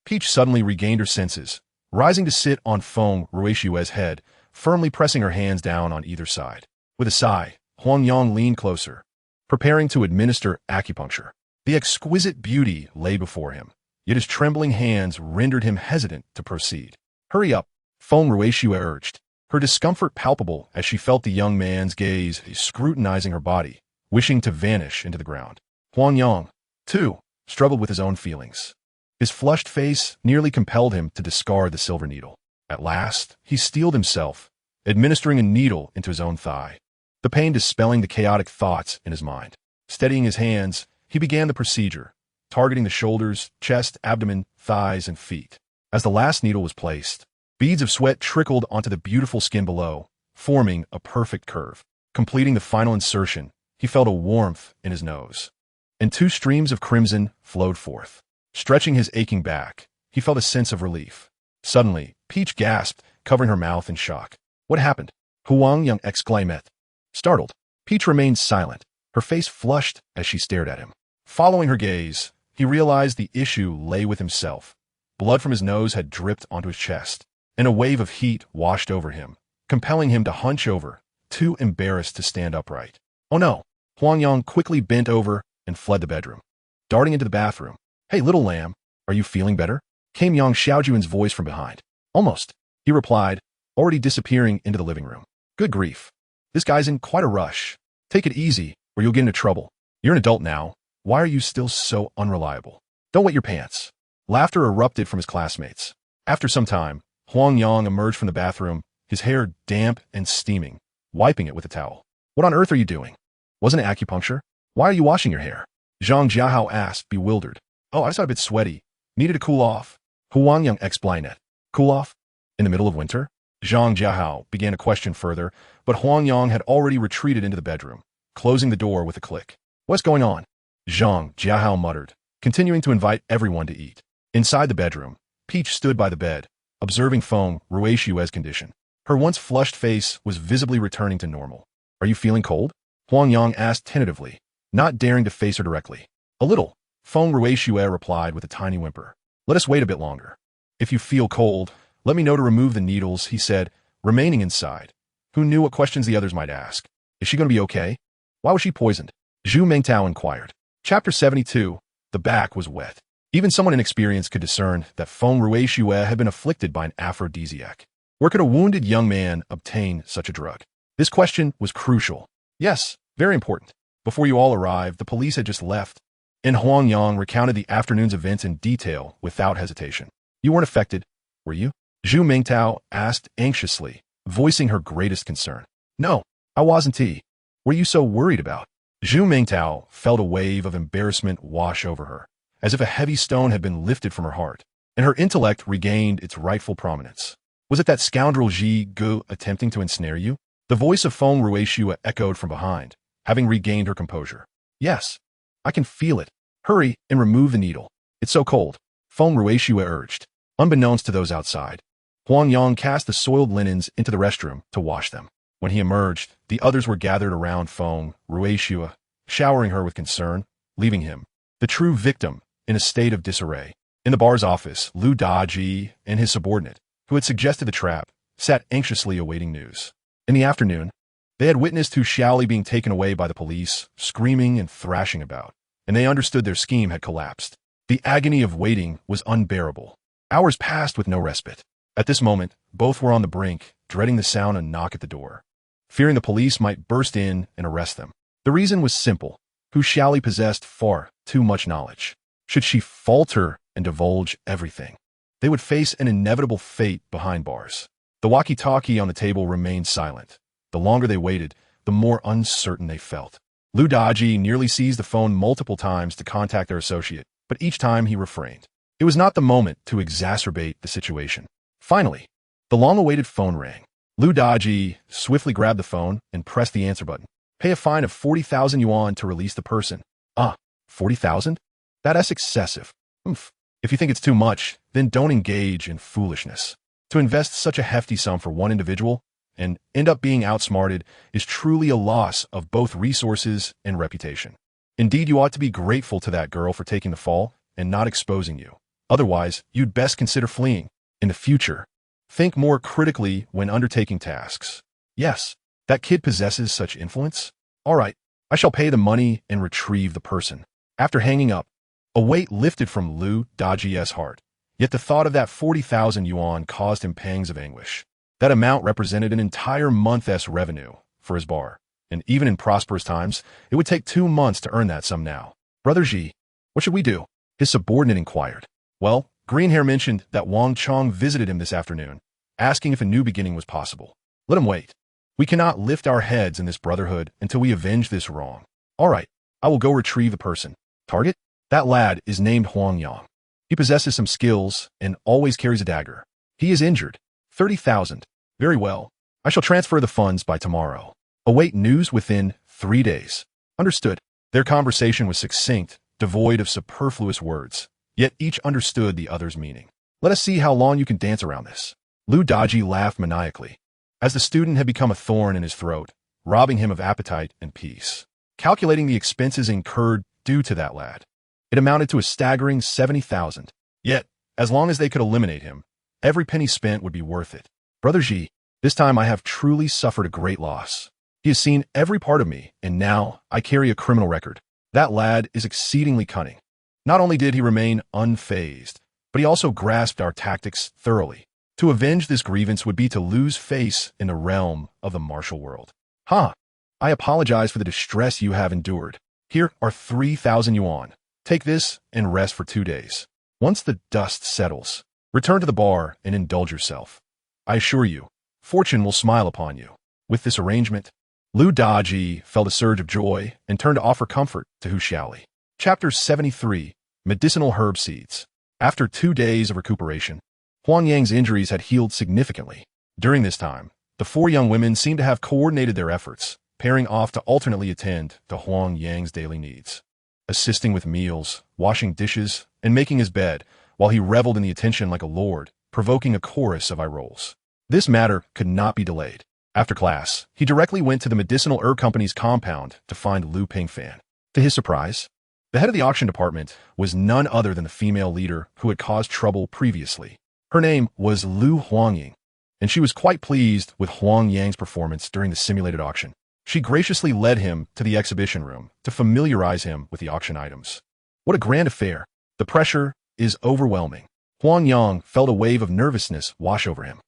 Speaker 1: Peach suddenly regained her senses, rising to sit on Feng Ruishue's head, firmly pressing her hands down on either side. With a sigh, Huang Yang leaned closer, preparing to administer acupuncture. The exquisite beauty lay before him, yet his trembling hands rendered him hesitant to proceed. Hurry up, Feng Ruishue urged, her discomfort palpable as she felt the young man's gaze scrutinizing her body, wishing to vanish into the ground. Huang Yang, too, struggled with his own feelings. His flushed face nearly compelled him to discard the silver needle. At last, he steeled himself, administering a needle into his own thigh, the pain dispelling the chaotic thoughts in his mind. Steadying his hands, he began the procedure, targeting the shoulders, chest, abdomen, thighs, and feet. As the last needle was placed, beads of sweat trickled onto the beautiful skin below, forming a perfect curve. Completing the final insertion, he felt a warmth in his nose, and two streams of crimson flowed forth. Stretching his aching back, he felt a sense of relief. Suddenly, Peach gasped, covering her mouth in shock. What happened? Huang Yang exclaimed. Startled, Peach remained silent, her face flushed as she stared at him. Following her gaze, he realized the issue lay with himself. Blood from his nose had dripped onto his chest, and a wave of heat washed over him, compelling him to hunch over, too embarrassed to stand upright. Oh no! Huang Yang quickly bent over and fled the bedroom. Darting into the bathroom. Hey, little lamb, are you feeling better? Came Yang Xiaojuan's voice from behind. Almost, he replied, already disappearing into the living room. Good grief. This guy's in quite a rush. Take it easy, or you'll get into trouble. You're an adult now. Why are you still so unreliable? Don't wet your pants. Laughter erupted from his classmates. After some time, Huang Yang emerged from the bathroom, his hair damp and steaming, wiping it with a towel. What on earth are you doing? Wasn't it acupuncture? Why are you washing your hair? Zhang Jiahao asked, bewildered. Oh, I just got a bit sweaty. Needed to cool off. Huang Yang explained it. Cool off? In the middle of winter? Zhang Jiahao began to question further, but Huang Yang had already retreated into the bedroom, closing the door with a click. What's going on? Zhang Jiahao muttered, continuing to invite everyone to eat. Inside the bedroom, Peach stood by the bed, observing Feng Ruishue's condition. Her once flushed face was visibly returning to normal. Are you feeling cold? Huang Yang asked tentatively, not daring to face her directly. A little, Feng Ruishue replied with a tiny whimper. Let us wait a bit longer. If you feel cold, let me know to remove the needles, he said, remaining inside. Who knew what questions the others might ask? Is she going to be okay? Why was she poisoned? Zhu Mingtao inquired. Chapter 72. The back was wet. Even someone inexperienced could discern that Feng Ruishue had been afflicted by an aphrodisiac. Where could a wounded young man obtain such a drug? This question was crucial. Yes, very important. Before you all arrived, the police had just left, and Huang Yang recounted the afternoon's events in detail without hesitation. You weren't affected, were you? Zhu Mingtao asked anxiously, voicing her greatest concern. No, I wasn't. What are you so worried about? Zhu Mingtao felt a wave of embarrassment wash over her, as if a heavy stone had been lifted from her heart, and her intellect regained its rightful prominence. Was it that scoundrel Ji Gu attempting to ensnare you? The voice of Feng Ruishue echoed from behind, having regained her composure. Yes, I can feel it. Hurry and remove the needle. It's so cold, Feng Ruishue urged. Unbeknownst to those outside, Huang Yang cast the soiled linens into the restroom to wash them. When he emerged, the others were gathered around Feng Ruishue, showering her with concern, leaving him, the true victim, in a state of disarray. In the bar's office, Lu Daji and his subordinate, who had suggested the trap, sat anxiously awaiting news. In the afternoon, they had witnessed Hu Xiaoli being taken away by the police, screaming and thrashing about, and they understood their scheme had collapsed. The agony of waiting was unbearable. Hours passed with no respite. At this moment, both were on the brink, dreading the sound of a knock at the door, fearing the police might burst in and arrest them. The reason was simple. Hu Xiaoli possessed far too much knowledge. Should she falter and divulge everything, they would face an inevitable fate behind bars. The walkie-talkie on the table remained silent. The longer they waited, the more uncertain they felt. Lu Daji nearly seized the phone multiple times to contact their associate, but each time he refrained. It was not the moment to exacerbate the situation. Finally, the long-awaited phone rang. Lu Daji swiftly grabbed the phone and pressed the answer button. Pay a fine of 40,000 yuan to release the person. 40,000? That's excessive. Oof. If you think it's too much, then don't engage in foolishness. To invest such a hefty sum for one individual and end up being outsmarted is truly a loss of both resources and reputation. Indeed, you ought to be grateful to that girl for taking the fall and not exposing you. Otherwise, you'd best consider fleeing. In the future, think more critically when undertaking tasks. Yes, that kid possesses such influence. All right, I shall pay the money and retrieve the person. After hanging up, a weight lifted from Lu Daji's heart. Yet the thought of that 40,000 yuan caused him pangs of anguish. That amount represented an entire month's revenue for his bar, and even in prosperous times, it would take 2 months to earn that sum now. Brother Ji, what should we do? His subordinate inquired. Well, Greenhair mentioned that Wang Chong visited him this afternoon, asking if a new beginning was possible. Let him wait. We cannot lift our heads in this brotherhood until we avenge this wrong. All right, I will go retrieve the person. Target? That lad is named Huang Yang. He possesses some skills and always carries a dagger. He is injured. 30,000. Very well. I shall transfer the funds by tomorrow. Await news within 3 days. Understood. Their conversation was succinct, devoid of superfluous words, yet each understood the other's meaning. Let us see how long you can dance around this. Lu Daji laughed maniacally, as the student had become a thorn in his throat, robbing him of appetite and peace. Calculating the expenses incurred due to that lad, it amounted to a staggering 70,000. Yet, as long as they could eliminate him, every penny spent would be worth it. Brother Ji, this time I have truly suffered a great loss. He has seen every part of me, and now I carry a criminal record. That lad is exceedingly cunning. Not only did he remain unfazed, but he also grasped our tactics thoroughly. To avenge this grievance would be to lose face in the realm of the martial world. I apologize for the distress you have endured. Here are 3,000 yuan. Take this and rest for 2 days. Once the dust settles, return to the bar and indulge yourself. I assure you, fortune will smile upon you. With this arrangement, Lu Daji felt a surge of joy and turned to offer comfort to Hu Xiaoli. Chapter 73, Medicinal Herb Seeds. After 2 days of recuperation, Huang Yang's injuries had healed significantly. During this time, the 4 young women seemed to have coordinated their efforts, pairing off to alternately attend to Huang Yang's daily needs, assisting with meals, washing dishes, and making his bed, while he reveled in the attention like a lord, provoking a chorus of eye rolls. This matter could not be delayed. After class, he directly went to the medicinal herb company's compound to find Lu Pingfan. To his surprise, the head of the auction department was none other than the female leader who had caused trouble previously. Her name was Lu Huangying, and she was quite pleased with Huang Yang's performance during the simulated auction. She graciously led him to the exhibition room to familiarize him with the auction items. What a grand affair! The pressure is overwhelming. Huang Yang felt a wave of nervousness wash over him.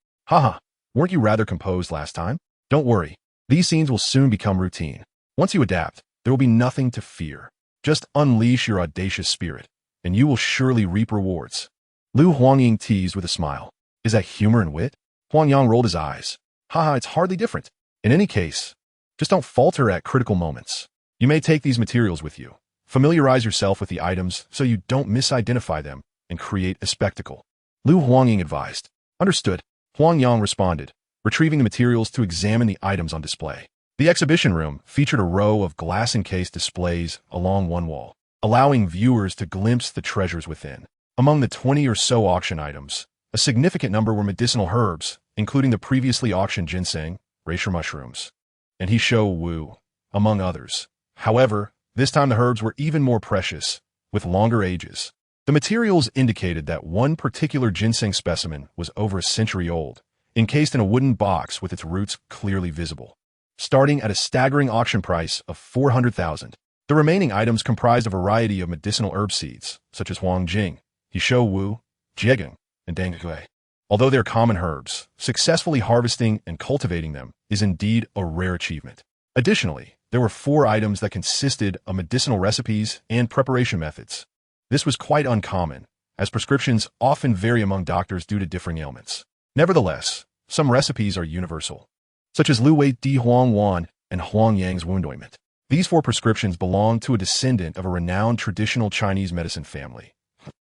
Speaker 1: Weren't you rather composed last time? Don't worry, these scenes will soon become routine. Once you adapt, there will be nothing to fear. Just unleash your audacious spirit, and you will surely reap rewards. Lu Huangying teased with a smile. Is that humor and wit? Huang Yang rolled his eyes. It's hardly different. In any case, just don't falter at critical moments. You may take these materials with you. Familiarize yourself with the items so you don't misidentify them and create a spectacle. Lu Huangying advised. Understood. Huang Yang responded, retrieving the materials to examine the items on display. The exhibition room featured a row of glass-encased displays along one wall, allowing viewers to glimpse the treasures within. Among the 20 or so auction items, a significant number were medicinal herbs, including the previously auctioned ginseng, reishi mushrooms, and Hisho Wu, among others. However, this time the herbs were even more precious, with longer ages. The materials indicated that one particular ginseng specimen was over a century old, encased in a wooden box with its roots clearly visible. Starting at a staggering auction price of 400,000, the remaining items comprised a variety of medicinal herb seeds, such as Huang Jing, Hisho Wu, Jiegeng, and Danghui. Although they're common herbs, successfully harvesting and cultivating them is indeed a rare achievement. Additionally, there were 4 items that consisted of medicinal recipes and preparation methods. This was quite uncommon, as prescriptions often vary among doctors due to differing ailments. Nevertheless, some recipes are universal, such as Lu Wei Di Huang Wan and Huang Yang's wound ointment. These 4 prescriptions belong to a descendant of a renowned traditional Chinese medicine family.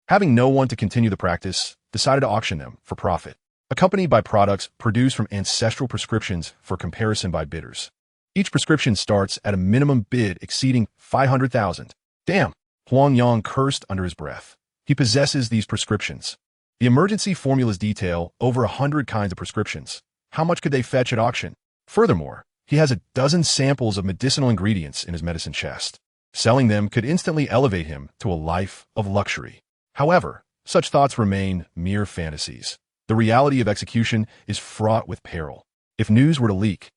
Speaker 1: Having no one to continue the practice, decided to auction them for profit, accompanied by products produced from ancestral prescriptions for comparison by bidders. Each prescription starts at a minimum bid exceeding 500,000. Damn! Huang Yang cursed under his breath. He possesses these prescriptions. The emergency formulas detail over 100 kinds of prescriptions. How much could they fetch at auction? Furthermore, he has a dozen samples of medicinal ingredients in his medicine chest. Selling them could instantly elevate him to a life of luxury. However, such thoughts remain mere fantasies. The reality of execution is fraught with peril. If news were to leak,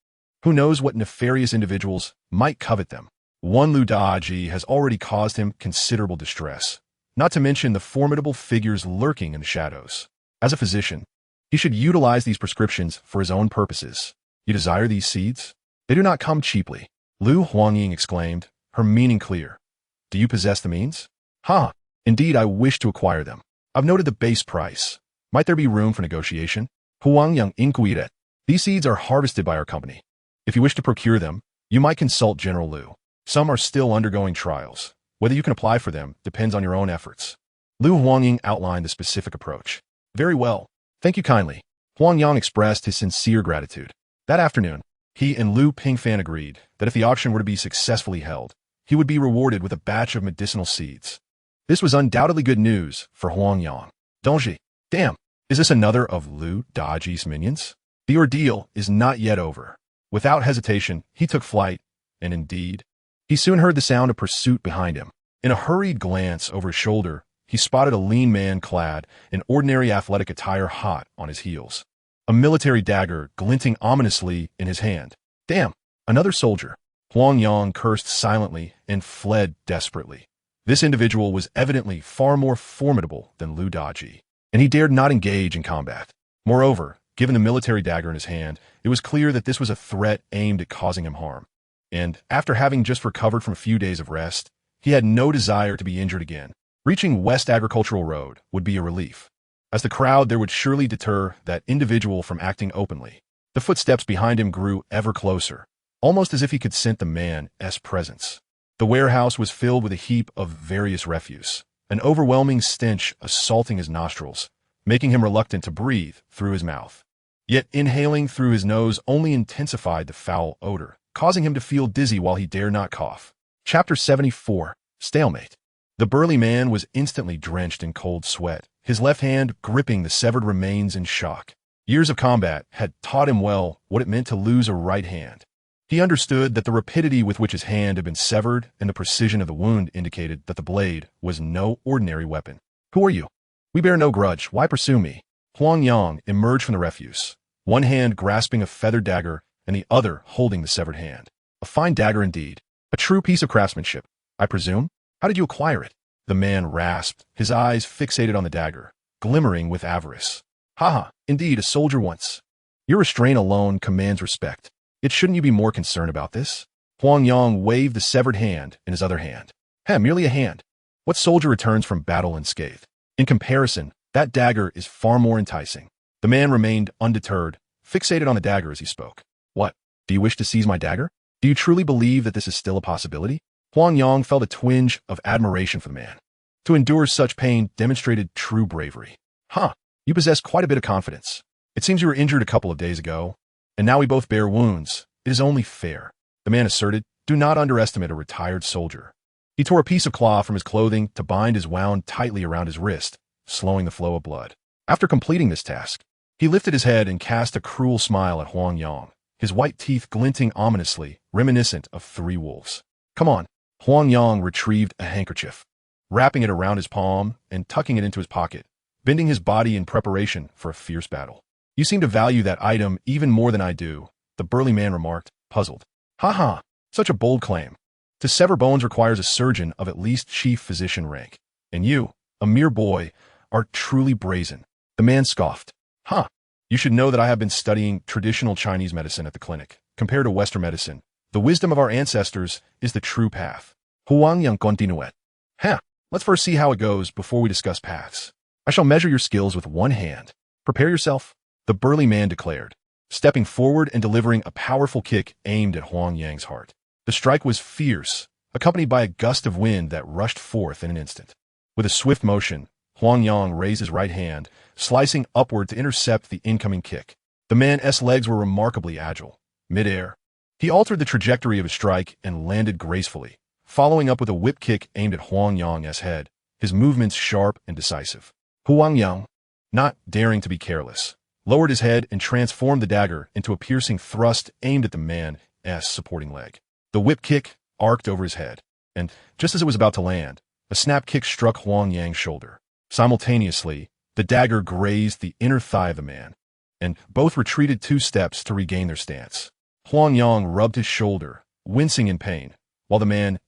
Speaker 1: who knows what nefarious individuals might covet them? One Lu Daji has already caused him considerable distress, not to mention the formidable figures lurking in the shadows. As a physician, he should utilize these prescriptions for his own purposes. You desire these seeds? They do not come cheaply. Lu Huangying exclaimed, her meaning clear. Do you possess the means? Indeed, I wish to acquire them. I've noted the base price. Might there be room for negotiation? Huang Yang inquired. These seeds are harvested by our company. If you wish to procure them, you might consult General Lu. Some are still undergoing trials. Whether you can apply for them depends on your own efforts. Lu Huangying outlined the specific approach. Very well. Thank you kindly. Huang Yang expressed his sincere gratitude. That afternoon, he and Lu Pingfan agreed that if the auction were to be successfully held, he would be rewarded with a batch of medicinal seeds. This was undoubtedly good news for Huang Yang. Dongji, damn, is this another of Lu Daji's minions? The ordeal is not yet over. Without hesitation, he took flight, and indeed, he soon heard the sound of pursuit behind him. In a hurried glance over his shoulder, he spotted a lean man clad in ordinary athletic attire hot on his heels, a military dagger glinting ominously in his hand. Damn, another soldier. Huang Yang cursed silently and fled desperately. This individual was evidently far more formidable than Lu Daji, and he dared not engage in combat. Moreover, given the military dagger in his hand, it was clear that this was a threat aimed at causing him harm. And after having just recovered from a few days of rest, he had no desire to be injured again. Reaching West Agricultural Road would be a relief. As the crowd there would surely deter that individual from acting openly. The footsteps behind him grew ever closer, almost as if he could scent the man's presence. The warehouse was filled with a heap of various refuse, an overwhelming stench assaulting his nostrils, making him reluctant to breathe through his mouth. Yet inhaling through his nose only intensified the foul odor, causing him to feel dizzy while he dare not cough. Chapter 74. Stalemate. The burly man was instantly drenched in cold sweat, his left hand gripping the severed remains in shock. Years of combat had taught him well what it meant to lose a right hand. He understood that the rapidity with which his hand had been severed and the precision of the wound indicated that the blade was no ordinary weapon. Who are you? We bear no grudge. Why pursue me? Huang Yang emerged from the refuse, one hand grasping a feathered dagger and the other holding the severed hand. A fine dagger indeed. A true piece of craftsmanship, I presume? How did you acquire it? The man rasped, his eyes fixated on the dagger, glimmering with avarice. Haha, indeed, a soldier once. Your restraint alone commands respect. Yet shouldn't you be more concerned about this? Huang Yang waved the severed hand in his other hand. Merely a hand. What soldier returns from battle unscathed? In comparison, that dagger is far more enticing. The man remained undeterred, fixated on the dagger as he spoke. What? Do you wish to seize my dagger? Do you truly believe that this is still a possibility? Huang Yang felt a twinge of admiration for the man. To endure such pain demonstrated true bravery. You possess quite a bit of confidence. It seems you were injured a couple of days ago, and now we both bear wounds. It is only fair. The man asserted, do not underestimate a retired soldier. He tore a piece of cloth from his clothing to bind his wound tightly around his wrist, slowing the flow of blood. After completing this task, he lifted his head and cast a cruel smile at Huang Yang, his white teeth glinting ominously, reminiscent of 3 wolves. Come on. Huang Yang retrieved a handkerchief, wrapping it around his palm and tucking it into his pocket, bending his body in preparation for a fierce battle. You seem to value that item even more than I do, the burly man remarked, puzzled. Such a bold claim. To sever bones requires a surgeon of at least chief physician rank. And you, a mere boy, are truly brazen. The man scoffed. You should know that I have been studying traditional Chinese medicine at the clinic. Compared to Western medicine, the wisdom of our ancestors is the true path. Huang Yang continued. Let's first see how it goes before we discuss paths. I shall measure your skills with one hand. Prepare yourself, the burly man declared, stepping forward and delivering a powerful kick aimed at Huang Yang's heart. The strike was fierce, accompanied by a gust of wind that rushed forth in an instant. With a swift motion, Huang Yang raised his right hand, slicing upward to intercept the incoming kick. The man's legs were remarkably agile. Mid-air, he altered the trajectory of his strike and landed gracefully, following up with a whip kick aimed at Huang Yang's head, his movements sharp and decisive. Huang Yang, not daring to be careless, lowered his head and transformed the dagger into a piercing thrust aimed at the man's supporting leg. The whip kick arced over his head, and just as it was about to land, a snap kick struck Huang Yang's shoulder. Simultaneously, the dagger grazed the inner thigh of the man, and both retreated 2 steps to regain their stance. Huang Yang rubbed his shoulder, wincing in pain, while the man's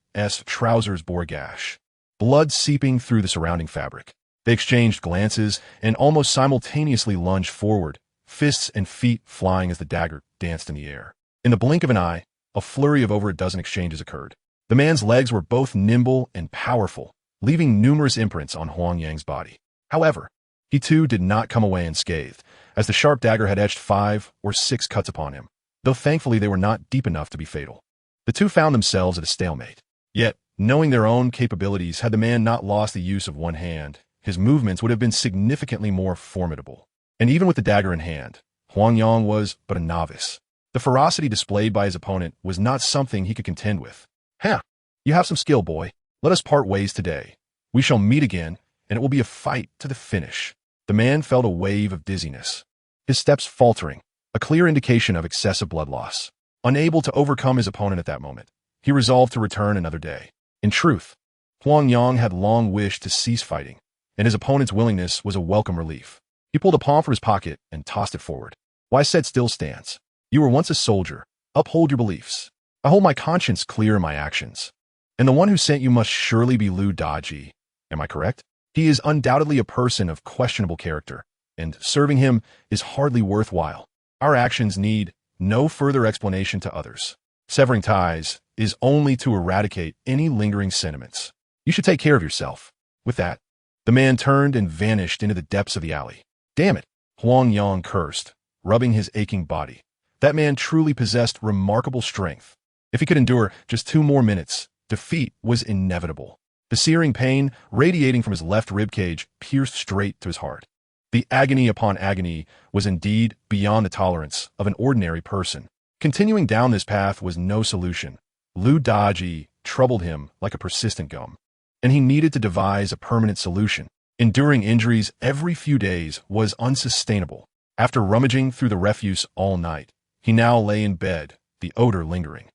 Speaker 1: trousers bore a gash, blood seeping through the surrounding fabric. They exchanged glances and almost simultaneously lunged forward, fists and feet flying as the dagger danced in the air. In the blink of an eye, a flurry of over a dozen exchanges occurred. The man's legs were both nimble and powerful, leaving numerous imprints on Huang Yang's body. However, he too did not come away unscathed, as the sharp dagger had etched 5 or 6 cuts upon him, though thankfully they were not deep enough to be fatal. The two found themselves at a stalemate. Yet, knowing their own capabilities, had the man not lost the use of one hand, his movements would have been significantly more formidable. And even with the dagger in hand, Huang Yang was but a novice. The ferocity displayed by his opponent was not something he could contend with. You have some skill, boy. Let us part ways today. We shall meet again, and it will be a fight to the finish. The man felt a wave of dizziness, his steps faltering, a clear indication of excessive blood loss. Unable to overcome his opponent at that moment, he resolved to return another day. In truth, Huang Yang had long wished to cease fighting, and his opponent's willingness was a welcome relief. He pulled a palm from his pocket and tossed it forward. Why said still stands. You were once a soldier. Uphold your beliefs. I hold my conscience clear in my actions. And the one who sent you must surely be Lu Daji. Am I correct? He is undoubtedly a person of questionable character, and serving him is hardly worthwhile. Our actions need no further explanation to others. Severing ties is only to eradicate any lingering sentiments. You should take care of yourself. With that, the man turned and vanished into the depths of the alley. Damn it, Huang Yang cursed, rubbing his aching body. That man truly possessed remarkable strength. If he could endure just 2 more minutes, defeat was inevitable. The searing pain radiating from his left ribcage pierced straight to his heart. The agony upon agony was indeed beyond the tolerance of an ordinary person. Continuing down this path was no solution. Lu Daji troubled him like a persistent gum, and he needed to devise a permanent solution. Enduring injuries every few days was unsustainable. After rummaging through the refuse all night, he now lay in bed, the odor lingering.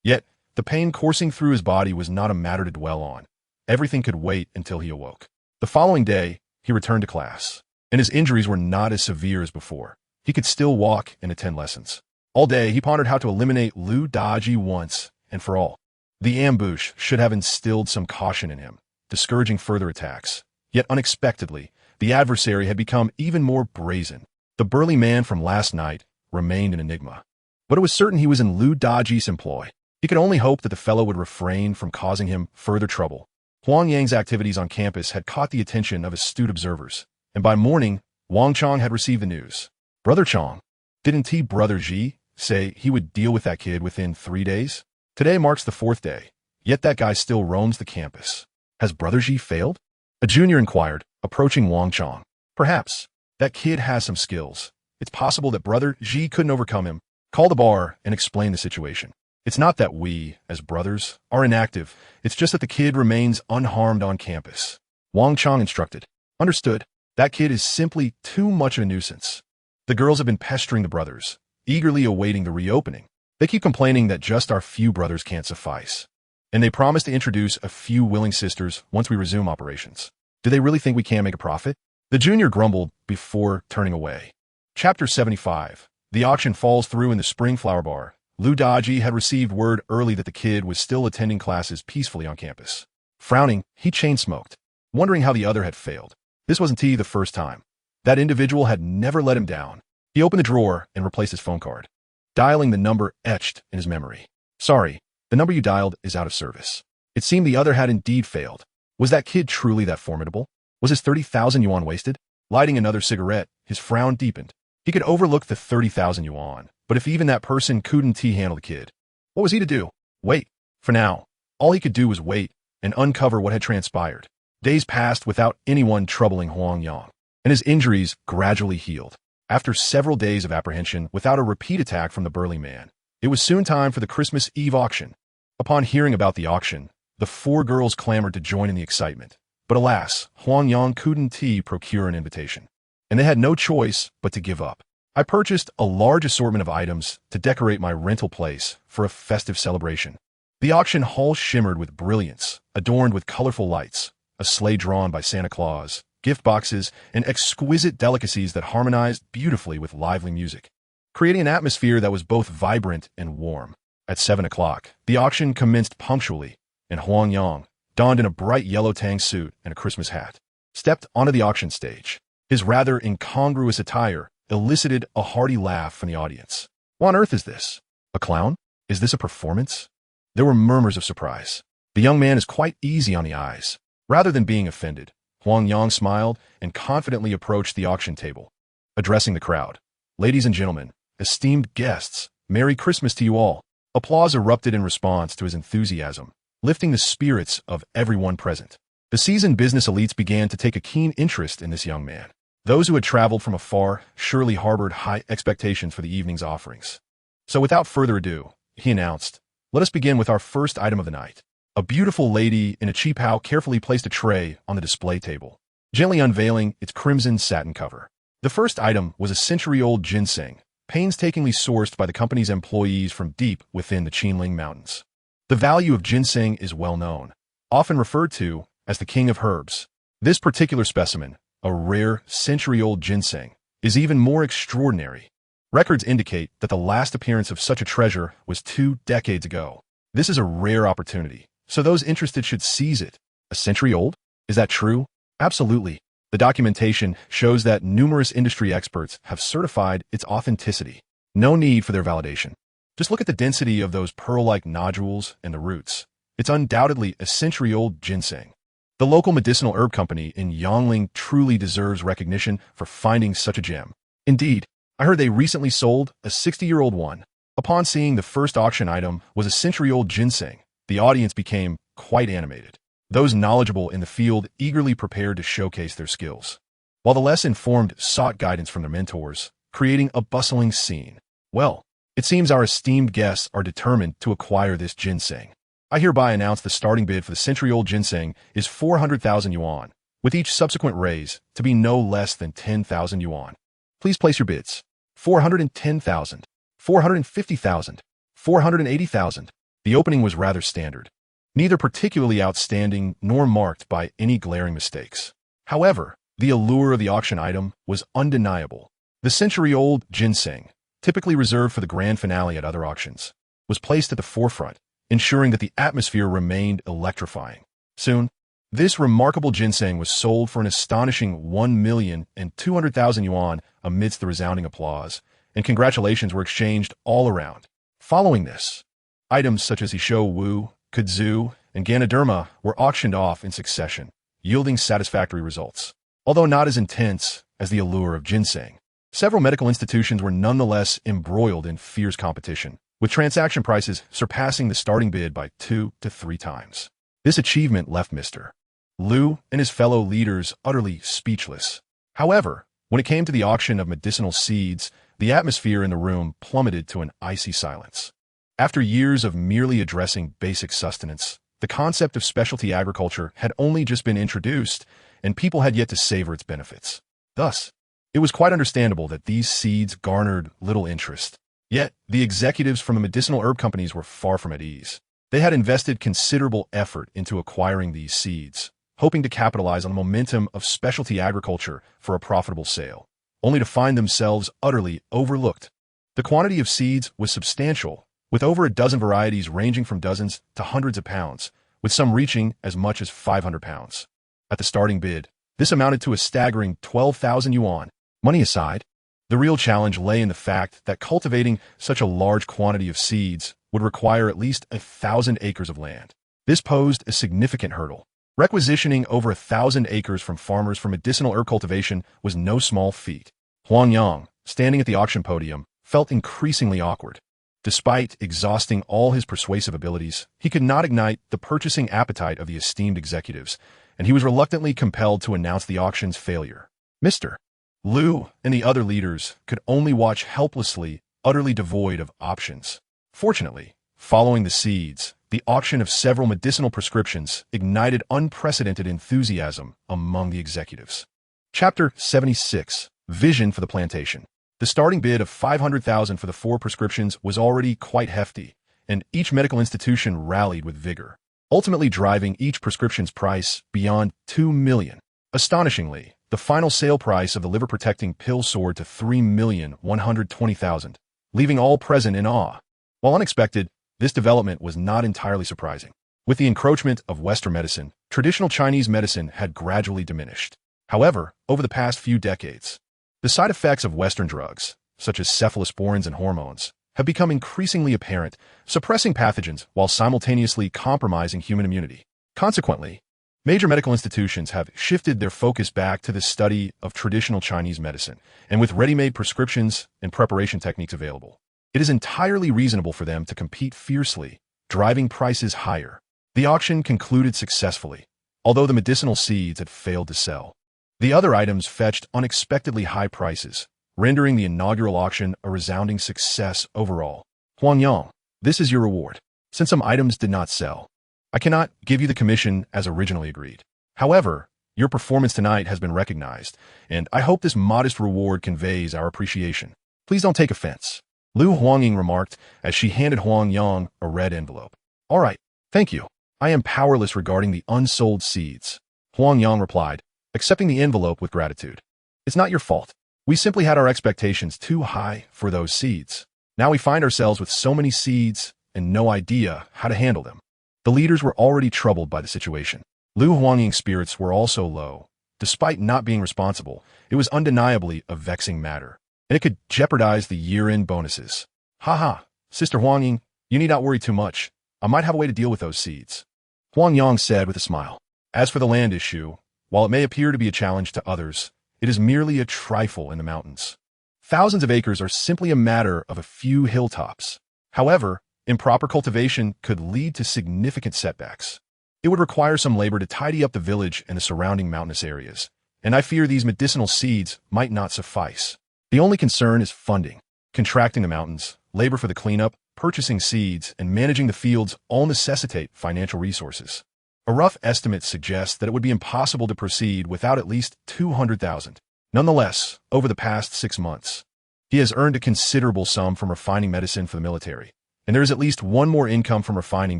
Speaker 1: Yet, the pain coursing through his body was not a matter to dwell on. Everything could wait until he awoke. The following day, he returned to class, and his injuries were not as severe as before. He could still walk and attend lessons. All day, he pondered how to eliminate Lu Daji once and for all. The ambush should have instilled some caution in him, discouraging further attacks. Yet unexpectedly, the adversary had become even more brazen. The burly man from last night remained an enigma. But it was certain he was in Lu Daji's employ. He could only hope that the fellow would refrain from causing him further trouble. Huang Yang's activities on campus had caught the attention of astute observers, and by morning, Wang Chong had received the news. Brother Chong, didn't Brother Ji say he would deal with that kid within 3 days? Today marks the 4th day, yet that guy still roams the campus. Has Brother Ji failed? A junior inquired, approaching Wang Chong. Perhaps. That kid has some skills. It's possible that Brother Ji couldn't overcome him. Call the bar and explain the situation. It's not that we, as brothers, are inactive. It's just that the kid remains unharmed on campus. Wang Chong instructed. Understood. That kid is simply too much of a nuisance. The girls have been pestering the brothers, eagerly awaiting the reopening. They keep complaining that just our few brothers can't suffice. And they promise to introduce a few willing sisters once we resume operations. Do they really think we can't make a profit? The junior grumbled before turning away. Chapter 75. The auction falls through in the spring flower bar. Lu Daji had received word early that the kid was still attending classes peacefully on campus. Frowning, he chain-smoked, wondering how the other had failed. This wasn't the first time. That individual had never let him down. He opened the drawer and replaced his phone card, dialing the number etched in his memory. Sorry, the number you dialed is out of service. It seemed the other had indeed failed. Was that kid truly that formidable? Was his 30,000 yuan wasted? Lighting another cigarette, his frown deepened. He could overlook the 30,000 yuan, but if even that person couldn't handle the kid, what was he to do? Wait. For now, all he could do was wait and uncover what had transpired. Days passed without anyone troubling Huang Yang, and his injuries gradually healed. After several days of apprehension without a repeat attack from the burly man, it was soon time for the Christmas Eve auction. Upon hearing about the auction, the 4 girls clamored to join in the excitement. But alas, Huang Yang couldn't procure an invitation, and they had no choice but to give up. I purchased a large assortment of items to decorate my rental place for a festive celebration. The auction hall shimmered with brilliance, adorned with colorful lights, a sleigh drawn by Santa Claus, gift boxes, and exquisite delicacies that harmonized beautifully with lively music, creating an atmosphere that was both vibrant and warm. At 7 o'clock, the auction commenced punctually, and Huang Yang, donned in a bright yellow tang suit and a Christmas hat, stepped onto the auction stage. His rather incongruous attire elicited a hearty laugh from the audience. What on earth is this? A clown? Is this a performance? There were murmurs of surprise. The young man is quite easy on the eyes. Rather than being offended, Huang Yang smiled and confidently approached the auction table, addressing the crowd. Ladies and gentlemen, esteemed guests, Merry Christmas to you all. Applause erupted in response to his enthusiasm, lifting the spirits of everyone present. The seasoned business elites began to take a keen interest in this young man. Those who had traveled from afar surely harbored high expectations for the evening's offerings. So without further ado, he announced, let us begin with our first item of the night. A beautiful lady in a cheap how carefully placed a tray on the display table, gently unveiling its crimson satin cover. The first item was a century-old ginseng, painstakingly sourced by the company's employees from deep within the Qinling Mountains. The value of ginseng is well known, often referred to as the king of herbs. This particular specimen, a rare century-old ginseng, is even more extraordinary. Records indicate that the last appearance of such a treasure was 2 decades ago. This is a rare opportunity, so those interested should seize it. A century old? Is that true? Absolutely. The documentation shows that numerous industry experts have certified its authenticity. No need for their validation. Just look at the density of those pearl-like nodules and the roots. It's undoubtedly a century-old ginseng. The local medicinal herb company in Yangling truly deserves recognition for finding such a gem. Indeed, I heard they recently sold a 60-year-old one. Upon seeing the first auction item was a century-old ginseng, the audience became quite animated. Those knowledgeable in the field eagerly prepared to showcase their skills, while the less informed sought guidance from their mentors, creating a bustling scene. Well, it seems our esteemed guests are determined to acquire this ginseng. I hereby announce the starting bid for the century-old ginseng is 400,000 yuan, with each subsequent raise to be no less than 10,000 yuan. Please place your bids. 410,000, 450,000, 480,000. The opening was rather standard, neither particularly outstanding nor marked by any glaring mistakes. However, the allure of the auction item was undeniable. The century-old ginseng, typically reserved for the grand finale at other auctions, was placed at the forefront, ensuring that the atmosphere remained electrifying. Soon, this remarkable ginseng was sold for an astonishing 1,200,000 yuan amidst the resounding applause, and congratulations were exchanged all around. Following this, items such as Isho Wu, kudzu, and Ganoderma were auctioned off in succession, yielding satisfactory results. Although not as intense as the allure of ginseng, several medical institutions were nonetheless embroiled in fierce competition, with transaction prices surpassing the starting bid by 2 to 3 times. This achievement left Mr. Liu and his fellow leaders utterly speechless. However, when it came to the auction of medicinal seeds, the atmosphere in the room plummeted to an icy silence. After years of merely addressing basic sustenance, the concept of specialty agriculture had only just been introduced, and people had yet to savor its benefits. Thus, it was quite understandable that these seeds garnered little interest. Yet, the executives from the medicinal herb companies were far from at ease. They had invested considerable effort into acquiring these seeds, hoping to capitalize on the momentum of specialty agriculture for a profitable sale, only to find themselves utterly overlooked. The quantity of seeds was substantial, with over a dozen varieties ranging from dozens to hundreds of pounds, with some reaching as much as 500 pounds. At the starting bid, this amounted to a staggering 12,000 yuan. Money aside, the real challenge lay in the fact that cultivating such a large quantity of seeds would require at least 1,000 acres of land. This posed a significant hurdle. Requisitioning over 1,000 acres from farmers for medicinal herb cultivation was no small feat. Huang Yang, standing at the auction podium, felt increasingly awkward. Despite exhausting all his persuasive abilities, he could not ignite the purchasing appetite of the esteemed executives, and he was reluctantly compelled to announce the auction's failure. Mr. Liu and the other leaders could only watch helplessly, utterly devoid of options. Fortunately, following the seeds, the auction of several medicinal prescriptions ignited unprecedented enthusiasm among the executives. Chapter 76. Vision for the Plantation. The starting bid of 500,000 for the 4 prescriptions was already quite hefty, and each medical institution rallied with vigor, ultimately driving each prescription's price beyond 2 million. Astonishingly, the final sale price of the liver-protecting pill soared to 3,120,000, leaving all present in awe. While unexpected, this development was not entirely surprising. With the encroachment of Western medicine, traditional Chinese medicine had gradually diminished. However, over the past few decades, the side effects of Western drugs, such as cephalosporins and hormones, have become increasingly apparent, suppressing pathogens while simultaneously compromising human immunity. Consequently, major medical institutions have shifted their focus back to the study of traditional Chinese medicine, and with ready-made prescriptions and preparation techniques available, it is entirely reasonable for them to compete fiercely, driving prices higher. The auction concluded successfully, although the medicinal seeds had failed to sell. The other items fetched unexpectedly high prices, rendering the inaugural auction a resounding success overall. Huang Yang, this is your reward. Since some items did not sell, I cannot give you the commission as originally agreed. However, your performance tonight has been recognized, and I hope this modest reward conveys our appreciation. Please don't take offense. Lu Huangying remarked as she handed Huang Yang a red envelope. All right, thank you. I am powerless regarding the unsold seeds. Huang Yang replied, accepting the envelope with gratitude. It's not your fault. We simply had our expectations too high for those seeds. Now we find ourselves with so many seeds and no idea how to handle them. The leaders were already troubled by the situation. Lu Huangying's spirits were also low. Despite not being responsible, it was undeniably a vexing matter, and it could jeopardize the year-end bonuses. Haha, Sister Huangying, you need not worry too much. I might have a way to deal with those seeds. Huang Yang said with a smile. As for the land issue, while it may appear to be a challenge to others, it is merely a trifle in the mountains. Thousands of acres are simply a matter of a few hilltops. However, improper cultivation could lead to significant setbacks. It would require some labor to tidy up the village and the surrounding mountainous areas, and I fear these medicinal seeds might not suffice. The only concern is funding. Contracting the mountains, labor for the cleanup, purchasing seeds, and managing the fields all necessitate financial resources. A rough estimate suggests that it would be impossible to proceed without at least 200,000. Nonetheless, over the past 6 months, he has earned a considerable sum from refining medicine for the military, and there is at least one more income from refining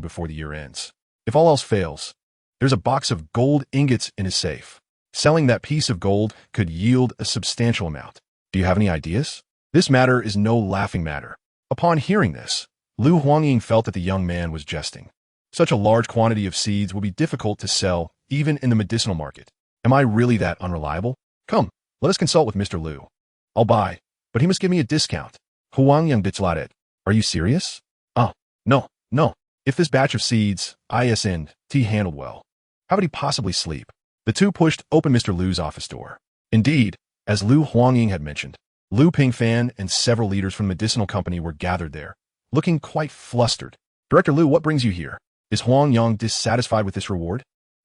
Speaker 1: before the year ends. If all else fails, there's a box of gold ingots in his safe. Selling that piece of gold could yield a substantial amount. Do you have any ideas? This matter is no laughing matter. Upon hearing this, Lu Huangying felt that the young man was jesting. Such a large quantity of seeds will be difficult to sell even in the medicinal market. Am I really that unreliable? Come, let us consult with Mr. Lu. I'll buy, but he must give me a discount. Huang Yang declared. Are you serious? No. If this batch of seeds, isn't handled well, how would he possibly sleep? The two pushed open Mr. Lu's office door. Indeed, as Lu Huangying had mentioned, Lu Pingfan and several leaders from the medicinal company were gathered there, looking quite flustered. Director Lu, what brings you here? Is Huang Yang dissatisfied with this reward?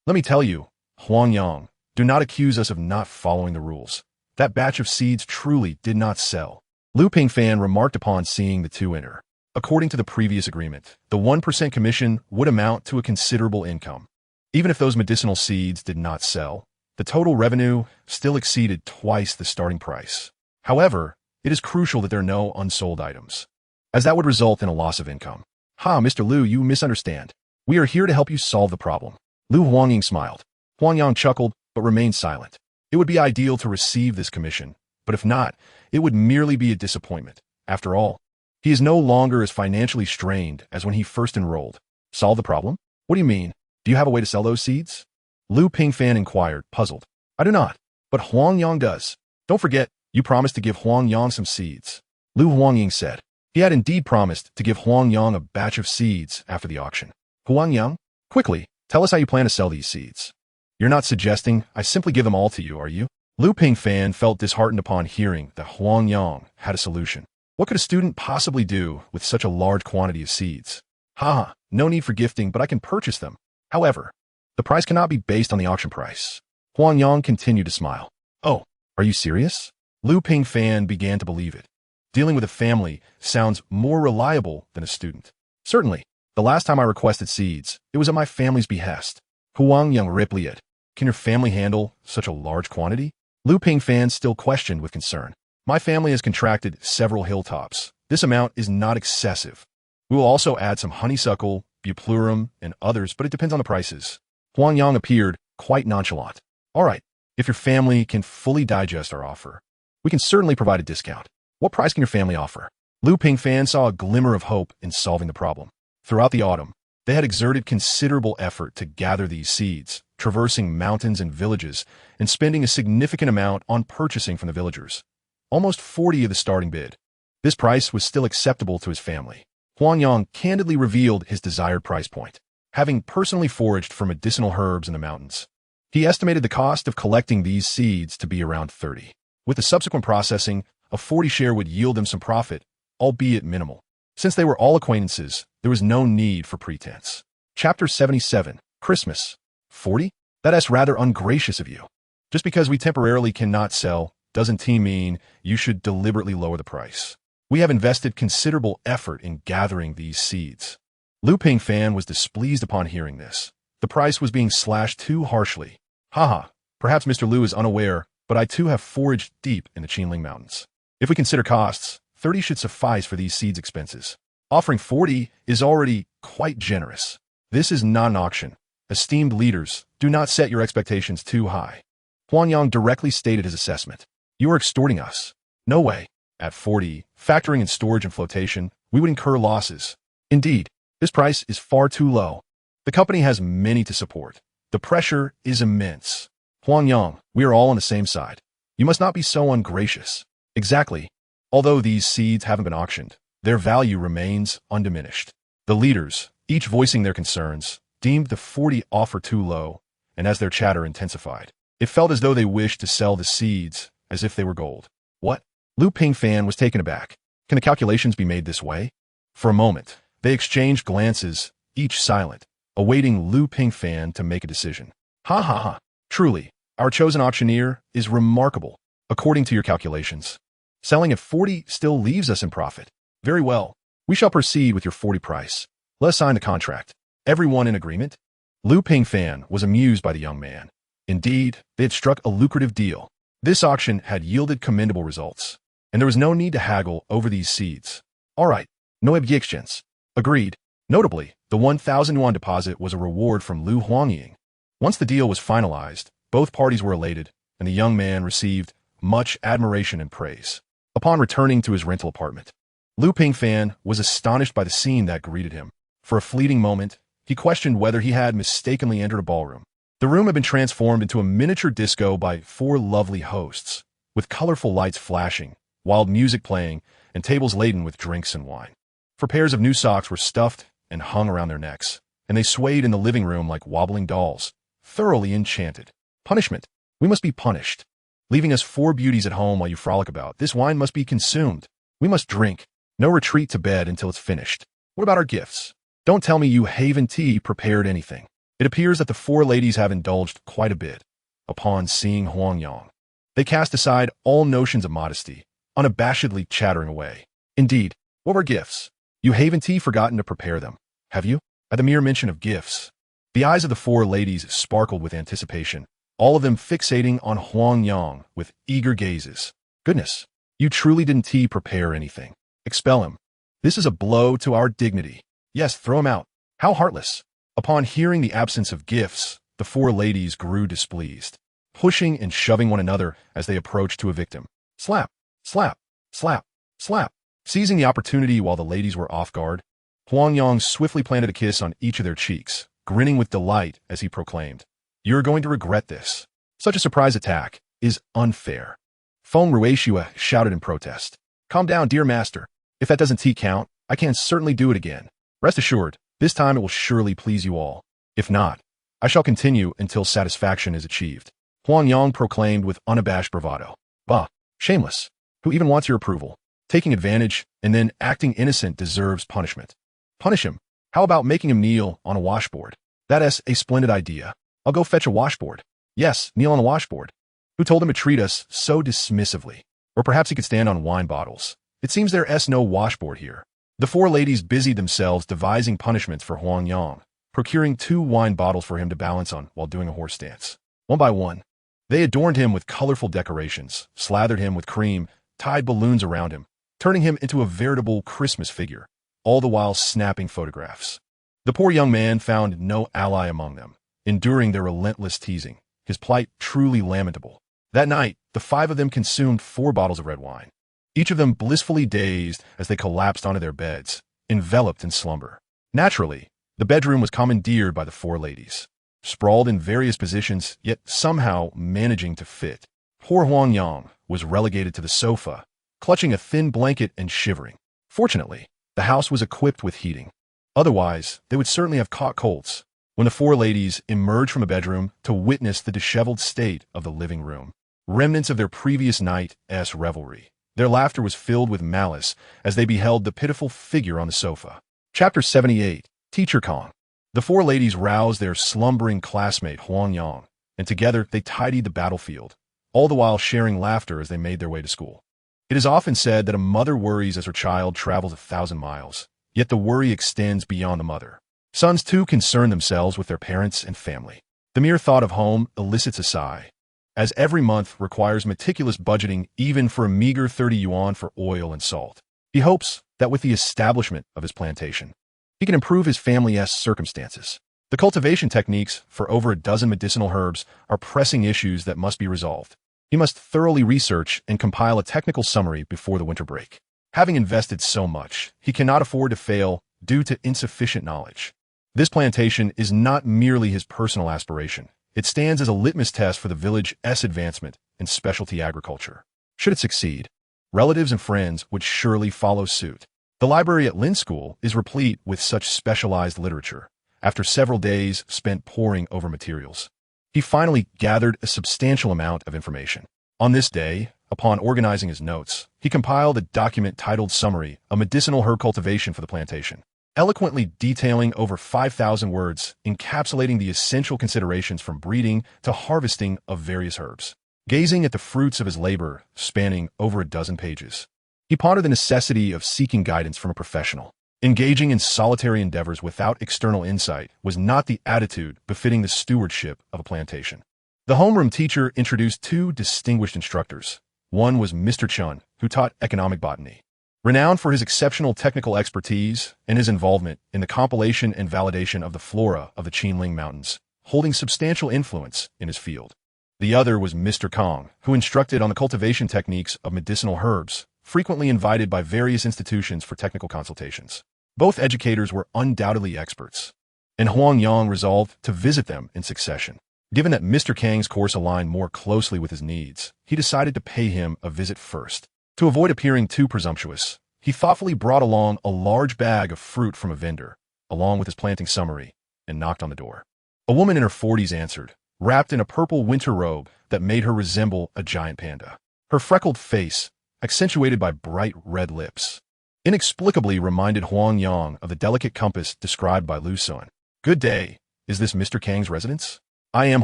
Speaker 1: Let me tell you, Huang Yang, do not accuse us of not following the rules. That batch of seeds truly did not sell. Lu Pingfan remarked upon seeing the two enter. According to the previous agreement, the 1% commission would amount to a considerable income. Even if those medicinal seeds did not sell, the total revenue still exceeded twice the starting price. However, it is crucial that there are no unsold items, as that would result in a loss of income. Mr. Lu, you misunderstand. We are here to help you solve the problem. Lu Huangying smiled. Huang Yang chuckled, but remained silent. It would be ideal to receive this commission, but if not, it would merely be a disappointment. After all, he is no longer as financially strained as when he first enrolled. Solve the problem? What do you mean? Do you have a way to sell those seeds? Lu Pingfan inquired, puzzled. I do not, but Huang Yang does. Don't forget, you promised to give Huang Yang some seeds. Lu Huangying said. He had indeed promised to give Huang Yang a batch of seeds after the auction. Huang Yang, quickly, tell us how you plan to sell these seeds. You're not suggesting I simply give them all to you, are you? Lu Pingfan felt disheartened upon hearing that Huang Yang had a solution. What could a student possibly do with such a large quantity of seeds? No need for gifting, but I can purchase them. However, the price cannot be based on the auction price. Huang Yang continued to smile. Oh, are you serious? Lu Pingfan began to believe it. Dealing with a family sounds more reliable than a student. Certainly, the last time I requested seeds, it was at my family's behest. Huang Yang replied. Can your family handle such a large quantity? Lu Pingfan still questioned with concern. My family has contracted several hilltops. This amount is not excessive. We will also add some honeysuckle, buplurum, and others, but it depends on the prices. Huang Yang appeared quite nonchalant. All right, if your family can fully digest our offer, we can certainly provide a discount. What price can your family offer? Lu Pingfan saw a glimmer of hope in solving the problem. Throughout the autumn, they had exerted considerable effort to gather these seeds, traversing mountains and villages, and spending a significant amount on purchasing from the villagers. Almost 40 of the starting bid. This price was still acceptable to his family. Huang Yang candidly revealed his desired price point, having personally foraged for medicinal herbs in the mountains. He estimated the cost of collecting these seeds to be around 30. With the subsequent processing, a 40 share would yield them some profit, albeit minimal. Since they were all acquaintances, there was no need for pretense. Chapter 77, Christmas. 40? That's rather ungracious of you. Just because we temporarily cannot sell doesn't mean you should deliberately lower the price. We have invested considerable effort in gathering these seeds. Lu Pingfan was displeased upon hearing this. The price was being slashed too harshly. Haha, perhaps Mr. Lu is unaware, but I too have foraged deep in the Qinling Mountains. If we consider costs, 30 should suffice for these seeds' expenses. Offering 40 is already quite generous. This is not an auction. Esteemed leaders, do not set your expectations too high. Huang Yang directly stated his assessment. You are extorting us. No way. At 40, factoring in storage and flotation, we would incur losses. Indeed, this price is far too low. The company has many to support. The pressure is immense. Huang Yang, we are all on the same side. You must not be so ungracious. Exactly. Although these seeds haven't been auctioned, their value remains undiminished. The leaders, each voicing their concerns, deemed the 40 offer too low, and as their chatter intensified, it felt as though they wished to sell the seeds as if they were gold. What? Lu Pingfan was taken aback. Can the calculations be made this way? For a moment, they exchanged glances, each silent, awaiting Lu Pingfan to make a decision. Ha ha ha. Truly, our chosen auctioneer is remarkable, according to your calculations. Selling at 40 still leaves us in profit. Very well. We shall proceed with your 40 price. Let us sign the contract. Everyone in agreement? Lu Pingfan was amused by the young man. Indeed, they had struck a lucrative deal. This auction had yielded commendable results, and there was no need to haggle over these seeds. All right, no objections. Agreed. Notably, the 1,000 yuan deposit was a reward from Lu Huang Yang. Once the deal was finalized, both parties were elated, and the young man received much admiration and praise. Upon returning to his rental apartment, Lu Pingfan was astonished by the scene that greeted him. For a fleeting moment, he questioned whether he had mistakenly entered a ballroom. The room had been transformed into a miniature disco by 4 lovely hosts, with colorful lights flashing, wild music playing, and tables laden with drinks and wine. 4 pairs of new socks were stuffed and hung around their necks, and they swayed in the living room like wobbling dolls, thoroughly enchanted. Punishment. We must be punished. Leaving us 4 beauties at home while you frolic about, this wine must be consumed. We must drink. No retreat to bed until it's finished. What about our gifts? Don't tell me you Haven Tea prepared anything. It appears that the 4 ladies have indulged quite a bit. Upon seeing Huang Yang, they cast aside all notions of modesty, unabashedly chattering away. Indeed, what were gifts? You Haven Tea forgotten to prepare them, have you? At the mere mention of gifts, the eyes of the 4 ladies sparkled with anticipation, all of them fixating on Huang Yang with eager gazes. Goodness, you truly didn't prepare anything. Expel him. This is a blow to our dignity. Yes, throw him out. How heartless. Upon hearing the absence of gifts, the 4 ladies grew displeased, pushing and shoving one another as they approached to evict him. Slap, slap, slap, slap. Seizing the opportunity while the ladies were off guard, Huang Yang swiftly planted a kiss on each of their cheeks, grinning with delight as he proclaimed, "You're going to regret this. Such a surprise attack is unfair." Feng Ruishua shouted in protest. "Calm down, dear master. If that doesn't count, I can certainly do it again. Rest assured, this time it will surely please you all. If not, I shall continue until satisfaction is achieved." Huang Yang proclaimed with unabashed bravado. "Bah, shameless. Who even wants your approval? Taking advantage and then acting innocent deserves punishment. Punish him. How about making him kneel on a washboard? That is a splendid idea. I'll go fetch a washboard. Yes, kneel on a washboard. Who told him to treat us so dismissively? Or perhaps he could stand on wine bottles. It seems there is no washboard here." The 4 ladies busied themselves devising punishments for Huang Yang, procuring 2 wine bottles for him to balance on while doing a horse dance. One by one, they adorned him with colorful decorations, slathered him with cream, tied balloons around him, turning him into a veritable Christmas figure, all the while snapping photographs. The poor young man found no ally among them, enduring their relentless teasing, his plight truly lamentable. That night, the 5 of them consumed 4 bottles of red wine, each of them blissfully dazed as they collapsed onto their beds, enveloped in slumber. Naturally, the bedroom was commandeered by the 4 ladies, sprawled in various positions, yet somehow managing to fit. Poor Huang Yang was relegated to the sofa, clutching a thin blanket and shivering. Fortunately, the house was equipped with heating. Otherwise, they would certainly have caught colds. When the 4 ladies emerged from a bedroom to witness the disheveled state of the living room, remnants of their previous night's revelry, their laughter was filled with malice as they beheld the pitiful figure on the sofa. Chapter 78. Teacher Kong. The 4 ladies roused their slumbering classmate Huang Yang, and together they tidied the battlefield, all the while sharing laughter as they made their way to school. It is often said that a mother worries as her child travels 1,000 miles, Yet the worry extends beyond the mother. Sons too concern themselves with their parents and family. The mere thought of home elicits a sigh, as every month requires meticulous budgeting even for a meager 30 yuan for oil and salt. He hopes that with the establishment of his plantation, he can improve his family's circumstances. The cultivation techniques for over a dozen medicinal herbs are pressing issues that must be resolved. He must thoroughly research and compile a technical summary before the winter break. Having invested so much, he cannot afford to fail due to insufficient knowledge. This plantation is not merely his personal aspiration. It stands as a litmus test for the village's advancement in specialty agriculture. Should it succeed, relatives and friends would surely follow suit. The library at Lin School is replete with such specialized literature. After several days spent poring over materials, he finally gathered a substantial amount of information. On this day, upon organizing his notes, he compiled a document titled Summary of Medicinal Herb Cultivation for the Plantation, eloquently detailing over 5,000 words, encapsulating the essential considerations from breeding to harvesting of various herbs. Gazing at the fruits of his labor, spanning over a dozen pages, he pondered the necessity of seeking guidance from a professional. Engaging in solitary endeavors without external insight was not the attitude befitting the stewardship of a plantation. The homeroom teacher introduced two distinguished instructors. One was Mr. Chun, who taught economic botany, renowned for his exceptional technical expertise and his involvement in the compilation and validation of the flora of the Qinling Mountains, holding substantial influence in his field. The other was Mr. Kong, who instructed on the cultivation techniques of medicinal herbs, frequently invited by various institutions for technical consultations. Both educators were undoubtedly experts, and Huang Yang resolved to visit them in succession. Given that Mr. Kang's course aligned more closely with his needs, he decided to pay him a visit first. To avoid appearing too presumptuous, he thoughtfully brought along a large bag of fruit from a vendor, along with his planting summary, and knocked on the door. A woman in her 40s answered, wrapped in a purple winter robe that made her resemble a giant panda. Her freckled face, accentuated by bright red lips, inexplicably reminded Huang Yang of the delicate compass described by Lu Sun. "Good day. Is this Mr. Kang's residence? I am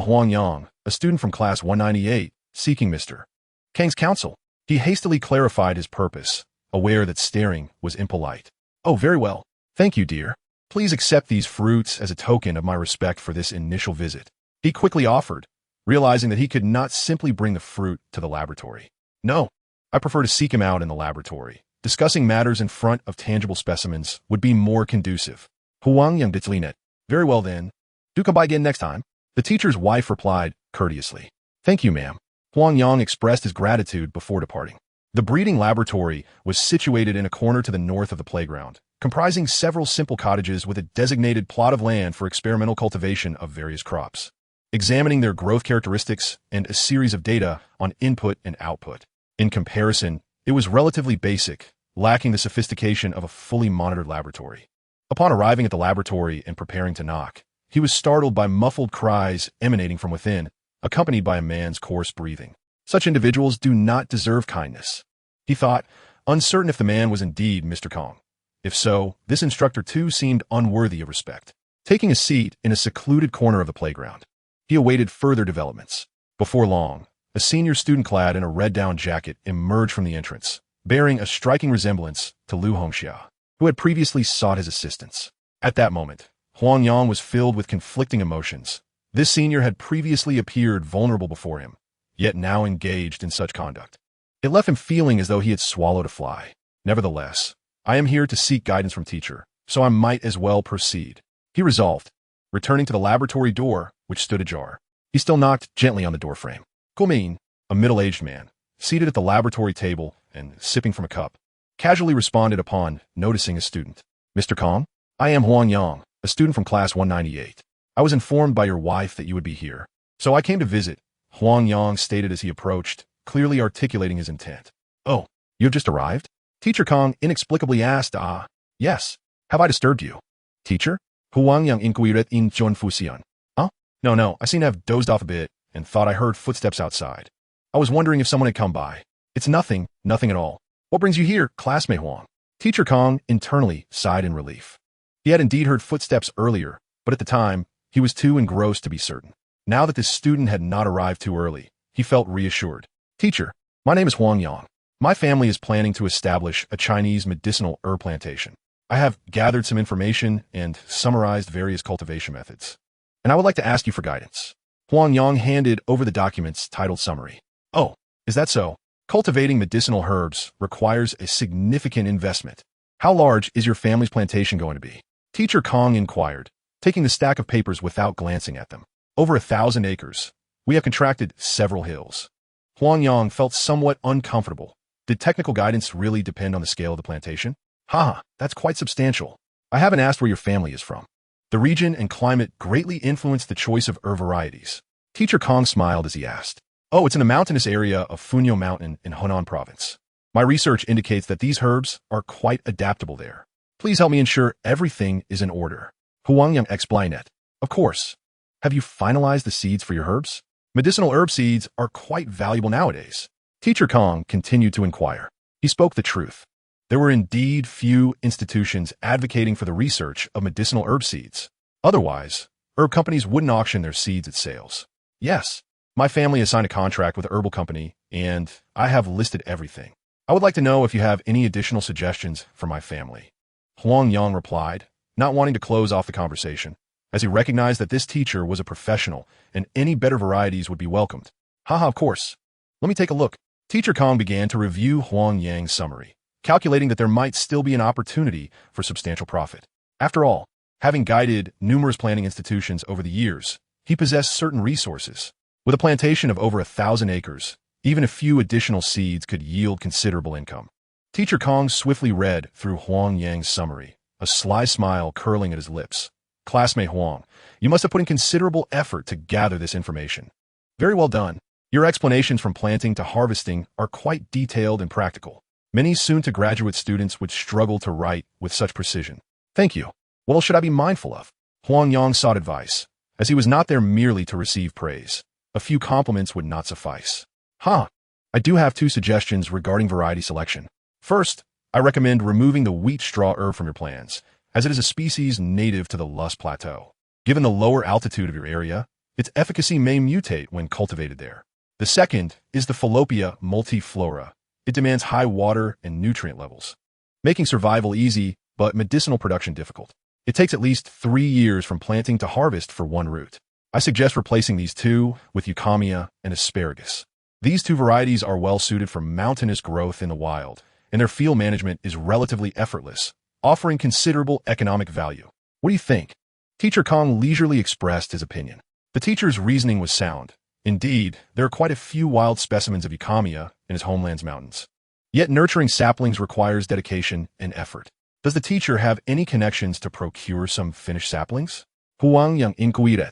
Speaker 1: Huang Yang, a student from class 198, seeking Mr. Kang's counsel." He hastily clarified his purpose, aware that staring was impolite. "Oh, very well. Thank you, dear. Please accept these fruits as a token of my respect for this initial visit," he quickly offered, realizing that he could not simply bring the fruit to the laboratory. "No, I prefer to seek him out in the laboratory. Discussing matters in front of tangible specimens would be more conducive." Huang Yang declined. "Very well then. Do come by again next time." The teacher's wife replied courteously. "Thank you, ma'am." Huang Yang expressed his gratitude before departing. The breeding laboratory was situated in a corner to the north of the playground, comprising several simple cottages with a designated plot of land for experimental cultivation of various crops. Examining their growth characteristics and a series of data on input and output. In comparison, it was relatively basic, lacking the sophistication of a fully monitored laboratory. Upon arriving at the laboratory and preparing to knock, he was startled by muffled cries emanating from within, accompanied by a man's coarse breathing. Such individuals do not deserve kindness, he thought, uncertain if the man was indeed Mr. Kong. If so, this instructor too seemed unworthy of respect. Taking a seat in a secluded corner of the playground, he awaited further developments. Before long, a senior student clad in a red-down jacket emerged from the entrance, bearing a striking resemblance to Lu Hongxia, who had previously sought his assistance. At that moment, Huang Yang was filled with conflicting emotions. This senior had previously appeared vulnerable before him, yet now engaged in such conduct. It left him feeling as though he had swallowed a fly. Nevertheless, "I am here to seek guidance from teacher, so I might as well proceed," he resolved, returning to the laboratory door, which stood ajar. He still knocked gently on the doorframe. Qinling, a middle-aged man, seated at the laboratory table and sipping from a cup, casually responded upon noticing a student. "Mr. Kong? I am Huang Yang, a student from class 198. I was informed by your wife that you would be here, so I came to visit," Huang Yang stated as he approached, clearly articulating his intent. "Oh, you have just arrived?" Teacher Kong inexplicably asked. Yes. Have I disturbed you?" "Teacher?" Huang Yang inquired in Zhong Fuxian. "Huh? No, I seem to have dozed off a bit and thought I heard footsteps outside. I was wondering if someone had come by." "It's nothing at all. What brings you here, classmate Huang?" Teacher Kong internally sighed in relief. He had indeed heard footsteps earlier, but at the time, he was too engrossed to be certain. Now that this student had not arrived too early, he felt reassured. "Teacher, my name is Huang Yang. My family is planning to establish a Chinese medicinal herb plantation. I have gathered some information and summarized various cultivation methods, and I would like to ask you for guidance. Huang Yang handed over the documents titled Summary. Oh, is that so? Cultivating medicinal herbs requires a significant investment. How large is your family's plantation going to be? Teacher Kong inquired, taking the stack of papers without glancing at them. Over 1,000 acres. We have contracted several hills. Huang Yang felt somewhat uncomfortable. Did technical guidance really depend on the scale of the plantation? Haha, that's quite substantial. I haven't asked where your family is from. The region and climate greatly influence the choice of herb varieties. Teacher Kong smiled as he asked. Oh, it's in the mountainous area of Qinling Mountain in Hunan Province. My research indicates that these herbs are quite adaptable there. Please help me ensure everything is in order. Huang Yang explained it. Of course. Have you finalized the seeds for your herbs? Medicinal herb seeds are quite valuable nowadays. Teacher Kong continued to inquire. He spoke the truth. There were indeed few institutions advocating for the research of medicinal herb seeds. Otherwise, herb companies wouldn't auction their seeds at sales. Yes, my family has signed a contract with a herbal company, and I have listed everything. I would like to know if you have any additional suggestions for my family. Huang Yang replied, not wanting to close off the conversation, as he recognized that this teacher was a professional and any better varieties would be welcomed. Haha, of course. Let me take a look. Teacher Kong began to review Huang Yang's summary, calculating that there might still be an opportunity for substantial profit. After all, having guided numerous planting institutions over the years, he possessed certain resources. With a plantation of over 1,000 acres, even a few additional seeds could yield considerable income. Teacher Kong swiftly read through Huang Yang's summary, a sly smile curling at his lips. Classmate Huang, you must have put in considerable effort to gather this information. Very well done. Your explanations from planting to harvesting are quite detailed and practical. Many soon-to-graduate students would struggle to write with such precision. Thank you. What else should I be mindful of? Huang Yang sought advice, as he was not there merely to receive praise. A few compliments would not suffice. I do have 2 suggestions regarding variety selection. First, I recommend removing the wheat straw herb from your plans, as it is a species native to the Lus Plateau. Given the lower altitude of your area, its efficacy may mutate when cultivated there. The second is the Philopia multiflora. It demands high water and nutrient levels, making survival easy but medicinal production difficult. It takes at least 3 years from planting to harvest for one root. I suggest replacing these 2 with eucommia and asparagus. These 2 varieties are well suited for mountainous growth in the wild, and their field management is relatively effortless, offering considerable economic value. What do you think? Teacher Kong leisurely expressed his opinion. The teacher's reasoning was sound. Indeed, there are quite a few wild specimens of eucommia in his homeland's mountains. Yet nurturing saplings requires dedication and effort. Does the teacher have any connections to procure some finished saplings? Huang Yang inquired,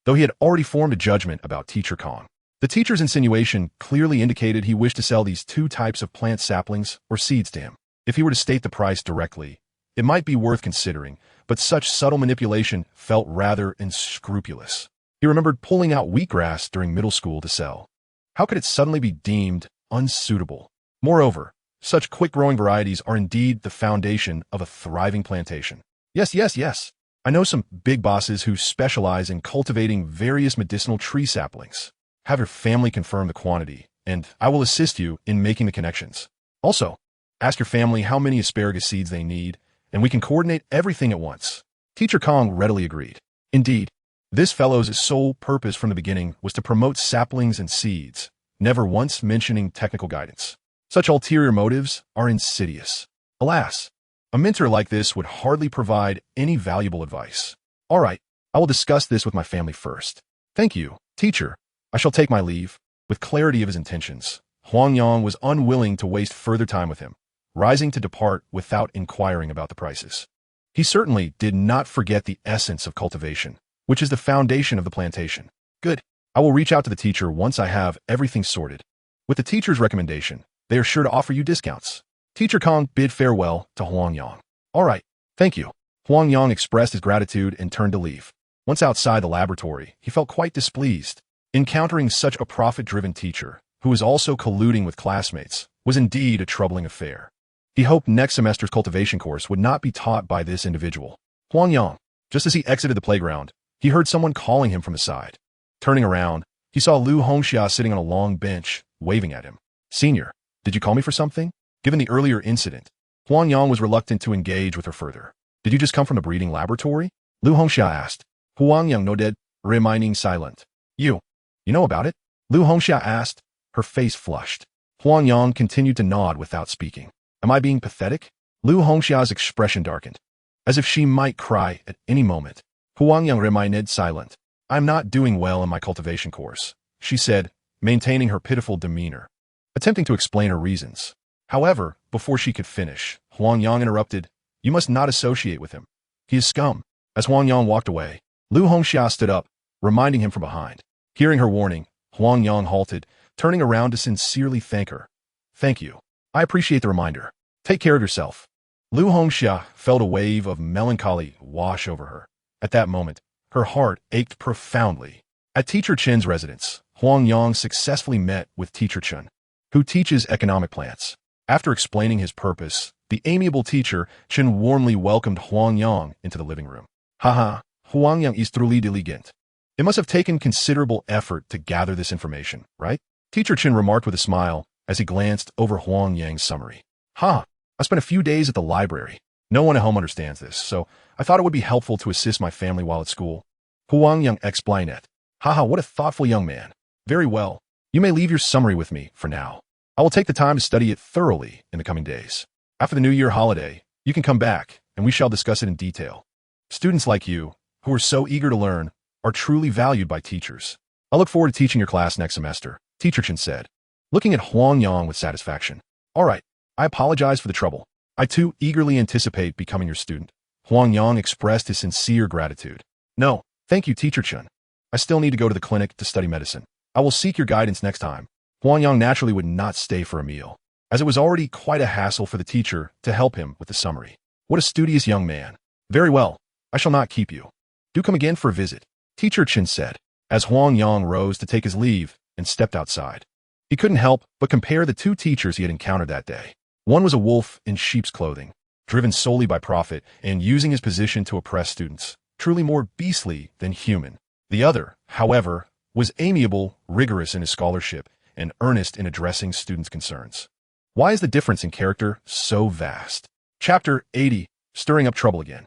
Speaker 1: though he had already formed a judgment about Teacher Kong. The teacher's insinuation clearly indicated he wished to sell these 2 types of plant saplings or seeds to him. If he were to state the price directly, it might be worth considering, but such subtle manipulation felt rather unscrupulous. He remembered pulling out wheatgrass during middle school to sell. How could it suddenly be deemed unsuitable? Moreover, such quick-growing varieties are indeed the foundation of a thriving plantation. Yes. I know some big bosses who specialize in cultivating various medicinal tree saplings. Have your family confirm the quantity, and I will assist you in making the connections. Also, ask your family how many asparagus seeds they need, and we can coordinate everything at once. Teacher Kong readily agreed. Indeed, this fellow's sole purpose from the beginning was to promote saplings and seeds, never once mentioning technical guidance. Such ulterior motives are insidious. Alas, a mentor like this would hardly provide any valuable advice. All right, I will discuss this with my family first. Thank you, teacher. I shall take my leave. With clarity of his intentions, Huang Yang was unwilling to waste further time with him, rising to depart without inquiring about the prices. He certainly did not forget the essence of cultivation, which is the foundation of the plantation. Good. I will reach out to the teacher once I have everything sorted. With the teacher's recommendation, they are sure to offer you discounts. Teacher Kong bid farewell to Huang Yang. All right, thank you. Huang Yang expressed his gratitude and turned to leave. Once outside the laboratory, he felt quite displeased. Encountering such a profit-driven teacher, who was also colluding with classmates, was indeed a troubling affair. He hoped next semester's cultivation course would not be taught by this individual. Huang Yang, just as he exited the playground, he heard someone calling him from the side. Turning around, he saw Lu Hongxia sitting on a long bench, waving at him. Senior, did you call me for something? Given the earlier incident, Huang Yang was reluctant to engage with her further. Did you just come from the breeding laboratory? Lu Hongxia asked. Huang Yang nodded, remaining silent. You know about it? Lu Hongxia asked, her face flushed. Huang Yang continued to nod without speaking. Am I being pathetic? Lu Hongxia's expression darkened, as if she might cry at any moment. Huang Yang remained silent. I'm not doing well in my cultivation course, she said, maintaining her pitiful demeanor, attempting to explain her reasons. However, before she could finish, Huang Yang interrupted. You must not associate with him. He is scum. As Huang Yang walked away, Lu Hongxia stood up, reminding him from behind. Hearing her warning, Huang Yang halted, turning around to sincerely thank her. Thank you. I appreciate the reminder. Take care of yourself. Lu Hongxia felt a wave of melancholy wash over her. At that moment, her heart ached profoundly. At Teacher Chen's residence, Huang Yang successfully met with Teacher Chen, who teaches economic plants. After explaining his purpose, the amiable teacher Chen warmly welcomed Huang Yang into the living room. Haha, Huang Yang is truly diligent. It must have taken considerable effort to gather this information, right? Teacher Chen remarked with a smile as he glanced over Huang Yang's summary. I spent a few days at the library. No one at home understands this, so I thought it would be helpful to assist my family while at school. Huang Yang explained. What a thoughtful young man. Very well. You may leave your summary with me for now. I will take the time to study it thoroughly in the coming days. After the New Year holiday, you can come back, and we shall discuss it in detail. Students like you, who are so eager to learn, are truly valued by teachers. I look forward to teaching your class next semester, Teacher Chen said, looking at Huang Yang with satisfaction. All right, I apologize for the trouble. I too eagerly anticipate becoming your student. Huang Yang expressed his sincere gratitude. No, thank you, Teacher Chen. I still need to go to the clinic to study medicine. I will seek your guidance next time. Huang Yang naturally would not stay for a meal, as it was already quite a hassle for the teacher to help him with the summary. What a studious young man. Very well, I shall not keep you. Do come again for a visit, Teacher Chen said, as Huang Yang rose to take his leave and stepped outside. He couldn't help but compare the two teachers he had encountered that day. One was a wolf in sheep's clothing, driven solely by profit and using his position to oppress students, truly more beastly than human. The other, however, was amiable, rigorous in his scholarship, and earnest in addressing students' concerns. Why is the difference in character so vast? Chapter 80, Stirring Up Trouble Again.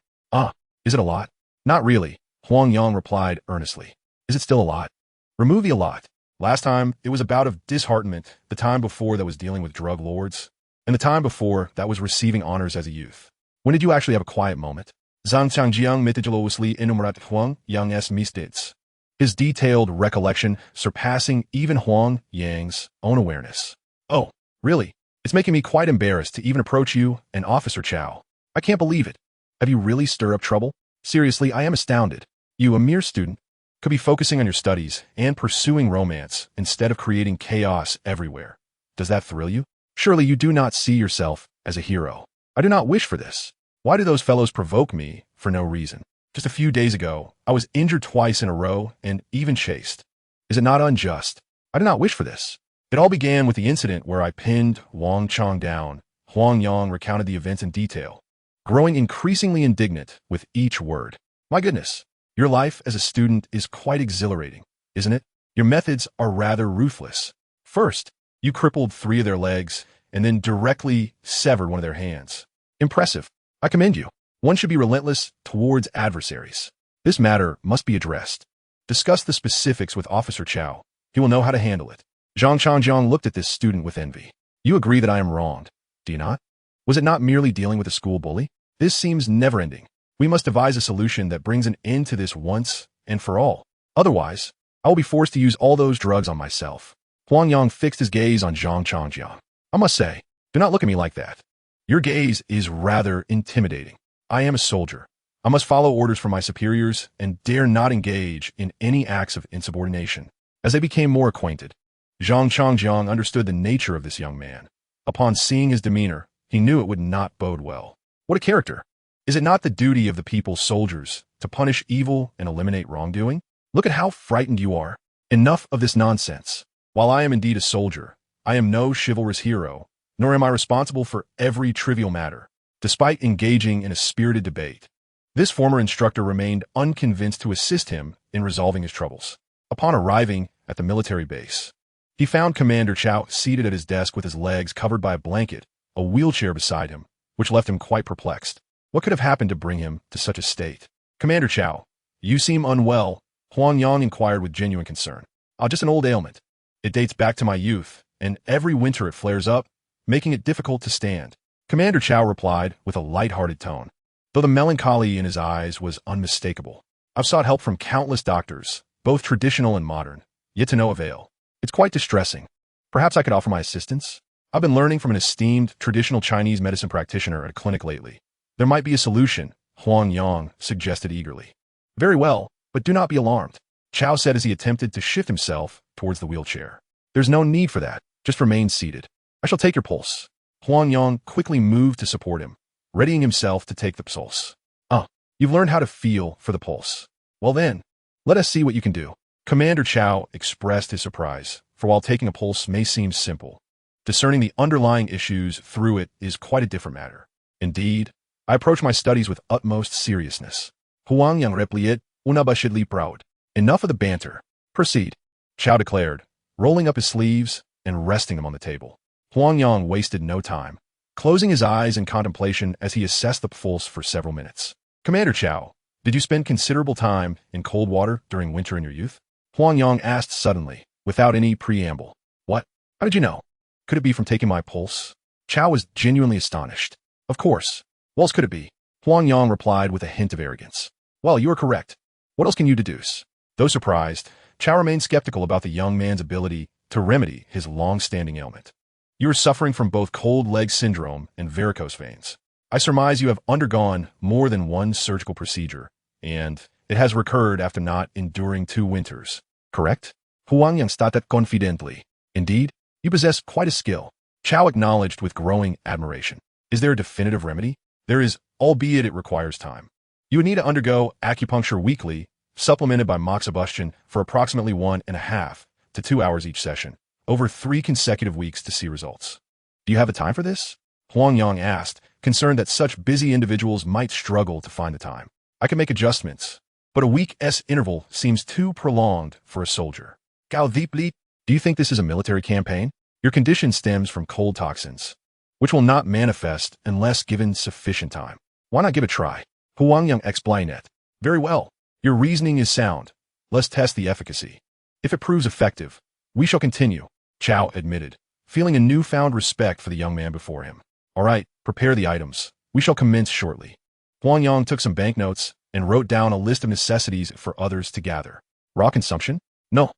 Speaker 1: Is it a lot? Not really, Huang Yang replied earnestly. Is it still a lot? Remove the a lot. Last time, it was a bout of disheartenment, the time before that was dealing with drug lords, and the time before that was receiving honors as a youth. When did you actually have a quiet moment? Zhang Changjiang meticulously enumerated Huang Yang's misdeeds, his detailed recollection surpassing even Huang Yang's own awareness. Oh, really? It's making me quite embarrassed to even approach you and Officer Chow. I can't believe it. Have you really stirred up trouble? Seriously, I am astounded. You, a mere student, could be focusing on your studies and pursuing romance instead of creating chaos everywhere. Does that thrill you? Surely you do not see yourself as a hero. I do not wish for this. Why do those fellows provoke me for no reason? Just a few days ago, I was injured twice in a row and even chased. Is it not unjust? I do not wish for this. It all began with the incident where I pinned Wang Chong down. Huang Yang recounted the events in detail, growing increasingly indignant with each word. My goodness, your life as a student is quite exhilarating, isn't it? Your methods are rather ruthless. First, you crippled 3 of their legs and then directly severed one of their hands. Impressive. I commend you. One should be relentless towards adversaries. This matter must be addressed. Discuss the specifics with Officer Chow. He will know how to handle it. Zhang Changjiang looked at this student with envy. You agree that I am wronged, do you not? Was it not merely dealing with a school bully? This seems never-ending. We must devise a solution that brings an end to this once and for all. Otherwise, I will be forced to use all those drugs on myself. Huang Yang fixed his gaze on Zhang Changjiang. I must say, do not look at me like that. Your gaze is rather intimidating. I am a soldier. I must follow orders from my superiors and dare not engage in any acts of insubordination. As they became more acquainted, Zhang Changjiang understood the nature of this young man. Upon seeing his demeanor, he knew it would not bode well. What a character! Is it not the duty of the people's soldiers to punish evil and eliminate wrongdoing? Look at how frightened you are. Enough of this nonsense. While I am indeed a soldier, I am no chivalrous hero, nor am I responsible for every trivial matter. Despite engaging in a spirited debate, this former instructor remained unconvinced to assist him in resolving his troubles. Upon arriving at the military base, he found Commander Chow seated at his desk with his legs covered by a blanket, a wheelchair beside him, which left him quite perplexed. What could have happened to bring him to such a state? Commander Chow, you seem unwell, Huang Yang inquired with genuine concern. Just an old ailment. It dates back to my youth, and every winter it flares up, making it difficult to stand. Commander Chow replied with a light-hearted tone, though the melancholy in his eyes was unmistakable. I've sought help from countless doctors, both traditional and modern, yet to no avail. It's quite distressing. Perhaps I could offer my assistance? I've been learning from an esteemed traditional Chinese medicine practitioner at a clinic lately. There might be a solution, Huang Yang suggested eagerly. Very well, but do not be alarmed, Chow said as he attempted to shift himself towards the wheelchair. There's no need for that. Just remain seated. I shall take your pulse. Huang Yang quickly moved to support him, readying himself to take the pulse. You've learned how to feel for the pulse. Well then, let us see what you can do. Commander Chow expressed his surprise, for while taking a pulse may seem simple, discerning the underlying issues through it is quite a different matter. Indeed, I approach my studies with utmost seriousness. Huang Yang replied, unabashedly proud. Enough of the banter. Proceed, Chow declared, rolling up his sleeves and resting them on the table. Huang Yang wasted no time, closing his eyes in contemplation as he assessed the pulse for several minutes. Commander Chow, did you spend considerable time in cold water during winter in your youth? Huang Yang asked suddenly, without any preamble. What? How did you know? Could it be from taking my pulse? Chow was genuinely astonished. Of course. What else could it be? Huang Yang replied with a hint of arrogance. Well, you are correct. What else can you deduce? Though surprised, Chow remained skeptical about the young man's ability to remedy his long-standing ailment. You are suffering from both cold leg syndrome and varicose veins. I surmise you have undergone more than one surgical procedure, and it has recurred after not enduring 2 winters. Correct? Huang Yang stated confidently. Indeed, you possess quite a skill. Chow acknowledged with growing admiration. Is there a definitive remedy? There is, albeit it requires time. You would need to undergo acupuncture weekly, supplemented by moxibustion for approximately 1.5 to 2 hours each session, over 3 consecutive weeks to see results. Do you have the time for this? Huang Yang asked, concerned that such busy individuals might struggle to find the time. I can make adjustments, but a week's interval seems too prolonged for a soldier. Gao deeply, do you think this is a military campaign? Your condition stems from cold toxins, which will not manifest unless given sufficient time. Why not give it a try? Huang Yang explained it. Very well. Your reasoning is sound. Let's test the efficacy. If it proves effective, we shall continue, Chow admitted, feeling a newfound respect for the young man before him. All right, prepare the items. We shall commence shortly. Huang Yang took some banknotes and wrote down a list of necessities for others to gather. Raw consumption? No.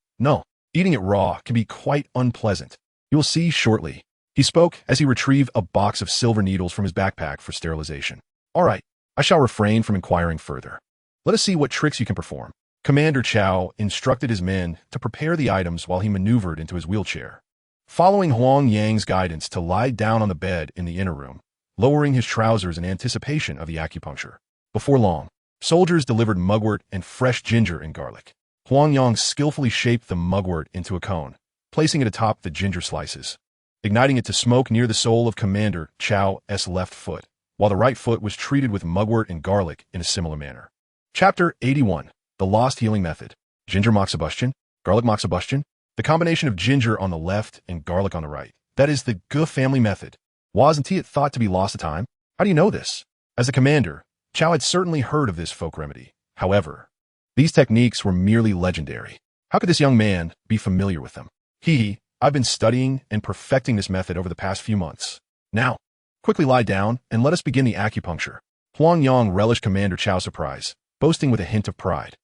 Speaker 1: Eating it raw can be quite unpleasant. You will see shortly. He spoke as he retrieved a box of silver needles from his backpack for sterilization. All right, I shall refrain from inquiring further. Let us see what tricks you can perform. Commander Chow instructed his men to prepare the items while he maneuvered into his wheelchair, following Huang Yang's guidance to lie down on the bed in the inner room, lowering his trousers in anticipation of the acupuncture. Before long, soldiers delivered mugwort and fresh ginger and garlic. Huang Yang skillfully shaped the mugwort into a cone, placing it atop the ginger slices, igniting it to smoke near the sole of Commander Chow's left foot, while the right foot was treated with mugwort and garlic in a similar manner. Chapter 81. The Lost Healing Method. Ginger moxibustion, garlic moxibustion, the combination of ginger on the left and garlic on the right. That is the Gu family method. Wasn't it thought to be lost to time? How do you know this? As a commander, Chow had certainly heard of this folk remedy. However, these techniques were merely legendary. How could this young man be familiar with them? I've been studying and perfecting this method over the past few months. Now, quickly lie down and let us begin the acupuncture. Huang Yang relished Commander Chow's surprise, boasting with a hint of pride.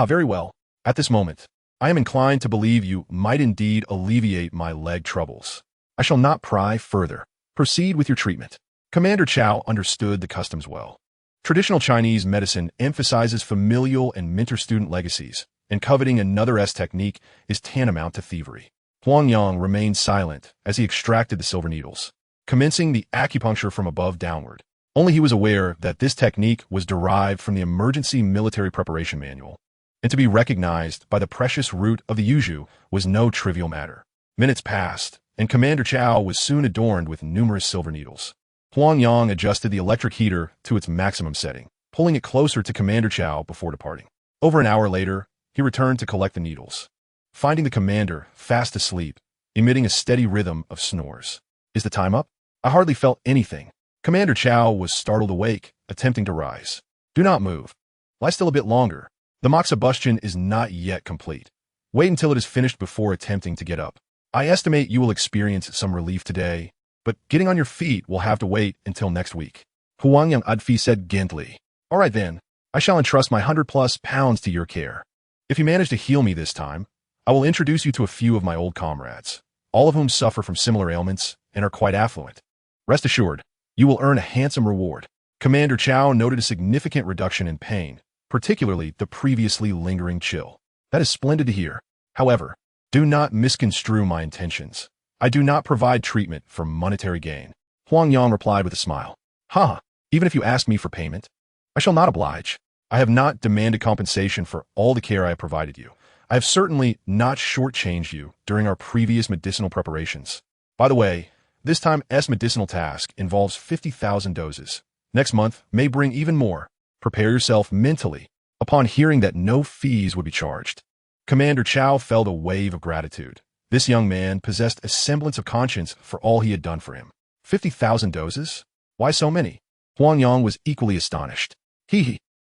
Speaker 1: Very well. At this moment, I am inclined to believe you might indeed alleviate my leg troubles. I shall not pry further. Proceed with your treatment. Commander Chow understood the customs well. Traditional Chinese medicine emphasizes familial and mentor-student legacies, and coveting another's technique is tantamount to thievery. Huang Yang remained silent as he extracted the silver needles, commencing the acupuncture from above downward. Only he was aware that this technique was derived from the Emergency Military Preparation Manual, and to be recognized by the precious root of the yuzu was no trivial matter. Minutes passed, and Commander Chow was soon adorned with numerous silver needles. Huang Yang adjusted the electric heater to its maximum setting, pulling it closer to Commander Chow before departing. Over an hour later, he returned to collect the needles, finding the commander fast asleep, emitting a steady rhythm of snores. Is the time up? I hardly felt anything, Commander Chow was startled awake, attempting to rise. Do not move. Lie still a bit longer. The moxibustion is not yet complete. Wait until it is finished before attempting to get up. I estimate you will experience some relief today, but getting on your feet will have to wait until next week. Huang Yang Adfi said gently. All right then, I shall entrust my 100+ pounds to your care. If you manage to heal me this time, I will introduce you to a few of my old comrades, all of whom suffer from similar ailments and are quite affluent. Rest assured, you will earn a handsome reward. Commander Chow noted a significant reduction in pain, particularly the previously lingering chill. That is splendid to hear. However, do not misconstrue my intentions. I do not provide treatment for monetary gain. Huang Yang replied with a smile. Ha! Even if you ask me for payment, I shall not oblige. I have not demanded compensation for all the care I have provided you. I have certainly not shortchanged you during our previous medicinal preparations. By the way, this time's medicinal task involves 50,000 doses. Next month may bring even more. Prepare yourself mentally upon hearing that no fees would be charged. Commander Chow felt a wave of gratitude. This young man possessed a semblance of conscience for all he had done for him. 50,000 doses? Why so many? Huang Yang was equally astonished.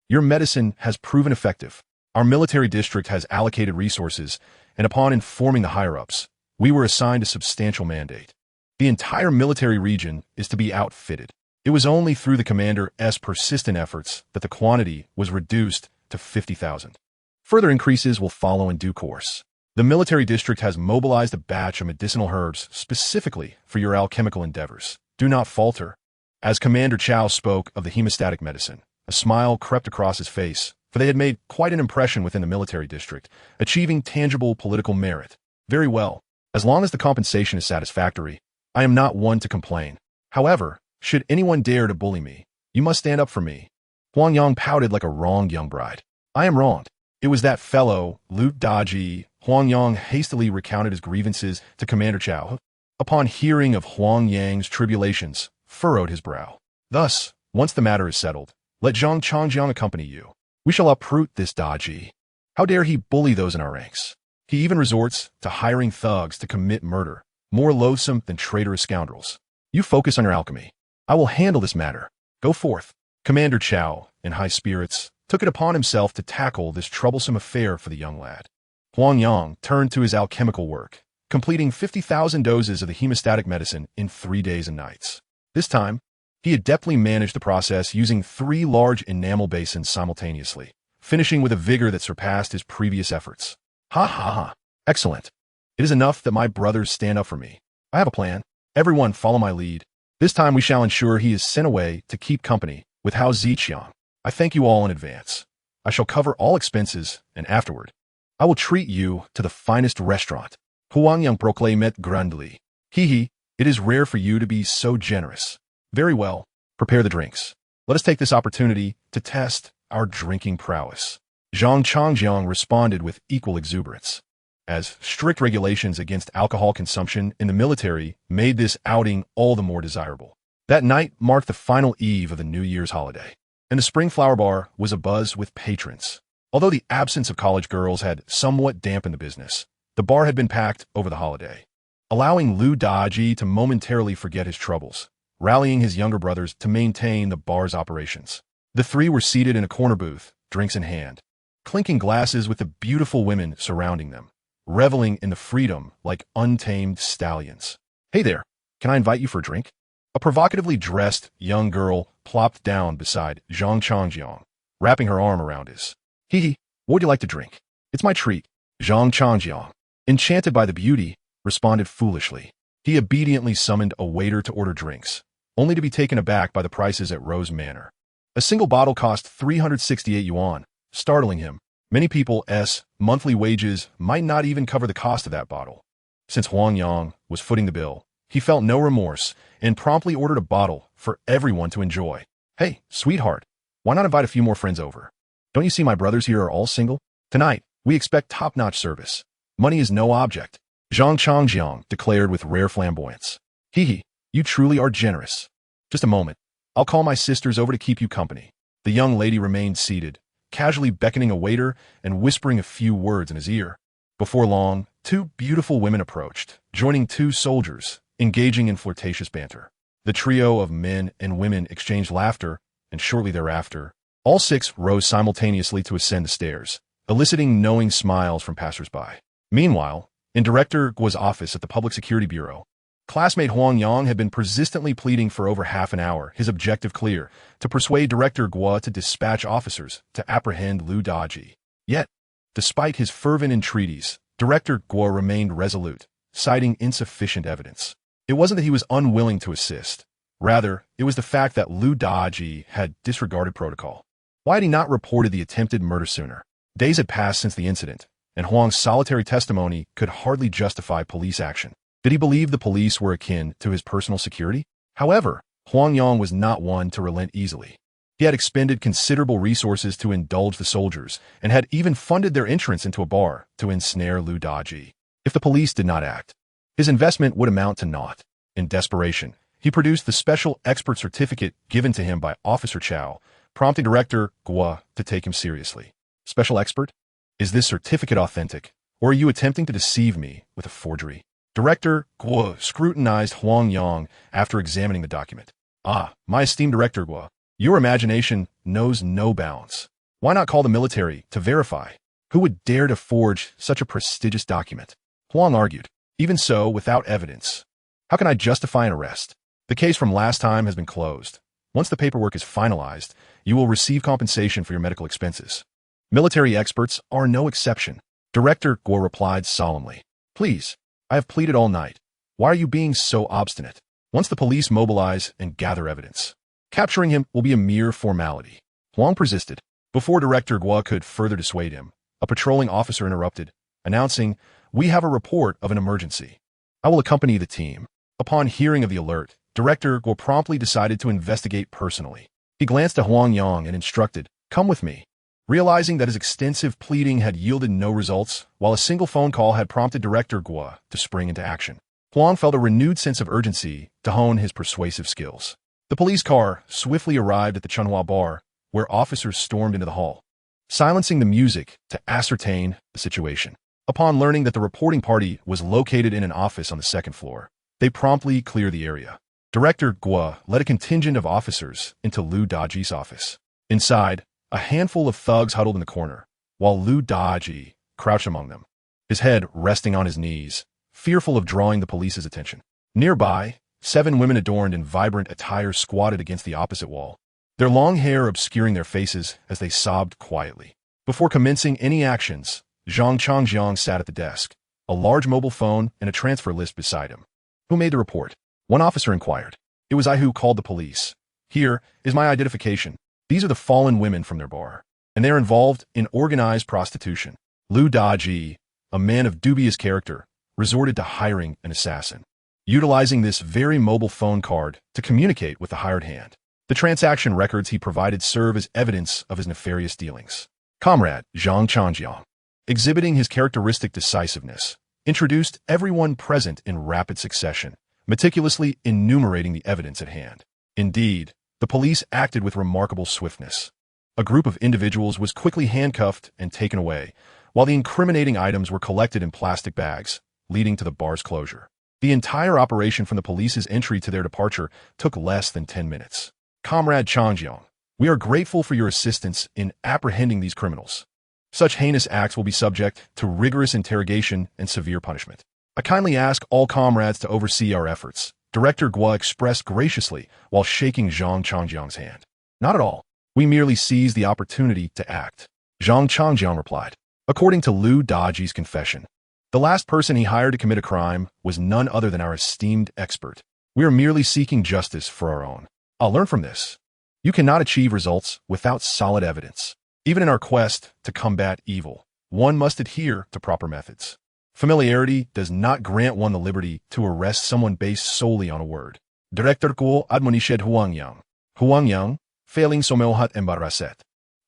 Speaker 1: Your medicine has proven effective. Our military district has allocated resources, and upon informing the higher-ups, we were assigned a substantial mandate. The entire military region is to be outfitted. It was only through the commander's persistent efforts that the quantity was reduced to 50,000. Further increases will follow in due course. The military district has mobilized a batch of medicinal herbs specifically for your alchemical endeavors. Do not falter. As Commander Chow spoke of the hemostatic medicine, a smile crept across his face, for they had made quite an impression within the military district, achieving tangible political merit. Very well. As long as the compensation is satisfactory, I am not one to complain. However, should anyone dare to bully me, you must stand up for me. Huang Yang pouted like a wronged young bride. I am wronged. It was that fellow, Lu Daji. Huang Yang hastily recounted his grievances to Commander Chow. Upon hearing of Huang Yang's tribulations, furrowed his brow. Thus, once the matter is settled, let Zhang Changjiang accompany you. We shall uproot this Daji. How dare he bully those in our ranks? He even resorts to hiring thugs to commit murder, more loathsome than traitorous scoundrels. You focus on your alchemy. I will handle this matter. Go forth. Commander Chow, in high spirits, took it upon himself to tackle this troublesome affair for the young lad. Huang Yang turned to his alchemical work, completing 50,000 doses of the hemostatic medicine in 3 days and nights. This time, he adeptly managed the process using 3 large enamel basins simultaneously, finishing with a vigor that surpassed his previous efforts. Ha ha ha. Excellent. It is enough that my brothers stand up for me. I have a plan. Everyone follow my lead. This time we shall ensure he is sent away to keep company with Hao Ziqiang. I thank you all in advance. I shall cover all expenses, and afterward, I will treat you to the finest restaurant. Huang Yang proclaimed grandly. It is rare for you to be so generous. Very well, prepare the drinks. Let us take this opportunity to test our drinking prowess. Zhang Changjiang responded with equal exuberance, as strict regulations against alcohol consumption in the military made this outing all the more desirable. That night marked the final eve of the New Year's holiday, and the Spring Flower Bar was abuzz with patrons. Although the absence of college girls had somewhat dampened the business, the bar had been packed over the holiday, allowing Lu Daji to momentarily forget his troubles, rallying his younger brothers to maintain the bar's operations. The 3 were seated in a corner booth, drinks in hand, clinking glasses with the beautiful women surrounding them, reveling in the freedom like untamed stallions. Hey there, can I invite you for a drink? A provocatively dressed young girl plopped down beside Zhang Changjiang, wrapping her arm around his. What would you like to drink? It's my treat. Zhang Changjiang, enchanted by the beauty, responded foolishly. He obediently summoned a waiter to order drinks, only to be taken aback by the prices at Rose Manor. A single bottle cost 368 yuan, startling him. Many people's monthly wages might not even cover the cost of that bottle. Since Huang Yang was footing the bill, he felt no remorse and promptly ordered a bottle for everyone to enjoy. Hey, sweetheart, why not invite a few more friends over? Don't you see my brothers here are all single? Tonight, we expect top-notch service. Money is no object. Zhang Changjiang declared with rare flamboyance. You truly are generous. Just a moment. I'll call my sisters over to keep you company. The young lady remained seated, casually beckoning a waiter and whispering a few words in his ear. Before long, 2 beautiful women approached, joining 2 soldiers, engaging in flirtatious banter. The trio of men and women exchanged laughter, and shortly thereafter, all six rose simultaneously to ascend the stairs, eliciting knowing smiles from passersby. Meanwhile, in Director Guo's office at the Public Security Bureau, classmate Huang Yang had been persistently pleading for over half an hour, his objective clear, to persuade Director Guo to dispatch officers to apprehend Lu Daji. Yet, despite his fervent entreaties, Director Guo remained resolute, citing insufficient evidence. It wasn't that he was unwilling to assist. Rather, it was the fact that Lu Daji had disregarded protocol. Why had he not reported the attempted murder sooner? Days had passed since the incident, and Huang's solitary testimony could hardly justify police action. Did he believe the police were akin to his personal security? However, Huang Yang was not one to relent easily. He had expended considerable resources to indulge the soldiers, and had even funded their entrance into a bar to ensnare Lu Daji. If the police did not act, his investment would amount to naught. In desperation, he produced the special expert certificate given to him by Officer Chow, prompting Director Guo to take him seriously. Special expert? Is this certificate authentic, or are you attempting to deceive me with a forgery? Director Guo scrutinized Huang Yang after examining the document. Ah, my esteemed Director Guo, your imagination knows no bounds. Why not call the military to verify? Who would dare to forge such a prestigious document? Huang argued. Even so, without evidence, how can I justify an arrest? The case from last time has been closed. Once the paperwork is finalized, you will receive compensation for your medical expenses. Military experts are no exception. Director Guo replied solemnly. Please, I have pleaded all night. Why are you being so obstinate? Once the police mobilize and gather evidence, capturing him will be a mere formality. Huang persisted. Before Director Guo could further dissuade him, a patrolling officer interrupted, announcing, "We have a report of an emergency. I will accompany the team." Upon hearing of the alert, Director Guo promptly decided to investigate personally. He glanced at Huang Yang and instructed, "Come with me." Realizing that his extensive pleading had yielded no results, while a single phone call had prompted Director Guo to spring into action, Huang felt a renewed sense of urgency to hone his persuasive skills. The police car swiftly arrived at the Chunhua bar, where officers stormed into the hall, silencing the music to ascertain the situation. Upon learning that the reporting party was located in an office on the second floor, they promptly cleared the area. Director Guo led a contingent of officers into Lu Daji's office. Inside, a handful of thugs huddled in the corner, while Lu Daji crouched among them, his head resting on his knees, fearful of drawing the police's attention. Nearby, 7 women adorned in vibrant attire squatted against the opposite wall, their long hair obscuring their faces as they sobbed quietly. Before commencing any actions, Zhang Changjiang sat at the desk, a large mobile phone and a transfer list beside him. Who made the report? One officer inquired. It was I who called the police. Here is my identification. These are the fallen women from their bar, and they are involved in organized prostitution. Lu Daji, a man of dubious character, resorted to hiring an assassin, utilizing this very mobile phone card to communicate with the hired hand. The transaction records he provided serve as evidence of his nefarious dealings. Comrade Zhang Changjiang, exhibiting his characteristic decisiveness, introduced everyone present in rapid succession, meticulously enumerating the evidence at hand. Indeed, the police acted with remarkable swiftness. A group of individuals was quickly handcuffed and taken away, while the incriminating items were collected in plastic bags, leading to the bar's closure. The entire operation from the police's entry to their departure took less than 10 minutes. Comrade Changjiang, we are grateful for your assistance in apprehending these criminals. Such heinous acts will be subject to rigorous interrogation and severe punishment. I kindly ask all comrades to oversee our efforts. Director Guo expressed graciously while shaking Zhang Changjiang's hand. Not at all. We merely seized the opportunity to act. Zhang Changjiang replied. According to Lu Daji's confession, the last person he hired to commit a crime was none other than our esteemed expert. We are merely seeking justice for our own. I'll learn from this. You cannot achieve results without solid evidence. Even in our quest to combat evil, one must adhere to proper methods. Familiarity does not grant one the liberty to arrest someone based solely on a word. Director Guo admonished Huang Yang. Huang Yang, failing somelhat embaraset,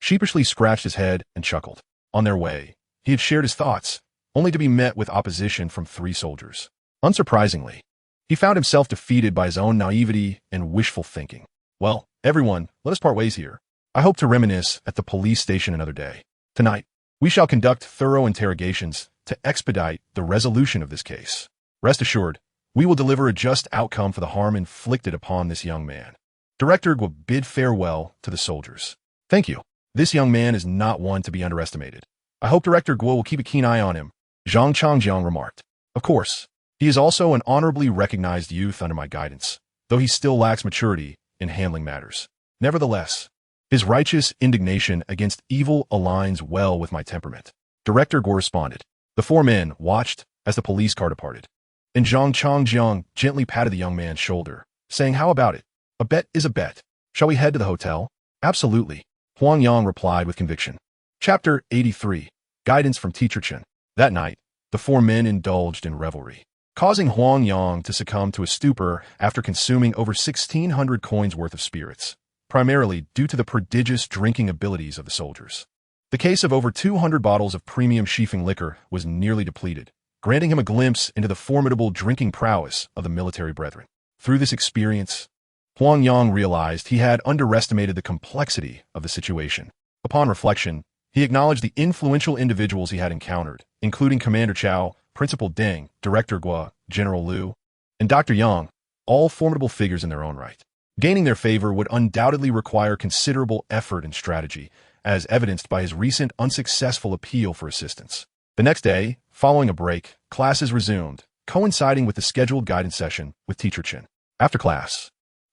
Speaker 1: sheepishly scratched his head and chuckled. On their way, he had shared his thoughts, only to be met with opposition from 3 soldiers. Unsurprisingly, he found himself defeated by his own naivety and wishful thinking. Well, everyone, let us part ways here. I hope to reminisce at the police station another day. Tonight, we shall conduct thorough interrogations to expedite the resolution of this case. Rest assured, We will deliver a just outcome for the harm inflicted upon this young man. Director will bid farewell to the soldiers. Thank you. This young man is not one to be underestimated. I hope Director Guo will keep a keen eye on him, Zhang Changjiang remarked. Of course. He is also an honorably recognized youth under my guidance, though he still lacks maturity in handling matters. Nevertheless, his righteous indignation against evil aligns well with my temperament. Director Guo responded. The four men watched as the police car departed. And Zhang Changjiang gently patted the young man's shoulder, saying, how about it? A bet is a bet. Shall we head to the hotel? Absolutely. Huang Yang replied with conviction. Chapter 83. Guidance from Teacher Chen. That night, the four men indulged in revelry, causing Huang Yang to succumb to a stupor after consuming over 1,600 coins worth of spirits, primarily due to the prodigious drinking abilities of the soldiers. The case of over 200 bottles of premium Shifeng liquor was nearly depleted, granting him a glimpse into the formidable drinking prowess of the military brethren. Through this experience, Huang Yang realized he had underestimated the complexity of the situation. Upon reflection, he acknowledged the influential individuals he had encountered, including Commander Chao, Principal Deng, Director Guo, General Liu, and Dr. Yang, all formidable figures in their own right. Gaining their favor would undoubtedly require considerable effort and strategy, as evidenced by his recent unsuccessful appeal for assistance. The next day, following a break, classes resumed, coinciding with the scheduled guidance session with Teacher Chen. After class,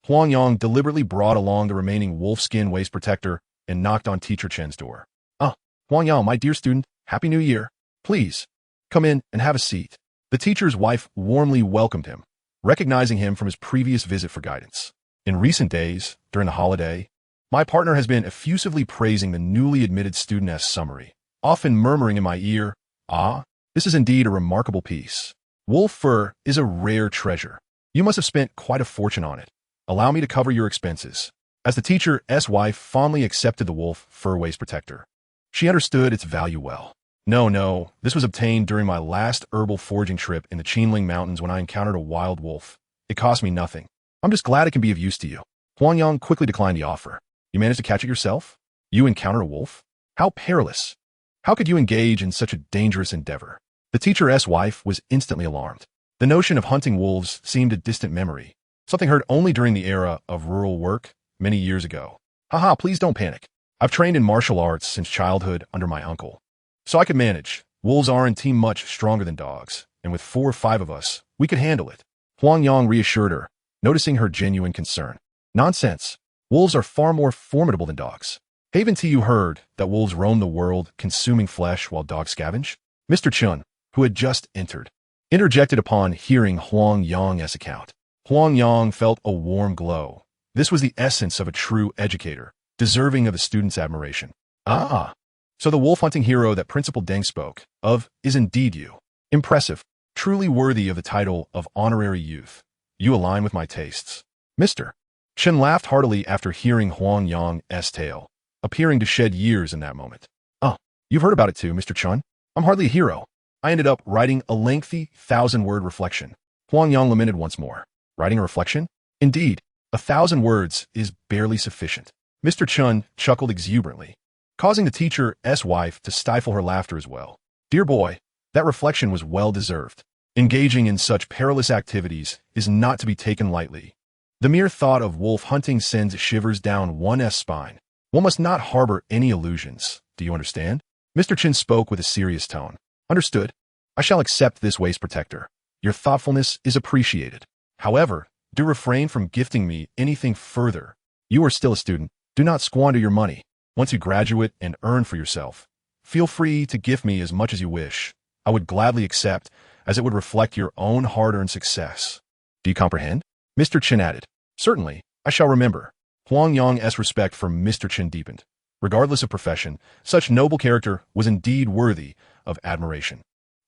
Speaker 1: Huang Yang deliberately brought along the remaining wolfskin waist protector and knocked on Teacher Chen's door. Huang Yang, my dear student, Happy New Year. Please, come in and have a seat. The teacher's wife warmly welcomed him, recognizing him from his previous visit for guidance. In recent days, during the holiday, my partner has been effusively praising the newly admitted studentess summary, often murmuring in my ear, this is indeed a remarkable piece. Wolf fur is a rare treasure. You must have spent quite a fortune on it. Allow me to cover your expenses. As the teacher's wife fondly accepted the wolf fur waist protector, she understood its value well. No, this was obtained during my last herbal foraging trip in the Qinling Mountains when I encountered a wild wolf. It cost me nothing. I'm just glad it can be of use to you. Huang Yang quickly declined the offer. You managed to catch it yourself? You encountered a wolf? How perilous. How could you engage in such a dangerous endeavor? The teacher's wife was instantly alarmed. The notion of hunting wolves seemed a distant memory, something heard only during the era of rural work many years ago. Haha, please don't panic. I've trained in martial arts since childhood under my uncle, so I could manage. Wolves aren't much stronger than dogs, and with 4 or 5 of us, we could handle it. Huang Yang reassured her, noticing her genuine concern. Nonsense. Wolves are far more formidable than dogs. Haven't you heard that wolves roam the world consuming flesh while dogs scavenge? Mr. Chun, who had just entered, interjected upon hearing Huang Yang's account. Huang Yang felt a warm glow. This was the essence of a true educator, deserving of the student's admiration. So the wolf-hunting hero that Principal Deng spoke of is indeed you. Impressive, truly worthy of the title of honorary youth. You align with my tastes. Mr. Chen laughed heartily after hearing Huang Yang's tale, appearing to shed years in that moment. You've heard about it too, Mr. Chun. I'm hardly a hero. I ended up writing a lengthy 1,000-word reflection. Huang Yang lamented once more. Writing a reflection? Indeed, 1,000 words is barely sufficient. Mr. Chun chuckled exuberantly, causing the teacher's wife to stifle her laughter as well. Dear boy, that reflection was well-deserved. Engaging in such perilous activities is not to be taken lightly. The mere thought of wolf hunting sends shivers down one's spine. One must not harbor any illusions. Do you understand? Mr. Chin spoke with a serious tone. Understood. I shall accept this waist protector. Your thoughtfulness is appreciated. However, do refrain from gifting me anything further. You are still a student. Do not squander your money. Once you graduate and earn for yourself, feel free to gift me as much as you wish. I would gladly accept, as it would reflect your own hard-earned success. Do you comprehend? Mr. Chen added. Certainly, I shall remember. Huang Yang's respect for Mr. Chen deepened. Regardless of profession, such noble character was indeed worthy of admiration.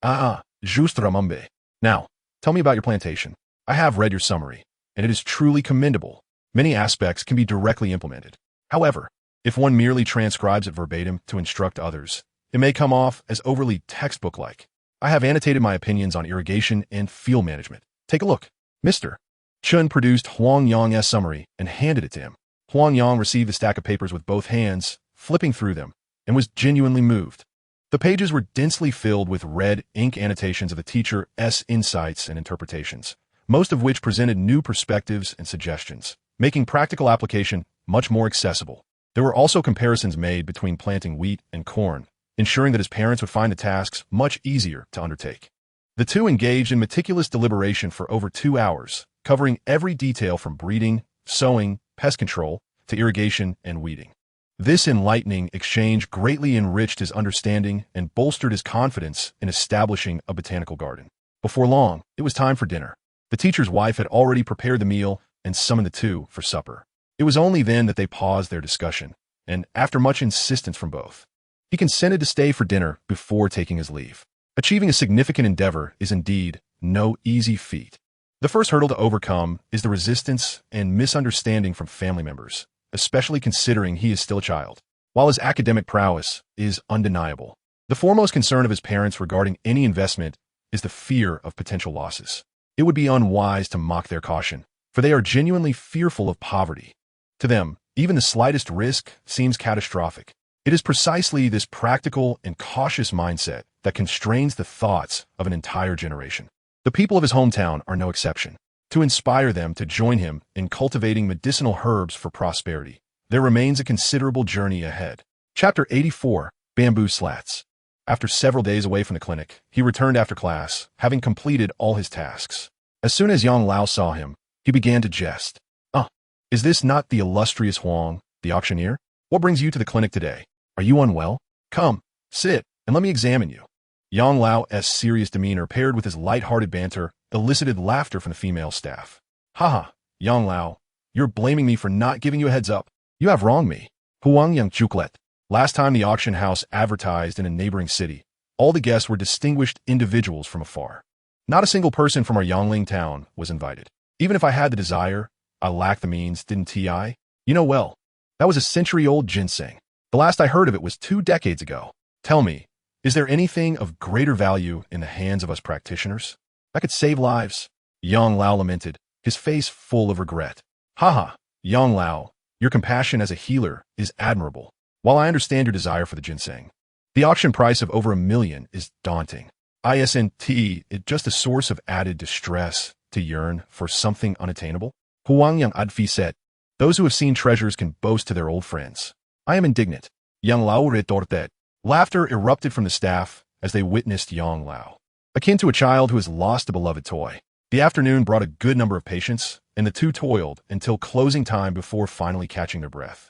Speaker 1: Juste ramambe. Now, tell me about your plantation. I have read your summary, and it is truly commendable. Many aspects can be directly implemented. However, if one merely transcribes it verbatim to instruct others, it may come off as overly textbook-like. I have annotated my opinions on irrigation and field management. Take a look. Mr. Chun produced Huang Yang's summary and handed it to him. Huang Yang received the stack of papers with both hands, flipping through them, and was genuinely moved. The pages were densely filled with red ink annotations of the teacher's insights and interpretations, most of which presented new perspectives and suggestions, making practical application much more accessible. There were also comparisons made between planting wheat and corn, ensuring that his parents would find the tasks much easier to undertake. The two engaged in meticulous deliberation for over 2 hours, covering every detail from breeding, sowing, pest control, to irrigation and weeding. This enlightening exchange greatly enriched his understanding and bolstered his confidence in establishing a botanical garden. Before long, it was time for dinner. The teacher's wife had already prepared the meal and summoned the two for supper. It was only then that they paused their discussion, and after much insistence from both, he consented to stay for dinner before taking his leave. Achieving a significant endeavor is indeed no easy feat. The first hurdle to overcome is the resistance and misunderstanding from family members, especially considering he is still a child. While his academic prowess is undeniable, the foremost concern of his parents regarding any investment is the fear of potential losses. It would be unwise to mock their caution, for they are genuinely fearful of poverty. To them, even the slightest risk seems catastrophic. It is precisely this practical and cautious mindset that constrains the thoughts of an entire generation. The people of his hometown are no exception. To inspire them to join him in cultivating medicinal herbs for prosperity, there remains a considerable journey ahead. Chapter 84, Bamboo Slats. After several days away from the clinic, he returned after class, having completed all his tasks. As soon as Yang Lao saw him, he began to jest. Is this not the illustrious Huang, the auctioneer? What brings you to the clinic today? Are you unwell? Come, sit, and let me examine you. Yang Lao's serious demeanor paired with his light-hearted banter elicited laughter from the female staff. Haha, Yang Lao, you're blaming me for not giving you a heads up. You have wronged me. Huang Yang chuklet. Last time the auction house advertised in a neighboring city, all the guests were distinguished individuals from afar. Not a single person from our Yangling town was invited. Even if I had the desire, I lacked the means, didn't I? You know well, that was a century-old ginseng. The last I heard of it was 2 decades ago. Tell me, is there anything of greater value in the hands of us practitioners that could save lives? Yang Lao lamented, his face full of regret. Haha, Yang Lao, your compassion as a healer is admirable. While I understand your desire for the ginseng, the auction price of over $1 million is daunting. Isn't it just a source of added distress to yearn for something unattainable? Huang Yang Adfi said, those who have seen treasures can boast to their old friends. I am indignant. Yang Lao retorted. Laughter erupted from the staff as they witnessed Yang Lao, akin to a child who has lost a beloved toy. The afternoon brought a good number of patients, and the two toiled until closing time before finally catching their breath.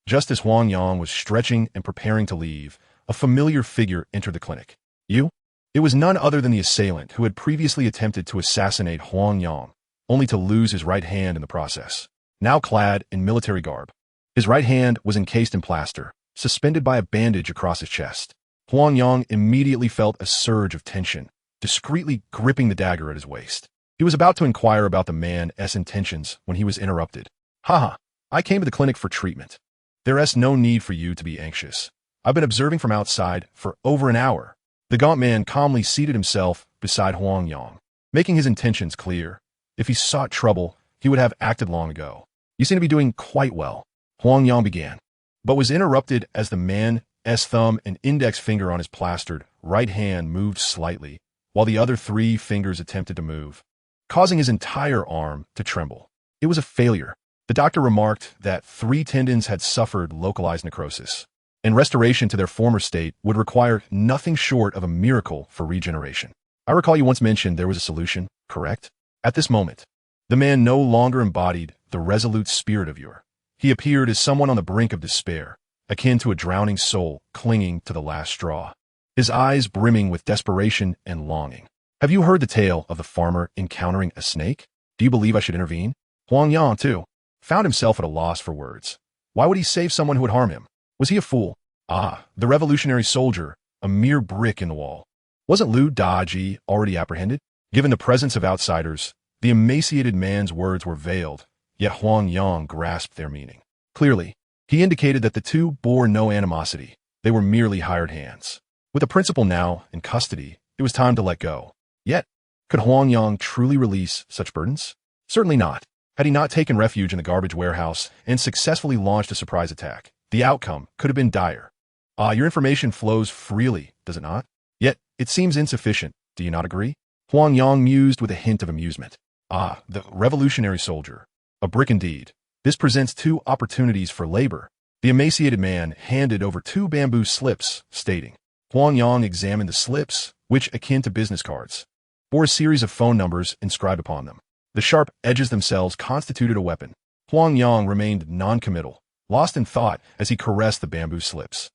Speaker 1: Just as Huang Yang was stretching and preparing to leave, a familiar figure entered the clinic. You? It was none other than the assailant who had previously attempted to assassinate Huang Yang, only to lose his right hand in the process. Now clad in military garb, his right hand was encased in plaster, suspended by a bandage across his chest. Huang Yang immediately felt a surge of tension, discreetly gripping the dagger at his waist. He was about to inquire about the man's intentions when he was interrupted. Haha, I came to the clinic for treatment. There is no need for you to be anxious. I've been observing from outside for over an hour. The gaunt man calmly seated himself beside Huang Yang, making his intentions clear. If he sought trouble, he would have acted long ago. You seem to be doing quite well, Huang Yang began, but was interrupted as the man's thumb and index finger on his plastered right hand moved slightly, while the other 3 fingers attempted to move, causing his entire arm to tremble. It was a failure. The doctor remarked that 3 tendons had suffered localized necrosis, and restoration to their former state would require nothing short of a miracle for regeneration. I recall you once mentioned there was a solution, correct? At this moment, the man no longer embodied the resolute spirit of yore. He appeared as someone on the brink of despair, akin to a drowning soul clinging to the last straw, his eyes brimming with desperation and longing. Have you heard the tale of the farmer encountering a snake? Do you believe I should intervene? Huang Yang, too, found himself at a loss for words. Why would he save someone who would harm him? Was he a fool? The revolutionary soldier, a mere brick in the wall. Wasn't Liu Daji already apprehended? Given the presence of outsiders, the emaciated man's words were veiled, yet Huang Yang grasped their meaning. Clearly, he indicated that the two bore no animosity. They were merely hired hands. With the principal now in custody, it was time to let go. Yet, could Huang Yang truly release such burdens? Certainly not. Had he not taken refuge in the garbage warehouse and successfully launched a surprise attack, the outcome could have been dire. Your information flows freely, does it not? Yet, it seems insufficient, do you not agree? Huang Yang mused with a hint of amusement. Ah, the revolutionary soldier. A brick indeed. This presents two opportunities for labor. The emaciated man handed over two bamboo slips, stating, Huang Yang examined the slips, which, akin to business cards, bore a series of phone numbers inscribed upon them. The sharp edges themselves constituted a weapon. Huang Yang remained non-committal, lost in thought as he caressed the bamboo slips.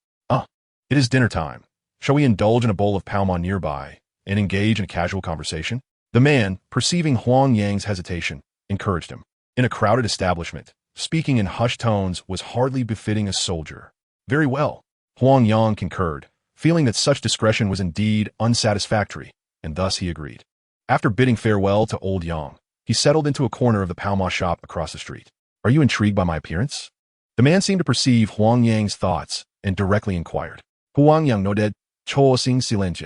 Speaker 1: It is dinner time. Shall we indulge in a bowl of palma nearby and engage in a casual conversation? The man, perceiving Huang Yang's hesitation, encouraged him. In a crowded establishment, speaking in hushed tones was hardly befitting a soldier. Very well, Huang Yang concurred, feeling that such discretion was indeed unsatisfactory, and thus he agreed. After bidding farewell to old Yang, he settled into a corner of the palma shop across the street. Are you intrigued by my appearance? The man seemed to perceive Huang Yang's thoughts and directly inquired. Huang Yang nodded, Cho Sing Silence.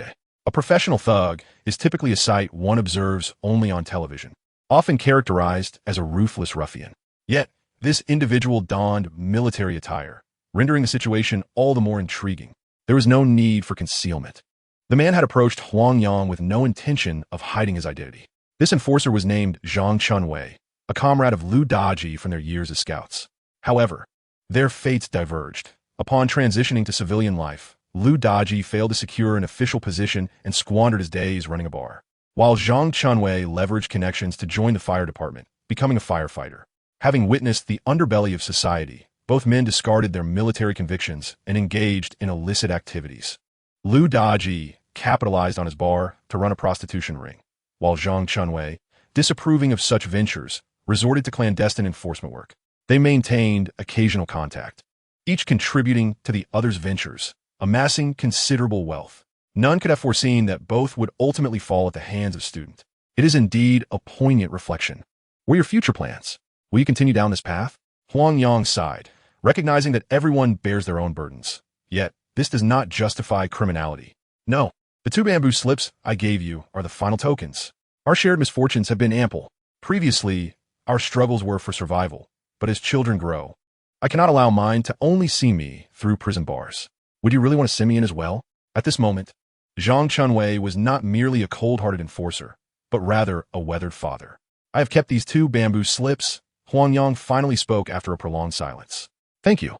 Speaker 1: A professional thug is typically a sight one observes only on television, often characterized as a ruthless ruffian. Yet, this individual donned military attire, rendering the situation all the more intriguing. There was no need for concealment. The man had approached Huang Yang with no intention of hiding his identity. This enforcer was named Zhang Chunwei, a comrade of Lu Daji from their years as scouts. However, their fates diverged. Upon transitioning to civilian life, Lu Daji failed to secure an official position and squandered his days running a bar, while Zhang Chunwei leveraged connections to join the fire department, becoming a firefighter. Having witnessed the underbelly of society, both men discarded their military convictions and engaged in illicit activities. Lu Daji capitalized on his bar to run a prostitution ring, while Zhang Chunwei, disapproving of such ventures, resorted to clandestine enforcement work. They maintained occasional contact, each contributing to the other's ventures, amassing considerable wealth. None could have foreseen that both would ultimately fall at the hands of student. It is indeed a poignant reflection. What are your future plans? Will you continue down this path? Huang Yang sighed, recognizing that everyone bears their own burdens. Yet, this does not justify criminality. No, the two bamboo slips I gave you are the final tokens. Our shared misfortunes have been ample. Previously, our struggles were for survival, but as children grow, I cannot allow mine to only see me through prison bars. Would you really want to send me in as well? At this moment, Zhang Chunwei was not merely a cold-hearted enforcer, but rather a weathered father. I have kept these two bamboo slips. Huang Yang finally spoke after a prolonged silence. Thank you.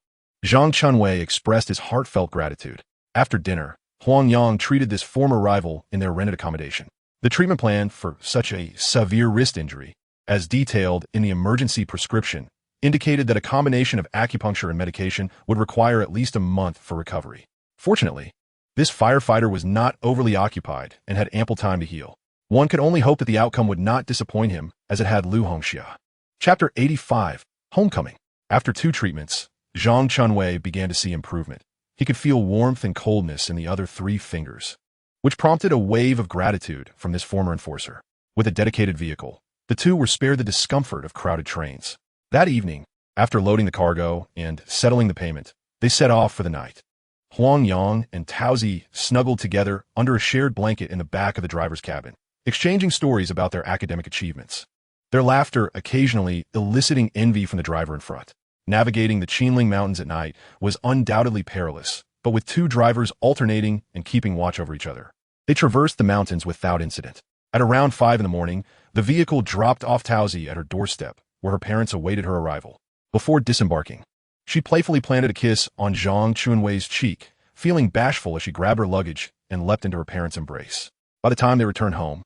Speaker 1: Zhang Chunwei expressed his heartfelt gratitude. After dinner, Huang Yang treated this former rival in their rented accommodation. The treatment plan for such a severe wrist injury, as detailed in the emergency prescription, indicated that a combination of acupuncture and medication would require at least a month for recovery. Fortunately, this firefighter was not overly occupied and had ample time to heal. One could only hope that the outcome would not disappoint him as it had Lu Hongxia. Chapter 85, Homecoming. After 2 treatments, Zhang Chunwei began to see improvement. He could feel warmth and coldness in the other 3 fingers, which prompted a wave of gratitude from this former enforcer. With a dedicated vehicle, the two were spared the discomfort of crowded trains. That evening, after loading the cargo and settling the payment, they set off for the night. Huang Yang and Taozi snuggled together under a shared blanket in the back of the driver's cabin, exchanging stories about their academic achievements. Their laughter occasionally eliciting envy from the driver in front. Navigating the Qinling Mountains at night was undoubtedly perilous, but with 2 drivers alternating and keeping watch over each other, they traversed the mountains without incident. At around 5 in the morning, the vehicle dropped off Taozi at her doorstep, where her parents awaited her arrival. Before disembarking, she playfully planted a kiss on Zhang Chunwei's cheek, feeling bashful as she grabbed her luggage and leapt into her parents' embrace. By the time they returned home,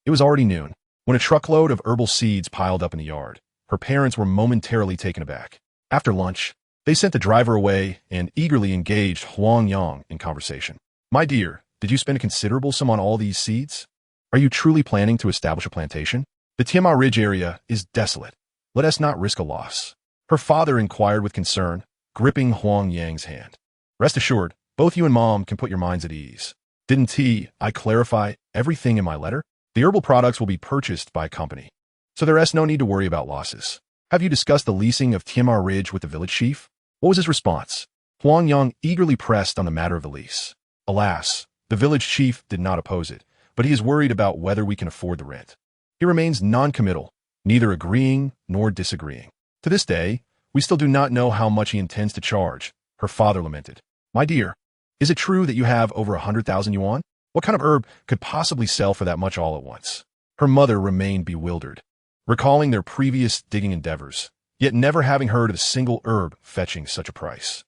Speaker 1: it was already noon. When a truckload of herbal seeds piled up in the yard, her parents were momentarily taken aback. After lunch, they sent the driver away and eagerly engaged Huang Yang in conversation. My dear, did you spend a considerable sum on all these seeds? Are you truly planning to establish a plantation? The Tianma Ridge area is desolate. Let us not risk a loss. Her father inquired with concern, gripping Huang Yang's hand. Rest assured, both you and Mom can put your minds at ease. Didn't I clarify everything in my letter? The herbal products will be purchased by a company, so there is no need to worry about losses. Have you discussed the leasing of Tianma Ridge with the village chief? What was his response? Huang Yang eagerly pressed on the matter of the lease. Alas, the village chief did not oppose it, but he is worried about whether we can afford the rent. He remains non-committal, neither agreeing nor disagreeing. To this day, we still do not know how much he intends to charge, her father lamented. My dear, is it true that you have over 100,000 yuan? What kind of herb could possibly sell for that much all at once? Her mother remained bewildered. recalling their previous digging endeavors, yet never having heard of a single herb fetching such a price.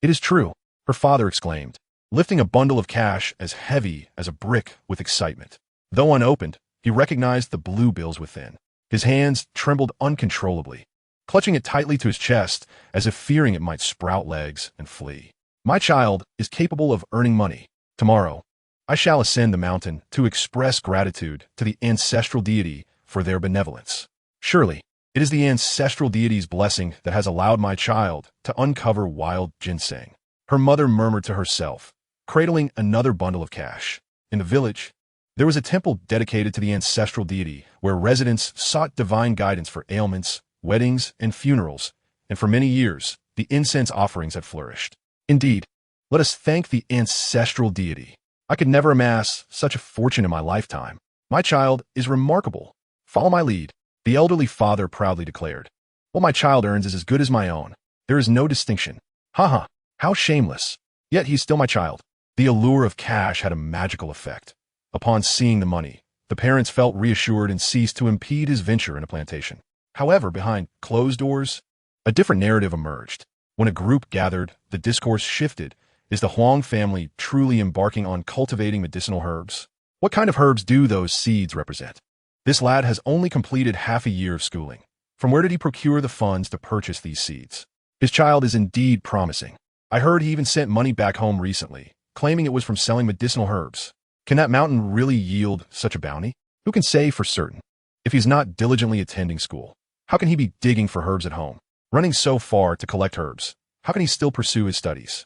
Speaker 1: It is true, her father exclaimed, lifting a bundle of cash as heavy as a brick with excitement. Though unopened, he recognized the blue bills within. His hands trembled uncontrollably, clutching it tightly to his chest as if fearing it might sprout legs and flee. My child is capable of earning money. Tomorrow, I shall ascend the mountain to express gratitude to the ancestral deity for their benevolence. Surely, it is the ancestral deity's blessing that has allowed my child to uncover wild ginseng. Her mother murmured to herself, cradling another bundle of cash. In the village, there was a temple dedicated to the ancestral deity where residents sought divine guidance for ailments, weddings, and funerals, and for many years, the incense offerings had flourished. Indeed, let us thank the ancestral deity. I could never amass such a fortune in my lifetime. My child is remarkable. Follow my lead, the elderly father proudly declared. What my child earns is as good as my own. There is no distinction. Haha, how shameless. Yet he's still my child. The allure of cash had a magical effect. Upon seeing the money, the parents felt reassured and ceased to impede his venture in a plantation. However, behind closed doors, a different narrative emerged. When a group gathered, the discourse shifted. Is the Huang family truly embarking on cultivating medicinal herbs? What kind of herbs do those seeds represent? This lad has only completed half a year of schooling. From where did he procure the funds to purchase these seeds? His child is indeed promising. I heard he even sent money back home recently, claiming it was from selling medicinal herbs. Can that mountain really yield such a bounty? Who can say for certain? If he's not diligently attending school, how can he be digging for herbs at home? Running so far to collect herbs, how can he still pursue his studies?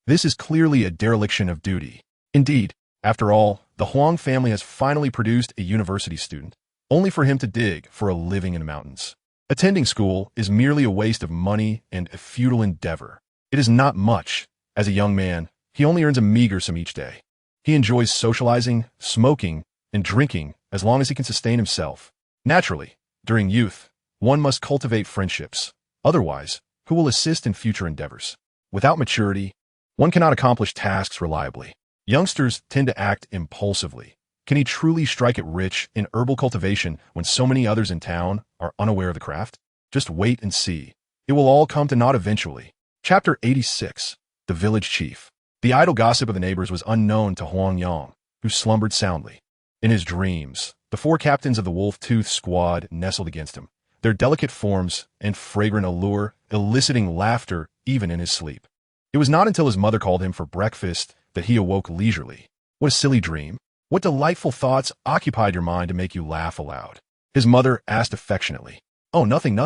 Speaker 1: This is clearly a dereliction of duty. Indeed, after all, the Huang family has finally produced a university student, only for him to dig for a living in the mountains. Attending school is merely a waste of money and a futile endeavor. It is not much. As a young man, he only earns a meager sum each day. He enjoys socializing, smoking, and drinking as long as he can sustain himself. Naturally, during youth, one must cultivate friendships. Otherwise, who will assist in future endeavors? Without maturity, one cannot accomplish tasks reliably. Youngsters tend to act impulsively. Can he truly strike it rich in herbal cultivation when so many others in town are unaware of the craft? Just wait and see. It will all come to naught eventually. Chapter 86. The Village Chief. The idle gossip of the neighbors was unknown to Huang Yang, who slumbered soundly. In his dreams, the four captains of the wolf-toothed squad nestled against him, their delicate forms and fragrant allure eliciting laughter even in his sleep. It was not until his mother called him for breakfast that he awoke leisurely. What a silly dream. What delightful thoughts occupied your mind to make you laugh aloud? His mother asked affectionately. Oh, nothing.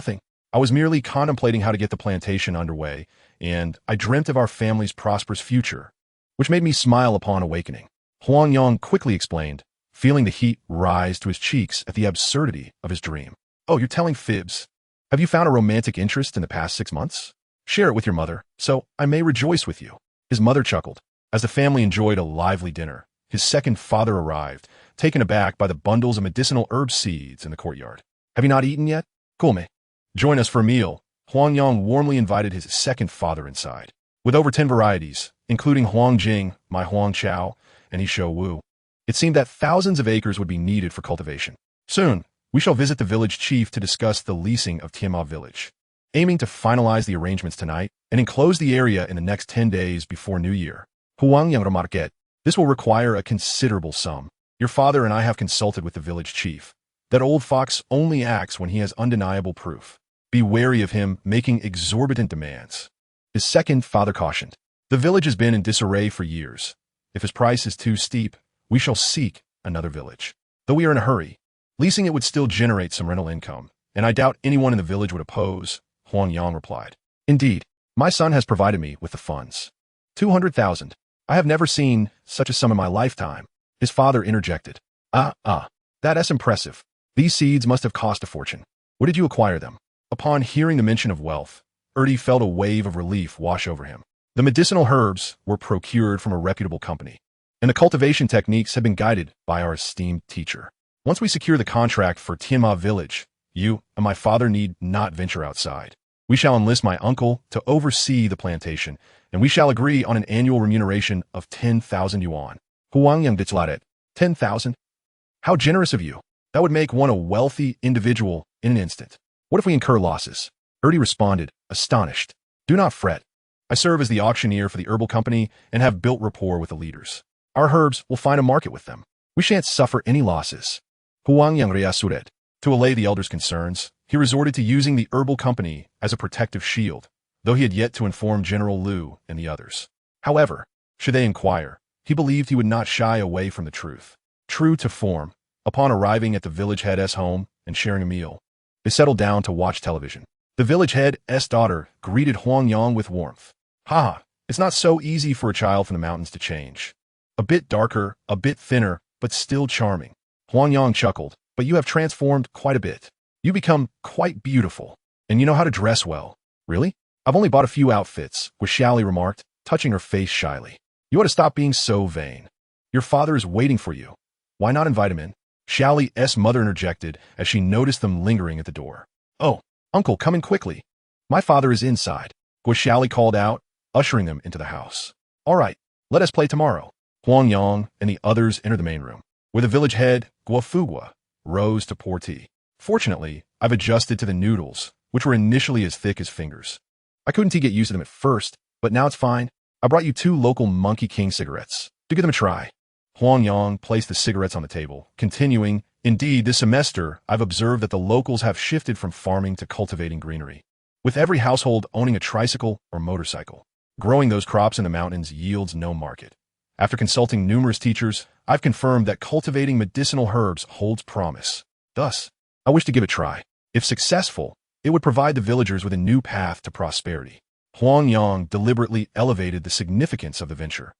Speaker 1: I was merely contemplating how to get the plantation underway, and I dreamt of our family's prosperous future, which made me smile upon awakening. Huang Yang quickly explained, feeling the heat rise to his cheeks at the absurdity of his dream. Oh, you're telling fibs. Have you found a romantic interest in the past 6 months? Share it with your mother, so I may rejoice with you. His mother chuckled. As the family enjoyed a lively dinner, his second father arrived, taken aback by the bundles of medicinal herb seeds in the courtyard. Have you not eaten yet? Cool. Join us for a meal. Huang Yang warmly invited his second father inside. With over 10 varieties, including Huang Jing, my Huang Chao, and Yishou Wu, it seemed that thousands of acres would be needed for cultivation. Soon, we shall visit the village chief to discuss the leasing of Tianma village, aiming to finalize the arrangements tonight and enclose the area in the next 10 days before New Year. Huang Yang remarqued, this will require a considerable sum. Your father and I have consulted with the village chief. That old fox only acts when he has undeniable proof. Be wary of him making exorbitant demands. His second father cautioned. The village has been in disarray for years. If his price is too steep, we shall seek another village. Though we are in a hurry, leasing it would still generate some rental income, and I doubt anyone in the village would oppose, Huang Yang replied. Indeed, my son has provided me with the funds. 200,000. I have never seen such a sum in my lifetime. His father interjected. That's impressive. These seeds must have cost a fortune. Where did you acquire them? Upon hearing the mention of wealth, Erdi felt a wave of relief wash over him. The medicinal herbs were procured from a reputable company, and the cultivation techniques had been guided by our esteemed teacher. Once we secure the contract for Tianma village, you and my father need not venture outside. We shall enlist my uncle to oversee the plantation, and we shall agree on an annual remuneration of 10,000 yuan. Huang Yang declared, 10,000? How generous of you. That would make one a wealthy individual in an instant. What if we incur losses? Erdi responded, astonished. Do not fret. I serve as the auctioneer for the herbal company and have built rapport with the leaders. Our herbs will find a market with them. We shan't suffer any losses. Huang Yang reassured. To allay the elder's concerns, he resorted to using the herbal company as a protective shield, though he had yet to inform General Liu and the others. However, should they inquire, he believed he would not shy away from the truth. True to form, upon arriving at the village head's home and sharing a meal, they settled down to watch television. The village head's daughter greeted Huang Yang with warmth. Ha! It's not so easy for a child from the mountains to change. A bit darker, a bit thinner, but still charming. Huang Yang chuckled, but you have transformed quite a bit. You become quite beautiful, and you know how to dress well. Really? I've only bought a few outfits, Guishali remarked, touching her face shyly. You ought to stop being so vain. Your father is waiting for you. Why not invite him in? Xiali's mother interjected as she noticed them lingering at the door. Oh, uncle, come in quickly. My father is inside, Guishali called out, ushering them into the house. All right, let us play tomorrow. Huang Yang and the others entered the main room, where the village head, Guofugua, rose to pour tea. Fortunately, I've adjusted to the noodles, which were initially as thick as fingers. I couldn't get used to them at first, but now it's fine. I brought you 2 local Monkey King cigarettes. To give them a try. Huang Yang placed the cigarettes on the table, continuing, indeed, this semester, I've observed that the locals have shifted from farming to cultivating greenery, with every household owning a tricycle or motorcycle. Growing those crops in the mountains yields no market. After consulting numerous teachers, I've confirmed that cultivating medicinal herbs holds promise. Thus, I wish to give it a try. If successful, it would provide the villagers with a new path to prosperity. Huang Yang deliberately elevated the significance of the venture,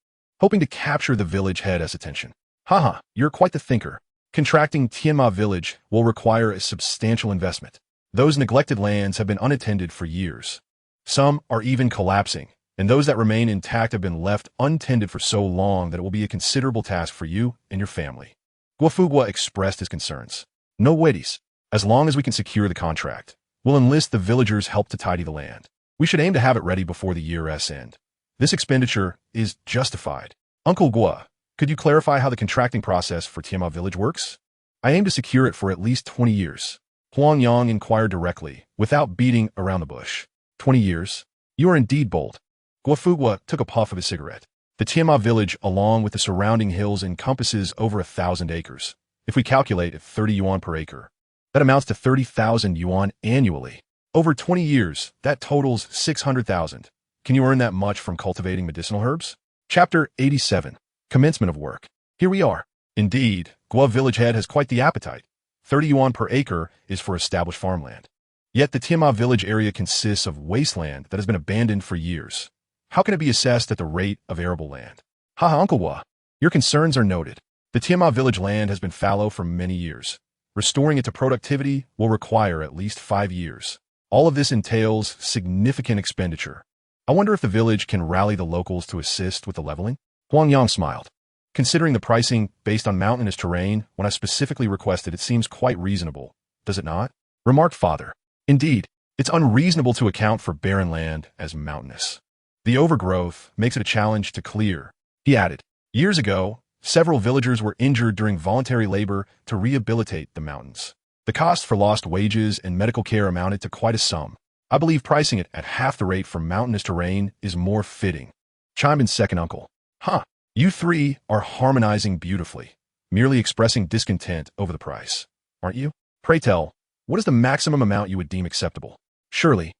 Speaker 1: hoping to capture the village head's attention. Haha, you're quite the thinker. Contracting Tianma village will require a substantial investment. Those neglected lands have been unattended for years. Some are even collapsing, and those that remain intact have been left untended for so long that it will be a considerable task for you and your family. Guofugua expressed his concerns. No worries. As long as we can secure the contract, we'll enlist the villagers' help to tidy the land. We should aim to have it ready before the year's end. This expenditure is justified. Uncle Gua, could you clarify how the contracting process for Tianma village works? I aim to secure it for at least 20 years. Huang Yang inquired directly, without beating around the bush. 20 years? You are indeed bold. Guofugua took a puff of his cigarette. The Tianma village, along with the surrounding hills, encompasses over 1,000 acres. If we calculate at 30 yuan per acre, that amounts to 30,000 yuan annually. Over 20 years, that totals 600,000. Can you earn that much from cultivating medicinal herbs? Chapter 87. Commencement of work. Here we are. Indeed, Gua village head has quite the appetite. 30 yuan per acre is for established farmland. Yet the Tianma village area consists of wasteland that has been abandoned for years. How can it be assessed at the rate of arable land? Haha, Uncle Gua, your concerns are noted. The Tianma village land has been fallow for many years. Restoring it to productivity will require at least 5 years. All of this entails significant expenditure. I wonder if the village can rally the locals to assist with the leveling? Huang Yang smiled. Considering the pricing based on mountainous terrain, when I specifically requested, it seems quite reasonable, does it not? Remarked father. Indeed, it's unreasonable to account for barren land as mountainous. The overgrowth makes it a challenge to clear. He added, years ago, several villagers were injured during voluntary labor to rehabilitate the mountains. The cost for lost wages and medical care amounted to quite a sum. I believe pricing it at half the rate for mountainous terrain is more fitting. Chimed in second uncle. Huh, you 3 are harmonizing beautifully, merely expressing discontent over the price, aren't you? Pray tell, what is the maximum amount you would deem acceptable? Surely,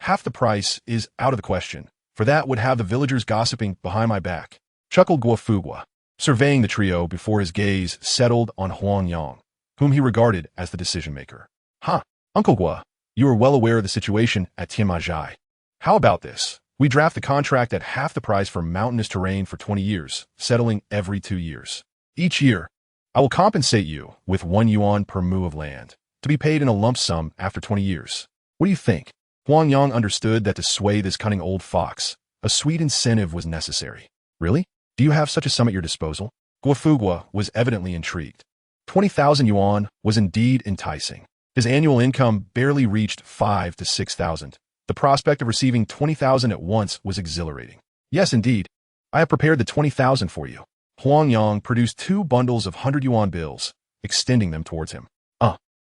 Speaker 1: half the price is out of the question, for that would have the villagers gossiping behind my back. Chuckled Guofugua, surveying the trio before his gaze settled on Huang Yang, whom he regarded as the decision-maker. Huh, Uncle Gua, you are well aware of the situation at Tianmajai. How about this? We draft the contract at half the price for mountainous terrain for 20 years, settling every 2 years. Each year, I will compensate you with 1 yuan per mu of land, to be paid in a lump sum after 20 years. What do you think? Huang Yang understood that to sway this cunning old fox, a sweet incentive was necessary. Really? Do you have such a sum at your disposal? Guofugua was evidently intrigued. 20,000 yuan was indeed enticing. His annual income barely reached 5,000 to 6,000. The prospect of receiving 20,000 at once was exhilarating. Yes, indeed. I have prepared the 20,000 for you. Huang Yang produced 2 bundles of 100 yuan bills, extending them towards him.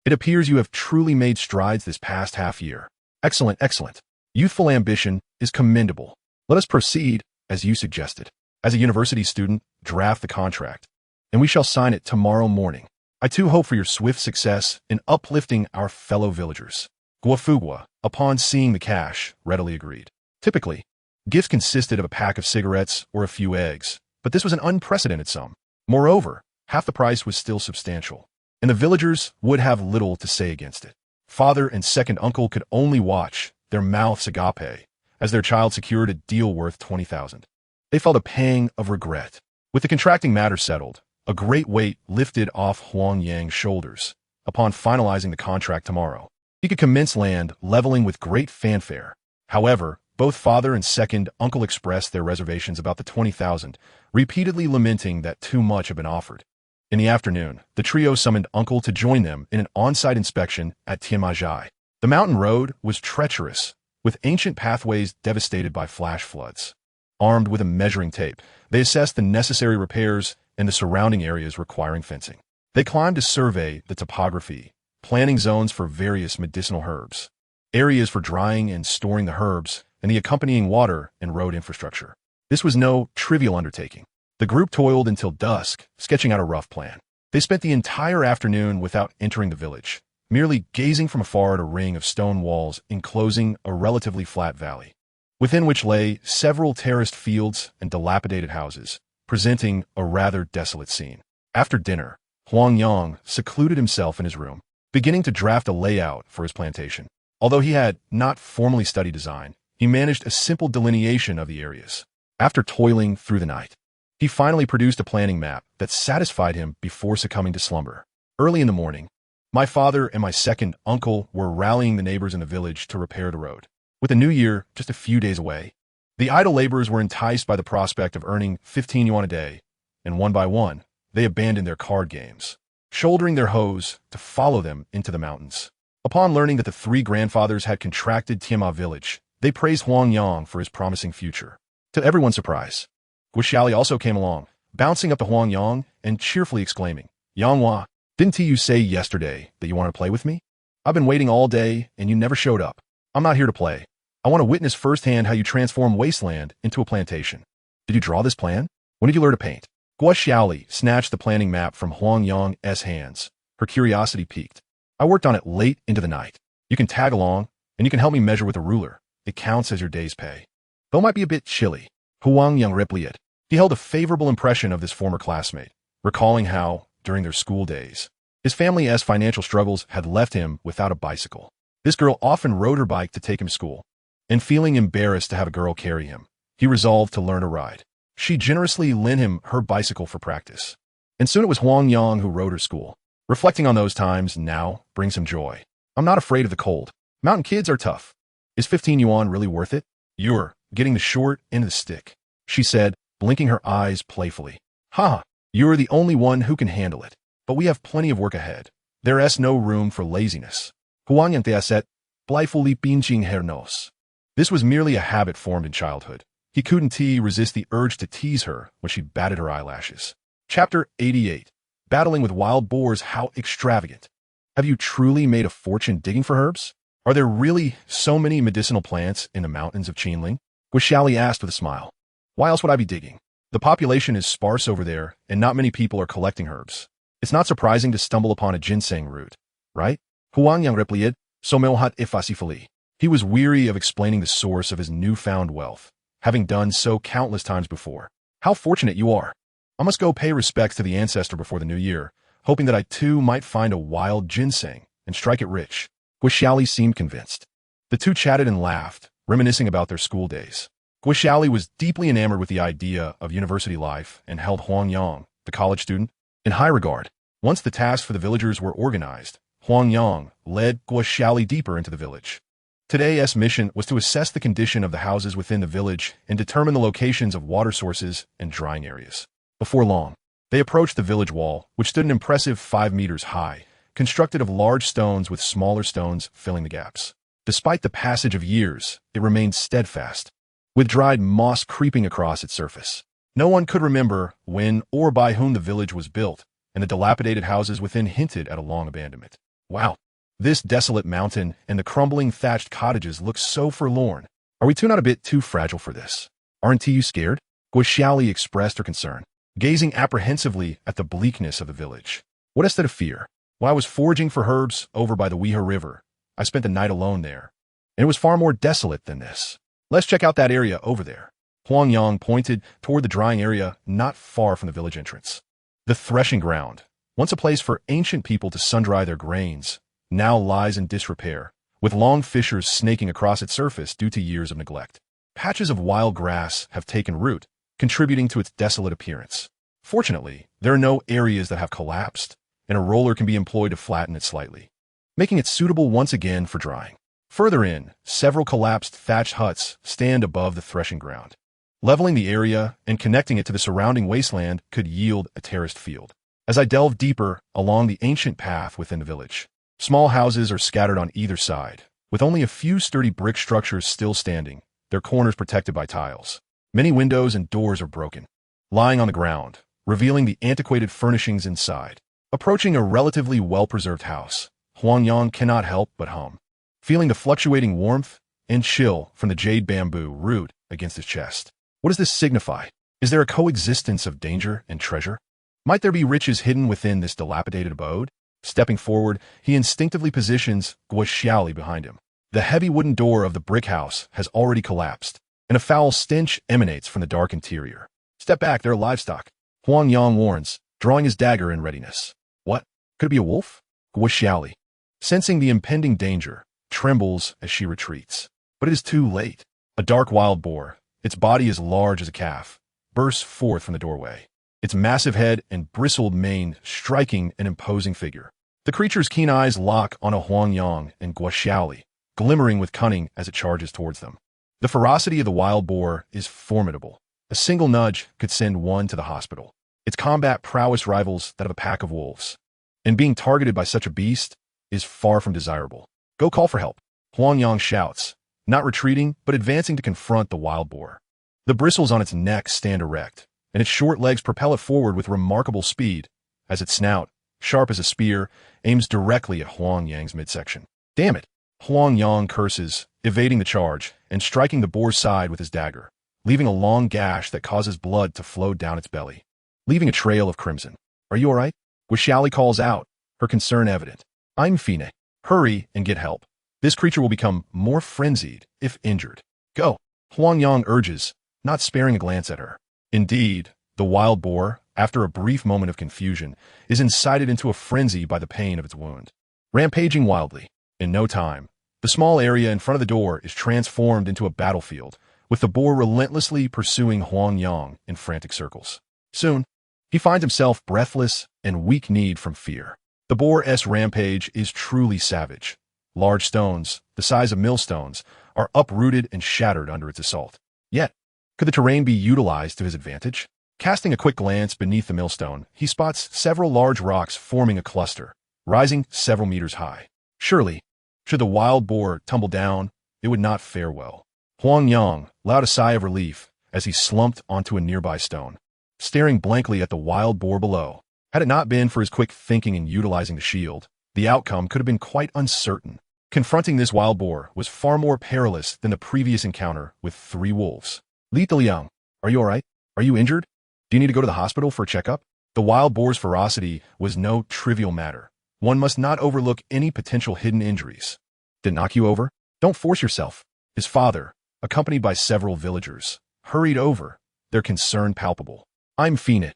Speaker 1: It appears you have truly made strides this past half year. Excellent, excellent. Youthful ambition is commendable. Let us proceed, as you suggested. As a university student, draft the contract, and we shall sign it tomorrow morning. I too hope for your swift success in uplifting our fellow villagers. Guafugua, upon seeing the cash, readily agreed. Typically, gifts consisted of a pack of cigarettes or a few eggs, but this was an unprecedented sum. Moreover, half the price was still substantial, and the villagers would have little to say against it. Father and second uncle could only watch, their mouths agape, as their child secured a deal worth 20,000. They felt a pang of regret. With the contracting matter settled, a great weight lifted off Huang Yang's shoulders. Upon finalizing the contract tomorrow, he could commence land leveling with great fanfare. However, both father and second uncle expressed their reservations about the 20,000, repeatedly lamenting that too much had been offered. In the afternoon, the trio summoned uncle to join them in an on-site inspection at Tianmajai. The mountain road was treacherous, with ancient pathways devastated by flash floods. Armed with a measuring tape, they assessed the necessary repairs and the surrounding areas requiring fencing. They climbed to survey the topography, planting zones for various medicinal herbs, areas for drying and storing the herbs, and the accompanying water and road infrastructure. This was no trivial undertaking. The group toiled until dusk, sketching out a rough plan. They spent the entire afternoon without entering the village, merely gazing from afar at a ring of stone walls enclosing a relatively flat valley, within which lay several terraced fields and dilapidated houses, presenting a rather desolate scene. After dinner, Huang Yang secluded himself in his room, beginning to draft a layout for his plantation. Although he had not formally studied design, he managed a simple delineation of the areas. After toiling through the night, he finally produced a planning map that satisfied him before succumbing to slumber. Early in the morning, my father and my second uncle were rallying the neighbors in the village to repair the road. With the new year just a few days away, the idle laborers were enticed by the prospect of earning 15 yuan a day, and one by one, they abandoned their card games, shouldering their hoes to follow them into the mountains. Upon learning that the three grandfathers had contracted Tianma village, they praised Huang Yang for his promising future. To everyone's surprise, Guoxiali also came along, bouncing up to Huang Yang and cheerfully exclaiming, "Yanghua, didn't you say yesterday that you wanted to play with me? I've been waiting all day and you never showed up. I'm not here to play. I want to witness firsthand how you transform wasteland into a plantation. Did you draw this plan? When did you learn to paint?" Guo Xiaoli snatched the planning map from Huang Yang's hands. Her curiosity piqued. "I worked on it late into the night. You can tag along, and you can help me measure with a ruler. It counts as your day's pay. Though it might be a bit chilly." Huang Yang replied. He held a favorable impression of this former classmate, recalling how, during their school days, his family's financial struggles had left him without a bicycle. This girl often rode her bike to take him to school, and feeling embarrassed to have a girl carry him, he resolved to learn to ride. She generously lent him her bicycle for practice, and soon it was Huang Yang who rode her to school. Reflecting on those times now brings him joy. "I'm not afraid of the cold. Mountain kids are tough. Is 15 yuan really worth it? You're getting the short end of the stick," she said, blinking her eyes playfully. "Ha! You're the only one who can handle it. But we have plenty of work ahead. There is no room for laziness." Huang Yang teaset, blithely pinching her nose. This was merely a habit formed in childhood. He couldn't resist the urge to tease her when she batted her eyelashes. Chapter 88. Battling with wild boars, how extravagant. Have you truly made a fortune digging for herbs? Are there really so many medicinal plants in the mountains of Qinling? Guoxiali asked with a smile. "Why else would I be digging? The population is sparse over there, and not many people are collecting herbs. It's not surprising to stumble upon a ginseng root, right?" Huang Yang replied, "Somelhat ifasifali." He was weary of explaining the source of his newfound wealth, having done so countless times before. "How fortunate you are. I must go pay respects to the ancestor before the new year, hoping that I too might find a wild ginseng and strike it rich." Guoxiali seemed convinced. The two chatted and laughed, reminiscing about their school days. Guoxiali was deeply enamored with the idea of university life and held Huang Yang, the college student, in high regard. Once the tasks for the villagers were organized, Huang Yang led Guoxiali deeper into the village. Today's mission was to assess the condition of the houses within the village and determine the locations of water sources and drying areas. Before long, they approached the village wall, which stood an impressive 5 meters high, constructed of large stones with smaller stones filling the gaps. Despite the passage of years, it remained steadfast, with dried moss creeping across its surface. No one could remember when or by whom the village was built, and the dilapidated houses within hinted at a long abandonment. Wow, this desolate mountain and the crumbling thatched cottages look so forlorn. Are we not a bit too fragile for this? Aren't you scared? Guo expressed her concern, gazing apprehensively at the bleakness of the village. What is there to fear? While I was foraging for herbs over by the Weha River, I spent the night alone there, and it was far more desolate than this. Let's check out that area over there. Huang Yang pointed toward the drying area not far from the village entrance. The threshing ground, once a place for ancient people to sun-dry their grains, now lies in disrepair, with long fissures snaking across its surface due to years of neglect. Patches of wild grass have taken root, contributing to its desolate appearance. Fortunately, there are no areas that have collapsed, and a roller can be employed to flatten it slightly, making it suitable once again for drying. Further in, several collapsed thatched huts stand above the threshing ground. Leveling the area and connecting it to the surrounding wasteland could yield a terraced field. As I delve deeper along the ancient path within the village, small houses are scattered on either side, with only a few sturdy brick structures still standing, their corners protected by tiles. Many windows and doors are broken, lying on the ground, revealing the antiquated furnishings inside. Approaching a relatively well-preserved house, Huang Yang cannot help but hum, feeling the fluctuating warmth and chill from the jade bamboo root against his chest. What does this signify? Is there a coexistence of danger and treasure? Might there be riches hidden within this dilapidated abode? Stepping forward, he instinctively positions Guo behind him. The heavy wooden door of the brick house has already collapsed, and a foul stench emanates from the dark interior. Step back, there are livestock. Huang Yang warns, drawing his dagger in readiness. What? Could it be a wolf? Guo, sensing the impending danger, trembles as she retreats. But it is too late. A dark wild boar, its body as large as a calf, bursts forth from the doorway, its massive head and bristled mane striking an imposing figure. The creature's keen eyes lock on a Huang Yang and Guo, glimmering with cunning as it charges towards them. The ferocity of the wild boar is formidable. A single nudge could send one to the hospital. Its combat prowess rivals that of a pack of wolves, and being targeted by such a beast is far from desirable. Go call for help, Huang Yang shouts, not retreating but advancing to confront the wild boar. The bristles on its neck stand erect, and its short legs propel it forward with remarkable speed, as its snout, sharp as a spear, aims directly at Huang Yang's midsection. Damn it! Huang Yang curses, evading the charge and striking the boar's side with his dagger, leaving a long gash that causes blood to flow down its belly, leaving a trail of crimson. Are you all right? Guo calls out, her concern evident. I'm Fine. Hurry and get help. This creature will become more frenzied if injured. Go, Huang Yang urges, not sparing a glance at her. Indeed, the wild boar, after a brief moment of confusion, is incited into a frenzy by the pain of its wound. Rampaging wildly, in no time, the small area in front of the door is transformed into a battlefield, with the boar relentlessly pursuing Huang Yang in frantic circles. Soon, he finds himself breathless and weak-kneed from fear. The boar's rampage is truly savage. Large stones, the size of millstones, are uprooted and shattered under its assault. Yet, could the terrain be utilized to his advantage? Casting a quick glance beneath the millstone, he spots several large rocks forming a cluster, rising several meters high. Surely, should the wild boar tumble down, it would not fare well. Huang Yang let a sigh of relief as he slumped onto a nearby stone, staring blankly at the wild boar below. Had it not been for his quick thinking and utilizing the shield, the outcome could have been quite uncertain. Confronting this wild boar was far more perilous than the previous encounter with 3 wolves. Li Liang, are you all right? Are you injured? Do you need to go to the hospital for a checkup? The wild boar's ferocity was no trivial matter. One must not overlook any potential hidden injuries. Did it knock you over? Don't force yourself. His father, accompanied by several villagers, hurried over, their concern palpable. I'm Fine.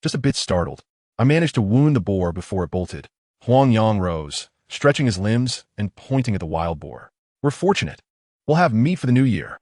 Speaker 1: Just a bit startled. I managed to wound the boar before it bolted. Huang Yang rose, stretching his limbs and pointing at the wild boar. We're fortunate. We'll have meat for the new year.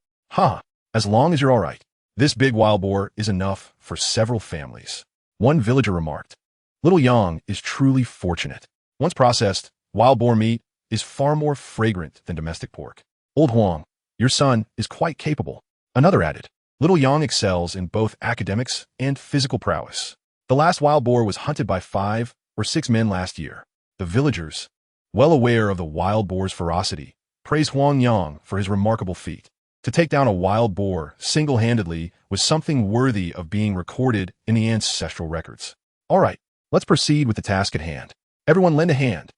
Speaker 1: As long as you're all right. This big wild boar is enough for several families. One villager remarked. Little Yang is truly fortunate. Once processed, wild boar meat is far more fragrant than domestic pork. Old Huang, your son is quite capable. Another added. Little Yang excels in both academics and physical prowess. The last wild boar was hunted by 5 or 6 men last year. The villagers, well aware of the wild boar's ferocity, praised Huang Yang for his remarkable feat. To take down a wild boar single-handedly was something worthy of being recorded in the ancestral records. All right, let's proceed with the task at hand. Everyone lend a hand.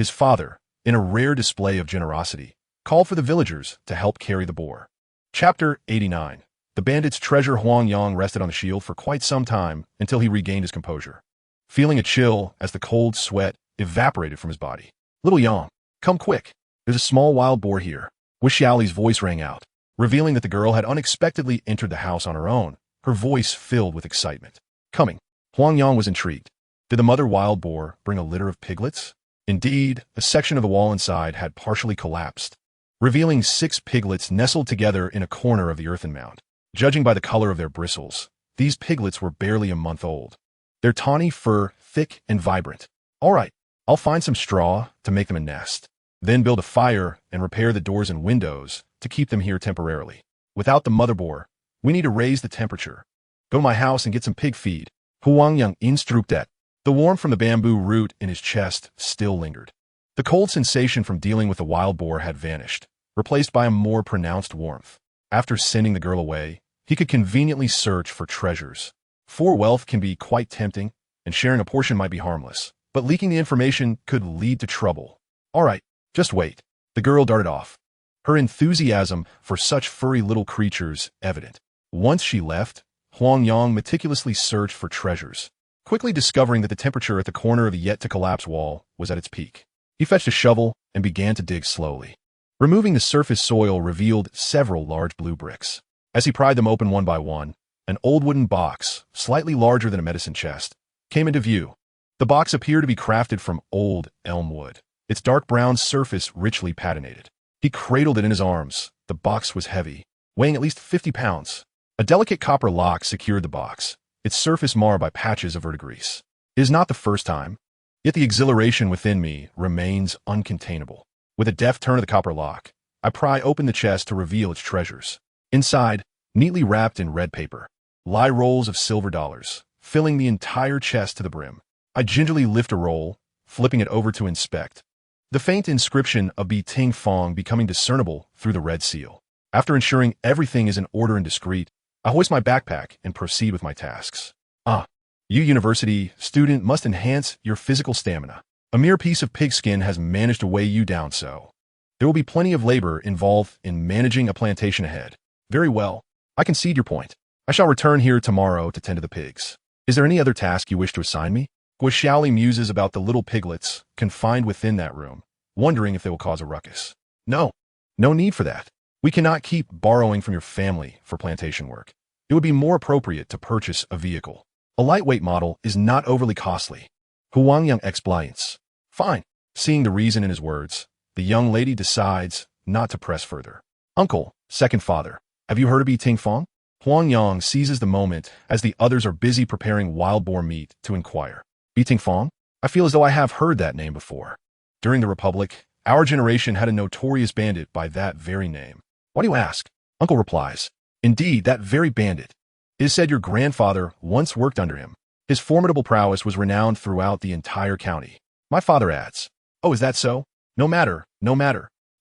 Speaker 1: His father, in a rare display of generosity, called for the villagers to help carry the boar. Chapter 89. The bandit's treasure. Huang Yang rested on the shield for quite some time until he regained his composure, feeling a chill as the cold sweat evaporated from his body. "Little Yang, come quick. There's a small wild boar here." Xiaoli's voice rang out, revealing that the girl had unexpectedly entered the house on her own, her voice filled with excitement. Coming. Huang Yang was intrigued. Did the mother wild boar bring a litter of piglets? Indeed, a section of the wall inside had partially collapsed, revealing 6 piglets nestled together in a corner of the earthen mound. Judging by the color of their bristles, these piglets were barely a month old, their tawny fur thick and vibrant. "All right, I'll find some straw to make them a nest, then build a fire and repair the doors and windows to keep them here temporarily. Without the mother boar, we need to raise the temperature. Go to my house and get some pig feed." Huang Yang instructed. The warmth from the bamboo root in his chest still lingered. The cold sensation from dealing with the wild boar had vanished, replaced by a more pronounced warmth. After sending the girl away, he could conveniently search for treasures. For wealth can be quite tempting, and sharing a portion might be harmless, but leaking the information could lead to trouble. "All right, just wait." The girl darted off, her enthusiasm for such furry little creatures evident. Once she left, Huang Yang meticulously searched for treasures, quickly discovering that the temperature at the corner of the yet-to-collapse wall was at its peak. He fetched a shovel and began to dig slowly. Removing the surface soil revealed several large blue bricks. As he pried them open one by one, an old wooden box, slightly larger than a medicine chest, came into view. The box appeared to be crafted from old elm wood, its dark brown surface richly patinated. He cradled it in his arms. The box was heavy, weighing at least 50 pounds. A delicate copper lock secured the box, its surface marred by patches of verdigris. It is not the first time, yet the exhilaration within me remains uncontainable. With a deft turn of the copper lock, I pry open the chest to reveal its treasures. Inside, neatly wrapped in red paper, lie rolls of silver dollars, filling the entire chest to the brim. I gingerly lift a roll, flipping it over to inspect, the faint inscription of Bi Ting Fong becoming discernible through the red seal. After ensuring everything is in order and discreet, I hoist my backpack and proceed with my tasks. You university student must enhance your physical stamina. A mere piece of pigskin has managed to weigh you down, so there will be plenty of labor involved in managing a plantation ahead. Very well, I concede your point. I shall return here tomorrow to tend to the pigs. Is there any other task you wish to assign me? Xiaoli muses about the little piglets confined within that room, wondering if they will cause a ruckus. No need for that. We cannot keep borrowing from your family for plantation work. It would be more appropriate to purchase a vehicle. A lightweight model is not overly costly. Huang Yang explains. Fine. Seeing the reason in his words, the young lady decides not to press further. Uncle, second father, have you heard of Bi Ting Fong? Huang Yang seizes the moment as the others are busy preparing wild boar meat to inquire. Bi Ting Fong? I feel as though I have heard that name before. During the Republic, our generation had a notorious bandit by that very name. Why do you ask? Uncle replies. Indeed, that very bandit. It is said your grandfather once worked under him. His formidable prowess was renowned throughout the entire county. My father adds. Oh, is that so? No matter.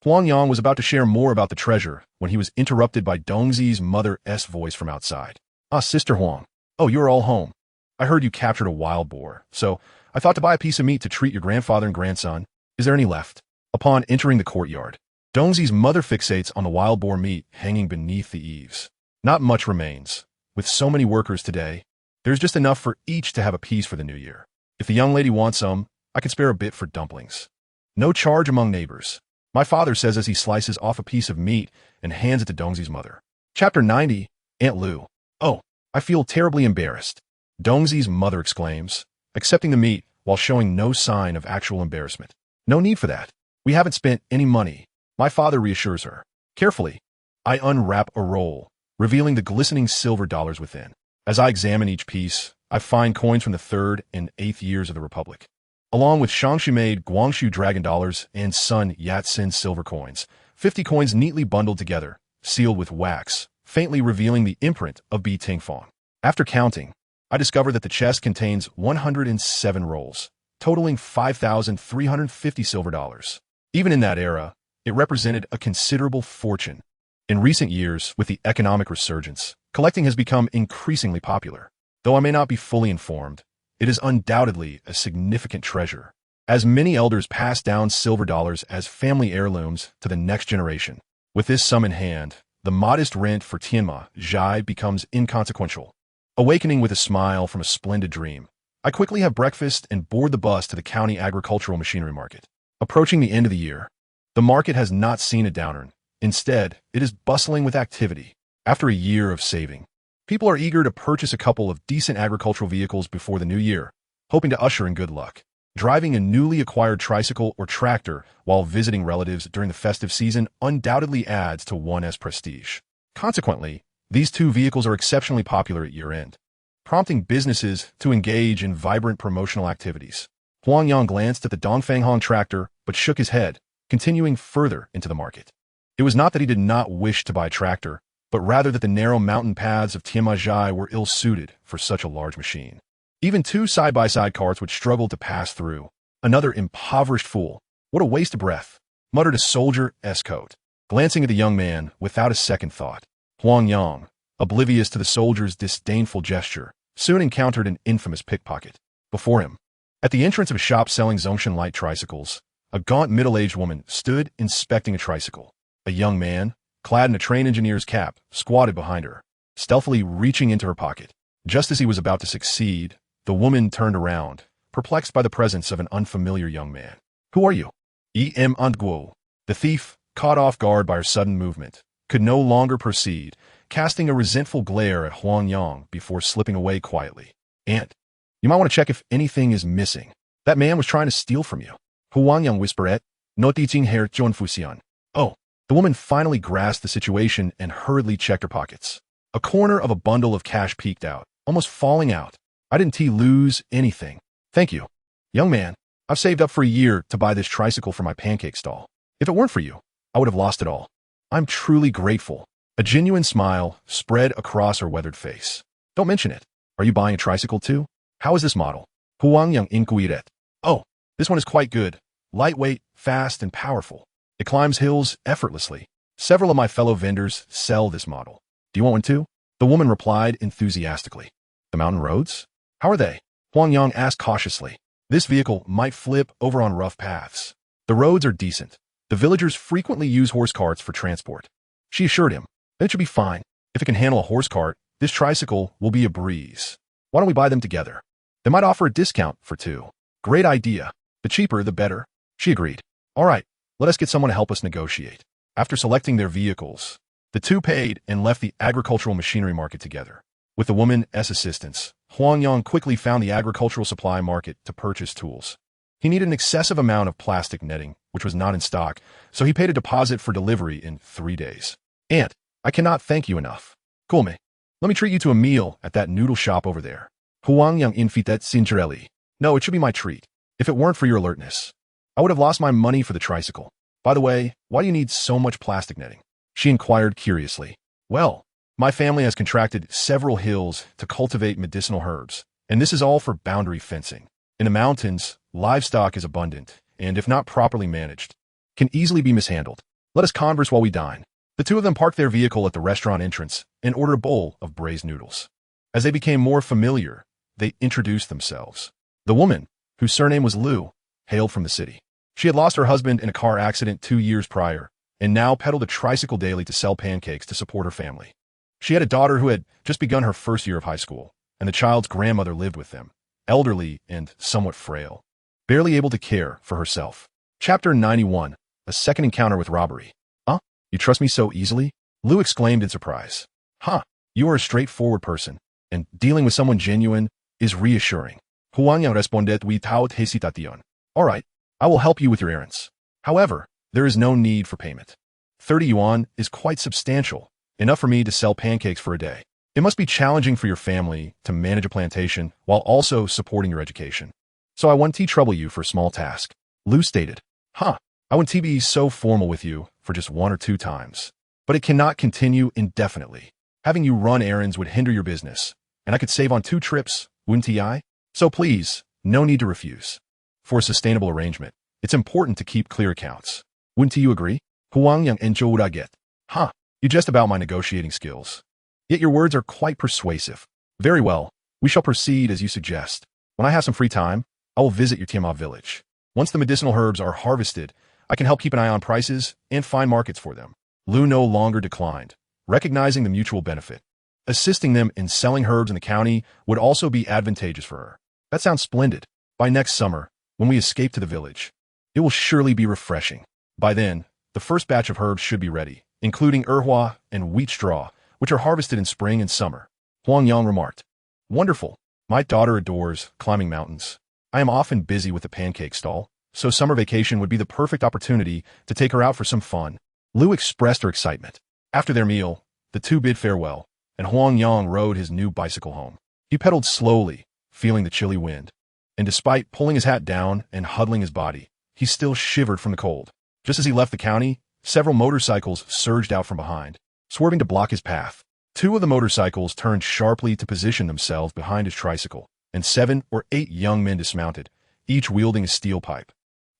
Speaker 1: Huang Yang was about to share more about the treasure when he was interrupted by Dongzi's mother's voice from outside. Sister Huang. Oh, you're all home. I heard you captured a wild boar, so I thought to buy a piece of meat to treat your grandfather and grandson. Is there any left? Upon entering the courtyard, Dongzi's mother fixates on the wild boar meat hanging beneath the eaves. Not much remains. With so many workers today, there's just enough for each to have a piece for the new year. If the young lady wants some, I can spare a bit for dumplings. No charge among neighbors. My father says as he slices off a piece of meat and hands it to Dongzi's mother. Chapter 90, Aunt Lu. Oh, I feel terribly embarrassed. Dongzi's mother exclaims, accepting the meat while showing no sign of actual embarrassment. No need for that. We haven't spent any money. My father reassures her. Carefully, I unwrap a roll, revealing the glistening silver dollars within. As I examine each piece, I find coins from the 3rd and 8th years of the Republic, along with Shangshu-made Guangxu dragon dollars and Sun Yat-sen silver coins, 50 coins neatly bundled together, sealed with wax, faintly revealing the imprint of Bi Ting Fong. After counting, I discover that the chest contains 107 rolls, totaling 5,350 silver dollars. Even in that era, it represented a considerable fortune. In recent years, with the economic resurgence, collecting has become increasingly popular. Though I may not be fully informed, it is undoubtedly a significant treasure. as many elders pass down silver dollars as family heirlooms to the next generation. With this sum in hand, the modest rent for Tianma Zhai becomes inconsequential. Awakening with a smile from a splendid dream, I quickly have breakfast and board the bus to the county agricultural machinery market. Approaching the end of the year, the market has not seen a downturn. Instead, it is bustling with activity. After a year of saving, people are eager to purchase a couple of decent agricultural vehicles before the new year, hoping to usher in good luck. Driving a newly acquired tricycle or tractor while visiting relatives during the festive season undoubtedly adds to one's prestige. Consequently, these two vehicles are exceptionally popular at year-end, prompting businesses to engage in vibrant promotional activities. Huang Yang glanced at the Dongfanghong tractor but shook his head, continuing further into the market. It was not that he did not wish to buy a tractor, but rather that the narrow mountain paths of Tianma were ill-suited for such a large machine. Even two side-by-side carts would struggle to pass through. Another impoverished fool. What a waste of breath, muttered a soldier escort, glancing at the young man without a second thought. Huang Yang, oblivious to the soldier's disdainful gesture, soon encountered an infamous pickpocket. Before him, at the entrance of a shop selling Zongshan light tricycles, a gaunt middle-aged woman stood inspecting a tricycle. A young man, clad in a train engineer's cap, squatted behind her, stealthily reaching into her pocket. Just as he was about to succeed, the woman turned around, perplexed by the presence of an unfamiliar young man. "Who are you?" E.M. Antguo. The thief, caught off guard by her sudden movement, could no longer proceed, casting a resentful glare at Huang Yang before slipping away quietly. "Aunt, you might want to check if anything is missing. That man was trying to steal from you." Huang Yang whispered, "No teaching Herr John Fuxian." Oh, the woman finally grasped the situation and hurriedly checked her pockets. A corner of a bundle of cash peeked out, almost falling out. "I didn't lose anything. Thank you. Young man, I've saved up for a year to buy this tricycle for my pancake stall. If it weren't for you, I would have lost it all. I'm truly grateful." A genuine smile spread across her weathered face. "Don't mention it. Are you buying a tricycle too? How is this model?" Huang Yang inquired. "Oh, this one is quite good. Lightweight, fast, and powerful. It climbs hills effortlessly. Several of my fellow vendors sell this model. Do you want one too?" The woman replied enthusiastically. "The mountain roads? How are they?" Huang Yang asked cautiously. "This vehicle might flip over on rough paths. The roads are decent. The villagers frequently use horse carts for transport." She assured him, "Then it should be fine. If it can handle a horse cart, this tricycle will be a breeze. Why don't we buy them together? They might offer a discount for two." "Great idea. The cheaper, the better." She agreed. "All right, let us get someone to help us negotiate." After selecting their vehicles, the two paid and left the agricultural machinery market together. With the woman's assistance, Huang Yang quickly found the agricultural supply market to purchase tools. He needed an excessive amount of plastic netting, which was not in stock, so he paid a deposit for delivery in 3 days. "Aunt, I cannot thank you enough. Kulme, let me treat you to a meal at that noodle shop over there." Huang Yang invited sincerely. "No, it should be my treat. If it weren't for your alertness, I would have lost my money for the tricycle. By the way, why do you need so much plastic netting?" She inquired curiously. "Well, my family has contracted several hills to cultivate medicinal herbs, and this is all for boundary fencing. In the mountains, livestock is abundant, and if not properly managed, can easily be mishandled. Let us converse while we dine." The two of them parked their vehicle at the restaurant entrance and ordered a bowl of braised noodles. As they became more familiar, they introduced themselves. The woman, whose surname was Liu, hailed from the city. She had lost her husband in a car accident 2 years prior, and now pedaled a tricycle daily to sell pancakes to support her family. She had a daughter who had just begun her first year of high school, and the child's grandmother lived with them, elderly and somewhat frail, barely able to care for herself. Chapter 91, A Second Encounter with Robbery. "Huh? You trust me so easily?" Liu exclaimed in surprise. "Huh, you are a straightforward person, and dealing with someone genuine is reassuring." Huang Yang responded without hesitation. "All right, I will help you with your errands. However, there is no need for payment. 30 yuan is quite substantial, enough for me to sell pancakes for a day. It must be challenging for your family to manage a plantation while also supporting your education. So I won't trouble you for a small task." Liu stated. "Huh, I won't be so formal with you for just 1 or 2 times. But it cannot continue indefinitely. Having you run errands would hinder your business, and I could save on 2 trips, wouldn't I? So please, no need to refuse. For a sustainable arrangement, it's important to keep clear accounts. Wouldn't you agree?" Huang Yang enjoyed. "Huh, you jest about my negotiating skills. Yet your words are quite persuasive. Very well, we shall proceed as you suggest. When I have some free time, I will visit your Tianma village. Once the medicinal herbs are harvested, I can help keep an eye on prices and find markets for them. Lu no longer declined, recognizing the mutual benefit. Assisting them in selling herbs in the county would also be advantageous for her. That sounds splendid. By next summer, when we escape to the village, it will surely be refreshing. By then, the first batch of herbs should be ready, including erhua and wheat straw, which are harvested in spring and summer. Huang Yang remarked. Wonderful. My daughter adores climbing mountains. I am often busy with the pancake stall, so summer vacation would be the perfect opportunity to take her out for some fun. Lu expressed her excitement. After their meal, the two bid farewell, and Huang Yang rode his new bicycle home. He pedaled slowly, feeling the chilly wind. And despite pulling his hat down and huddling his body, he still shivered from the cold. Just as he left the county, several motorcycles surged out from behind, swerving to block his path. Two of the motorcycles turned sharply to position themselves behind his tricycle, and 7 or 8 young men dismounted, each wielding a steel pipe,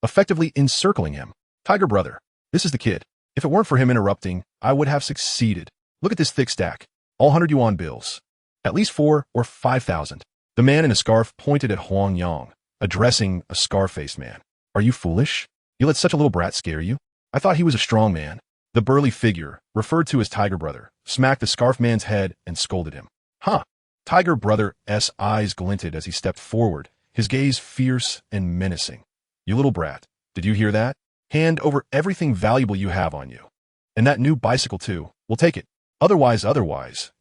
Speaker 1: effectively encircling him. Tiger brother, this is the kid. If it weren't for him interrupting, I would have succeeded. Look at this thick stack. All 100 yuan bills. At least 4 or 5,000. The man in a scarf pointed at Huang Yang, addressing a scar-faced man. Are you foolish? You let such a little brat scare you? I thought he was a strong man. The burly figure, referred to as Tiger Brother, smacked the scarf man's head and scolded him. Huh. Tiger Brother's eyes glinted as he stepped forward, his gaze fierce and menacing. You little brat, did you hear that? Hand over everything valuable you have on you. And that new bicycle too. We'll take it. Otherwise,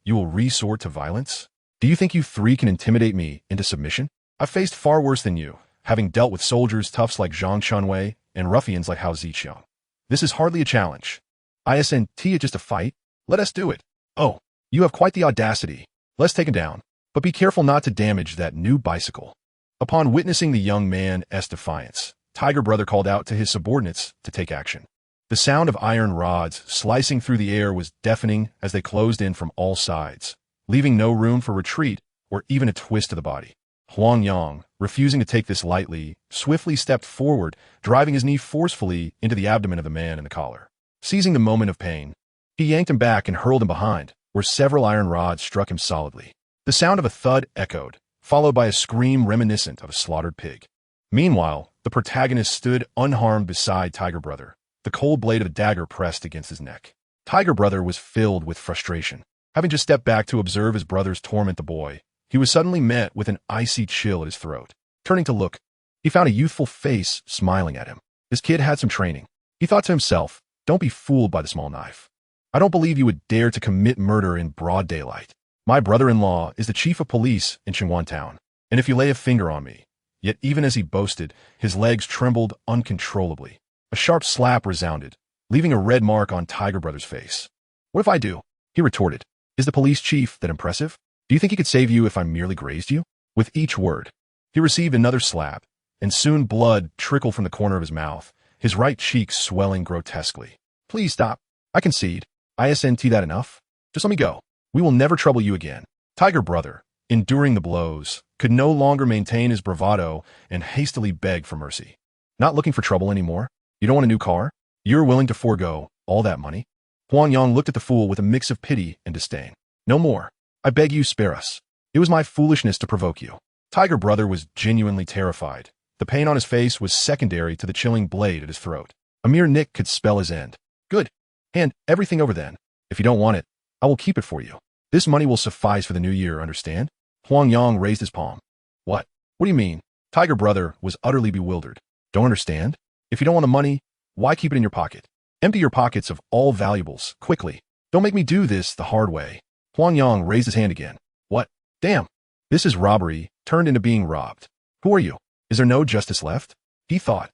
Speaker 1: you will resort to violence? Do you think you 3 can intimidate me into submission? I've faced far worse than you, having dealt with soldiers toughs like Zhang Chunwei and ruffians like Hao Ziqiang. This is hardly a challenge. Isn't it just a fight? Let us do it. Oh, you have quite the audacity. Let's take him down. But be careful not to damage that new bicycle. Upon witnessing the young man's defiance, Tiger Brother called out to his subordinates to take action. The sound of iron rods slicing through the air was deafening as they closed in from all sides, leaving no room for retreat or even a twist of the body. Huang Yang, refusing to take this lightly, swiftly stepped forward, driving his knee forcefully into the abdomen of the man in the collar. Seizing the moment of pain, he yanked him back and hurled him behind, where several iron rods struck him solidly. The sound of a thud echoed, followed by a scream reminiscent of a slaughtered pig. Meanwhile, the protagonist stood unharmed beside Tiger Brother, the cold blade of the dagger pressed against his neck. Tiger Brother was filled with frustration. Having just stepped back to observe his brothers torment the boy, he was suddenly met with an icy chill at his throat. Turning to look, he found a youthful face smiling at him. This kid had some training. He thought to himself, don't be fooled by the small knife. I don't believe you would dare to commit murder in broad daylight. My brother-in-law is the chief of police in Qinling Town, and if you lay a finger on me. Yet even as he boasted, his legs trembled uncontrollably. A sharp slap resounded, leaving a red mark on Tiger Brother's face. What if I do? He retorted. Is the police chief that impressive? Do you think he could save you if I merely grazed you? With each word, he received another slap, and soon blood trickled from the corner of his mouth, his right cheek swelling grotesquely. Please stop. I concede. Isn't that enough? Just let me go. We will never trouble you again. Tiger Brother, enduring the blows, could no longer maintain his bravado and hastily begged for mercy. Not looking for trouble anymore? You don't want a new car? You're willing to forego all that money? Huang Yang looked at the fool with a mix of pity and disdain. No more. I beg you, spare us. It was my foolishness to provoke you. Tiger Brother was genuinely terrified. The pain on his face was secondary to the chilling blade at his throat. A mere nick could spell his end. Good. Hand everything over then. If you don't want it, I will keep it for you. This money will suffice for the new year, understand? Huang Yang raised his palm. What? What do you mean? Tiger Brother was utterly bewildered. Don't understand? If you don't want the money, why keep it in your pocket? Empty your pockets of all valuables, quickly. Don't make me do this the hard way. Huang Yang raised his hand again. What? Damn. This is robbery, turned into being robbed. Who are you? Is there no justice left? He thought,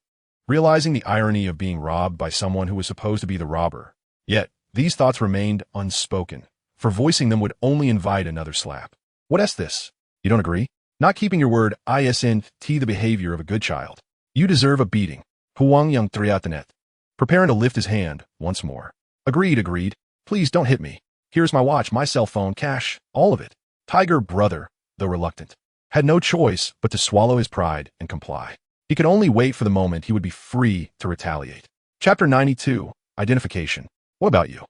Speaker 1: realizing the irony of being robbed by someone who was supposed to be the robber. Yet, these thoughts remained unspoken, for voicing them would only invite another slap. What's this? You don't agree? Not keeping your word isn't the behavior of a good child. You deserve a beating. Huang Yang threw out the net, preparing to lift his hand once more. Agreed. Please don't hit me. Here's my watch, my cell phone, cash, all of it. Tiger Brother, though reluctant, had no choice but to swallow his pride and comply. He could only wait for the moment he would be free to retaliate. Chapter 92, Identification. What about you?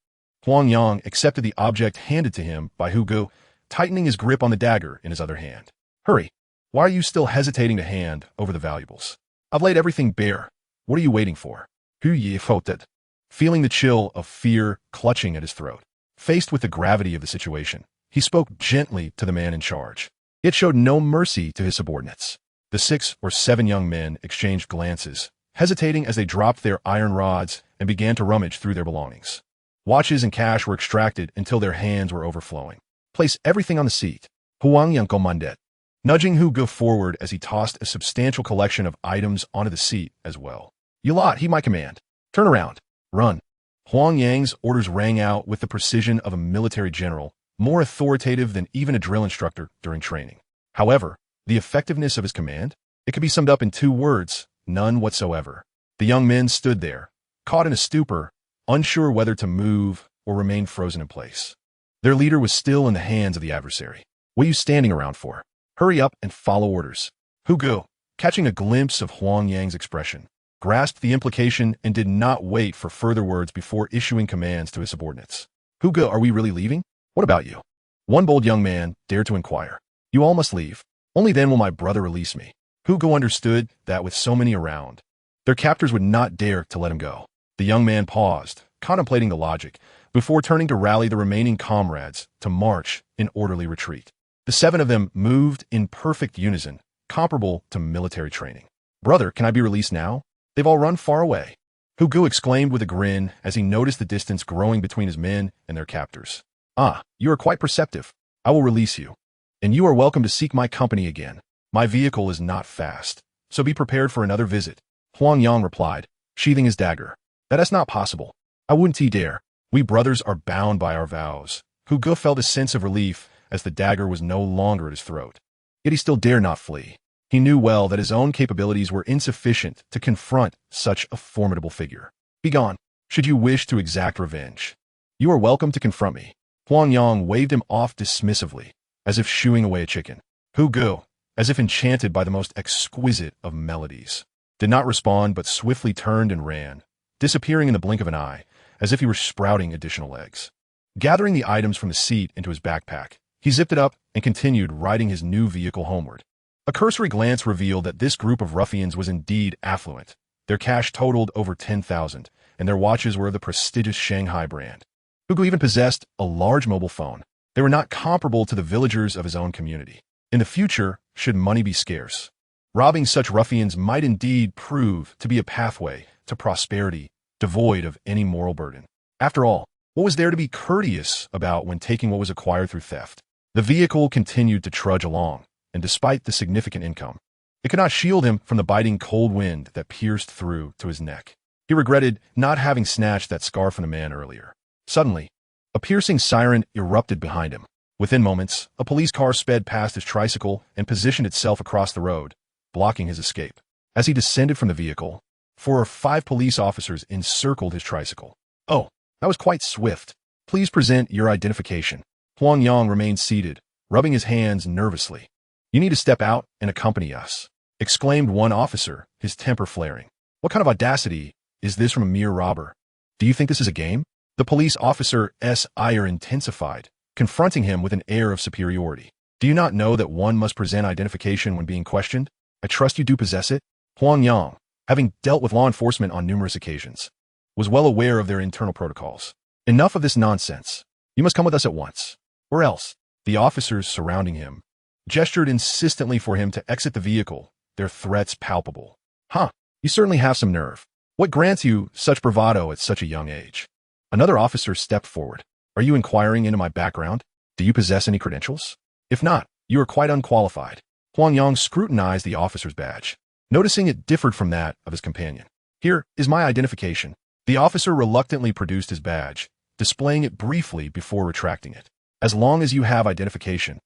Speaker 1: Huang Yang accepted the object handed to him by Hu Gu, tightening his grip on the dagger in his other hand. Hurry. Why are you still hesitating to hand over the valuables? I've laid everything bare. What are you waiting for? Hu Yi floated, feeling the chill of fear clutching at his throat. Faced with the gravity of the situation, he spoke gently to the man in charge. It showed no mercy to his subordinates. The 6 or 7 young men exchanged glances, hesitating as they dropped their iron rods and began to rummage through their belongings. Watches and cash were extracted until their hands were overflowing. Place everything on the seat. Huang Yang commanded, nudging Hu Ge forward as he tossed a substantial collection of items onto the seat as well. You lot, he my command. Turn around. Run. Huang Yang's orders rang out with the precision of a military general, more authoritative than even a drill instructor during training. However, the effectiveness of his command, it could be summed up in 2 words, none whatsoever. The young men stood there, caught in a stupor, unsure whether to move or remain frozen in place. Their leader was still in the hands of the adversary. What are you standing around for? Hurry up and follow orders. Hu Ge, catching a glimpse of Huang Yang's expression, grasped the implication and did not wait for further words before issuing commands to his subordinates. Hu Ge, are we really leaving? What about you? One bold young man dared to inquire. You all must leave. Only then will my brother release me. Hu Ge understood that with so many around, their captors would not dare to let him go. The young man paused, contemplating the logic, before turning to rally the remaining comrades to march in orderly retreat. The 7 of them moved in perfect unison, comparable to military training. Brother, can I be released now? They've all run far away. Hu Ge exclaimed with a grin as he noticed the distance growing between his men and their captors. Ah, you are quite perceptive. I will release you. And you are welcome to seek my company again. My vehicle is not fast, so be prepared for another visit. Huang Yang replied, sheathing his dagger. That is not possible. I wouldn't dare. We brothers are bound by our vows. Hu Ge felt a sense of relief as the dagger was no longer at his throat. Yet he still dare not flee. He knew well that his own capabilities were insufficient to confront such a formidable figure. Begone, should you wish to exact revenge. You are welcome to confront me. Huang Yang waved him off dismissively, as if shooing away a chicken. Hu Ge, as if enchanted by the most exquisite of melodies, did not respond but swiftly turned and ran, disappearing in the blink of an eye, as if he were sprouting additional legs. Gathering the items from the seat into his backpack, he zipped it up and continued riding his new vehicle homeward. A cursory glance revealed that this group of ruffians was indeed affluent. Their cash totaled over 10,000, and their watches were of the prestigious Shanghai brand. Hu Ge even possessed a large mobile phone. They were not comparable to the villagers of his own community. In the future, should money be scarce, robbing such ruffians might indeed prove to be a pathway to prosperity devoid of any moral burden. After all, what was there to be courteous about when taking what was acquired through theft? The vehicle continued to trudge along, and despite the significant income, it could not shield him from the biting cold wind that pierced through to his neck. He regretted not having snatched that scarf from the man earlier. Suddenly, a piercing siren erupted behind him. Within moments, a police car sped past his tricycle and positioned itself across the road, blocking his escape. As he descended from the vehicle, 4 or 5 police officers encircled his tricycle. Oh, that was quite swift. Please present your identification. Huang Yang remained seated, rubbing his hands nervously. You need to step out and accompany us, exclaimed one officer, his temper flaring. What kind of audacity is this from a mere robber? Do you think this is a game? The police officer's ire intensified, confronting him with an air of superiority. Do you not know that one must present identification when being questioned? I trust you do possess it. Huang Yang, having dealt with law enforcement on numerous occasions, was well aware of their internal protocols. Enough of this nonsense. You must come with us at once. Or else, the officers surrounding him gestured insistently for him to exit the vehicle, their threats palpable. Huh, you certainly have some nerve. What grants you such bravado at such a young age? Another officer stepped forward. Are you inquiring into my background? Do you possess any credentials? If not, you are quite unqualified. Huang Yang scrutinized the officer's badge, noticing it differed from that of his companion. Here is my identification. The officer reluctantly produced his badge, displaying it briefly before retracting it. As long as you have identification,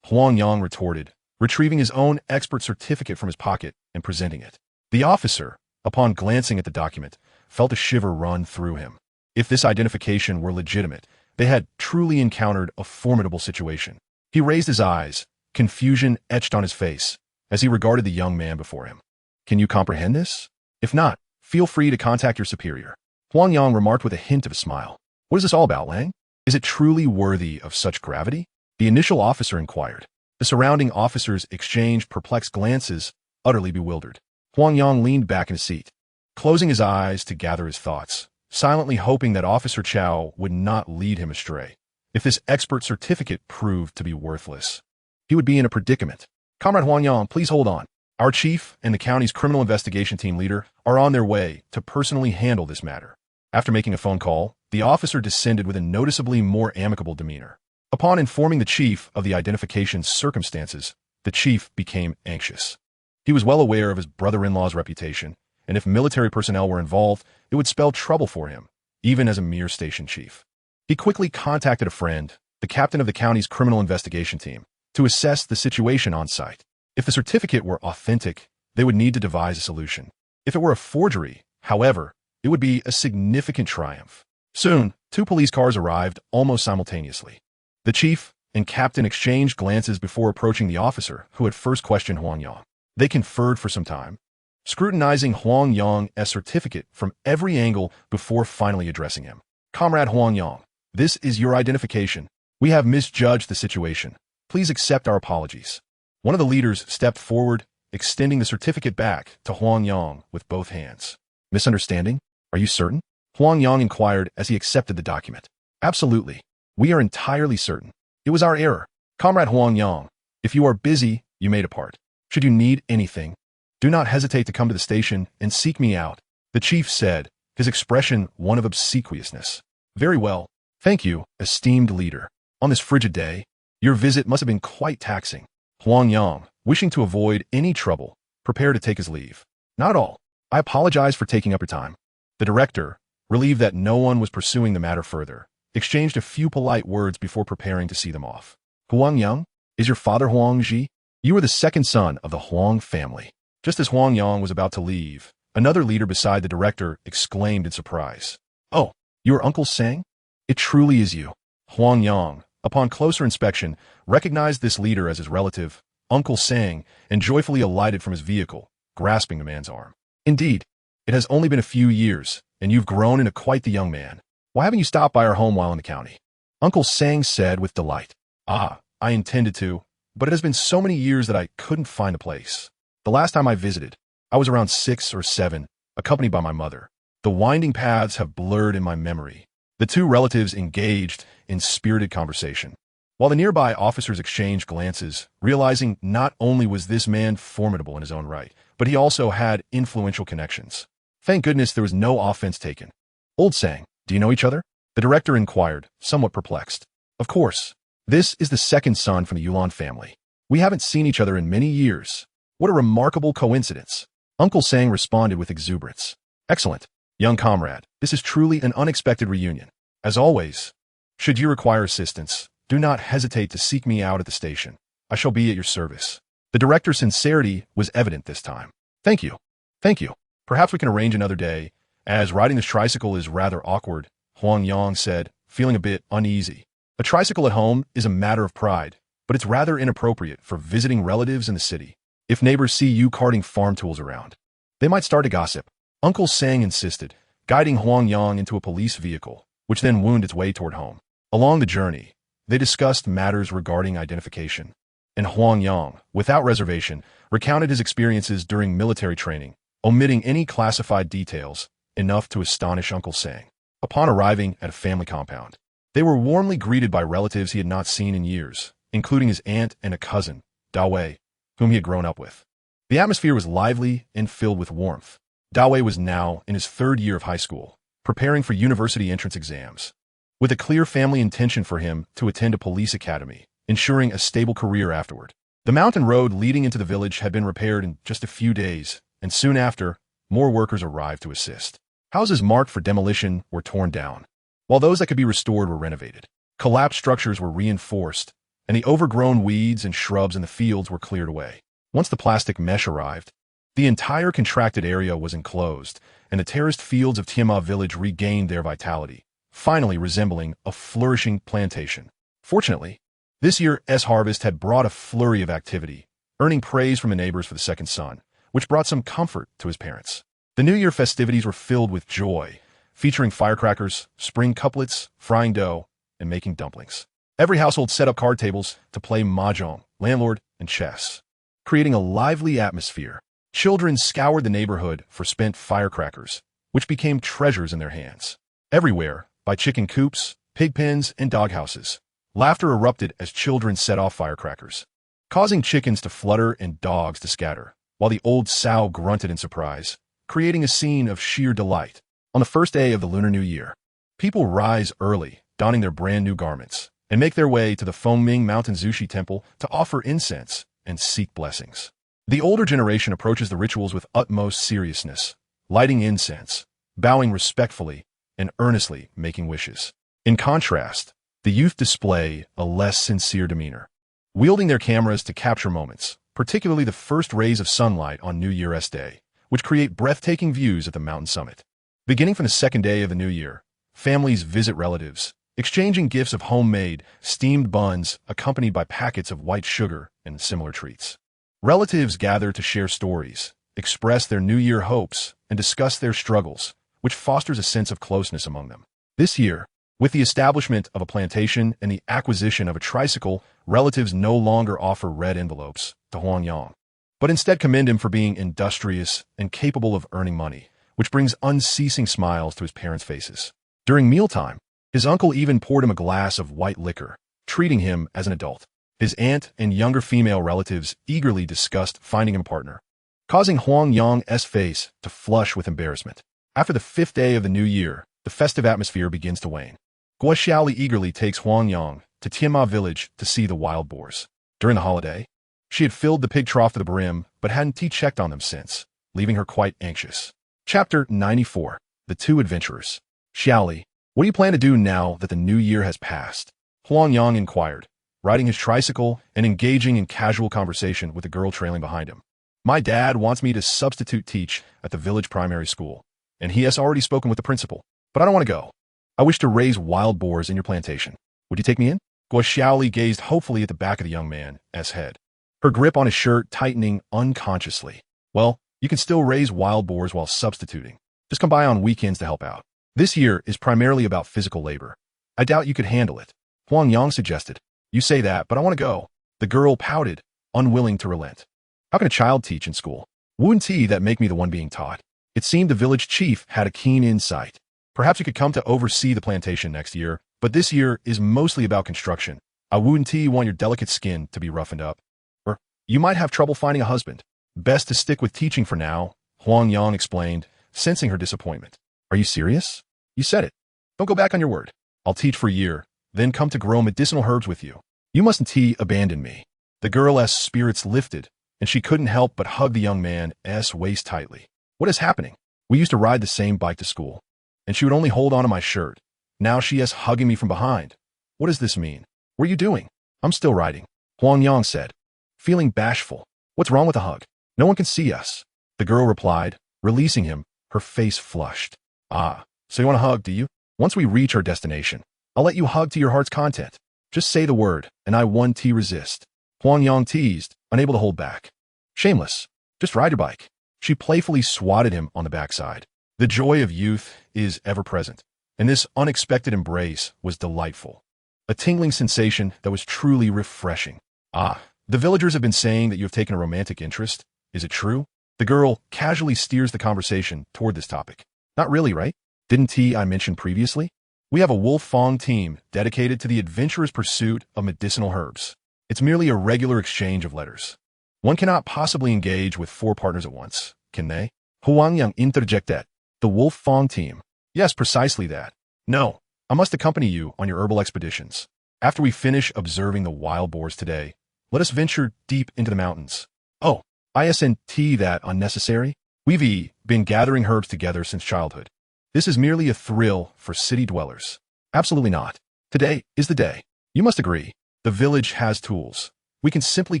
Speaker 1: Huang Yang retorted, retrieving his own expert certificate from his pocket and presenting it. The officer, upon glancing at the document, felt a shiver run through him. If this identification were legitimate, they had truly encountered a formidable situation. He raised his eyes, confusion etched on his face, as he regarded the young man before him. Can you comprehend this? If not, feel free to contact your superior. Huang Yang remarked with a hint of a smile. What is this all about, Lang? Is it truly worthy of such gravity? The initial officer inquired. The surrounding officers exchanged perplexed glances, utterly bewildered. Huang Yang leaned back in his seat, closing his eyes to gather his thoughts, silently hoping that Officer Chow would not lead him astray. If this expert certificate proved to be worthless, he would be in a predicament. Comrade Huang Yang, please hold on. Our chief and the county's criminal investigation team leader are on their way to personally handle this matter. After making a phone call, the officer descended with a noticeably more amicable demeanor. Upon informing the chief of the identification circumstances, the chief became anxious. He was well aware of his brother-in-law's reputation, and if military personnel were involved, it would spell trouble for him, even as a mere station chief. He quickly contacted a friend, the captain of the county's criminal investigation team, to assess the situation on site. If the certificate were authentic, they would need to devise a solution. If it were a forgery, however, it would be a significant triumph. Soon, 2 police cars arrived almost simultaneously. The chief and captain exchanged glances before approaching the officer who had first questioned Huang Yang. They conferred for some time, scrutinizing Huang Yang's certificate from every angle before finally addressing him. Comrade Huang Yang, this is your identification. We have misjudged the situation. Please accept our apologies. One of the leaders stepped forward, extending the certificate back to Huang Yang with both hands. Misunderstanding? Are you certain? Huang Yang inquired as he accepted the document. Absolutely. We are entirely certain. It was our error. Comrade Huang Yang, if you are busy, you may depart. Should you need anything, do not hesitate to come to the station and seek me out, the chief said, his expression one of obsequiousness. Very well. Thank you, esteemed leader. On this frigid day, your visit must have been quite taxing. Huang Yang, wishing to avoid any trouble, prepared to take his leave. Not at all. I apologize for taking up your time. The director, relieved that no one was pursuing the matter further, exchanged a few polite words before preparing to see them off. Huang Yang, is your father Huang Ji? You are the second son of the Huang family. Just as Huang Yang was about to leave, another leader beside the director exclaimed in surprise. Oh, you are Uncle Sang? It truly is you. Huang Yang, upon closer inspection, recognized this leader as his relative, Uncle Sang, and joyfully alighted from his vehicle, grasping the man's arm. Indeed, it has only been a few years, and you've grown into quite the young man. Why haven't you stopped by our home while in the county? Uncle Sang said with delight. Ah, I intended to, but it has been so many years that I couldn't find a place. The last time I visited, I was around 6 or 7, accompanied by my mother. The winding paths have blurred in my memory. The 2 relatives engaged in spirited conversation, while the nearby officers exchanged glances, realizing not only was this man formidable in his own right, but he also had influential connections. Thank goodness there was no offense taken. Old Sang, do you know each other? The director inquired, somewhat perplexed. Of course. This is the second son from the Yulan family. We haven't seen each other in many years. What a remarkable coincidence. Uncle Sang responded with exuberance. Excellent. Young comrade, this is truly an unexpected reunion. As always, should you require assistance, do not hesitate to seek me out at the station. I shall be at your service. The director's sincerity was evident this time. Thank you. Thank you. Perhaps we can arrange another day, as riding this tricycle is rather awkward, Huang Yang said, feeling a bit uneasy. A tricycle at home is a matter of pride, but it's rather inappropriate for visiting relatives in the city. If neighbors see you carting farm tools around, they might start to gossip. Uncle Sang insisted, guiding Huang Yang into a police vehicle, which then wound its way toward home. Along the journey, they discussed matters regarding identification, and Huang Yang, without reservation, recounted his experiences during military training, omitting any classified details, enough to astonish Uncle Sang. Upon arriving at a family compound, they were warmly greeted by relatives he had not seen in years, including his aunt and a cousin, Dawei, whom he had grown up with. The atmosphere was lively and filled with warmth. Dawei was now in his 3rd year of high school, preparing for university entrance exams, with a clear family intention for him to attend a police academy, ensuring a stable career afterward. The mountain road leading into the village had been repaired in just a few days, and soon after, more workers arrived to assist. Houses marked for demolition were torn down, while those that could be restored were renovated. Collapsed structures were reinforced, and the overgrown weeds and shrubs in the fields were cleared away. Once the plastic mesh arrived, the entire contracted area was enclosed, and the terraced fields of Tianma village regained their vitality, finally resembling a flourishing plantation. Fortunately, this year's harvest had brought a flurry of activity, earning praise from the neighbors for the second son, which brought some comfort to his parents. The New Year festivities were filled with joy, featuring firecrackers, spring couplets, frying dough, and making dumplings. Every household set up card tables to play mahjong, landlord, and chess, creating a lively atmosphere. Children scoured the neighborhood for spent firecrackers, which became treasures in their hands. Everywhere, by chicken coops, pig pens, and doghouses, laughter erupted as children set off firecrackers, causing chickens to flutter and dogs to scatter, while the old sow grunted in surprise, creating a scene of sheer delight. On the first day of the Lunar New Year, people rise early, donning their brand new garments, and make their way to the Qinling Mountains Zushi Temple to offer incense and seek blessings. The older generation approaches the rituals with utmost seriousness, lighting incense, bowing respectfully, and earnestly making wishes. In contrast, the youth display a less sincere demeanor, wielding their cameras to capture moments, particularly the first rays of sunlight on New Year's Day, which create breathtaking views at the mountain summit. Beginning from the second day of the new year, families visit relatives, exchanging gifts of homemade, steamed buns accompanied by packets of white sugar and similar treats. Relatives gather to share stories, express their New Year hopes, and discuss their struggles, which fosters a sense of closeness among them. This year, with the establishment of a plantation and the acquisition of a tricycle, relatives no longer offer red envelopes to Huang Yang, but instead commend him for being industrious and capable of earning money, which brings unceasing smiles to his parents' faces. During mealtime, his uncle even poured him a glass of white liquor, treating him as an adult. His aunt and younger female relatives eagerly discussed finding him a partner, causing Huang Yang's face to flush with embarrassment. After the fifth day of the new year, the festive atmosphere begins to wane. Guo Xiaoli eagerly takes Huang Yang to Tianma village to see the wild boars. During the holiday, she had filled the pig trough to the brim, but hadn't checked on them since, leaving her quite anxious. Chapter 94. The Two Adventurers. Xiaoli, what do you plan to do now that the new year has passed? Huang Yang inquired, riding his tricycle and engaging in casual conversation with the girl trailing behind him. My dad wants me to substitute teach at the village primary school, and he has already spoken with the principal, but I don't want to go. I wish to raise wild boars in your plantation. Would you take me in? Guo Xiaoli gazed hopefully at the back of the young man's head, her grip on his shirt tightening unconsciously. Well, you can still raise wild boars while substituting. Just come by on weekends to help out. This year is primarily about physical labor. I doubt you could handle it. Huang Yang suggested. You say that, but I want to go. The girl pouted, unwilling to relent. How can a child teach in school? Wouldn't tea that make me the one being taught? It seemed the village chief had a keen insight. Perhaps you could come to oversee the plantation next year, but this year is mostly about construction. I wouldn't want your delicate skin to be roughened up. Or you might have trouble finding a husband. Best to stick with teaching for now, Huang Yang explained, sensing her disappointment. Are you serious? You said it. Don't go back on your word. I'll teach for a year, then come to grow medicinal herbs with you. You mustn't abandon me. The girl's spirits lifted, and she couldn't help but hug the young man's waist tightly. What is happening? We used to ride the same bike to school, and she would only hold onto my shirt. Now she is hugging me from behind. What does this mean? What are you doing? I'm still riding, Huang Yang said, feeling bashful. What's wrong with the hug? No one can see us. The girl replied, releasing him, her face flushed. Ah, so you want to hug, do you? Once we reach our destination, I'll let you hug to your heart's content. Just say the word, and I won't resist. Huang Yang teased, unable to hold back. Shameless. Just ride your bike. She playfully swatted him on the backside. The joy of youth is ever present, and this unexpected embrace was delightful. A tingling sensation that was truly refreshing. Ah, the villagers have been saying that you have taken a romantic interest. Is it true? The girl casually steers the conversation toward this topic. Not really, right? Didn't I mention previously? We have a Wolf Fong team dedicated to the adventurous pursuit of medicinal herbs. It's merely a regular exchange of letters. One cannot possibly engage with 4 partners at once, can they? Huang Yang interjected. The Wolf Fong team. Yes, precisely that. No, I must accompany you on your herbal expeditions. After we finish observing the wild boars today, let us venture deep into the mountains. Oh, isn't that unnecessary? We've been gathering herbs together since childhood. This is merely a thrill for city dwellers. Absolutely not. Today is the day. You must agree. The village has tools. We can simply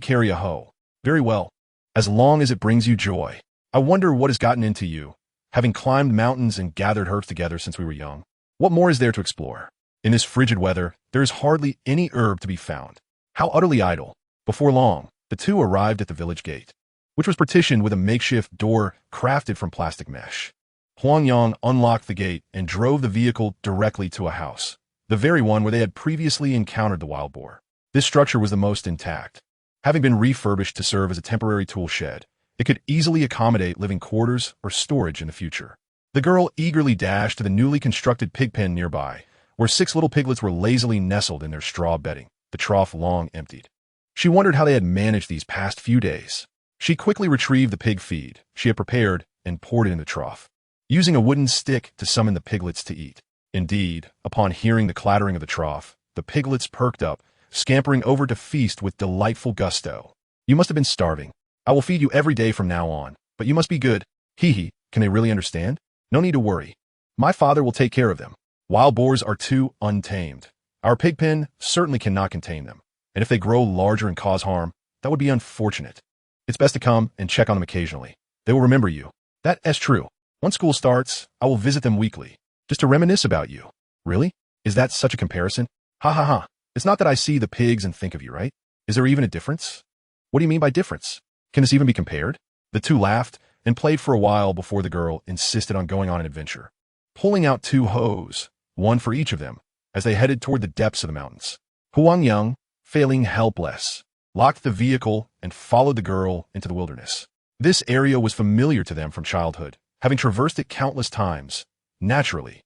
Speaker 1: carry a hoe. Very well. As long as it brings you joy. I wonder what has gotten into you, having climbed mountains and gathered herbs together since we were young. What more is there to explore? In this frigid weather, there is hardly any herb to be found. How utterly idle. Before long, the two arrived at the village gate, which was partitioned with a makeshift door crafted from plastic mesh. Huang Yang unlocked the gate and drove the vehicle directly to a house, the very one where they had previously encountered the wild boar. This structure was the most intact, having been refurbished to serve as a temporary tool shed It could easily accommodate living quarters or storage in the future. The girl eagerly dashed to the newly constructed pig pen nearby, where 6 little piglets were lazily nestled in their straw bedding, the trough long emptied. She wondered how they had managed these past few days. She quickly retrieved the pig feed she had prepared and poured it in the trough, using a wooden stick to summon the piglets to eat. Indeed, upon hearing the clattering of the trough, the piglets perked up, scampering over to feast with delightful gusto. You must have been starving. I will feed you every day from now on, but you must be good. Hee hee, can they really understand? No need to worry. My father will take care of them. Wild boars are too untamed. Our pig pen certainly cannot contain them, and if they grow larger and cause harm, that would be unfortunate. It's best to come and check on them occasionally. They will remember you. That is true. Once school starts, I will visit them weekly, just to reminisce about you. Really? Is that such a comparison? Ha ha ha. It's not that I see the pigs and think of you, right? Is there even a difference? What do you mean by difference? Can this even be compared? The two laughed and played for a while before the girl insisted on going on an adventure, pulling out 2 hoes, one for each of them, as they headed toward the depths of the mountains. Huang Yang, failing helpless, locked the vehicle and followed the girl into the wilderness. This area was familiar to them from childhood, having traversed it countless times. Naturally,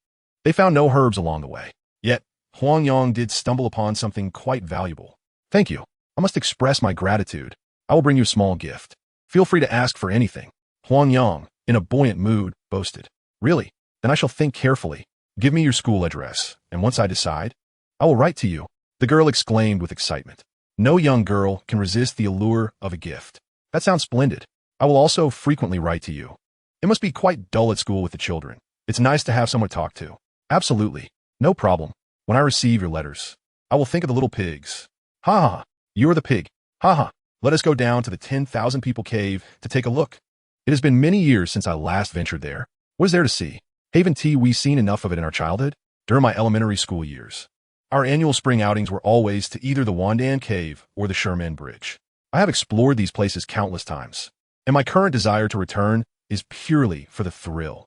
Speaker 1: they found no herbs along the way. Yet, Huang Yang did stumble upon something quite valuable. Thank you. I must express my gratitude. I will bring you a small gift. Feel free to ask for anything. Huang Yang, in a buoyant mood, boasted. Really? Then I shall think carefully. Give me your school address, and once I decide, I will write to you. The girl exclaimed with excitement. No young girl can resist the allure of a gift. That sounds splendid. I will also frequently write to you. It must be quite dull at school with the children. It's nice to have someone to talk to. Absolutely. No problem. When I receive your letters, I will think of the little pigs. Ha ha. You are the pig. Ha ha. Let us go down to the 10,000 people cave to take a look. It has been many years since I last ventured there. What is there to see? Haven't we seen enough of it in our childhood? During my elementary school years, our annual spring outings were always to either the Wandan Cave or the Sherman Bridge. I have explored these places countless times, and my current desire to return is purely for the thrill.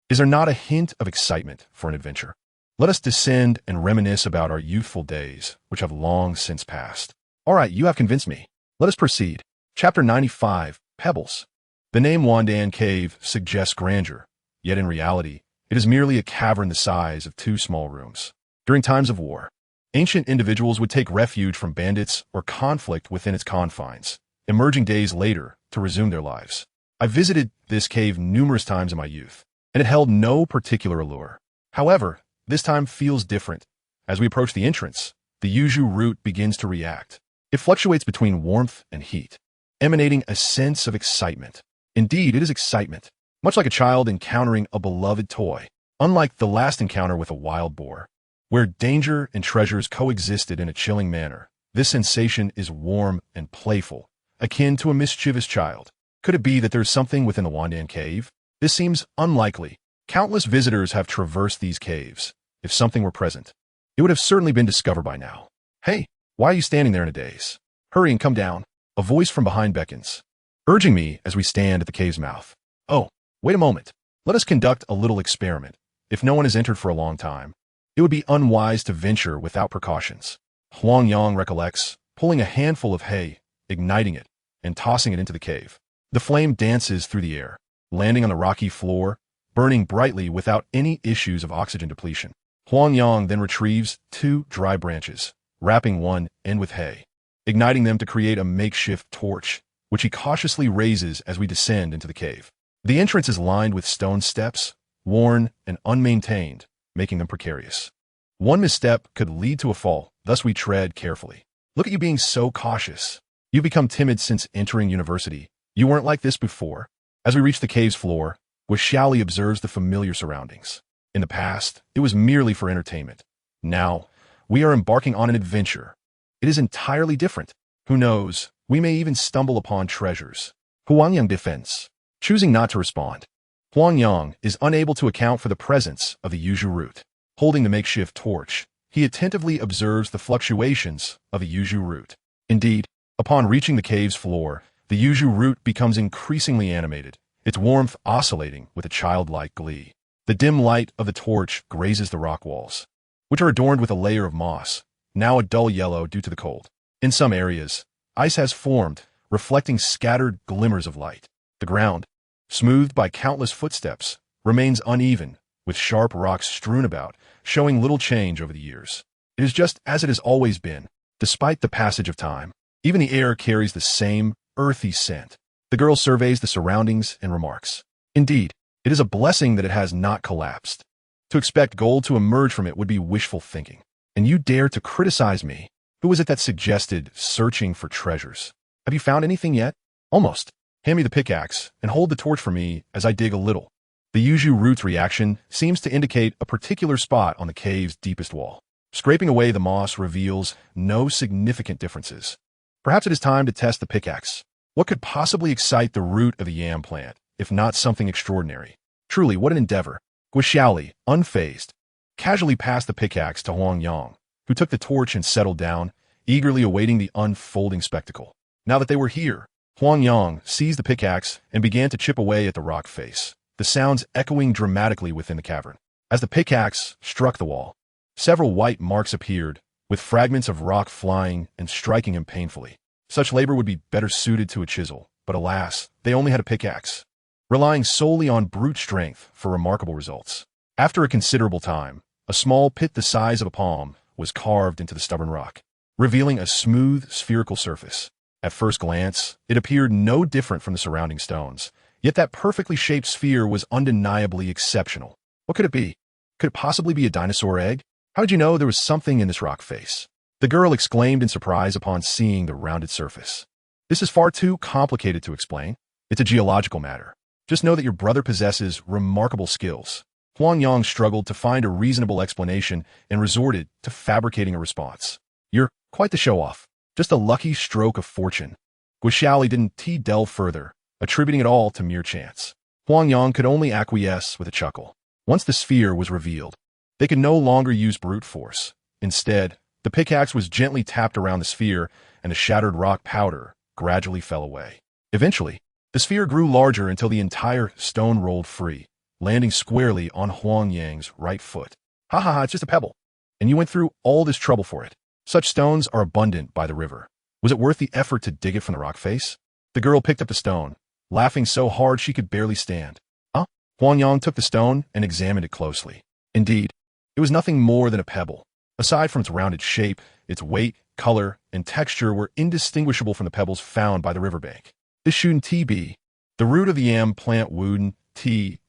Speaker 1: Is there not a hint of excitement for an adventure? Let us descend and reminisce about our youthful days, which have long since passed. All right, you have convinced me. Let us proceed. Chapter 95, Pebbles. The name Wandan Cave suggests grandeur, yet in reality, it is merely a cavern the size of 2 small rooms. During times of war, ancient individuals would take refuge from bandits or conflict within its confines, emerging days later to resume their lives. I visited this cave numerous times in my youth, and it held no particular allure. However, this time feels different. As we approach the entrance, the yuzu root begins to react. It fluctuates between warmth and heat, emanating a sense of excitement. Indeed, it is excitement, much like a child encountering a beloved toy, unlike the last encounter with a wild boar, where danger and treasures coexisted in a chilling manner. This sensation is warm and playful, akin to a mischievous child. Could it be that there's something within the Wandan Cave? This seems unlikely. Countless visitors have traversed these caves. If something were present, it would have certainly been discovered by now. Hey, why are you standing there in a daze? Hurry and come down. A voice from behind beckons, urging me as we stand at the cave's mouth. Oh, wait a moment. Let us conduct a little experiment. If no one has entered for a long time, it would be unwise to venture without precautions. Huang Yang recollects, pulling a handful of hay, igniting it, and tossing it into the cave. The flame dances through the air, landing on the rocky floor, burning brightly without any issues of oxygen depletion. Huang Yang then retrieves 2 dry branches, wrapping one end with hay, igniting them to create a makeshift torch, which he cautiously raises as we descend into the cave. The entrance is lined with stone steps, worn and unmaintained, making them precarious. One misstep could lead to a fall, thus we tread carefully. Look at you being so cautious. You've become timid since entering university. You weren't like this before. As we reach the cave's floor, Xiaoli observes the familiar surroundings. In the past, it was merely for entertainment. Now, we are embarking on an adventure. It is entirely different. Who knows, we may even stumble upon treasures. Huang Yang defends, choosing not to respond. Huang Yang is unable to account for the presence of the yuzu root. Holding the makeshift torch, he attentively observes the fluctuations of the yuzu root. Indeed, upon reaching the cave's floor, the yuzu root becomes increasingly animated, its warmth oscillating with a childlike glee. The dim light of the torch grazes the rock walls, which are adorned with a layer of moss, now a dull yellow due to the cold. In some areas, ice has formed, reflecting scattered glimmers of light. The ground, smoothed by countless footsteps, remains uneven, with sharp rocks strewn about, showing little change over the years. It is just as it has always been, despite the passage of time. Even the air carries the same earthy scent. The girl surveys the surroundings and remarks, "Indeed, it is a blessing that it has not collapsed. To expect gold to emerge from it would be wishful thinking. And you dare to criticize me? Who was it that suggested searching for treasures? Have you found anything yet?" "Almost. Hand me the pickaxe and hold the torch for me as I dig a little." The yuzu root's reaction seems to indicate a particular spot on the cave's deepest wall. Scraping away the moss reveals no significant differences. Perhaps it is time to test the pickaxe. What could possibly excite the root of the yam plant, if not something extraordinary? Truly, what an endeavor. Guxiaoli, unfazed, casually passed the pickaxe to Huang Yang, who took the torch and settled down, eagerly awaiting the unfolding spectacle. Now that they were here, Huang Yang seized the pickaxe and began to chip away at the rock face, the sounds echoing dramatically within the cavern. As the pickaxe struck the wall, several white marks appeared, with fragments of rock flying and striking him painfully. Such labor would be better suited to a chisel, but alas, they only had a pickaxe, relying solely on brute strength for remarkable results. After a considerable time, a small pit the size of a palm was carved into the stubborn rock, revealing a smooth, spherical surface. At first glance, it appeared no different from the surrounding stones, yet that perfectly shaped sphere was undeniably exceptional. What could it be? Could it possibly be a dinosaur egg? How did you know there was something in this rock face? The girl exclaimed in surprise upon seeing the rounded surface. This is far too complicated to explain. It's a geological matter. Just know that your brother possesses remarkable skills. Huang Yang struggled to find a reasonable explanation and resorted to fabricating a response. "You're quite the show-off. Just a lucky stroke of fortune." Guxiaoli didn't delve further, attributing it all to mere chance. Huang Yang could only acquiesce with a chuckle. Once the sphere was revealed, they could no longer use brute force. Instead, the pickaxe was gently tapped around the sphere, and the shattered rock powder gradually fell away. Eventually, the sphere grew larger until the entire stone rolled free, landing squarely on Huang Yang's right foot. "Ha ha ha, it's just a pebble. And you went through all this trouble for it. Such stones are abundant by the river. Was it worth the effort to dig it from the rock face?" The girl picked up the stone, laughing so hard she could barely stand. "Huh?" Huang Yang took the stone and examined it closely. Indeed, it was nothing more than a pebble. Aside from its rounded shape, its weight, color, and texture were indistinguishable from the pebbles found by the riverbank. This shouldn't be. The root of the yam plant wouldn't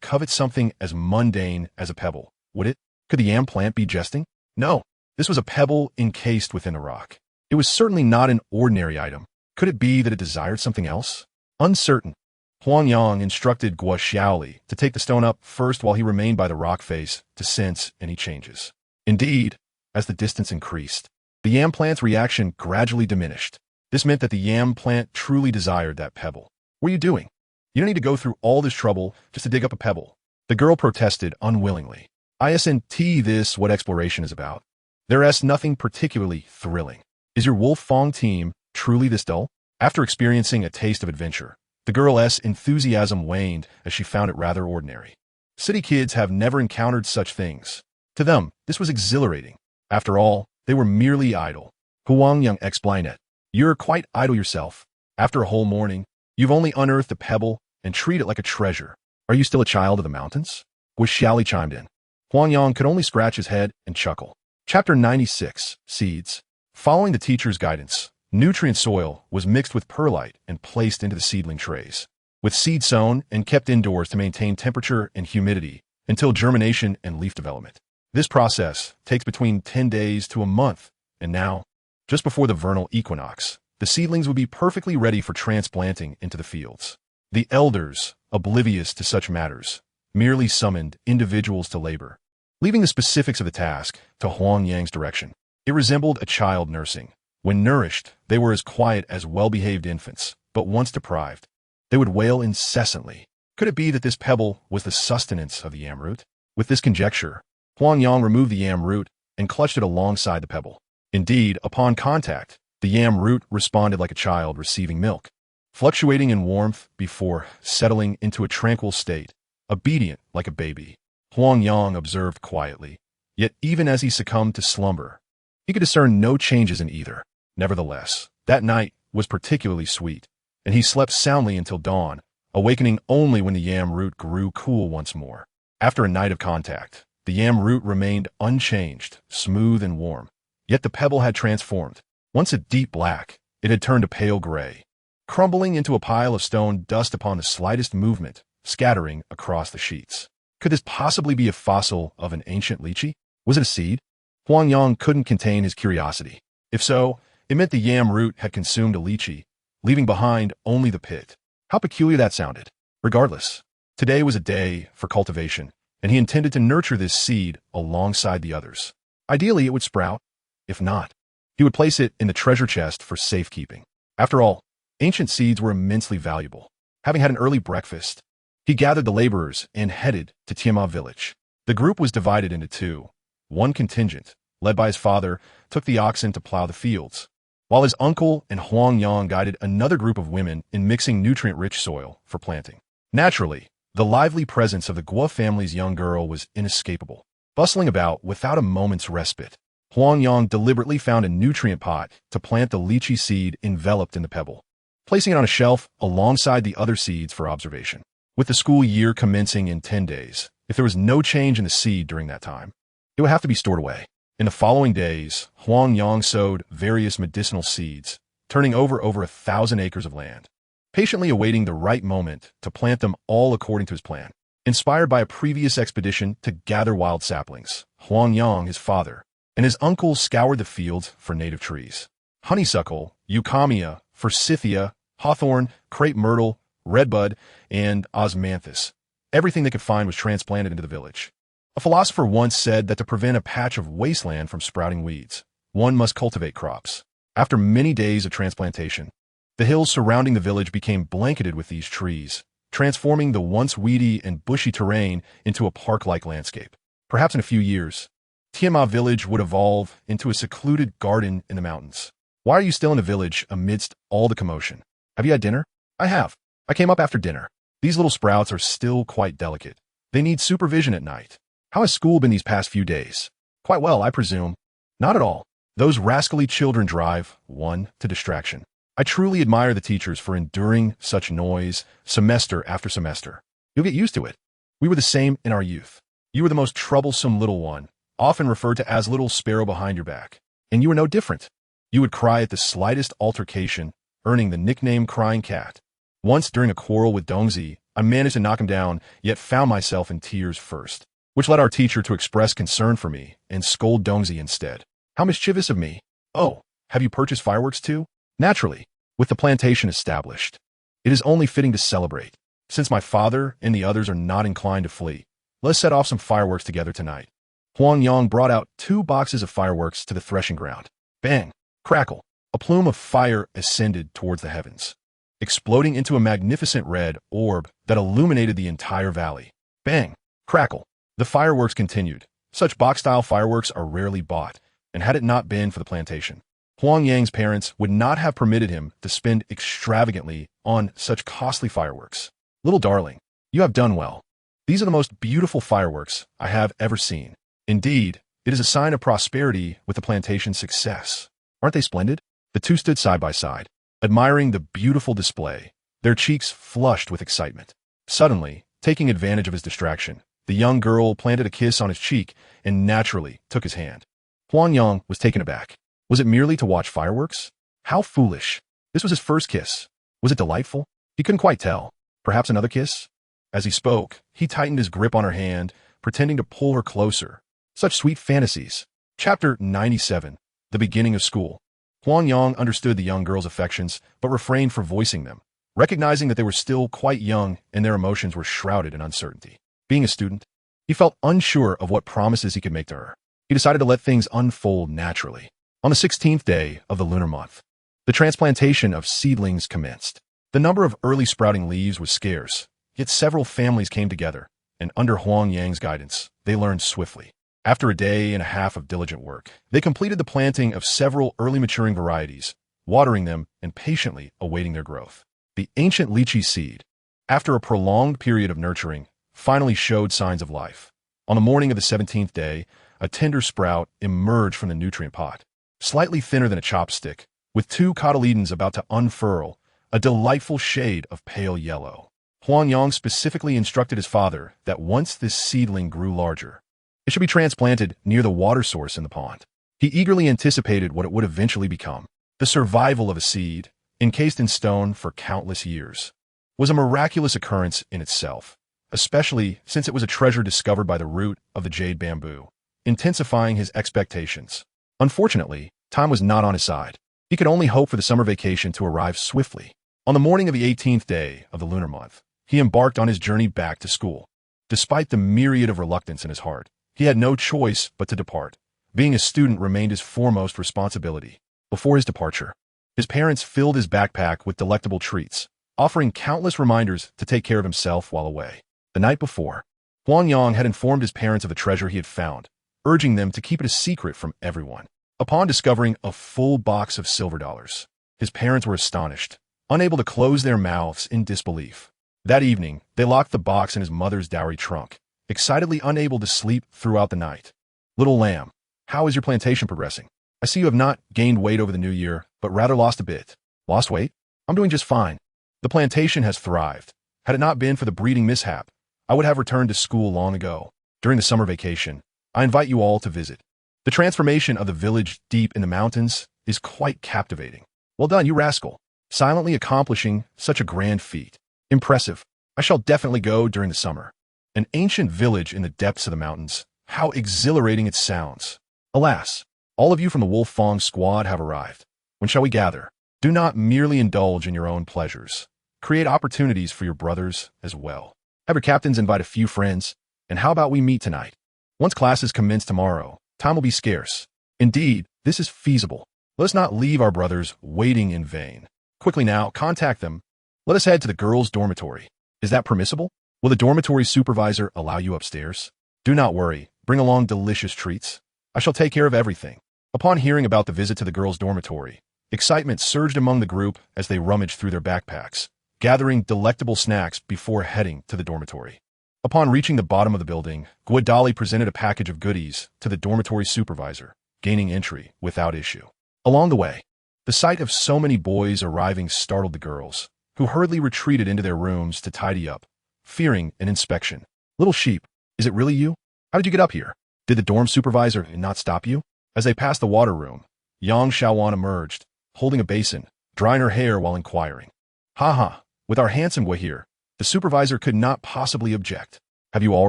Speaker 1: covet something as mundane as a pebble, would it? Could the yam plant be jesting? No, this was a pebble encased within a rock. It was certainly not an ordinary item. Could it be that it desired something else? Uncertain, Huang Yang instructed Guxiaoli to take the stone up first while he remained by the rock face to sense any changes. Indeed, as the distance increased, the yam plant's reaction gradually diminished. This meant that the yam plant truly desired that pebble. "What are you doing? You don't need to go through all this trouble just to dig up a pebble." The girl protested unwillingly. "Isn't this what exploration is about? There's nothing particularly thrilling. Is your Wolf Fong team truly this dull?" After experiencing a taste of adventure, the girl's enthusiasm waned as she found it rather ordinary. City kids have never encountered such things. To them, this was exhilarating. After all, they were merely idle. Huang Yang explained it. "You're quite idle yourself. After a whole morning, you've only unearthed a pebble and treat it like a treasure. Are you still a child of the mountains?" Guxiaoli chimed in. Huang Yang could only scratch his head and chuckle. Chapter 96, Seeds. Following the teacher's guidance, nutrient soil was mixed with perlite and placed into the seedling trays, with seed sown and kept indoors to maintain temperature and humidity until germination and leaf development. This process takes between 10 days to a month, and now, just before the vernal equinox, the seedlings would be perfectly ready for transplanting into the fields. The elders, oblivious to such matters, merely summoned individuals to labor, leaving the specifics of the task to Huang Yang's direction. It resembled a child nursing. When nourished, they were as quiet as well-behaved infants, but once deprived, they would wail incessantly. Could it be that this pebble was the sustenance of the yam root? With this conjecture, Huang Yang removed the yam root and clutched it alongside the pebble. Indeed, upon contact, the yam root responded like a child receiving milk, fluctuating in warmth before settling into a tranquil state, obedient like a baby. Huang Yang observed quietly, yet even as he succumbed to slumber, he could discern no changes in either. Nevertheless, that night was particularly sweet, and he slept soundly until dawn, awakening only when the yam root grew cool once more. After a night of contact, the yam root remained unchanged, smooth and warm. Yet the pebble had transformed. Once a deep black, it had turned a pale gray, crumbling into a pile of stone dust upon the slightest movement, scattering across the sheets. Could this possibly be a fossil of an ancient lychee? Was it a seed? Huang Yang couldn't contain his curiosity. If so, it meant the yam root had consumed a lychee, leaving behind only the pit. How peculiar that sounded. Regardless, today was a day for cultivation, and he intended to nurture this seed alongside the others. Ideally, it would sprout. If not, he would place it in the treasure chest for safekeeping. After all, ancient seeds were immensely valuable. Having had an early breakfast, he gathered the laborers and headed to Tiamat village. The group was divided into two. One contingent, led by his father, took the oxen to plow the fields, while his uncle and Huang Yang guided another group of women in mixing nutrient-rich soil for planting. Naturally, the lively presence of the Guo family's young girl was inescapable. Bustling about without a moment's respite, Huang Yang deliberately found a nutrient pot to plant the lychee seed enveloped in the pebble, placing it on a shelf alongside the other seeds for observation. With the school year commencing in 10 days, if there was no change in the seed during that time, it would have to be stored away. In the following days, Huang Yang sowed various medicinal seeds, turning over 1,000 acres of land, patiently awaiting the right moment to plant them all according to his plan. Inspired by a previous expedition to gather wild saplings, Huang Yang, his father, and his uncle scoured the fields for native trees. Honeysuckle, euphorbium, forsythia, hawthorn, crepe myrtle, redbud, and osmanthus. Everything they could find was transplanted into the village. A philosopher once said that to prevent a patch of wasteland from sprouting weeds, one must cultivate crops. After many days of transplantation, the hills surrounding the village became blanketed with these trees, transforming the once weedy and bushy terrain into a park-like landscape. Perhaps in a few years, Tiamat village would evolve into a secluded garden in the mountains. Why are you still in the village amidst all the commotion? Have you had dinner? I have. I came up after dinner. These little sprouts are still quite delicate. They need supervision at night. How has school been these past few days? Quite well, I presume. Not at all. Those rascally children drive one to distraction. I truly admire the teachers for enduring such noise semester after semester. You'll get used to it. We were the same in our youth. You were the most troublesome little one, often referred to as little sparrow behind your back. And you were no different. You would cry at the slightest altercation, earning the nickname Crying Cat. Once during a quarrel with Dongzi, I managed to knock him down, yet found myself in tears first, which led our teacher to express concern for me and scold Dongzi instead. How mischievous of me. Oh, have you purchased fireworks too? Naturally, with the plantation established. It is only fitting to celebrate. Since my father and the others are not inclined to flee, let's set off some fireworks together tonight. Huang Yang brought out 2 boxes of fireworks to the threshing ground. Bang! Crackle! A plume of fire ascended towards the heavens, exploding into a magnificent red orb that illuminated the entire valley. Bang! Crackle! The fireworks continued. Such box-style fireworks are rarely bought, and had it not been for the plantation, Huang Yang's parents would not have permitted him to spend extravagantly on such costly fireworks. Little darling, you have done well. These are the most beautiful fireworks I have ever seen. Indeed, it is a sign of prosperity with the plantation's success. Aren't they splendid? The two stood side by side, admiring the beautiful display, their cheeks flushed with excitement. Suddenly, taking advantage of his distraction, the young girl planted a kiss on his cheek and naturally took his hand. Huang Yang was taken aback. Was it merely to watch fireworks? How foolish. This was his first kiss. Was it delightful? He couldn't quite tell. Perhaps another kiss? As he spoke, he tightened his grip on her hand, pretending to pull her closer. Such sweet fantasies. Chapter 97. The Beginning of School. Huang Yang understood the young girl's affections, but refrained from voicing them, recognizing that they were still quite young and their emotions were shrouded in uncertainty. Being a student, he felt unsure of what promises he could make to her. He decided to let things unfold naturally. On the 16th day of the lunar month, the transplantation of seedlings commenced. The number of early sprouting leaves was scarce, yet several families came together, and under Huang Yang's guidance, they learned swiftly. After a day and a half of diligent work, they completed the planting of several early maturing varieties, watering them and patiently awaiting their growth. The ancient lychee seed, after a prolonged period of nurturing, finally showed signs of life. On the morning of the 17th day, a tender sprout emerged from the nutrient pot. Slightly thinner than a chopstick, with 2 cotyledons about to unfurl, a delightful shade of pale yellow. Huang Yang specifically instructed his father that once this seedling grew larger, it should be transplanted near the water source in the pond. He eagerly anticipated what it would eventually become. The survival of a seed, encased in stone for countless years, was a miraculous occurrence in itself, especially since it was a treasure discovered by the root of the jade bamboo, intensifying his expectations. Unfortunately, time was not on his side. He could only hope for the summer vacation to arrive swiftly. On the morning of the 18th day of the lunar month, he embarked on his journey back to school. Despite the myriad of reluctance in his heart, he had no choice but to depart. Being a student remained his foremost responsibility. Before his departure, his parents filled his backpack with delectable treats, offering countless reminders to take care of himself while away. The night before, Huang Yang had informed his parents of the treasure he had found, urging them to keep it a secret from everyone. Upon discovering a full box of silver dollars, his parents were astonished, unable to close their mouths in disbelief. That evening, they locked the box in his mother's dowry trunk, excitedly unable to sleep throughout the night. "Little lamb, how is your plantation progressing? I see you have not gained weight over the new year, but rather lost a bit." "Lost weight? I'm doing just fine. The plantation has thrived. Had it not been for the breeding mishap, I would have returned to school long ago. During the summer vacation, I invite you all to visit. The transformation of the village deep in the mountains is quite captivating." "Well done, you rascal. Silently accomplishing such a grand feat. Impressive. I shall definitely go during the summer." An ancient village in the depths of the mountains. How exhilarating it sounds. Alas, all of you from the Wolf Fong squad have arrived. When shall we gather? Do not merely indulge in your own pleasures. Create opportunities for your brothers as well. Have your captains invite a few friends, and how about we meet tonight? Once classes commence tomorrow, time will be scarce. Indeed, this is feasible. Let us not leave our brothers waiting in vain. Quickly now, contact them. Let us head to the girls' dormitory. Is that permissible? Will the dormitory supervisor allow you upstairs? Do not worry. Bring along delicious treats. I shall take care of everything. Upon hearing about the visit to the girls' dormitory, excitement surged among the group as they rummaged through their backpacks, gathering delectable snacks before heading to the dormitory. Upon reaching the bottom of the building, Guadali presented a package of goodies to the dormitory supervisor, gaining entry without issue. Along the way, the sight of so many boys arriving startled the girls, who hurriedly retreated into their rooms to tidy up, fearing an inspection. "Little sheep, is it really you? How did you get up here? Did the dorm supervisor not stop you?" As they passed the water room, Yang Shaowan emerged, holding a basin, drying her hair while inquiring. "Ha, with our handsome boy here, the supervisor could not possibly object. Have you all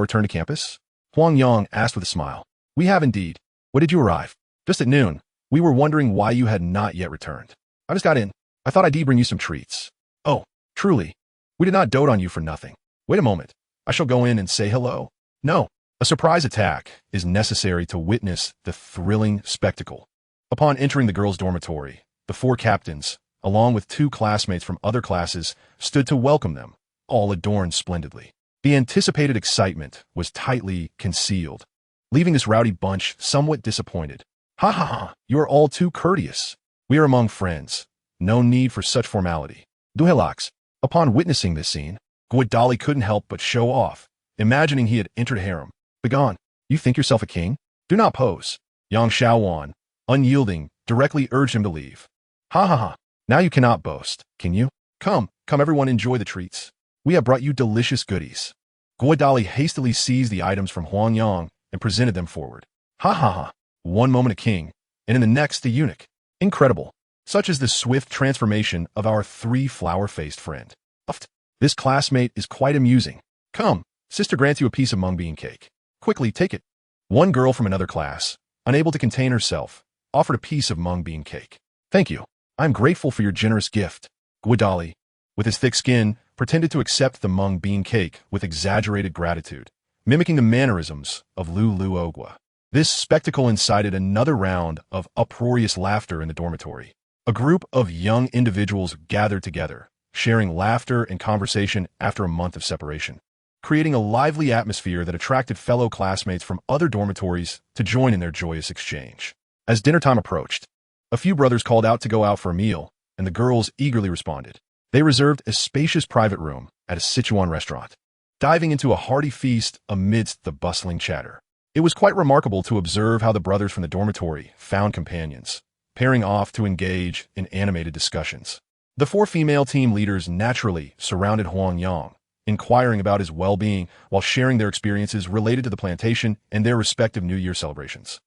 Speaker 1: returned to campus?" Huang Yang asked with a smile. "We have indeed. When did you arrive?" "Just at noon. We were wondering why you had not yet returned." "I just got in. I thought I'd bring you some treats." "Oh, truly. We did not dote on you for nothing. Wait a moment. I shall go in and say hello." "No. A surprise attack is necessary to witness the thrilling spectacle." Upon entering the girls' dormitory, the four captains, along with two classmates from other classes, stood to welcome them, all adorned splendidly. The anticipated excitement was tightly concealed, leaving this rowdy bunch somewhat disappointed. Ha, you are all too courteous. We are among friends. No need for such formality." Duhelax, upon witnessing this scene, Guadali couldn't help but show off, imagining he had entered harem. "Begone. You think yourself a king? Do not pose." Yang Shaowan, unyielding, directly urged him to leave. Ha. Now you cannot boast, can you? Come, everyone, enjoy the treats. We have brought you delicious goodies." Guadali hastily seized the items from Huang Yang and presented them forward. Ha. One moment a king, and in the next a eunuch. Incredible. Such is the swift transformation of our three-flower-faced friend. This classmate is quite amusing. Come, sister grants you a piece of mung bean cake. Quickly, take it. One girl from another class, unable to contain herself, offered a piece of mung bean cake. "Thank you. I am grateful for your generous gift." Guadali, with his thick skin, pretended to accept the mung bean cake with exaggerated gratitude, mimicking the mannerisms of Lulu Ogwa. This spectacle incited another round of uproarious laughter in the dormitory. A group of young individuals gathered together, sharing laughter and conversation after a month of separation, creating a lively atmosphere that attracted fellow classmates from other dormitories to join in their joyous exchange. As dinner time approached, a few brothers called out to go out for a meal, and the girls eagerly responded. They reserved a spacious private room at a Sichuan restaurant, diving into a hearty feast amidst the bustling chatter. It was quite remarkable to observe how the brothers from the dormitory found companions, pairing off to engage in animated discussions. The four female team leaders naturally surrounded Huang Yang, inquiring about his well-being while sharing their experiences related to the plantation and their respective New Year celebrations.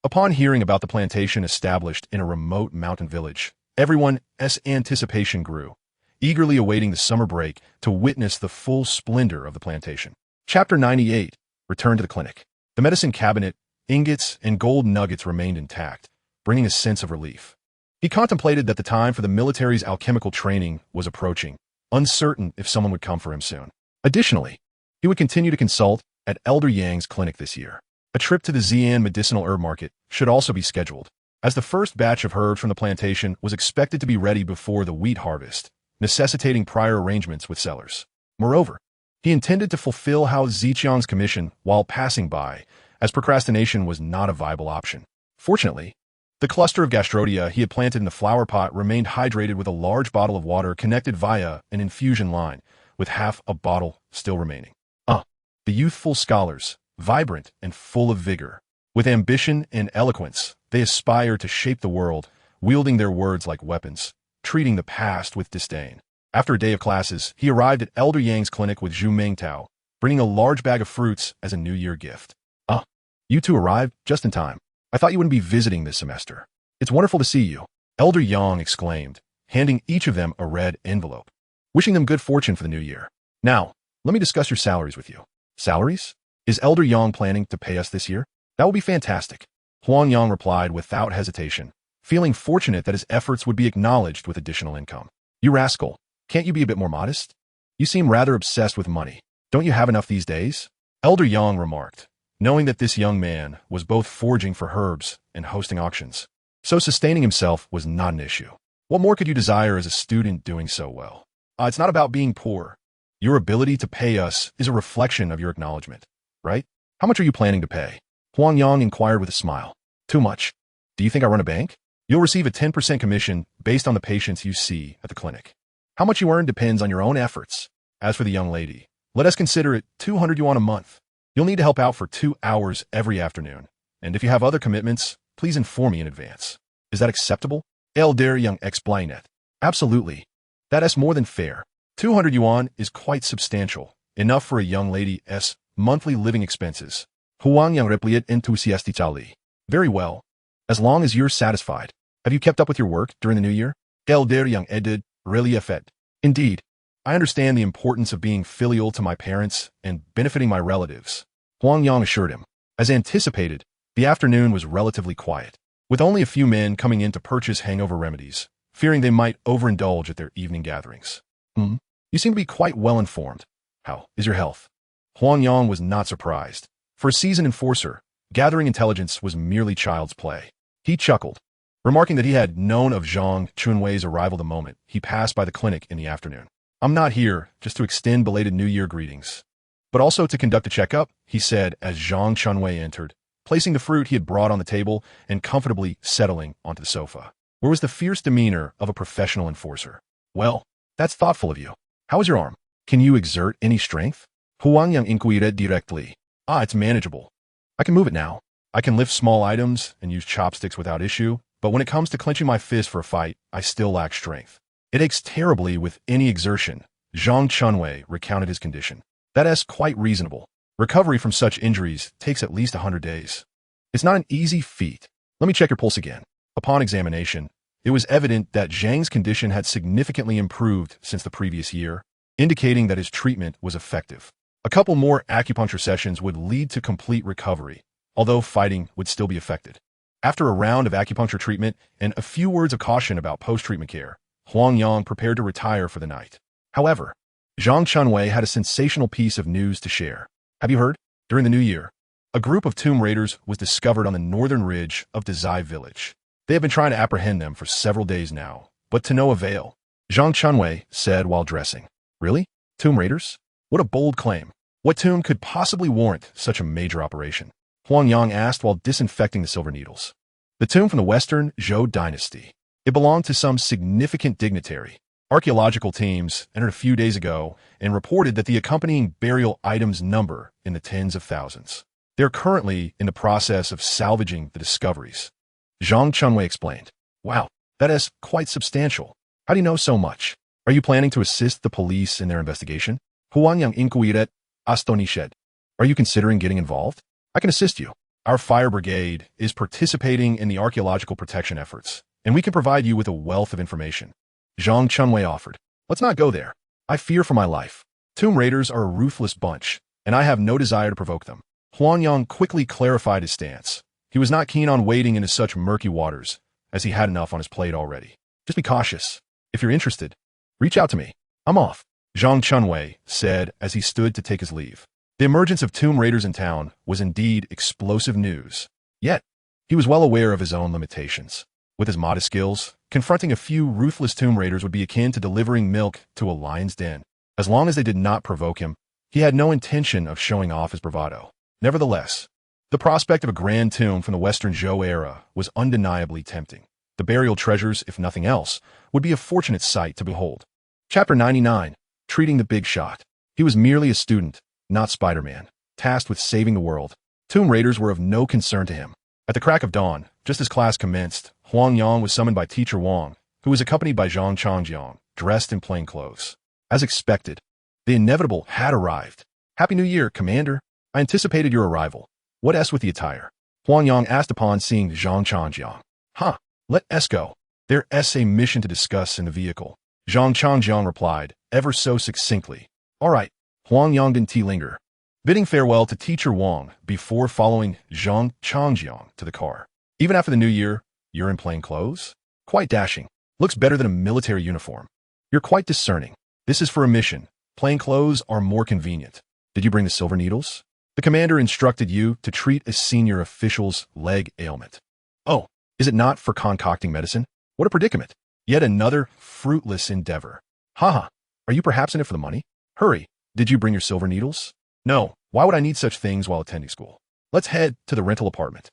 Speaker 1: Upon hearing about the plantation established in a remote mountain village, everyone's anticipation grew, eagerly awaiting the summer break to witness the full splendor of the plantation. Chapter 98. Return to the clinic. The medicine cabinet, ingots, and gold nuggets remained intact, bringing a sense of relief. He contemplated that the time for the military's alchemical training was approaching, uncertain if someone would come for him soon. Additionally, he would continue to consult at Elder Yang's clinic this year. A trip to the Xi'an medicinal herb market should also be scheduled, as the first batch of herbs from the plantation was expected to be ready before the wheat harvest, necessitating prior arrangements with sellers. Moreover, he intended to fulfill Hao Ziqiang's commission while passing by, as procrastination was not a viable option. Fortunately, the cluster of gastrodia he had planted in the flower pot remained hydrated with a large bottle of water connected via an infusion line, with half a bottle still remaining. The youthful scholars, vibrant and full of vigor. With ambition and eloquence, they aspire to shape the world, wielding their words like weapons, treating the past with disdain. After a day of classes, he arrived at Elder Yang's clinic with Zhu Mingtao, bringing a large bag of fruits as a New Year gift. You two arrived just in time. I thought you wouldn't be visiting this semester. It's wonderful to see you, Elder Yang exclaimed, handing each of them a red envelope, wishing them good fortune for the new year. Now, let me discuss your salaries with you. Salaries? Is Elder Yang planning to pay us this year? That will be fantastic, Huang Yang replied without hesitation, feeling fortunate that his efforts would be acknowledged with additional income. You rascal, can't you be a bit more modest? You seem rather obsessed with money. Don't you have enough these days? Elder Yang remarked, knowing that this young man was both foraging for herbs and hosting auctions. So sustaining himself was not an issue. What more could you desire as a student doing so well? It's not about being poor. Your ability to pay us is a reflection of your acknowledgement, right? How much are you planning to pay? Huang Yang inquired with a smile. Too much. Do you think I run a bank? You'll receive a 10% commission based on the patients you see at the clinic. How much you earn depends on your own efforts. As for the young lady, let us consider it 200 yuan a month. You'll need to help out for 2 hours every afternoon. And if you have other commitments, please inform me in advance. Is that acceptable? Elder Yang explained it. Absolutely. That is more than fair. 200 yuan is quite substantial, enough for a young lady's monthly living expenses. Huang Yang replied enthusiastically. Very well. As long as you're satisfied. Have you kept up with your work during the new year? Elder Yang added, really effet. Indeed. I understand the importance of being filial to my parents and benefiting my relatives, Huang Yang assured him. As anticipated, the afternoon was relatively quiet, with only a few men coming in to purchase hangover remedies, fearing they might overindulge at their evening gatherings. You seem to be quite well informed. How is your health? Huang Yang was not surprised. For a seasoned enforcer, gathering intelligence was merely child's play. He chuckled, remarking that he had known of Zhang Chunwei's arrival the moment he passed by the clinic in the afternoon. I'm not here just to extend belated New Year greetings, but also to conduct a checkup, he said as Zhang Chunwei entered, placing the fruit he had brought on the table and comfortably settling onto the sofa, where was the fierce demeanor of a professional enforcer. Well, that's thoughtful of you. How is your arm? Can you exert any strength? Huang Yang inquired directly. It's manageable. I can move it now. I can lift small items and use chopsticks without issue, but when it comes to clenching my fist for a fight, I still lack strength. It aches terribly with any exertion. Zhang Chunwei recounted his condition. That is quite reasonable. Recovery from such injuries takes at least 100 days. It's not an easy feat. Let me check your pulse again. Upon examination, it was evident that Zhang's condition had significantly improved since the previous year, indicating that his treatment was effective. A couple more acupuncture sessions would lead to complete recovery, although fighting would still be affected. After a round of acupuncture treatment and a few words of caution about post-treatment care, Huang Yang prepared to retire for the night. However, Zhang Chunwei had a sensational piece of news to share. Have you heard? During the new year, a group of tomb raiders was discovered on the northern ridge of Dazai village. They have been trying to apprehend them for several days now, but to no avail, Zhang Chunwei said while dressing. Really? Tomb raiders? What a bold claim. What tomb could possibly warrant such a major operation? Huang Yang asked while disinfecting the silver needles. The tomb from the western Zhou dynasty. It belonged to some significant dignitary. Archaeological teams entered a few days ago and reported that the accompanying burial items number in the tens of thousands. They're currently in the process of salvaging the discoveries. Zhang Chunwei explained. Wow, that is quite substantial. How do you know so much? Are you planning to assist the police in their investigation? Huang Yang inquired astonished. Are you considering getting involved? I can assist you. Our fire brigade is participating in the archaeological protection efforts, and we can provide you with a wealth of information. Zhang Chunwei offered. Let's not go there. I fear for my life. Tomb Raiders are a ruthless bunch, and I have no desire to provoke them. Huang Yang quickly clarified his stance. He was not keen on wading into such murky waters, as he had enough on his plate already. Just be cautious. If you're interested, reach out to me. I'm off, Zhang Chunwei said as he stood to take his leave. The emergence of tomb raiders in town was indeed explosive news. Yet, he was well aware of his own limitations. With his modest skills, confronting a few ruthless tomb raiders would be akin to delivering milk to a lion's den. As long as they did not provoke him, he had no intention of showing off his bravado. Nevertheless, the prospect of a grand tomb from the Western Zhou era was undeniably tempting. The burial treasures, if nothing else, would be a fortunate sight to behold. Chapter 99. Treating the Big Shot. He was merely a student, not Spider-Man, tasked with saving the world. Tomb raiders were of no concern to him. At the crack of dawn, just as class commenced, Huang Yang was summoned by Teacher Wang, who was accompanied by Zhang Changjiang, dressed in plain clothes. As expected, the inevitable had arrived. Happy New Year, Commander. I anticipated your arrival. What S with the attire? Huang Yang asked upon seeing Zhang Changjiang. Let S go. There's a mission to discuss in the vehicle. Zhang Changjiang replied, ever so succinctly. All right. Huang Yang didn't linger, bidding farewell to Teacher Wang before following Zhang Changjiang to the car. Even after the new year, you're in plain clothes? Quite dashing. Looks better than a military uniform. You're quite discerning. This is for a mission. Plain clothes are more convenient. Did you bring the silver needles? The commander instructed you to treat a senior official's leg ailment. Oh, is it not for concocting medicine? What a predicament. Yet another fruitless endeavor. Haha, are you perhaps in it for the money? Hurry, did you bring your silver needles? No, why would I need such things while attending school? Let's head to the rental apartment.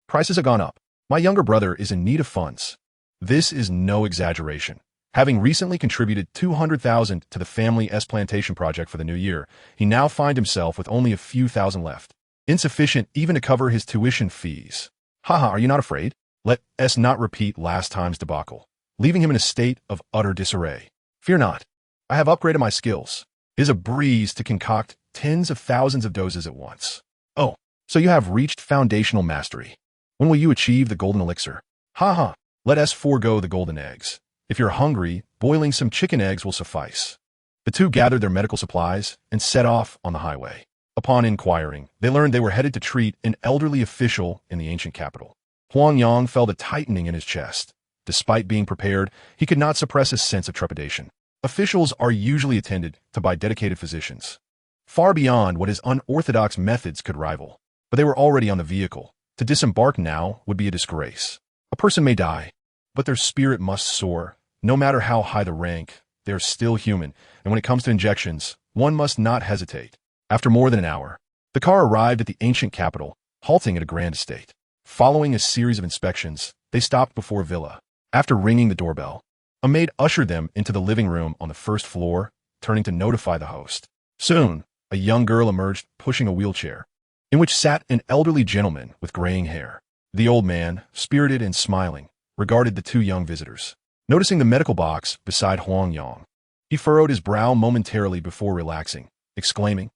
Speaker 1: Prices have gone up. My younger brother is in need of funds. This is no exaggeration. Having recently contributed $200,000 to the family S plantation project for the new year, he now finds himself with only a few thousand left. Insufficient even to cover his tuition fees. Are you not afraid? Let S not repeat last time's debacle, leaving him in a state of utter disarray. Fear not. I have upgraded my skills. It is a breeze to concoct tens of thousands of doses at once. Oh, so you have reached foundational mastery. When will you achieve the golden elixir? Let us forego the golden eggs. If you're hungry, boiling some chicken eggs will suffice. The two gathered their medical supplies and set off on the highway. Upon inquiring, they learned they were headed to treat an elderly official in the ancient capital. Huang Yang felt a tightening in his chest. Despite being prepared, he could not suppress a sense of trepidation. Officials are usually attended to by dedicated physicians, far beyond what his unorthodox methods could rival. But they were already on the vehicle. To disembark now would be a disgrace. A person may die, but their spirit must soar. No matter how high the rank, they are still human, and when it comes to injections, one must not hesitate. After more than an hour, the car arrived at the ancient capital, halting at a grand estate. Following a series of inspections, they stopped before a villa. After ringing the doorbell, a maid ushered them into the living room on the first floor, turning to notify the host. Soon, a young girl emerged pushing a wheelchair, in which sat an elderly gentleman with graying hair. The old man, spirited and smiling, regarded the two young visitors. Noticing the medical box beside Huang Yang, he furrowed his brow momentarily before relaxing, exclaiming,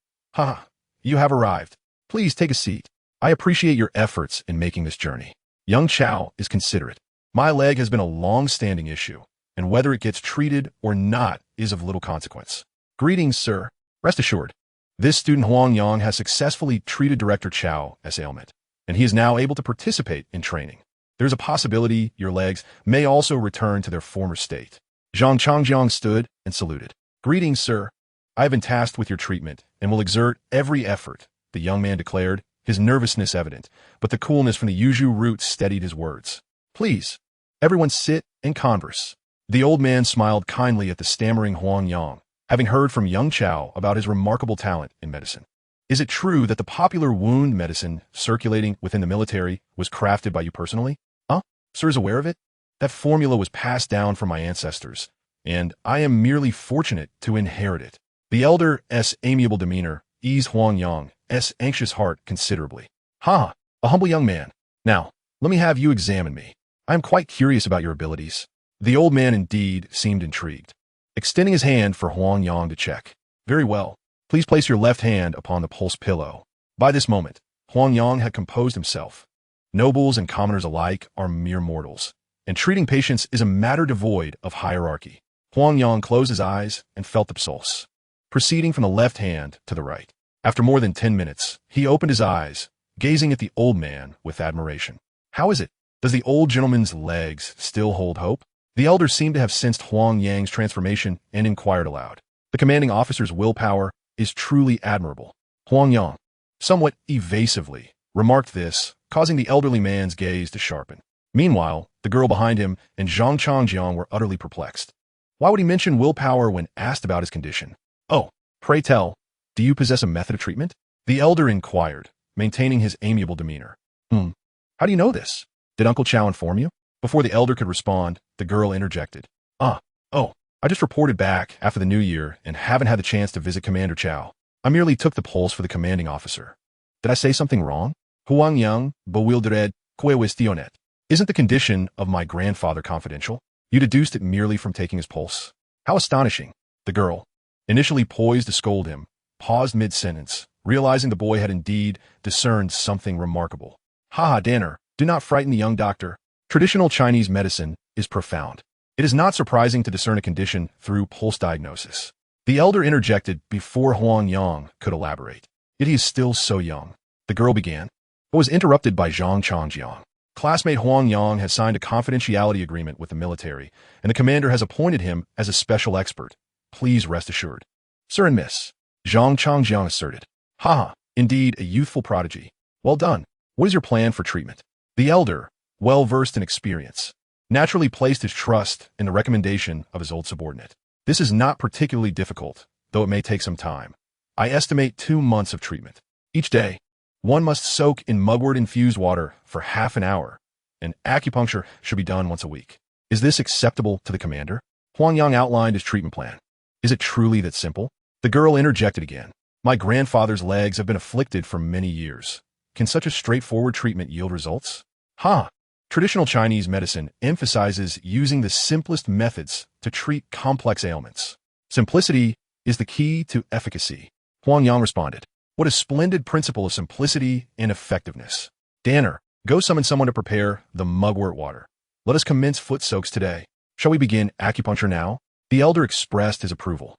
Speaker 1: you have arrived. Please take a seat. I appreciate your efforts in making this journey. Young Chao is considerate. My leg has been a long-standing issue, and whether it gets treated or not is of little consequence. Greetings, sir. Rest assured, this student Huang Yang has successfully treated Director Chao's ailment, and he is now able to participate in training. There's a possibility your legs may also return to their former state. Zhang Changjiang stood and saluted. Greetings, sir. I have been tasked with your treatment and will exert every effort, the young man declared, his nervousness evident, but the coolness from the Yuzhu root steadied his words. Please, everyone sit and converse. The old man smiled kindly at the stammering Huang Yang, having heard from young Chao about his remarkable talent in medicine. Is it true that the popular wound medicine circulating within the military was crafted by you personally? Sir is aware of it? That formula was passed down from my ancestors, and I am merely fortunate to inherit it. The elder's amiable demeanor eased Huang Yang's anxious heart considerably. A humble young man. Now, let me have you examine me. I am quite curious about your abilities. The old man indeed seemed intrigued, extending his hand for Huang Yang to check. Very well. Please place your left hand upon the pulse pillow. By this moment, Huang Yang had composed himself. Nobles and commoners alike are mere mortals, and treating patients is a matter devoid of hierarchy. Huang Yang closed his eyes and felt the pulse, proceeding from the left hand to the right. After more than 10 minutes, he opened his eyes, gazing at the old man with admiration. How is it? Does the old gentleman's legs still hold hope? The elder seemed to have sensed Huang Yang's transformation and inquired aloud. The commanding officer's willpower is truly admirable. Huang Yang, somewhat evasively, remarked this, causing the elderly man's gaze to sharpen. Meanwhile, the girl behind him and Zhang Changjiang were utterly perplexed. Why would he mention willpower when asked about his condition? Oh, pray tell, do you possess a method of treatment? The elder inquired, maintaining his amiable demeanor. How do you know this? Did Uncle Chow inform you? Before the elder could respond, the girl interjected. I just reported back after the new year and haven't had the chance to visit Commander Chow. I merely took the pulse for the commanding officer. Did I say something wrong? Huang Yang, bewildered, questioned. Isn't the condition of my grandfather confidential? You deduced it merely from taking his pulse. How astonishing. The girl, initially poised to scold him, paused mid-sentence, realizing the boy had indeed discerned something remarkable. Ha, Danner, do not frighten the young doctor. Traditional Chinese medicine is profound. It is not surprising to discern a condition through pulse diagnosis. The elder interjected before Huang Yang could elaborate. Yet he is still so young. The girl began, but was interrupted by Zhang Changjiang. Classmate Huang Yang has signed a confidentiality agreement with the military, and the commander has appointed him as a special expert. Please rest assured. Sir and Miss, Zhang Changjiang asserted. Indeed a youthful prodigy. Well done. What is your plan for treatment? The elder, well-versed in experience, naturally placed his trust in the recommendation of his old subordinate. This is not particularly difficult, though it may take some time. I estimate 2 months of treatment. Each day, one must soak in mugwort-infused water for half an hour, and acupuncture should be done once a week. Is this acceptable to the commander? Huang Yang outlined his treatment plan. Is it truly that simple? The girl interjected again. My grandfather's legs have been afflicted for many years. Can such a straightforward treatment yield results? Traditional Chinese medicine emphasizes using the simplest methods to treat complex ailments. Simplicity is the key to efficacy. Huang Yang responded. What a splendid principle of simplicity and effectiveness. Danner, go summon someone to prepare the mugwort water. Let us commence foot soaks today. Shall we begin acupuncture now? The elder expressed his approval.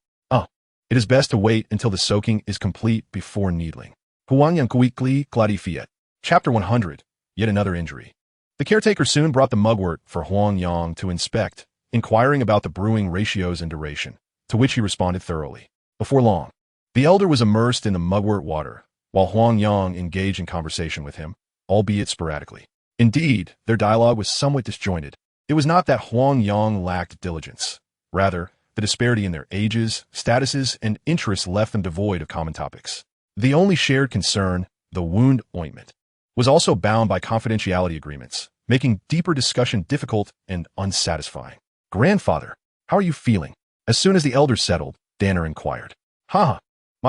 Speaker 1: It is best to wait until the soaking is complete before needling. Huang Yang quickly clarified. Chapter 100. Yet another injury. The caretaker soon brought the mugwort for Huang Yang to inspect, inquiring about the brewing ratios and duration, to which he responded thoroughly. Before long, the elder was immersed in the mugwort water, while Huang Yang engaged in conversation with him, albeit sporadically. Indeed, their dialogue was somewhat disjointed. It was not that Huang Yang lacked diligence. Rather, the disparity in their ages, statuses, and interests left them devoid of common topics. The only shared concern, the wound ointment, was also bound by confidentiality agreements, making deeper discussion difficult and unsatisfying. Grandfather, how are you feeling? As soon as the elder settled, Danner inquired. My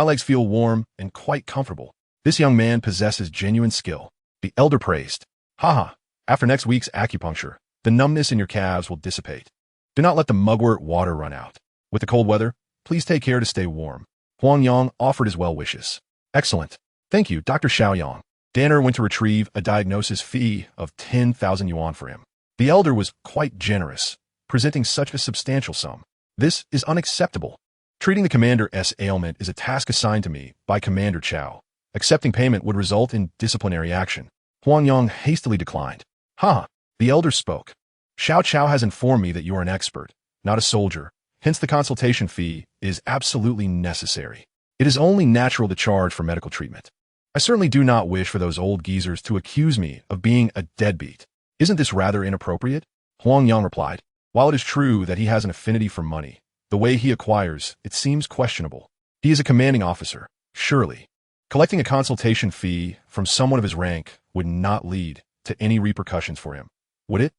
Speaker 1: legs feel warm and quite comfortable. This young man possesses genuine skill. The elder praised. After next week's acupuncture, the numbness in your calves will dissipate. Do not let the mugwort water run out. With the cold weather, please take care to stay warm. Huang Yang offered his well wishes. Excellent. Thank you, Dr. Xiaoyang. Danner went to retrieve a diagnosis fee of 10,000 yuan for him. The elder was quite generous, presenting such a substantial sum. This is unacceptable. Treating the commander's ailment is a task assigned to me by Commander Chow. Accepting payment would result in disciplinary action. Huang Yang hastily declined. The elder spoke. Xiao Chow has informed me that you are an expert, not a soldier. Hence the consultation fee is absolutely necessary. It is only natural to charge for medical treatment. I certainly do not wish for those old geezers to accuse me of being a deadbeat. Isn't this rather inappropriate? Huang Yang replied. While it is true that he has an affinity for money, the way he acquires it seems questionable. He is a commanding officer, surely. Collecting a consultation fee from someone of his rank would not lead to any repercussions for him, would it?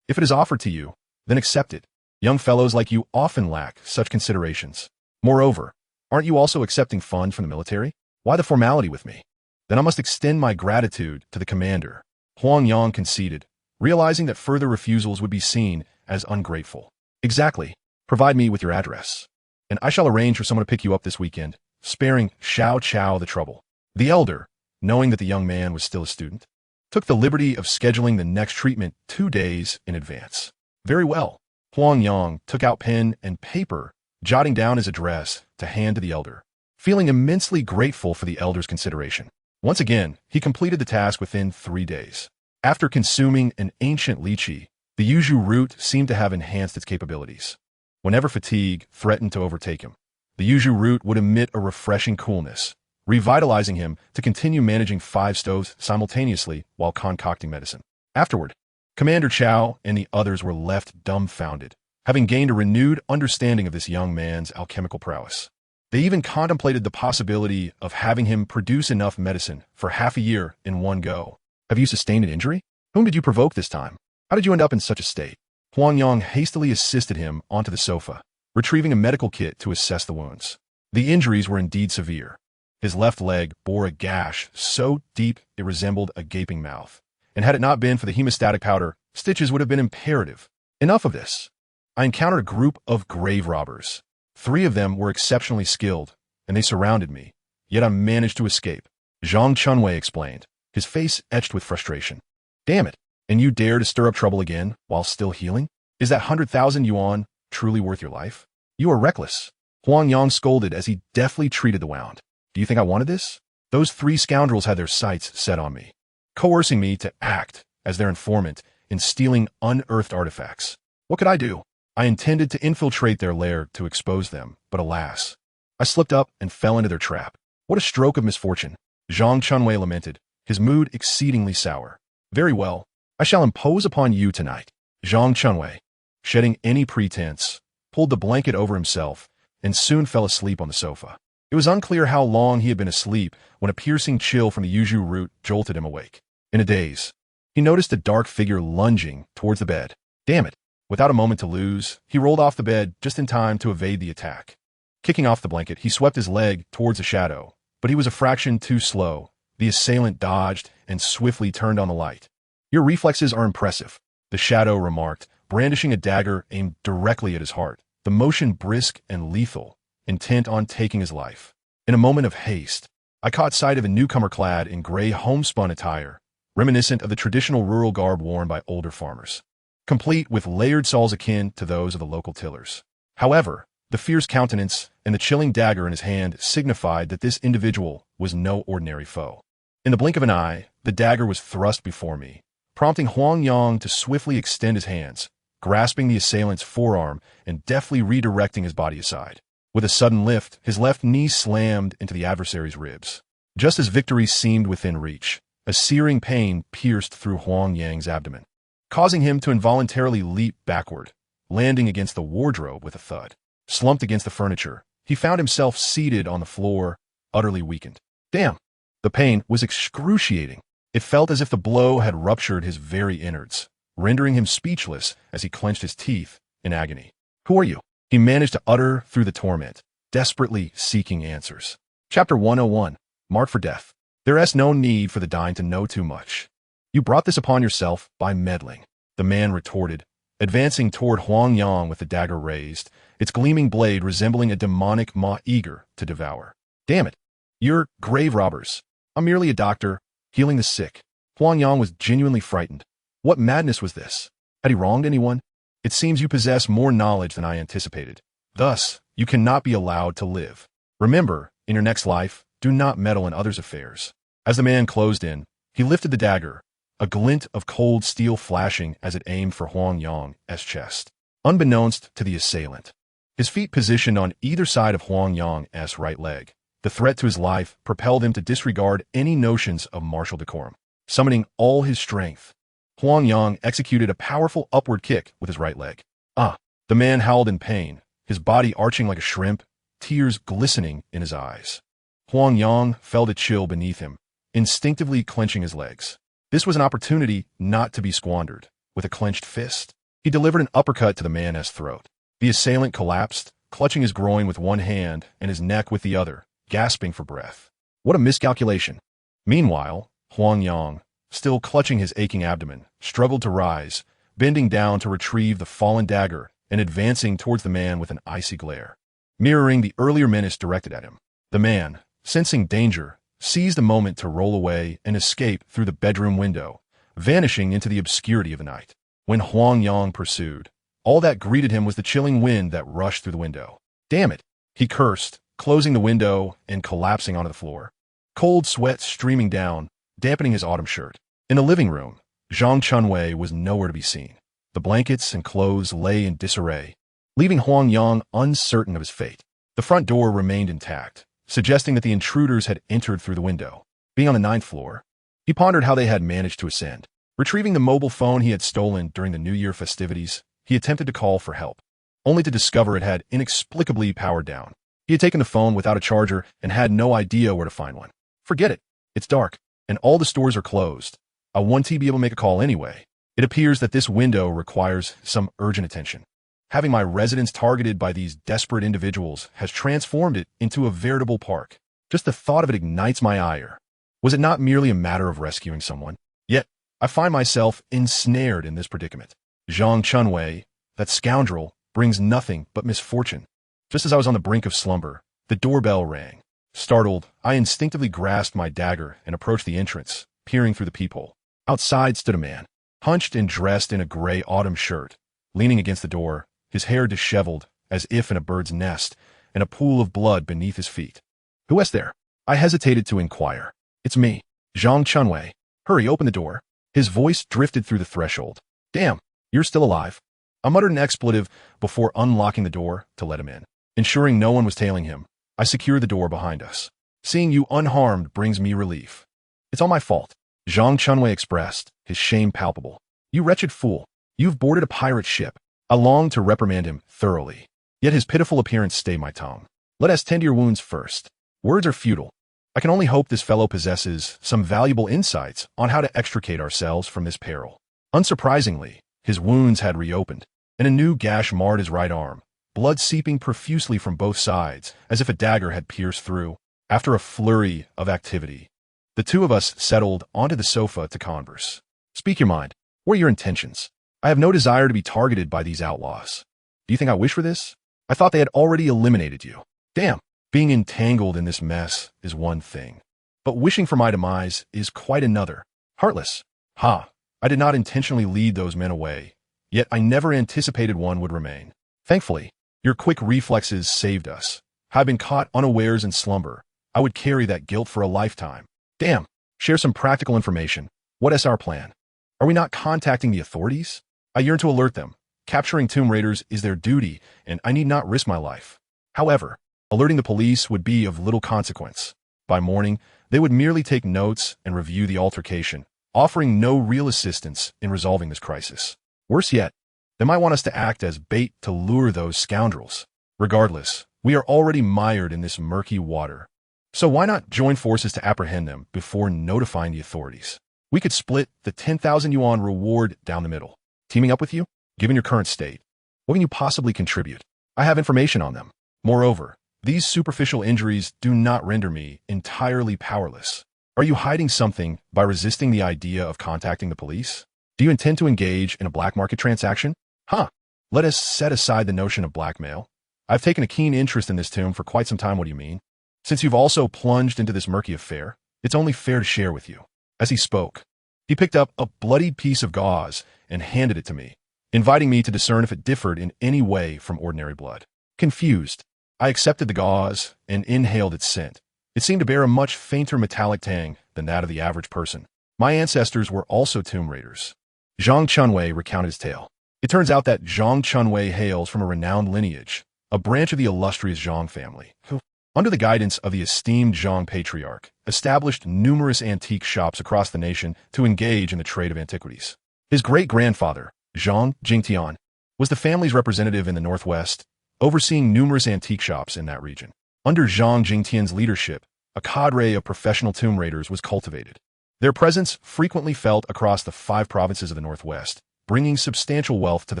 Speaker 1: If it is offered to you, then accept it. Young fellows like you often lack such considerations. Moreover, aren't you also accepting funds from the military? Why the formality with me? Then I must extend my gratitude to the commander. Huang Yang conceded, realizing that further refusals would be seen as ungrateful. Exactly. Provide me with your address, and I shall arrange for someone to pick you up this weekend, sparing Xiao Chao the trouble. The elder, knowing that the young man was still a student, took the liberty of scheduling the next treatment 2 days in advance. Very well. Huang Yang took out pen and paper, jotting down his address to hand to the elder, feeling immensely grateful for the elder's consideration. Once again, he completed the task within 3 days. After consuming an ancient lychee, the yuzu root seemed to have enhanced its capabilities. Whenever fatigue threatened to overtake him, the yuzu root would emit a refreshing coolness, revitalizing him to continue managing 5 stoves simultaneously while concocting medicine. Afterward, Commander Chow and the others were left dumbfounded, having gained a renewed understanding of this young man's alchemical prowess. They even contemplated the possibility of having him produce enough medicine for half a year in one go. Have you sustained an injury? Whom did you provoke this time? How did you end up in such a state? Huang Yang hastily assisted him onto the sofa, retrieving a medical kit to assess the wounds. The injuries were indeed severe. His left leg bore a gash so deep it resembled a gaping mouth, and had it not been for the hemostatic powder, stitches would have been imperative. Enough of this. I encountered a group of grave robbers. 3 of them were exceptionally skilled, and they surrounded me, yet I managed to escape. Zhang Chunwei explained, his face etched with frustration. Damn it, and you dare to stir up trouble again while still healing? Is that 100,000 yuan truly worth your life? You are reckless. Huang Yang scolded as he deftly treated the wound. Do you think I wanted this? Those 3 scoundrels had their sights set on me, coercing me to act as their informant in stealing unearthed artifacts. What could I do? I intended to infiltrate their lair to expose them, but alas, I slipped up and fell into their trap. What a stroke of misfortune. Zhang Chunwei lamented, his mood exceedingly sour. Very well, I shall impose upon you tonight. Zhang Chunwei, shedding any pretense, pulled the blanket over himself and soon fell asleep on the sofa. It was unclear how long he had been asleep when a piercing chill from the yuzu root jolted him awake. In a daze, he noticed a dark figure lunging towards the bed. Damn it! Without a moment to lose, he rolled off the bed just in time to evade the attack. Kicking off the blanket, he swept his leg towards the shadow, but he was a fraction too slow. The assailant dodged and swiftly turned on the light. Your reflexes are impressive, the shadow remarked, brandishing a dagger aimed directly at his heart, the motion brisk and lethal, intent on taking his life. In a moment of haste, I caught sight of a newcomer clad in gray homespun attire, reminiscent of the traditional rural garb worn by older farmers, complete with layered sawls akin to those of the local tillers. However, the fierce countenance and the chilling dagger in his hand signified that this individual was no ordinary foe. In the blink of an eye, the dagger was thrust before me, prompting Huang Yang to swiftly extend his hands, grasping the assailant's forearm and deftly redirecting his body aside. With a sudden lift, his left knee slammed into the adversary's ribs. Just as victory seemed within reach, a searing pain pierced through Huang Yang's abdomen, causing him to involuntarily leap backward, landing against the wardrobe with a thud. Slumped against the furniture, he found himself seated on the floor, utterly weakened. Damn! The pain was excruciating. It felt as if the blow had ruptured his very innards, rendering him speechless as he clenched his teeth in agony. Who are you? He managed to utter through the torment, desperately seeking answers. Chapter 101. Marked for Death. There is no need for the dying to know too much. You brought this upon yourself by meddling, the man retorted, advancing toward Huang Yang with the dagger raised, its gleaming blade resembling a demonic maw eager to devour. Damn it! You're grave robbers. I'm merely a doctor, healing the sick. Huang Yang was genuinely frightened. What madness was this? Had he wronged anyone? It seems you possess more knowledge than I anticipated. Thus, you cannot be allowed to live. Remember, in your next life, do not meddle in others' affairs. As the man closed in, he lifted the dagger, a glint of cold steel flashing as it aimed for Huang Yang's chest, unbeknownst to the assailant. His feet positioned on either side of Huang Yang's right leg, the threat to his life propelled him to disregard any notions of martial decorum. Summoning all his strength, Huang Yang executed a powerful upward kick with his right leg. Ah! The man howled in pain, his body arching like a shrimp, tears glistening in his eyes. Huang Yang felt a chill beneath him, instinctively clenching his legs. This was an opportunity not to be squandered. With a clenched fist, he delivered an uppercut to the man's throat. The assailant collapsed, clutching his groin with one hand and his neck with the other, gasping for breath. What a miscalculation! Meanwhile, Huang Yang, still clutching his aching abdomen, struggled to rise, bending down to retrieve the fallen dagger and advancing towards the man with an icy glare, mirroring the earlier menace directed at him. The man, sensing danger, seized the moment to roll away and escape through the bedroom window, vanishing into the obscurity of the night. When Huang Yang pursued, all that greeted him was the chilling wind that rushed through the window. Damn it, he cursed, closing the window and collapsing onto the floor. Cold sweat streaming down, dampening his autumn shirt. In the living room, Zhang Chunwei was nowhere to be seen. The blankets and clothes lay in disarray, leaving Huang Yang uncertain of his fate. The front door remained intact, suggesting that the intruders had entered through the window. Being on the 9th floor, he pondered how they had managed to ascend. Retrieving the mobile phone he had stolen during the New Year festivities, he attempted to call for help, only to discover it had inexplicably powered down. He had taken the phone without a charger and had no idea where to find one. Forget it. It's dark, and all the stores are closed. I won't be able to make a call anyway. It appears that this window requires some urgent attention. Having my residence targeted by these desperate individuals has transformed it into a veritable park. Just the thought of it ignites my ire. Was it not merely a matter of rescuing someone? Yet, I find myself ensnared in this predicament. Zhang Chunwei, that scoundrel, brings nothing but misfortune. Just as I was on the brink of slumber, the doorbell rang. Startled, I instinctively grasped my dagger and approached the entrance, peering through the peephole. Outside stood a man, hunched and dressed in a gray autumn shirt, leaning against the door, his hair disheveled, as if in a bird's nest, and a pool of blood beneath his feet. Who is there? I hesitated to inquire. It's me, Zhang Chunwei. Hurry, open the door. His voice drifted through the threshold. Damn, you're still alive. I muttered an expletive before unlocking the door to let him in. Ensuring no one was tailing him, I secured the door behind us. Seeing you unharmed brings me relief. It's all my fault, Zhang Chunwei expressed, his shame palpable. You wretched fool. You've boarded a pirate ship. I longed to reprimand him thoroughly, yet his pitiful appearance stayed my tongue. Let us tend to your wounds first. Words are futile. I can only hope this fellow possesses some valuable insights on how to extricate ourselves from this peril. Unsurprisingly, his wounds had reopened, and a new gash marred his right arm, blood seeping profusely from both sides, as if a dagger had pierced through. After a flurry of activity, the two of us settled onto the sofa to converse. Speak your mind. What are your intentions? I have no desire to be targeted by these outlaws. Do you think I wish for this? I thought they had already eliminated you. Damn, being entangled in this mess is one thing, but wishing for my demise is quite another. Heartless. Ha, I did not intentionally lead those men away, yet I never anticipated one would remain. Thankfully, your quick reflexes saved us. Had I been caught unawares in slumber, I would carry that guilt for a lifetime. Damn, share some practical information. What is our plan? Are we not contacting the authorities? I yearn to alert them. Capturing tomb raiders is their duty, and I need not risk my life. However, alerting the police would be of little consequence. By morning, they would merely take notes and review the altercation, offering no real assistance in resolving this crisis. Worse yet, they might want us to act as bait to lure those scoundrels. Regardless, we are already mired in this murky water. So why not join forces to apprehend them before notifying the authorities? We could split the 10,000 yuan reward down the middle. Teaming up with you? Given your current state, what can you possibly contribute? I have information on them. Moreover, these superficial injuries do not render me entirely powerless. Are you hiding something by resisting the idea of contacting the police? Do you intend to engage in a black market transaction? Huh. Let us set aside the notion of blackmail. I've taken a keen interest in this tomb for quite some time. What do you mean? Since you've also plunged into this murky affair, it's only fair to share with you. As he spoke, he picked up a bloodied piece of gauze and handed it to me, inviting me to discern if it differed in any way from ordinary blood. Confused, I accepted the gauze and inhaled its scent. It seemed to bear a much fainter metallic tang than that of the average person. My ancestors were also tomb raiders. Zhang Chunwei recounted his tale. It turns out that Zhang Chunwei hails from a renowned lineage, a branch of the illustrious Zhang family, who, under the guidance of the esteemed Zhang patriarch, established numerous antique shops across the nation to engage in the trade of antiquities. His great-grandfather, Zhang Jingtian, was the family's representative in the Northwest, overseeing numerous antique shops in that region. Under Zhang Jingtian's leadership, a cadre of professional tomb raiders was cultivated. Their presence frequently felt across the 5 provinces of the Northwest, bringing substantial wealth to the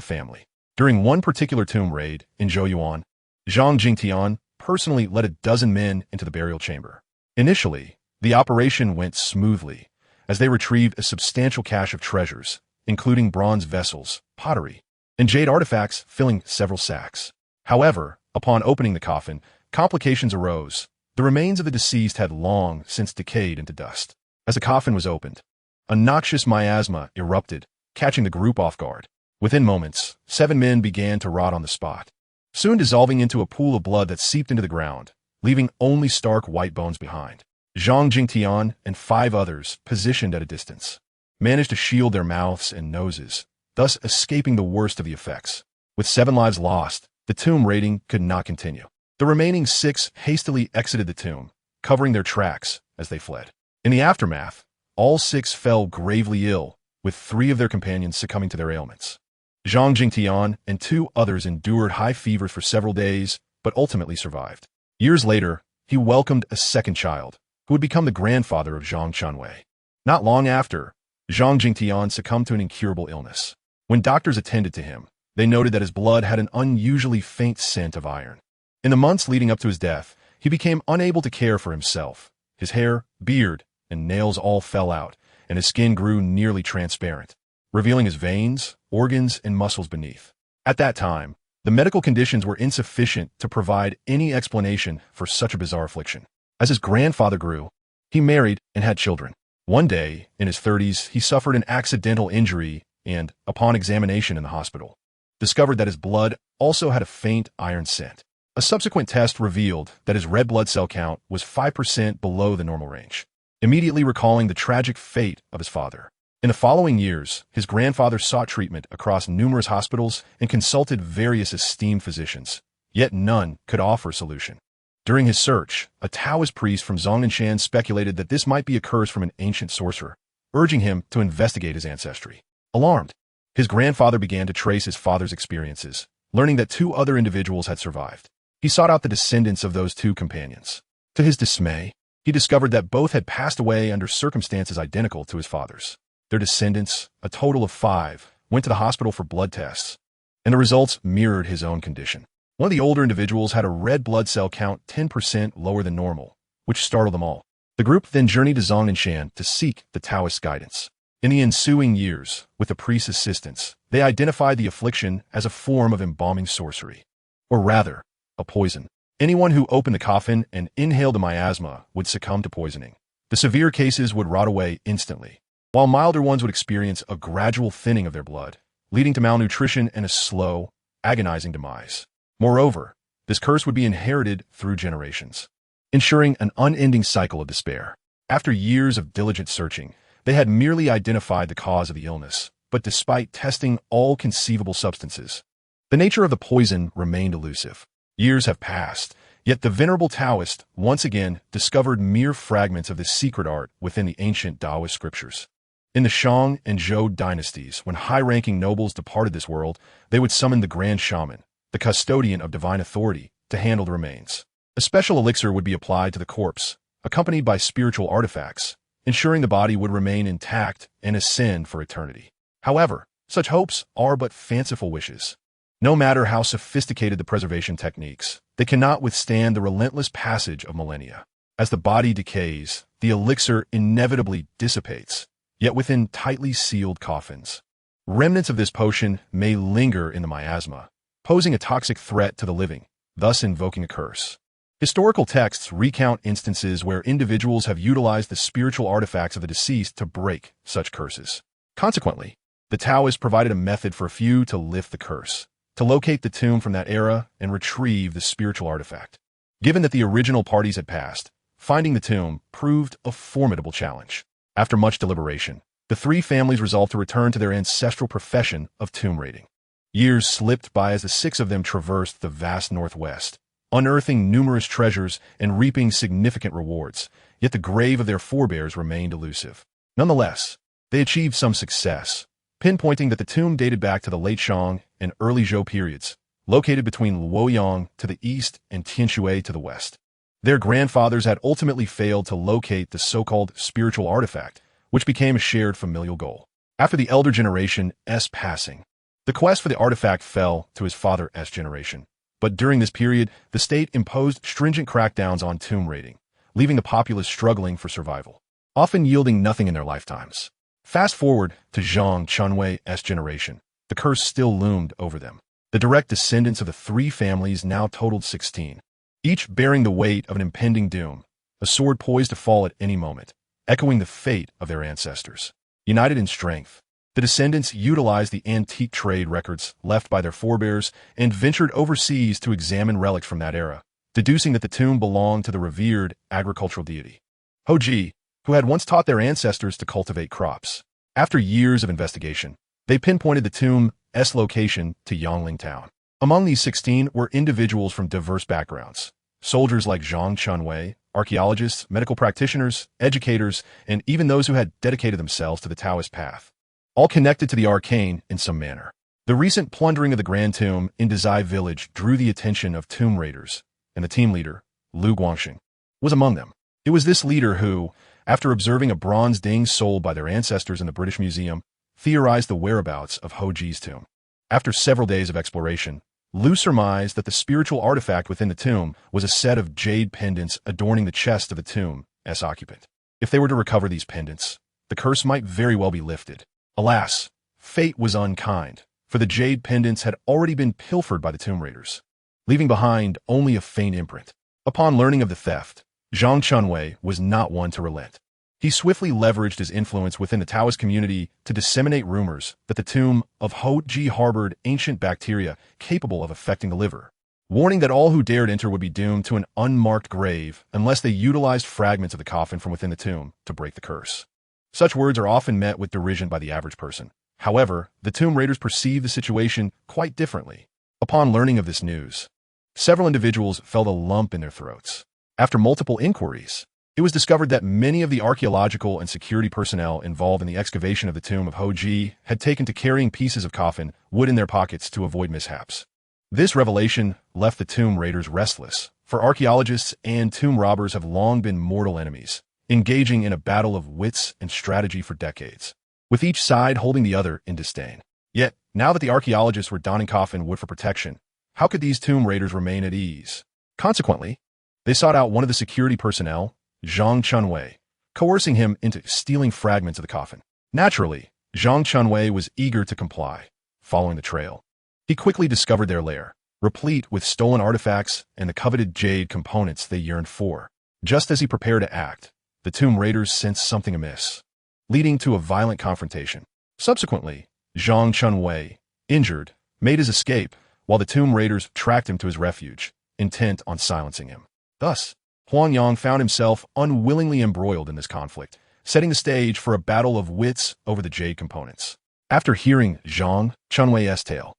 Speaker 1: family. During one particular tomb raid in Zhouyuan, Zhang Jingtian personally led a dozen men into the burial chamber. Initially, the operation went smoothly, as they retrieved a substantial cache of treasures, including bronze vessels, pottery, and jade artifacts filling several sacks. However, upon opening the coffin, complications arose. The remains of the deceased had long since decayed into dust. As the coffin was opened, a noxious miasma erupted, catching the group off guard. Within moments, 7 men began to rot on the spot, soon dissolving into a pool of blood that seeped into the ground, leaving only stark white bones behind. Zhang Jingtian and 5 others, positioned at a distance, managed to shield their mouths and noses, thus escaping the worst of the effects. With 7 lives lost, the tomb raiding could not continue. The remaining 6 hastily exited the tomb, covering their tracks as they fled. In the aftermath, all 6 fell gravely ill, with 3 of their companions succumbing to their ailments. Zhang Jingtian and 2 others endured high fevers for several days, but ultimately survived. Years later, he welcomed a second child, who would become the grandfather of Zhang Chanwei. Not long after, Zhang Jingtian succumbed to an incurable illness. When doctors attended to him, they noted that his blood had an unusually faint scent of iron. In the months leading up to his death, he became unable to care for himself. His hair, beard, and nails all fell out, and his skin grew nearly transparent, revealing his veins, organs, and muscles beneath. At that time, the medical conditions were insufficient to provide any explanation for such a bizarre affliction. As his grandfather grew, he married and had children. One day, in his 30s, he suffered an accidental injury and, upon examination in the hospital, discovered that his blood also had a faint iron scent. A subsequent test revealed that his red blood cell count was 5% below the normal range, immediately recalling the tragic fate of his father. In the following years, his grandfather sought treatment across numerous hospitals and consulted various esteemed physicians, yet none could offer a solution. During his search, a Taoist priest from Zhongnenshan speculated that this might be a curse from an ancient sorcerer, urging him to investigate his ancestry. Alarmed, his grandfather began to trace his father's experiences, learning that 2 other individuals had survived. He sought out the descendants of those 2 companions. To his dismay, he discovered that both had passed away under circumstances identical to his father's. Their descendants, a total of 5, went to the hospital for blood tests, and the results mirrored his own condition. One of the older individuals had a red blood cell count 10% lower than normal, which startled them all. The group then journeyed to Zhongnenshan to seek the Taoist guidance. In the ensuing years, with the priest's assistance, they identified the affliction as a form of embalming sorcery, or rather, a poison. Anyone who opened the coffin and inhaled the miasma would succumb to poisoning. The severe cases would rot away instantly, while milder ones would experience a gradual thinning of their blood, leading to malnutrition and a slow, agonizing demise. Moreover, this curse would be inherited through generations, ensuring an unending cycle of despair. After years of diligent searching, they had merely identified the cause of the illness, but despite testing all conceivable substances, the nature of the poison remained elusive. Years have passed, yet the venerable Taoist once again discovered mere fragments of this secret art within the ancient Taoist scriptures. In the Shang and Zhou dynasties, when high-ranking nobles departed this world, they would summon the Grand Shaman, the custodian of divine authority, to handle the remains. A special elixir would be applied to the corpse, accompanied by spiritual artifacts, ensuring the body would remain intact and ascend for eternity. However, such hopes are but fanciful wishes. No matter how sophisticated the preservation techniques, they cannot withstand the relentless passage of millennia. As the body decays, the elixir inevitably dissipates, yet within tightly sealed coffins. Remnants of this potion may linger in the miasma, posing a toxic threat to the living, thus invoking a curse. Historical texts recount instances where individuals have utilized the spiritual artifacts of the deceased to break such curses. Consequently, the Taoists provided a method for a few to lift the curse, to locate the tomb from that era and retrieve the spiritual artifact. Given that the original parties had passed, finding the tomb proved a formidable challenge. After much deliberation, the 3 families resolved to return to their ancestral profession of tomb raiding. Years slipped by as the 6 of them traversed the vast Northwest, unearthing numerous treasures and reaping significant rewards, yet the grave of their forebears remained elusive. Nonetheless, they achieved some success, pinpointing that the tomb dated back to the late Shang and early Zhou periods, located between Luoyang to the east and Tianshui to the west. Their grandfathers had ultimately failed to locate the so-called spiritual artifact, which became a shared familial goal. After the elder generation's passing, the quest for the artifact fell to his father's generation. But during this period, the state imposed stringent crackdowns on tomb raiding, leaving the populace struggling for survival, often yielding nothing in their lifetimes. Fast forward to Zhang Chunwei's generation. The curse still loomed over them. The direct descendants of the three families now totaled 16, each bearing the weight of an impending doom, a sword poised to fall at any moment, echoing the fate of their ancestors. United in strength, the descendants utilized the antique trade records left by their forebears and ventured overseas to examine relics from that era, deducing that the tomb belonged to the revered agricultural deity Hoji, who had once taught their ancestors to cultivate crops. After years of investigation, they pinpointed the tomb's location to Yangling Town. Among these 16 were individuals from diverse backgrounds, soldiers like Zhang Chunwei, archaeologists, medical practitioners, educators, and even those who had dedicated themselves to the Taoist path, all connected to the arcane in some manner. The recent plundering of the Grand Tomb in Dazai village drew the attention of tomb raiders, and the team leader, Lu Guangxing, was among them. It was this leader who, after observing a bronze ding sold by their ancestors in the British Museum, theorized the whereabouts of Hoji's tomb. After several days of exploration, Lu surmised that the spiritual artifact within the tomb was a set of jade pendants adorning the chest of the tomb's occupant. If they were to recover these pendants, the curse might very well be lifted. Alas, fate was unkind, for the jade pendants had already been pilfered by the tomb raiders, leaving behind only a faint imprint. Upon learning of the theft, Zhang Chunwei was not one to relent. He swiftly leveraged his influence within the Taoist community to disseminate rumors that the tomb of Hoji harbored ancient bacteria capable of affecting the liver, warning that all who dared enter would be doomed to an unmarked grave unless they utilized fragments of the coffin from within the tomb to break the curse. Such words are often met with derision by the average person. However, the tomb raiders perceived the situation quite differently. Upon learning of this news, several individuals felt a lump in their throats. After multiple inquiries, it was discovered that many of the archaeological and security personnel involved in the excavation of the tomb of Hoji had taken to carrying pieces of coffin wood in their pockets to avoid mishaps. This revelation left the tomb raiders restless, for archaeologists and tomb robbers have long been mortal enemies, engaging in a battle of wits and strategy for decades, with each side holding the other in disdain. Yet, now that the archaeologists were donning coffin wood for protection, how could these tomb raiders remain at ease? Consequently, they sought out one of the security personnel, Zhang Chunwei, coercing him into stealing fragments of the coffin. Naturally, Zhang Chunwei was eager to comply, following the trail. He quickly discovered their lair, replete with stolen artifacts and the coveted jade components they yearned for. Just as he prepared to act, the tomb raiders sensed something amiss, leading to a violent confrontation. Subsequently, Zhang Chunwei, injured, made his escape, while the tomb raiders tracked him to his refuge, intent on silencing him. Thus, Huang Yang found himself unwillingly embroiled in this conflict, setting the stage for a battle of wits over the jade components. After hearing Zhang Chunwei's tale,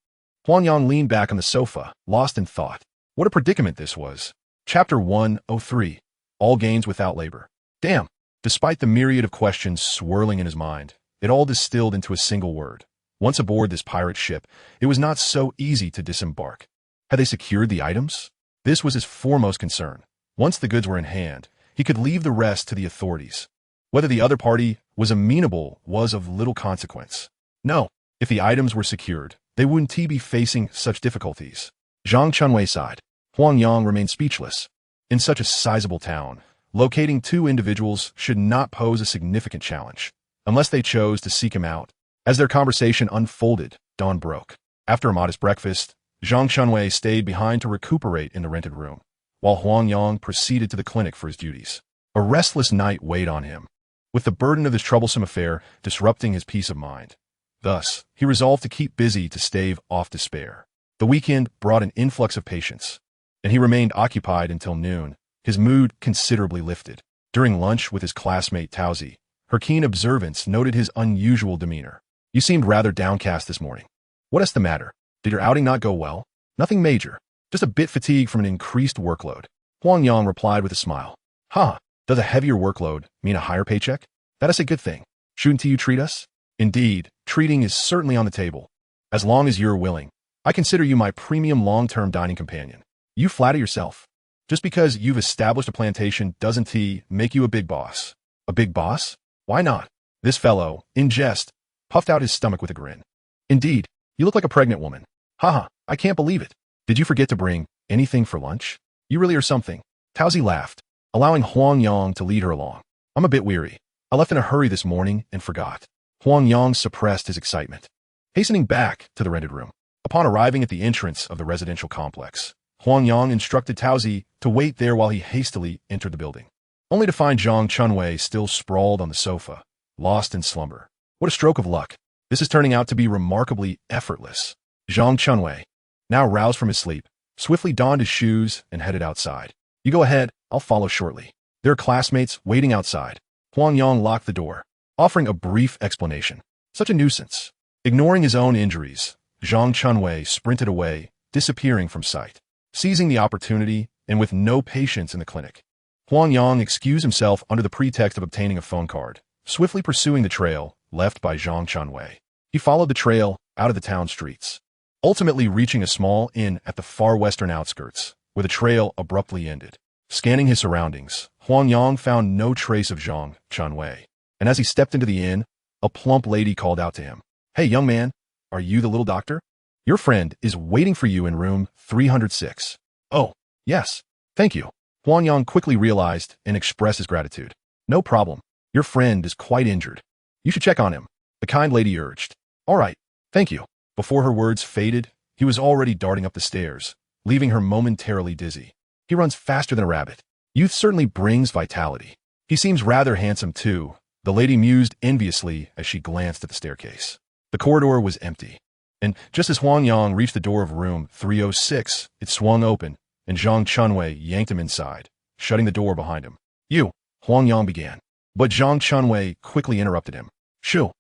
Speaker 1: Huang Yang leaned back on the sofa, lost in thought. What a predicament this was. Chapter 103, All Gains Without Labor. Damn! Despite the myriad of questions swirling in his mind, it all distilled into a single word. Once aboard this pirate ship, it was not so easy to disembark. Had they secured the items? This was his foremost concern. Once the goods were in hand, he could leave the rest to the authorities. Whether the other party was amenable was of little consequence. No, if the items were secured, they wouldn't be facing such difficulties. Zhang Chunwei sighed. Huang Yang remained speechless. In such a sizable town, locating two individuals should not pose a significant challenge, unless they chose to seek him out. As their conversation unfolded, dawn broke. After a modest breakfast, Zhang Chunwei stayed behind to recuperate in the rented room, while Huang Yang proceeded to the clinic for his duties. A restless night weighed on him, with the burden of this troublesome affair disrupting his peace of mind. Thus, he resolved to keep busy to stave off despair. The weekend brought an influx of patients, and he remained occupied until noon, his mood considerably lifted. During lunch with his classmate Taozi, her keen observance noted his unusual demeanor. You seemed rather downcast this morning. What is the matter? Did your outing not go well? Nothing major. Just a bit fatigued from an increased workload. Huang Yang replied with a smile. Does a heavier workload mean a higher paycheck? That is a good thing. Shouldn't you treat us? Indeed, treating is certainly on the table. As long as you're willing, I consider you my premium long-term dining companion. You flatter yourself. Just because you've established a plantation doesn't make you a big boss. A big boss? Why not? This fellow, in jest, puffed out his stomach with a grin. Indeed, you look like a pregnant woman. I can't believe it. Did you forget to bring anything for lunch? You really are something. Taozi laughed, allowing Huang Yang to lead her along. I'm a bit weary. I left in a hurry this morning and forgot. Huang Yang suppressed his excitement, hastening back to the rented room. Upon arriving at the entrance of the residential complex, Huang Yang instructed Taozi to wait there while he hastily entered the building, only to find Zhang Chunwei still sprawled on the sofa, lost in slumber. What a stroke of luck. This is turning out to be remarkably effortless. Zhang Chunwei, now roused from his sleep, swiftly donned his shoes and headed outside. You go ahead, I'll follow shortly. There are classmates waiting outside. Huang Yang locked the door, offering a brief explanation. Such a nuisance. Ignoring his own injuries, Zhang Chunwei sprinted away, disappearing from sight. Seizing the opportunity, and with no patience in the clinic, Huang Yang excused himself under the pretext of obtaining a phone card, swiftly pursuing the trail left by Zhang Chunwei. He followed the trail out of the town streets, ultimately reaching a small inn at the far western outskirts, where the trail abruptly ended. Scanning his surroundings, Huang Yang found no trace of Zhang Chunwei, and as he stepped into the inn, a plump lady called out to him. Hey, young man, are you the little doctor? Your friend is waiting for you in room 306. Oh, yes, thank you. Huang Yang quickly realized and expressed his gratitude. No problem. Your friend is quite injured. You should check on him, the kind lady urged. All right, thank you. Before her words faded, he was already darting up the stairs, leaving her momentarily dizzy. He runs faster than a rabbit. Youth certainly brings vitality. He seems rather handsome too, the lady mused enviously as she glanced at the staircase. The corridor was empty, and just as Huang Yang reached the door of room 306, it swung open, and Zhang Chunwei yanked him inside, shutting the door behind him. You, Huang Yang began, but Zhang Chunwei quickly interrupted him. Shoo.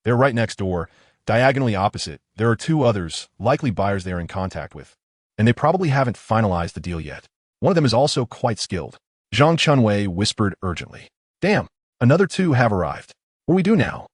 Speaker 1: They're right next door, diagonally opposite. There are two others, likely buyers they are in contact with, and they probably haven't finalized the deal yet. One of them is also quite skilled. Zhang Chunwei whispered urgently. Damn, another two have arrived. What do we do now?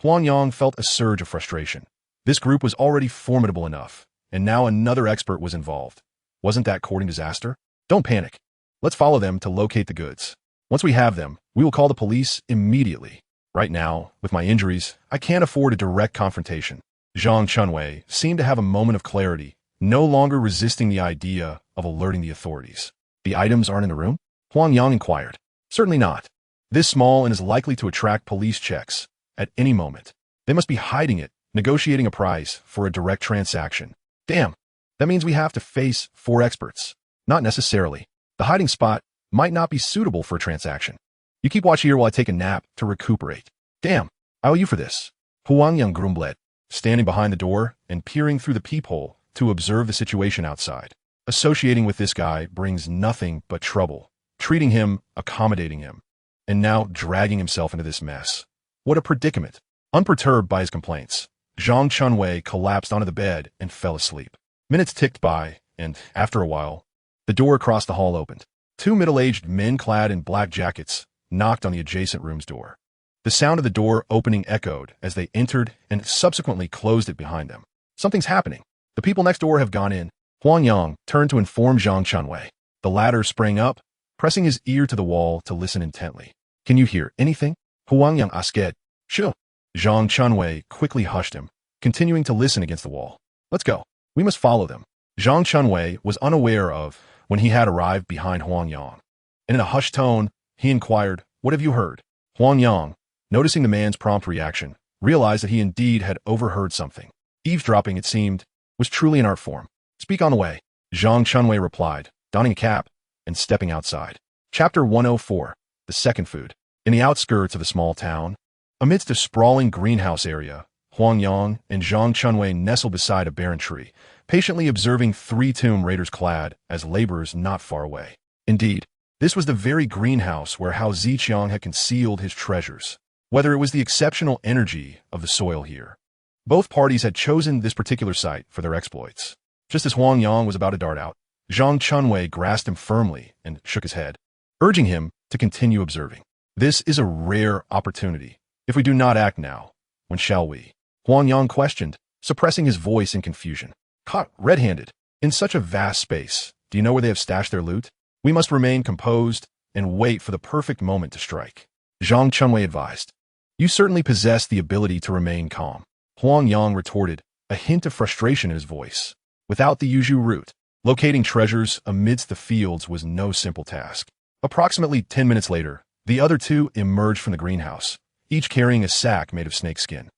Speaker 1: Huang Yang felt a surge of frustration. This group was already formidable enough, and now another expert was involved. Wasn't that courting disaster? Don't panic. Let's follow them to locate the goods. Once we have them, we will call the police immediately. Right now, with my injuries, I can't afford a direct confrontation. Zhang Chunwei seemed to have a moment of clarity, no longer resisting the idea of alerting the authorities. The items aren't in the room? Huang Yang inquired. Certainly not. This small and is likely to attract police checks at any moment. They must be hiding it, negotiating a price for a direct transaction. Damn, that means we have to face 4 experts. Not necessarily. The hiding spot might not be suitable for a transaction. You keep watch here while I take a nap to recuperate. Damn, I owe you for this. Huang Yang grumbled, standing behind the door and peering through the peephole to observe the situation outside. Associating with this guy brings nothing but trouble. Treating him, accommodating him, and now dragging himself into this mess. What a predicament. Unperturbed by his complaints, Zhang Chunwei collapsed onto the bed and fell asleep. Minutes ticked by, and after a while, the door across the hall opened. 2 middle-aged men clad in black jackets knocked on the adjacent room's door. The sound of the door opening echoed as they entered and subsequently closed it behind them. Something's happening. The people next door have gone in. Huang Yang turned to inform Zhang Chunwei. The latter sprang up, pressing his ear to the wall to listen intently. Can you hear anything? Huang Yang asked. Sure. Zhang Chunwei quickly hushed him, continuing to listen against the wall. Let's go. We must follow them. Zhang Chunwei was unaware of when he had arrived behind Huang Yang, and in a hushed tone, he inquired, What have you heard? Huang Yang, noticing the man's prompt reaction, realized that he indeed had overheard something. Eavesdropping, it seemed, was truly an art form. Speak on the way, Zhang Chunwei replied, donning a cap and stepping outside. Chapter 104, The Second Food. In the outskirts of the small town, amidst a sprawling greenhouse area, Huang Yang and Zhang Chunwei nestled beside a barren tree, patiently observing 3 tomb raiders clad as laborers not far away. Indeed, this was the very greenhouse where Hao Ziqiang had concealed his treasures. Whether it was the exceptional energy of the soil here, both parties had chosen this particular site for their exploits. Just as Huang Yang was about to dart out, Zhang Chunwei grasped him firmly and shook his head, urging him to continue observing. This is a rare opportunity. If we do not act now, when shall we? Huang Yang questioned, suppressing his voice in confusion. Caught red-handed, in such a vast space, do you know where they have stashed their loot? We must remain composed and wait for the perfect moment to strike. Zhang Chunwei advised. You certainly possess the ability to remain calm. Huang Yang retorted, a hint of frustration in his voice. Without the Yuzhu route, locating treasures amidst the fields was no simple task. Approximately 10 minutes later, the other 2 emerged from the greenhouse, each carrying a sack made of snakeskin.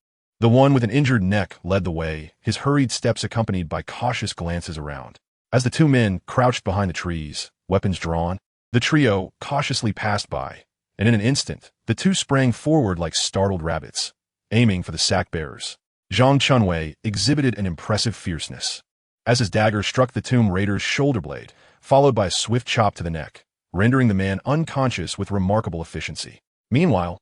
Speaker 1: The one with an injured neck led the way, his hurried steps accompanied by cautious glances around. As the two men crouched behind the trees, weapons drawn, the trio cautiously passed by, and in an instant, the two sprang forward like startled rabbits, aiming for the sack-bearers. Zhang Chunwei exhibited an impressive fierceness, as his dagger struck the tomb raider's shoulder blade, followed by a swift chop to the neck, rendering the man unconscious with remarkable efficiency. Meanwhile,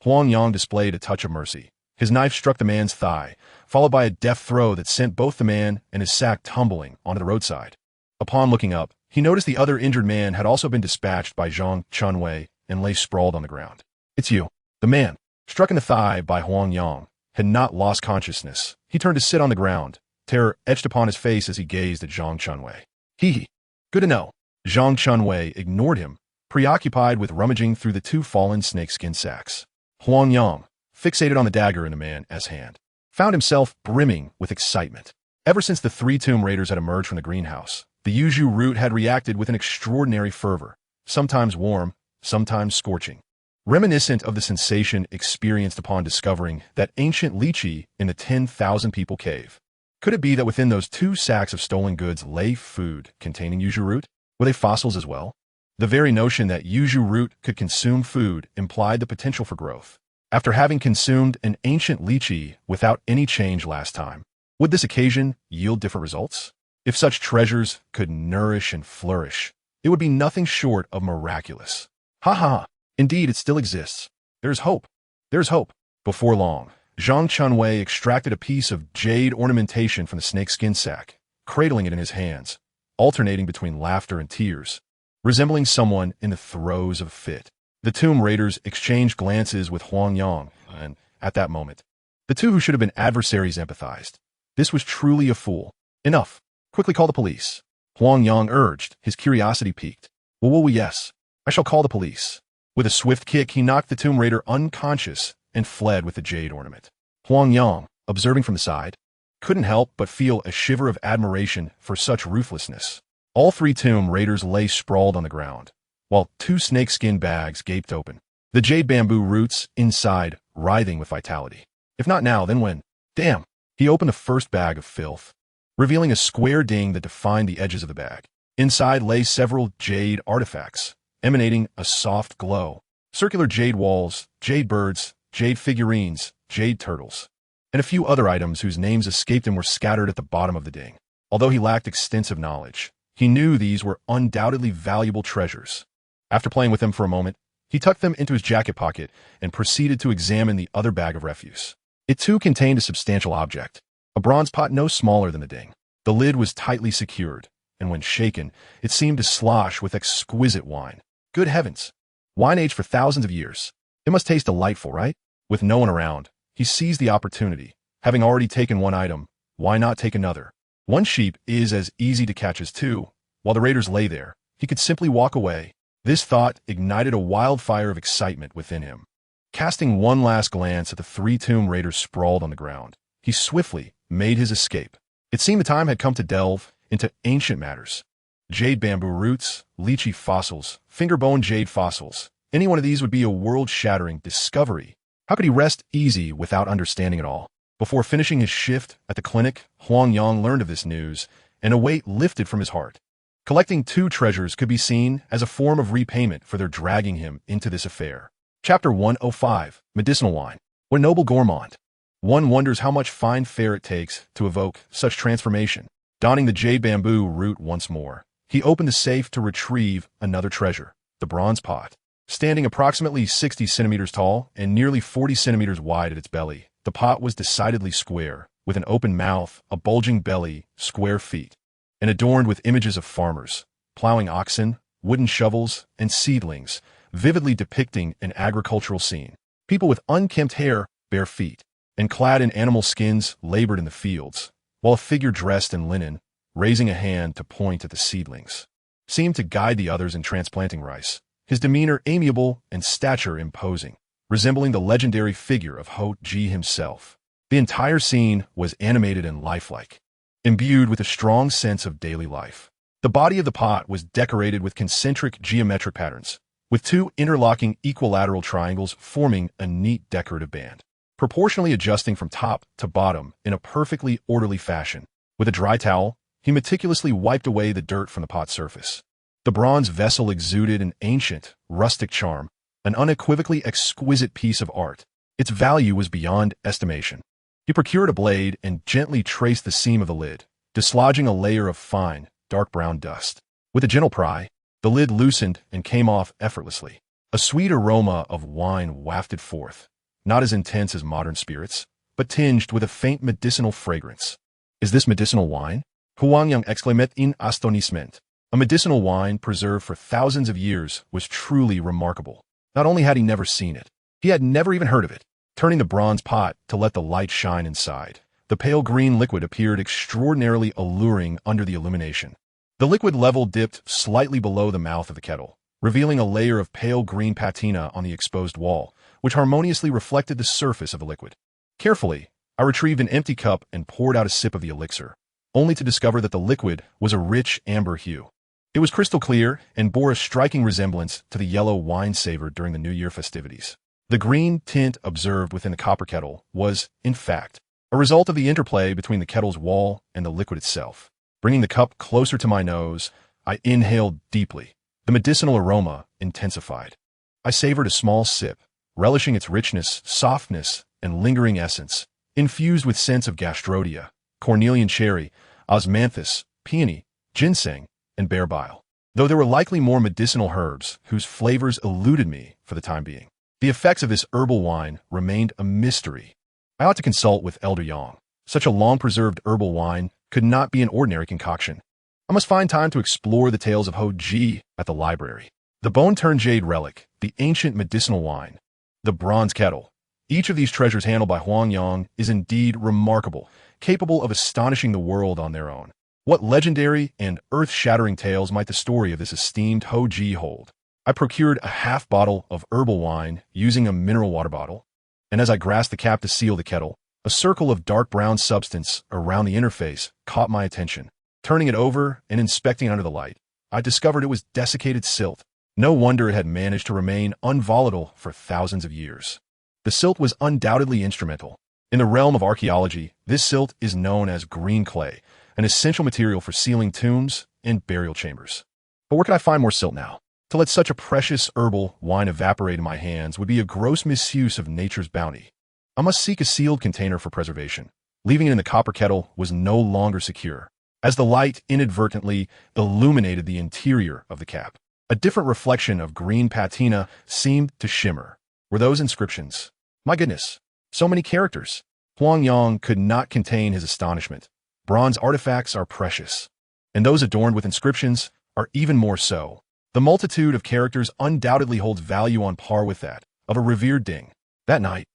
Speaker 1: Huang Yang displayed a touch of mercy. His knife struck the man's thigh, followed by a deft throw that sent both the man and his sack tumbling onto the roadside. Upon looking up, he noticed the other injured man had also been dispatched by Zhang Chunwei and lay sprawled on the ground. "It's you." The man, struck in the thigh by Huang Yang, had not lost consciousness. He turned to sit on the ground, terror etched upon his face as he gazed at Zhang Chunwei. Hee. Good to know. Zhang Chunwei ignored him, preoccupied with rummaging through the two fallen snakeskin sacks. Huang Yang, fixated on the dagger in the man's hand, found himself brimming with excitement. Ever since the three tomb raiders had emerged from the greenhouse, the yuzu root had reacted with an extraordinary fervor, sometimes warm, sometimes scorching, reminiscent of the sensation experienced upon discovering that ancient lychee in the 10,000 people cave. Could it be that within those two sacks of stolen goods lay food containing yuzu root? Were they fossils as well? The very notion that yuzu root could consume food implied the potential for growth. After having consumed an ancient lychee without any change last time, would this occasion yield different results? If such treasures could nourish and flourish, it would be nothing short of miraculous. Ha ha! Indeed, it still exists. There's hope. There's hope. Before long, Zhang Chunwei extracted a piece of jade ornamentation from the snakeskin sack, cradling it in his hands, alternating between laughter and tears, resembling someone in the throes of a fit. The tomb raiders exchanged glances with Huang Yang, and, at that moment, the two who should have been adversaries empathized. This was truly a fool. Enough. Quickly call the police. Huang Yang urged, his curiosity piqued. Well, yes. I shall call the police. With a swift kick, he knocked the tomb raider unconscious and fled with the jade ornament. Huang Yang, observing from the side, couldn't help but feel a shiver of admiration for such ruthlessness. All three tomb raiders lay sprawled on the ground, while two snakeskin bags gaped open, the jade bamboo roots inside writhing with vitality. If not now, then when? Damn! He opened the first bag of filth, revealing a square ding that defined the edges of the bag. Inside lay several jade artifacts, emanating a soft glow. Circular jade walls, jade birds, jade figurines, jade turtles, and a few other items whose names escaped him were scattered at the bottom of the ding. Although he lacked extensive knowledge, he knew these were undoubtedly valuable treasures. After playing with them for a moment, he tucked them into his jacket pocket and proceeded to examine the other bag of refuse. It too contained a substantial object, a bronze pot no smaller than the ding. The lid was tightly secured, and when shaken, it seemed to slosh with exquisite wine. Good heavens! Wine aged for thousands of years. It must taste delightful, right? With no one around, he seized the opportunity. Having already taken one item, why not take another? One sheep is as easy to catch as two. While the raiders lay there, he could simply walk away. This thought ignited a wildfire of excitement within him. Casting one last glance at the three tomb raiders sprawled on the ground, he swiftly made his escape. It seemed the time had come to delve into ancient matters. Jade bamboo roots, lychee fossils, finger-bone jade fossils. Any one of these would be a world-shattering discovery. How could he rest easy without understanding it all? Before finishing his shift at the clinic, Huang Yang learned of this news, and a weight lifted from his heart. Collecting two treasures could be seen as a form of repayment for their dragging him into this affair. Chapter 105, Medicinal Wine. What a noble gourmand. One wonders how much fine fare it takes to evoke such transformation. Donning the jade bamboo root once more, he opened the safe to retrieve another treasure, the bronze pot. Standing approximately 60 centimeters tall and nearly 40 centimeters wide at its belly, the pot was decidedly square, with an open mouth, a bulging belly, square feet, and adorned with images of farmers, plowing oxen, wooden shovels, and seedlings, vividly depicting an agricultural scene. People with unkempt hair, bare feet, and clad in animal skins labored in the fields, while a figure dressed in linen, raising a hand to point at the seedlings, seemed to guide the others in transplanting rice, his demeanor amiable and stature imposing, resembling the legendary figure of Ho Ji himself. The entire scene was animated and lifelike, imbued with a strong sense of daily life. The body of the pot was decorated with concentric geometric patterns, with two interlocking equilateral triangles forming a neat decorative band. proportionally adjusting from top to bottom in a perfectly orderly fashion. With a dry towel, he meticulously wiped away the dirt from the pot's surface. The bronze vessel exuded an ancient, rustic charm, an unequivocally exquisite piece of art. Its value was beyond estimation. He procured a blade and gently traced the seam of the lid, dislodging a layer of fine, dark brown dust. With a gentle pry, the lid loosened and came off effortlessly. A sweet aroma of wine wafted forth, not as intense as modern spirits, but tinged with a faint medicinal fragrance. "Is this medicinal wine?" Huang Yang exclaimed in astonishment. A medicinal wine preserved for thousands of years was truly remarkable. Not only had he never seen it, he had never even heard of it. Turning the bronze pot to let the light shine inside, the pale green liquid appeared extraordinarily alluring under the illumination. The liquid level dipped slightly below the mouth of the kettle, revealing a layer of pale green patina on the exposed wall, which harmoniously reflected the surface of the liquid. Carefully, I retrieved an empty cup and poured out a sip of the elixir, only to discover that the liquid was a rich amber hue. It was crystal clear and bore a striking resemblance to the yellow wine savored during the New Year festivities. The green tint observed within the copper kettle was, in fact, a result of the interplay between the kettle's wall and the liquid itself. Bringing the cup closer to my nose, I inhaled deeply. The medicinal aroma intensified. I savored a small sip, relishing its richness, softness, and lingering essence, infused with scents of gastrodia, cornelian cherry, osmanthus, peony, ginseng, and bear bile. Though there were likely more medicinal herbs whose flavors eluded me for the time being. The effects of this herbal wine remained a mystery. I ought to consult with Elder Yang. Such a long-preserved herbal wine could not be an ordinary concoction. I must find time to explore the tales of Ho Ji at the library. The bone-turned jade relic, the ancient medicinal wine, the bronze kettle. Each of these treasures handled by Huang Yang is indeed remarkable, capable of astonishing the world on their own. What legendary and earth-shattering tales might the story of this esteemed Ho Ji hold? I procured a half bottle of herbal wine using a mineral water bottle, and as I grasped the cap to seal the kettle, a circle of dark brown substance around the interface caught my attention. Turning it over and inspecting under the light, I discovered it was desiccated silt. No wonder it had managed to remain unvolatile for thousands of years. The silt was undoubtedly instrumental. In the realm of archaeology, this silt is known as green clay, an essential material for sealing tombs and burial chambers. But where could I find more silt now? To let such a precious herbal wine evaporate in my hands would be a gross misuse of nature's bounty. I must seek a sealed container for preservation. Leaving it in the copper kettle was no longer secure, as the light inadvertently illuminated the interior of the cap. A different reflection of green patina seemed to shimmer. Were those inscriptions? My goodness, so many characters. Huang Yang could not contain his astonishment. Bronze artifacts are precious, and those adorned with inscriptions are even more so. The multitude of characters undoubtedly holds value on par with that of a revered ding. That night,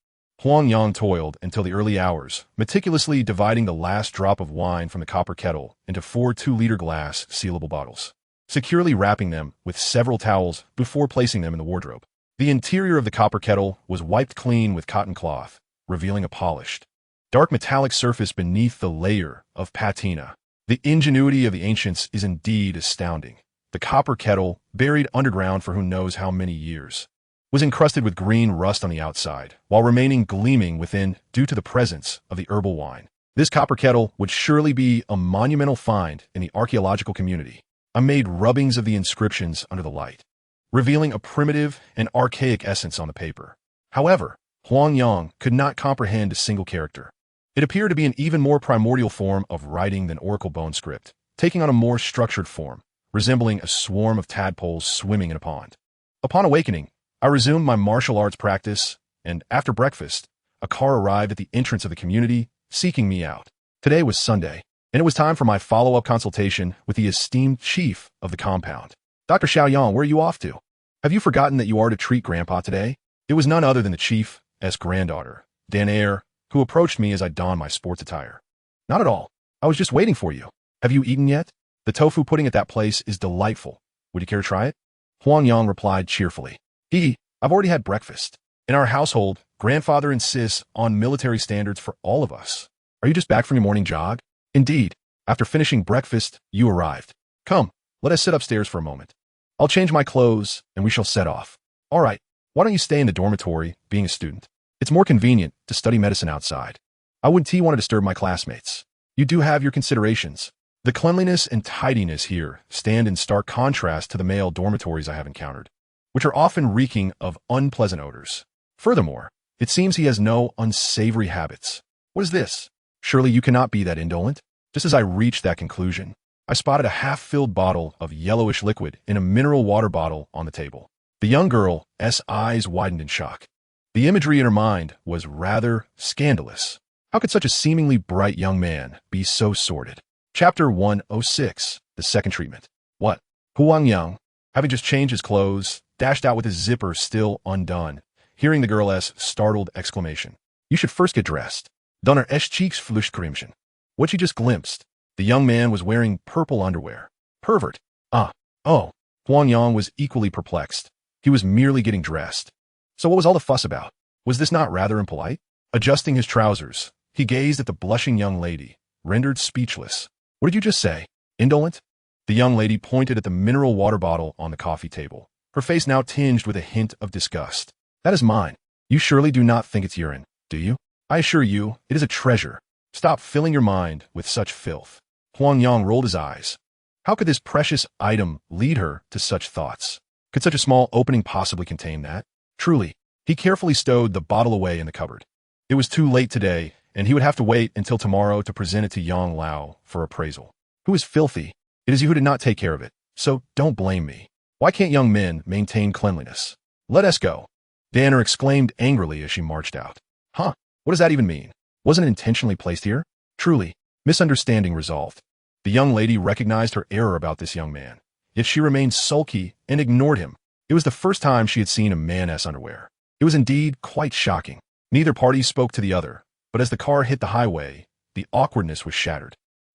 Speaker 1: Huang Yang toiled until the early hours, meticulously dividing the last drop of wine from the copper kettle into 4 2-liter glass sealable bottles, securely wrapping them with several towels before placing them in the wardrobe. The interior of the copper kettle was wiped clean with cotton cloth, revealing a polished, dark metallic surface beneath the layer of patina. The ingenuity of the ancients is indeed astounding. The copper kettle, buried underground for who knows how many years, was encrusted with green rust on the outside, while remaining gleaming within due to the presence of the herbal wine. This copper kettle would surely be a monumental find in the archaeological community. I made rubbings of the inscriptions under the light, revealing a primitive and archaic essence on the paper. However, Huang Yang could not comprehend a single character. It appeared to be an even more primordial form of writing than oracle bone script, taking on a more structured form, resembling a swarm of tadpoles swimming in a pond. Upon awakening, I resumed my martial arts practice, and after breakfast, a car arrived at the entrance of the community, seeking me out. Today was Sunday, and it was time for my follow-up consultation with the esteemed chief of the compound. "Dr. Xiaoyang, where are you off to? Have you forgotten that you are to treat Grandpa today?" It was none other than the chief's granddaughter, Danae, who approached me as I donned my sports attire. "Not at all. I was just waiting for you. Have you eaten yet? The tofu pudding at that place is delightful. Would you care to try it?" Huang Yang replied cheerfully. "I've already had breakfast. In our household, Grandfather insists on military standards for all of us. Are you just back from your morning jog?" "Indeed. After finishing breakfast, you arrived. Come, let us sit upstairs for a moment. I'll change my clothes, and we shall set off." "All right. Why don't you stay in the dormitory, being a student? It's more convenient to study medicine outside. I wouldn't want to disturb my classmates. You do have your considerations. The cleanliness and tidiness here stand in stark contrast to the male dormitories I have encountered, which are often reeking of unpleasant odors. Furthermore, it seems he has no unsavory habits. What is this? Surely you cannot be that indolent. Just as I reached that conclusion, I spotted a half-filled bottle of yellowish liquid in a mineral water bottle on the table. The young girl's eyes widened in shock. The imagery in her mind was rather scandalous. How could such a seemingly bright young man be so sordid? Chapter 106, The Second Treatment. What? Huang Yang, having just changed his clothes, dashed out with his zipper still undone, hearing the girl's startled exclamation. You should first get dressed. Donner es cheeks flushkrimchen. What she just glimpsed. The young man was wearing purple underwear. Pervert. Oh. Huang Yang was equally perplexed. He was merely getting dressed. So what was all the fuss about? Was this not rather impolite? Adjusting his trousers, he gazed at the blushing young lady, rendered speechless. What did you just say? Indolent? The young lady pointed at the mineral water bottle on the coffee table, her face now tinged with a hint of disgust. That is mine. You surely do not think it's urine, do you? I assure you, it is a treasure. Stop filling your mind with such filth. Huang Yang rolled his eyes. How could this precious item lead her to such thoughts? Could such a small opening possibly contain that? Truly, he carefully stowed the bottle away in the cupboard. It was too late today, and he would have to wait until tomorrow to present it to Yang Lao for appraisal. Who is filthy? It is you who did not take care of it, so don't blame me. Why can't young men maintain cleanliness? Let us go. Danner exclaimed angrily as she marched out. Huh? What does that even mean? Wasn't it intentionally placed here? Truly, misunderstanding resolved. The young lady recognized her error about this young man, yet she remained sulky and ignored him. It was the first time she had seen a man's underwear. It was indeed quite shocking. Neither party spoke to the other, but as the car hit the highway, the awkwardness was shattered.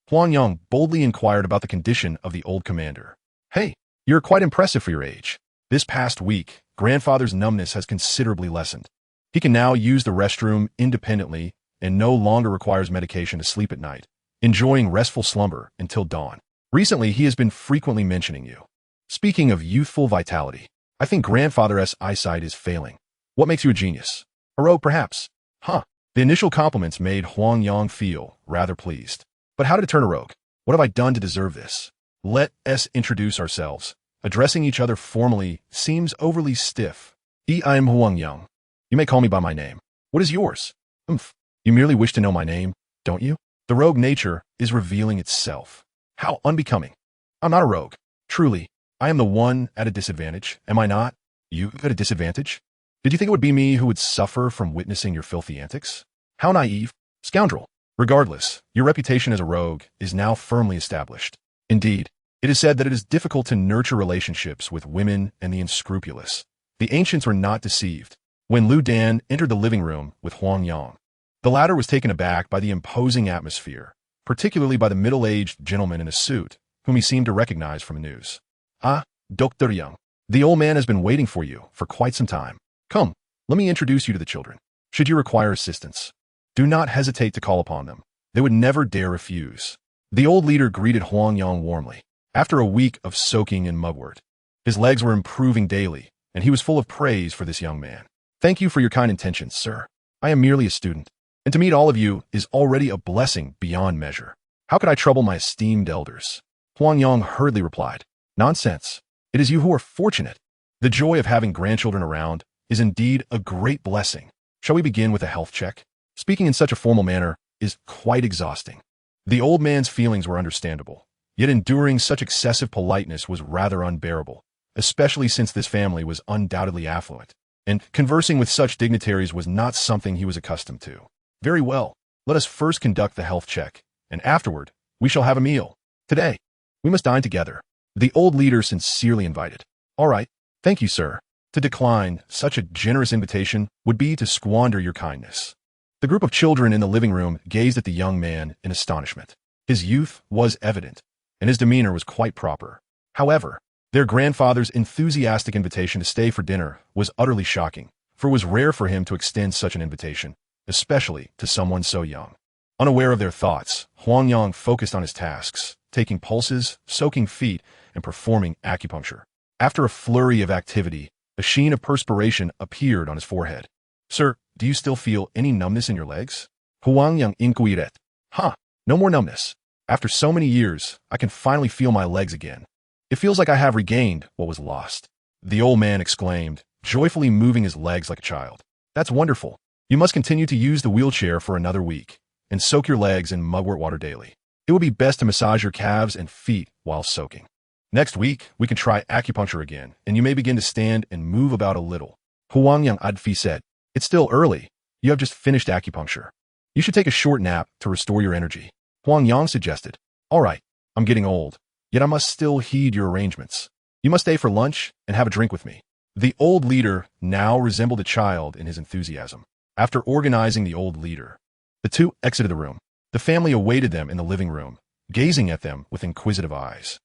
Speaker 1: Huang Yang boldly inquired about the condition of the old commander. Hey, you're quite impressive for your age. This past week, grandfather's numbness has considerably lessened. He can now use the restroom independently and no longer requires medication to sleep at night, enjoying restful slumber until dawn. Recently, he has been frequently mentioning you. Speaking of youthful vitality, I think grandfather's eyesight is failing. What makes you a genius? A rogue, perhaps? Huh. The initial compliments made Huang Yang feel rather pleased. But how did it turn a rogue? What have I done to deserve this? Let us introduce ourselves. Addressing each other formally seems overly stiff. I am Huang Yang. You may call me by my name. What is yours? You merely wish to know my name, don't you? The rogue nature is revealing itself. How unbecoming. I'm not a rogue. Truly, I am the one at a disadvantage, am I not? You at a disadvantage? Did you think it would be me who would suffer from witnessing your filthy antics? How naive. Scoundrel. Regardless, your reputation as a rogue is now firmly established. Indeed, it is said that it is difficult to nurture relationships with women and the unscrupulous. The ancients were not deceived. When Lu Dan entered the living room with Huang Yang, the latter was taken aback by the imposing atmosphere, particularly by the middle-aged gentleman in a suit, whom he seemed to recognize from the news. Ah, Dr. Yang. The old man has been waiting for you for quite some time. Come, let me introduce you to the children. Should you require assistance, do not hesitate to call upon them. They would never dare refuse. The old leader greeted Huang Yang warmly. After a week of soaking in mugwort, his legs were improving daily, and he was full of praise for this young man. Thank you for your kind intentions, sir. I am merely a student, and to meet all of you is already a blessing beyond measure. How could I trouble my esteemed elders? Huang Yang hurriedly replied. Nonsense. It is you who are fortunate. The joy of having grandchildren around is indeed a great blessing. Shall we begin with a health check? Speaking in such a formal manner is quite exhausting. The old man's feelings were understandable, yet enduring such excessive politeness was rather unbearable, especially since this family was undoubtedly affluent, and conversing with such dignitaries was not something he was accustomed to. Very well, let us first conduct the health check, and afterward, we shall have a meal. Today, we must dine together. The old leader sincerely invited. All right, thank you, sir. To decline such a generous invitation would be to squander your kindness. The group of children in the living room gazed at the young man in astonishment. His youth was evident, and his demeanor was quite proper. However, their grandfather's enthusiastic invitation to stay for dinner was utterly shocking, for it was rare for him to extend such an invitation, especially to someone so young. Unaware of their thoughts, Huang Yang focused on his tasks, taking pulses, soaking feet, and performing acupuncture. After a flurry of activity, a sheen of perspiration appeared on his forehead. Sir, Do you still feel any numbness in your legs? Huang Yang inquired. Huh, no more numbness. After so many years, I can finally feel my legs again. It feels like I have regained what was lost. The old man exclaimed, joyfully moving his legs like a child. That's wonderful. You must continue to use the wheelchair for another week and soak your legs in mugwort water daily. It would be best to massage your calves and feet while soaking. Next week, we can try acupuncture again, and you may begin to stand and move about a little. Huang Yang Adfi said, it's still early. You have just finished acupuncture. You should take a short nap to restore your energy. Huang Yang suggested, all right, I'm getting old, yet I must still heed your arrangements. You must stay for lunch and have a drink with me. The old leader now resembled a child in his enthusiasm. After organizing the old leader, the two exited the room. The family awaited them in the living room, gazing at them with inquisitive eyes.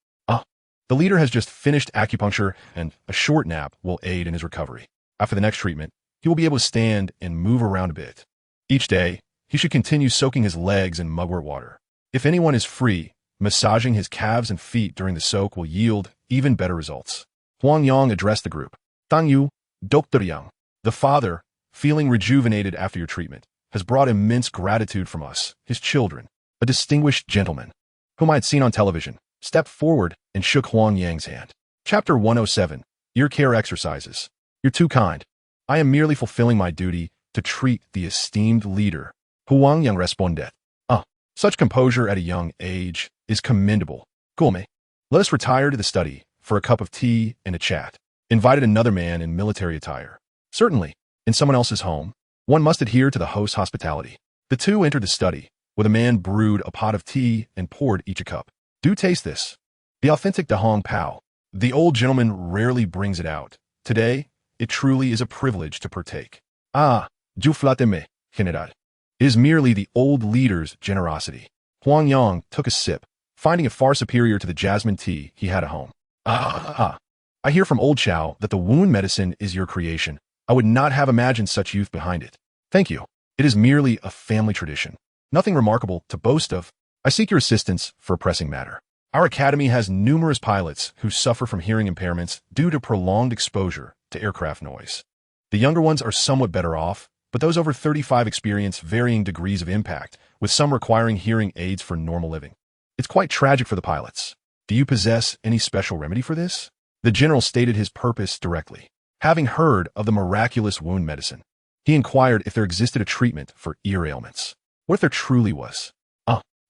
Speaker 1: The leader has just finished acupuncture, and a short nap will aid in his recovery. After the next treatment, he will be able to stand and move around a bit. Each day, he should continue soaking his legs in mugwort water. If anyone is free, massaging his calves and feet during the soak will yield even better results. Huang Yang addressed the group. Tang Yu, Dr. Yang, the father, feeling rejuvenated after your treatment, has brought immense gratitude from us, his children. A distinguished gentleman, whom I had seen on television, stepped forward and shook Huang Yang's hand. Chapter 107, Ear Care Exercises. You're too kind. I am merely fulfilling my duty to treat the esteemed leader. Huang Yang responded. Such composure at a young age is commendable. Gulme, let us retire to the study for a cup of tea and a chat. Invited another man in military attire. Certainly, in someone else's home, one must adhere to the host's hospitality. The two entered the study, where the man brewed a pot of tea and poured each a cup. Do taste this. The authentic Dahong Pao. The old gentleman rarely brings it out. Today, it truly is a privilege to partake. Ju flateme, general. It is merely the old leader's generosity. Huang Yang took a sip, finding it far superior to the jasmine tea he had at home. I hear from old Chow that the wound medicine is your creation. I would not have imagined such youth behind it. Thank you. It is merely a family tradition. Nothing remarkable to boast of. I seek your assistance for a pressing matter. Our academy has numerous pilots who suffer from hearing impairments due to prolonged exposure to aircraft noise. The younger ones are somewhat better off, but those over 35 experience varying degrees of impact, with some requiring hearing aids for normal living. It's quite tragic for the pilots. Do you possess any special remedy for this? The general stated his purpose directly. Having heard of the miraculous wound medicine, he inquired if there existed a treatment for ear ailments. What if there truly was?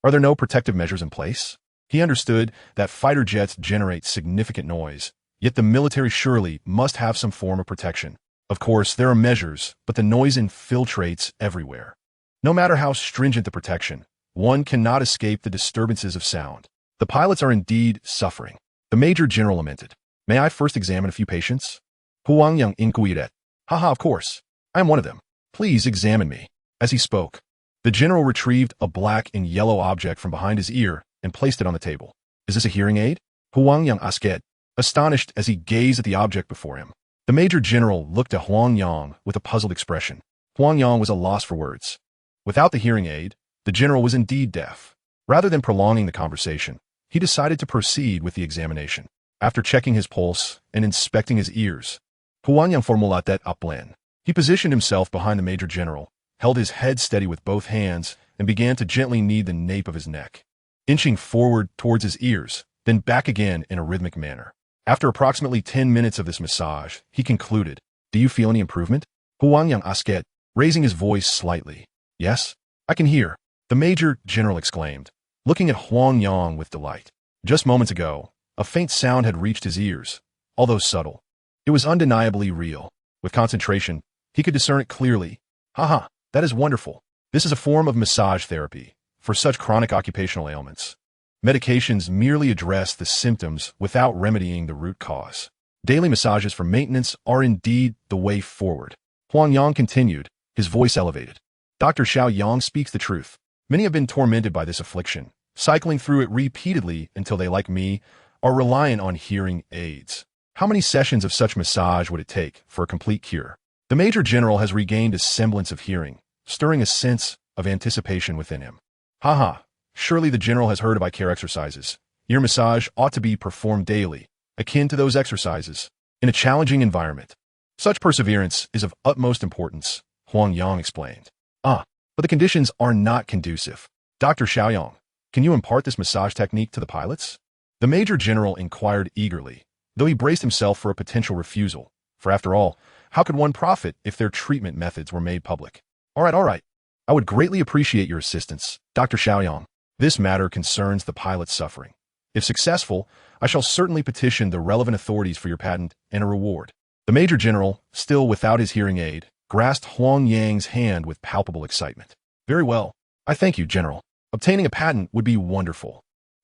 Speaker 1: Are there no protective measures in place? He understood that fighter jets generate significant noise, yet the military surely must have some form of protection. Of course, there are measures, but the noise infiltrates everywhere. No matter how stringent the protection, one cannot escape the disturbances of sound. The pilots are indeed suffering. The major general lamented. May I first examine a few patients? Huang Yang inquired. Haha, of course. I am one of them. Please examine me. As he spoke, the general retrieved a black and yellow object from behind his ear and placed it on the table. Is this a hearing aid? Huang Yang asked, astonished as he gazed at the object before him. The major general looked at Huang Yang with a puzzled expression. Huang Yang was at a loss for words. Without the hearing aid, the general was indeed deaf. Rather than prolonging the conversation, he decided to proceed with the examination. After checking his pulse and inspecting his ears, Huang Yang formulated a plan. He positioned himself behind the major general, held his head steady with both hands, and began to gently knead the nape of his neck, inching forward towards his ears, then back again in a rhythmic manner. After approximately 10 minutes of this massage, he concluded, Do you feel any improvement? Huang Yang asked, raising his voice slightly. Yes, I can hear, the major general exclaimed, looking at Huang Yang with delight. Just moments ago, a faint sound had reached his ears, although subtle. It was undeniably real. With concentration, he could discern it clearly. Haha, that is wonderful. This is a form of massage therapy for such chronic occupational ailments. Medications merely address the symptoms without remedying the root cause. Daily massages for maintenance are indeed the way forward. Huang Yang continued, his voice elevated. Dr. Xiao Yang speaks the truth. Many have been tormented by this affliction, cycling through it repeatedly until they, like me, are reliant on hearing aids. How many sessions of such massage would it take for a complete cure? The major general has regained a semblance of hearing, stirring a sense of anticipation within him. Haha, surely the general has heard of eye care exercises. Ear massage ought to be performed daily, akin to those exercises, in a challenging environment. Such perseverance is of utmost importance. Huang Yang explained. Ah, but the conditions are not conducive. Dr. Xiaoyang, can you impart this massage technique to the pilots? The Major General inquired eagerly, though he braced himself for a potential refusal. For after all, how could one profit if their treatment methods were made public? All right. I would greatly appreciate your assistance, Dr. Xiaoyang. This matter concerns the pilot's suffering. If successful, I shall certainly petition the relevant authorities for your patent and a reward. The Major General, still without his hearing aid, grasped Huang Yang's hand with palpable excitement. Very well. I thank you, General. Obtaining a patent would be wonderful.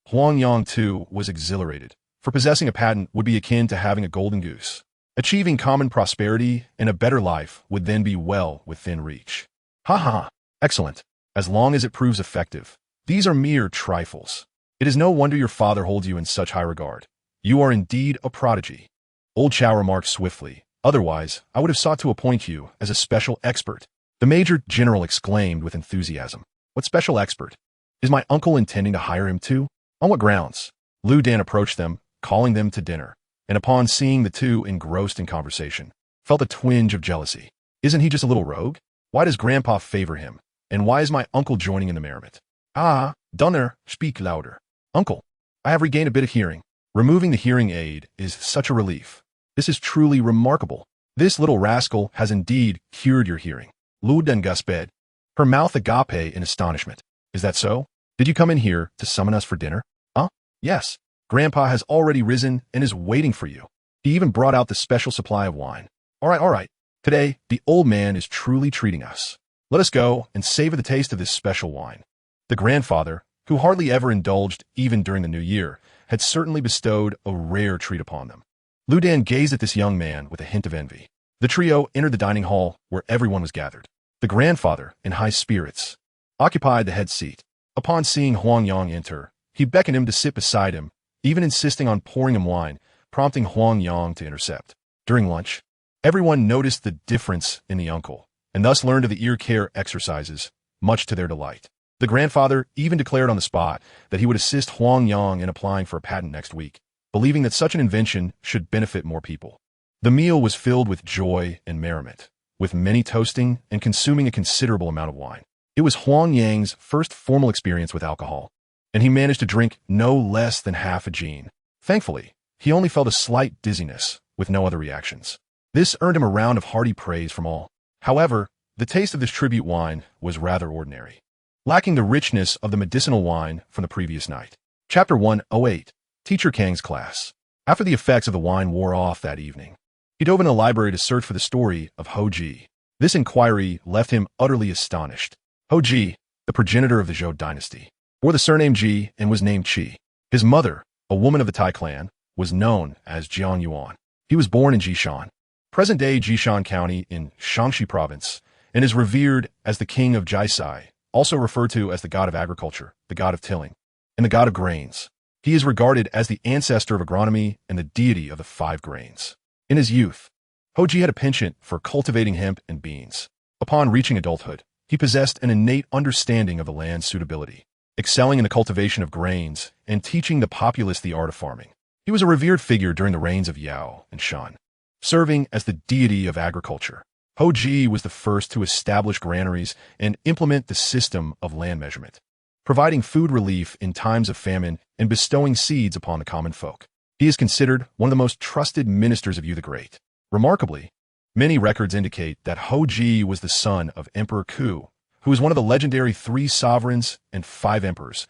Speaker 1: Huang Yang, too, was exhilarated, for possessing a patent would be akin to having a golden goose. Achieving common prosperity and a better life would then be well within reach. Ha! Excellent. As long as it proves effective. These are mere trifles. It is no wonder your father holds you in such high regard. You are indeed a prodigy. Old Chow remarked swiftly. Otherwise, I would have sought to appoint you as a special expert. The Major General exclaimed with enthusiasm. What special expert? Is my uncle intending to hire him too? On what grounds? Lu Dan approached them, calling them to dinner, and upon seeing the two engrossed in conversation, felt a twinge of jealousy. Isn't he just a little rogue? Why does Grandpa favor him? And why is my uncle joining in the merriment? Ah, Dunner, speak louder. Uncle, I have regained a bit of hearing. Removing the hearing aid is such a relief. This is truly remarkable. This little rascal has indeed cured your hearing. Lu Dan gasped, her mouth agape in astonishment. Is that so? Did you come in here to summon us for dinner? Huh? Yes. Grandpa has already risen and is waiting for you. He even brought out the special supply of wine. All right. Today, the old man is truly treating us. Let us go and savor the taste of this special wine. The grandfather, who hardly ever indulged even during the new year, had certainly bestowed a rare treat upon them. Lu Dan gazed at this young man with a hint of envy. The trio entered the dining hall where everyone was gathered. The grandfather, in high spirits, occupied the head seat. Upon seeing Huang Yang enter, he beckoned him to sit beside him, even insisting on pouring him wine, prompting Huang Yang to intercept. During lunch, everyone noticed the difference in the uncle, and thus learned of the ear care exercises, much to their delight. The grandfather even declared on the spot that he would assist Huang Yang in applying for a patent next week, believing that such an invention should benefit more people. The meal was filled with joy and merriment, with many toasting and consuming a considerable amount of wine. It was Huang Yang's first formal experience with alcohol, and he managed to drink no less than half a gin. Thankfully, he only felt a slight dizziness, with no other reactions. This earned him a round of hearty praise from all. However, the taste of this tribute wine was rather ordinary, lacking the richness of the medicinal wine from the previous night. Chapter 108, Teacher Kang's Class. After the effects of the wine wore off that evening, he dove into the library to search for the story of Ho Ji. This inquiry left him utterly astonished. Ho Ji, the progenitor of the Zhou dynasty, bore the surname Ji and was named Qi. His mother, a woman of the Tai clan, was known as Jiang Yuan. He was born in Jishan, present-day Jishan County in Shaanxi Province, and is revered as the king of Jiasai, also referred to as the god of agriculture, the god of tilling, and the god of grains. He is regarded as the ancestor of agronomy and the deity of the 5 grains. In his youth, Ho Ji had a penchant for cultivating hemp and beans. Upon reaching adulthood, he possessed an innate understanding of the land's suitability, excelling in the cultivation of grains and teaching the populace the art of farming. He was a revered figure during the reigns of Yao and Shan, serving as the deity of agriculture. Ho Ji was the first to establish granaries and implement the system of land measurement, providing food relief in times of famine and bestowing seeds upon the common folk. He is considered one of the most trusted ministers of Yu the Great. Remarkably, many records indicate that Ho Ji was the son of Emperor Ku, who was one of the legendary 3 sovereigns and 5 emperors,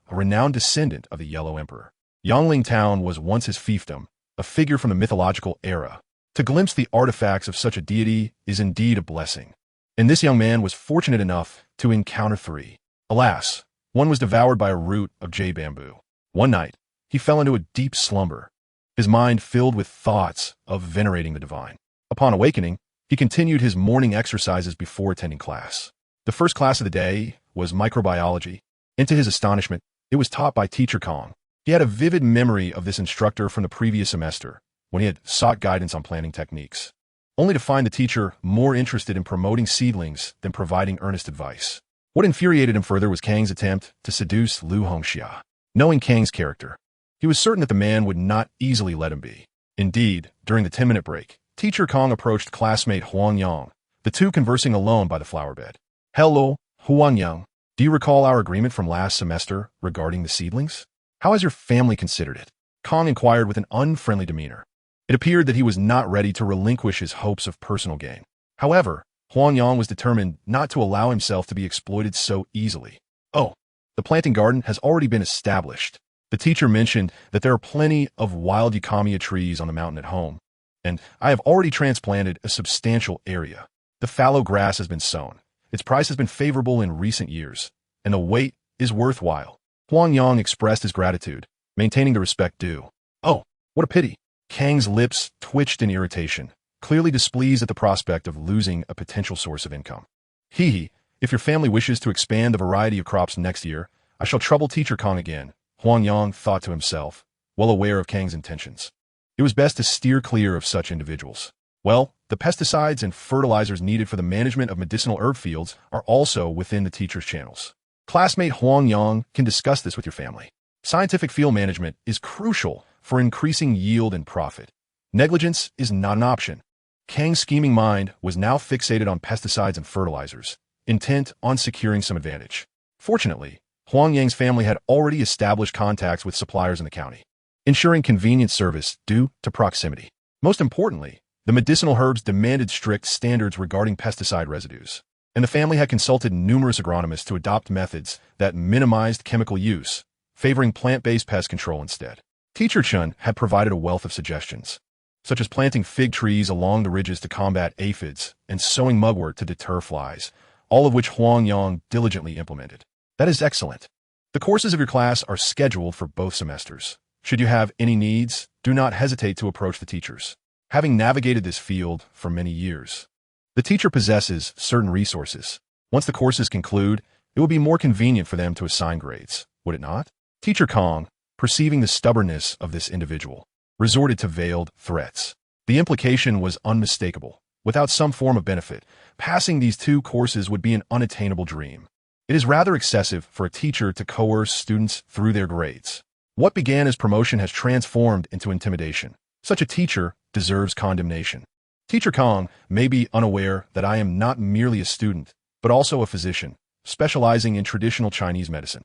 Speaker 1: a renowned descendant of the Yellow Emperor. Yangling Town was once his fiefdom, a figure from the mythological era. To glimpse the artifacts of such a deity is indeed a blessing, and this young man was fortunate enough to encounter 3. Alas, one was devoured by a root of jade bamboo. One night, he fell into a deep slumber, his mind filled with thoughts of venerating the divine. Upon awakening, he continued his morning exercises before attending class. The first class of the day was microbiology, and to his astonishment, it was taught by Teacher Kong. He had a vivid memory of this instructor from the previous semester, when he had sought guidance on planting techniques, only to find the teacher more interested in promoting seedlings than providing earnest advice. What infuriated him further was Kang's attempt to seduce Lu Hongxia. Knowing Kang's character, he was certain that the man would not easily let him be. Indeed, during the 10-minute break, Teacher Kong approached classmate Huang Yang, the two conversing alone by the flower bed. Hello, Huang Yang. Do you recall our agreement from last semester regarding the seedlings? How has your family considered it? Kong inquired with an unfriendly demeanor. It appeared that he was not ready to relinquish his hopes of personal gain. However, Huang Yang was determined not to allow himself to be exploited so easily. Oh, the planting garden has already been established. The teacher mentioned that there are plenty of wild eucalyptus trees on the mountain at home, and I have already transplanted a substantial area. The fallow grass has been sown. Its price has been favorable in recent years, and the wait is worthwhile. Huang Yang expressed his gratitude, maintaining the respect due. Oh, what a pity. Kang's lips twitched in irritation, clearly displeased at the prospect of losing a potential source of income. Hee, if your family wishes to expand the variety of crops next year, I shall trouble Teacher Kong again, Huang Yang thought to himself, well aware of Kang's intentions. It was best to steer clear of such individuals. Well, the pesticides and fertilizers needed for the management of medicinal herb fields are also within the teacher's channels. Classmate Huang Yang can discuss this with your family. Scientific field management is crucial for increasing yield and profit. Negligence is not an option. Kang's scheming mind was now fixated on pesticides and fertilizers, intent on securing some advantage. Fortunately, Huang Yang's family had already established contacts with suppliers in the county, ensuring convenient service due to proximity. Most importantly, the medicinal herbs demanded strict standards regarding pesticide residues, and the family had consulted numerous agronomists to adopt methods that minimized chemical use, favoring plant-based pest control instead. Teacher Chun had provided a wealth of suggestions, such as planting fig trees along the ridges to combat aphids and sowing mugwort to deter flies, all of which Huang Yang diligently implemented. That is excellent. The courses of your class are scheduled for both semesters. Should you have any needs, do not hesitate to approach the teachers. Having navigated this field for many years, the teacher possesses certain resources. Once the courses conclude, it will be more convenient for them to assign grades, would it not? Teacher Kong, perceiving the stubbornness of this individual, resorted to veiled threats. The implication was unmistakable. Without some form of benefit, passing these two courses would be an unattainable dream. It is rather excessive for a teacher to coerce students through their grades. What began as promotion has transformed into intimidation. Such a teacher deserves condemnation. Teacher Kong may be unaware that I am not merely a student, but also a physician, specializing in traditional Chinese medicine.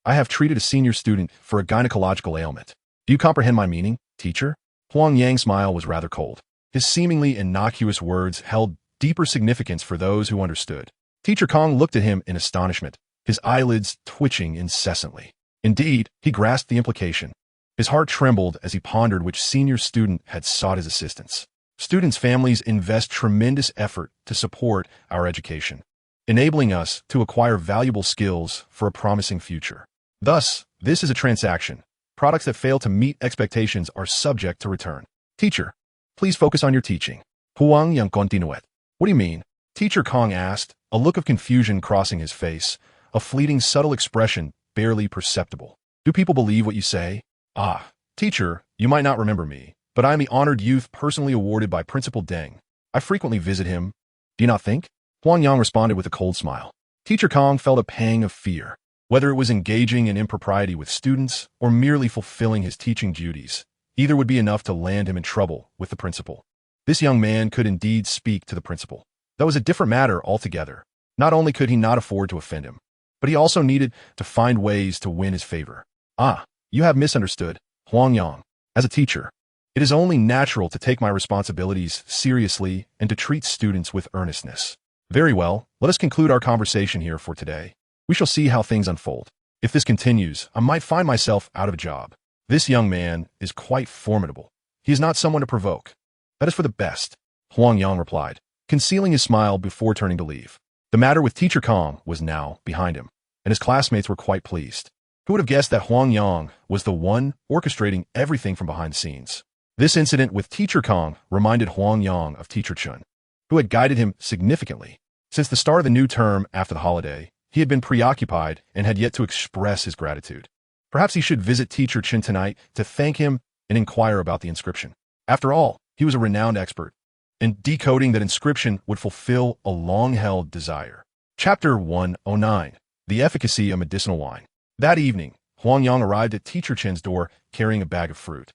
Speaker 1: I have treated a senior student for a gynecological ailment. Do you comprehend my meaning, teacher? Huang Yang's smile was rather cold. His seemingly innocuous words held deeper significance for those who understood. Teacher Kong looked at him in astonishment, his eyelids twitching incessantly. Indeed, he grasped the implication. His heart trembled as he pondered which senior student had sought his assistance. Students' families invest tremendous effort to support our education, enabling us to acquire valuable skills for a promising future. Thus, this is a transaction. Products that fail to meet expectations are subject to return. Teacher, please focus on your teaching. Huang Yang continued. What do you mean? Teacher Kong asked, a look of confusion crossing his face, a fleeting subtle expression barely perceptible. Do people believe what you say? Ah, teacher, you might not remember me, but I am the honored youth personally awarded by Principal Deng. I frequently visit him. Do you not think? Huang Yang responded with a cold smile. Teacher Kong felt a pang of fear. Whether it was engaging in impropriety with students or merely fulfilling his teaching duties, either would be enough to land him in trouble with the principal. This young man could indeed speak to the principal. That was a different matter altogether. Not only could he not afford to offend him, but he also needed to find ways to win his favor. Ah, you have misunderstood, Huang Yang. As a teacher, it is only natural to take my responsibilities seriously and to treat students with earnestness. Very well, let us conclude our conversation here for today. We shall see how things unfold. If this continues, I might find myself out of a job. This young man is quite formidable. He is not someone to provoke. That is for the best, Huang Yang replied, concealing his smile before turning to leave. The matter with Teacher Kong was now behind him, and his classmates were quite pleased. Who would have guessed that Huang Yang was the one orchestrating everything from behind the scenes? This incident with Teacher Kong reminded Huang Yang of Teacher Chun, who had guided him significantly. Since the start of the new term after the holiday, he had been preoccupied and had yet to express his gratitude. Perhaps he should visit Teacher Chin tonight to thank him and inquire about the inscription. After all, he was a renowned expert, and decoding that inscription would fulfill a long-held desire. Chapter 109. The Efficacy of Medicinal Wine. That evening, Huang Yang arrived at Teacher Chin's door carrying a bag of fruit.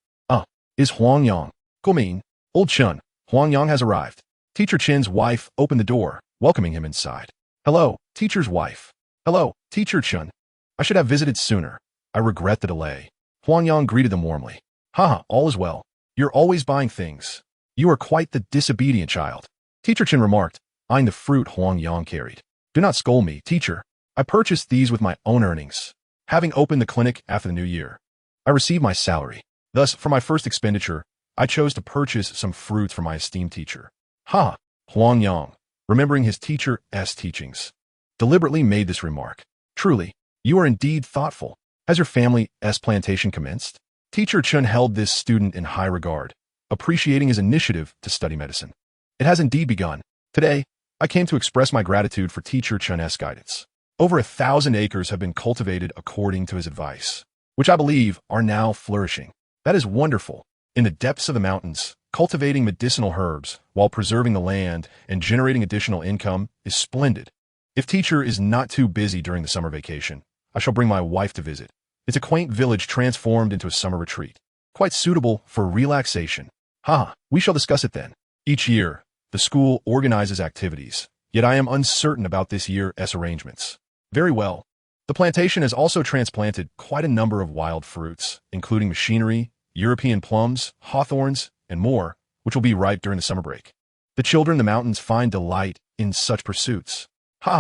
Speaker 1: Is Huang Yang. Guomin. Old Chun, Huang Yang has arrived. Teacher Chen's wife opened the door, welcoming him inside. Hello, teacher's wife. Hello, Teacher Chen. I should have visited sooner. I regret the delay. Huang Yang greeted them warmly. Haha, all is well. You're always buying things. You are quite the disobedient child. Teacher Chen remarked, eyeing the fruit Huang Yang carried. Do not scold me, teacher. I purchased these with my own earnings. Having opened the clinic after the new year, I received my salary. Thus, for my first expenditure, I chose to purchase some fruits for my esteemed teacher. Ha! Huang Yang, remembering his teacher's teachings, deliberately made this remark. Truly, you are indeed thoughtful. Has your family's plantation commenced? Teacher Chen held this student in high regard, appreciating his initiative to study medicine. It has indeed begun. Today, I came to express my gratitude for Teacher Chen's guidance. Over 1,000 acres have been cultivated according to his advice, which I believe are now flourishing. That is wonderful. In the depths of the mountains, cultivating medicinal herbs while preserving the land and generating additional income is splendid. If teacher is not too busy during the summer vacation, I shall bring my wife to visit. It's a quaint village transformed into a summer retreat, quite suitable for relaxation. We shall discuss it then. Each year, the school organizes activities, yet I am uncertain about this year's arrangements. Very well. The plantation has also transplanted quite a number of wild fruits, including machinery, European plums, hawthorns, and more, which will be ripe during the summer break. The children in the mountains find delight in such pursuits.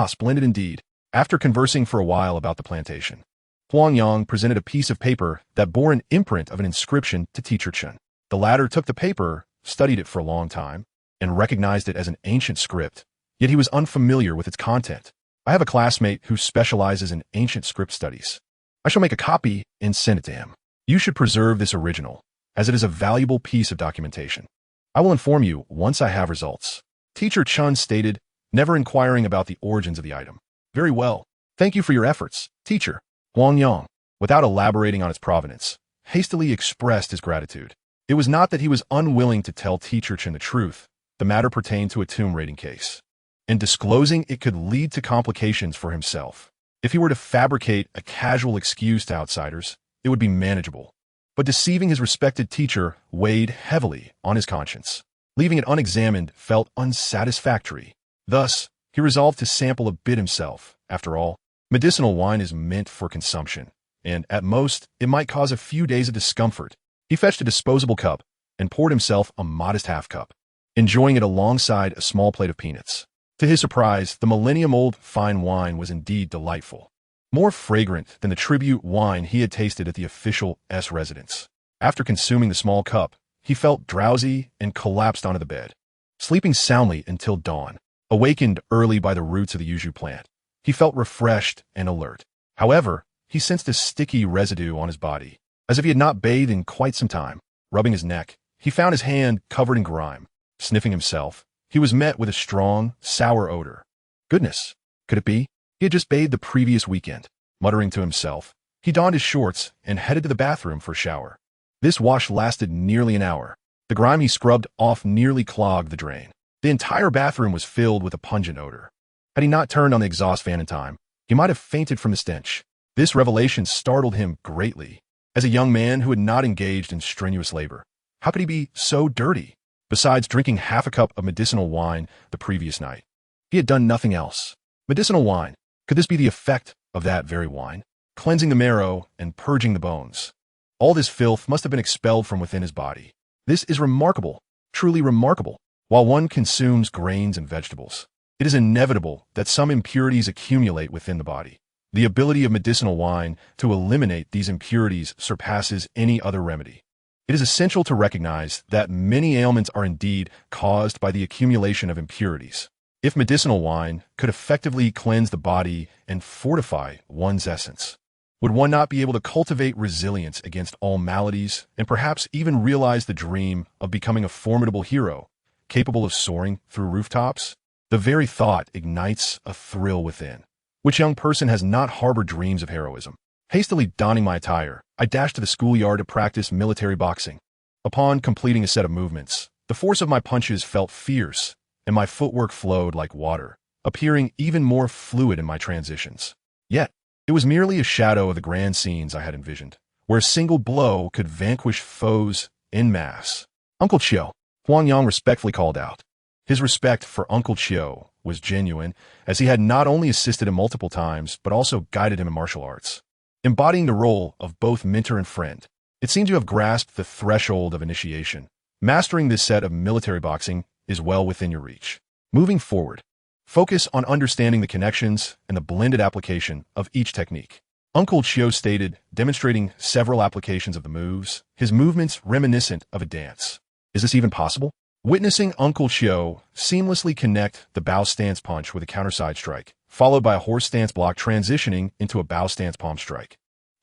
Speaker 1: Splendid indeed. After conversing for a while about the plantation, Huang Yang presented a piece of paper that bore an imprint of an inscription to Teacher Chen. The latter took the paper, studied it for a long time, and recognized it as an ancient script, yet he was unfamiliar with its content. I have a classmate who specializes in ancient script studies. I shall make a copy and send it to him. You should preserve this original, as it is a valuable piece of documentation. I will inform you once I have results. Teacher Chen stated, never inquiring about the origins of the item. Very well. Thank you for your efforts, teacher. Huang Yang, without elaborating on its provenance, hastily expressed his gratitude. It was not that he was unwilling to tell Teacher Chen the truth. The matter pertained to a tomb raiding case, and disclosing it could lead to complications for himself. If he were to fabricate a casual excuse to outsiders, it would be manageable. But deceiving his respected teacher weighed heavily on his conscience. Leaving it unexamined felt unsatisfactory. Thus, he resolved to sample a bit himself. After all, medicinal wine is meant for consumption, and at most, it might cause a few days of discomfort. He fetched a disposable cup and poured himself a modest half-cup, enjoying it alongside a small plate of peanuts. To his surprise, the millennium-old fine wine was indeed delightful, more fragrant than the tribute wine he had tasted at the official's residence. After consuming the small cup, he felt drowsy and collapsed onto the bed, sleeping soundly until dawn. Awakened early by the roots of the yuzu plant, he felt refreshed and alert. However, he sensed a sticky residue on his body, as if he had not bathed in quite some time. Rubbing his neck, he found his hand covered in grime. Sniffing himself, he was met with a strong, sour odor. Goodness, could it be? He had just bathed the previous weekend. Muttering to himself, he donned his shorts and headed to the bathroom for a shower. This wash lasted nearly an hour. The grime he scrubbed off nearly clogged the drain. The entire bathroom was filled with a pungent odor. Had he not turned on the exhaust fan in time, he might have fainted from the stench. This revelation startled him greatly. As a young man who had not engaged in strenuous labor, how could he be so dirty? Besides drinking half a cup of medicinal wine the previous night, he had done nothing else. Medicinal wine. Could this be the effect of that very wine? Cleansing the marrow and purging the bones. All this filth must have been expelled from within his body. This is remarkable, truly remarkable. While one consumes grains and vegetables, it is inevitable that some impurities accumulate within the body. The ability of medicinal wine to eliminate these impurities surpasses any other remedy. It is essential to recognize that many ailments are indeed caused by the accumulation of impurities. If medicinal wine could effectively cleanse the body and fortify one's essence, would one not be able to cultivate resilience against all maladies and perhaps even realize the dream of becoming a formidable hero, capable of soaring through rooftops? The very thought ignites a thrill within. Which young person has not harbored dreams of heroism? Hastily donning my attire, I dashed to the schoolyard to practice military boxing. Upon completing a set of movements, the force of my punches felt fierce, and my footwork flowed like water, appearing even more fluid in my transitions. Yet, it was merely a shadow of the grand scenes I had envisioned, where a single blow could vanquish foes en masse. Uncle Chiu, Huang Yang respectfully called out. His respect for Uncle Chiu was genuine, as he had not only assisted him multiple times, but also guided him in martial arts. Embodying the role of both mentor and friend, it seemed to have grasped the threshold of initiation. Mastering this set of military boxing is well within your reach. Moving forward, focus on understanding the connections and the blended application of each technique. Uncle Chiu stated, demonstrating several applications of the moves, his movements reminiscent of a dance. Is this even possible? Witnessing Uncle Chiu seamlessly connect the bow stance punch with a counter side strike, followed by a horse stance block transitioning into a bow stance palm strike.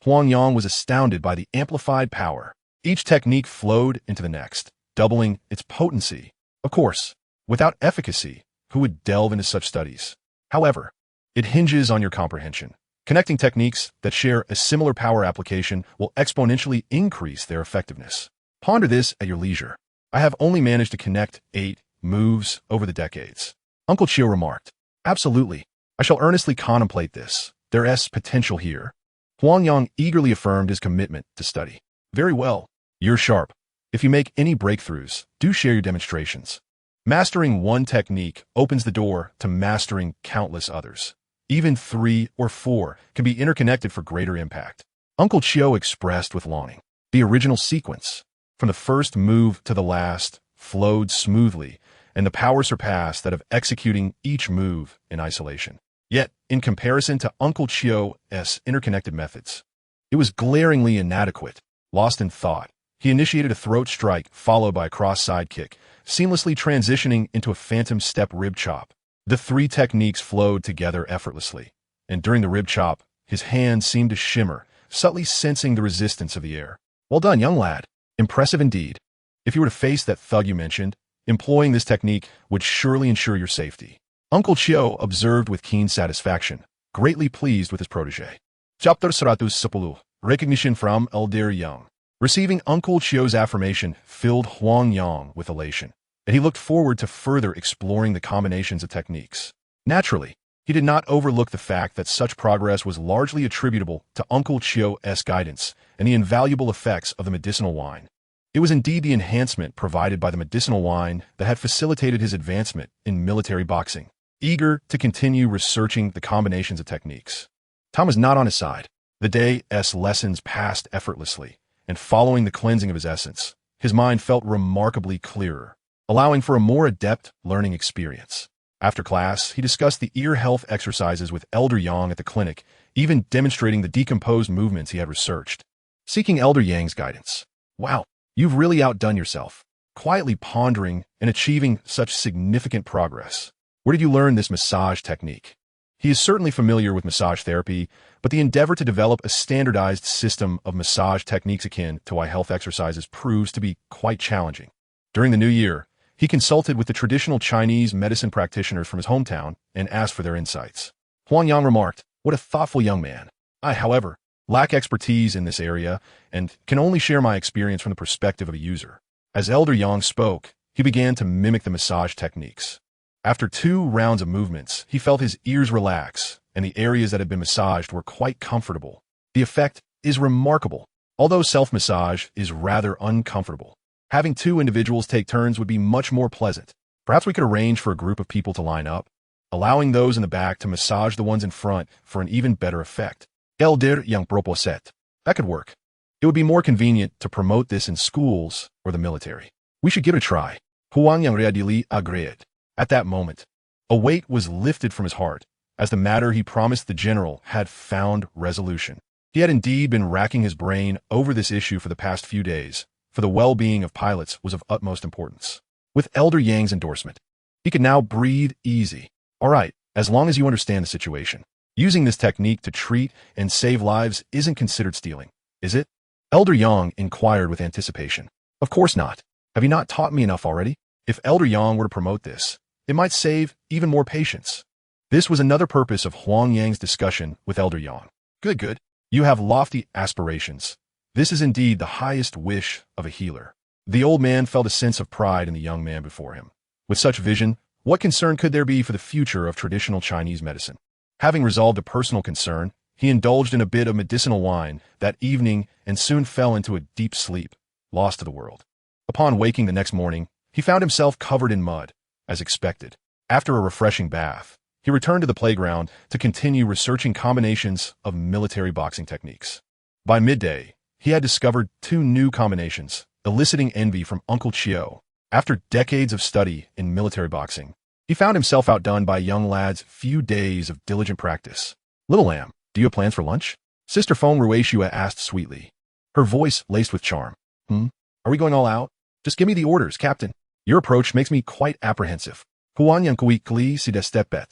Speaker 1: Huang Yang was astounded by the amplified power. Each technique flowed into the next, doubling its potency. Of course, without efficacy, who would delve into such studies? However, it hinges on your comprehension. Connecting techniques that share a similar power application will exponentially increase their effectiveness. Ponder this at your leisure. I have only managed to connect 8 moves over the decades. Uncle Chiu remarked, absolutely. I shall earnestly contemplate this. There's potential here. Huang Yang eagerly affirmed his commitment to study. Very well. You're sharp. If you make any breakthroughs, do share your demonstrations. Mastering one technique opens the door to mastering countless others. Even 3 or 4 can be interconnected for greater impact. Uncle Chiu expressed with longing. The original sequence, from the first move to the last, flowed smoothly, and the power surpassed that of executing each move in isolation. Yet, in comparison to Uncle Chiu's interconnected methods, it was glaringly inadequate. Lost in thought, he initiated a throat strike followed by a cross-side kick, seamlessly transitioning into a phantom step rib chop. The 3 techniques flowed together effortlessly, and during the rib chop, his hands seemed to shimmer, subtly sensing the resistance of the air. Well done, young lad. Impressive indeed. If you were to face that thug you mentioned, employing this technique would surely ensure your safety. Uncle Chiu observed with keen satisfaction, greatly pleased with his protege. Chapter 110. Recognition from Elder Yang. Receiving Uncle Chiu's affirmation filled Huang Yang with elation, and he looked forward to further exploring the combinations of techniques. Naturally, he did not overlook the fact that such progress was largely attributable to Uncle Chiu's guidance and the invaluable effects of the medicinal wine. It was indeed the enhancement provided by the medicinal wine that had facilitated his advancement in military boxing. Eager to continue researching the combinations of techniques, Tom was not on his side. The day's lessons passed effortlessly, and following the cleansing of his essence, his mind felt remarkably clearer, allowing for a more adept learning experience. After class, he discussed the ear health exercises with Elder Yang at the clinic, even demonstrating the decomposed movements he had researched. Seeking Elder Yang's guidance. Wow, you've really outdone yourself. Quietly pondering and achieving such significant progress. Where did you learn this massage technique? He is certainly familiar with massage therapy, but the endeavor to develop a standardized system of massage techniques akin to eye health exercises proves to be quite challenging. During the new year, he consulted with the traditional Chinese medicine practitioners from his hometown and asked for their insights. Huang Yang remarked, "What a thoughtful young man. I, however, lack expertise in this area and can only share my experience from the perspective of a user." As Elder Yang spoke, he began to mimic the massage techniques. After 2 rounds of movements, he felt his ears relax, and the areas that had been massaged were quite comfortable. The effect is remarkable, although self-massage is rather uncomfortable. Having 2 individuals take turns would be much more pleasant. Perhaps we could arrange for a group of people to line up, allowing those in the back to massage the ones in front for an even better effect. Elder Yang proposed. That could work. It would be more convenient to promote this in schools or the military. We should give it a try. Huang Yang readily agreed. At that moment, a weight was lifted from his heart, as the matter he promised the general had found resolution. He had indeed been racking his brain over this issue for the past few days, for the well-being of pilots was of utmost importance. With Elder Yang's endorsement, he could now breathe easy. All right, as long as you understand the situation. Using this technique to treat and save lives isn't considered stealing, is it? Elder Yang inquired with anticipation. Of course not. Have you not taught me enough already? If Elder Yang were to promote this, it might save even more patients. This was another purpose of Huang Yang's discussion with Elder Yang. Good. You have lofty aspirations. This is indeed the highest wish of a healer. The old man felt a sense of pride in the young man before him. With such vision, what concern could there be for the future of traditional Chinese medicine? Having resolved a personal concern, he indulged in a bit of medicinal wine that evening and soon fell into a deep sleep, lost to the world. Upon waking the next morning, he found himself covered in mud, as expected. After a refreshing bath, he returned to the playground to continue researching combinations of military boxing techniques. By midday, he had discovered 2 new combinations, eliciting envy from Uncle Chio. After decades of study in military boxing, he found himself outdone by a young lad's few days of diligent practice. "Little lamb, do you have plans for lunch?" Sister Feng Ruishua asked sweetly, her voice laced with charm. Are we going all out? Just give me the orders, Captain. Your approach makes me quite apprehensive. Huang Yang quickly si stepet,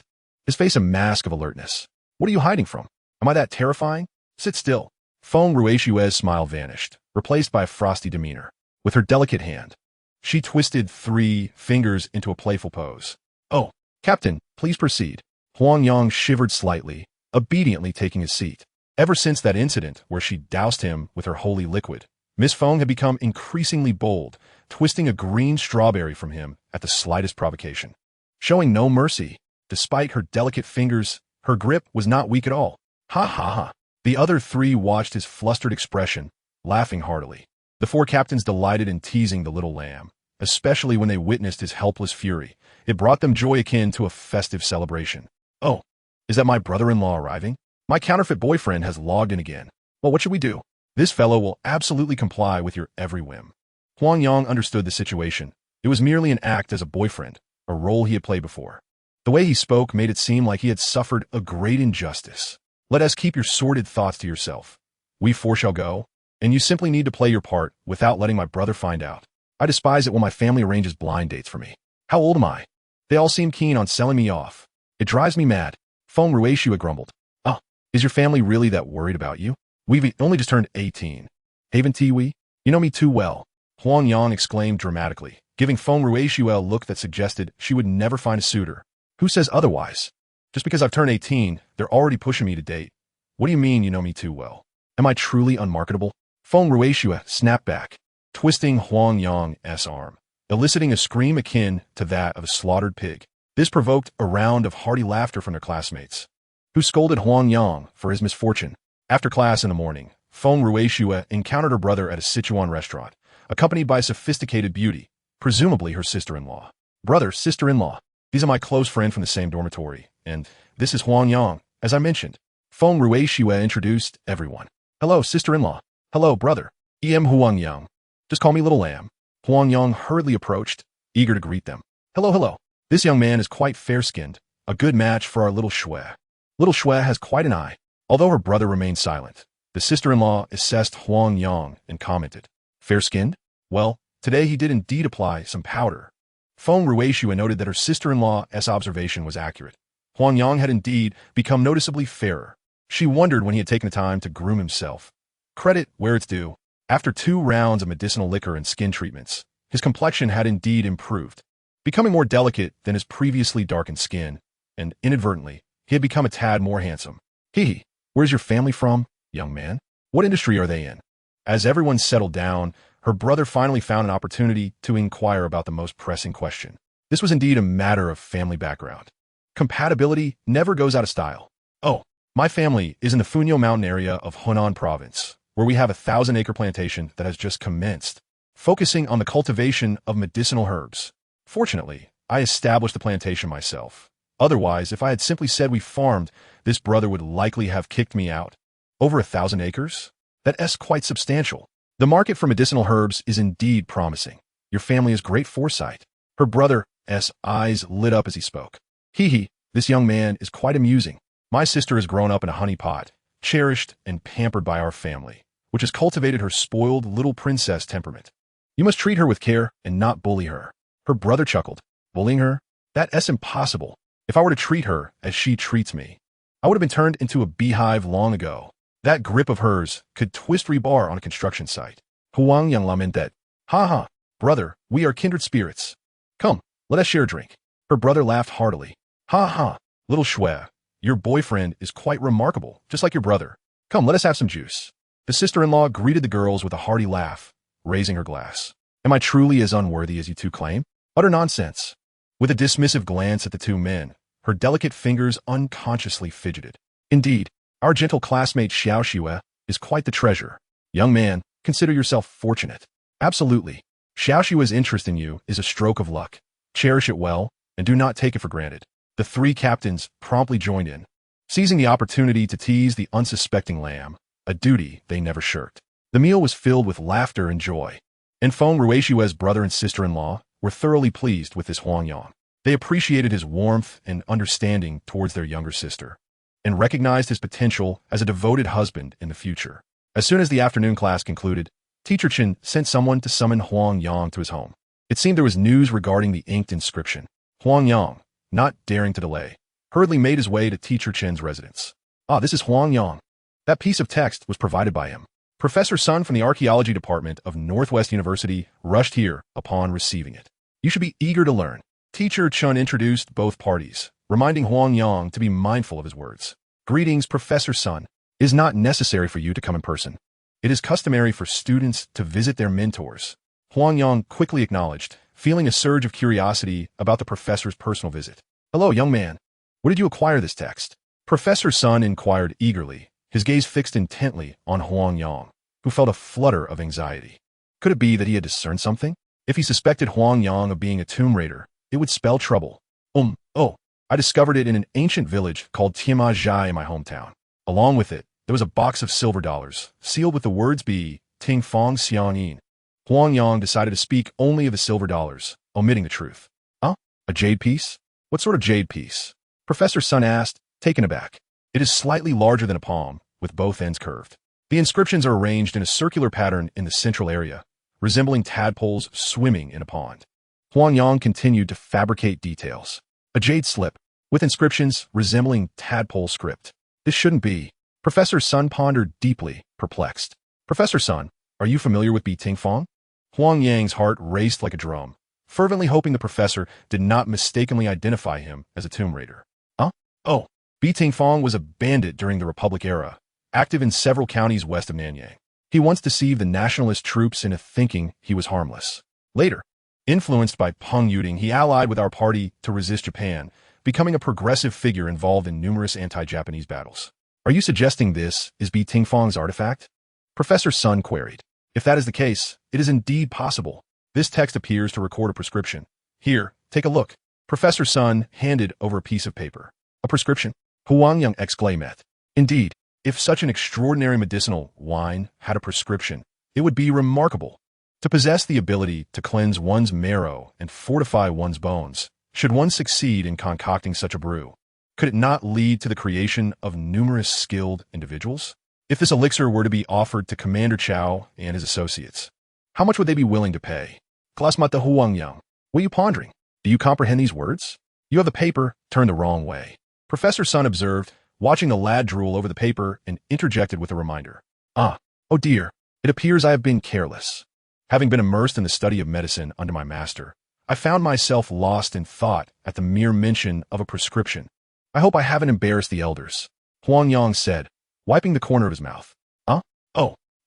Speaker 1: his face a mask of alertness. What are you hiding from? Am I that terrifying? Sit still. Feng Ruishua's smile vanished, replaced by a frosty demeanor. With her delicate hand, she twisted 3 fingers into a playful pose. "Oh, Captain, please proceed." Huang Yang shivered slightly, obediently taking his seat. Ever since that incident where she doused him with her holy liquid, Miss Feng had become increasingly bold, twisting a green strawberry from him at the slightest provocation. Showing no mercy, despite her delicate fingers, her grip was not weak at all. Ha ha ha. The other 3 watched his flustered expression, laughing heartily. The 4 captains delighted in teasing the little lamb, especially when they witnessed his helpless fury. It brought them joy akin to a festive celebration. "Oh, is that my brother-in-law arriving? My counterfeit boyfriend has logged in again. Well, what should we do? This fellow will absolutely comply with your every whim." Huang Yang understood the situation. It was merely an act as a boyfriend, a role he had played before. The way he spoke made it seem like he had suffered a great injustice. "Let us keep your sordid thoughts to yourself. We 4 shall go, and you simply need to play your part without letting my brother find out. I despise it when my family arranges blind dates for me. How old am I? They all seem keen on selling me off. It drives me mad." Feng Ruishua grumbled. "Oh, is your family really that worried about you? We've only just turned 18. Haven't we? You know me too well." Huang Yang exclaimed dramatically, giving Feng Ruishua a look that suggested she would never find a suitor. "Who says otherwise? Just because I've turned 18, they're already pushing me to date. What do you mean you know me too well? Am I truly unmarketable?" Feng Ruishua snapped back, twisting Huang Yang's arm, eliciting a scream akin to that of a slaughtered pig. This provoked a round of hearty laughter from their classmates, who scolded Huang Yang for his misfortune. After class in the morning, Feng Ruishua encountered her brother at a Sichuan restaurant, accompanied by a sophisticated beauty, presumably her sister-in-law. "Brother, sister-in-law, these are my close friend from the same dormitory, and this is Huang Yang, as I mentioned." Feng Ruishua introduced everyone. "Hello, sister-in-law. Hello, brother. Huang Yang. Just call me Little Lamb." Huang Yang hurriedly approached, eager to greet them. "Hello, hello. This young man is quite fair-skinned, a good match for our little Shui. Little Shui has quite an eye." Although her brother remained silent, the sister-in-law assessed Huang Yang and commented, "Fair-skinned? Well, today he did indeed apply some powder." Feng Ruishua noted that her sister-in-law's observation was accurate. Huang Yang had indeed become noticeably fairer. She wondered when he had taken the time to groom himself. Credit where it's due. After 2 rounds of medicinal liquor and skin treatments, his complexion had indeed improved, becoming more delicate than his previously darkened skin, and inadvertently, he had become a tad more handsome. "Hee. Where's your family from, young man? What industry are they in?" As everyone settled down, her brother finally found an opportunity to inquire about the most pressing question. This was indeed a matter of family background. Compatibility never goes out of style. "Oh, my family is in the Qinling Mountain area of Hunan province, where we have a 1,000-acre plantation that has just commenced, focusing on the cultivation of medicinal herbs. Fortunately, I established the plantation myself. Otherwise, if I had simply said we farmed, this brother would likely have kicked me out. Over 1,000 acres? That's quite substantial. The market for medicinal herbs is indeed promising. Your family has great foresight." Her brother's eyes lit up as he spoke. "Hee. This young man is quite amusing. My sister has grown up in a honey pot, cherished and pampered by our family, which has cultivated her spoiled little princess temperament. You must treat her with care and not bully her." Her brother chuckled. "Bullying her? That's impossible. If I were to treat her as she treats me, I would have been turned into a beehive long ago. That grip of hers could twist rebar on a construction site." Huang Yang lamented. "Ha ha, brother, we are kindred spirits. Come, let us share a drink." Her brother laughed heartily. "Ha ha, little Shui, your boyfriend is quite remarkable, just like your brother. Come, let us have some juice." The sister-in-law greeted the girls with a hearty laugh, raising her glass. "Am I truly as unworthy as you 2 claim? Utter nonsense." With a dismissive glance at the 2 men, her delicate fingers unconsciously fidgeted. "Indeed, our gentle classmate Xiao Xue is quite the treasure. Young man, consider yourself fortunate." "Absolutely. Xiao Xue's interest in you is a stroke of luck. Cherish it well, and do not take it for granted. The three captains promptly joined in, seizing the opportunity to tease the unsuspecting lamb, a duty they never shirked. The meal was filled with laughter and joy, and Feng Ruishue's brother and sister-in-law were thoroughly pleased with this Huang Yang. They appreciated his warmth and understanding towards their younger sister, and recognized his potential as a devoted husband in the future. As soon as the afternoon class concluded, Teacher Chen sent someone to summon Huang Yang to his home. It seemed there was news regarding the inked inscription. Huang Yang, not daring to delay, hurriedly made his way to Teacher Chen's residence. Ah, this is Huang Yang. That piece of text was provided by him. Professor Sun from the Archaeology Department of Northwest University rushed here upon receiving it. You should be eager to learn. Teacher Chen introduced both parties, reminding Huang Yang to be mindful of his words. Greetings, Professor Sun. It is not necessary for you to come in person. It is customary for students to visit their mentors. Huang Yang quickly acknowledged, feeling a surge of curiosity about the professor's personal visit. Hello, young man. Where did you acquire this text? Professor Sun inquired eagerly, his gaze fixed intently on Huang Yang, who felt a flutter of anxiety. Could it be that he had discerned something? If he suspected Huang Yang of being a tomb raider, it would spell trouble. I discovered it in an ancient village called Tianma Zhai in my hometown. Along with it, there was a box of silver dollars, sealed with the words Bi, Ting Fong Xiang Yin. Huang Yang decided to speak only of the silver dollars, omitting the truth. Huh? A jade piece? What sort of jade piece? Professor Sun asked, taken aback. It is slightly larger than a palm, with both ends curved. The inscriptions are arranged in a circular pattern in the central area, resembling tadpoles swimming in a pond. Huang Yang continued to fabricate details. A jade slip, with inscriptions resembling tadpole script. This shouldn't be. Professor Sun pondered deeply, perplexed. Professor Sun, are you familiar with Bi Ting Fong? Huang Yang's heart raced like a drum, fervently hoping the professor did not mistakenly identify him as a tomb raider. Huh? Oh, Bi Ting Fong was a bandit during the Republic era, active in several counties west of Nanyang. He once deceived the nationalist troops into thinking he was harmless. Later, influenced by Peng Yuding, he allied with our party to resist Japan, becoming a progressive figure involved in numerous anti-Japanese battles. Are you suggesting this is Bi Ting Fong's artifact? Professor Sun queried. If that is the case, it is indeed possible. This text appears to record a prescription. Here, take a look. Professor Sun handed over a piece of paper. A prescription? Huang Yang exclaimed. Indeed, if such an extraordinary medicinal wine had a prescription, it would be remarkable. To possess the ability to cleanse one's marrow and fortify one's bones, should one succeed in concocting such a brew, could it not lead to the creation of numerous skilled individuals? If this elixir were to be offered to Commander Chow and his associates, how much would they be willing to pay? Klasmata Huang Yang, what are you pondering? Do you comprehend these words? You have the paper turned the wrong way. Professor Sun observed, watching the lad drool over the paper, and interjected with a reminder. Oh dear, it appears I have been careless. Having been immersed in the study of medicine under my master, I found myself lost in thought at the mere mention of a prescription. I hope I haven't embarrassed the elders, Huang Yang said, wiping the corner of his mouth.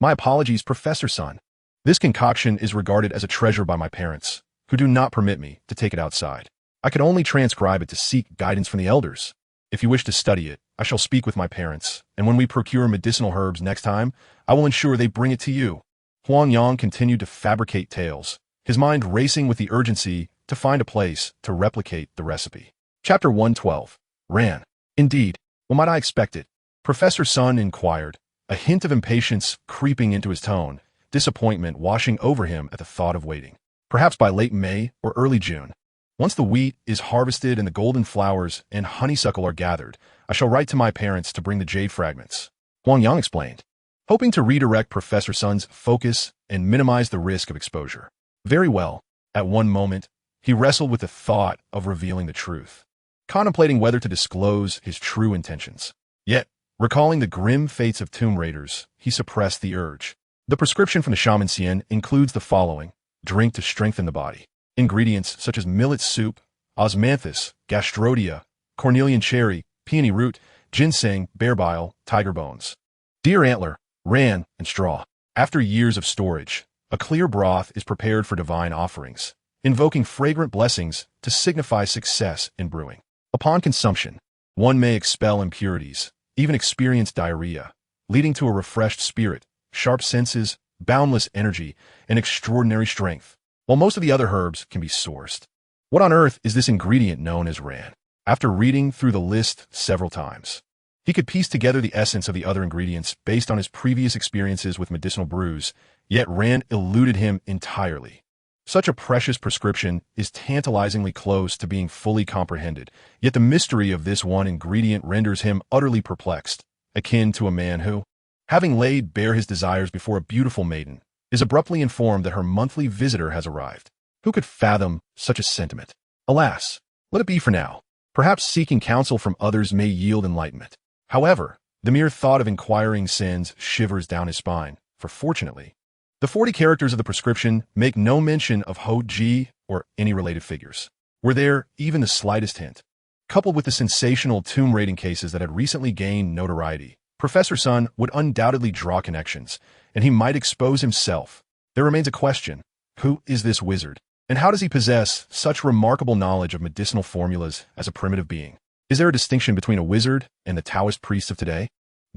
Speaker 1: My apologies, Professor Sun. This concoction is regarded as a treasure by my parents, who do not permit me to take it outside. I could only transcribe it to seek guidance from the elders. If you wish to study it, I shall speak with my parents, and when we procure medicinal herbs next time, I will ensure they bring it to you. Huang Yang continued to fabricate tales, his mind racing with the urgency to find a place to replicate the recipe. Chapter 112. Ran. Indeed, what might I expect it? Professor Sun inquired, a hint of impatience creeping into his tone, disappointment washing over him at the thought of waiting. Perhaps by late May or early June. Once the wheat is harvested and the golden flowers and honeysuckle are gathered, I shall write to my parents to bring the jade fragments. Huang Yang explained, hoping to redirect Professor Sun's focus and minimize the risk of exposure. Very well. At one moment, he wrestled with the thought of revealing the truth, contemplating whether to disclose his true intentions. Yet, recalling the grim fates of tomb raiders, he suppressed the urge. The prescription from the shaman Xian includes the following: drink to strengthen the body. Ingredients such as millet soup, osmanthus, gastrodia, cornelian cherry, peony root, ginseng, bear bile, tiger bones, deer antler, ran, and straw. After years of storage, a clear broth is prepared for divine offerings, invoking fragrant blessings to signify success in brewing. Upon consumption, one may expel impurities, even experience diarrhea, leading to a refreshed spirit, sharp senses, boundless energy, and extraordinary strength. While most of the other herbs can be sourced, What on earth is this ingredient known as Ran? After reading through the list several times, he could piece together the essence of the other ingredients based on his previous experiences with medicinal brews, yet Ran eluded him entirely. Such a precious prescription is tantalizingly close to being fully comprehended, yet the mystery of this one ingredient renders him utterly perplexed, akin to a man who, having laid bare his desires before a beautiful maiden, is abruptly informed that her monthly visitor has arrived. Who could fathom such a sentiment? Alas, let it be for now. Perhaps seeking counsel from others may yield enlightenment. However, the mere thought of inquiring sends shivers down his spine, for fortunately, the 40 characters of the prescription make no mention of Ho Ji or any related figures. Were there even the slightest hint? Coupled with the sensational tomb raiding cases that had recently gained notoriety, Professor Sun would undoubtedly draw connections, and he might expose himself. There remains a question. Who is this wizard? And how does he possess such remarkable knowledge of medicinal formulas as a primitive being? Is there a distinction between a wizard and the Taoist priests of today?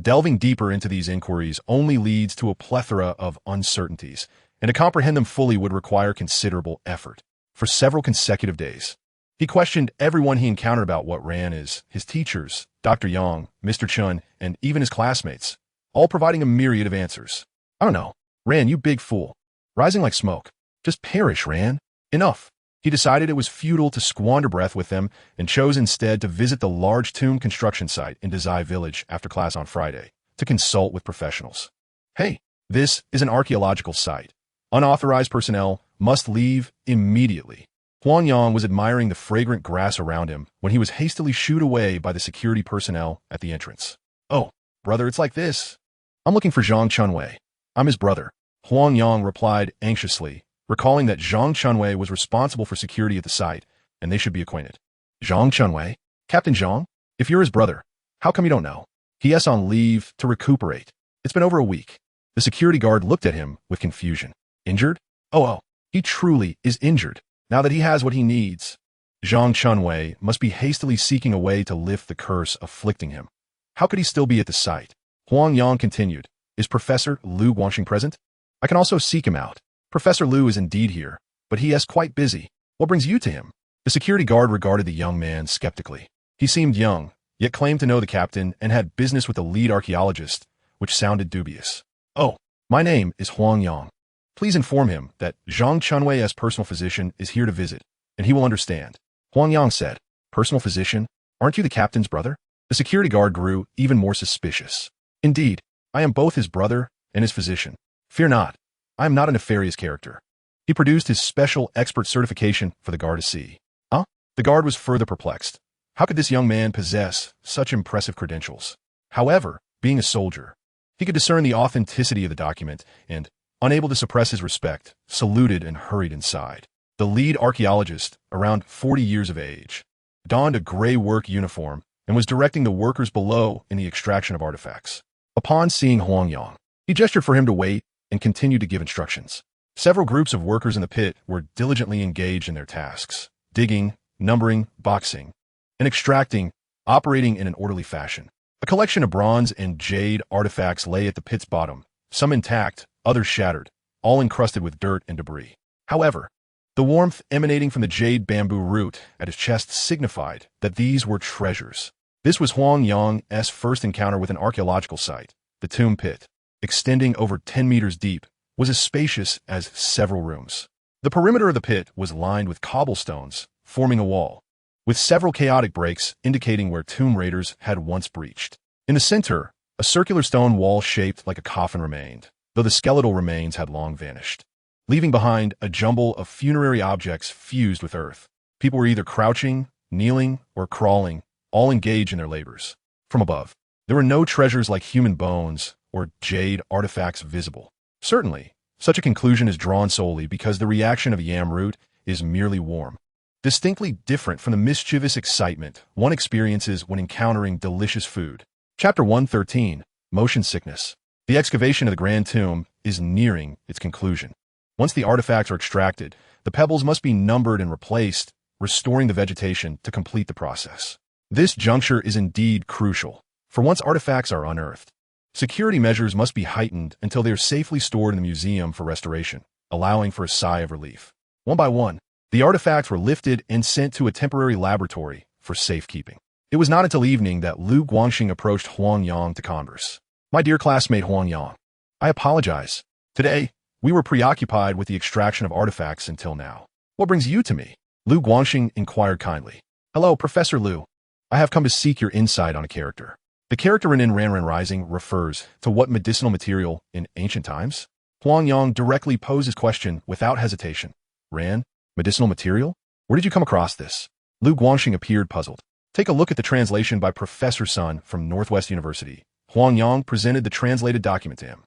Speaker 1: Delving deeper into these inquiries only leads to a plethora of uncertainties, and to comprehend them fully would require considerable effort. For several consecutive days, he questioned everyone he encountered about what Ran is, his teachers, Dr. Yang, Mr. Chun, and even his classmates, all providing a myriad of answers. I don't know. Ran, you big fool. Rising like smoke. Just perish, Ran. Enough. He decided it was futile to squander breath with them and chose instead to visit the large tomb construction site in Dazai village after class on Friday to consult with professionals. Hey, this is an archaeological site. Unauthorized personnel must leave immediately. Huang Yang was admiring the fragrant grass around him when he was hastily shooed away by the security personnel at the entrance. Oh, brother, it's like this. I'm looking for Zhang Chunwei. I'm his brother. Huang Yang replied anxiously, recalling that Zhang Chunwei was responsible for security at the site, and they should be acquainted. Zhang Chunwei? Captain Zhang? If you're his brother, how come you don't know? He is on leave to recuperate. It's been over a week. The security guard looked at him with confusion. Injured? Oh, he truly is injured, now that he has what he needs. Zhang Chunwei must be hastily seeking a way to lift the curse afflicting him. How could he still be at the site? Huang Yang continued. Is Professor Lu Guangxing present? I can also seek him out. Professor Lu is indeed here, but he is quite busy. What brings you to him? The security guard regarded the young man skeptically. He seemed young, yet claimed to know the captain and had business with the lead archaeologist, which sounded dubious. Oh, my name is Huang Yang. Please inform him that Zhang Chunwei as personal physician is here to visit, and he will understand. Huang Yang said, Personal physician? Aren't you the captain's brother? The security guard grew even more suspicious. Indeed, I am both his brother and his physician. Fear not. I am not a nefarious character. He produced his special expert certification for the guard to see. Huh? The guard was further perplexed. How could this young man possess such impressive credentials? However, being a soldier, he could discern the authenticity of the document and, unable to suppress his respect, saluted and hurried inside. The lead archaeologist, around 40 years of age, donned a gray work uniform and was directing the workers below in the extraction of artifacts. Upon seeing Huang Yang, he gestured for him to wait and continued to give instructions. Several groups of workers in the pit were diligently engaged in their tasks, digging, numbering, boxing, and extracting, operating in an orderly fashion. A collection of bronze and jade artifacts lay at the pit's bottom, some intact, others shattered, all encrusted with dirt and debris. However, the warmth emanating from the jade bamboo root at his chest signified that these were treasures. This was Huang Yang's first encounter with an archaeological site. The tomb pit, extending over 10 meters deep, was as spacious as several rooms. The perimeter of the pit was lined with cobblestones, forming a wall, with several chaotic breaks indicating where tomb raiders had once breached. In the center, a circular stone wall shaped like a coffin remained, though the skeletal remains had long vanished, leaving behind a jumble of funerary objects fused with earth. People were either crouching, kneeling, or crawling, all engaged in their labors. From above, there were no treasures like human bones or jade artifacts visible. Certainly, such a conclusion is drawn solely because the reaction of yam root is merely warm, distinctly different from the mischievous excitement one experiences when encountering delicious food. Chapter 113, Motion Sickness. The excavation of the Grand Tomb is nearing its conclusion. Once the artifacts are extracted, the pebbles must be numbered and replaced, restoring the vegetation to complete the process. This juncture is indeed crucial, for once artifacts are unearthed, security measures must be heightened until they are safely stored in the museum for restoration, allowing for a sigh of relief. One by one, The artifacts were lifted and sent to a temporary laboratory for safekeeping. It was not until evening that Lu Guangxing approached Huang Yang to converse. My dear classmate Huang Yang, I apologize. Today, we were preoccupied with the extraction of artifacts until now. What brings you to me? Lu Guangxing inquired kindly. Hello, Professor Lu. I have come to seek your insight on a character. The character in Ranran Rising refers to what medicinal material in ancient times? Huang Yang directly posed his question without hesitation. Ran? Medicinal material? Where did you come across this? Lu Guangxing appeared puzzled. Take a look at the translation by Professor Sun from Northwest University. Huang Yang presented the translated document to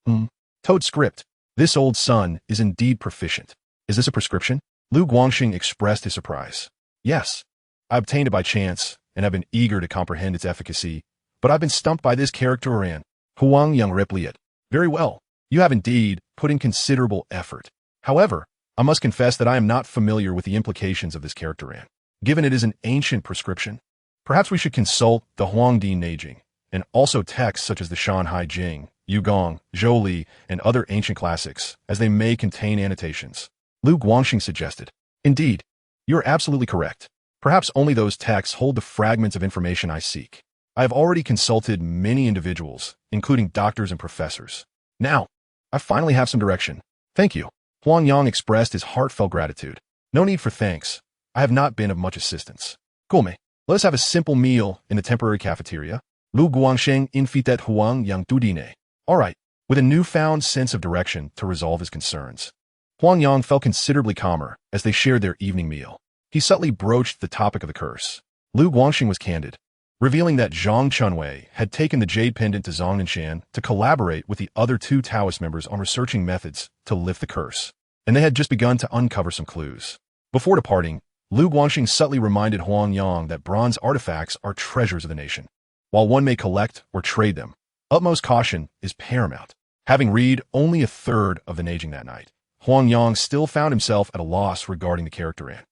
Speaker 1: him. Toad script. This old Sun is indeed proficient. Is this a prescription? Lu Guangxing expressed his surprise. Yes. I obtained it by chance, and have been eager to comprehend its efficacy, but I've been stumped by this character Ran. Huang Yang replied. Very well. You have indeed put in considerable effort. However, I must confess that I am not familiar with the implications of this character Ran. Given it is an ancient prescription, perhaps we should consult the Huangdi Neijing, and also texts such as the Shanhai Jing, Yugong, Zhou and other ancient classics, as they may contain annotations. Lu Guangxing suggested. Indeed, you are absolutely correct. Perhaps only those texts hold the fragments of information I seek. I have already consulted many individuals, including doctors and professors. Now, I finally have some direction. Thank you. Huang Yang expressed his heartfelt gratitude. No need for thanks. I have not been of much assistance. Come, let us have a simple meal in the temporary cafeteria. Lu Guangxing invited Huang Yang to dîner. All right, with a newfound sense of direction to resolve his concerns. Huang Yang felt considerably calmer as they shared their evening meal. He subtly broached the topic of the curse. Lu Guangxing was candid, revealing that Zhang Chunwei had taken the jade pendant to Zhang Ninshan to collaborate with the other two Taoist members on researching methods to lift the curse, and they had just begun to uncover some clues. Before departing, Lu Guangxing subtly reminded Huang Yang that bronze artifacts are treasures of the nation. While one may collect or trade them, utmost caution is paramount. Having read only a third of the Neijing that night, Huang Yang still found himself at a loss regarding the character An.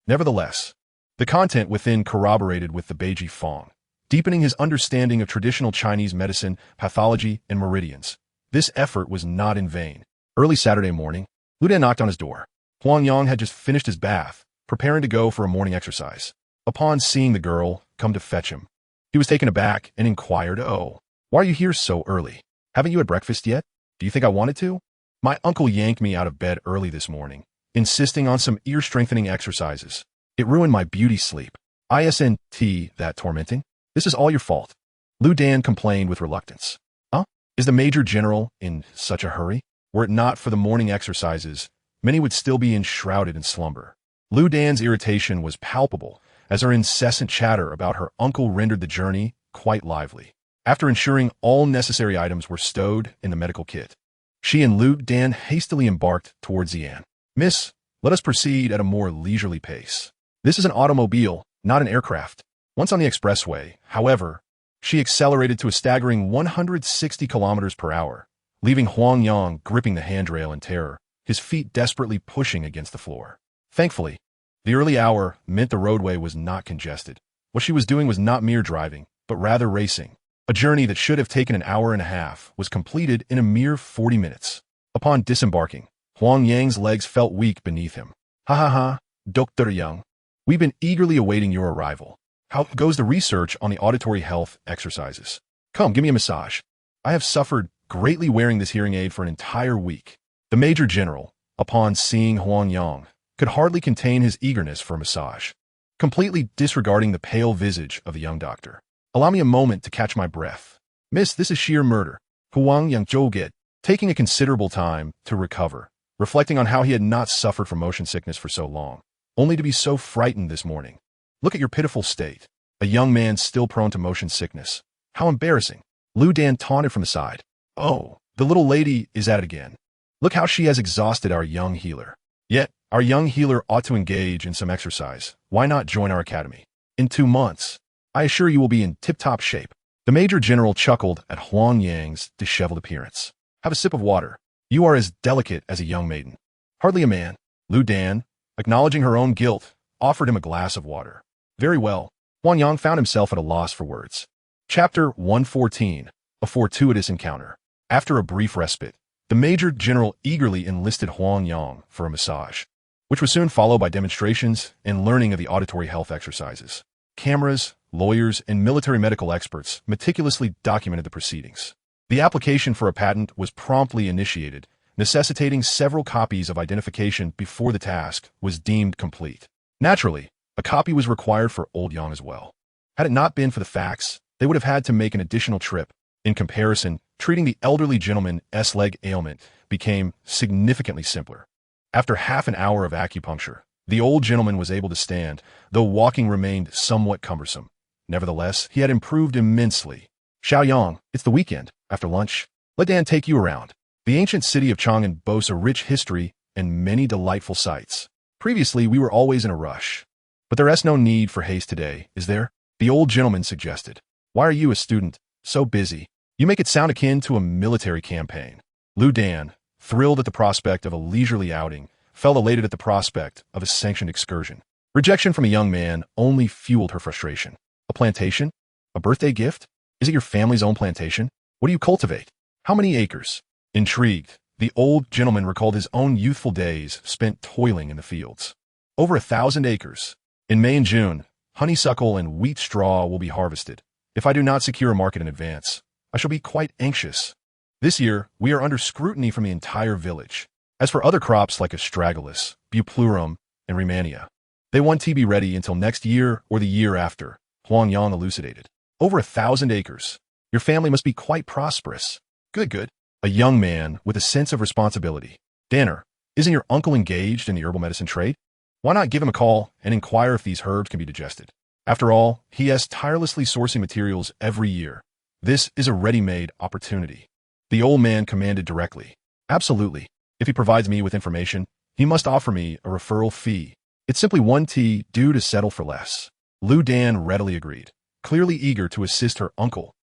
Speaker 1: Nevertheless, the content within corroborated with the Beiji Fong, deepening his understanding of traditional Chinese medicine, pathology, and meridians. This effort was not in vain. Early Saturday morning, Lu Dan knocked on his door. Huang Yang had just finished his bath, preparing to go for a morning exercise. Upon seeing the girl come to fetch him, he was taken aback and inquired, "Oh, why are you here so early? Haven't you had breakfast yet? Do you think I wanted to? My uncle yanked me out of bed early this morning, insisting on some ear-strengthening exercises. It ruined my beauty sleep. Isn't that tormenting? This is all your fault." Lu Dan complained with reluctance. Huh? Is the Major General in such a hurry? Were it not for the morning exercises, many would still be enshrouded in slumber. Lu Dan's irritation was palpable, as her incessant chatter about her uncle rendered the journey quite lively. After ensuring all necessary items were stowed in the medical kit, she and Lu Dan hastily embarked towards Xi'an. "Miss, let us proceed at a more leisurely pace. This is an automobile, not an aircraft." Once on the expressway, however, she accelerated to a staggering 160 kilometers per hour, leaving Huang Yang gripping the handrail in terror, his feet desperately pushing against the floor. Thankfully, the early hour meant the roadway was not congested. What she was doing was not mere driving, but rather racing. A journey that should have taken an hour and a half was completed in a mere 40 minutes. Upon disembarking, Huang Yang's legs felt weak beneath him. "Ha ha ha, Dr. Yang. We've been eagerly awaiting your arrival. How goes the research on the auditory health exercises? Come, give me a massage. I have suffered greatly wearing this hearing aid for an entire week." The Major General, upon seeing Huang Yang, could hardly contain his eagerness for a massage, completely disregarding the pale visage of the young doctor. "Allow me a moment to catch my breath. Miss, this is sheer murder." Huang Yang Zhouget, taking a considerable time to recover, reflecting on how he had not suffered from motion sickness for so long, only to be so frightened this morning. "Look at your pitiful state. A young man still prone to motion sickness. How embarrassing." Lu Dan taunted from the side. "Oh, the little lady is at it again. Look how she has exhausted our young healer. Yet, our young healer ought to engage in some exercise. Why not join our academy? In 2 months, I assure you will be in tip-top shape." The Major General chuckled at Huang Yang's disheveled appearance. "Have a sip of water. You are as delicate as a young maiden." "Hardly a man." Lu Dan, acknowledging her own guilt, offered him a glass of water. "Very well." Huang Yang found himself at a loss for words. Chapter 114, A Fortuitous Encounter. After a brief respite, the Major General eagerly enlisted Huang Yang for a massage. which was soon followed by demonstrations and learning of the auditory health exercises. Cameras, lawyers, and military medical experts meticulously documented the proceedings. The application for a patent was promptly initiated, necessitating several copies of identification before the task was deemed complete. Naturally, a copy was required for Old Yang as well. Had it not been for the facts, they would have had to make an additional trip. In comparison, treating the elderly gentleman's leg ailment became significantly simpler. After half an hour of acupuncture, the old gentleman was able to stand, though walking remained somewhat cumbersome. Nevertheless, he had improved immensely. Xiao Yang, it's the weekend. After lunch, let Dan take you around. The ancient city of Chang'an boasts a rich history and many delightful sights. Previously, we were always in a rush. But there is no need for haste today, is there? The old gentleman suggested. Why are you, a student, so busy? You make it sound akin to a military campaign. Lu Dan, thrilled at the prospect of a leisurely outing, felt elated at the prospect of a sanctioned excursion. Rejection from a young man only fueled her frustration. A plantation? A birthday gift? Is it your family's own plantation? What do you cultivate? How many acres? Intrigued, the old gentleman recalled his own youthful days spent toiling in the fields. Over 1,000 acres. In May and June, honeysuckle and wheat straw will be harvested. If I do not secure a market in advance, I shall be quite anxious. This year, we are under scrutiny from the entire village. As for other crops like astragalus, buplurum, and rehmannia, they want to be ready until next year or the year after, Huang Yang elucidated. Over 1,000 acres. Your family must be quite prosperous. Good. A young man with a sense of responsibility. Danner, isn't your uncle engaged in the herbal medicine trade? Why not give him a call and inquire if these herbs can be digested? After all, he is tirelessly sourcing materials every year. This is a ready-made opportunity. The old man commanded directly. Absolutely. If he provides me with information, he must offer me a referral fee. It's simply one tea due to settle for less. Lu Dan readily agreed, clearly eager to assist her uncle.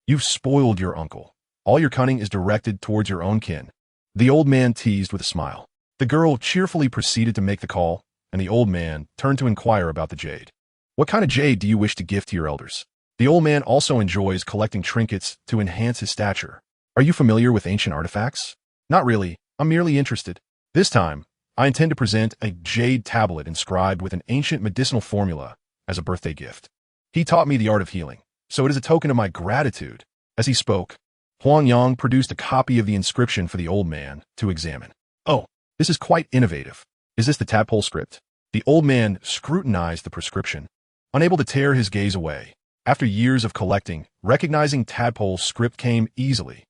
Speaker 1: You've spoiled your uncle. All your cunning is directed towards your own kin. The old man teased with a smile. The girl cheerfully proceeded to make the call, and the old man turned to inquire about the jade. What kind of jade do you wish to gift to your elders? The old man also enjoys collecting trinkets to enhance his stature. Are you familiar with ancient artifacts? Not really. I'm merely interested. This time, I intend to present a jade tablet inscribed with an ancient medicinal formula as a birthday gift. He taught me the art of healing, so it is a token of my gratitude. As he spoke, Huang Yang produced a copy of the inscription for the old man to examine. Oh, this is quite innovative. Is this the tadpole script? The old man scrutinized the prescription, unable to tear his gaze away. After years of collecting, recognizing tadpole script came easily.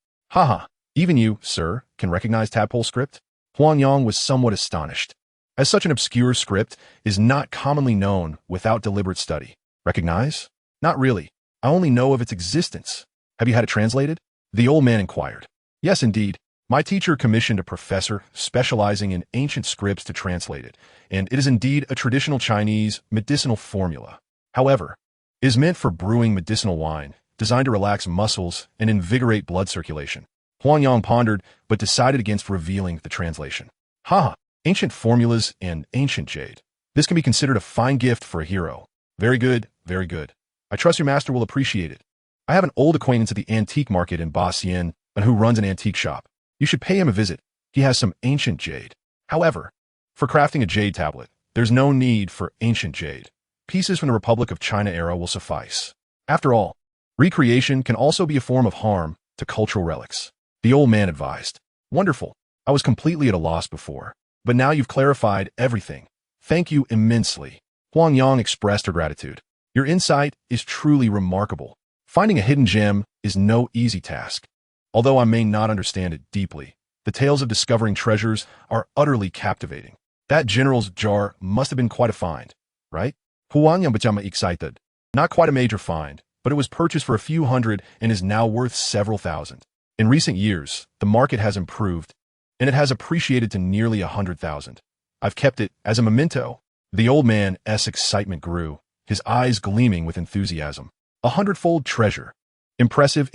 Speaker 1: Even you, sir, can recognize tadpole script? Huang Yang was somewhat astonished, as such an obscure script is not commonly known without deliberate study. Recognize? Not really. I only know of its existence. Have you had it translated? The old man inquired. Yes, indeed. My teacher commissioned a professor specializing in ancient scripts to translate it, and it is indeed a traditional Chinese medicinal formula. However, it is meant for brewing medicinal wine, designed to relax muscles and invigorate blood circulation. Huang Yang pondered, but decided against revealing the translation. Ancient formulas and ancient jade. This can be considered a fine gift for a hero. Very good. I trust your master will appreciate it. I have an old acquaintance at the antique market in Basian and who runs an antique shop. You should pay him a visit. He has some ancient jade. However, for crafting a jade tablet, there's no need for ancient jade. Pieces from the Republic of China era will suffice. After all, recreation can also be a form of harm to cultural relics. The old man advised. Wonderful. I was completely at a loss before, but now you've clarified everything. Thank you immensely. Huang Yang expressed her gratitude. Your insight is truly remarkable. Finding a hidden gem is no easy task. Although I may not understand it deeply, the tales of discovering treasures are utterly captivating. That general's jar must have been quite a find, right? Huang Yang became excited. Not quite a major find, but it was purchased for a few hundred and is now worth several thousand. In recent years, the market has improved, and it has appreciated to nearly 100,000. I've kept it as a memento. The old man's excitement grew, his eyes gleaming with enthusiasm. 100-fold treasure. Impressive.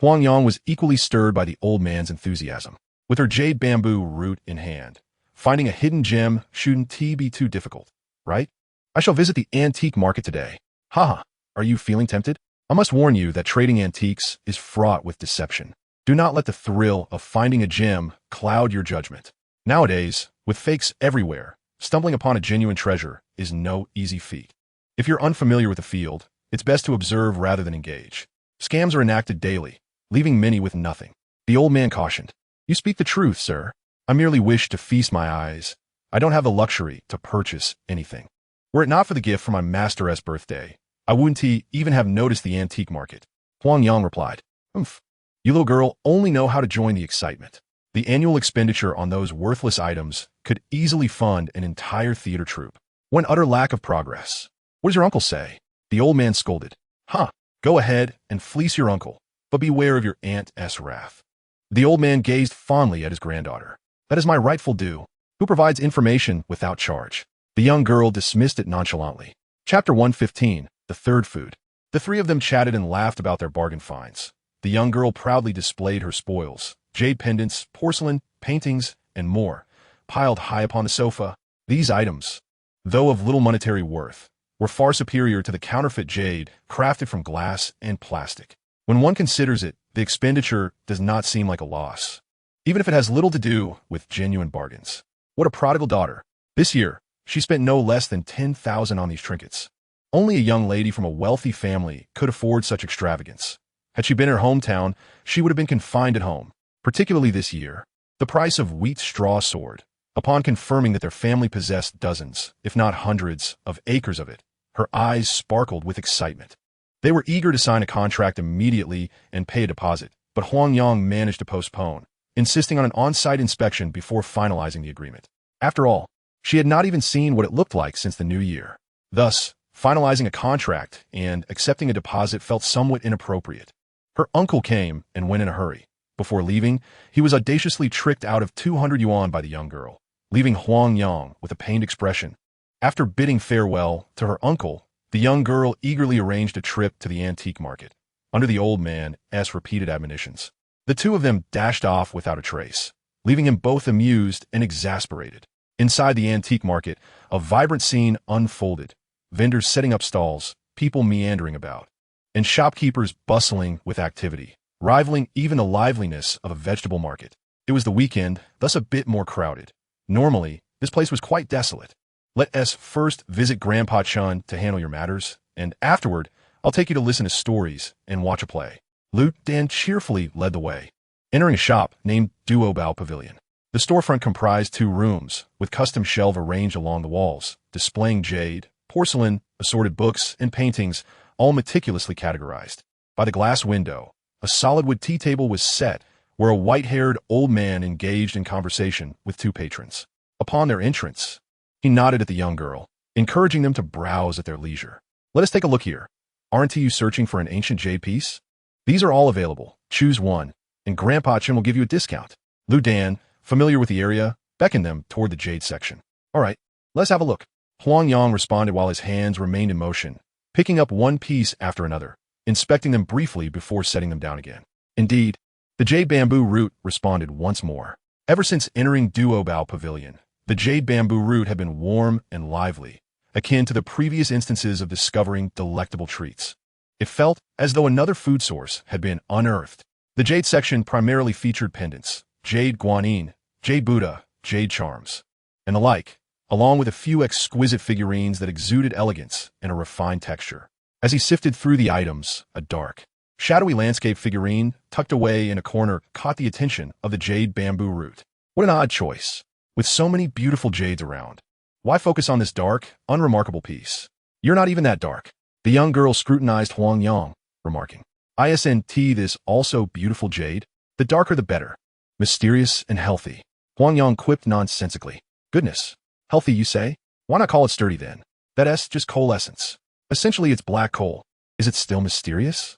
Speaker 1: Huang Yang was equally stirred by the old man's enthusiasm. With her jade bamboo root in hand, finding a hidden gem shouldn't be too difficult, right? I shall visit the antique market today. Are you feeling tempted? I must warn you that trading antiques is fraught with deception. Do not let the thrill of finding a gem cloud your judgment. Nowadays, With fakes everywhere, stumbling upon a genuine treasure is no easy feat. If you're unfamiliar with the field, it's best to observe rather than engage. Scams are enacted daily, leaving many with nothing. The old man cautioned, "You speak the truth, sir. I merely wish to feast my eyes. I don't have the luxury to purchase anything. Were it not for the gift for my master's birthday, I wouldn't even have noticed the antique market." Huang Yang replied, "Humph. You little girl only know how to join the excitement. The annual expenditure on those worthless items could easily fund an entire theater troupe. What an utter lack of progress. What does your uncle say?" The old man scolded. "Huh, go ahead and fleece your uncle, but beware of your aunt's wrath." The old man gazed fondly at his granddaughter. "That is my rightful due, who provides information without charge." The young girl dismissed it nonchalantly. Chapter 115, The Third Food. The three of them chatted and laughed about their bargain finds. The young girl proudly displayed her spoils, jade pendants, porcelain, paintings, and more, piled high upon the sofa. These items, though of little monetary worth, were far superior to the counterfeit jade crafted from glass and plastic. When one considers it, the expenditure does not seem like a loss, even if it has little to do with genuine bargains. What a prodigal daughter. This year, she spent no less than 10,000 on these trinkets. Only a young lady from a wealthy family could afford such extravagance. Had she been in her hometown, she would have been confined at home, particularly this year. The price of wheat straw soared. Upon confirming that their family possessed dozens, if not hundreds, of acres of it, her eyes sparkled with excitement. They were eager to sign a contract immediately and pay a deposit, but Huang Yang managed to postpone, insisting on an on-site inspection before finalizing the agreement. After all, she had not even seen what it looked like since the new year. Thus, finalizing a contract and accepting a deposit felt somewhat inappropriate. Her uncle came and went in a hurry. Before leaving, he was audaciously tricked out of 200 yuan by the young girl, leaving Huang Yang with a pained expression. After bidding farewell to her uncle, the young girl eagerly arranged a trip to the antique market, under the old man's repeated admonitions. The two of them dashed off without a trace, leaving him both amused and exasperated. Inside the antique market, a vibrant scene unfolded. Vendors setting up stalls, people meandering about, and shopkeepers bustling with activity, rivaling even the liveliness of a vegetable market. It was the weekend, thus a bit more crowded. Normally, this place was quite desolate. "Let us first visit Grandpa Chun to handle your matters, and afterward, I'll take you to listen to stories and watch a play." Lu Dan cheerfully led the way, entering a shop named Duo Bao Pavilion. The storefront comprised 2 rooms, with custom shelves arranged along the walls, displaying jade, porcelain, assorted books, and paintings, all meticulously categorized. By the glass window, a solid wood tea table was set, where a white-haired old man engaged in conversation with 2 patrons. Upon their entrance, he nodded at the young girl, encouraging them to browse at their leisure. "Let us take a look here. Aren't you searching for an ancient jade piece? These are all available. Choose one, and Grandpa Chin will give you a discount." Lu Dan, familiar with the area, beckoned them toward the jade section. "All right, let's have a look." Huang Yang responded while his hands remained in motion, picking up one piece after another, inspecting them briefly before setting them down again. Indeed, the jade bamboo root responded once more. Ever since entering Duo Bao Pavilion, the jade bamboo root had been warm and lively, akin to the previous instances of discovering delectable treats. It felt as though another food source had been unearthed. The jade section primarily featured pendants, jade guanyin, jade Buddha, jade charms, and the like, along with a few exquisite figurines that exuded elegance and a refined texture. As he sifted through the items, a dark, shadowy landscape figurine tucked away in a corner caught the attention of the jade bamboo root. What an odd choice. With so many beautiful jades around, why focus on this dark, unremarkable piece? "You're not even that dark." The young girl scrutinized Huang Yang, remarking, "Isn't this also beautiful jade? The darker the better. Mysterious and healthy." Huang Yang quipped nonsensically. "Goodness. Healthy, you say? Why not call it sturdy then? That's just coal essence. Essentially, it's black coal. Is it still mysterious?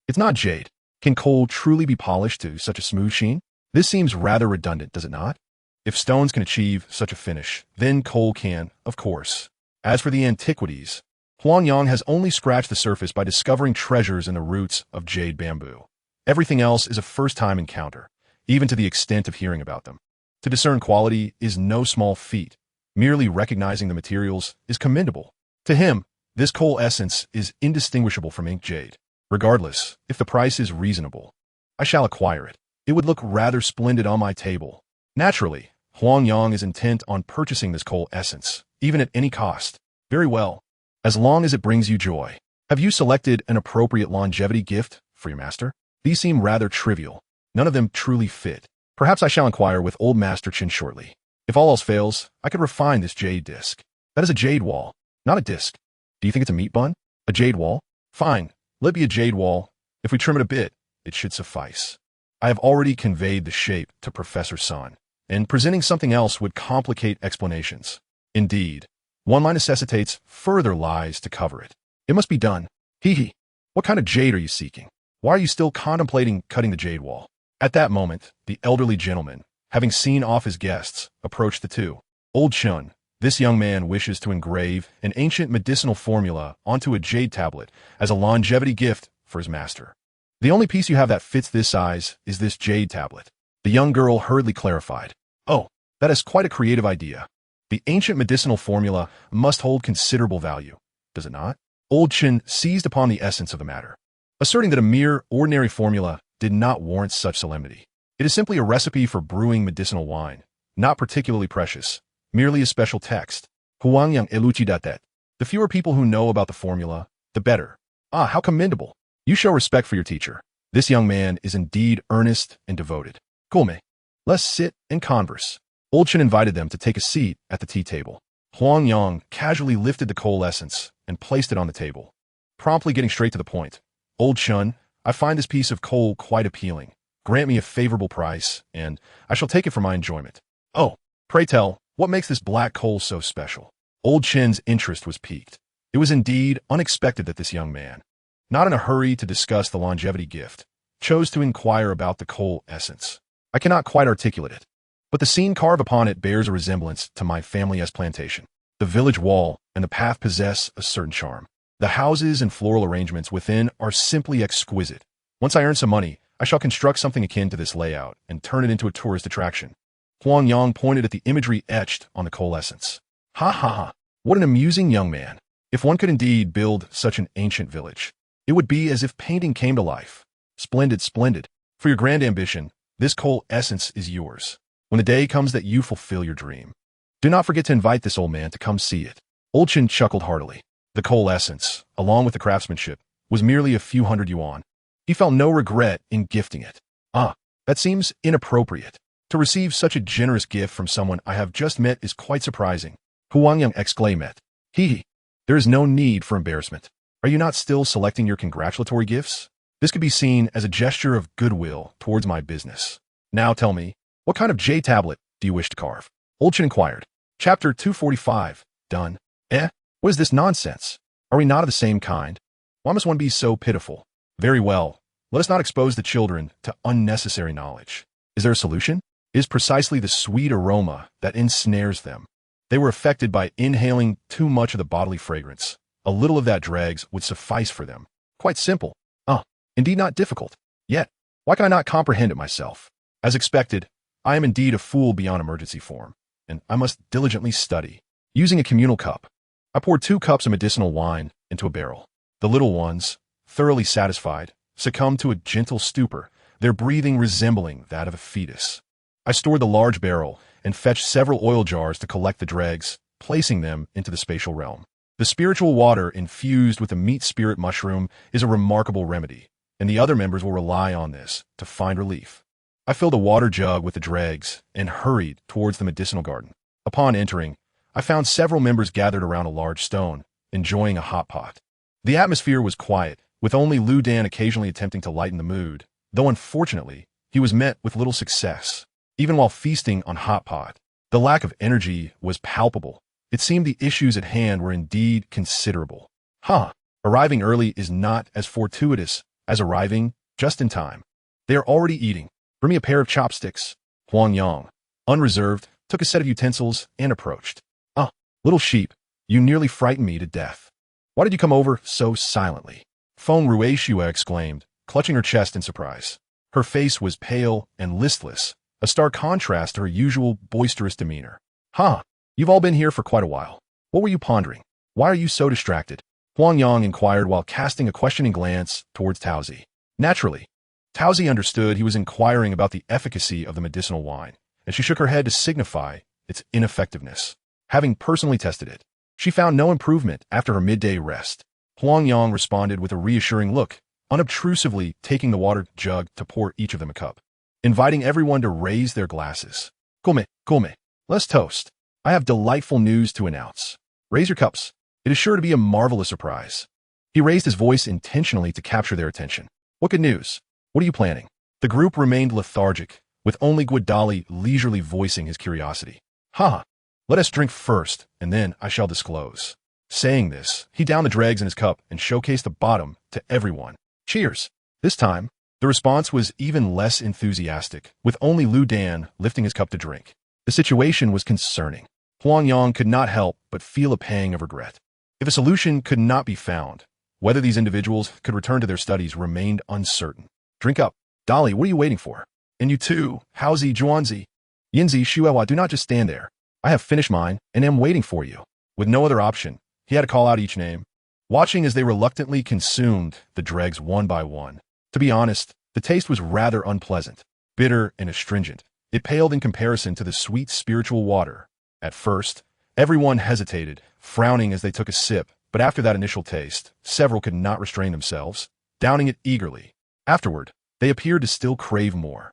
Speaker 1: It's not jade. Can coal truly be polished to such a smooth sheen? This seems rather redundant, does it not? If stones can achieve such a finish, then coal can, of course. As for the antiquities, Huang Yang has only scratched the surface by discovering treasures in the roots of jade bamboo. Everything else is a first-time encounter, even to the extent of hearing about them. To discern quality is no small feat. Merely recognizing the materials is commendable. To him, this coal essence is indistinguishable from ink jade. Regardless, if the price is reasonable, I shall acquire it. It would look rather splendid on my table. Naturally, Huang Yang is intent on purchasing this coal essence, even at any cost. Very well, as long as it brings you joy. Have you selected an appropriate longevity gift for your master? These seem rather trivial. None of them truly fit. Perhaps I shall inquire with old Master Qin shortly. If all else fails, I could refine this jade disc. That is a jade wall, not a disc. Do you think it's a meat bun? A jade wall? Fine, let it be a jade wall. If we trim it a bit, it should suffice. I have already conveyed the shape to Professor San, and presenting something else would complicate explanations. Indeed, one line necessitates further lies to cover it. It must be done. Hee hee. What kind of jade are you seeking? Why are you still contemplating cutting the jade wall? At that moment, the elderly gentleman, having seen off his guests, approached the two. Old Chun, this young man wishes to engrave an ancient medicinal formula onto a jade tablet as a longevity gift for his master. The only piece you have that fits this size is this jade tablet. The young girl hurriedly clarified. Oh, that is quite a creative idea. The ancient medicinal formula must hold considerable value, does it not? Old Chin seized upon the essence of the matter, asserting that a mere ordinary formula did not warrant such solemnity. It is simply a recipe for brewing medicinal wine, not particularly precious, merely a special text. Huang Yang elucidated. The fewer people who know about the formula, the better. Ah, how commendable. You show respect for your teacher. This young man is indeed earnest and devoted. Come, let's sit and converse. Old Chin invited them to take a seat at the tea table. Huang Yang casually lifted the coal essence and placed it on the table, promptly getting straight to the point. Old Chun, I find this piece of coal quite appealing. Grant me a favorable price, and I shall take it for my enjoyment. Oh, pray tell, what makes this black coal so special? Old Chin's interest was piqued. It was indeed unexpected that this young man, not in a hurry to discuss the longevity gift, chose to inquire about the coal essence. I cannot quite articulate it, but the scene carved upon it bears a resemblance to my family's plantation. The village wall and the path possess a certain charm. The houses and floral arrangements within are simply exquisite. Once I earn some money, I shall construct something akin to this layout and turn it into a tourist attraction. Huang Yang pointed at the imagery etched on the coal essence. Ha ha ha, what an amusing young man. If one could indeed build such an ancient village, it would be as if painting came to life. Splendid, splendid. For your grand ambition, this coal essence is yours. When the day comes that you fulfill your dream, do not forget to invite this old man to come see it. Old Chin chuckled heartily. The coal essence, along with the craftsmanship, was merely a few hundred yuan. He felt no regret in gifting it. Ah, that seems inappropriate. To receive such a generous gift from someone I have just met is quite surprising. Huang Yang exclaimed. Hee. There is no need for embarrassment. Are you not still selecting your congratulatory gifts? This could be seen as a gesture of goodwill towards my business. Now tell me, what kind of jade tablet do you wish to carve? Old Chin inquired. Chapter 245. Done. What is this nonsense? Are we not of the same kind? Why must one be so pitiful? Very well. Let us not expose the children to unnecessary knowledge. Is there a solution? It is precisely the sweet aroma that ensnares them. They were affected by inhaling too much of the bodily fragrance. A little of that dregs would suffice for them. Quite simple. Indeed not difficult. Yet, why can I not comprehend it myself? As expected, I am indeed a fool beyond emergency form, and I must diligently study. Using a communal cup, I poured 2 cups of medicinal wine into a barrel. The little ones, thoroughly satisfied, succumbed to a gentle stupor, their breathing resembling that of a fetus. I stored the large barrel and fetched several oil jars to collect the dregs, placing them into the spatial realm. The spiritual water infused with the meat spirit mushroom is a remarkable remedy, and the other members will rely on this to find relief. I filled a water jug with the dregs and hurried towards the medicinal garden. Upon entering, I found several members gathered around a large stone, enjoying a hot pot. The atmosphere was quiet, with only Lu Dan occasionally attempting to lighten the mood, though unfortunately, he was met with little success. Even while feasting on hot pot, the lack of energy was palpable. It seemed the issues at hand were indeed considerable. Arriving early is not as fortuitous as arriving just in time. They are already eating. Bring me a pair of chopsticks. Huang Yang, unreserved, took a set of utensils and approached. Little sheep, you nearly frightened me to death. Why did you come over so silently? Feng Ruishua exclaimed, clutching her chest in surprise. Her face was pale and listless, a stark contrast to her usual boisterous demeanor. You've all been here for quite a while. What were you pondering? Why are you so distracted? Huang Yang inquired while casting a questioning glance towards Taozi. Naturally, Taozi understood he was inquiring about the efficacy of the medicinal wine, and she shook her head to signify its ineffectiveness. Having personally tested it, she found no improvement after her midday rest. Huang Yang responded with a reassuring look, unobtrusively taking the water jug to pour each of them a cup, inviting everyone to raise their glasses. Come, let's toast. I have delightful news to announce. Raise your cups. It is sure to be a marvelous surprise. He raised his voice intentionally to capture their attention. What good news? What are you planning? The group remained lethargic, with only Guadali leisurely voicing his curiosity. Let us drink first, and then I shall disclose. Saying this, he downed the dregs in his cup and showcased the bottom to everyone. Cheers! This time, the response was even less enthusiastic, with only Lu Dan lifting his cup to drink. The situation was concerning. Huang Yang could not help but feel a pang of regret. If a solution could not be found, whether these individuals could return to their studies remained uncertain. Drink up. Dolly, what are you waiting for? And you too, Haozi Zhuanzi. Yinzi Shuewa, do not just stand there. I have finished mine and am waiting for you. With no other option, he had to call out each name, watching as they reluctantly consumed the dregs one by one. To be honest, the taste was rather unpleasant, bitter and astringent. It paled in comparison to the sweet spiritual water. At first, everyone hesitated, frowning as they took a sip, but after that initial taste, several could not restrain themselves, downing it eagerly. Afterward, they appeared to still crave more.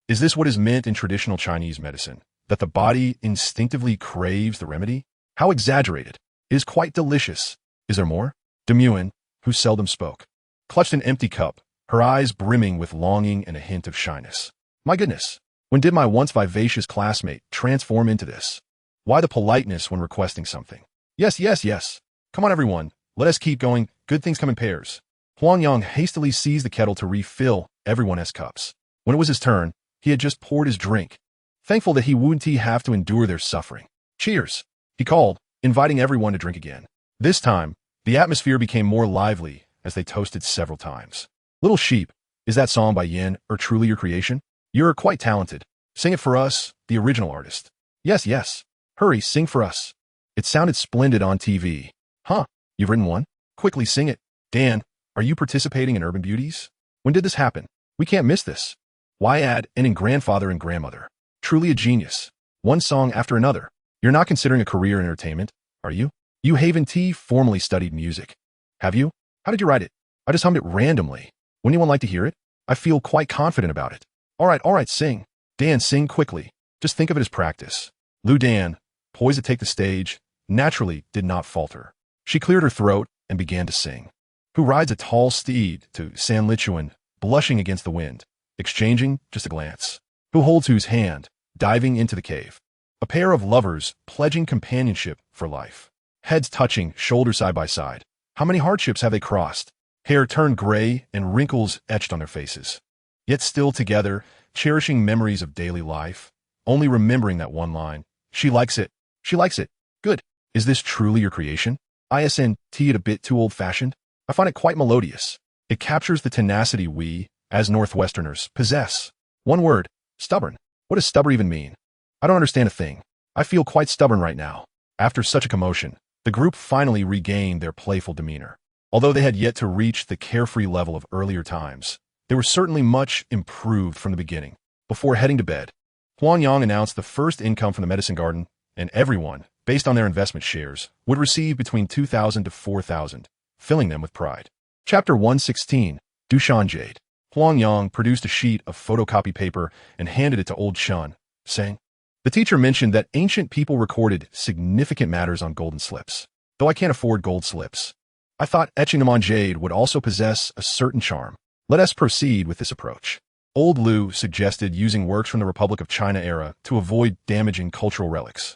Speaker 1: Is this what is meant in traditional Chinese medicine, that the body instinctively craves the remedy? How exaggerated. It is quite delicious. Is there more? Demuin, who seldom spoke, clutched an empty cup, her eyes brimming with longing and a hint of shyness. My goodness, when did my once vivacious classmate transform into this? Why the politeness when requesting something? Yes. Come on, everyone. Let us keep going. Good things come in pairs. Huang Yang hastily seized the kettle to refill everyone's cups. When it was his turn, he had just poured his drink, thankful that he wouldn't have to endure their suffering. Cheers, he called, inviting everyone to drink again. This time, the atmosphere became more lively as they toasted several times. Little Sheep, is that song by Yin or truly your creation? You're quite talented. Sing it for us, the original artist. Yes. Hurry, sing for us. It sounded splendid on TV. You've written one? Quickly sing it. Dan, are you participating in Urban Beauties? When did this happen? We can't miss this. Why add in grandfather and grandmother? Truly a genius. One song after another. You're not considering a career in entertainment, are you? You Haven T formerly studied music. Have you? How did you write it? I just hummed it randomly. Wouldn't anyone like to hear it? I feel quite confident about it. All right, sing. Dan, sing quickly. Just think of it as practice. Lu Dan, poised to take the stage, naturally did not falter. She cleared her throat and began to sing. Who rides a tall steed to San Lichuan, blushing against the wind, exchanging just a glance? Who holds whose hand, diving into the cave? A pair of lovers pledging companionship for life. Heads touching, shoulders side by side. How many hardships have they crossed? Hair turned gray and wrinkles etched on their faces. Yet still together, cherishing memories of daily life, only remembering that one line. She likes it. Good. Is this truly your creation? Isn't it a bit too old-fashioned? I find it quite melodious. It captures the tenacity we, as Northwesterners, possess. One word, stubborn. What does stubborn even mean? I don't understand a thing. I feel quite stubborn right now. After such a commotion, the group finally regained their playful demeanor. Although they had yet to reach the carefree level of earlier times, they were certainly much improved from the beginning. Before heading to bed, Huang Yang announced the first income from the medicine garden, and everyone, based on their investment shares, would receive between 2,000 to 4,000, filling them with pride. Chapter 116, Dushan Jade. Huang Yang produced a sheet of photocopy paper and handed it to old Shun, saying, the teacher mentioned that ancient people recorded significant matters on golden slips. Though I can't afford gold slips, I thought etching them on jade would also possess a certain charm. Let us proceed with this approach. Old Lu suggested using works from the Republic of China era to avoid damaging cultural relics.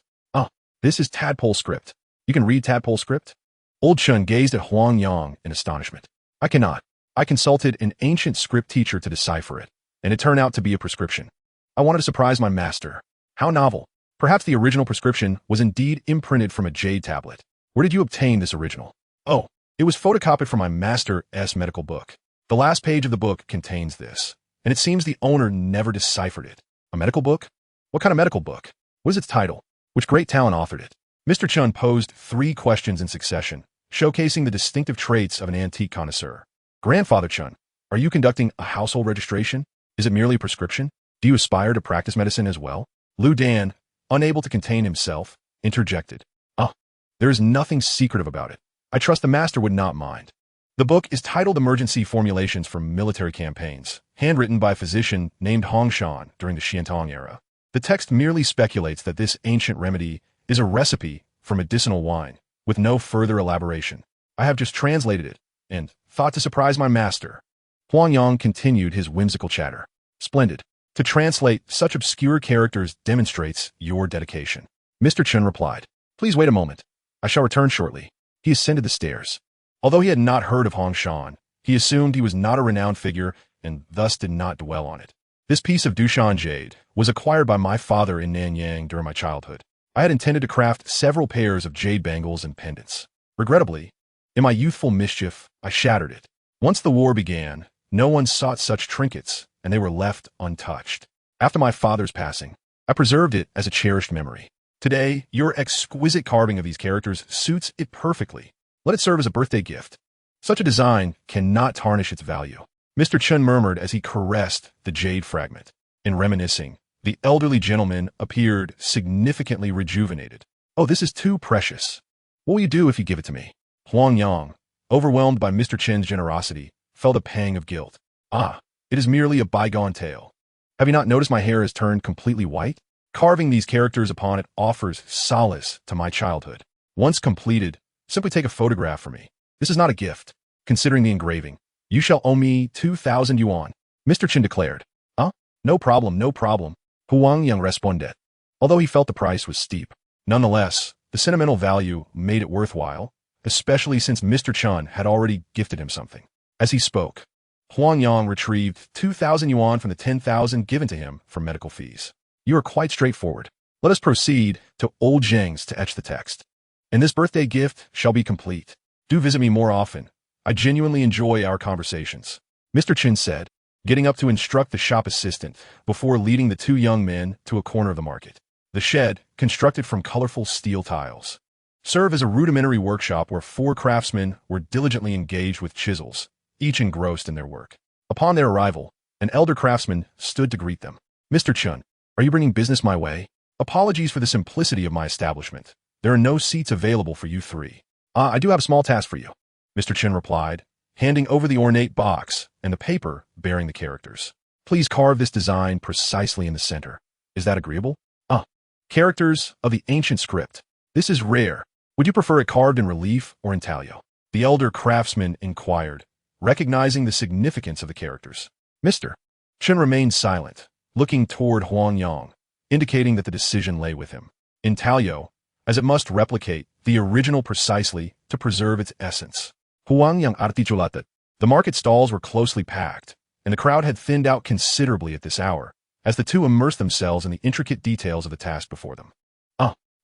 Speaker 1: This is tadpole script. You can read tadpole script? Old Chun gazed at Huang Yang in astonishment. I cannot. I consulted an ancient script teacher to decipher it, and it turned out to be a prescription. I wanted to surprise my master. How novel. Perhaps the original prescription was indeed imprinted from a jade tablet. Where did you obtain this original? Oh, it was photocopied from my master's medical book. The last page of the book contains this, and it seems the owner never deciphered it. A medical book? What kind of medical book? What is its title? Which great talent authored it? Mr. Chun posed 3 questions in succession, showcasing the distinctive traits of an antique connoisseur. Grandfather Chun, are you conducting a household registration? Is it merely a prescription? Do you aspire to practice medicine as well? Lu Dan, unable to contain himself, interjected. Ah, there is nothing secretive about it. I trust the master would not mind. The book is titled Emergency Formulations for Military Campaigns, handwritten by a physician named Hong Shan during the Xiantong era. The text merely speculates that this ancient remedy is a recipe for medicinal wine, with no further elaboration. I have just translated it, and thought to surprise my master. Huang Yang continued his whimsical chatter. Splendid. To translate such obscure characters demonstrates your dedication. Mr. Chen replied. Please wait a moment. I shall return shortly. He ascended the stairs. Although he had not heard of Hong Shan, he assumed he was not a renowned figure and thus did not dwell on it. This piece of Dushan jade was acquired by my father in Nanyang during my childhood. I had intended to craft several pairs of jade bangles and pendants. Regrettably, in my youthful mischief, I shattered it. Once the war began, no one sought such trinkets, and they were left untouched. After my father's passing, I preserved it as a cherished memory. Today, your exquisite carving of these characters suits it perfectly. Let it serve as a birthday gift. Such a design cannot tarnish its value. Mr. Chen murmured as he caressed the jade fragment. In reminiscing, the elderly gentleman appeared significantly rejuvenated. Oh, this is too precious. What will you do if you give it to me? Huang Yang, overwhelmed by Mr. Chen's generosity, felt a pang of guilt. Ah, it is merely a bygone tale. Have you not noticed my hair has turned completely white? Carving these characters upon it offers solace to my childhood. Once completed, simply take a photograph for me. This is not a gift. Considering the engraving, you shall owe me 2,000 yuan. Mr. Chen declared. No problem, no problem. Huang Yang responded. Although he felt the price was steep, nonetheless, the sentimental value made it worthwhile, especially since Mr. Chen had already gifted him something. As he spoke, Huang Yang retrieved 2,000 yuan from the 10,000 given to him for medical fees. You are quite straightforward. Let us proceed to Old Zheng's to etch the text. And this birthday gift shall be complete. Do visit me more often. I genuinely enjoy our conversations. Mr. Chen said, getting up to instruct the shop assistant before leading the two young men to a corner of the market. The shed, constructed from colorful steel tiles, served as a rudimentary workshop where 4 craftsmen were diligently engaged with chisels, each engrossed in their work. Upon their arrival, an elder craftsman stood to greet them. Mr. Chen, are you bringing business my way? Apologies for the simplicity of my establishment. There are no seats available for you 3. I do have a small task for you, Mr. Chen replied, handing over the ornate box and the paper bearing the characters. Please carve this design precisely in the center. Is that agreeable? Characters of the ancient script. This is rare. Would you prefer it carved in relief or intaglio? The elder craftsman inquired, recognizing the significance of the characters. Mr. Chen remained silent, looking toward Huang Yang, indicating that the decision lay with him. Intaglio, as it must replicate the original precisely to preserve its essence. Huang Yang articulated. The market stalls were closely packed, and the crowd had thinned out considerably at this hour, as the two immersed themselves in the intricate details of the task before them.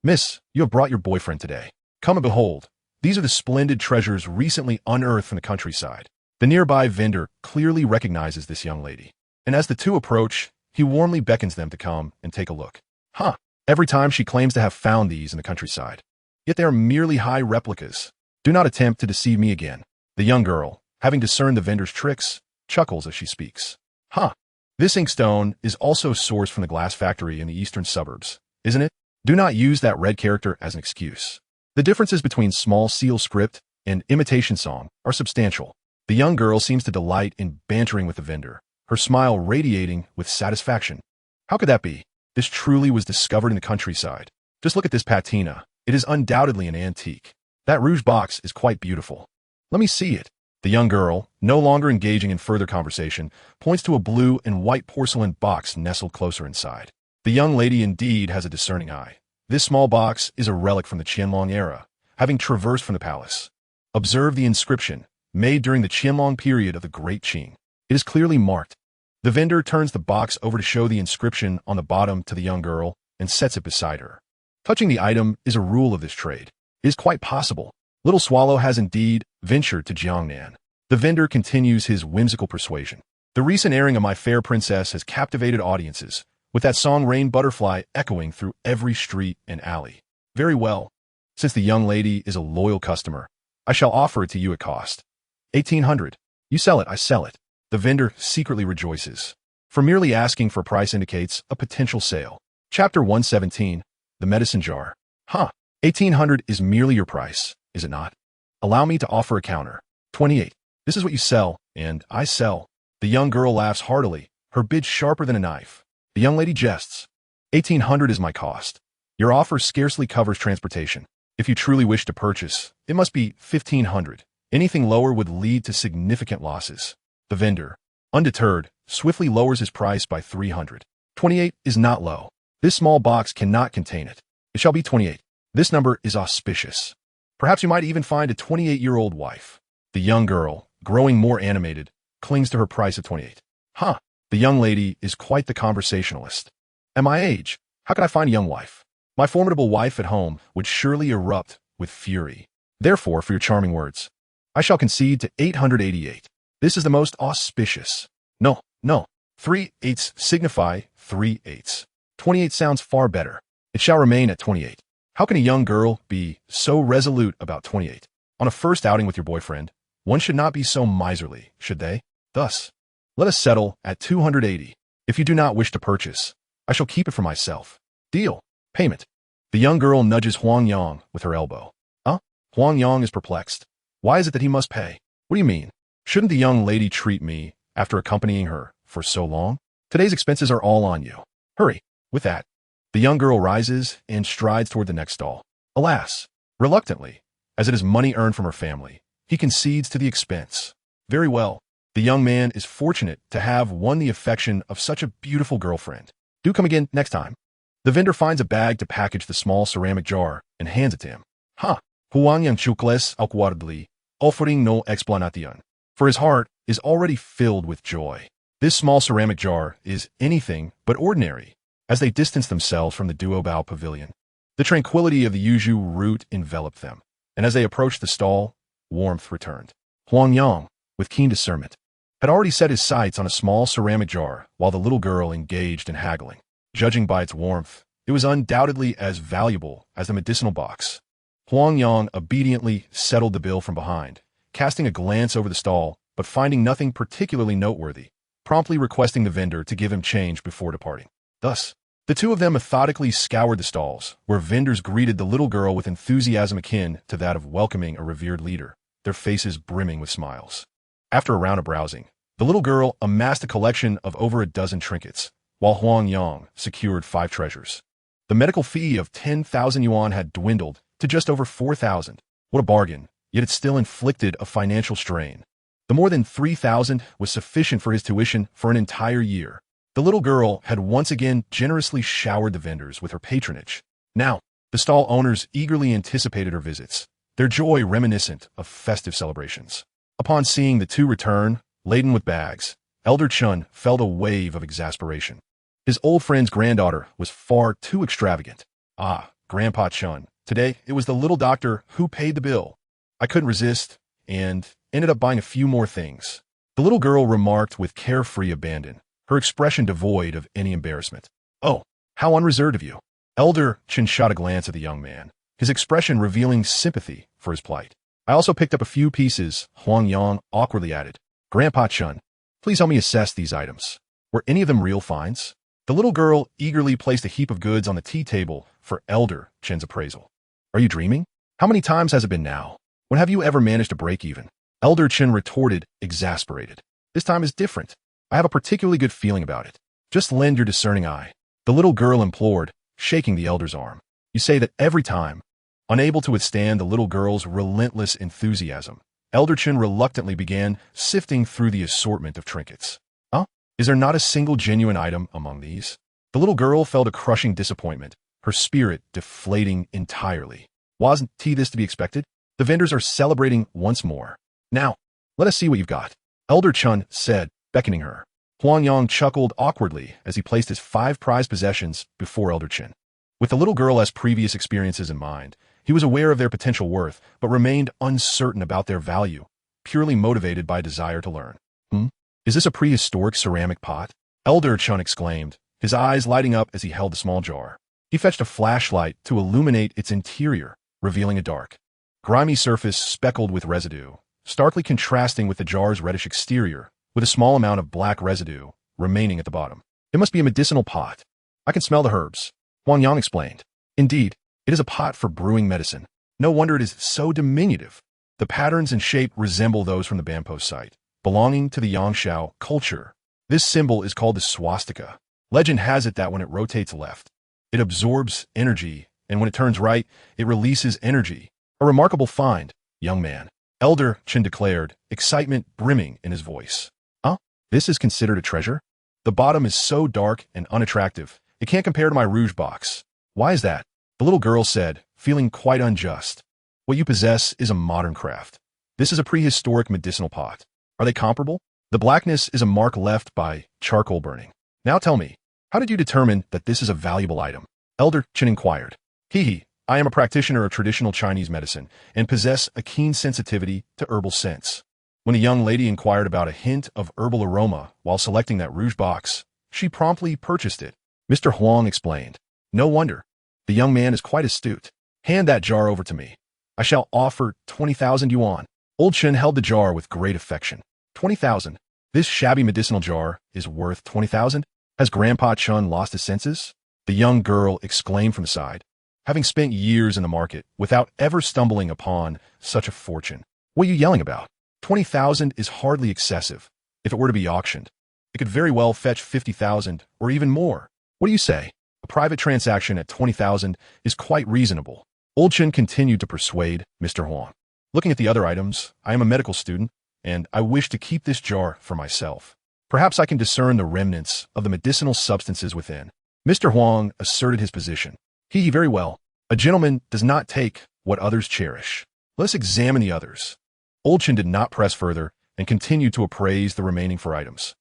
Speaker 1: Miss, you have brought your boyfriend today. Come and behold. These are the splendid treasures recently unearthed from the countryside. The nearby vendor clearly recognizes this young lady, and as the two approach, he warmly beckons them to come and take a look. Every time she claims to have found these in the countryside. Yet they are merely high replicas. Do not attempt to deceive me again. The young girl, having discerned the vendor's tricks, chuckles as she speaks. This inkstone is also sourced from the glass factory in the eastern suburbs, isn't it? Do not use that red character as an excuse. The differences between small seal script and imitation song are substantial. The young girl seems to delight in bantering with the vendor, her smile radiating with satisfaction. How could that be? This truly was discovered in the countryside. Just look at this patina. It is undoubtedly an antique. That rouge box is quite beautiful. Let me see it. The young girl, no longer engaging in further conversation, points to a blue and white porcelain box nestled closer inside. The young lady indeed has a discerning eye. This small box is a relic from the Qinling era, having traversed from the palace. Observe the inscription, made during the Qinling period of the Great Qing. It is clearly marked. The vendor turns the box over to show the inscription on the bottom to the young girl and sets it beside her. Touching the item is a rule of this trade. It is quite possible. Little Swallow has indeed ventured to Jiangnan. The vendor continues his whimsical persuasion. The recent airing of My Fair Princess has captivated audiences, with that song Rain Butterfly echoing through every street and alley. Very well. Since the young lady is a loyal customer, I shall offer it to you at cost. 1,800. You sell it, I sell it. The vendor secretly rejoices. for merely asking for a price indicates a potential sale. Chapter 117, The Medicine Jar. 1800 is merely your price, is it not? Allow me to offer a counter. 28. This is what you sell, and I sell. The young girl laughs heartily, her bid sharper than a knife. The young lady jests. 1800 is my cost. Your offer scarcely covers transportation. If you truly wish to purchase, it must be 1500. Anything lower would lead to significant losses. The vendor, undeterred, swiftly lowers his price by 300. 28 is not low. This small box cannot contain it. It shall be 28. This number is auspicious. Perhaps you might even find a 28-year-old wife. The young girl, growing more animated, clings to her price of 28. The young lady is quite the conversationalist. At my age, how could I find a young wife? My formidable wife at home would surely erupt with fury. Therefore, for your charming words, I shall concede to 888. This is the most auspicious. No. 3 eighths signify 3 eighths. 28 sounds far better. It shall remain at 28. How can a young girl be so resolute about 28? On a first outing with your boyfriend, one should not be so miserly, should they? Thus, let us settle at 280. If you do not wish to purchase, I shall keep it for myself. Deal. Payment. The young girl nudges Huang Yang with her elbow. Huang Yang is perplexed. Why is it that he must pay? What do you mean? Shouldn't the young lady treat me after accompanying her for so long? Today's expenses are all on you. Hurry. With that, the young girl rises and strides toward the next stall. Alas, reluctantly, as it is money earned from her family, he concedes to the expense. Very well. The young man is fortunate to have won the affection of such a beautiful girlfriend. Do come again next time. The vendor finds a bag to package the small ceramic jar and hands it to him. Huang Yang chukles awkwardly, offering no explanation, for his heart is already filled with joy. This small ceramic jar is anything but ordinary. As they distance themselves from the duo-bow pavilion, the tranquility of the yuzu root enveloped them, and as they approached the stall, warmth returned. Huang Yang, with keen discernment, had already set his sights on a small ceramic jar while the little girl engaged in haggling. Judging by its warmth, it was undoubtedly as valuable as the medicinal box. Huang Yang obediently settled the bill from behind, casting a glance over the stall, but finding nothing particularly noteworthy, promptly requesting the vendor to give him change before departing. Thus, the two of them methodically scoured the stalls, where vendors greeted the little girl with enthusiasm akin to that of welcoming a revered leader, their faces brimming with smiles. After a round of browsing, the little girl amassed a collection of over a dozen trinkets, while Huang Yang secured 5 treasures. The medical fee of 10,000 yuan had dwindled to just over 4,000. What a bargain, yet it still inflicted a financial strain. The more than 3,000 was sufficient for his tuition for an entire year. The little girl had once again generously showered the vendors with her patronage. Now, the stall owners eagerly anticipated her visits, their joy reminiscent of festive celebrations. Upon seeing the two return, laden with bags, Elder Chun felt a wave of exasperation. His old friend's granddaughter was far too extravagant. Grandpa Chun, today it was the little doctor who paid the bill. I couldn't resist, and ended up buying a few more things. The little girl remarked with carefree abandon, her expression devoid of any embarrassment. Oh, how unreserved of you. Elder Chun shot a glance at the young man, his expression revealing sympathy for his plight. I also picked up a few pieces, Huang Yang awkwardly added. Grandpa Chun, please help me assess these items. Were any of them real finds? The little girl eagerly placed a heap of goods on the tea table for Elder Chun's appraisal. Are you dreaming? How many times has it been now? When have you ever managed to break even? Elder Chun retorted, exasperated. This time is different. I have a particularly good feeling about it. Just lend your discerning eye. The little girl implored, shaking the elder's arm. You say that every time. Unable to withstand the little girl's relentless enthusiasm, Elder Chun reluctantly began sifting through the assortment of trinkets. Is there not a single genuine item among these? The little girl felt a crushing disappointment, her spirit deflating entirely. Wasn't this to be expected? The vendors are celebrating once more. Now, let us see what you've got, Elder Chun said, beckoning her. Huang Yang chuckled awkwardly as he placed his 5 prized possessions before Elder Chun. With the little girl as previous experiences in mind, he was aware of their potential worth, but remained uncertain about their value, purely motivated by a desire to learn. Is this a prehistoric ceramic pot? Elder Chun exclaimed, his eyes lighting up as he held the small jar. He fetched a flashlight to illuminate its interior, revealing a dark, grimy surface speckled with residue, starkly contrasting with the jar's reddish exterior, with a small amount of black residue, remaining at the bottom. It must be a medicinal pot. I can smell the herbs, Huang Yang explained. Indeed, it is a pot for brewing medicine. No wonder it is so diminutive. The patterns and shape resemble those from the Bampo site, belonging to the Yangshao culture. This symbol is called the swastika. Legend has it that when it rotates left, it absorbs energy, and when it turns right, it releases energy. A remarkable find, young man. Elder Qin declared, excitement brimming in his voice. Huh? This is considered a treasure? The bottom is so dark and unattractive, it can't compare to my rouge box. Why is that? The little girl said, feeling quite unjust. What you possess is a modern craft. This is a prehistoric medicinal pot. Are they comparable? The blackness is a mark left by charcoal burning. Now tell me, how did you determine that this is a valuable item? Elder Qin inquired. I am a practitioner of traditional Chinese medicine and possess a keen sensitivity to herbal scents. When a young lady inquired about a hint of herbal aroma while selecting that rouge box, she promptly purchased it. Mr. Huang explained. No wonder. The young man is quite astute. Hand that jar over to me. I shall offer 20,000 yuan. Old Chen held the jar with great affection. 20,000. This shabby medicinal jar is worth 20,000? Has Grandpa Chun lost his senses? The young girl exclaimed from the side, having spent years in the market without ever stumbling upon such a fortune. What are you yelling about? 20,000 is hardly excessive. If it were to be auctioned, it could very well fetch 50,000 or even more. What do you say? A private transaction at 20,000 is quite reasonable. Old Chen continued to persuade Mr. Huang. Looking at the other items, I am a medical student, and I wish to keep this jar for myself. Perhaps I can discern the remnants of the medicinal substances within. Mr. Huang asserted his position. Very well. A gentleman does not take what others cherish. Let's examine the others. Old Chen did not press further and continued to appraise the remaining 4 items.